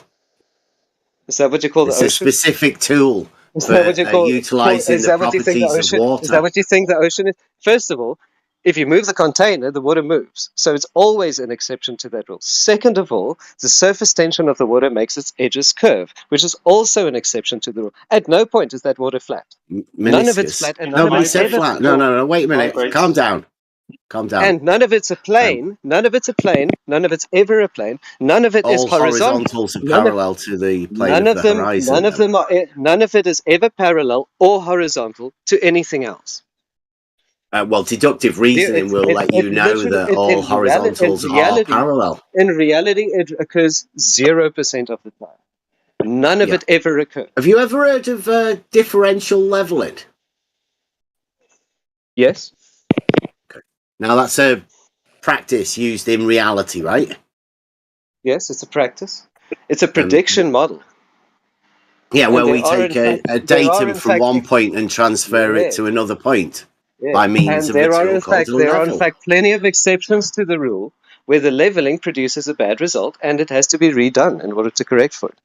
Is that what you call the It's a ocean? specific tool Is for that what you call? utilizing Is the that what you think the properties of ocean? Is water. that what you think the ocean is? First of all, if you move the container, the water moves. So it's always an exception to that rule. Second of all, the surface tension of the water makes its edges curve, which is also an exception to the rule. At no point is that water flat. None of it's Meniscus. flat, and none of Nobody it's said ever flat. No. Wait a minute. Calm down. Calm down. And none of it's a plane. None of it's a plane. None of it's ever a plane. None of it is All horizontal. horizontals are None of- parallel to the plane None of of the them. horizon. None of them are. None of it is ever parallel or horizontal to anything else. Well, deductive reasoning will let you know that all horizontals are parallel. In reality, it occurs 0% of the time. None of it ever occurs. Have you ever heard of differential leveling? Yes. Now that's a practice used in reality, right? Yes, it's a practice. It's a prediction model. Yeah, And where there we are, take in fact- a there are, datum in from fact, one point and transfer it Yes. to another point Yes. by means And of a there are, tool in called fact, a there are in level. fact plenty of exceptions to the rule where the leveling produces a bad result and it has to be redone in order to correct for it.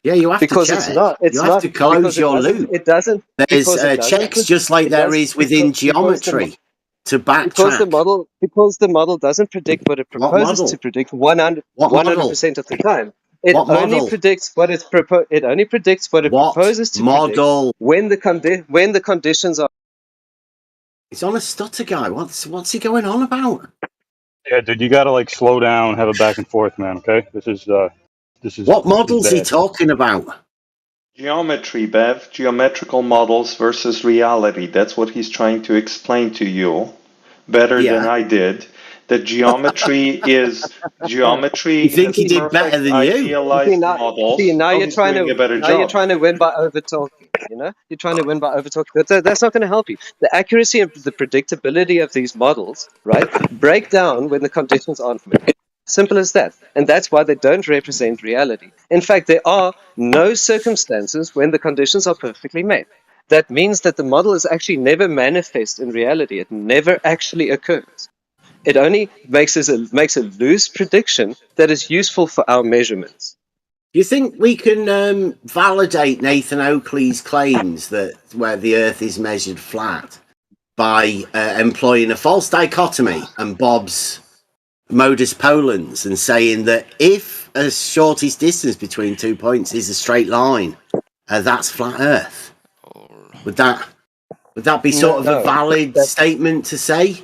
Yeah, you have Because to it's check. not. It's you have not to close because it your doesn't- loop. It doesn't. There's because it doesn't checks pro- just like it there does- is within because the geometry to Because the backtrack. model doesn't predict what it proposes model? to predict 100 What model? 100% of the time. It What only model? predicts what it proposes to model? predict when the conditions are. He's on a stutter, guy. What's he going on about? Yeah, dude, you gotta like slow down, have a back and forth, man. Okay, this is What model's he bad. talking about? Geometry, Bev. Geometrical models versus reality. That's what he's trying to explain to you better than I did. That geometry is geometry. You think he is did better perfect than you? Idealized models. Now you're he's trying doing to a better now you're job. trying to win by over talking. You know, you're trying to win by over talking. That's not going to help you. The accuracy and the predictability of these models, right, break down when the conditions aren't met. Simple as that. And that's why they don't represent reality. In fact, there are no circumstances when the conditions are perfectly met. That means that the model is actually never manifest in reality. It never actually occurs. It only makes a loose prediction that is useful for our measurements. Do you think we can validate Nathan Oakley's claims that where the Earth is measured flat by employing a false dichotomy and Bob's modus ponens and saying that if a shortest distance between 2 points is a straight line, that's flat Earth? Would that be sort of a valid statement to say?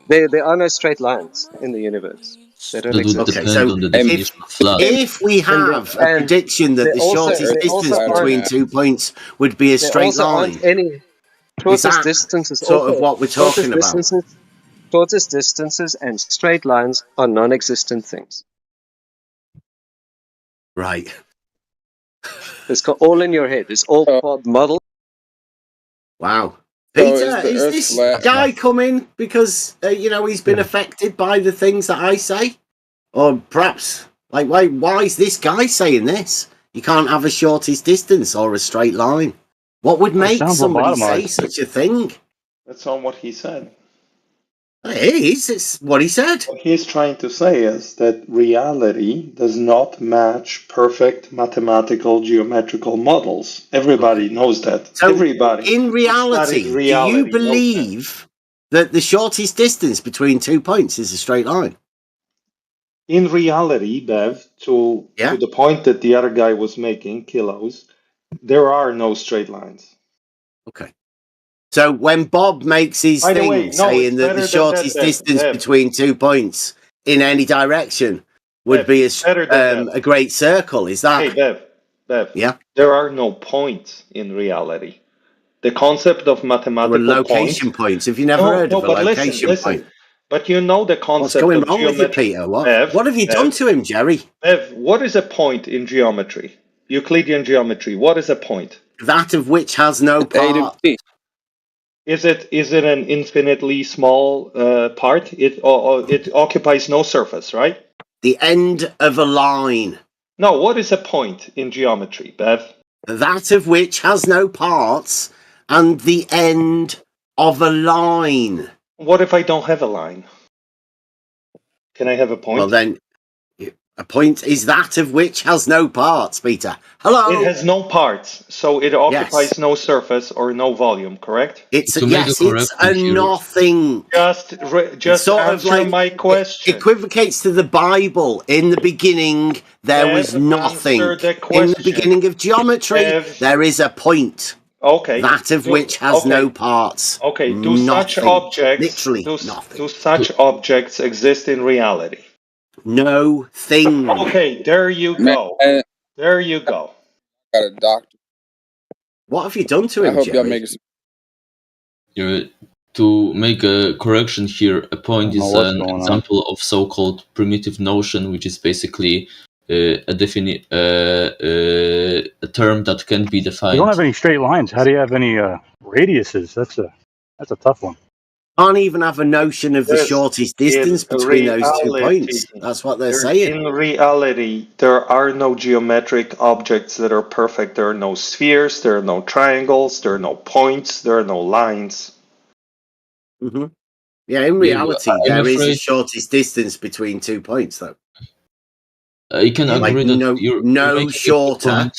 There are no straight lines in the universe. They don't exist. Okay, so if we have a prediction that the shortest distance between 2 points would be a straight line, Shortest that distances sort of what we're talking about? Shortest distances and straight lines are non-existent things. Right. It's all in your head. It's all model. Wow. So Peter, is the is Earth this flat? guy coming because he's been affected by the things that I say, or perhaps like why is this guy saying this? You can't have a shortest distance or a straight line. What would make somebody say such a thing? That's not what he said. It is. It's what he said. What he's trying to say is that reality does not match perfect mathematical geometrical models. Everybody knows that. So Everybody. in reality, do you believe that the shortest distance between 2 points is a straight line? In reality, Bev, to the point that the other guy was making, Kilos, there are no straight lines. Okay. So when Bob makes his By the thing way, no, saying it's that better the than shortest that, distance Bev. between 2 points in any direction would be a great circle, is that? Hey, Bev. Yeah. There are no points in reality. The concept of Or mathematical location points. Have you never heard of a but location point? listen. But you know the What's concept going of wrong with you, geometry. Peter? What have you done to him, Jerry? Bev, what is a point in geometry? Euclidean geometry. What is a point? That of which has no part. Is it an infinitely small part? It occupies no surface, right? The end of a line. No, what is a point in geometry, Bev? That of which has no parts and the end of a line. What if I don't have a line? Can I have a point? Well, then, a point is that of which has no parts, Peter. Hello? It has no parts, so it occupies no surface or no volume, correct? It's a nothing. Just sort answer of like my question. Equivocates to the Bible. In the beginning, there was nothing. In the beginning of geometry, there is a point. Okay. That of which has no parts. Okay. Do such objects? Literally nothing. Do such objects exist in reality? No thing. Okay. There you go. There you go. Got a doctor. What have you done to him, I hope Jerry? y'all make To make a correction here, a point is an example of so-called primitive notion, which is basically a term that can be defined. You don't have any straight lines. How do you have any radiuses? That's a tough one. Can't even have a notion of the shortest distance between those 2 points. That's what they're saying. In reality, there are no geometric objects that are perfect. There are no spheres, there are no triangles, there are no points, there are no lines. Mm-hmm. Yeah, in reality, there is a shortest distance between 2 points, though. I can agree that you're shorter.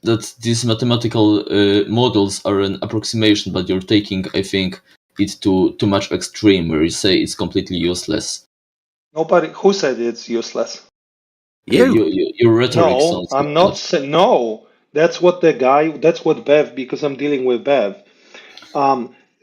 That these mathematical models are an approximation, but you're taking, I think, it to too much extreme, where you say it's completely useless. Nobody. Who said it's useless? Your rhetoric sounds. No, I'm not saying. No, that's what That's what Bev. Because I'm dealing with Bev.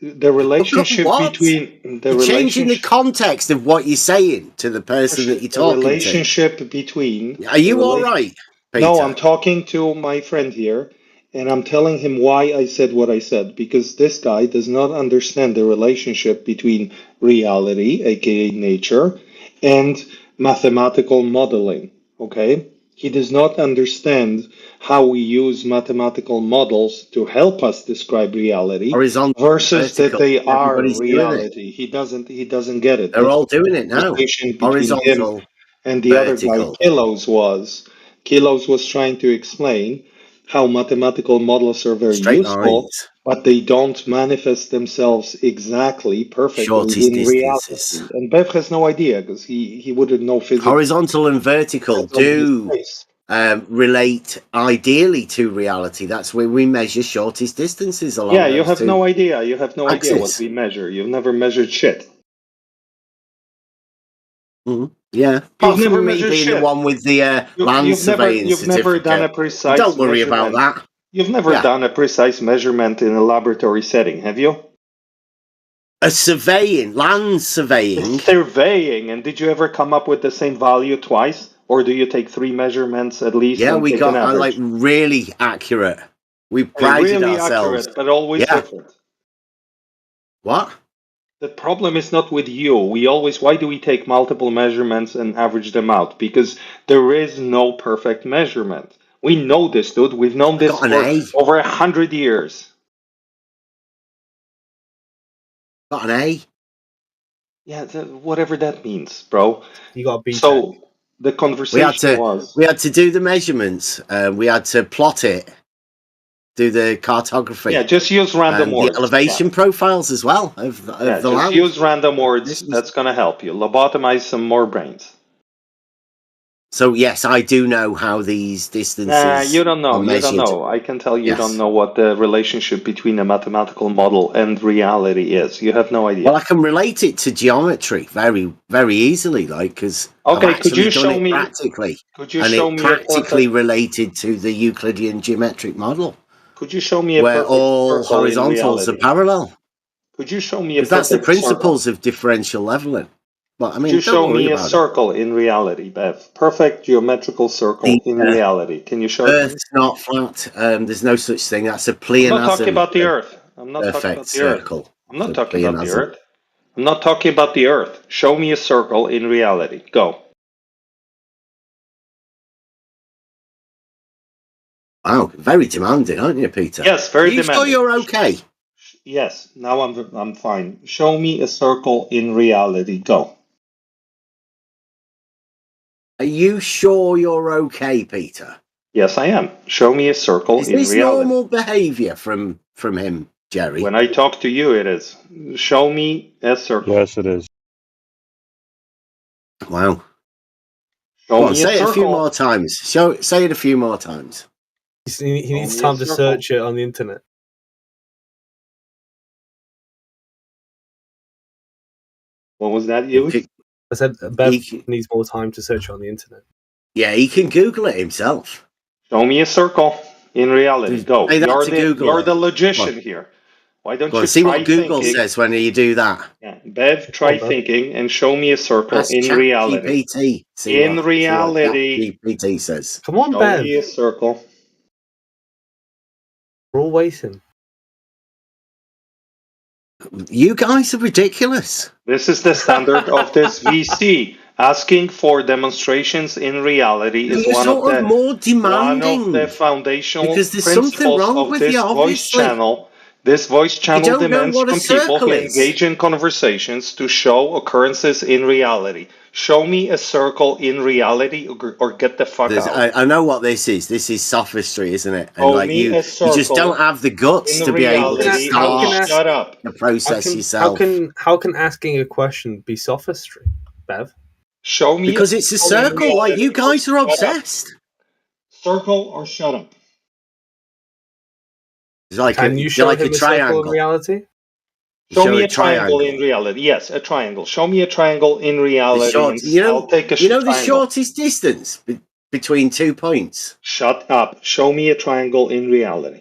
The relationship between You're changing the context of what you're saying to the person that you're talking to. The relationship between. Are you all right, Peter? No, I'm talking to my friend here, and I'm telling him why I said what I said, because this guy does not understand the relationship between reality, aka nature, and mathematical modeling. Okay? He does not understand how we use mathematical models to help us describe reality versus that they are reality. He doesn't get it. They're all doing it now. Horizontal, and the other guy, Kilos was trying to explain how mathematical models are very useful, but they don't manifest themselves exactly perfectly in reality. And Bev has no idea because he wouldn't know physics. Horizontal and vertical do relate ideally to reality. That's where we measure shortest distances along. Yeah, you have no idea. You have no idea what we measure. You've never measured shit. Mm-hmm. Yeah, you've never measured being shit. The one with the land surveying You've never done a precise. Don't worry about that. You've never done a precise measurement in a laboratory setting, have you? A land surveying. Surveying, and did you ever come up with the same value twice, or do you take 3 measurements at least? Yeah, we got like really accurate. We prided really ourselves, accurate, but always different. What? The problem is not with you. Why do we take multiple measurements and average them out? Because there is no perfect measurement. We know this, dude. We've known this for over 100 years. Got an A? Yeah, whatever that means, bro. You got a B. So the conversation was... We had to do the measurements. We had to plot it. Do the cartography. Yeah, just use random words. The elevation profiles as well of the just land. Use random words. That's going to help you. Lobotomize some more brains. So yes, I do know how these distances. You don't know. You don't know. I can tell you don't know what the relationship between a mathematical model and reality is. You have no idea. Well, I can relate it to geometry very, very easily, like because could you show me practically? Could you show me practically related to the Euclidean geometric model? Could you show me where all horizontals are parallel? Could you show me a? Because that's the principles of differential leveling. Well, I mean, could you show me a circle in reality, Bev? Perfect geometrical circle in reality. Can you show me? Earth's not flat. There's no such thing. That's a pleonasm. I'm not talking about the Earth. I'm not talking about the Earth. I'm not talking about the Earth. I'm not talking about the Earth. Show me a circle in reality. Go. Wow, very demanding, aren't you, Peter? Yes, very Are you demanding. sure you're okay? Yes, now I'm fine. Show me a circle in reality. Go. Are you sure you're okay, Peter? Yes, I am. Show me a circle Is in this reality. normal behaviour from him, Jerry? When I talk to you, it is. Show me a circle. Yes, it is. Wow. Show Go on, me a say it a few circle. more times. Say it a few more times. He needs me a time to circle. search it on the internet. What was that, you? I said Bev needs more time to search it on the internet. Yeah, he can Google it himself. Show me a circle in reality. Go. Say that You're to the Google you're it. the Come logician on. here. Why don't Go on, you see try what Google thinking? says when you do that. Yeah. Bev, try thinking and show me a circle Ask in reality. ChatGPT. See In what reality. ChatGPT says. Come on, Show Bev. me a circle. We're all waiting. You guys are ridiculous. This is the standard of this VC. Asking for demonstrations in reality is You're one sort of of more one of demanding the foundational because there's something principles wrong of with this you, voice obviously. channel. This voice channel don't know demands what a from people circle who is. engage in conversations to show occurrences in reality. Show me a circle in reality or get the fuck out. I know what this is. This is sophistry, isn't it? And Show like me a you just circle don't have the guts in to be able to reality. start Shut up. the process yourself. How can asking a question be sophistry, Bev? Show me Because it's a circle. Like you guys are obsessed. Circle or shut up. It's like Can you show like him a a circle in triangle. reality? Show me a triangle in reality. Yes, a triangle. Show me a triangle in The reality. short, and I'll take a the triangle. shortest distance between 2 points. Shut up. Show me a triangle in reality.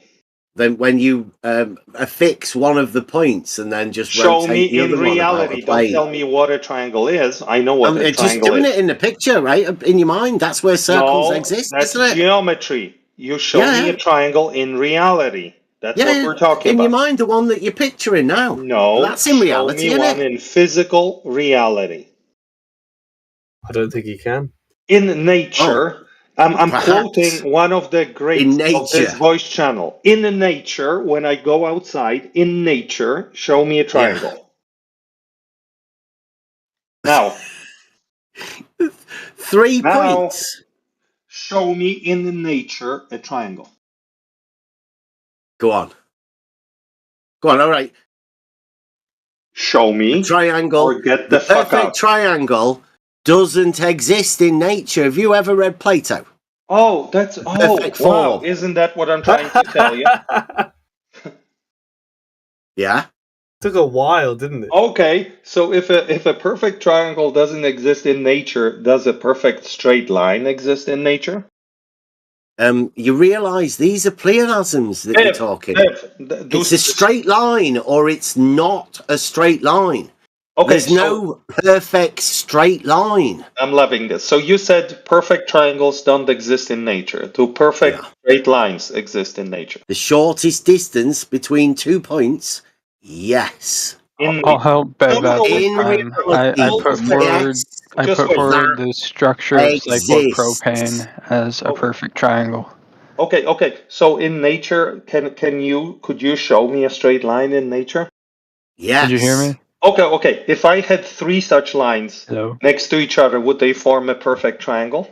Then when you affix one of the points and then just Show rotate me the in other one about reality. a Don't plane. tell me what a triangle is. I know what a Just triangle doing is. it in the picture, right? In your mind, that's where circles No, exist, that's isn't it? geometry. You show me a triangle in reality. That's what we're talking in about. your mind, the one that you're picturing now. No, That's in reality, show me isn't one it? in physical reality. I don't think he can. In nature, I'm perhaps. quoting one of the greats of this voice channel. In nature, when I go outside, in nature, show me a triangle. Now, 3 points. Show me in nature a triangle. Go on. Go on, all right. Show me. A triangle. Or get the fuck perfect out. triangle doesn't exist in nature. Have you ever read Plato? Oh, that's perfect wow! form. Isn't that what I'm trying to tell you? Yeah. Took a while, didn't it? Okay, so if a perfect triangle doesn't exist in nature, does a perfect straight line exist in nature? You realise these are pleonasms that you're talking. It's a straight line, or it's not a straight line. Okay, There's no perfect straight line. I'm loving this. So you said perfect triangles don't exist in nature. Do perfect straight lines exist in nature? The shortest distance between 2 points, yes. I'll help Bev out this In time. reality, I put forward the structure of cyclopropane as a perfect triangle. Okay. So in nature, could you show me a straight line in nature? Yes. Did you hear me? Okay. If I had 3 such lines next to each other, would they form a perfect triangle?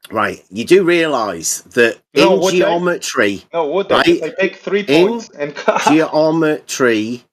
Right. You do realise that No, in would they? geometry, No, would they? right? If I take 3 points and geometry,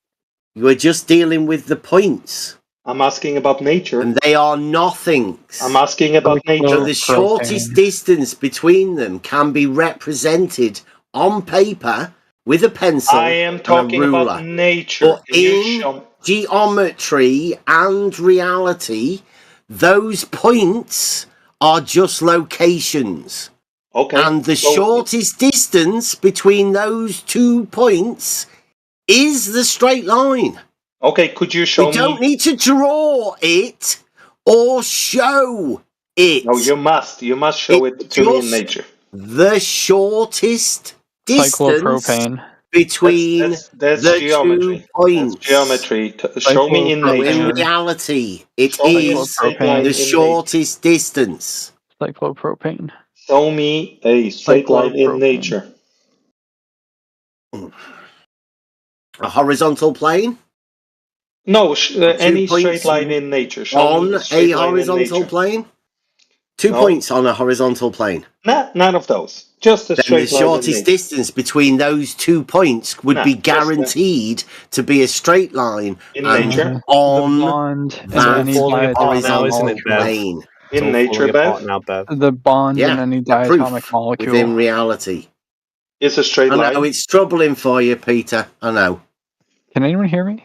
you are just dealing with the points. I'm asking about nature. And they are nothings. I'm asking about nature. So the shortest distance between them can be represented on paper with a pencil I am and talking a ruler. about nature. But in geometry and reality, those points are just locations. Okay. And the shortest distance between those 2 points is the straight line. Okay, could you show me? You don't need to draw it or show it. No, you must. You must show it to me in nature. The shortest distance Cyclopropane. between That's the geometry. 2 points. That's geometry. Show me in nature. In reality, it Show me a is straight line the in shortest distance. Cyclopropane. Show me a straight line in nature. A horizontal plane? No, any points straight line in nature. Show on me a straight line in horizontal nature. plane? 2 No. points on a horizontal plane. None of those. Just a Then the straight line in shortest nature. distance between those 2 points would Nah, be just guaranteed to be a straight line in and nature. on The bond in that any falling apart now, diatomic isn't it, Bev? molecule. plane. It's In all nature, falling apart Bev, now, Bev. The bond in Yeah, any a diatomic proof molecule. within reality. it's a straight I know line. it's troubling for you, Peter. I know. Can anyone hear me?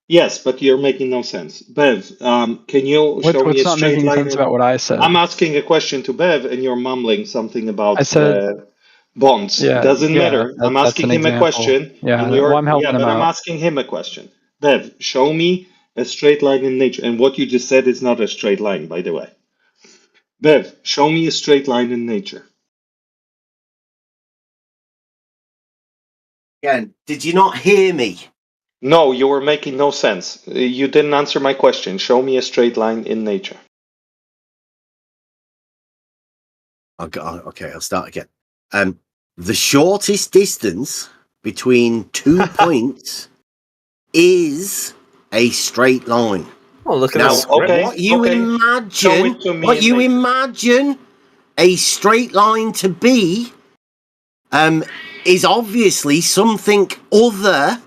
Yes, but you're making no sense. Bev, can you show me What's a not straight making line? sense about what I said? I'm asking a question to Bev, and you're mumbling something about I said, bonds. yeah, Doesn't yeah, matter. I'm that's asking an him a example. question, Yeah, and you're well, I'm helping him but I'm out. asking him a question. Bev, show me a straight line in nature. And what you just said is not a straight line, by the way. Bev, show me a straight line in nature. Again, did you not hear me? No, you were making no sense. You didn't answer my question. Show me a straight line in nature. Okay, I'll start again. The shortest distance between 2 points is a straight line. Oh, look at Now, this. what you imagine a straight line to be is obviously something other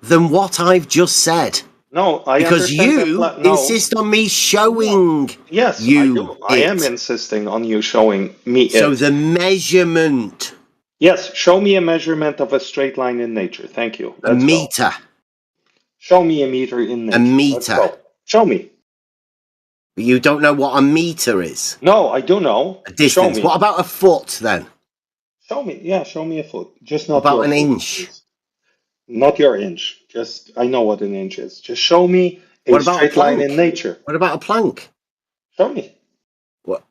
than what I've just said. No, I because understand you that. No. insist on me showing Yes, you I am insisting on you showing me So it. the measurement. Yes, show me a measurement of a straight line in nature. Thank you. A meter. Show me a meter in nature. A Let's meter. go. Show me. But you don't know what a meter is. No, I do know. A distance. Show me. What about a foot then? Show me. Yeah, show me a foot. Just not About your an foot, inch. please. Not your inch. Just I know what an inch is. Just show me a What about a straight line plank? in nature. What about a plank? Show me. What?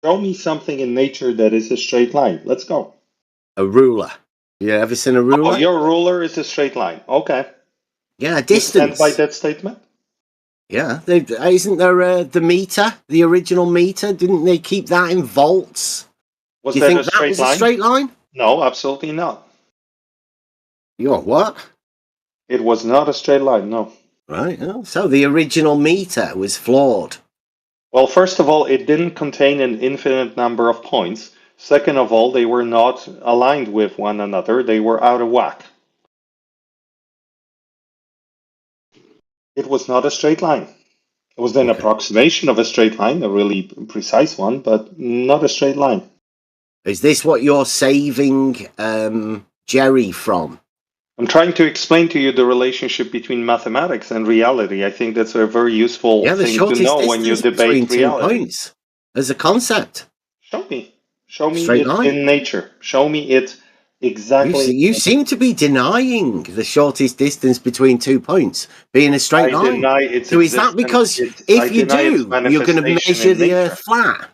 Show me something in nature that is a straight line. Let's go. A ruler. You ever seen a ruler? Oh, your ruler is a straight line. Okay. Yeah, a You stand distance. by that statement? Yeah, isn't there the meter, the original meter? Didn't they keep that in volts? Was Do you that think a that straight was line? a straight line? No, absolutely not. You're what? It was not a straight line, no. Right. Oh, so the original meter was flawed. Well, first of all, it didn't contain an infinite number of points. Second of all, they were not aligned with one another. They were out of whack. It was not a straight line. It was an approximation of a straight line, a really precise one, but not a straight line. Is this what you're saving Jerry from? I'm trying to explain to you the relationship between mathematics and reality. I think that's a very useful Yeah, the thing to shortest know when you distance between debate 2 reality. points as a concept. Show me. Show me Straight it line. in nature. Show me it exactly. You seem to be denying the shortest distance between 2 points being a straight I line. deny its So is that existence. because I if you deny its do, you're going to manifestation measure in the nature. Earth flat?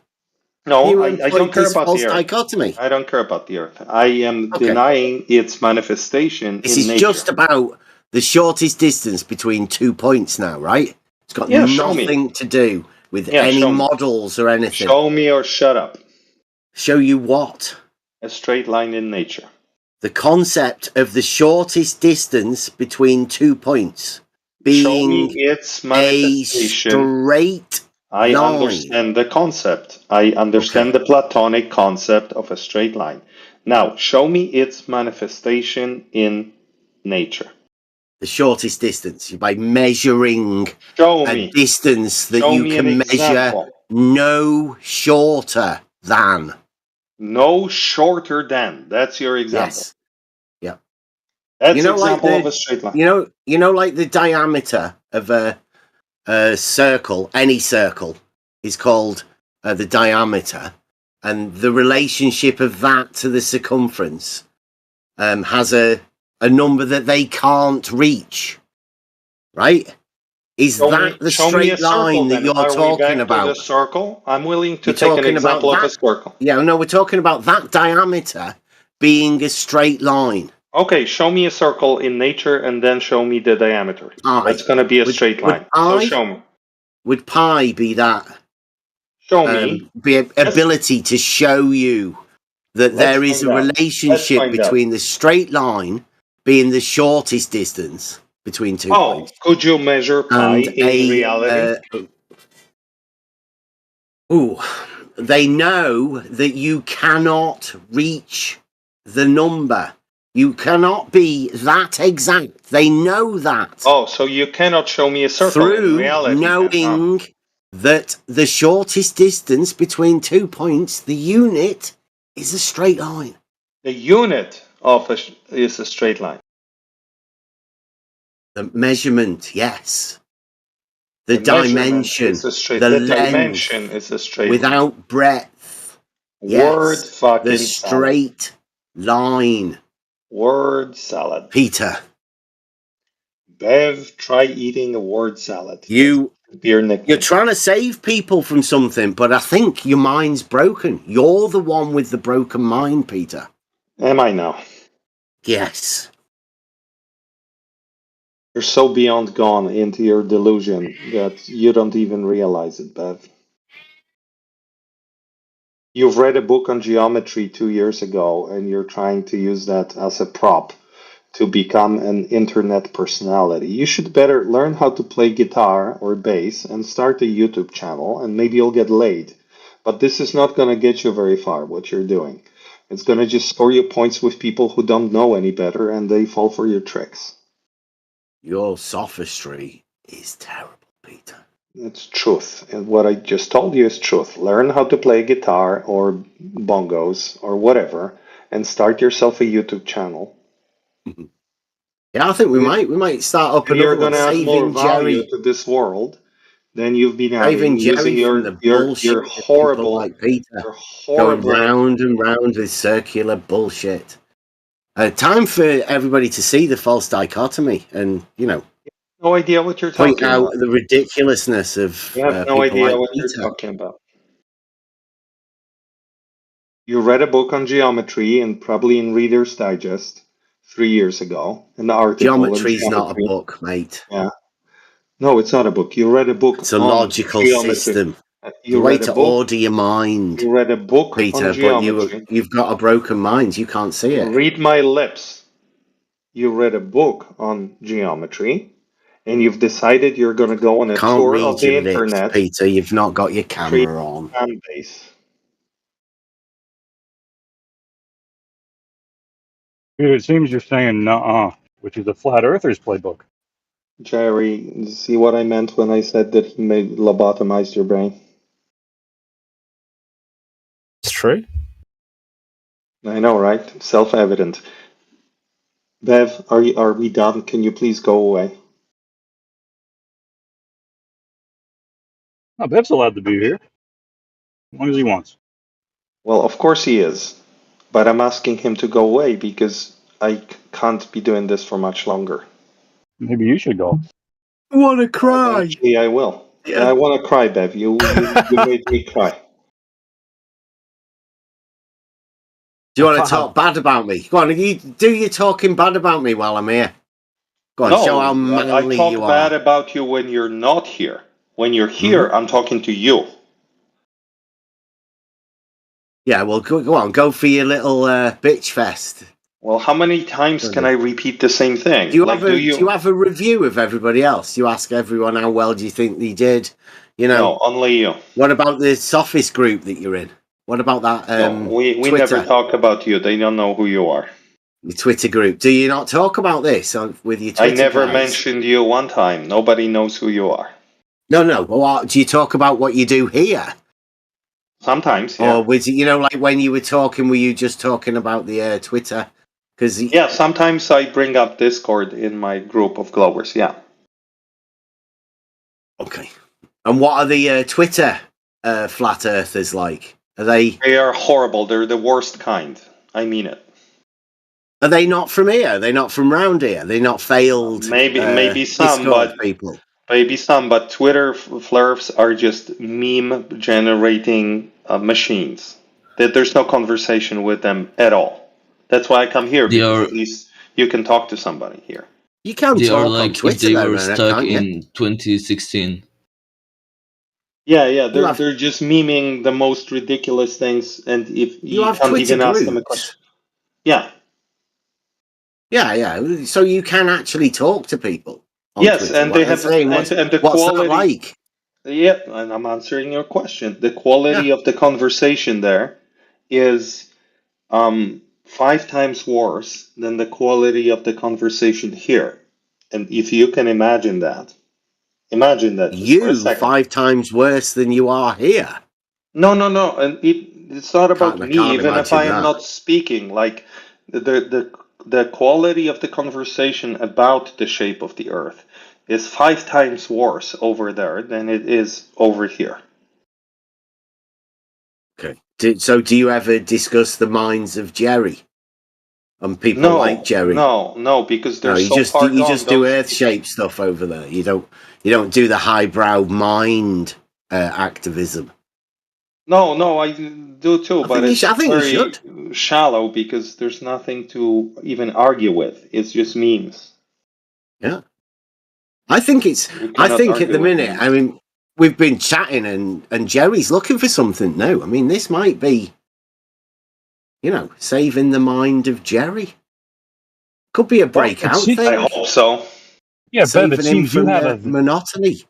No, You I employed don't care this about false the Earth. dichotomy. I don't care about the Earth. I am denying its manifestation This in is nature. just about the shortest distance between 2 points now, right? It's got Yeah, show me. nothing to do with Yeah, any show me. models or anything. Show me or shut up. Show you what? A straight line in nature. The concept of the shortest distance between 2 points Show me being its a manifestation. straight I line. understand the concept. I understand the Platonic concept of a straight line. Now, show me its manifestation in nature. The shortest distance by measuring Show a me. distance that Show you me an can measure example. no shorter than. No shorter than. That's your example. Yes. Yeah. That's You know, like example the of a straight line. you know, like the diameter of a circle. Any circle is called the diameter, and the relationship of that to the circumference has a number that they can't reach. Right? Is that the Show me a straight circle, line that then. you're Are we back talking to about? the circle? I'm willing to We're take an talking about example of a that. circle. Yeah, no, we're talking about that diameter being a straight line. Okay, show me a circle in nature and then show me the diameter. Pi. That's going to be a Would- straight would line. So pi- show me. Would pi be that? Show me. ability to show you that there is a find out. Let's relationship find out. between the straight line being the shortest distance between 2 Oh, points could you measure pi and in reality? they know that you cannot reach the number. You cannot be that exact. They know that. Oh, so you cannot show me a circle in Through reality. knowing that the shortest distance between 2 points, the unit, is a straight line. The unit of is a straight line. The measurement, yes. The measurement dimension, is a straight. the The length, dimension is a straight without line. breadth. Word Yes, fucking the salad. straight line. Word salad. Peter, Bev, try eating a word salad. you're nickname. trying to save people from something, but I think your mind's broken. You're the one with the broken mind, Peter. Am I now? Yes. You're so beyond gone into your delusion that you don't even realize it, Bev. You've read a book on geometry 2 years ago, and you're trying to use that as a prop to become an internet personality. You should better learn how to play guitar or bass and start a YouTube channel, and maybe you'll get laid. But this is not going to get you very far, what you're doing. It's going to just score you points with people who don't know any better, and they fall for your tricks. Your sophistry is terrible, Peter. It's truth. And what I just told you is truth. Learn how to play guitar or bongos or whatever, and start yourself a YouTube channel. Yeah, I think we might start up If you're another going one, to add more saving value Jerry. to this world, then you've been Saving using Jerry from the bullshit your of people horrible, like Peter, your going horrible. round and round with circular bullshit. Time for everybody to see the false dichotomy and, No idea what you're point talking out about. the ridiculousness of You have no people idea like what Peter. you're talking about. You read a book on geometry and probably in Reader's Digest 3 years ago, an article. Geometry's not a book, mate. Yeah. No, it's not a book. You read a book It's a on logical geometry. system. You The way read a to book. order your mind, You read a book Peter, on but geometry. you've got a broken mind. You can't see it. Read my lips. You read a book on geometry, and you've decided you're going to go on a Can't tour read of the your lips, internet. Peter. You've not got your Create camera on. a fan base. Dude, it seems you're saying nuh-uh, which is a flat earther's playbook. Jerry, see what I meant when I said that he may lobotomize your brain? It's true. I know, right? Self-evident. Bev, are we done? Can you please go away? No, Bev's allowed to be here as long as he wants. Well, of course he is. But I'm asking him to go away because I can't be doing this for much longer. Maybe you should go. I want to cry. Actually, I will. Yeah. I want to cry, Bev. You made me cry. Do you want to talk bad about me? Go on, you do your talking bad about me while I'm here. Go on, show how I manly talk you bad are. about you when you're not here. When you're here, I'm talking to you. Yeah, well, go on, go for your little bitch fest. Well, how many times can I repeat the same thing? Do you, Like, do you have a review of everybody else? You ask everyone how well do you think they did? No, only you. What about the Sophist group that you're in? What about that? We Twitter, never talk about you. They don't know who you are. your Twitter group. Do you not talk about this with your Twitter I never guys? mentioned you one time. Nobody knows who you are. No. Well, do you talk about what you do here? Sometimes, yeah. Or was it, like when you were talking, were you just talking about the Twitter? Yeah, sometimes I bring up Discord in my group of Globers, yeah. Okay. And what are the Twitter flat earthers like? Are they? They are horrible. They're the worst kind. I mean it. Are they not from here? Are they not from round here? They're not failed. Maybe some, Discord but people. Maybe some, but Twitter flurfs are just meme generating machines. There's no conversation with them at all. That's why I come here, because at least you can talk to somebody here. You can They talk are on like Twitter, if they though, were Rennet, stuck can't you? in 2016. Yeah, they're just memeing the most ridiculous things, and if You have can't Twitter even ask them a groups. question. Yeah. Yeah. So you can actually talk to people on Yes, Twitter. and they have saying, and the what's quality. that like? Yeah, and I'm answering your question. The quality of the conversation there is 5 times worse than the quality of the conversation here. And if you can imagine that just for a You second. 5 times worse than you are here. No, and it's not about I me. can't Even if I imagine am that. not speaking, like the quality of the conversation about the shape of the Earth is 5 times worse over there than it is over here. Okay. So do you ever discuss the minds of Jerry and people like Jerry? No, because they're you so just far you gone. just do earth shape stuff over there. You don't do the highbrow mind activism. No, I do too, but it's I think you very should. shallow because there's nothing to even argue with. It's just memes. Yeah. I think at the minute, I mean, we've been chatting and Jerry's looking for something new. I mean, this might be, saving the mind of Jerry. Could be a breakout thing. I hope so. Yeah, Bev, it Saving him seems you from have the a monotony.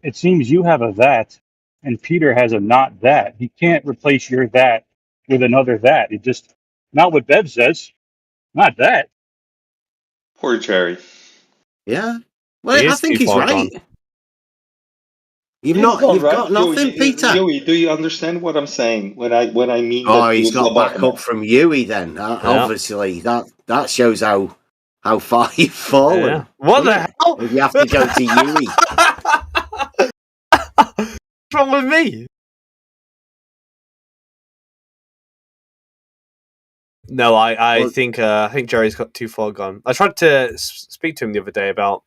it seems you have a that, and Peter has a not that. He can't replace your that with another that. It just not what Bev says. Not that. Poor Jerry. Yeah. Well, I think he's right. You've got nothing, Peter. Yui, do you understand what I'm saying when I mean Oh, that he's got lobotomy? backup from Yui then. Obviously, that shows how far you've fallen. Yeah. What the hell? If you have to go to Yui. What's wrong with me? No, I think Jerry's got too far gone. I tried to speak to him the other day about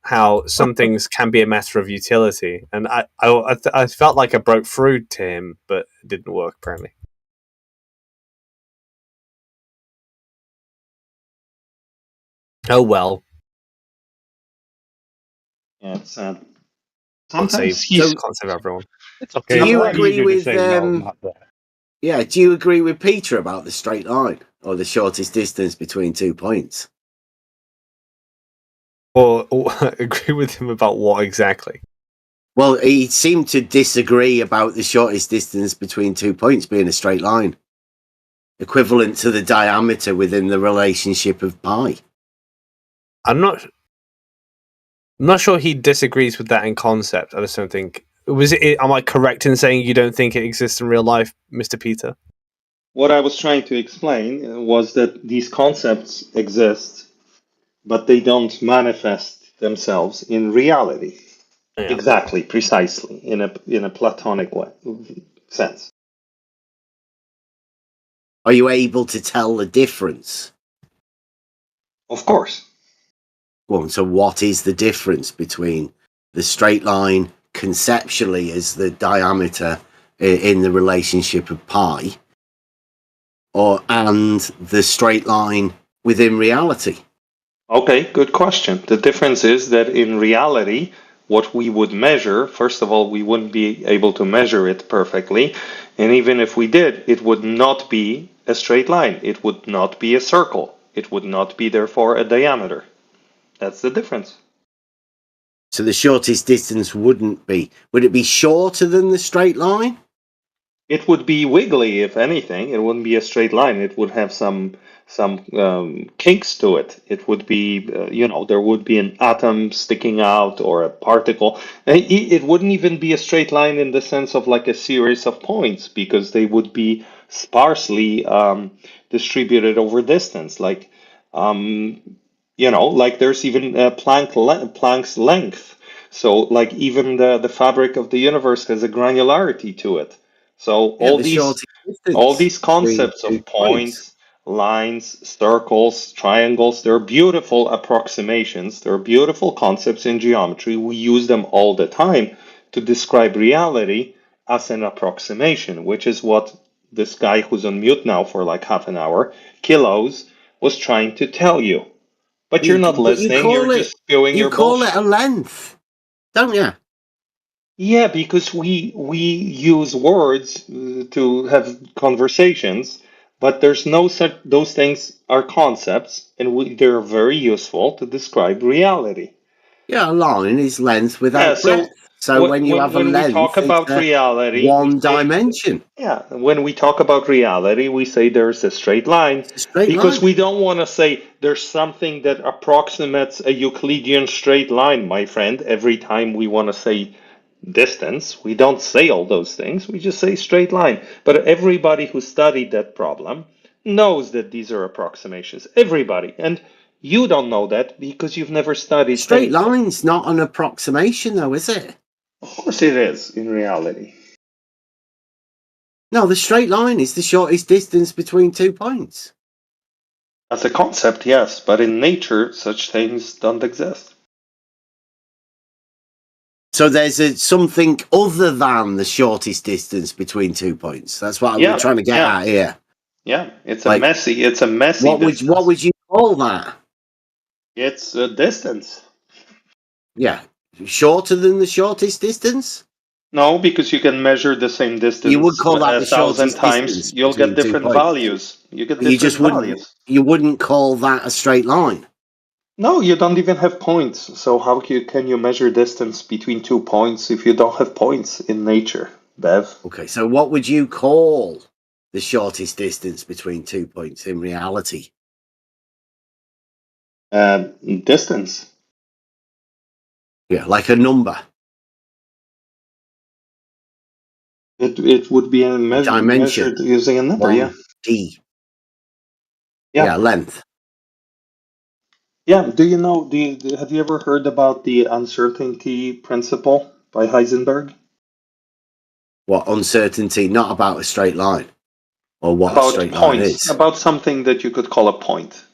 how some things can be a matter of utility, and I felt like I broke through to him, but it didn't work apparently. Oh well. Yeah, it's sad. Can't save everyone. It's okay. Do you It's agree easier to with say no, not that. Yeah, do you agree with Peter about the straight line or the shortest distance between 2 points? Or agree with him about what exactly? Well, he seemed to disagree about the shortest distance between 2 points being a straight line, equivalent to the diameter within the relationship of pi. I'm not sure he disagrees with that in concept. I just don't think. Am I correct in saying you don't think it exists in real life, Mr. Peter? What I was trying to explain was that these concepts exist, but they don't manifest themselves in reality. Yeah. Exactly, precisely, in a Platonic sense. Are you able to tell the difference? Of course. Well, so what is the difference between the straight line conceptually as the diameter in the relationship of pi and the straight line within reality? Okay, good question. The difference is that in reality, what we would measure, first of all, we wouldn't be able to measure it perfectly. And even if we did, it would not be a straight line. It would not be a circle. It would not be, therefore, a diameter. That's the difference. So the shortest distance wouldn't be. Would it be shorter than the straight line? It would be wiggly, if anything. It wouldn't be a straight line. It would have some kinks to it. It would be, there would be an atom sticking out or a particle. It wouldn't even be a straight line in the sense of like a series of points, because they would be sparsely distributed over distance. Like, like there's even Planck's length. So like even the fabric of the universe has a granularity to it. So all these concepts of points, lines, circles, triangles, they're beautiful approximations. They're beautiful concepts in geometry. We use them all the time to describe reality as an approximation, which is what this guy who's on mute now for like half an hour, Kilos, was trying to tell you. But you're not listening. You're just spewing your bullshit. You call it a length, don't you? Yeah, because we use words to have conversations, but there's no such those things are concepts, and they're very useful to describe reality. Yeah, a line is length without Yeah, so breadth. So when you have a when we talk length, it's about reality, one dimension. yeah, when we talk about reality, we say there's a straight line Straight because line. we don't want to say there's something that approximates a Euclidean straight line, my friend. Every time we want to say distance, we don't say all those things. We just say straight line. But everybody who studied that problem knows that these are approximations. Everybody. And you don't know that because you've never studied Straight anything. line's not an approximation, though, is it? Of course it is in reality. No, the straight line is the shortest distance between 2 points. As a concept, yes, but in nature, such things don't exist. So there's something other than the shortest distance between 2 points. That's what I'm trying to get at here. Yeah, it's Like, a messy distance. What would you call that? It's a distance. Yeah, shorter than the shortest distance? No, because you can measure the same distance. You would call that the 1,000 shortest times. distance You'll get between 2 different points. values. You get But you different just values. wouldn't call that a straight line. No, you don't even have points. So how can you measure distance between 2 points if you don't have points in nature, Bev? Okay, so what would you call the shortest distance between 2 points in reality? Distance. Yeah, like a number. It would be a Dimension. measured using a number, yeah. D. Yeah. Yeah, length. Yeah, do you know, have you ever heard about the uncertainty principle by Heisenberg? What, uncertainty, not about a straight line? Or what a About straight line points, is? about something that you could call a point.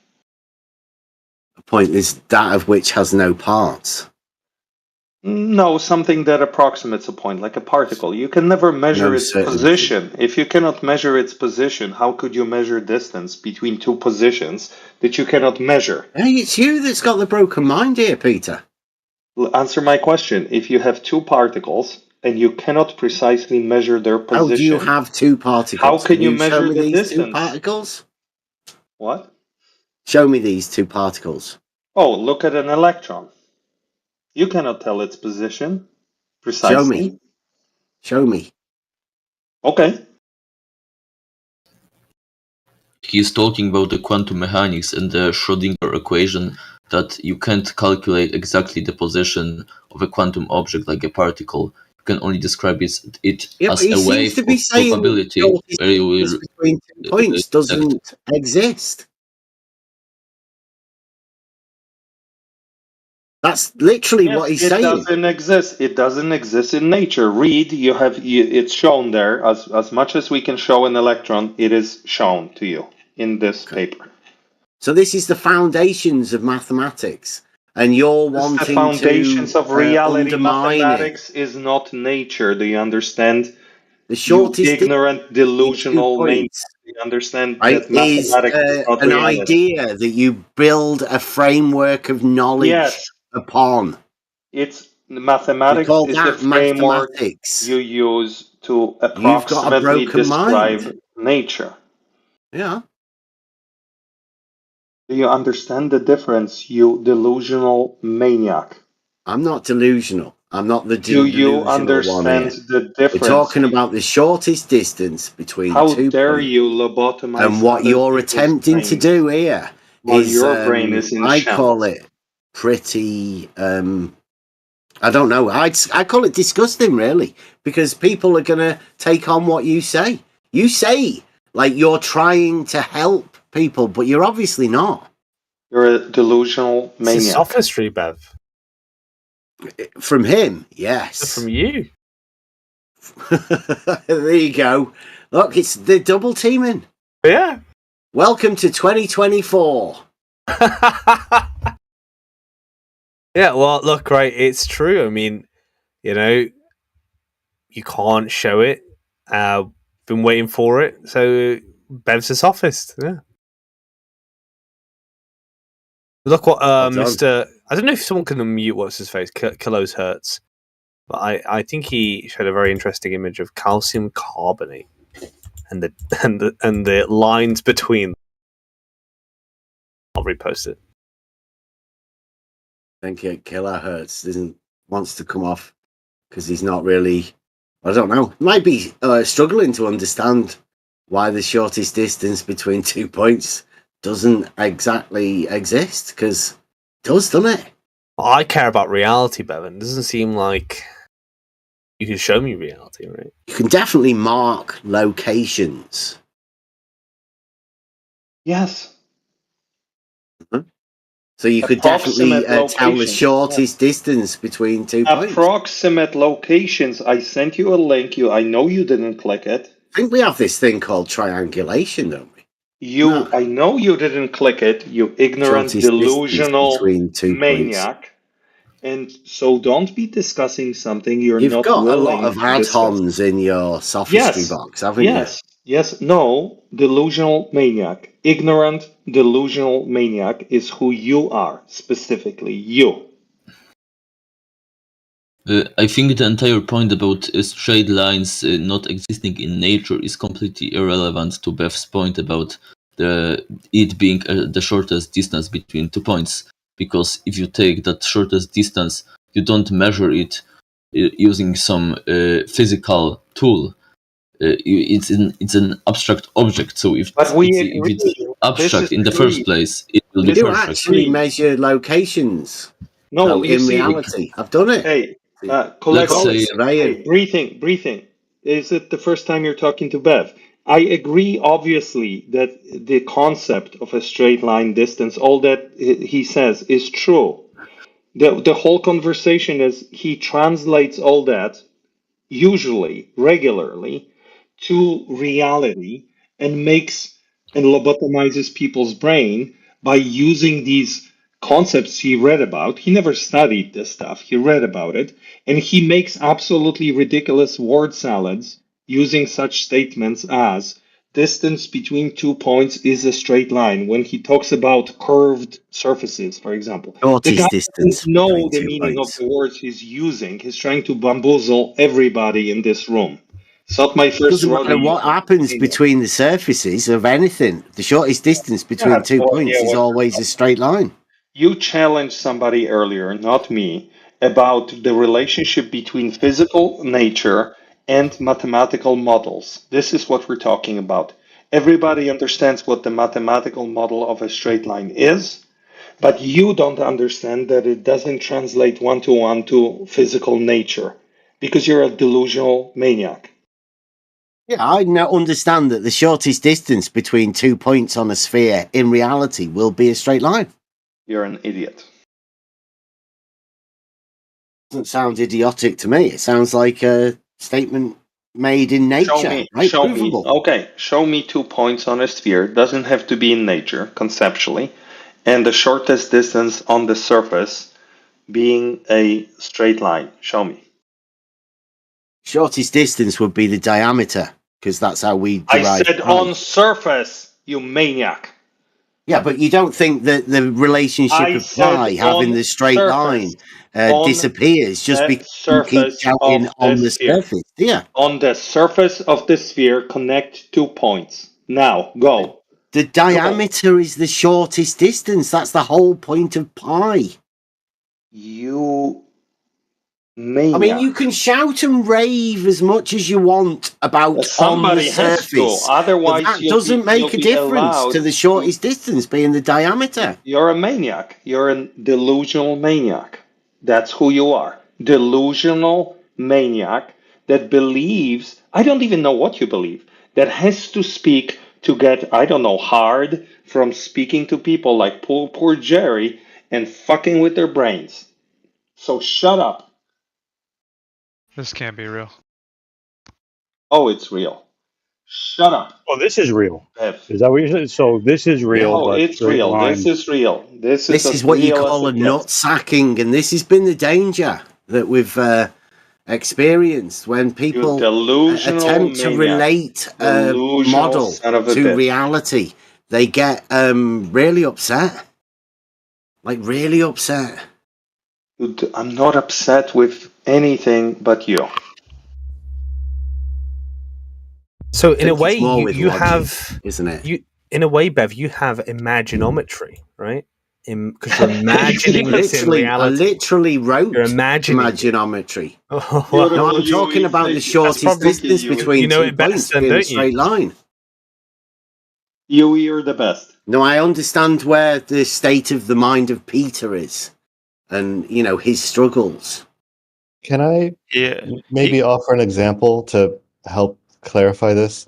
A point is that of which has no parts. No, something that approximates a point, like a particle. You can never measure No its certainty. position. If you cannot measure its position, how could you measure distance between two positions that you cannot measure? Hey, it's you that's got the broken mind here, Peter. Answer my question. If you have two particles and you cannot precisely measure their position, How do you have two particles? how can you show measure me the these distance? two particles? What? Show me these two particles. Oh, look at an electron. You cannot tell its position precisely. Show me. Show me. Okay. He's talking about the quantum mechanics and the Schrödinger equation that you can't calculate exactly the position of a quantum object like a particle. You can only describe it Yeah, as but he a seems wave to be of saying probability the where you will distance between 2 points doesn't exist. That's literally what he's it saying. doesn't exist. It doesn't exist in nature. Read, it's shown there. As much as we can show an electron, it is shown to you in this paper. So this is the foundations of mathematics, and you're The wanting foundations to of reality. undermine it. Mathematics is not nature. Do you understand? The shortest You ignorant, delusional points, maniac. Do you understand right, that is mathematics is not an reality? idea that you build a framework of knowledge Yes. upon. It's mathematics call is the that framework mathematics. you use to You've got a approximately broken describe mind. nature. Yeah. Do you understand the difference, you delusional maniac? I'm not delusional. I'm not the Do you delusional one understand here. the difference? We're talking about the shortest distance between How 2 dare points. you lobotomize And what other you're people's attempting to brains do here while is, your brain is in I shambles? call it pretty, I don't know. I call it disgusting, really, because people are going to take on what you say. You say like you're trying to help people, but you're obviously not. You're a delusional It's maniac. a sophistry, Bev. From him, yes. From you. There you go. Look, it's the double teaming. Yeah. Welcome to 2024. Yeah, well, look, right, it's true. I mean, you you can't show it. Been waiting for it. So Bev's a sophist. Yeah. Look what Mr. I don't know if someone can unmute what's his face. Kilos Hertz. But I think he showed a very interesting image of calcium carbonate and the lines between. I'll repost it. I think Kilohertz wants to come off because he's not really. I don't know. Might be struggling to understand why the shortest distance between 2 points doesn't exactly exist, because it does, doesn't it? I care about reality, Bevan. It doesn't seem like you can show me reality, right? You can definitely mark locations. Yes. Mm-hmm. So you could definitely tell the shortest distance between 2 points. Approximate locations. I sent you a link. I know you didn't click it. I think we have this thing called triangulation, don't we? I know you didn't click it, you ignorant, Shortest delusional between 2 maniac. And so don't be discussing something you're You've not got a willing lot of to discuss. add-ons in your sophistry box, haven't you? Yes. No, delusional maniac. Ignorant, delusional maniac is who you are, specifically you. I think the entire point about straight lines not existing in nature is completely irrelevant to Beth's point about it being the shortest distance between 2 points. Because if you take that shortest distance, you don't measure it using some physical tool. It's an abstract object. So if it's abstract in the first place, it will be do perfect. actually measure locations. No, in reality, I've done it. Hey, Collective breathing. Is it the first time you're talking to Bev? I agree, obviously, that the concept of a straight line distance, all that he says, is true. The whole conversation is he translates all that, usually, regularly, to reality and lobotomizes people's brain by using these concepts he read about. He never studied this stuff. He read about it. And he makes absolutely ridiculous word salads using such statements as distance between 2 points is a straight line. When he talks about curved surfaces, for example, the guy doesn't know the meaning of the words he's using. He's trying to bamboozle everybody in this room. It's not my first Doesn't matter what happens between the surfaces of anything. The shortest distance between 2 points is always a straight line. You challenged somebody earlier, not me, about the relationship between physical nature and mathematical models. This is what we're talking about. Everybody understands what the mathematical model of a straight line is, but you don't understand that it doesn't translate one-to-one to physical nature because you're a delusional maniac. Yeah, I now understand that the shortest distance between 2 points on a sphere in reality will be a straight line. You're an idiot. Doesn't sound idiotic to me. It sounds like a statement made in nature. Show me 2 points on a sphere. Doesn't have to be in nature, conceptually. And the shortest distance on the surface being a straight line. Show me. Shortest distance would be the diameter, because that's how we derive I said height. on surface, you maniac. Yeah, but you don't think that the relationship of pi having the straight line disappears just because you keep counting on the surface, do you? On the surface of the sphere, connect 2 points. Now, go. The diameter is the shortest distance. That's the whole point of pi. You maniac. I mean, you can shout and rave as much as you want about on the surface. Otherwise, that doesn't make a difference to the shortest distance being the diameter. You're a maniac. You're a delusional maniac. That's who you are. Delusional maniac that believes, I don't even know what you believe, that has to speak to get, I don't know, hard from speaking to people like poor Jerry and fucking with their brains. So shut up. This can't be real. Oh, it's real. Shut up. Oh, this is real. Is that what you said? So this is real. No, it's real. This is real. This is what you call a nut sacking, and this has been the danger that we've experienced when people attempt to relate a model to reality. They get really upset. Like really upset. I'm not upset with anything but you. So in a think way, it's more with you logic, have, isn't it? in a way, Bev, you have imaginometry, right? Because you're imagining this in I reality. literally wrote You're imagining imaginometry. Oh, No, wow. I'm talking about the shortest distance between You know 2 it best points then, being a don't you? straight line. You're the best. No, I understand where the state of the mind of Peter is, and his struggles. Can I maybe offer an example to help clarify this?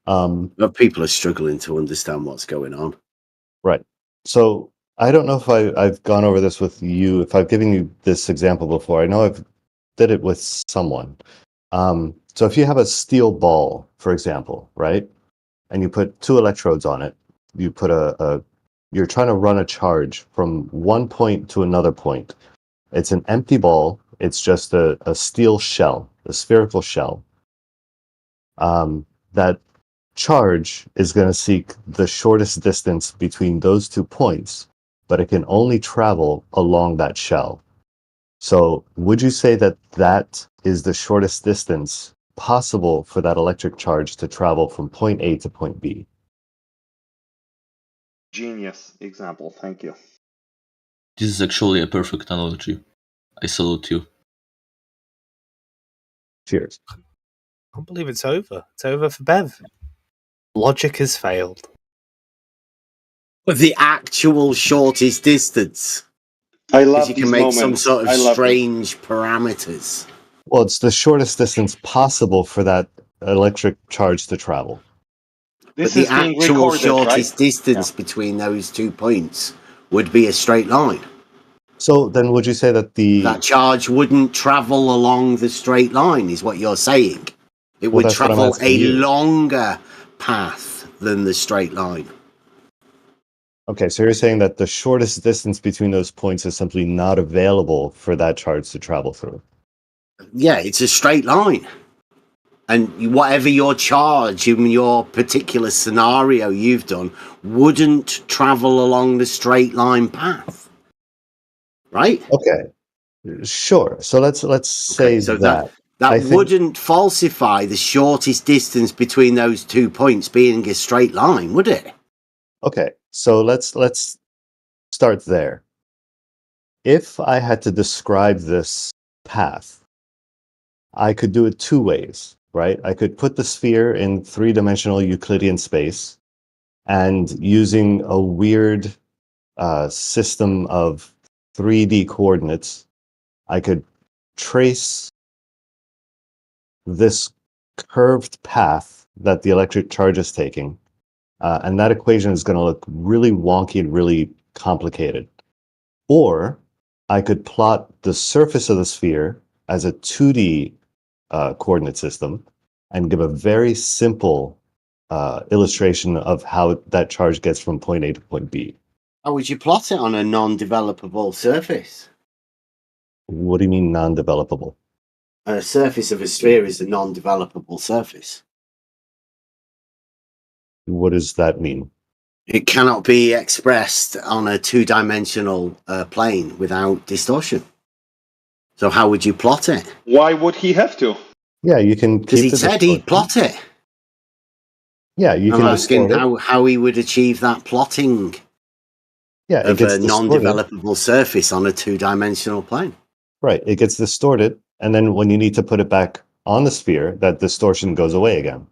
But people are struggling to understand what's going on. Right. So I don't know if I've gone over this with you, if I've given you this example before. I know I've did it with someone. So if you have a steel ball, for example, right, and you put 2 electrodes on it, you put you're trying to run a charge from one point to another point. It's an empty ball. It's just a steel shell, a spherical shell. That charge is going to seek the shortest distance between those 2 points, but it can only travel along that shell. So would you say that that is the shortest distance possible for that electric charge to travel from point A to point B? Genius example, thank you. This is actually a perfect analogy. I salute you. Cheers. I can't believe it's over. It's over for Bev. Logic has failed. But the actual shortest distance. I love Because you these can make some moments. sort of I love strange parameters. Well, it's the shortest distance possible for that electric charge to travel. This but is the being actual recorded, shortest right? distance between those 2 points would be a straight line. So then would you say that that charge wouldn't travel along the straight line, is what you're saying? It Well, would that's what I'm travel asking a you. longer path than the straight line. Okay, so you're saying that the shortest distance between those points is simply not available for that charge to travel through. Yeah, it's a straight line. And whatever your charge in your particular scenario you've done wouldn't travel along the straight line path. Right? Okay. Sure. So let's say So that. that I think- wouldn't falsify the shortest distance between those 2 points being a straight line, would it? Okay. So let's start there. If I had to describe this path, I could do it 2 ways, right? I could put the sphere in 3-dimensional Euclidean space, and using a weird system of 3D coordinates, I could trace this curved path that the electric charge is taking, and that equation is going to look really wonky and really complicated. Or I could plot the surface of the sphere as a 2D coordinate system and give a very simple illustration of how that charge gets from point A to point B. How would you plot it on a non-developable surface? What do you mean non-developable? A surface of a sphere is a non-developable surface. What does that mean? It cannot be expressed on a 2-dimensional plane without distortion. So how would you plot it? Why would he have to? Yeah, you can. Because he said he'd plot it. Yeah, you I'm can asking distort it. how he would achieve that plotting Yeah, it of gets a distorted. non-developable surface on a 2-dimensional plane. Right, it gets distorted, and then when you need to put it back on the sphere, that distortion goes away again.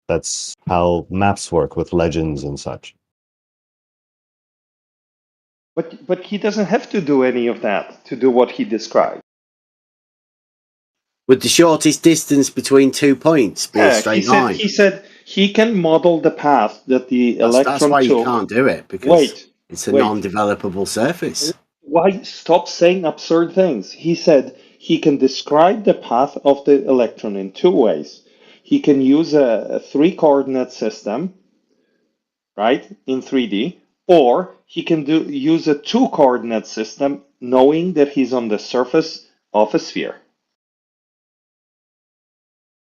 That's how maps work with legends and such. But he doesn't have to do any of that to do what he described. Would the shortest distance between 2 points be a straight line? He said he can model the path that the electron That's why you took. can't do it, because Wait, it's a wait. non-developable surface. Why stop saying absurd things? He said he can describe the path of the electron in 2 ways. He can use a 3-coordinate system, right, in 3D, or he can use a 2-coordinate system knowing that he's on the surface of a sphere.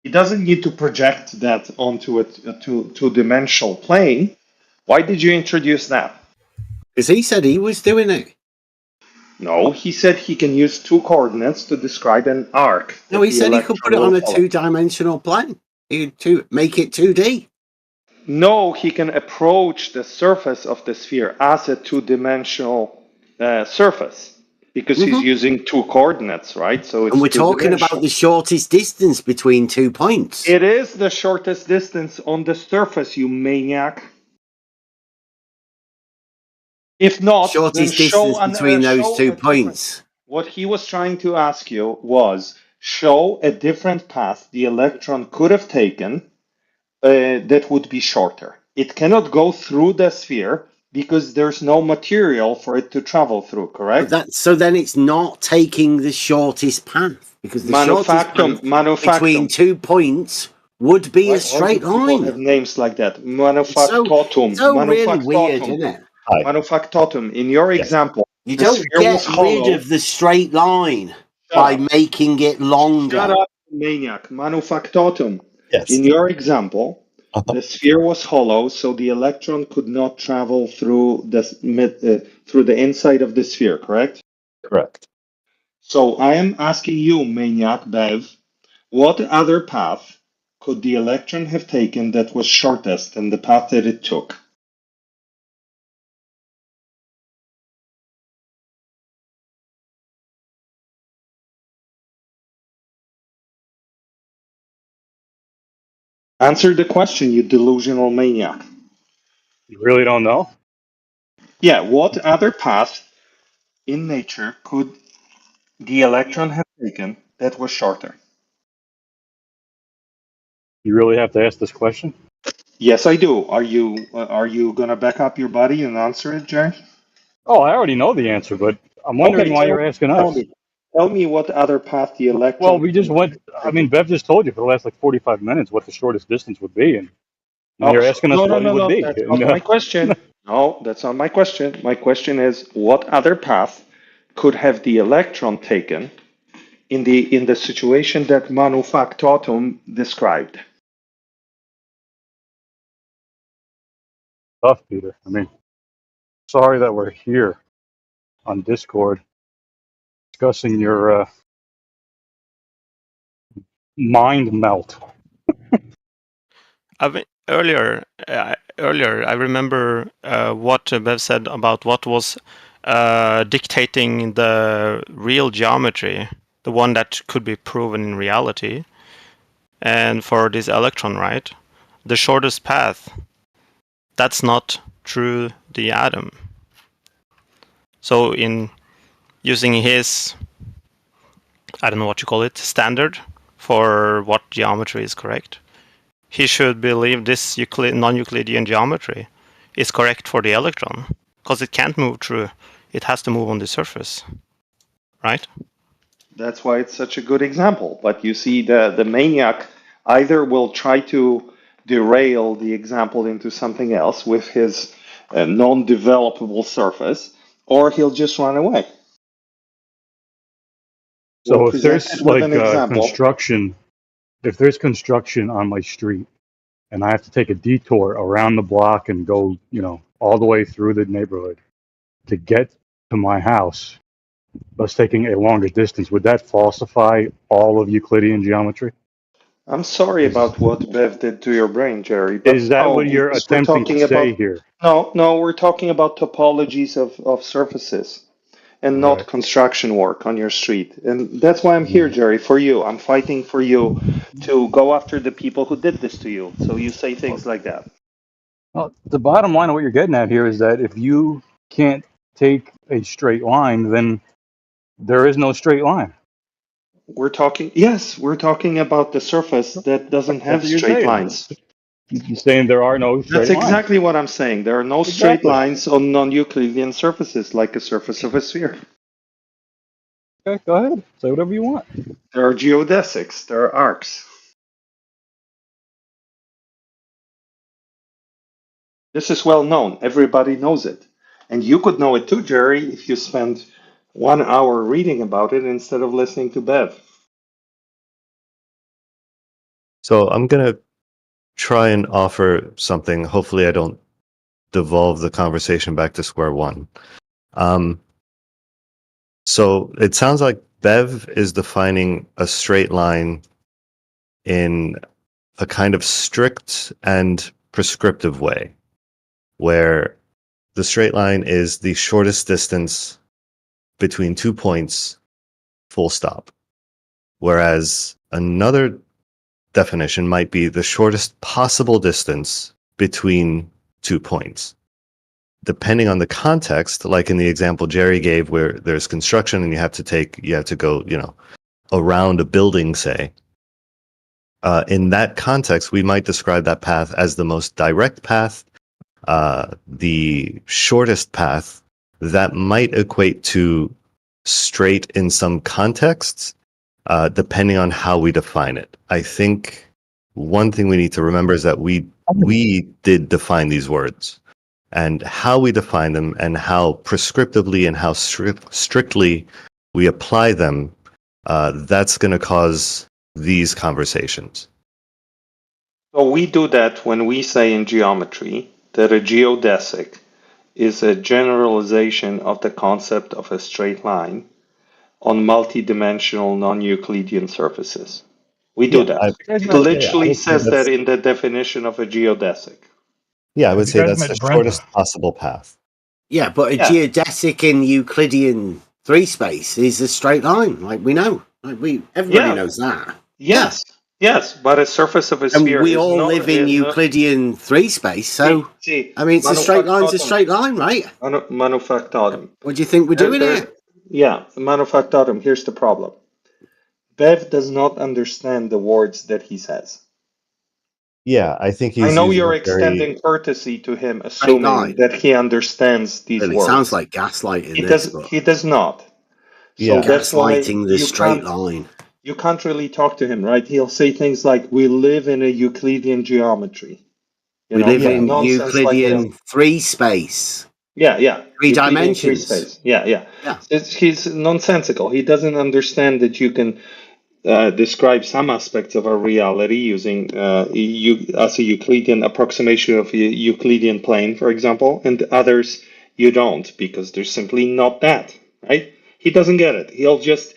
He doesn't need to project that onto a 2-dimensional plane. Why did you introduce that? Because he said he was doing it. No, he said he can use 2 coordinates to describe an arc. No, he The said he could put it electron on will a follow. 2-dimensional plane. He could make it 2D. No, he can approach the surface of the sphere as a 2-dimensional surface because he's using 2 coordinates, right? So it's And we're talking about two-dimensional. the shortest distance between 2 points. It is the shortest distance on the surface, you maniac. If not, then Shortest show distance between those show 2 a points. What he was trying to ask you was show a different path the electron could have taken that would be shorter. It cannot go through the sphere because there's no material for it to travel through, correct? So then it's not taking the shortest path because the shortest path between 2 points would be a straight People line. have names like that. Manufactotum. So really weird, isn't it? Manufactotum. In your example, You the don't sphere was get rid hollow. of the straight line Shut by up. making it longer. Shut up, maniac. Manufactotum. Yes. In your example, the sphere was hollow, so the electron could not travel through the inside of the sphere, correct? Correct. So I am asking you, maniac Bev, what other path could the electron have taken that was shortest than the path that it took? Answer the question, you delusional maniac. You really don't know? Yeah, what other path in nature could the electron have taken that was shorter? You really have to ask this question? Yes, I do. Are you gonna back up your buddy and answer it, Jerry? Oh, I already know the answer, but I'm wondering why you're asking us. Tell me what other path the electron. Well, we just went. I mean, Bev just told you for the last like 45 minutes what the shortest distance would be, and now you're asking us what it would be. That's not my question. No, that's not my question. My question is, what other path could have the electron taken in the situation that Manufactotum described? Tough, Peter. I mean, sorry that we're here on Discord discussing your mind melt. Earlier, I remember what Bev said about what was dictating the real geometry, the one that could be proven in reality. And for this electron, right, the shortest path, that's not through the atom. So in using his, I don't know what you call it, standard for what geometry is correct, he should believe this non-Euclidean geometry is correct for the electron, because it can't move through. It has to move on the surface, right? That's why it's such a good example. But you see, the maniac either will try to derail the example into something else with his non-developable surface, or he'll just run away. So if there's like construction, if there's construction on my street and I have to take a detour around the block and go, all the way through the neighborhood to get to my house, thus taking a longer distance, would that falsify all of Euclidean geometry? I'm sorry about what Bev did to your brain, Jerry. But is that what you're attempting to say here? No, we're talking about topologies of surfaces and not construction work on your street. And that's why I'm here, Jerry, for you. I'm fighting for you to go after the people who did this to you. So you say things like that. Well, the bottom line of what you're getting at here is that if you can't take a straight line, then there is no straight line. We're talking about the surface that doesn't have straight lines. You're saying there are no straight lines. That's exactly what I'm saying. There are no straight lines on non-Euclidean surfaces like a surface of a sphere. Okay, go ahead. Say whatever you want. There are geodesics. There are arcs. This is well known. Everybody knows it. And you could know it too, Jerry, if you spend 1 hour reading about it instead of listening to Bev. So I'm going to try and offer something. Hopefully I don't devolve the conversation back to square one. So it sounds like Bev is defining a straight line in a kind of strict and prescriptive way, where the straight line is the shortest distance between 2 points, full stop. Whereas another definition might be the shortest possible distance between 2 points. Depending on the context, like in the example Jerry gave where there's construction and you have to go, around a building, say. In that context, we might describe that path as the most direct path, the shortest path. That might equate to straight in some contexts, depending on how we define it. I think one thing we need to remember is that we did define these words, and how we define them and how prescriptively and how strictly we apply them, that's going to cause these conversations. So we do that when we say in geometry that a geodesic is a generalization of the concept of a straight line on multidimensional non-Euclidean surfaces. We do that. It literally says that in the definition of a geodesic. Yeah, I would say that's the shortest possible path. Yeah, but a geodesic in Euclidean 3 space is a straight line, like we know. Everybody knows that. Yes, but a surface of a sphere. And we all live in Euclidean 3 space, so it's a straight line's a straight line, right? Manufactorum. What do you think we're doing here? Yeah, manufactorum. Here's the problem. Bev does not understand the words that he says. Yeah, I think he's. I know you're extending courtesy to him, assuming that he understands these words. It sounds like gaslighting. He does not. So that's gaslighting the straight line. You can't really talk to him, right? He'll say things like, "We live in a Euclidean geometry." We live in Euclidean 3 space. Yeah. 3 dimensions. 3 space. Yeah. He's nonsensical. He doesn't understand that you can describe some aspects of a reality using as a Euclidean approximation of a Euclidean plane, for example, and others you don't, because there's simply not that, right? He doesn't get it. He'll just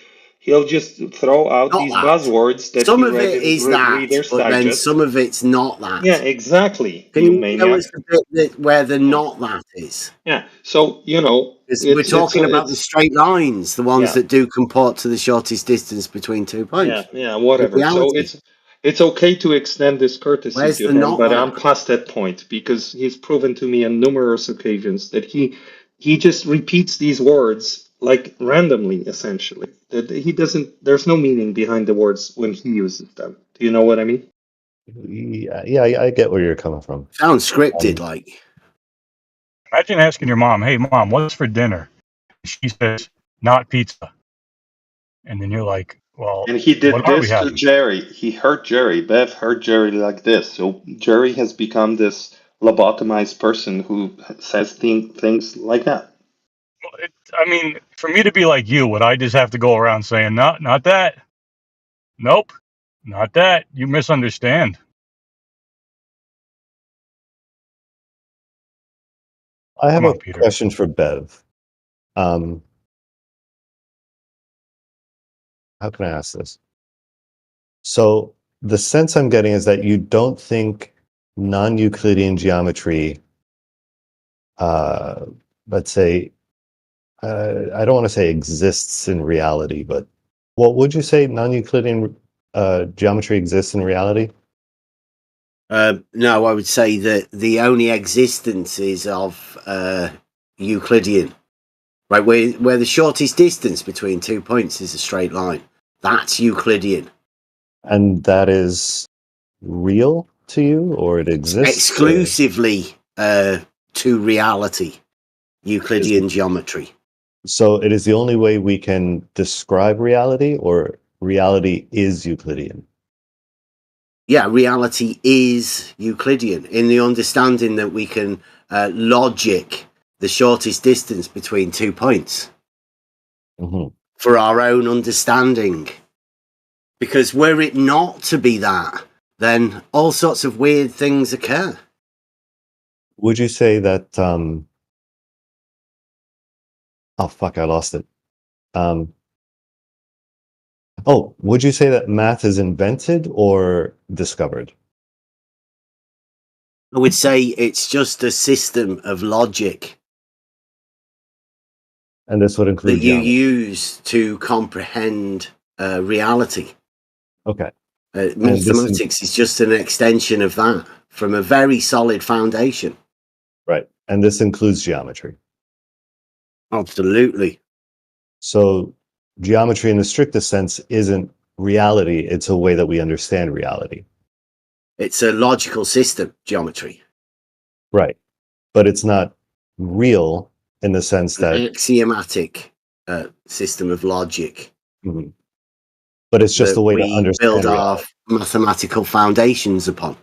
throw out these buzzwords that some of it is that, but then some of it's not that. Yeah, exactly. Can you tell us the bit where the not that is? Yeah. So we're talking about the straight lines, the ones that do comport to the shortest distance between 2 points. Yeah, whatever. So it's okay to extend this courtesy to him, but I'm past that point because he's proven to me on numerous occasions that he just repeats these words like randomly, essentially. That he doesn't. There's no meaning behind the words when he uses them. Do you know what I mean? Yeah, I get where you're coming from. Sounds scripted, like. Imagine asking your mom, "Hey, Mom, what's for dinner?" She says, "Not pizza." And then you're like, "Well," and he did this to Jerry. He hurt Jerry. Bev hurt Jerry like this. So Jerry has become this lobotomized person who says things like that. For me to be like you, would I just have to go around saying, "No, not that. Nope, not that. You misunderstand." I have a question for Bev. How can I ask this? So the sense I'm getting is that you don't think non-Euclidean geometry, let's say, I don't want to say exists in reality, but what would you say non-Euclidean geometry exists in reality? No, I would say that the only existence is of Euclidean, right? Where the shortest distance between 2 points is a straight line. That's Euclidean. And that is real to you, or it exists? Exclusively to reality, Euclidean geometry. So it is the only way we can describe reality, or reality is Euclidean? Yeah, reality is Euclidean in the understanding that we can logic the shortest distance between 2 points for our own understanding. Because were it not to be that, then all sorts of weird things occur. Would you say that... oh, fuck, I lost it. Oh, would you say that math is invented or discovered? I would say it's just a system of logic. And this would include that you geometry. use to comprehend reality. Okay. Mathematics is just an extension of that from a very solid foundation. Right. And this includes geometry. Absolutely. So geometry in the strictest sense isn't reality. It's a way that we understand reality. It's a logical system, geometry. Right. But it's not real in the sense that... Axiomatic system of logic. Mm-hmm. But it's just a way to understand build reality. our mathematical foundations upon.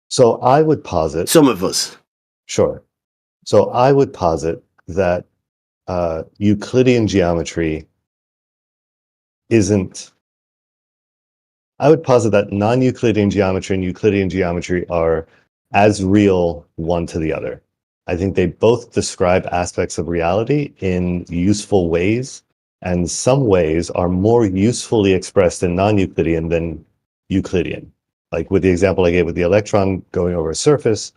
So I would posit... Some of us. Sure. So I would posit that Euclidean geometry isn't... I would posit that non-Euclidean geometry and Euclidean geometry are as real one to the other. I think they both describe aspects of reality in useful ways, and some ways are more usefully expressed in non-Euclidean than Euclidean. Like with the example I gave with the electron going over a surface,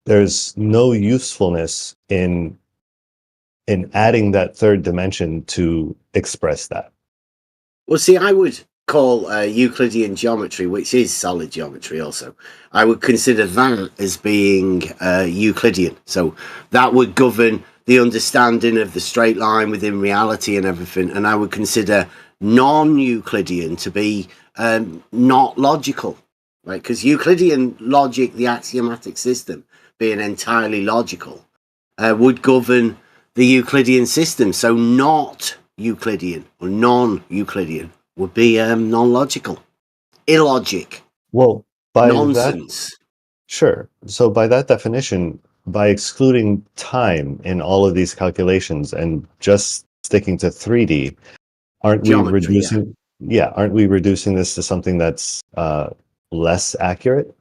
there's no usefulness in adding that third dimension to express that. Well, see, I would call Euclidean geometry, which is solid geometry also, I would consider that as being Euclidean. So that would govern the understanding of the straight line within reality and everything. And I would consider non-Euclidean to be not logical, right? Because Euclidean logic, the axiomatic system, being entirely logical, would govern the Euclidean system. So not Euclidean or non-Euclidean would be non-logical, illogic. Well, by nonsense. That, sure. So by that definition, by excluding time in all of these calculations and just sticking to 3D, aren't we reducing? Yeah, aren't we reducing this to something that's less accurate?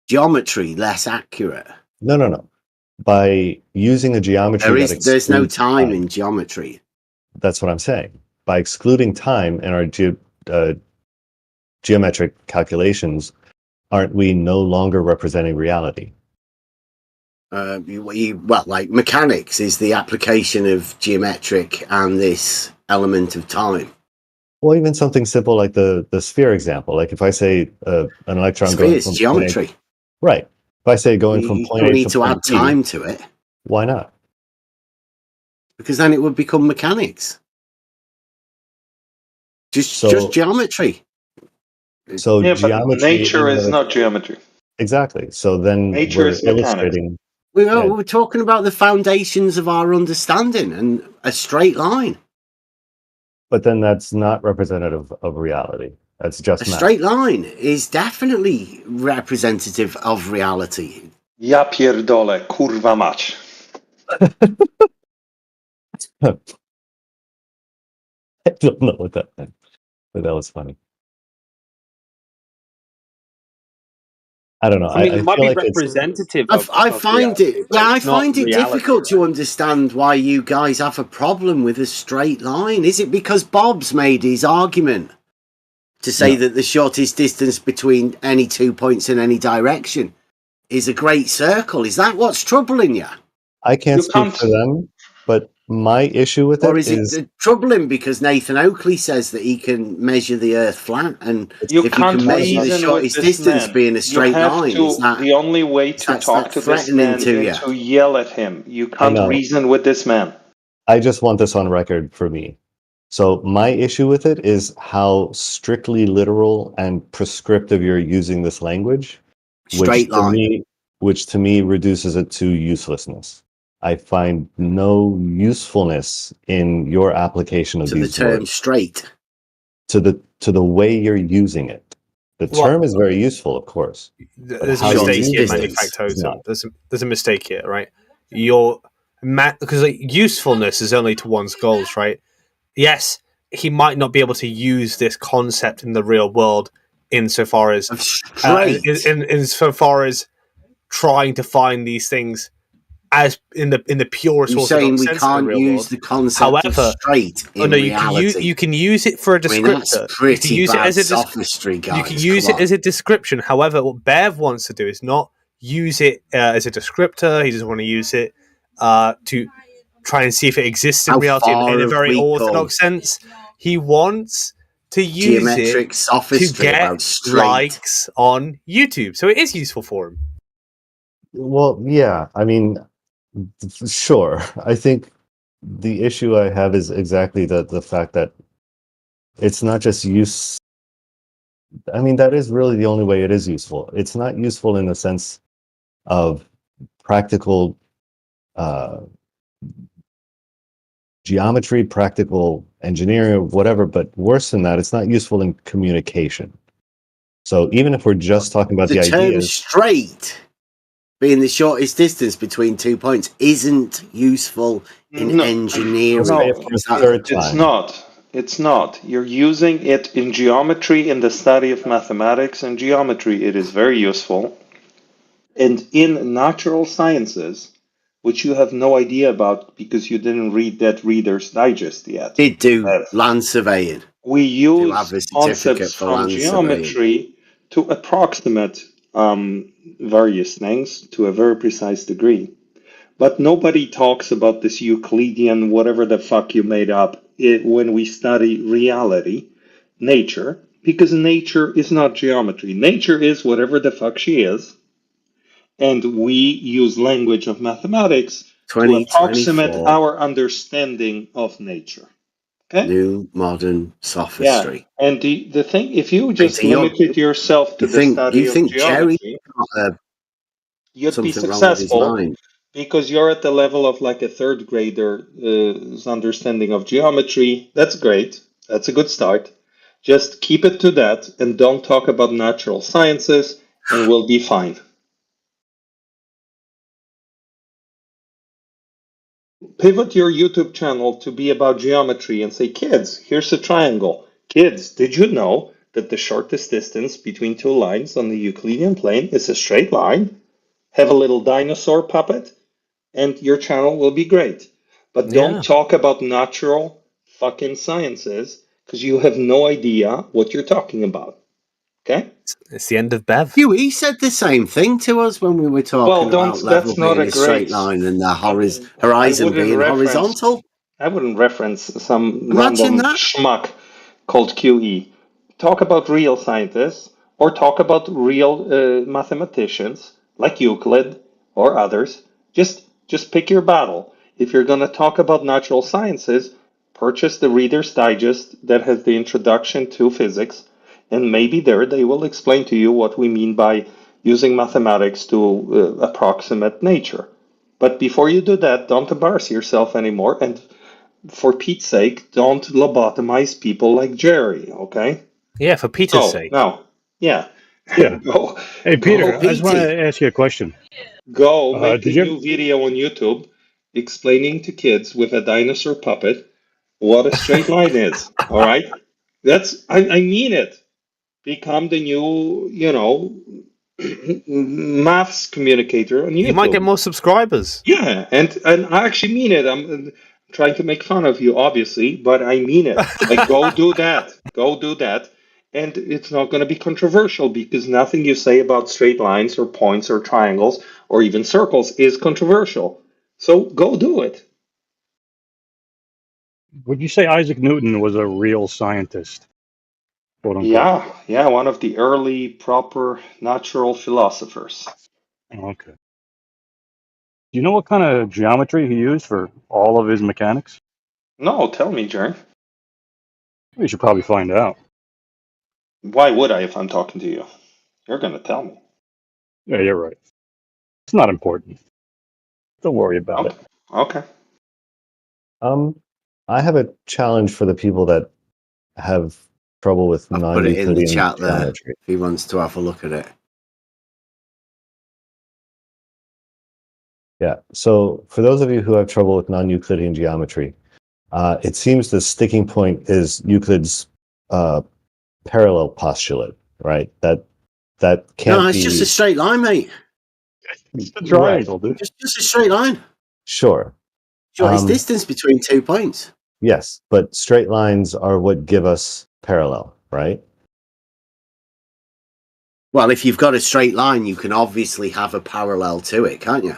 Geometry less accurate? No. By using a geometry there's no time in geometry. That's what I'm saying. By excluding time in our geometric calculations, aren't we no longer representing reality? Well, like mechanics is the application of geometric and this element of time. Well, even something simple like the sphere example. Like if I say an electron going from geometry. Point A, right. If I say going from point A you need to add point B, time to it. Why not? Because then it would become mechanics. Just geometry. So yeah, geometry, but nature is not geometry. Exactly. So then nature is illustrating. We're talking about the foundations of our understanding and a straight line. But then that's not representative of reality. That's just a straight line is definitely representative of reality. Ja pierdolę, kurwa mać. I don't know what that meant, but that was funny. I don't know. I mean, it might be like representative. I find it difficult to understand why you guys have a problem with a straight line. Is it because Bob's made his argument to say that the shortest distance between any 2 points in any direction is a great circle? Is that what's troubling you? I can't speak for them, but my issue with or is it troubling because Nathan Oakley says that he can measure the Earth flat, and if you can measure the shortest distance being a straight line, is that the only way to talk to this man is to yell at him? You can't reason with this man. I just want this on record for me. So my issue with it is how strictly literal and prescriptive you're using this language, which to me reduces it to uselessness. I find no usefulness in your application of these term words. Straight. To the way you're using it. The term is very useful, of course. There's a mistake here, Manufactotum. There's a mistake here, right? Because usefulness is only to one's goals, right? Yes, he might not be able to use this concept in the real world insofar as insofar as trying to find these things as in the purest You're orthodox saying we sense of can't the real use world. the concept However, of straight in reality. you can use it for a I mean, that's descriptor. You can pretty use it bad as a sophistry, guys. you can use Come it on. as a description. However, what Bev wants to do is not use it as a descriptor. He doesn't want to use it to try and see if it exists in How reality in far a have very we orthodox sense. He wants to use geometric it to sophistry get about straight? likes on YouTube. So it is useful for him. Well, yeah. I mean, sure. I think the issue I have is exactly the fact that it's not just use. I mean, that is really the only way it is useful. It's not useful in the sense of practical geometry, practical engineering, whatever, but worse than that, it's not useful in communication. So even if we're just talking about the term ideas, straight being the shortest distance between 2 points isn't useful in engineering. It's not. It's not. You're using it in geometry, in the study of mathematics and geometry. It is very useful. And in natural sciences, which you have no idea about because you didn't read that Reader's Digest yet. Did do land surveying. We use have a certificate concepts for from land geometry to approximate various things to a very precise degree. But nobody talks about this Euclidean, whatever the fuck you made up, when we study reality, nature, because nature is not geometry. Nature is whatever the fuck she is. And we use language of mathematics to approximate 2024. our understanding of nature. Okay? New modern sophistry. Yeah. And the thing, if you just Peter, limited yourself to the study you of think Jerry geometry, got you'd be something wrong with his successful mind? because you're at the level of like a third grader's understanding of geometry. That's great. That's a good start. Just keep it to that and don't talk about natural sciences and we'll be fine. Pivot your YouTube channel to be about geometry and say, kids, here's a triangle. Kids, did you know that the shortest distance between two lines on the Euclidean plane is a straight line? Have a little dinosaur puppet and your channel will be great. But don't talk about natural fucking sciences because you have no idea what you're talking about. Okay? It's the end of Bev. He said the same thing to us when we were talking about level being a straight line and the horizon being horizontal. I wouldn't reference some random schmuck called QE. Talk about real scientists or talk about real mathematicians like Euclid or others. Just pick your battle. If you're going to talk about natural sciences, purchase the Reader's Digest that has the introduction to physics. And maybe there they will explain to you what we mean by using mathematics to approximate nature. But before you do that, don't embarrass yourself anymore. And for Pete's sake, don't lobotomize people like Jerry, okay? Yeah, for Peter's sake. No, yeah. Yeah. Hey, Peter, I just want PT. to ask you a question. Go make a did you- new video on YouTube explaining to kids with a dinosaur puppet what a straight line is, all right? I mean it. Become the new, maths communicator on YouTube. You might get more subscribers. Yeah, and I actually mean it. I'm trying to make fun of you, obviously, but I mean it. Like, go do that. Go do that. And it's not going to be controversial because nothing you say about straight lines or points or triangles or even circles is controversial. So go do it. Would you say Isaac Newton was a real scientist? Quote unquote? Yeah, one of the early proper natural philosophers. Okay. Do you know what kind of geometry he used for all of his mechanics? No, tell me, Jerry. We should probably find out. Why would I if I'm talking to you? You're going to tell me. Yeah, you're right. It's not important. Don't worry about it. Okay. I have a challenge for the people that have trouble with Put it in the non-Euclidean chat there geometry. if he wants to have a look at it. Yeah. So for those of you who have trouble with non-Euclidean geometry, it seems the sticking point is Euclid's parallel postulate, right? That can't No, it's be... just a straight line, mate. It's a triangle, dude. Just a straight line. Sure. Shortest distance between 2 points. Yes, but straight lines are what give us parallel, right? Well, if you've got a straight line, you can obviously have a parallel to it, can't you?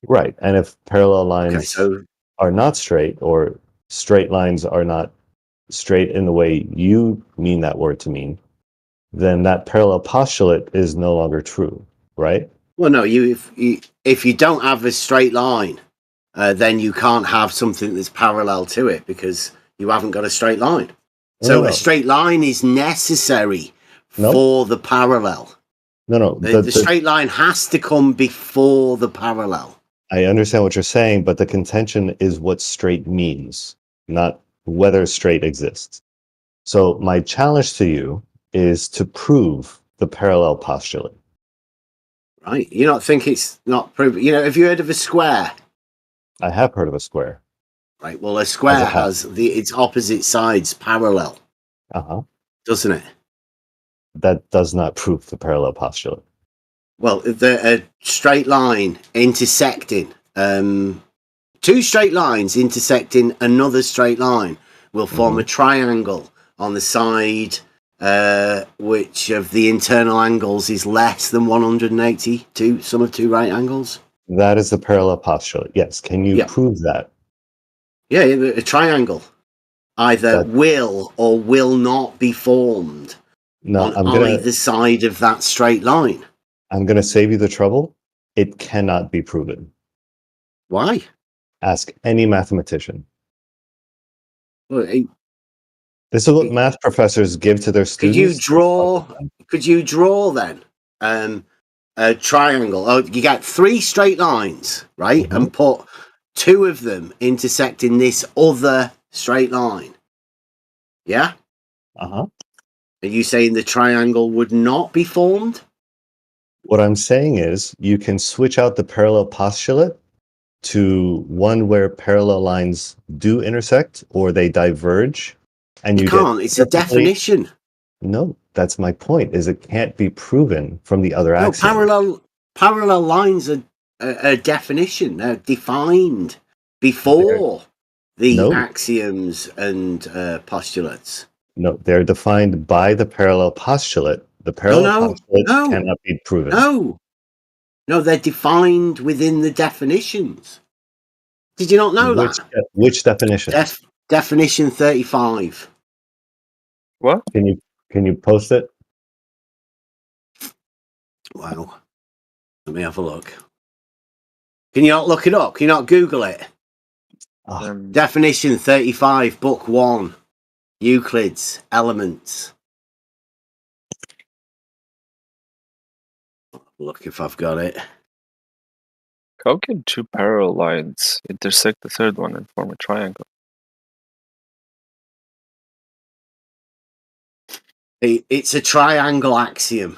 Right. And if parallel lines are not straight, or straight lines are not straight in the way you mean that word to mean, then that parallel postulate is no longer true, right? Well, no, if you don't have a straight line, then you can't have something that's parallel to it because you haven't got a straight line. So a straight line is necessary for the parallel. No. The straight line has to come before the parallel. I understand what you're saying, but the contention is what straight means, not whether straight exists. So my challenge to you is to prove the parallel postulate. Right. You don't think it's not proven? Have you heard of a square? I have heard of a square. Right. Well, a square has its opposite sides parallel. Doesn't it? That does not prove the parallel postulate. Well, a straight line intersecting, 2 straight lines intersecting another straight line will form a triangle on the side which of the internal angles is less than 180, sum of 2 right angles. That is the parallel postulate. Yes. Can you prove that? Yeah, a triangle either will or will not be formed on either side of that straight line. I'm going to save you the trouble. It cannot be proven. Why? Ask any mathematician. Well, this is what math professors give to their students. Could you draw then a triangle? Oh, you got 3 straight lines, right? And put 2 of them intersecting this other straight line. Yeah? Are you saying the triangle would not be formed? What I'm saying is you can switch out the parallel postulate to one where parallel lines do intersect or they diverge. And you can't. It's a definition. No, that's my point, is it can't be proven from the other axiom. Parallel lines are a definition. They're defined before the axioms and postulates. No, they're defined by the parallel postulate. The parallel postulate cannot be proven. No, they're defined within the definitions. Did you not know that? Which definition? Definition 35. What? Can you post it? Wow. Let me have a look. Can you not look it up? Can you not Google it? Definition 35, book 1. Euclid's Elements. Look if I've got it. How can 2 parallel lines intersect the third one and form a triangle? It's a triangle axiom.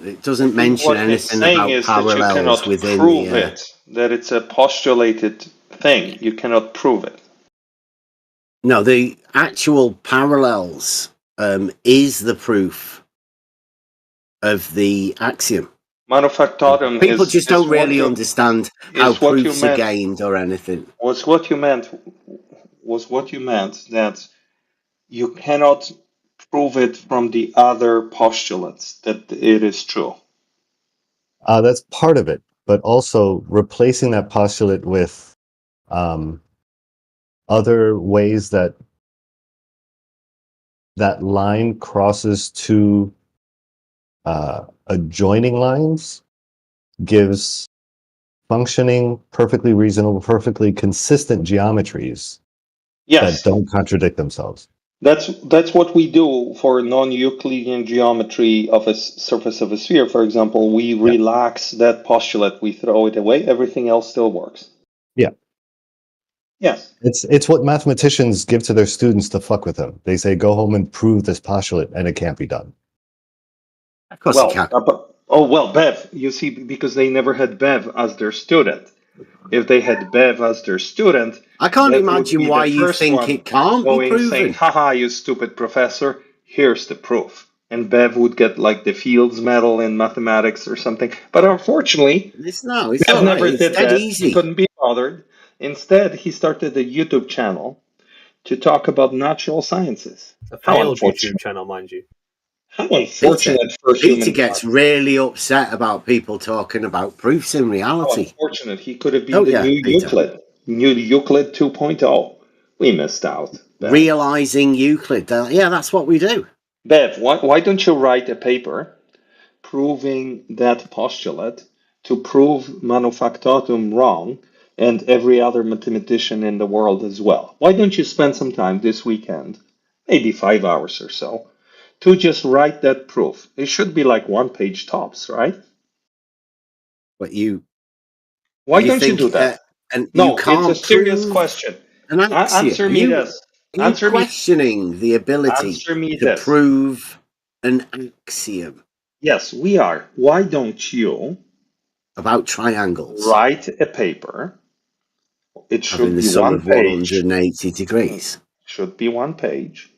It doesn't mention anything about parallels within the... Prove it, that it's a postulated thing. You cannot prove it. No, the actual parallels is the proof of the axiom. Manufactorum People just don't really understand how proofs are gained or anything. Was what you meant that you cannot prove it from the other postulates that it is true? That's part of it, but also replacing that postulate with other ways that line crosses 2 adjoining lines gives functioning, perfectly reasonable, perfectly consistent geometries that don't contradict themselves. That's what we do for non-Euclidean geometry of a surface of a sphere. For example, we relax that postulate, we throw it away, everything else still works. Yeah. Yes. It's what mathematicians give to their students to fuck with them. They say, go home and prove this postulate, and it can't be done. Of course it can. Bev, you see, because they never had Bev as their student. If they had Bev as their student, I can't imagine why you think it can't be proven. Saying, haha, you stupid professor, here's the proof. and Bev would get like the Fields Medal in mathematics or something. But unfortunately, it's Bev all never right. did It's dead that. easy. He couldn't be bothered. Instead, he started a YouTube channel to talk about natural sciences. A How failed unfortunate! YouTube channel, mind you. How unfortunate for Peter humankind. gets really upset about people talking about proofs in How reality. unfortunate. He could have been Don't the ya, new Peter? Euclid 2.0. We missed out. Bev. Realizing Euclid. Yeah, that's what we do. Bev, why don't you write a paper proving that postulate to prove manufactotum wrong and every other mathematician in the world as well? Why don't you spend some time this weekend, maybe 5 hours or so, to just write that proof? It should be like 1 page tops, right? But you. Why you don't you think, do that? and No, you can't it's a serious prove question. an axiom. Answer me this. Are you Answer me. questioning the ability Answer me to this. prove an axiom Yes, we are. Why don't you about triangles write a paper? It having should the be sum 1 of page. 180 degrees? Should be 1 page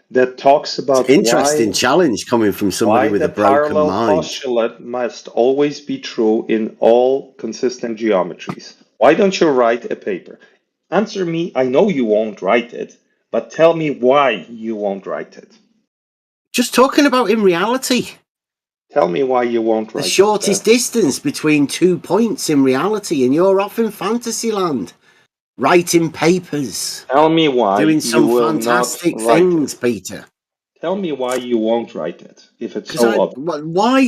that talks about Interesting challenge coming from somebody why with the a broken parallel mind. postulate must always be true in all consistent geometries. Why don't you write a paper? Answer me. I know you won't write it, but tell me why you won't write it. Just talking about in reality. Tell me why you won't The write shortest it. distance between 2 points in reality, and you're off in fantasy land, writing papers, Tell me why doing you some will fantastic not write things, it. Peter. Tell me why you won't write it if it's Because so obvious. why?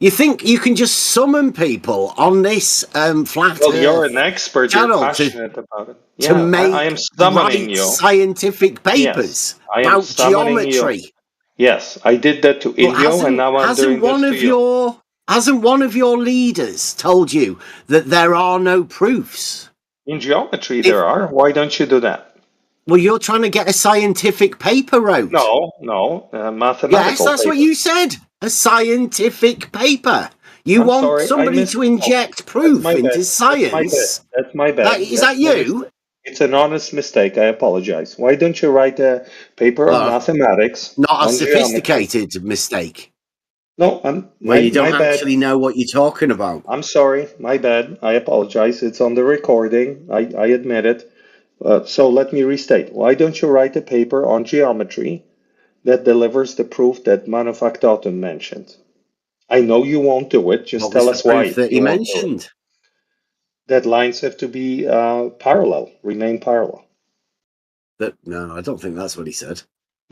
You think you can just summon people on this flat Well, you're Earth an expert. You're channel passionate about it. to Yeah, make I am summoning write you. scientific papers Yes, I am about summoning you. geometry? Yes, I did that to Well, Ilio, and now I'm doing this to you. hasn't one of your leaders told you that there are no proofs? In geometry, there are. Why don't you do that? Well, you're trying to get a scientific paper out. No, mathematical Yes, that's paper. what you said. A scientific paper. You I'm want sorry, I somebody missed. to inject proof That's my into bad. science. That's my bad. Is That's that my you? mistake. It's an honest mistake. I apologize. Why don't you write a paper of mathematics Not a on geometry? sophisticated mistake. No, Where you don't my bad. actually know what you're talking about. I'm sorry. My bad. I apologize. It's on the recording. I admit it. So let me restate. Why don't you write a paper on geometry that delivers the proof that Manufactotum mentioned? I know you won't do it. Just What tell was us the why proof that he you won't do it. mentioned? That lines have to be parallel, remain parallel. No, I don't think that's what he said.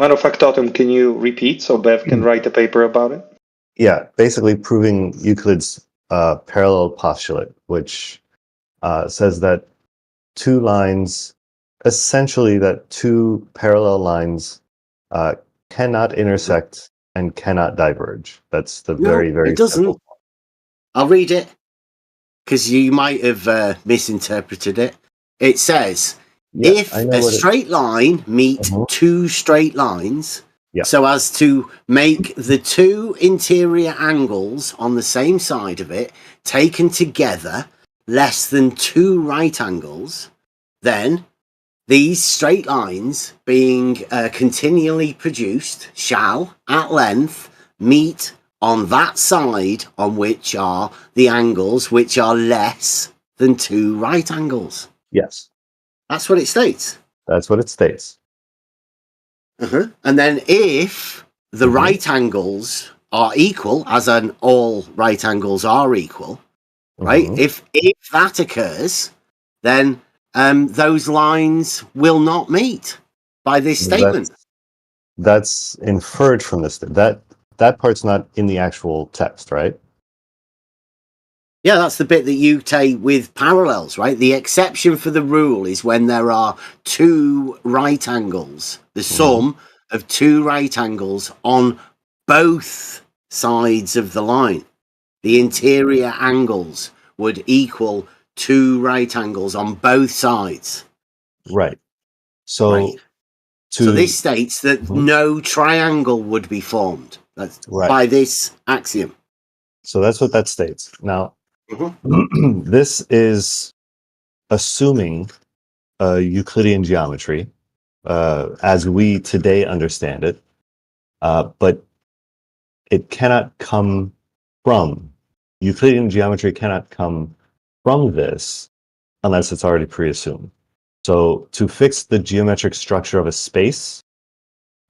Manufactotum, can you repeat so Bev can write a paper about it? Yeah, basically proving Euclid's parallel postulate, which says that two lines, essentially that two parallel lines cannot intersect and cannot diverge. That's the very it doesn't. simple. I'll read it because you might have misinterpreted it. It says, if a straight line meet two straight lines, so as to make the two interior angles on the same side of it taken together less than two right angles, then these straight lines being continually produced shall at length meet on that side on which are the angles which are less than two right angles. Yes. That's what it states. That's what it states. And then if the right angles are equal, as in all right angles are equal, right? If that occurs, then those lines will not meet by this statement. That's inferred from this. That part's not in the actual text, right? Yeah, that's the bit that you take with parallels, right? The exception for the rule is when there are two right angles, the sum of two right angles on both sides of the line. The interior angles would equal two right angles on both sides. Right. So, So this states that no triangle would be formed. That's by this axiom. So that's what that states. Now, this is assuming Euclidean geometry as we today understand it. but it cannot come from Euclidean geometry cannot come from this unless it's already pre-assumed. So to fix the geometric structure of a space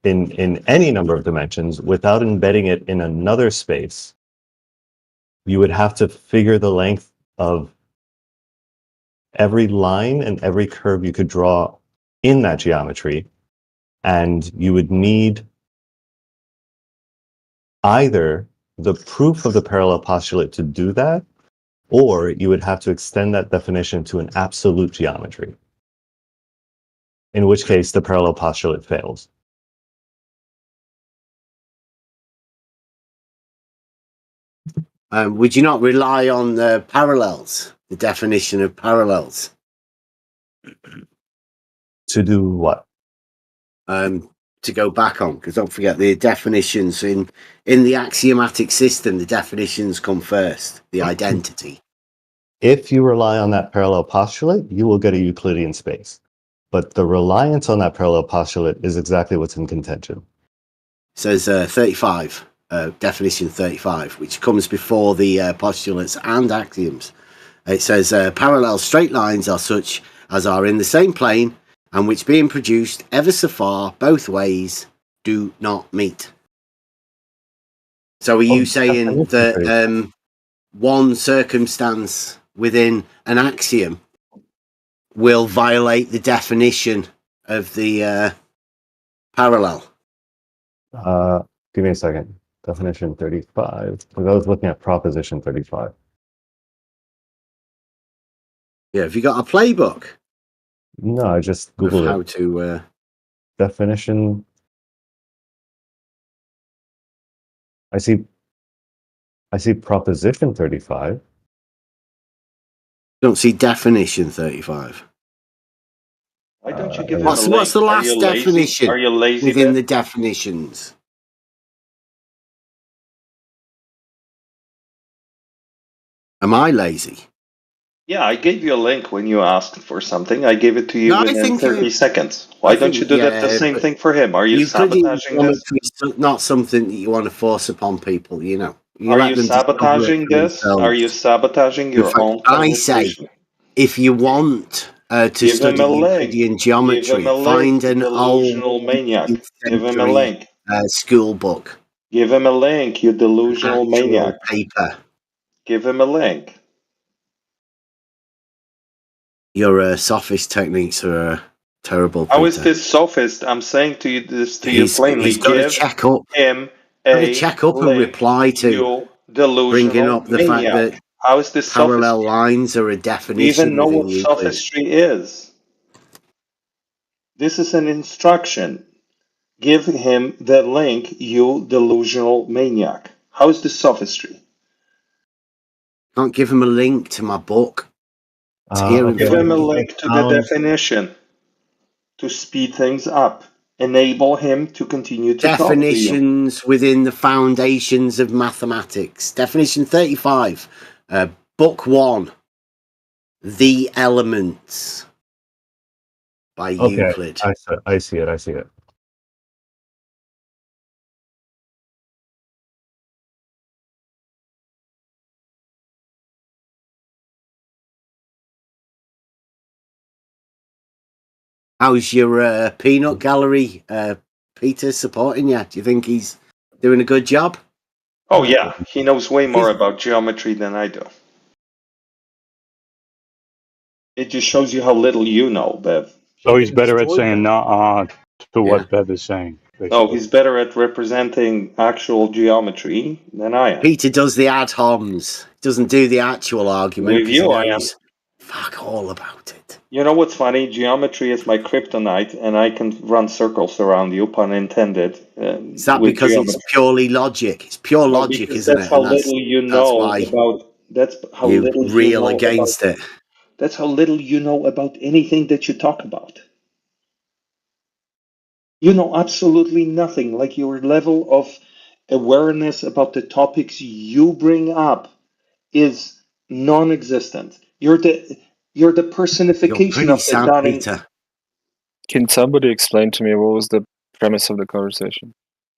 in any number of dimensions without embedding it in another space, you would have to figure the length of every line and every curve you could draw in that geometry, and you would need either the proof of the parallel postulate to do that, or you would have to extend that definition to an absolute geometry, in which case the parallel postulate fails. Would you not rely on the parallels, the definition of parallels? To do what? To go back on, because don't forget the definitions in the axiomatic system, the definitions come first, the identity. If you rely on that parallel postulate, you will get a Euclidean space. But the reliance on that parallel postulate is exactly what's in contention. It says 35, definition 35, which comes before the postulates and axioms. It says parallel straight lines are such as are in the same plane and which being produced ever so far both ways do not meet. So are you saying that one circumstance within an axiom will violate the definition of the parallel? Give me a second. Definition 35. I was looking at proposition 35. Yeah, have you got a playbook? No, I just Googled how it. to Definition. I see proposition 35. Don't see definition 35. Why don't you give him What's a the link? last definition Are you lazy within then? the definitions? Am I lazy? Yeah, I gave you a link when you asked for something. I gave it to you No, I within think 30 you- seconds. Why don't you do that the same thing for him? Are you Euclidean sabotaging this? geometry is not something that you want to force upon people, you know. Are let you them discover it sabotaging for this? themselves. Are you sabotaging In your fact, own I say, conversation? if you want to Give him study a link. Euclidean Give geometry, him a link, find you an delusional old maniac. 18th Give him a century link. school book, Give him a link, you delusional actual maniac. paper. Give him a link. Your sophist techniques are terrible, How is Peter. this sophist? I'm saying to you this to you plainly. He's got to Give check up. him Got to a check up and link, reply to you bringing delusional up the fact maniac. that How is this parallel sophistry? lines are a Do you even definition know within what Euclid. sophistry is? This is an instruction. Give him the link, you delusional maniac. How is this sophistry? Can't give him a link to my book. It's here in Give front him a of me. link to the definition to speed things up. Enable him to continue to talk to you. Definitions within the foundations of mathematics. Definition 35, book 1, The Elements by Euclid. I see it. How's your peanut gallery, Peter, supporting you? Do you think he's doing a good job? Oh yeah, he knows way more about geometry than I do. It just shows you how little you know, Bev. So he's better at saying nah to what Bev is saying. Oh, he's better at representing actual geometry than I am. Peter does the ad homs. Doesn't do the actual argument. With 'cause you, he I am. knows fuck all about it. You know what's funny? Geometry is my kryptonite, and I can run circles around you, pun intended. Is that with because geometry. it's purely logic? It's pure No, logic, because isn't that's it? how And that's, little you that's know why about. That's how you little you reel know against about, it. That's how little you know about anything that you talk about. You know absolutely nothing. Like your level of awareness about the topics you bring up is non-existent. You're the personification of the Dunning. Can somebody explain to me what was the premise of the conversation?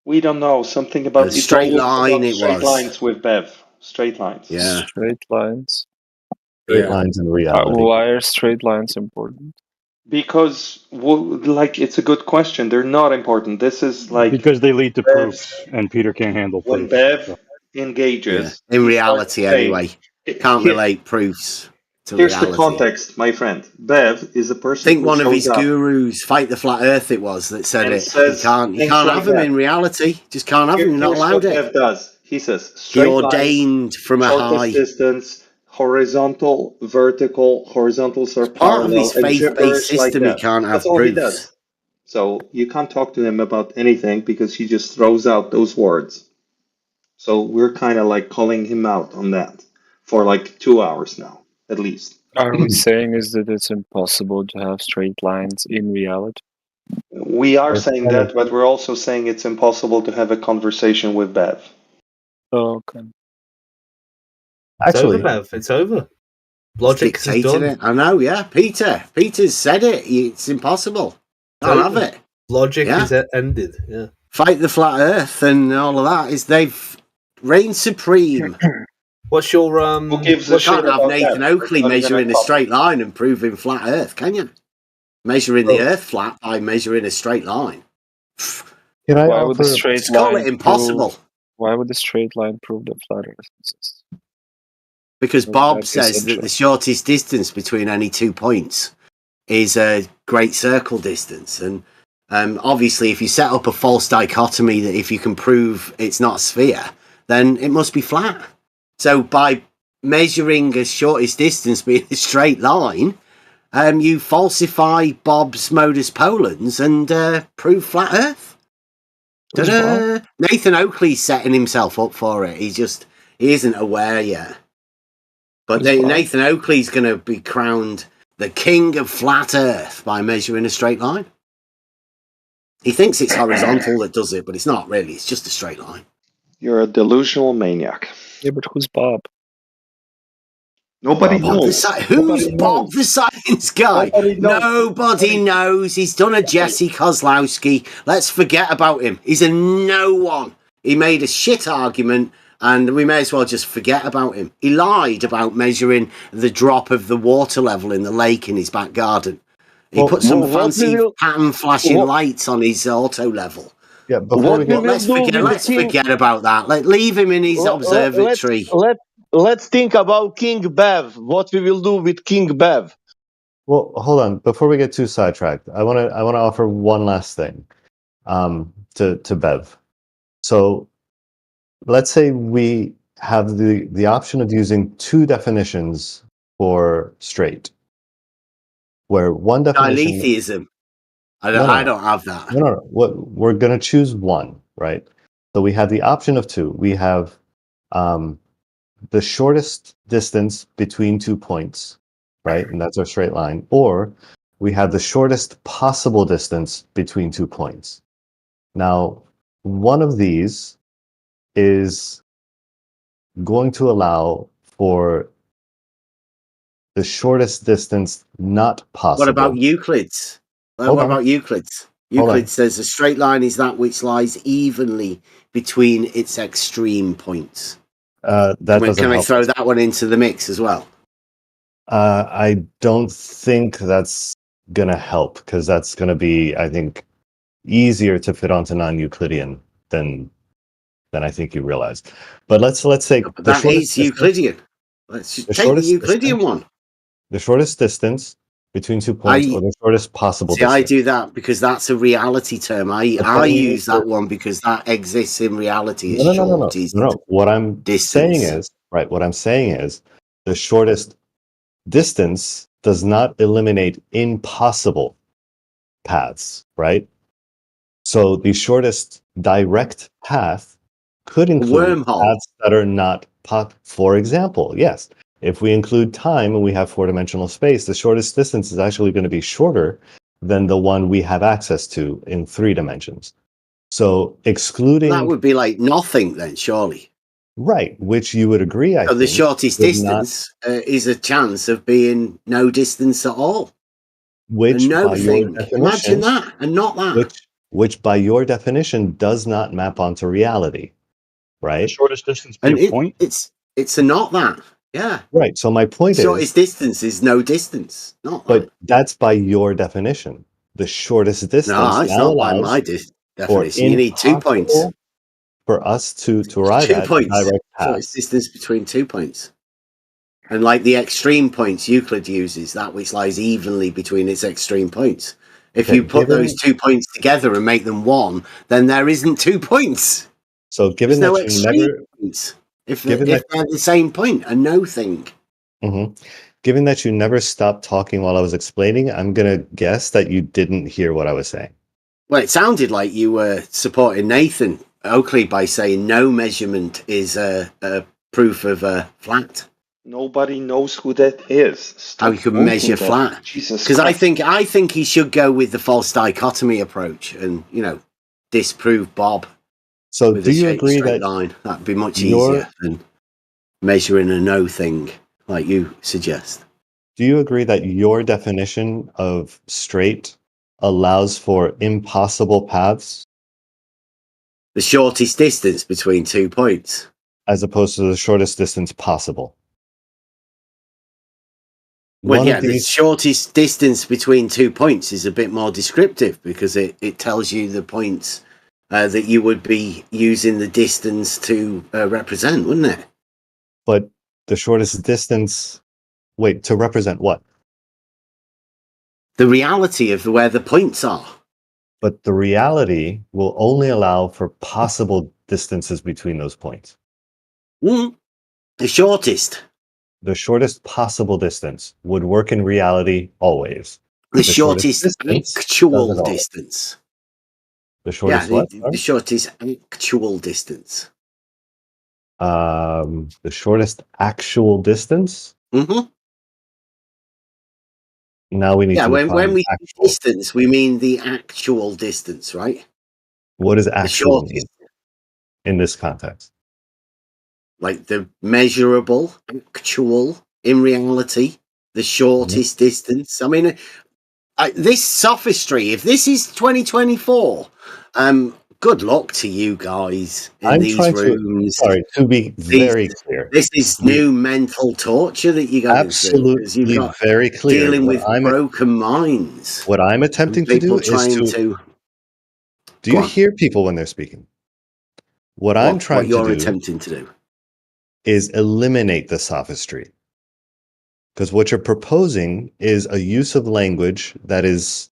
We don't know. Something about straight line. It straight was lines with Bev. Straight lines. Yeah. Straight lines. Straight lines in reality. Why are straight lines important? Because, like, it's a good question. They're not important. This is like because they lead to proofs, and Peter can't handle when proofs. Bev engages. In reality, anyway, can't relate proofs to Here's reality. the context, my friend. Bev is a person. I think who one of his shows up gurus, Fight the Flat Earth, it was that said and it. says You can't things have like them that. in reality. Just can't have them. You're not Here's allowed what it. Bev does. He says He straight ordained lines, from a shortest high. distance, horizontal, vertical. Horizontals are Part of his parallel, and faith-based gibberish like system, he that. can't have That's all he proofs. does. So you can't talk to him about anything because he just throws out those words. So we're kind of like calling him out on that for like 2 hours now, at least. Are we saying is that it's impossible to have straight lines in reality? We are saying that, but we're also saying it's impossible to have a conversation with Bev. Oh, okay. It's Actually, over, Bev. It's over. Logic is Dictated done. it. I know, yeah. Peter's said it. It's impossible. Can't have it. Logic Yeah. is ended. Yeah. Fight the Flat Earth and all of that is they've reigned supreme. What's your Who gives a You shit can't have about Nathan that? Oakley Not even measuring a topic. straight line and proving flat Earth, can you? Measuring the Earth flat by measuring a straight line. Can I Why would the offer? straight Just call line it impossible. Why would the straight line prove that flat Earth exists? Because Or Bob that's says that essential. the shortest distance between any 2 points is a great circle distance. And obviously, if you set up a false dichotomy that if you can prove it's not a sphere, then it must be flat. So by measuring a shortest distance being a straight line, you falsify Bob's modus ponens and prove flat Earth. Ta-da! Nathan Oakley's setting himself up for it. He isn't aware yet. But Nathan Oakley's going to be crowned the king of flat Earth by measuring a straight line. He thinks it's horizontal that does it, but it's not really. It's just a straight line. You're a delusional maniac. Yeah, but who's Bob? Nobody Bob knows. Who's Bob the science guy? Nobody knows. He's done a Jesse Kozlowski. Let's forget about him. He's a no one. He made a shit argument, and we may as well just forget about him. He lied about measuring the drop of the water level in the lake in his back garden. He put some fancy pattern flashing lights on his auto level. Yeah, before we let's forget about that. Leave him in his observatory. Let's think about King Bev. What we will do with King Bev? Well, hold on. Before we get too sidetracked, I want to offer one last thing to Bev. So let's say we have the option of using two definitions for straight, where one definition Diletheism. I don't have that. No. We're going to choose one, right? So we have the option of two. We have the shortest distance between 2 points, right? And that's our straight line. Or we have the shortest possible distance between 2 points. Now, one of these is going to allow for the shortest distance not possible. What about Euclid's? What about Euclid's? Euclid says a straight line is that which lies evenly between its extreme points. Can I throw that one into the mix as well? I don't think that's going to help, because that's going to be, I think, easier to fit onto non-Euclidean than I think you realize. But let's say that is Euclidean. Let's take the Euclidean one. The shortest distance between 2 points, or the shortest possible distance. I do that because that's a reality term. I use that one because that exists in reality. No. What I'm saying is the shortest distance does not eliminate impossible paths, right? So the shortest direct path could include paths that are not for example, yes. If we include time and we have four-dimensional space, the shortest distance is actually going to be shorter than the one we have access to in 3 dimensions. So excluding... That would be like nothing then, surely. Right, which you would agree, I think. The shortest distance is a chance of being no distance at all. Which, no thing. Imagine that, and not that. which by your definition does not map onto reality, right? The shortest distance be And a point? it's not that. Yeah. Right. So my point Shortest distance is no distance. Not but that. that's by your definition. The shortest distance No, it's now not by allows my for definition. You need 2 points. impossible for us to arrive 2 at points. direct Shortest paths. distance between 2 points. And like the extreme points Euclid uses, that which lies evenly between its extreme points. If Okay, you put given- those 2 points together and make them 1, then there isn't 2 points. So given There's no that you extreme never points. If given they're that the same point, a no thing. Mhm. Given that you never stopped talking while I was explaining, I'm gonna guess that you didn't hear what I was saying. Well, it sounded like you were supporting Nathan Oakley by saying no measurement is a proof of a flat. Nobody knows who that is. How you can measure flat. Jesus Because I Christ. think he should go with the false dichotomy approach and, disprove Bob So with do a you agree straight that line. That'd be much your easier than measuring a no thing like you suggest. do you agree that your definition of straight allows for impossible paths The shortest distance between 2 points. as opposed to the shortest distance possible? Well, One yeah, of the these shortest distance between 2 points is a bit more descriptive because it tells you the points that you would be using the distance to represent, wouldn't it? but the shortest distance to represent what? The reality of where the points are. But the reality will only allow for possible distances between those points. The shortest. The shortest possible distance would work in reality always. The shortest distance actual doesn't always. distance. The shortest Yeah, what? the shortest actual distance. The shortest actual distance? Mm-hmm. Now we need Yeah, to when define we say actual. distance, we mean the actual distance, right? What does The actual mean shortest, in this context? like the measurable, actual, in reality, the shortest distance. I mean, this sophistry, if this is 2024, good luck to you guys in I'm these trying rooms. to be very clear. This is new mental torture that you're going through because you've Absolutely got very clear. dealing with broken minds. What I'm attempting to do People is trying to. Do Go you on. hear people when they're speaking? What I'm trying what you're to do attempting to do. is eliminate the sophistry. Because what you're proposing is a use of language that is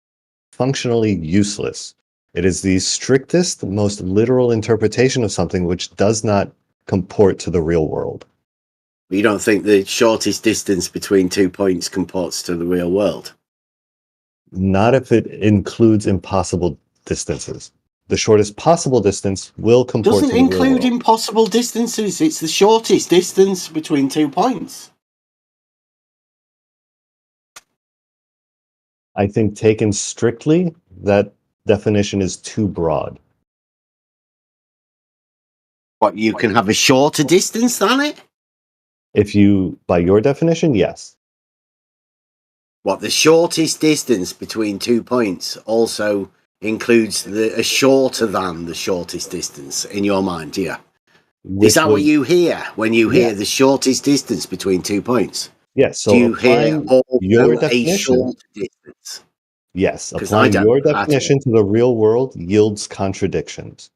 functionally useless. It is the strictest, most literal interpretation of something which does not comport to the real world. You don't think the shortest distance between 2 points comports to the real world? Not if it includes impossible distances. The shortest possible distance will comport Doesn't to the real include world. impossible distances. It's the shortest distance between 2 points. I think taken strictly, that definition is too broad. What, you can have a shorter distance than it? If you, by your definition, yes. What, the shortest distance between 2 points also includes a shorter than the shortest distance in your mind, yeah? Is that what you hear when you hear the shortest distance between 2 points? Yes. So do you hear your also a definition, short distance? yes, 'Cause I applying don't your at all. definition to the real world yields contradictions.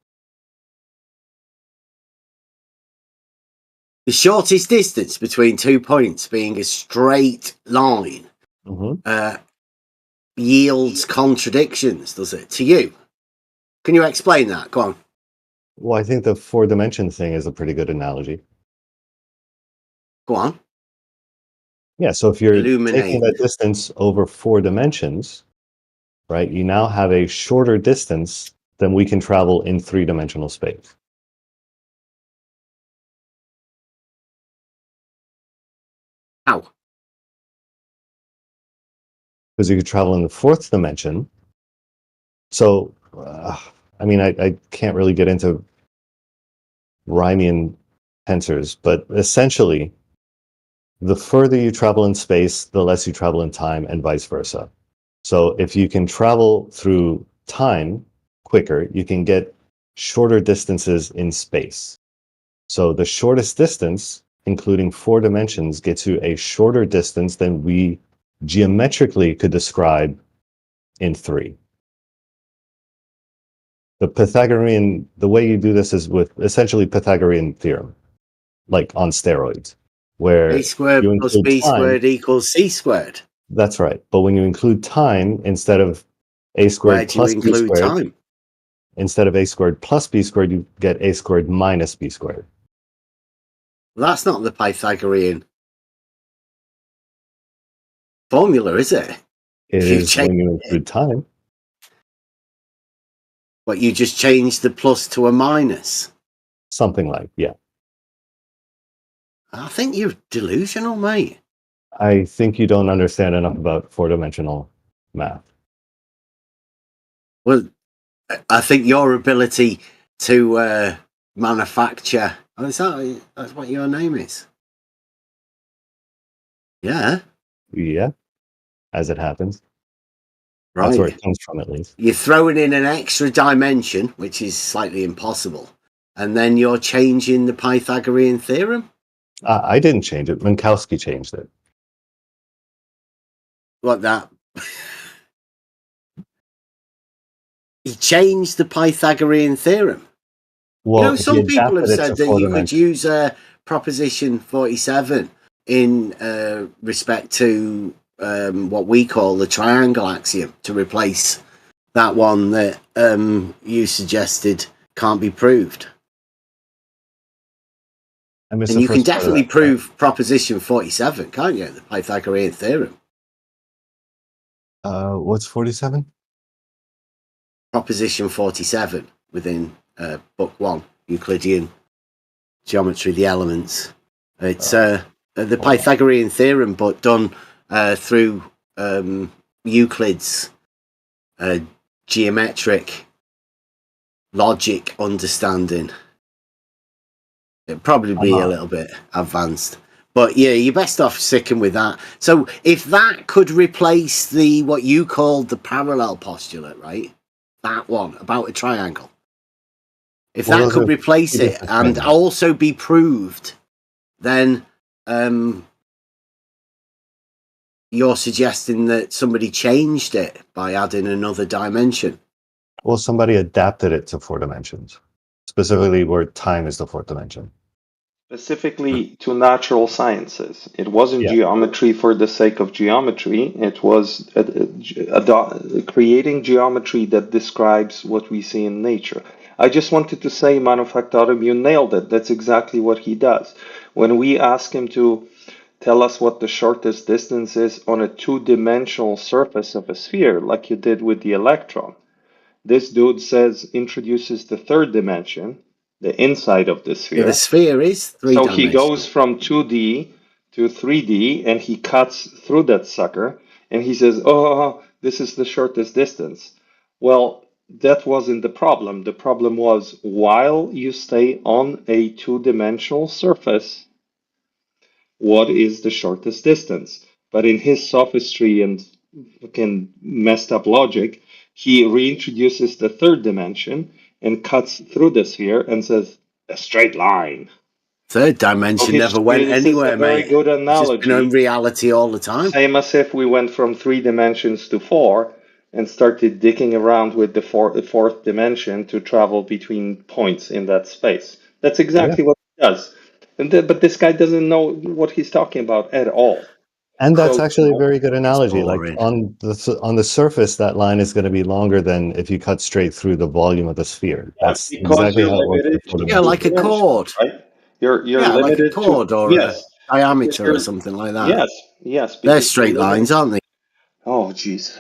The shortest distance between 2 points being a straight line yields contradictions, does it, to you? Can you explain that? Go on. Well, I think the 4-dimension thing is a pretty good analogy. Go on. Yeah, so if you're Illuminate. taking that distance over 4 dimensions, right, you now have a shorter distance than we can travel in 3-dimensional space. How? Because you could travel in the 4th dimension. So, I mean, I can't really get into Riemann tensors, but essentially, the further you travel in space, the less you travel in time, and vice versa. So if you can travel through time quicker, you can get shorter distances in space. So the shortest distance, including 4 dimensions, gets you a shorter distance than we geometrically could describe in 3. The way you do this is with essentially Pythagorean theorem, like on steroids, where A squared you plus include B time. squared equals C squared. That's right. But when you include time, instead of A squared Where do you plus B include squared, time? instead of A squared plus B squared, you get A squared minus B squared. Well, that's not the Pythagorean formula, is it? It You is when you include time. But you just changed the plus to a minus. Something like, yeah. I think you're delusional, mate. I think you don't understand enough about 4-dimensional math. Well, I think your ability to manufacture... Oh, that's what your name is? Yeah. Yeah, as it happens. Right. That's where it comes from, at least. You're throwing in an extra dimension, which is slightly impossible, and then you're changing the Pythagorean theorem? I didn't change it. Minkowski changed it. What, that? He changed the Pythagorean theorem. Well, some people have adapted it said to that you could 4 use proposition 47 in respect to what we call the triangle axiom to replace that one that you suggested can't be proved. And you can definitely prove proposition 47, can't you? The Pythagorean theorem. What's 47? Proposition 47 within book 1, Euclidean geometry, the elements. It's the Pythagorean theorem, but done through Euclid's geometric logic understanding. It'd probably be a little bit advanced. But yeah, you're best off sticking with that. So if that could replace what you called the parallel postulate, right? That one about a triangle. If that could replace it and also be proved, then you're suggesting that somebody changed it by adding another dimension. Well, somebody adapted it to 4 dimensions, specifically where time is the 4th dimension. Specifically to natural sciences. It wasn't geometry for the sake of geometry. It was creating geometry that describes what we see in nature. I just wanted to say, Manufactorum, you nailed it. That's exactly what he does. When we ask him to tell us what the shortest distance is on a 2-dimensional surface of a sphere, like you did with the electron, this dude introduces the 3rd dimension, the inside of the sphere. The sphere is 3 So dimensional. he goes from 2D to 3D and he cuts through that sucker and he says, oh, this is the shortest distance. Well, that wasn't the problem. The problem was while you stay on a 2-dimensional surface, what is the shortest distance? But in his sophistry and fucking messed up logic, he reintroduces the 3rd dimension and cuts through the sphere and says, a straight line. 3rd dimension never went anywhere, mate. Very good analogy. It's just been in reality all the time. Same as if we went from 3 dimensions to 4 and started dicking around with the 4th dimension to travel between points in that space. That's exactly what he does. But this guy doesn't know what he's talking about at all. And that's actually a very good analogy. Like on the surface, that line is going to be longer than if you cut straight through the volume of the sphere. That's exactly how it works. Yeah, like a chord. Right? You're like limited a chord or a diameter or something like that. Yes. They're straight lines, aren't they? Oh, Jesus.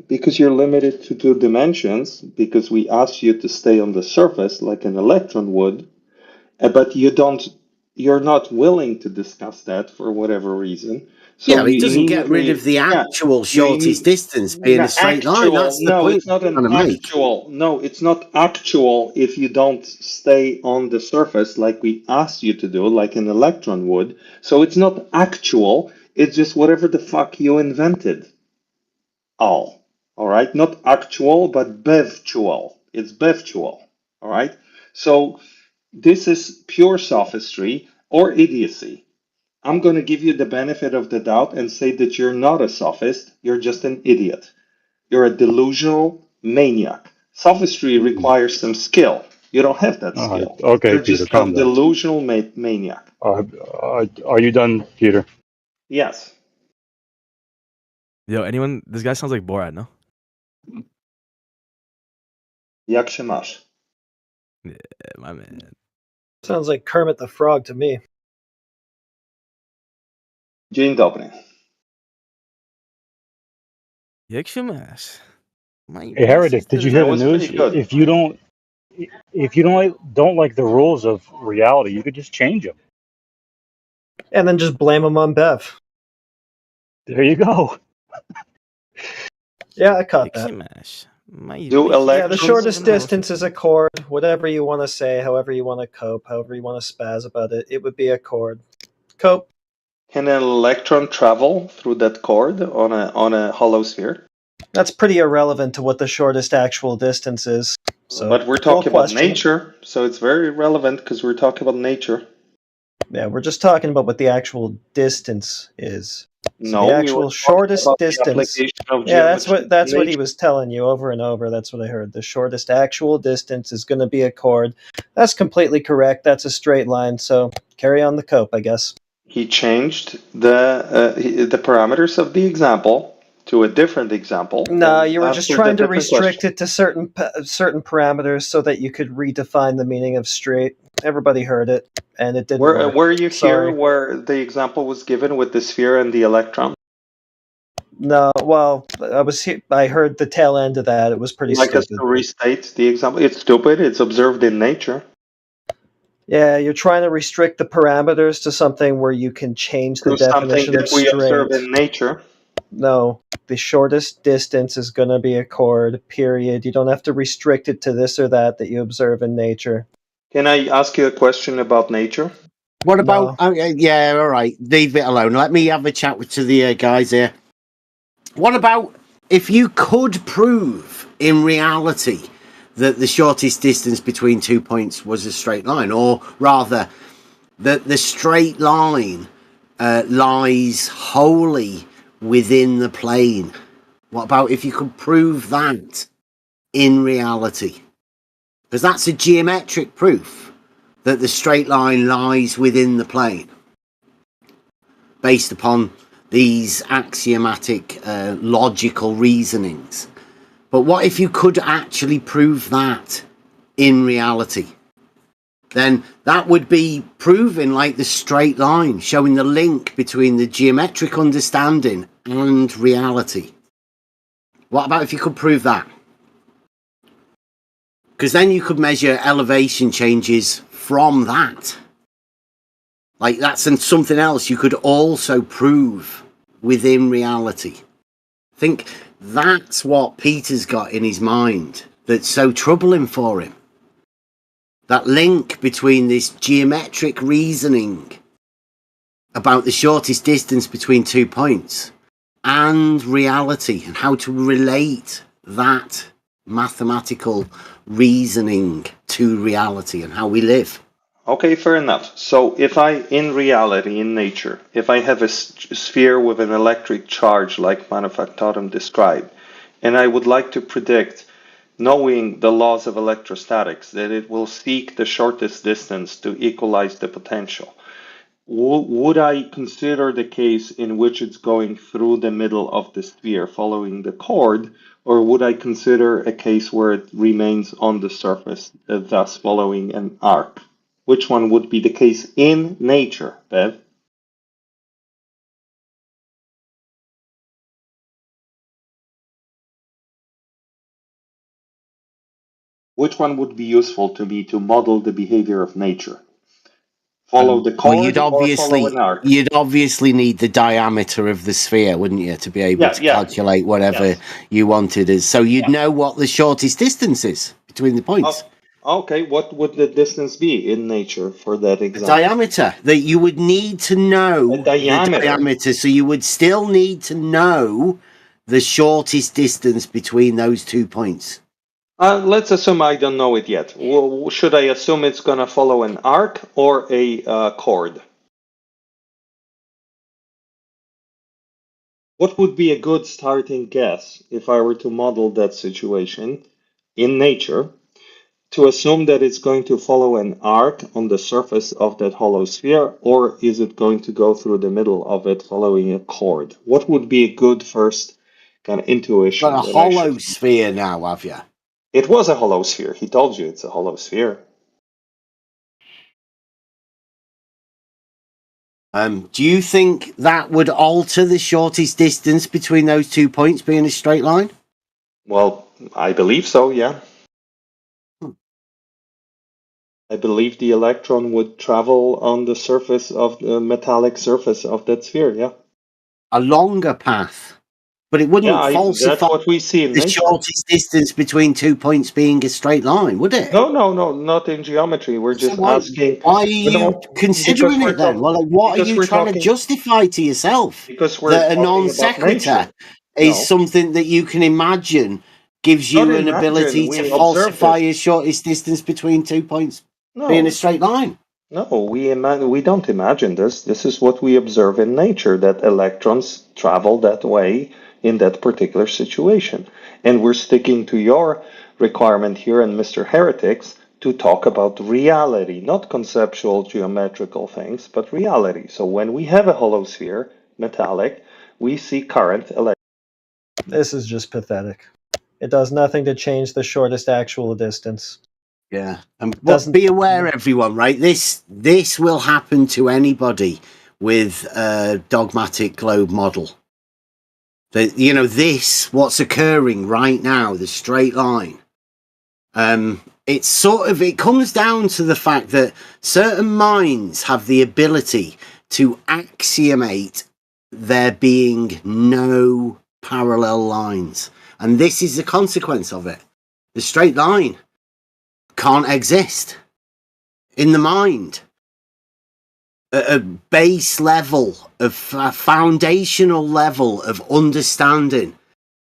Because you're limited to 2 dimensions, because we ask you to stay on the surface like an electron would, but you're not willing to discuss that for whatever reason. So yeah, but it doesn't get rid of the actual shortest distance being a straight line. That's the point. It's not an actual. No, it's not actual if you don't stay on the surface like we asked you to do, like an electron would. So it's not actual. It's just whatever the fuck you invented. All right? Not actual, but bevtual. It's BEVtual. All right. So this is pure sophistry or idiocy. I'm going to give you the benefit of the doubt and say that you're not a sophist. You're just an idiot. You're a delusional maniac. Sophistry requires some skill. You don't have that skill. Okay, You're Peter, just a calm down. delusional maniac. Are you done, Peter? Yes. Yo, anyone? This guy sounds like Borat, no? Jak się masz? Yeah, my man. Sounds like Kermit the Frog to me. Dzień dobry. Jak się masz? Hey, Heretic, did you hear the news? If you don't like the rules of reality, you could just change them. And then just blame him on Bev. There you go. Yeah, I caught that. Yeah, the shortest distance is a chord. Whatever you want to say, however you want to cope, however you want to spaz about it, it would be a chord. Cope. Can an electron travel through that chord on a hollow sphere? That's pretty irrelevant to what the shortest actual distance is. So, but we're talking about nature, so it's very relevant because we're talking about nature. Yeah, we're just talking about what the actual distance is. So No, the actual shortest distance. Yeah, that's what he was telling you over and over. That's what I heard. The shortest actual distance is going to be a chord. That's completely correct. That's a straight line. So carry on the cope, I guess. He changed the parameters of the example to a different example. No, you were just trying to restrict it to certain parameters so that you could redefine the meaning of straight. Everybody heard it, and it didn't work. Were you here where the example was given with the sphere and the electron? No, well, I was here. I heard the tail end of that. It was pretty stupid. Like us to restate the example? It's stupid. It's observed in nature. Yeah, you're trying to restrict the parameters to something where you can change the definition of straight. Something that we observe in nature. No, the shortest distance is going to be a chord, period. You don't have to restrict it to this or that you observe in nature. Can I ask you a question about nature? What about... No. Yeah, all right. Leave it alone. Let me have a chat to the guys here. What about if you could prove in reality that the shortest distance between 2 points was a straight line, or rather that the straight line lies wholly within the plane? What about if you could prove that in reality? Because that's a geometric proof that the straight line lies within the plane based upon these axiomatic logical reasonings. But what if you could actually prove that in reality? Then that would be proving like the straight line, showing the link between the geometric understanding and reality. What about if you could prove that? Because then you could measure elevation changes from that. Like that's something else you could also prove within reality. I think that's what Peter's got in his mind that's so troubling for him. That link between this geometric reasoning about the shortest distance between 2 points and reality, and how to relate that mathematical reasoning to reality and how we live. Okay, fair enough. So if in reality, in nature, if I have a sphere with an electric charge like Manufactorum described, and I would like to predict, knowing the laws of electrostatics, that it will seek the shortest distance to equalize the potential, would I consider the case in which it's going through the middle of the sphere following the chord, or would I consider a case where it remains on the surface, thus following an arc? Which one would be the case in nature, Bev? Which one would be useful to me to model the behavior of nature? Follow the chord or follow an arc? You'd obviously need the diameter of the sphere, wouldn't you, to be able to calculate whatever you wanted as. So you'd know what the shortest distance is between the points. Okay, what would the distance be in nature for that example? Diameter. That you would need to know the diameter. So you would still need to know the shortest distance between those 2 points. Let's assume I don't know it yet. Should I assume it's going to follow an arc or a chord? What would be a good starting guess if I were to model that situation in nature to assume that it's going to follow an arc on the surface of that hollow sphere, or is it going to go through the middle of it following a chord? What would be a good first kind of intuition? Got a hollow sphere now, have you? It was a hollow sphere. He told you it's a hollow sphere. Do you think that would alter the shortest distance between those 2 points being a straight line? Well, I believe so, yeah. I believe the electron would travel on the surface of the metallic surface of that sphere, yeah. A longer path. But it wouldn't falsify that's what we see in the nature. shortest distance between 2 points being a straight line, would it? No, not in geometry. We're just asking. Why are you considering it then? Well, what are you trying to justify to yourself? Because we're that a talking non about sequitur nature. is something that you can imagine gives you an ability to falsify a shortest distance between 2 points being a straight line. No, we don't imagine this. This is what we observe in nature, that electrons travel that way in that particular situation. And we're sticking to your requirement here and Mr. Heretics to talk about reality, not conceptual geometrical things, but reality. So when we have a hollow sphere, metallic, we see current electrons. This is just pathetic. It does nothing to change the shortest actual distance. Yeah, and be aware, everyone, right? This will happen to anybody with a dogmatic globe model. What's occurring right now, the straight line. It comes down to the fact that certain minds have the ability to axiomate there being no parallel lines, and this is the consequence of it. The straight line can't exist in the mind at a base level of foundational level of understanding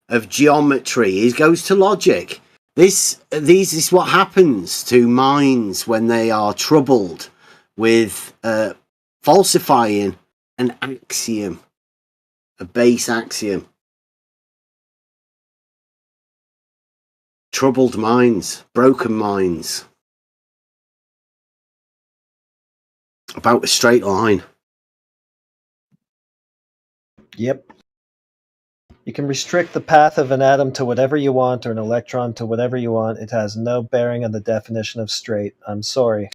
of geometry. It goes to logic. This is what happens to minds when they are troubled with falsifying an axiom, a base axiom. Troubled minds, broken minds. About a straight line. Yep. You can restrict the path of an atom to whatever you want or an electron to whatever you want. It has no bearing on the definition of straight. I'm sorry.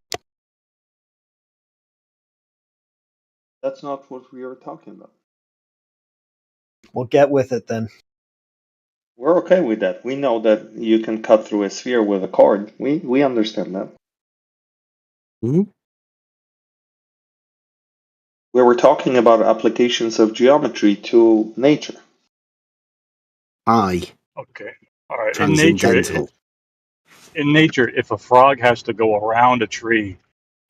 That's not what we were talking about. Well, get with it then. We're okay with that. We know that you can cut through a sphere with a cord. We understand that. Mm-hmm. We were talking about applications of geometry to nature. Okay. All right. In nature, if a frog has to go around a tree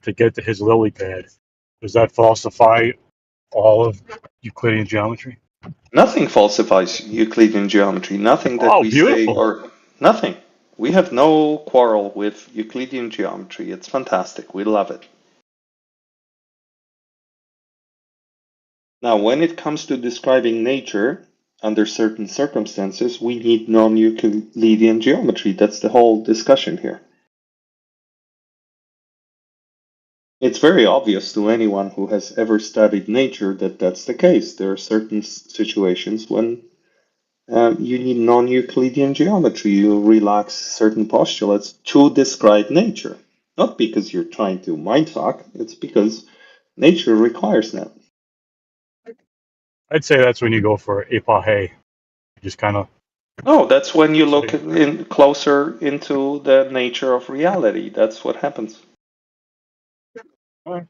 to get to his lily pad, does that falsify all of Euclidean geometry? Nothing falsifies Euclidean geometry. Nothing that we say or nothing. We have no quarrel with Euclidean geometry. It's fantastic. We love it. Now, when it comes to describing nature under certain circumstances, we need non-Euclidean geometry. That's the whole discussion here. It's very obvious to anyone who has ever studied nature that that's the case. There are certain situations when you need non-Euclidean geometry. You relax certain postulates to describe nature. Not because you're trying to mindfuck, it's because nature requires that. I'd say that's when you go for epahe. Just kind of. No, that's when you look in closer into the nature of reality. That's what happens. All right.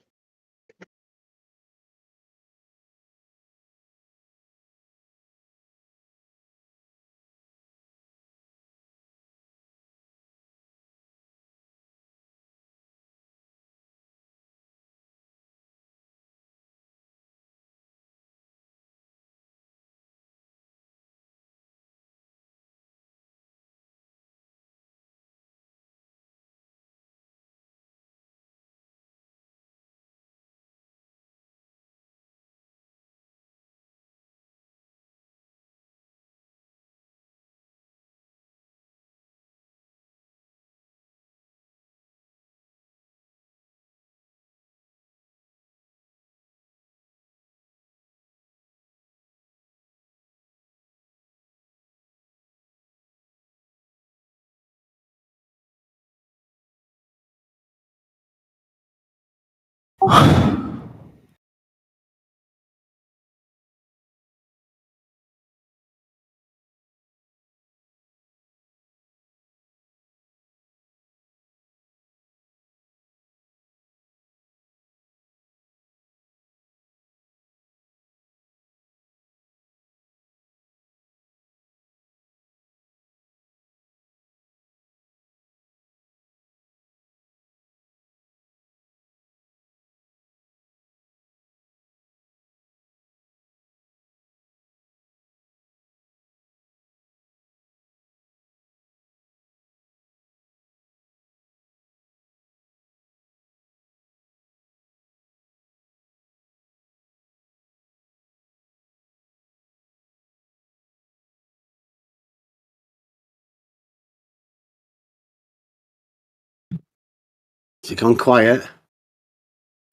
Has it gone quiet?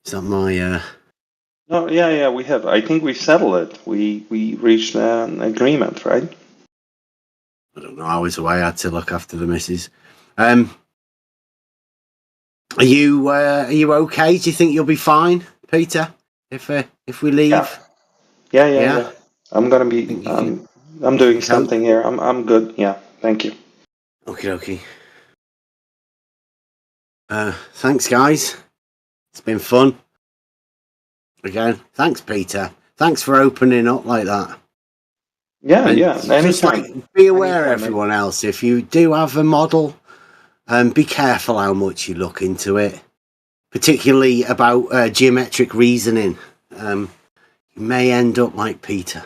Is that my... No, yeah, we have. I think we've settled it. We reached an agreement, right? I don't know. I was away. I had to look after the missus. Are you okay? Do you think you'll be fine, Peter? If we leave? Yeah. I'm gonna be. I'm doing something here. I'm good. Yeah. Thank you. Okay. Thanks, guys. It's been fun. Again, thanks, Peter. Thanks for opening up like that. Yeah. Just be aware, everyone else, if you do have a model, be careful how much you look into it, particularly about geometric reasoning. You may end up like Peter.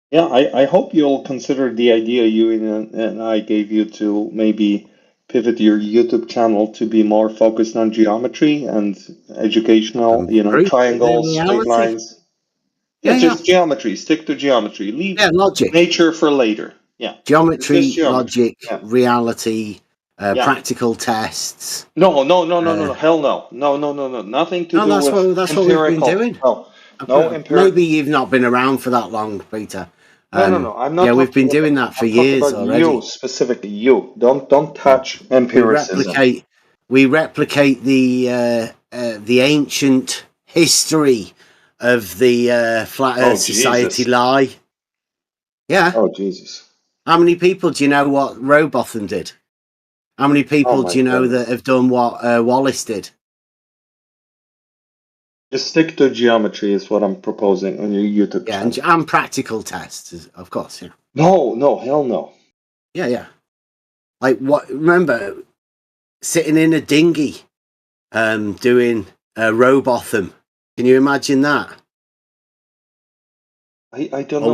Yeah, I hope you'll consider the idea you and I gave you to maybe pivot your YouTube channel to be more focused on geometry and educational, triangles, straight lines. Just geometry. Stick to geometry. Leave logic. Nature for later. Yeah. Geometry, logic, reality, practical tests. No. Hell no. No. Nothing to do with that's empirical. what we've been doing. No empirical. Maybe you've not been around for that long, Peter. No. I'm not. Yeah, we've been doing that for years already. You specifically, you don't touch empiricism. We replicate the ancient history of the Flat Earth Society lie. Yeah. Oh Jesus! How many people do you know what Robotham did? How many people do you know that have done what Wallace did? Just stick to geometry is what I'm proposing on your YouTube channel. And practical tests, of course. Yeah. No, hell no. Yeah. Like what? Remember, sitting in a dinghy, doing Robotham. Can you imagine that? I don't know.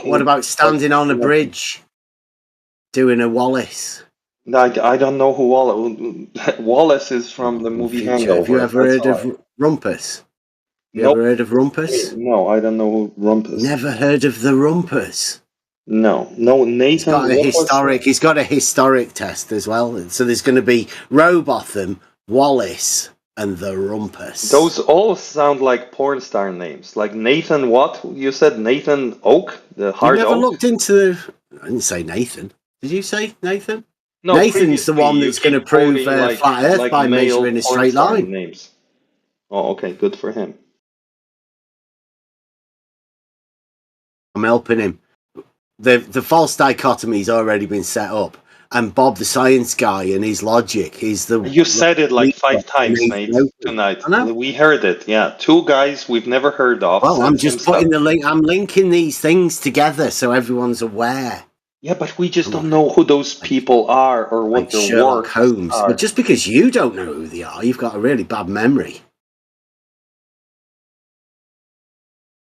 What about standing on a bridge, doing a Wallace? No, I don't know who Wallace. Wallace is from the movie Hangover. Have you ever heard of Rumpus? You ever heard of Rumpus? No, I don't know who Rumpus. Never heard of the Rumpus? No. Nathan. He's got a historic test as well. So there's going to be Robotham, Wallace, and the Rumpus. Those all sound like porn star names. Like Nathan what? You said Nathan Oak? The hard You never oak? looked into... I didn't say Nathan. Did you say Nathan? No, Nathan's the one that's going to prove flat Earth by measuring a straight line. Names. Oh, okay. Good for him. I'm helping him. The false dichotomy's already been set up. And Bob, the science guy, and his logic is the... You said it like 5 times, mate, tonight. We heard it, yeah. 2 guys we've never heard of. Well, I'm just putting the link... I'm linking these things together so everyone's aware. Yeah, but we just don't know who those people are or what their Sherlock work Holmes. are. But just because you don't know who they are, you've got a really bad memory.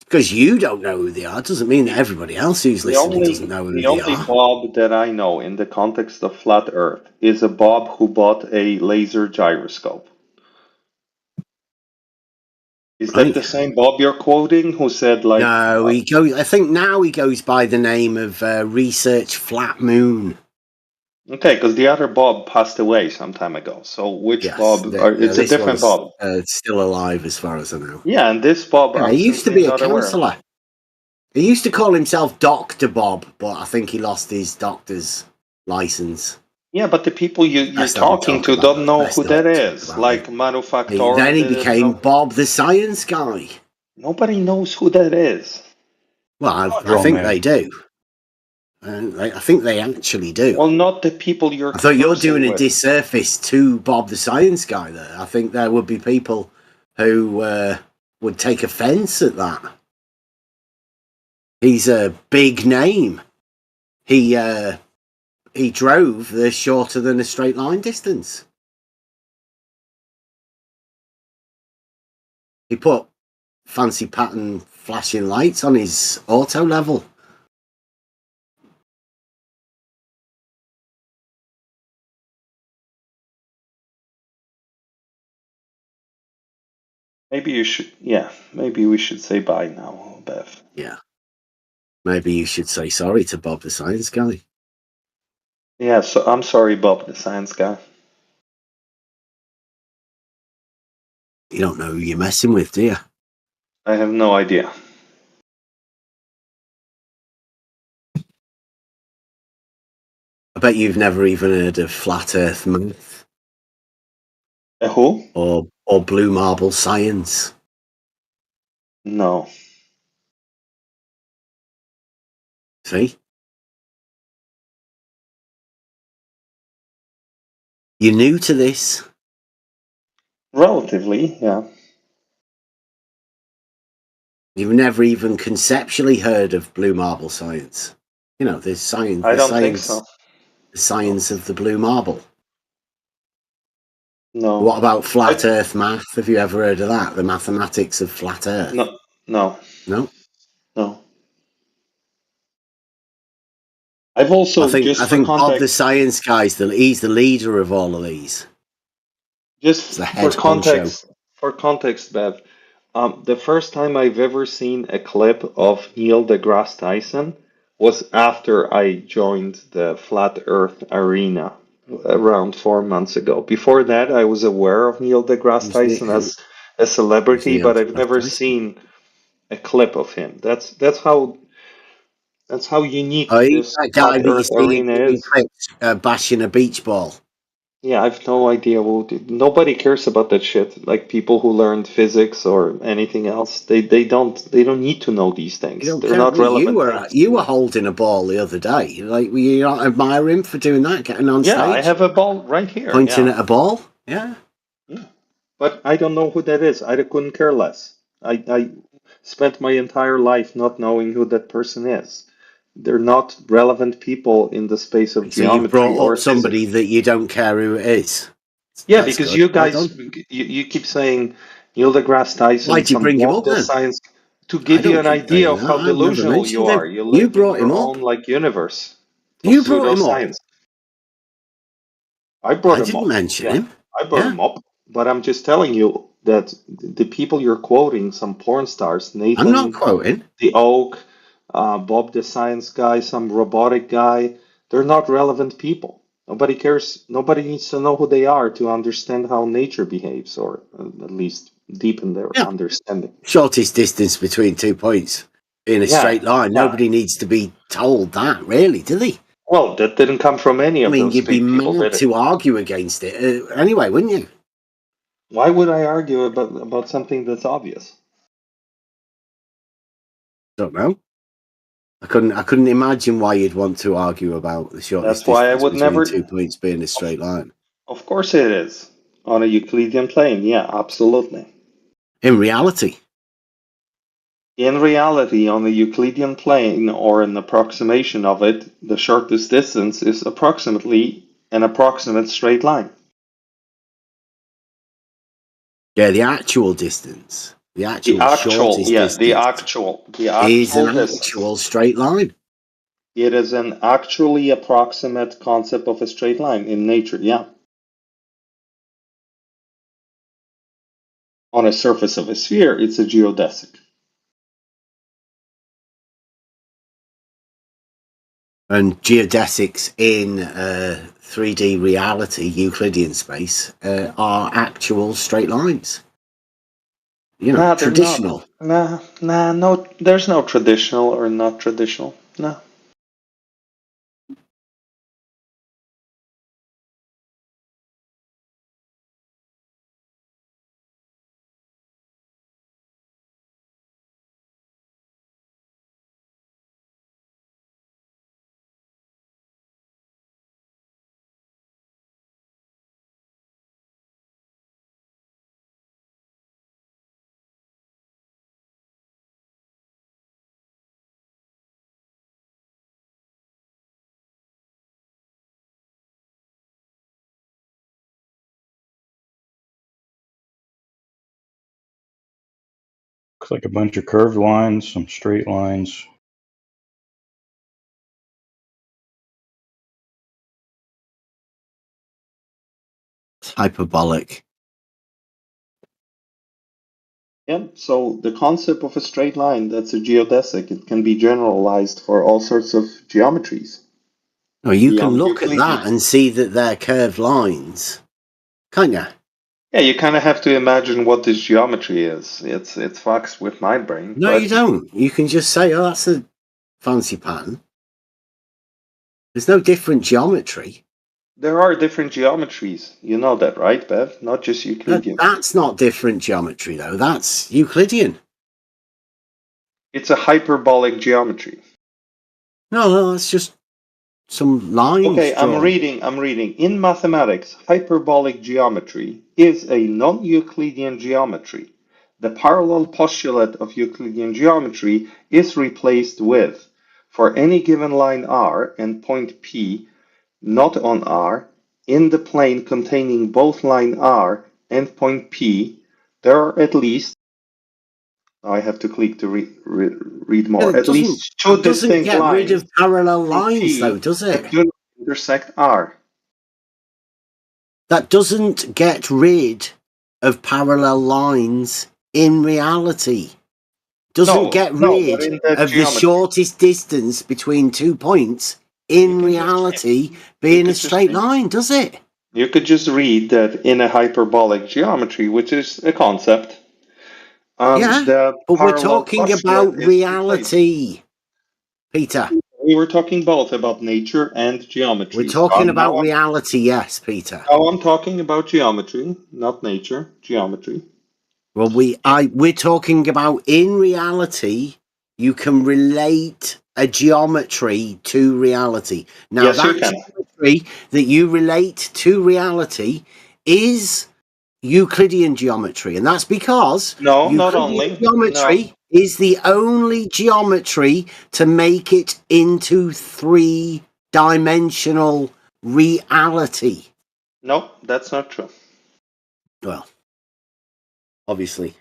Because you don't know who they are doesn't mean that everybody else who's listening doesn't know who they are. The only Bob that I know in the context of flat Earth is a Bob who bought a laser gyroscope. Is that the same Bob you're quoting? Who said like? No, I think now he goes by the name of Research Flat Moon. Okay, because the other Bob passed away some time ago. So which Bob? It's a different Bob. It's still alive as far as I know. Yeah, and this Bob. Yeah, he used to be a counsellor. He used to call himself Dr. Bob, but I think he lost his doctor's license. Yeah, but the people you're Best not talking talk to about don't it. know Best who not that talk is. about Like it. Manufactor. Then he became Bob the Science Guy. Nobody knows who that is. Well, I think they do. I think they actually do. Well, not the people you're I thought you're conversing doing a with. disservice to Bob the Science Guy there. I think there would be people who would take offence at that. He's a big name. He drove the shorter than a straight line distance. He put fancy pattern flashing lights on his auto level. Maybe you should. Yeah, maybe we should say bye now, Bev. Yeah. Maybe you should say sorry to Bob the Science Guy. Yeah, so I'm sorry, Bob the Science Guy. You don't know who you're messing with, do you? I have no idea. I bet you've never even heard of Flat Earth Math. Who? Or Blue Marble Science. No. See? You're new to this. Relatively, yeah. You've never even conceptually heard of Blue Marble Science. You know, there's science. I don't think so. The science of the blue marble. No. What about Flat Earth Math? Have you ever heard of that? The mathematics of Flat Earth? No. No. No? No. I've also I think Bob the Science Guy's he's the leader of all of these. Just for context, Bev, the first time I've ever seen a clip of Neil deGrasse Tyson was after I joined the Flat Earth Arena around 4 months ago. Before that, I was aware of Neil deGrasse Tyson as a celebrity, but I've never seen a clip of him. That's how unique this that guy Flat Earth Arena is. Bashing a beach ball. Yeah, I've no idea. Nobody cares about that shit. Like people who learned physics or anything else, they don't need to know these things. They're not relevant. You were holding a ball the other day. Like, were you not admire him for doing that, getting on stage? Yeah, I have a ball right here. Pointing at a ball? Yeah. But I don't know who that is. I couldn't care less. I spent my entire life not knowing who that person is. They're not relevant people in the space of geometry. So you brought or up somebody that you don't care who it is. Yeah, that's because good. You guys, you keep saying Neil deGrasse Tyson. Why'd you bring him up then? Science, to give you an idea of how delusional you are. You live in your own like universe. You brought him up. I brought him up. I didn't mention him. I brought him up, but I'm just telling you that the people you're quoting, some porn stars, Nathan. I'm not quoting. The Oak, Bob the Science Guy, some robotic guy. They're not relevant people. Nobody cares. Nobody needs to know who they are to understand how nature behaves, or at least deepen their understanding. Shortest distance between 2 points in a straight line. Nobody needs to be told that, really, do they? Well, that didn't come from any of those people. You'd be mad to argue against it anyway, wouldn't you? Why would I argue about something that's obvious? Don't know. I couldn't imagine why you'd want to argue about the shortest That's why I would never 2 points being a straight line. Of course it is. On a Euclidean plane, yeah, absolutely. In reality. In reality, on the Euclidean plane, or an approximation of it, the shortest distance is approximately an approximate straight line. Yeah, the actual distance. The actual shortest distance. The actual is an actual straight line. It is an actually approximate concept of a straight line in nature, yeah. On a surface of a sphere, it's a geodesic. And geodesics in 3D reality, Euclidean space, are actual straight lines. You know, traditional. No, there's no traditional or not traditional. No. Looks like a bunch of curved lines, some straight lines. Hyperbolic. Yeah, so the concept of a straight line, that's a geodesic. It can be generalized for all sorts of geometries. No, you can look at that and see that they're curved lines, can't you? Yeah, you kind of have to imagine what this geometry is. It's fucks with my brain. No, you don't. You can just say, oh, that's a fancy pattern. There's no different geometry. There are different geometries. You know that, right, Bev? Not just Euclidean. That's not different geometry, though. That's Euclidean. It's a hyperbolic geometry. No, that's just some lines. Okay, I'm reading. In mathematics, hyperbolic geometry is a non-Euclidean geometry. The parallel postulate of Euclidean geometry is replaced with, for any given line R and point P, not on R, in the plane containing both line R and point P, there are at least, I have to click to read more, Yeah, at least two distinct get lines rid of parallel lines, P though, does it? that do not intersect R. That doesn't get rid of parallel lines in reality. Doesn't get rid of the shortest distance between 2 points in reality being a straight line, does it? You could just read that in a hyperbolic geometry, which is a concept. But we're talking about reality, Peter. We were talking both about nature and geometry. We're talking about reality, yes, Peter. Oh, I'm talking about geometry, not nature. Geometry. Well, we're talking about in reality, you can relate a geometry to reality. Now, Yes, you that can. geometry that you relate to reality is Euclidean geometry, and that's because No, not Euclidean only. geometry is the only geometry to make it into three-dimensional reality. No, that's not true. Well, obviously.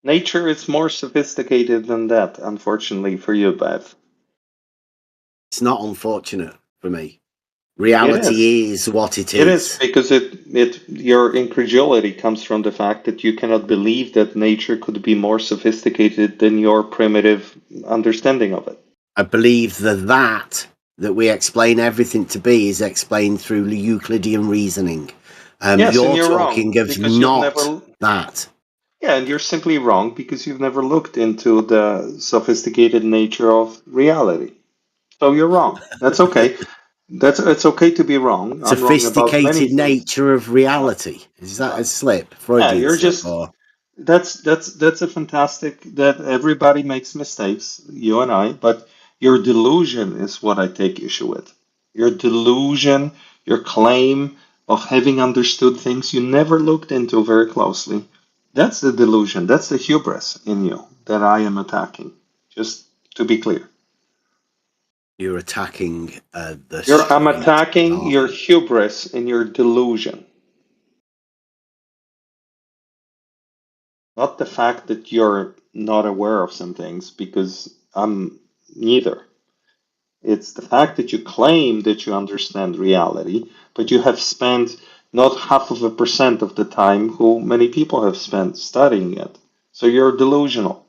Nature is more sophisticated than that, unfortunately for you, Bev. It's not unfortunate for me. Reality is what it is. It is because your incredulity comes from the fact that you cannot believe that nature could be more sophisticated than your primitive understanding of it. I believe that we explain everything to be is explained through Euclidean reasoning. Yes, you're and you're talking wrong, of because not that. Yeah, and you're simply wrong because you've never looked into the sophisticated nature of reality. So you're wrong. That's okay. It's okay to be wrong. I'm wrong about many Sophisticated things. nature of reality. Is that a slip? Freudian you're slip, just or? that's a fantastic that everybody makes mistakes, you and I, but your delusion is what I take issue with. Your delusion, your claim of having understood things you never looked into very closely. That's the delusion. That's the hubris in you that I am attacking. Just to be clear. You're attacking I'm attacking your hubris and your delusion. Not the fact that you're not aware of some things, because I'm neither. It's the fact that you claim that you understand reality, but you have spent not 0.5% of the time who many people have spent studying it. So you're delusional.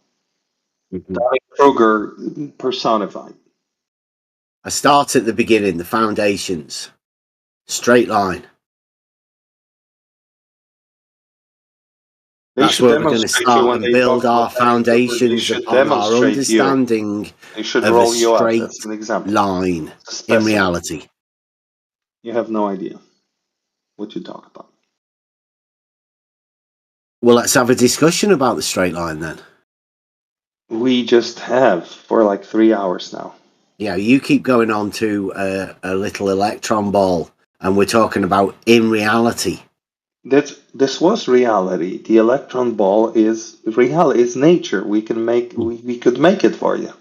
Dunning-Kruger personified. I start at the beginning, the foundations. Straight line. That's where we're going to start and build our foundations upon our understanding of a straight line in reality. You have no idea what you talk about. Well, let's have a discussion about the straight line then. We just have for like 3 hours now. Yeah, you keep going on to a little electron ball, and we're talking about in reality. This was reality. The electron ball is reality. Is nature. We could make it for you.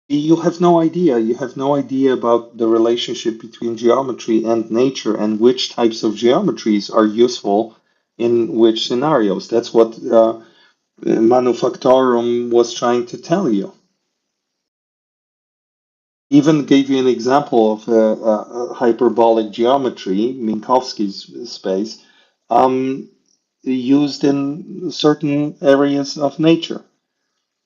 You have no idea. You have no idea about the relationship between geometry and nature and which types of geometries are useful In which scenarios? That's what Manufactorum was trying to tell you. Even gave you an example of a hyperbolic geometry, Minkowski's space, used in certain areas of nature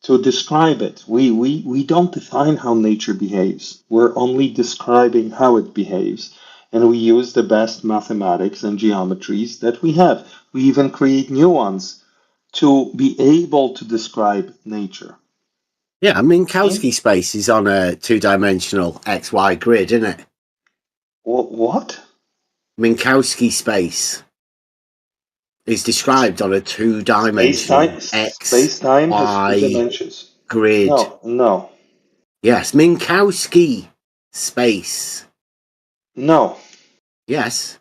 to describe it. We don't define how nature behaves. We're only describing how it behaves. And we use the best mathematics and geometries that we have. We even create new ones to be able to describe nature. Yeah, Minkowski space is on a two-dimensional XY grid, isn't it? What? Minkowski space is described on a two-dimensional Space-time has two dimensions. Grid. No. Yes, Minkowski space. No. Yes.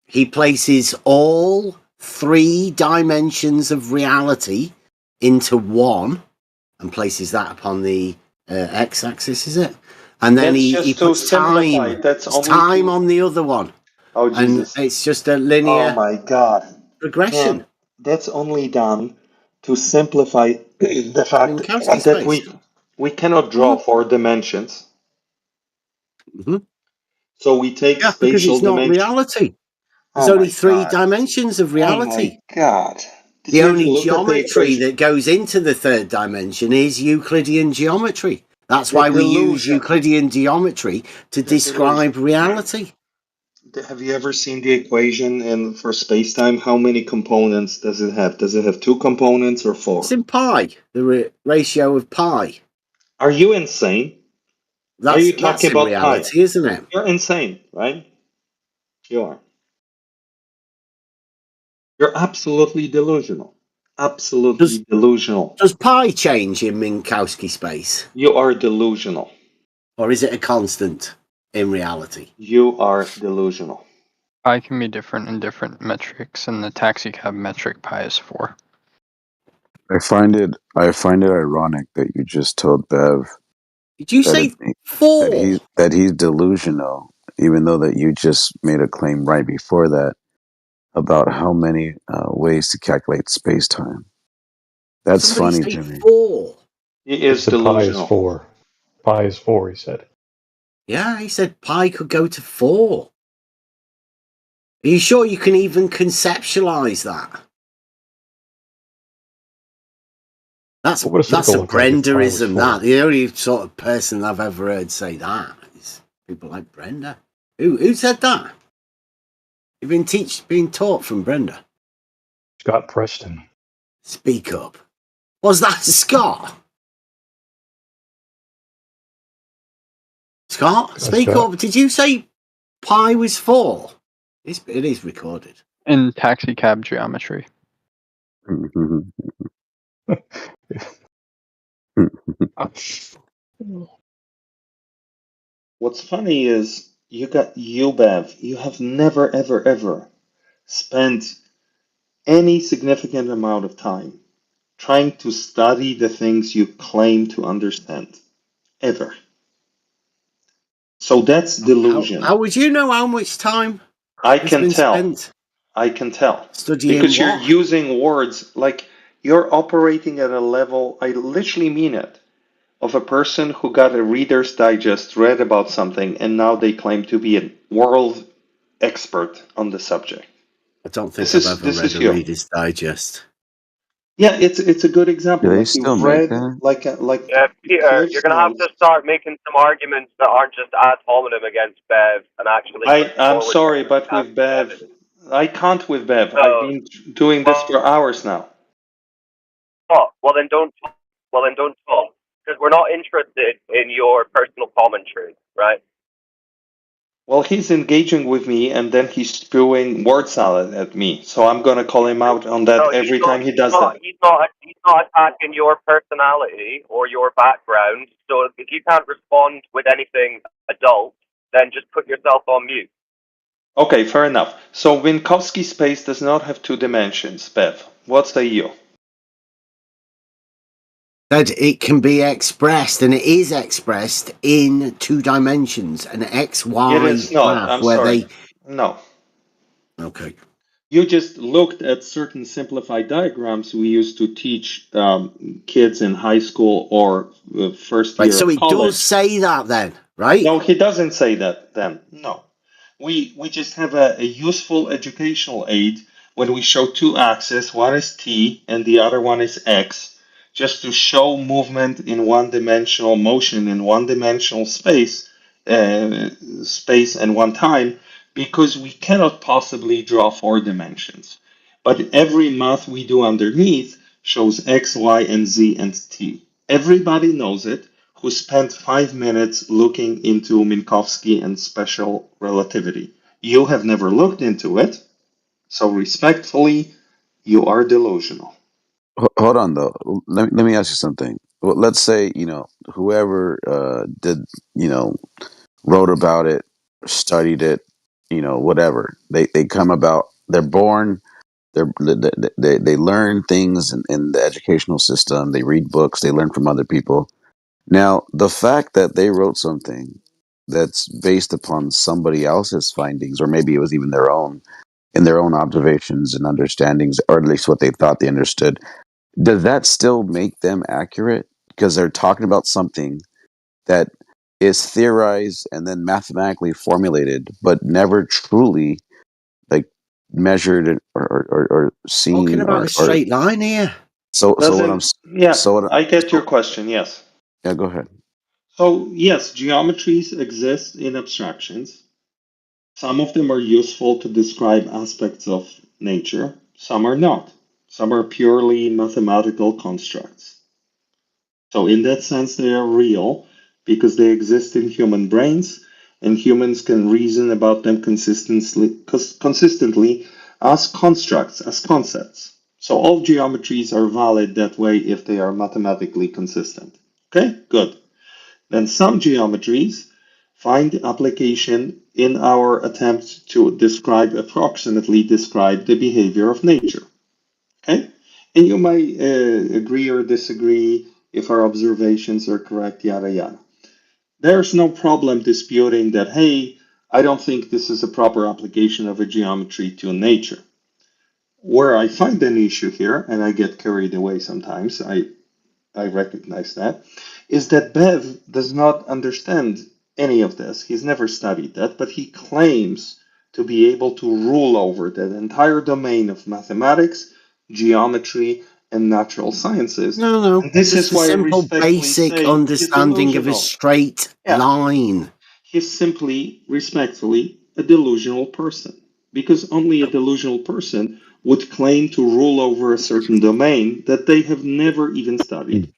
He places all 3 dimensions of reality into one and places that upon the x-axis, is it? And then he puts time. Time on the other one. Oh, Jesus. And it's just a linear oh my God. progression. Man, that's only done to simplify the fact that we cannot draw 4 dimensions. Mm-hmm. So we take because spatial it's not dimensions. reality. There's only 3 dimensions of reality. Oh my God. The only geometry that goes into the 3rd dimension is Euclidean geometry. That's why we use Euclidean geometry to describe reality. Have you ever seen the equation for space-time? How many components does it have? Does it have 2 components or 4? It's in pi, the ratio of pi. Are you insane? Are you talking about reality, pi? Isn't it? You're insane, right? You are. You're absolutely delusional. Absolutely delusional. Does pi change in Minkowski space? You are delusional. Or is it a constant in reality? You are delusional. Pi can be different in different metrics, and the taxicab metric pi is 4. I find it ironic that you just told Bev. Did you say 4? That he's delusional, even though that you just made a claim right before that about how many ways to calculate space-time. That's funny to me. 4. He is delusional. Pi is 4. Pi is 4, he said. Yeah, he said pi could go to 4. Are you sure you can even conceptualize that? That's a Brenderism, that. The only sort of person I've ever heard say that is people like Brenda. Who said that? You've been taught from Brenda. Scott Preston. Speak up. Was that Scott? Scott, speak up. Did you say pi was 4? It is recorded. In taxicab geometry. What's funny is you, Bev, you have never, ever, ever spent any significant amount of time trying to study the things you claim to understand. Ever. So that's delusion. How would you know how much time I can tell. Spent I can tell. Studying because you're what? using words like you're operating at a level, I literally mean it, of a person who got a Reader's Digest, read about something, and now they claim to be a world expert on the subject. I don't think I've ever read a Reader's Digest. Yeah, it's a good example. Do they Like still you've make read that? Yeah, Peter, you're going to have to start making some arguments that aren't just ad hominem against Bev and actually. I'm sorry, but with Bev, I can't with Bev. I've been doing this for hours now. Oh, well then don't talk. Because we're not interested in your personal commentary, right? Well, he's engaging with me, and then he's spewing word salad at me. So I'm going to call him out on that every time he does that. He's not attacking your personality or your background. So if you can't respond with anything adult, then just put yourself on mute. Okay, fair enough. So Minkowski space does not have 2 dimensions, Bev. What say you? That it can be expressed, and it is expressed in 2 dimensions, an XY It is not. graph I'm where sorry. No. Okay. You just looked at certain simplified diagrams we used to teach kids in high school or first year Right, so of it college. does say that then, right? No, he doesn't say that then. No. We just have a useful educational aid when we show two axes. One is t and the other one is x, just to show movement in one-dimensional motion in one-dimensional space and one time, because we cannot possibly draw 4 dimensions. But every math we do underneath shows x, y, and z and t. Everybody knows it who spent 5 minutes looking into Minkowski and special relativity. You have never looked into it, so respectfully, you are delusional. Hold on though. Let me ask you something. Well, let's say whoever did wrote about it, studied it, whatever. They come about. They're born. They learn things in the educational system. They read books. They learn from other people. Now, the fact that they wrote something that's based upon somebody else's findings, or maybe it was even their own, in their own observations and understandings, or at least what they thought they understood, does that still make them accurate? Because they're talking about something that is theorized and then mathematically formulated, but never truly like measured or seen. Talking about a straight line here. I get your question, yes. Yeah, go ahead. So, yes, geometries exist in abstractions. Some of them are useful to describe aspects of nature, some are not. Some are purely mathematical constructs. So, in that sense, they are real because they exist in human brains, and humans can reason about them consistently as constructs, as concepts. So, all geometries are valid that way if they are mathematically consistent. Okay, good. Then some geometries find application in our attempt to approximately describe the behavior of nature. Okay? And you may agree or disagree if our observations are correct, yada yada. There's no problem disputing that, hey, I don't think this is a proper application of a geometry to nature. Where I find an issue here, and I get carried away sometimes, I recognize that, is that Bev does not understand any of this. He's never studied that, but he claims to be able to rule over that entire domain of mathematics, geometry, and natural sciences. No. And this is a why simple, basic understanding of a straight line. He's simply, respectfully, a delusional person. Because only a delusional person would claim to rule over a certain domain that they have never even studied.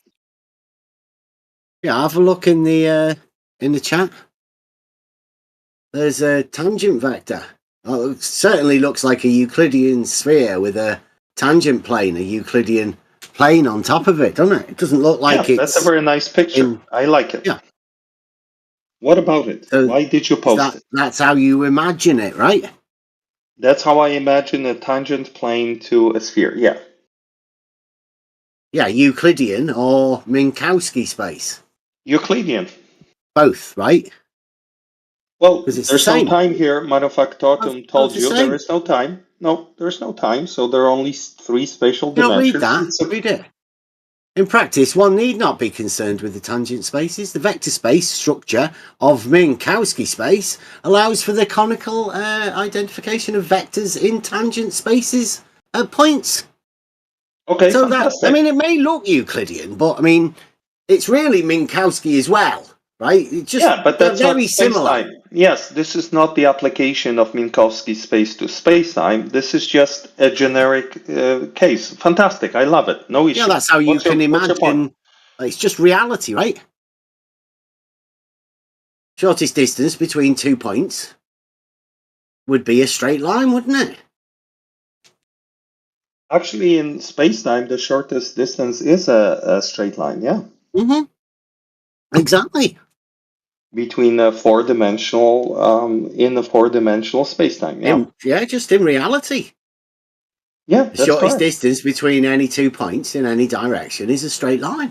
Yeah, have a look in the chat. There's a tangent vector. Oh, it certainly looks like a Euclidean sphere with a tangent plane, a Euclidean plane on top of it, doesn't it? It doesn't look like it's... That's a very nice picture. I like it. Yeah. What about it? Why did you post it? That's how you imagine it, right? That's how I imagine a tangent plane to a sphere, yeah. Yeah, Euclidean or Minkowski space. Euclidean. Both, right? Well, there's no time here. Manufactotum told you there is no time. No, there's no time, so there are only 3 spatial dimensions. Read that. Read it. In practice, one need not be concerned with the tangent spaces. The vector space structure of Minkowski space allows for the conical identification of vectors in tangent spaces at points. Okay, so it may look Euclidean, but it's really Minkowski as well, right? But that's very similar. Yes, this is not the application of Minkowski space to space-time. This is just a generic case. Fantastic. I love it. No issue. Yeah, that's how you can imagine. It's just reality, right? Shortest distance between 2 points would be a straight line, wouldn't it? Actually, in space-time, the shortest distance is a straight line, yeah. Mm-hmm. Exactly. Between a 4-dimensional, in a 4-dimensional space-time, yeah. Just in reality. Yeah, the shortest distance between any 2 points in any direction is a straight line.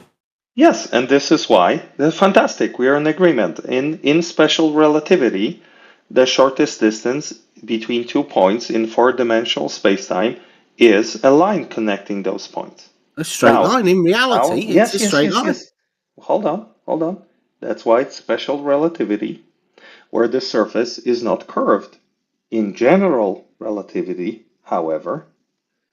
Yes, and this is why. Fantastic. We are in agreement. In special relativity, the shortest distance between 2 points in 4-dimensional spacetime is a line connecting those points. A straight line in reality. Yes, it's a straight line. yes. Hold on. That's why it's special relativity, where the surface is not curved. In general relativity, however,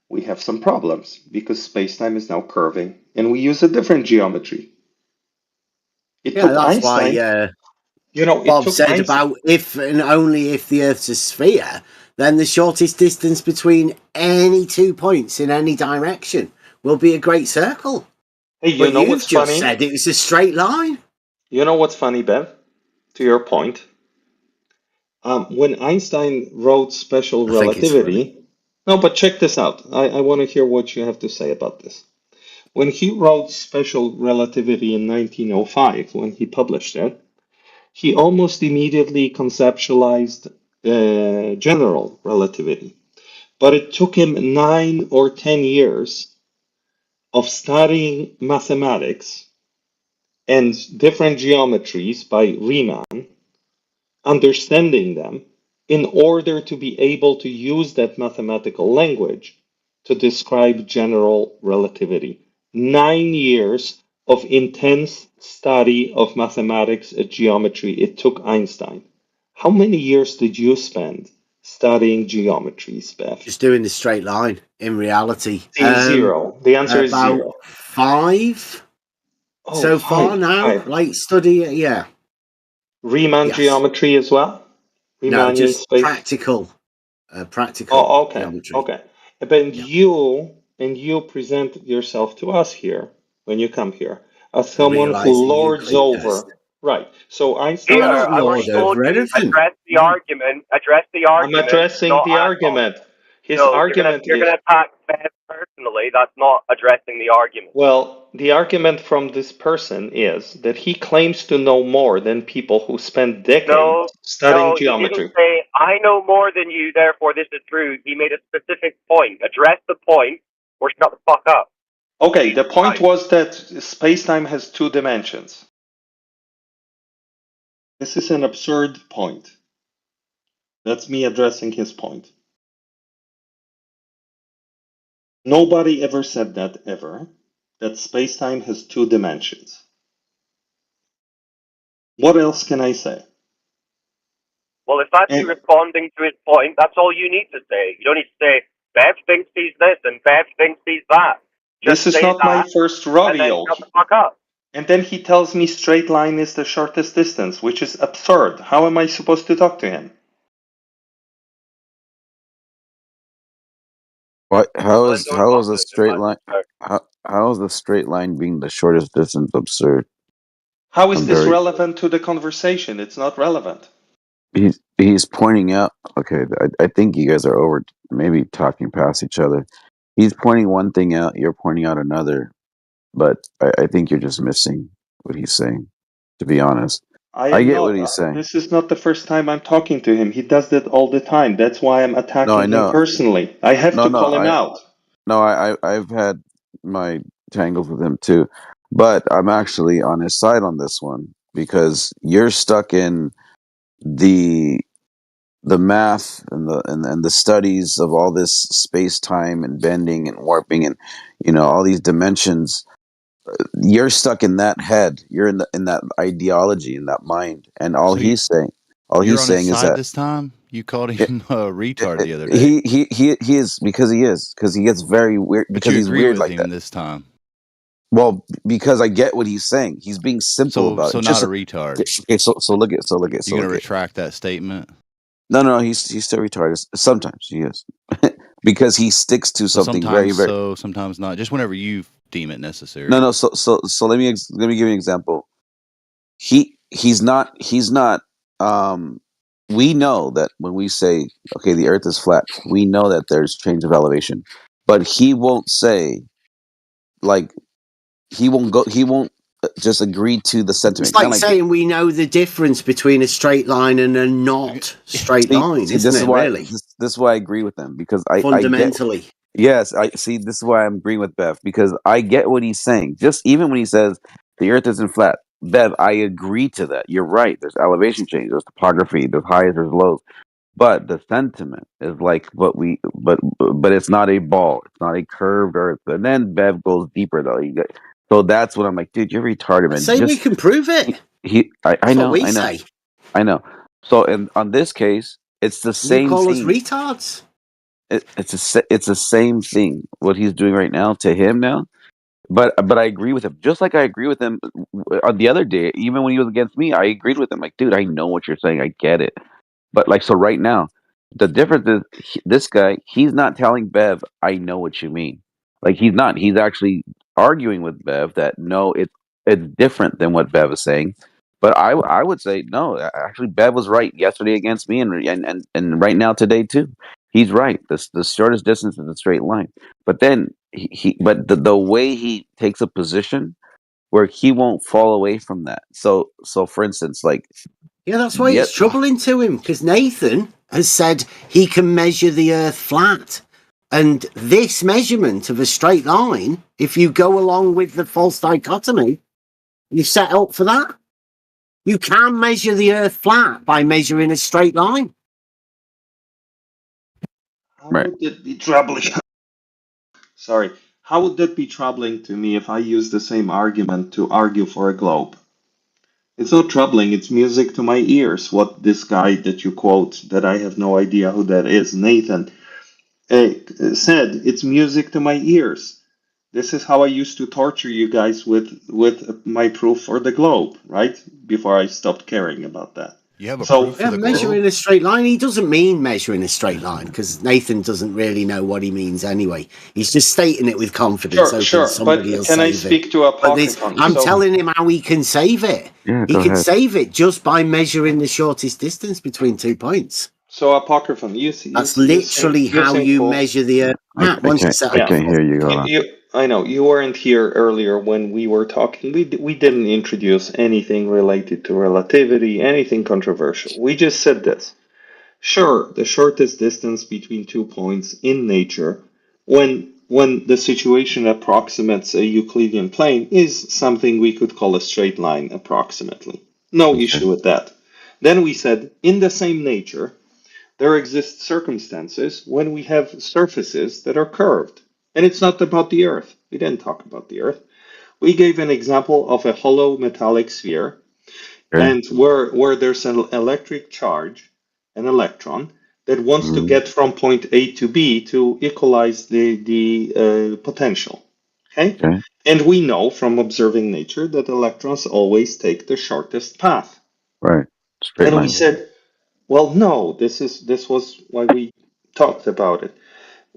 we have some problems because spacetime is now curving and we use a different geometry. That's Einstein, why Bob said about if and only if the Earth's a sphere, then the shortest distance between any 2 points in any direction will be a great circle. Hey, you know what's just funny? said it was a straight line. You know what's funny, Bev? To your point, when Einstein wrote special relativity, no, but check this out. I want to hear what you have to say about this. When he wrote special relativity in 1905, when he published it, he almost immediately conceptualized general relativity. But it took him 9 or 10 years of studying mathematics and different geometries by Riemann, understanding them, in order to be able to use that mathematical language to describe general relativity. 9 years of intense study of mathematics and geometry it took Einstein. How many years did you spend studying geometries, Beth? Just doing the straight line in reality. Zero. The answer is about 0. 5 so far now. 5. Like study, Riemann geometry as well? No, Riemannian just space? practical. Practical. Oh, okay. geometry. Okay. But you present yourself to us here when you come here as someone who Realizing lords Euclid over. test. Right. So Einstein. Peter, I've already told you, address the argument. Address the I'm argument. addressing not the act- argument. His No, argument you're gonna attack Bev personally. That's not addressing the argument. Well, the argument from this person is that he claims to know more than people who spend decades studying He geometry. didn't say, I know more than you, therefore this is true. He made a specific point. Address the point or shut the fuck up. Okay, the point was that spacetime has 2 dimensions. This is an absurd point. That's me addressing his point. Nobody ever said that ever, that spacetime has 2 dimensions. What else can I say? Well, if that's you responding to his point, that's all you need to say. You don't need to say, Bev thinks he's this and Bev thinks he's that. This is not my first rodeo. And then shut the fuck up. And then he tells me straight line is the shortest distance, which is absurd. How am I supposed to talk to him? What? How is a straight line? How is the straight line being the shortest distance absurd? How is this relevant to the conversation? It's not relevant. He's pointing out. Okay, I think you guys are maybe talking past each other. He's pointing one thing out. You're pointing out another. But I think you're just missing what he's saying. To be honest, I get what he's saying. This is not the first time I'm talking to him. He does that all the time. That's why I'm attacking him personally. I have to call him out. No, I've had my tangles with him too, but I'm actually on his side on this one because you're stuck in the math and the studies of all this space time and bending and warping and all these dimensions. You're stuck in that head. You're in that ideology, in that mind, and all he's saying is that this time you called him a retard the other day. He is because he gets very weird because he's weird like that this time. Well, because I get what he's saying. He's being simple about it. So not a retard. Okay, so look at. You're gonna retract that statement? No, he's still retarded. Sometimes he is because he sticks to something very. So sometimes not. Just whenever you deem it necessary. No. So let me give you an example. He's not. We know that when we say okay, the Earth is flat, we know that there's change of elevation, but he won't say like he won't just agree to the sentiment. It's like saying we know the difference between a straight line and a not straight line. This is why I agree with them because fundamentally. Yes, I see. This is why I'm agreeing with Bev because I get what he's saying. Just even when he says the Earth isn't flat, Bev, I agree to that. You're right. There's elevation change. There's topography. There's highs. There's lows. But the sentiment is like but it's not a ball. It's not a curved earth. And then Bev goes deeper though. So that's what I'm like, dude, you're retarded, man. Say we can prove it. I That's know, what we I know, say. I know. So in on this case, it's the You same call us thing. retards. It's the same thing. What he's doing right now to him now. But I agree with him. Just like I agree with him on the other day, even when he was against me, I agreed with him. Like, dude, I know what you're saying. I get it. But like, so right now, the difference is this guy, he's not telling Bev, I know what you mean. Like he's not. He's actually arguing with Bev that no, it's different than what Bev is saying. But I would say no. Actually, Bev was right yesterday against me, and right now today too. He's right. The shortest distance is a straight line. But then but the way he takes a position where he won't fall away from that. So for instance, like yeah, that's why it's troubling to him, because Nathan has said he can measure the Earth flat. And this measurement of a straight line, if you go along with the false dichotomy, you set up for that. You can measure the Earth flat by measuring a straight line. How would it be troubling? Sorry. How would that be troubling to me if I use the same argument to argue for a globe? It's not troubling, it's music to my ears. What this guy that you quote, that I have no idea who that is, Nathan, said, it's music to my ears. This is how I used to torture you guys with my proof for the globe, right? Before I stopped caring about that. You have a proof for the measuring a straight line. He doesn't mean measuring a straight line, because Nathan doesn't really know what he means anyway. He's just stating it with confidence. Sure. But can I speak to Apocryphon? I'm telling him how he can save it. Yeah, he can save it just by measuring the shortest distance between 2 points. So Apocryphon, you see, that's literally how you measure the Earth. I can't hear you. I know you weren't here earlier when we were talking. We didn't introduce anything related to relativity, anything controversial. We just said this. Sure, the shortest distance between 2 points in nature, when the situation approximates a Euclidean plane, is something we could call a straight line approximately. No issue with that. Then we said, in the same nature, there exist circumstances when we have surfaces that are curved. And it's not about the Earth. We didn't talk about the Earth. We gave an example of a hollow metallic sphere, and where there's an electric charge, an electron, that wants to get from point A to B to equalize the potential. Okay? And we know from observing nature that electrons always take the shortest path. Right. Straight and line. We said, well, no, this was why we talked about it.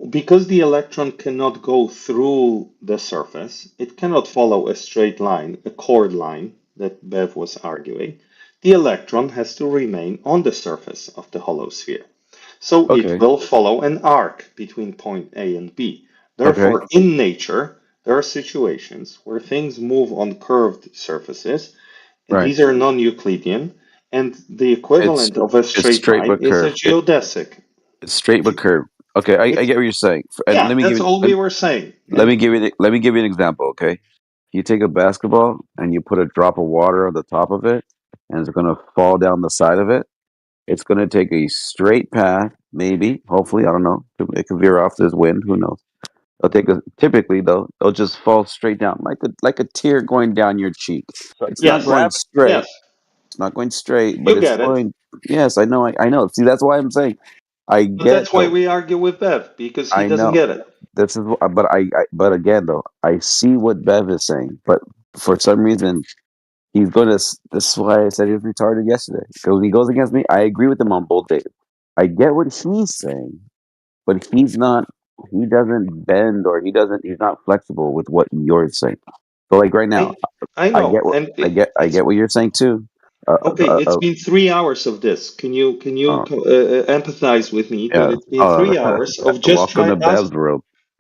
Because the electron cannot go through the surface, it cannot follow a straight line, a chord line that Bev was arguing. The electron has to remain on the surface of the hollow sphere. So it will follow an arc between point A and B. Therefore, in nature, there are situations where things move on curved surfaces, and these are non-Euclidean, and the equivalent of a straight line is a geodesic. It's straight but curved. Okay, I get what you're saying. Yeah, that's all we were saying. Let me give you an example. Okay, you take a basketball and you put a drop of water on the top of it, and it's going to fall down the side of it. It's going to take a straight path, maybe, hopefully, I don't know. It could veer off. There's wind. Who knows? Typically though, they'll just fall straight down, like a tear going down your cheek. It's not going straight. Yes. It's not going straight, but it's going. Yes, I know. I know. See, that's why I'm saying. But that's why we argue with Bev, because he doesn't get it. This is, but again though, I see what Bev is saying, but for some reason, he's going to. This is why I said he was retarded yesterday. Because when he goes against me, I agree with him on both days. I get what he's saying, but he's not. He doesn't bend, or he's not flexible with what you're saying. So, like right now, I know. I get what you're saying too. Okay, it's been 3 hours of this. Can you empathize with me that it's been 3 hours of just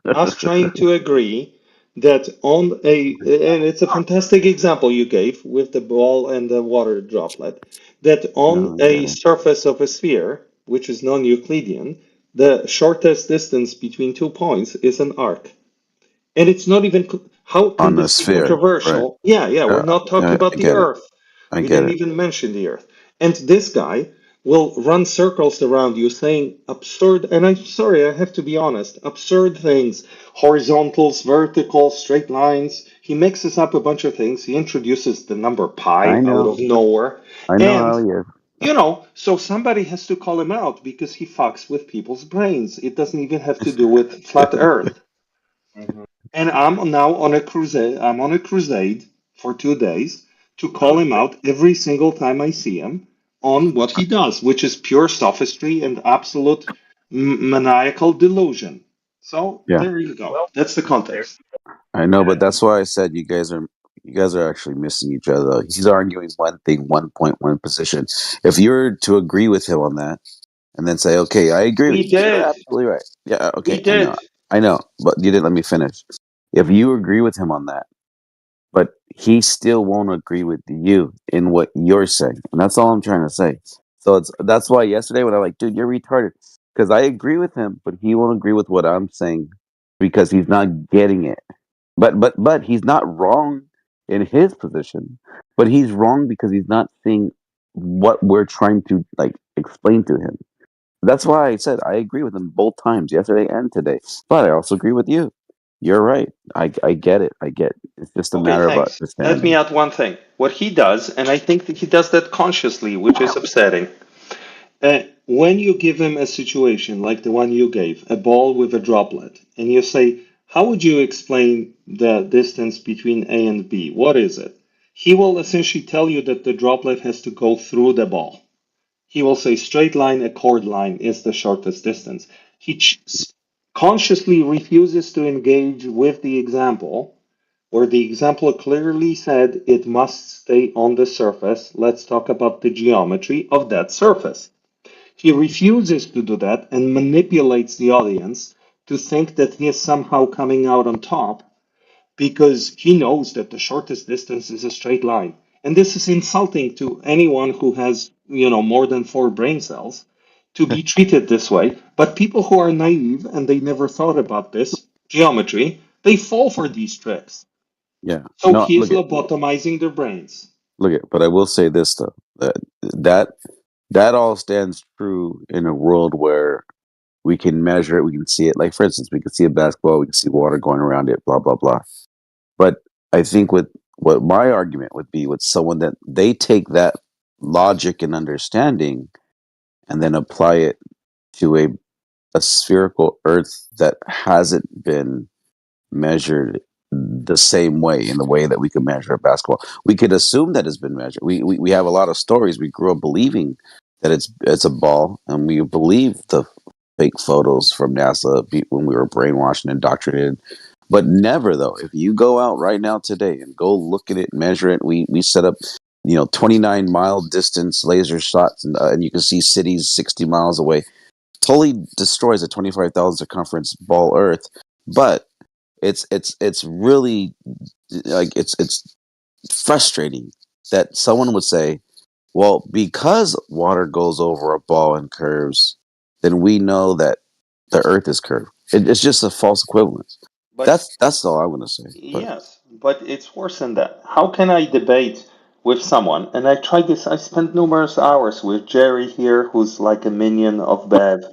us trying to agree that and it's a fantastic example you gave with the ball and the water droplet, that on a surface of a sphere, which is non-Euclidean, the shortest distance between 2 points is an arc. And it's not even, how can this be controversial? Right. Yeah, we're not talking about the Earth. We didn't even mention the Earth. And this guy will run circles around you saying absurd, and I'm sorry, I have to be honest, absurd things, horizontals, verticals, straight lines. He mixes up a bunch of things. He introduces the number pi I out know. of nowhere. I know And, how he is. you know, so somebody has to call him out because he fucks with people's brains. It doesn't even have to do with flat earth. And I'm now on a crusade. I'm on a crusade for 2 days to call him out every single time I see him on what he does, which is pure sophistry and absolute maniacal delusion. So Yeah, there you go. That's the context. I know, but that's why I said you guys are actually missing each other. He's arguing one thing, 1 point, one position. If you're to agree with him on that, and then say, okay, I agree with He you. You're did. absolutely right. Yeah, okay, He did. I know, but you didn't let me finish. If you agree with him on that, but he still won't agree with you in what you're saying, and that's all I'm trying to say. So that's why yesterday when I'm like, dude, you're retarded, because I agree with him, but he won't agree with what I'm saying because he's not getting it. But he's not wrong in his position, but he's wrong because he's not seeing what we're trying to like explain to him. That's why I said I agree with him both times, yesterday and today. But I also agree with you. You're right. I get it. I get it. It's just a Okay, matter of thanks. Let me understanding. add one thing. What he does, and I think that he does that consciously, which is upsetting. When you give him a situation like the one you gave, a ball with a droplet, and you say, how would you explain the distance between A and B? What is it? He will essentially tell you that the droplet has to go through the ball. He will say straight line, a chord line is the shortest distance. He consciously refuses to engage with the example, where the example clearly said it must stay on the surface. Let's talk about the geometry of that surface. He refuses to do that and manipulates the audience to think that he is somehow coming out on top because he knows that the shortest distance is a straight line. And this is insulting to anyone who has, more than 4 brain cells to be treated this way. But people who are naive and they never thought about this geometry, they fall for these tricks. Yeah. So No, he is lobotomizing their brains. but I will say this though. That all stands true in a world where we can measure it, we can see it. Like for instance, we can see a basketball, we can see water going around it, blah blah blah. But I think what my argument would be with someone that they take that logic and understanding and then apply it to a spherical earth that hasn't been measured the same way, in the way that we could measure a basketball. We could assume that it's been measured. We have a lot of stories. We grew up believing that it's a ball, and we believe the fake photos from NASA when we were brainwashed and indoctrinated. But never though. If you go out right now today and go look at it, measure it, we set up 29-mile distance laser shots, and you can see cities 60 miles away. Totally destroys a 25,000 circumference ball Earth, but it's really like it's frustrating that someone would say, well, because water goes over a ball and curves, then we know that the Earth is curved. It's just a false equivalence. But That's all I want to say. But yes, but it's worse than that. How can I debate with someone? And I tried this. I spent numerous hours with Jerry here, who's like a minion of Bev,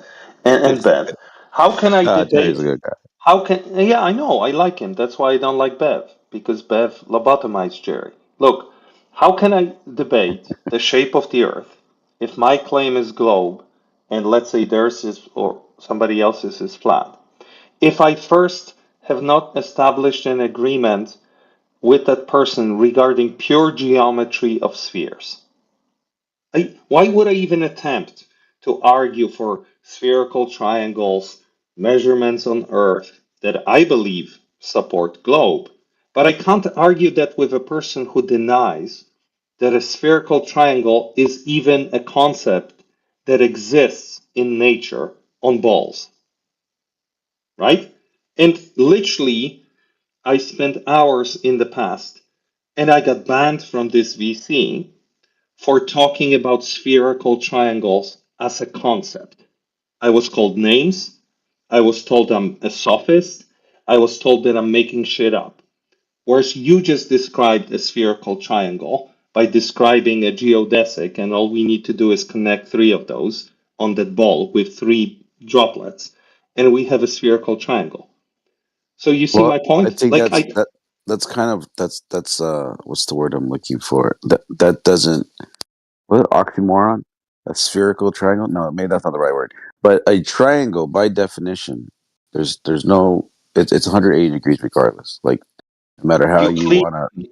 and Bev. How can I Jerry's a debate? good guy. How can? Yeah, I know. I like him. That's why I don't like Bev, because Bev lobotomized Jerry. Look, how can I debate the shape of the Earth if my claim is globe, and let's say theirs is or somebody else's is flat? If I first have not established an agreement with that person regarding pure geometry of spheres, why would I even attempt to argue for spherical triangles, measurements on Earth that I believe support globe? But I can't argue that with a person who denies that a spherical triangle is even a concept that exists in nature on balls, right? And literally, I spent hours in the past and I got banned from this VC for talking about spherical triangles as a concept. I was called names. I was told I'm a sophist. I was told that I'm making shit up. Whereas you just described a spherical triangle by describing a geodesic, and all we need to do is connect 3 of those on that ball with 3 droplets, and we have a spherical triangle. So you see my point? I think that's kind of that's what's the word I'm looking for? That doesn't, what, oxymoron? A spherical triangle? No, maybe that's not the right word. But a triangle, by definition, there's no, it's 180 degrees regardless. Like, no matter how you want to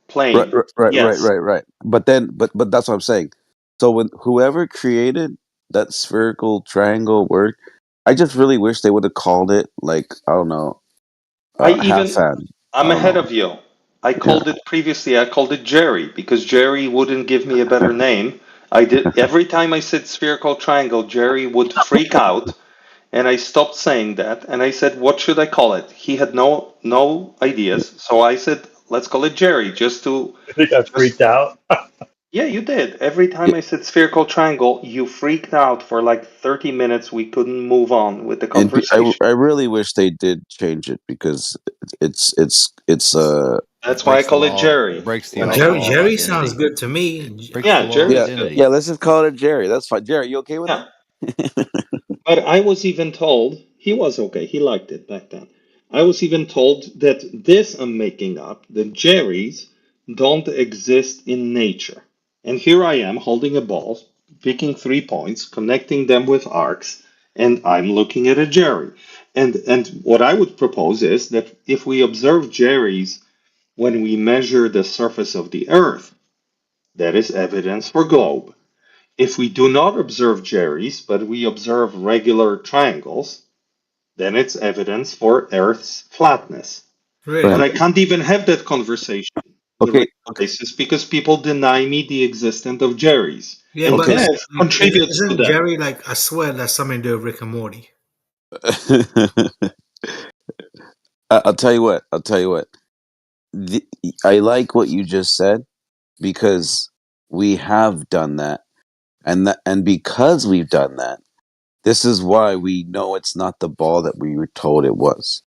plane. Right. But that's what I'm saying. So when whoever created that spherical triangle word, I just really wish they would have called it, like, I don't know, I'm ahead of you. I called it previously. I called it Jerry because Jerry wouldn't give me a better name. I did every time I said spherical triangle, Jerry would freak out, and I stopped saying that. And I said, "What should I call it?" He had no ideas, so I said, "Let's call it Jerry." Just to. I think I freaked out. Yeah, you did. Every time I said spherical triangle, you freaked out for like 30 minutes. We couldn't move on with the conversation. I really wish they did change it because it's that's why I call it Jerry. Jerry sounds good to me. Yeah, Jerry. Yeah, let's just call it Jerry. That's fine. Jerry, you okay with that? But I was even told he was okay. He liked it back then. I was even told that this I'm making up, the Jerrys don't exist in nature. And here I am holding a ball, picking 3 points, connecting them with arcs, and I'm looking at a Jerry. And what I would propose is that if we observe Jerrys when we measure the surface of the Earth, that is evidence for globe. If we do not observe Jerrys, but we observe regular triangles, then it's evidence for Earth's flatness. Really? But I can't even have that conversation on a regular basis because people deny me the existence of Jerrys. Yeah, and but this contributes to isn't that. Jerry like? I swear that's something to do with Rick and Morty. I'll tell you what. I like what you just said because we have done that, and because we've done that, this is why we know it's not the ball that we were told it was.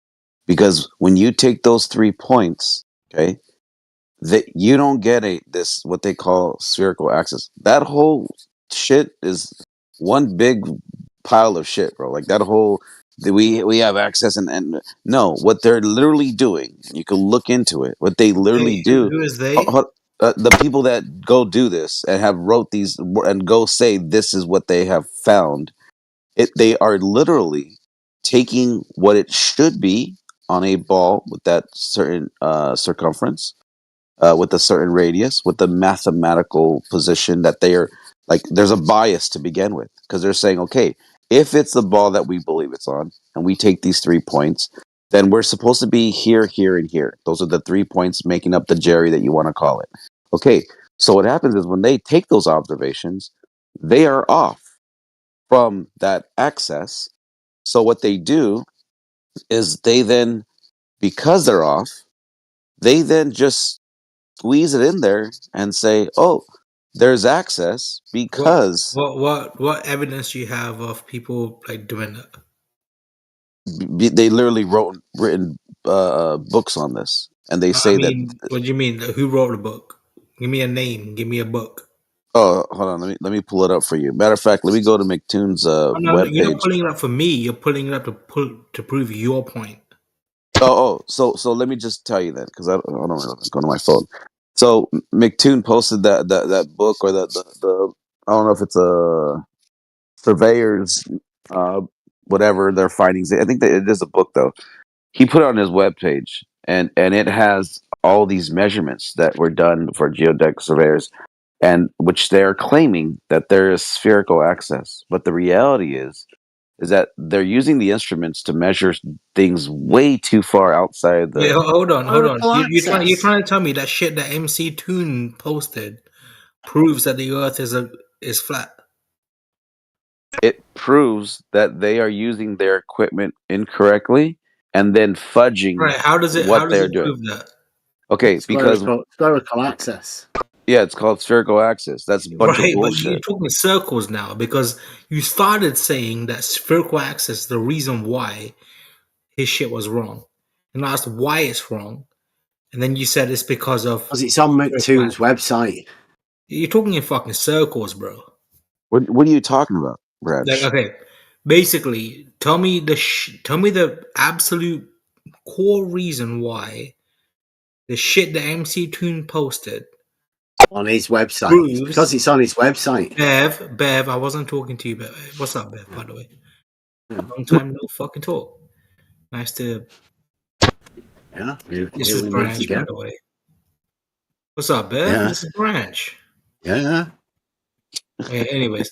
Because when you take those 3 points, okay, that you don't get this what they call spherical axis. That whole shit is one big pile of shit, bro. Like that whole we have access and no, what they're literally doing. You can look into it. What they literally do. Who is they? The people that go do this and have wrote these and go say this is what they have found. They are literally taking what it should be on a ball with that certain circumference, with a certain radius, with the mathematical position that they are like. There's a bias to begin with because they're saying, okay, if it's the ball that we believe it's on, and we take these 3 points, then we're supposed to be here, here, and here. Those are the 3 points making up the Jerry that you want to call it. Okay, so what happens is when they take those observations, they are off from that access. So what they do is they then, because they're off, they then just squeeze it in there and say, "Oh, there's access because." What evidence do you have of people like doing that? They literally written books on this, and they say that. What do you mean? Who wrote the book? Give me a name. Give me a book. Oh, hold on. Let me pull it up for you. Matter of fact, let me go to McToon's webpage. You're not pulling it up for me. You're pulling it up to prove your point. So let me just tell you that because I don't know. Go to my phone. So McToon posted that book or the I don't know if it's a surveyor's whatever their findings. I think that it is a book though. He put it on his webpage and it has all these measurements that were done for geodetic surveyors, and which they're claiming that there is spherical access. But the reality is that they're using the instruments to measure things way too far outside the. Wait, hold on. You're trying to tell me that shit that MC Toon posted proves that the Earth is flat. It proves that they are using their equipment incorrectly and then fudging they're doing. Prove that? Okay, because spherical access. Yeah, it's called spherical axis. That's a bunch of bullshit. But you're talking circles now because you started saying that spherical axis is the reason why his shit was wrong. And I asked why it's wrong. And then you said it's because it's on McToon's website. You're talking in fucking circles, bro. What are you talking about, Brad? Like, okay, basically, tell me the absolute core reason why the shit that MC Toon posted on his website proves, because it's on his website. Bev, I wasn't talking to you, Bev. What's up, Bev? By the way, long time no fucking talk. Nice to. Yeah, this is Branch, by the way. What's up, Bev? Yeah. This is Branch. Yeah. Anyways,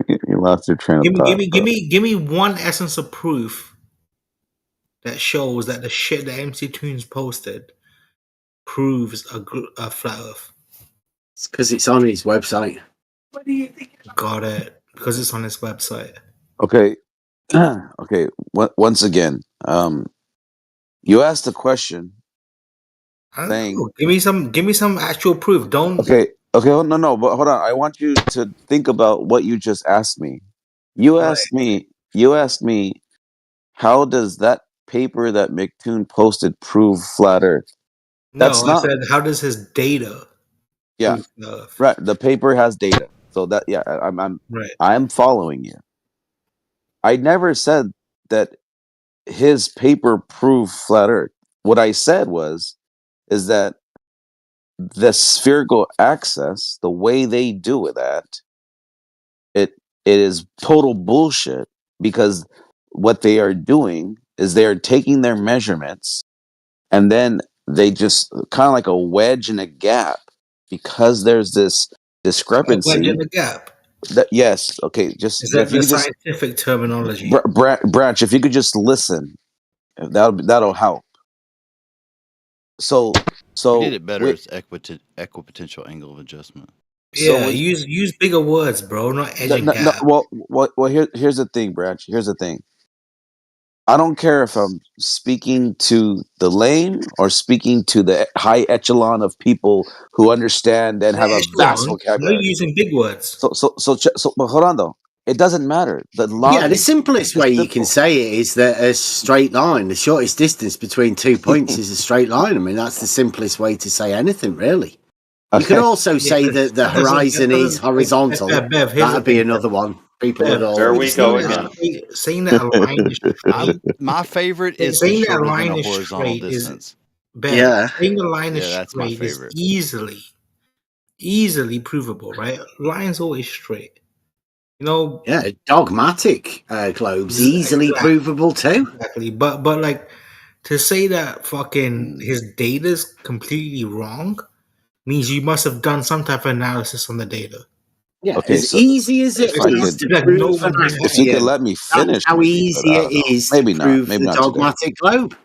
You lost your train of thought. give me one essence of proof that shows that the shit that MC Toons posted proves a flat Earth. It's because it's on his website. What do you think? Got it. Because it's on his website. Okay. Okay. Once again, you asked a question. Give me some actual proof. Don't. Okay. No. But hold on. I want you to think about what you just asked me. You asked me. How does that paper that McToon posted prove flat Earth? I said, how does his data? Yeah. Right. The paper has data. So that I'm right. I'm following you. I never said that his paper proved flat Earth. What I said is that the spherical axis, the way they do that, it is total bullshit, because what they are doing is they are taking their measurements and then they just kind of like a wedge in a gap, because there's this discrepancy. A wedge in a gap. Yes. Okay. Just is that the scientific terminology? Branch, if you could just listen, that'll help. So you did it better. It's equipotential angle of adjustment. Yeah, use bigger words, bro. Not edge and gap. Well, here's the thing, Branch. Here's the thing. I don't care if I'm speaking to the lame or speaking to the high echelon of people who understand and have a vast vocabulary. You're using big words. So, but hold on though. It doesn't matter. The simplest way you can say it is that a straight line, the shortest distance between 2 points is a straight line. I mean, that's the simplest way to say anything, really. You could also say that the horizon is horizontal. That'd be another one. People would all. There we go again. Saying that a line is straight. My favorite is saying that a line is straight distance. Saying the line is straight is easily provable, right? Line's always straight. You know. Yeah, dogmatic globes easily provable too. Exactly, but like to say that fucking his data's completely wrong means you must have done some type of analysis on the data. Yeah, okay, as easy as it is to prove if you could let me finish, how easy it is to prove the dogmatic globe.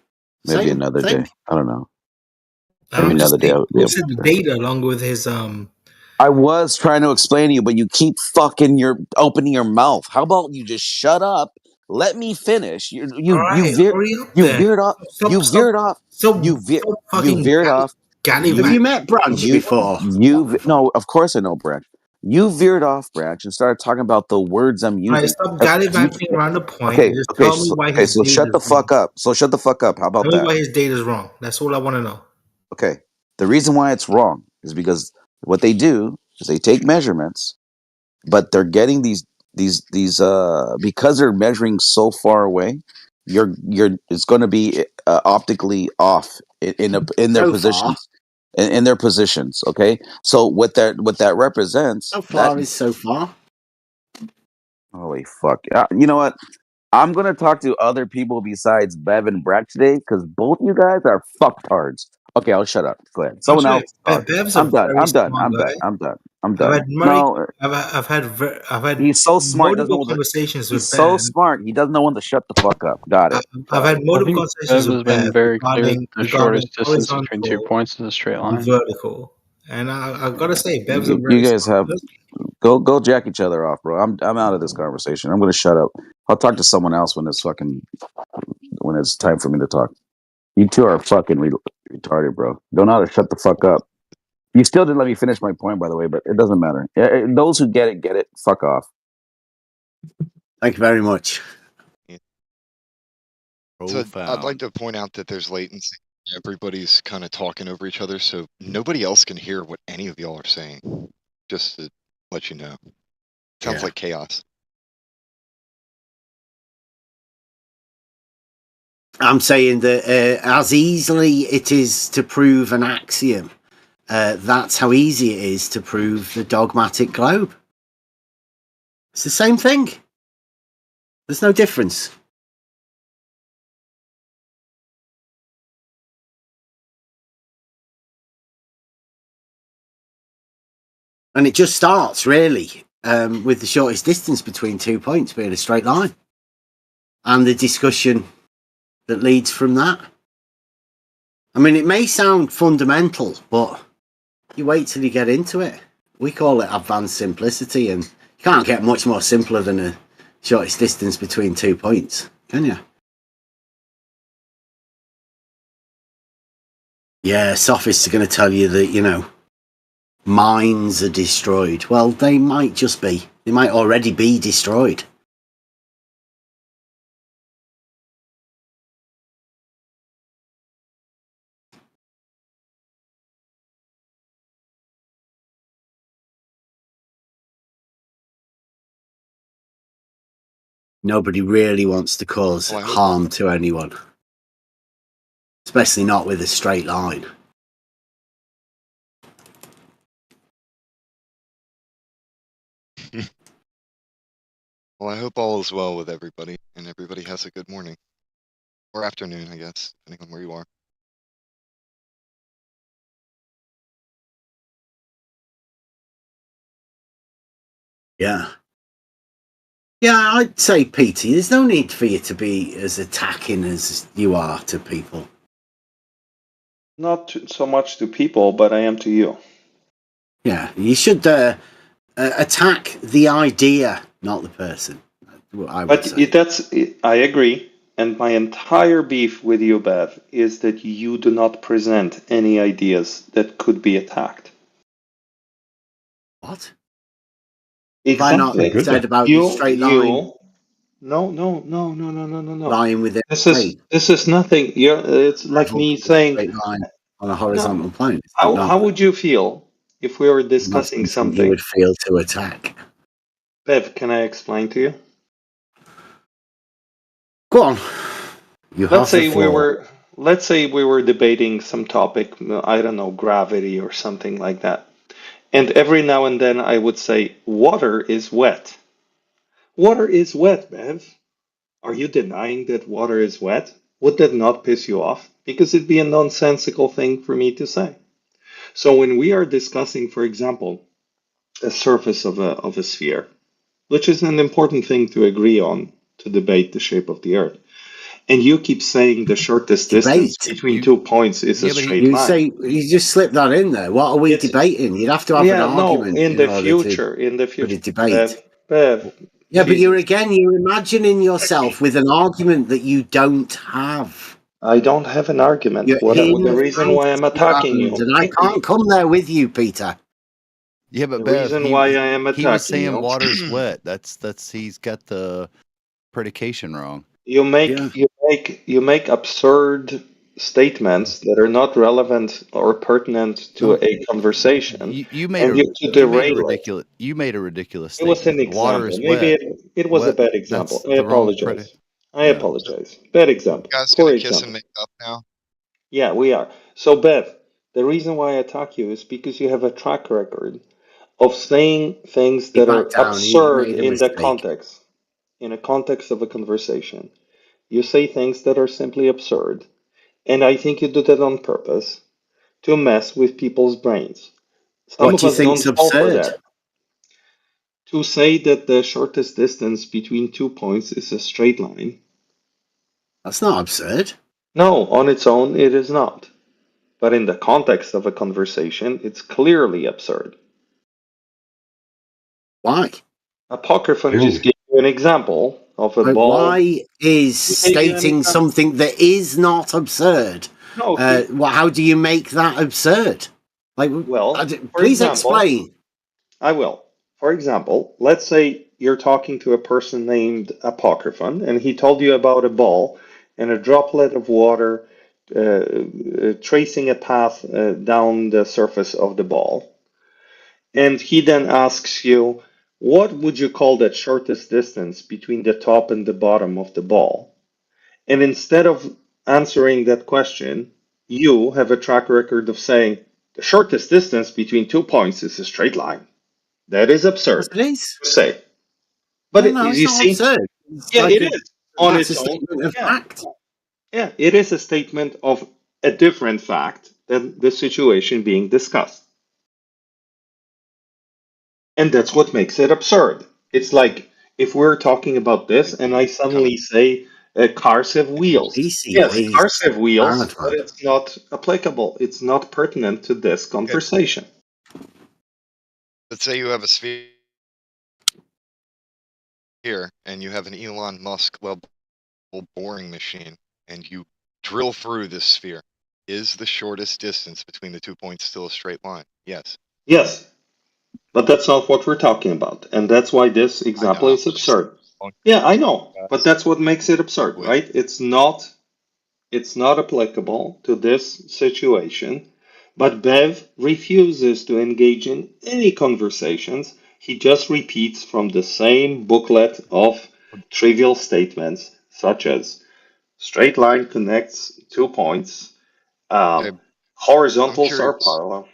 Maybe another day. I don't know. Maybe another day. You said the data along with his I was trying to explain to you, but you keep opening your mouth. How about you just shut up? Let me finish. You veered off. You veered off. Have you met Branch before? No, of course I know Branch. You veered off, Branch, and started talking about the words I'm using. Right, stop gallivanting around the point. So shut the fuck up. So shut the fuck up. How about that? Tell me why his data is wrong. That's all I want to know. Okay. The reason why it's wrong is because what they do is they take measurements, but they're getting these because they're measuring so far away. It's going to be optically off in their positions. In their positions, okay. So what that represents? So far is so far. Holy fuck! You know what? I'm gonna talk to other people besides Bev and Brad today, because both you guys are fucktards. Okay, I'll shut up. Go ahead. Someone else. I'm done. I'm done. I've had. He's so smart. Multiple conversations with He's so smart. He doesn't know when to shut the fuck up. Got it. I've had multiple conversations with Bev. Has been very clear. The shortest distance between 2 points is a straight line. Vertical, and I gotta say, Bev's a very. You guys have go jack each other off, bro. I'm out of this conversation. I'm gonna shut up. I'll talk to someone else when it's time for me to talk. You two are fucking retarded, bro. Don't know how to shut the fuck up. You still didn't let me finish my point, by the way, but it doesn't matter. Those who get it. Fuck off. Thank you very much. So I'd like to point out that there's latency. everybody's kind of talking over each other, so nobody else can hear what any of y'all are saying. Just to let you know. Sounds like chaos. I'm saying that as easily it is to prove an axiom, that's how easy it is to prove the dogmatic globe. It's the same thing. There's no difference. And it just starts, really, with the shortest distance between 2 points being a straight line. And the discussion that leads from that. I mean, it may sound fundamental, but you wait till you get into it. We call it advanced simplicity, and you can't get much more simpler than a shortest distance between 2 points, can you? Yeah, sophists are going to tell you that, you know, minds are destroyed. Well, they might just be. They might already be destroyed. Nobody really wants to cause harm to anyone, especially not with a straight line. Well, I hope all is well with everybody, and everybody has a good morning. Or afternoon, I guess, depending on where you are. Yeah. Yeah, I'd say, Peter, there's no need for you to be as attacking as you are to people. Not so much to people, but I am to you. Yeah, you should attack the idea, not the person. I would say. I agree. And my entire beef with you, Bev, is that you do not present any ideas that could be attacked. What? Exactly. Have I not said about the straight line? No. Lying with it. This is nothing. It's like me saying straight line on a horizontal plane. How would you feel if we were discussing something you would feel to attack? Bev, can I explain to you? Go on. Let's say we were debating some topic, I don't know, gravity or something like that. And every now and then I would say, water is wet. Water is wet, Bev. Are you denying that water is wet? Would that not piss you off? Because it'd be a nonsensical thing for me to say. So when we are discussing, for example, a surface of a sphere, which is an important thing to agree on to debate the shape of the Earth, and you keep saying the shortest distance between 2 points is a straight line. You just slip that in there. What are we debating? You'd have to have an argument. In the future. Debate. Bev, but you're imagining yourself with an argument that you don't have. I don't have an argument. The reason why I'm attacking you. And I can't come there with you, Peter. Yeah, but the reason why I am attacking he was saying you. water's wet. That's he's got the predication wrong. You make absurd statements that are not relevant or pertinent to a conversation. You made a ridiculous statement. It was an example. Water is Maybe wet. it was a bad example. I apologize. Bad example. You guys gonna kiss and make up now? Yeah, we are. So, Bev, the reason why I attack you is because you have a track record of saying things that are absurd in the context. In a context of a conversation. You say things that are simply absurd. And I think you do that on purpose to mess with people's brains. What do you think is absurd? To say that the shortest distance between 2 points is a straight line. That's not absurd. No, on its own, it is not. But in the context of a conversation, it's clearly absurd. Why? Apocryphon just gave you an example of a ball. Why is stating something that is not absurd? No, how do you make that absurd? Please explain. I will. For example, let's say you're talking to a person named Apocryphon, and he told you about a ball and a droplet of water tracing a path down the surface of the ball. And he then asks you, what would you call that shortest distance between the top and the bottom of the ball? And instead of answering that question, you have a track record of saying the shortest distance between 2 points is a straight line. That is absurd It is. to say. But No, it's you not see, absurd. It's yeah, like it is on that's its a own. statement of Yeah. fact. Yeah, it is a statement of a different fact than the situation being discussed. And that's what makes it absurd. It's like if we're talking about this and I suddenly say cars have wheels. Yes, cars have wheels, but it's not applicable. It's not pertinent to this conversation. Let's say you have a sphere here and you have an Elon Musk level boring machine and you drill through this sphere. Is the shortest distance between the 2 points still a straight line? Yes. Yes, but that's not what we're talking about. And that's why this example is absurd. Yeah, I know, but that's what makes it absurd, right? It's not applicable to this situation, but Bev refuses to engage in any conversations. He just repeats from the same booklet of trivial statements, such as straight line connects 2 points, horizontals are parallel.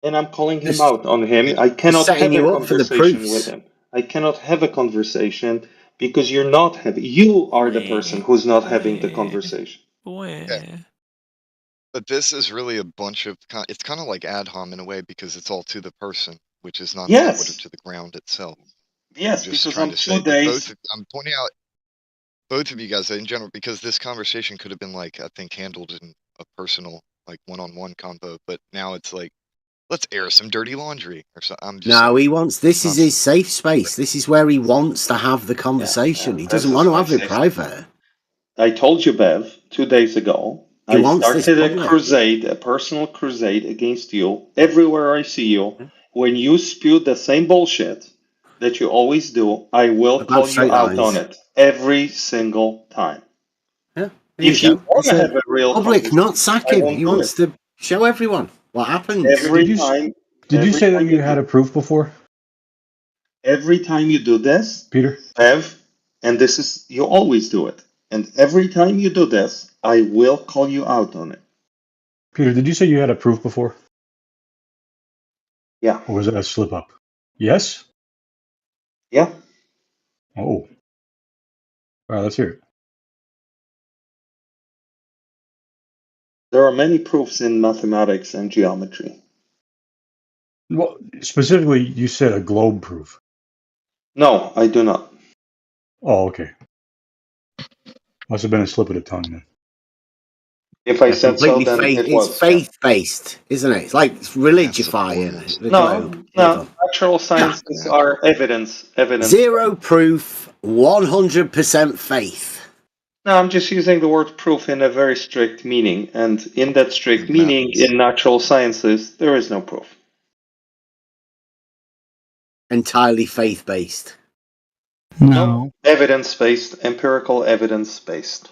And I'm calling him out on him. I cannot have a conversation with him. I cannot have a conversation because you're not having. You are the person who's not having the conversation. Okay. But this is really a bunch of. It's kind of like ad hom in a way because it's all to the person, which is not sequitur to the ground itself. Yes, I'm just because trying on to say 2 days. that I'm pointing out both of you guys in general because this conversation could have been like I think handled in a personal like one-on-one combo, but now it's like. Let's air some dirty laundry or something. I'm just No, he wants. This is his safe space. This is where he wants to have the conversation. He doesn't want to have it private. I told you, Bev, 2 days ago. He I wants this started a public. crusade, a personal crusade against you. Everywhere I see you, when you spew the same bullshit that you always do, I will About call you straight out lines. on it every single time. Yeah, If you want to have a real public, conversation, not sack I him. won't He do wants it. to show everyone what happens. Every time. Did you every say that time you had a proof before, Every time you do this, Peter? Bev, and this is, you always do it. And every time you do this, I will call you out on it. Peter, did you say you had a proof before? Yeah. Or was it a slip up? Yes? Yeah. Oh. All right, let's hear it. There are many proofs in mathematics and geometry. Well, specifically, you said a globe proof. No, I do not. Oh, okay. Must have been a slip of the tongue then. If I said so, Completely then faith. it It's was. faith-based, isn't it? It's like religifying the globe. No, natural sciences are evidence. Zero proof, 100% faith. No, I'm just using the word proof in a very strict meaning. And in that strict meaning, in natural sciences, there is no proof. Entirely faith-based. No. Evidence-based, empirical evidence-based.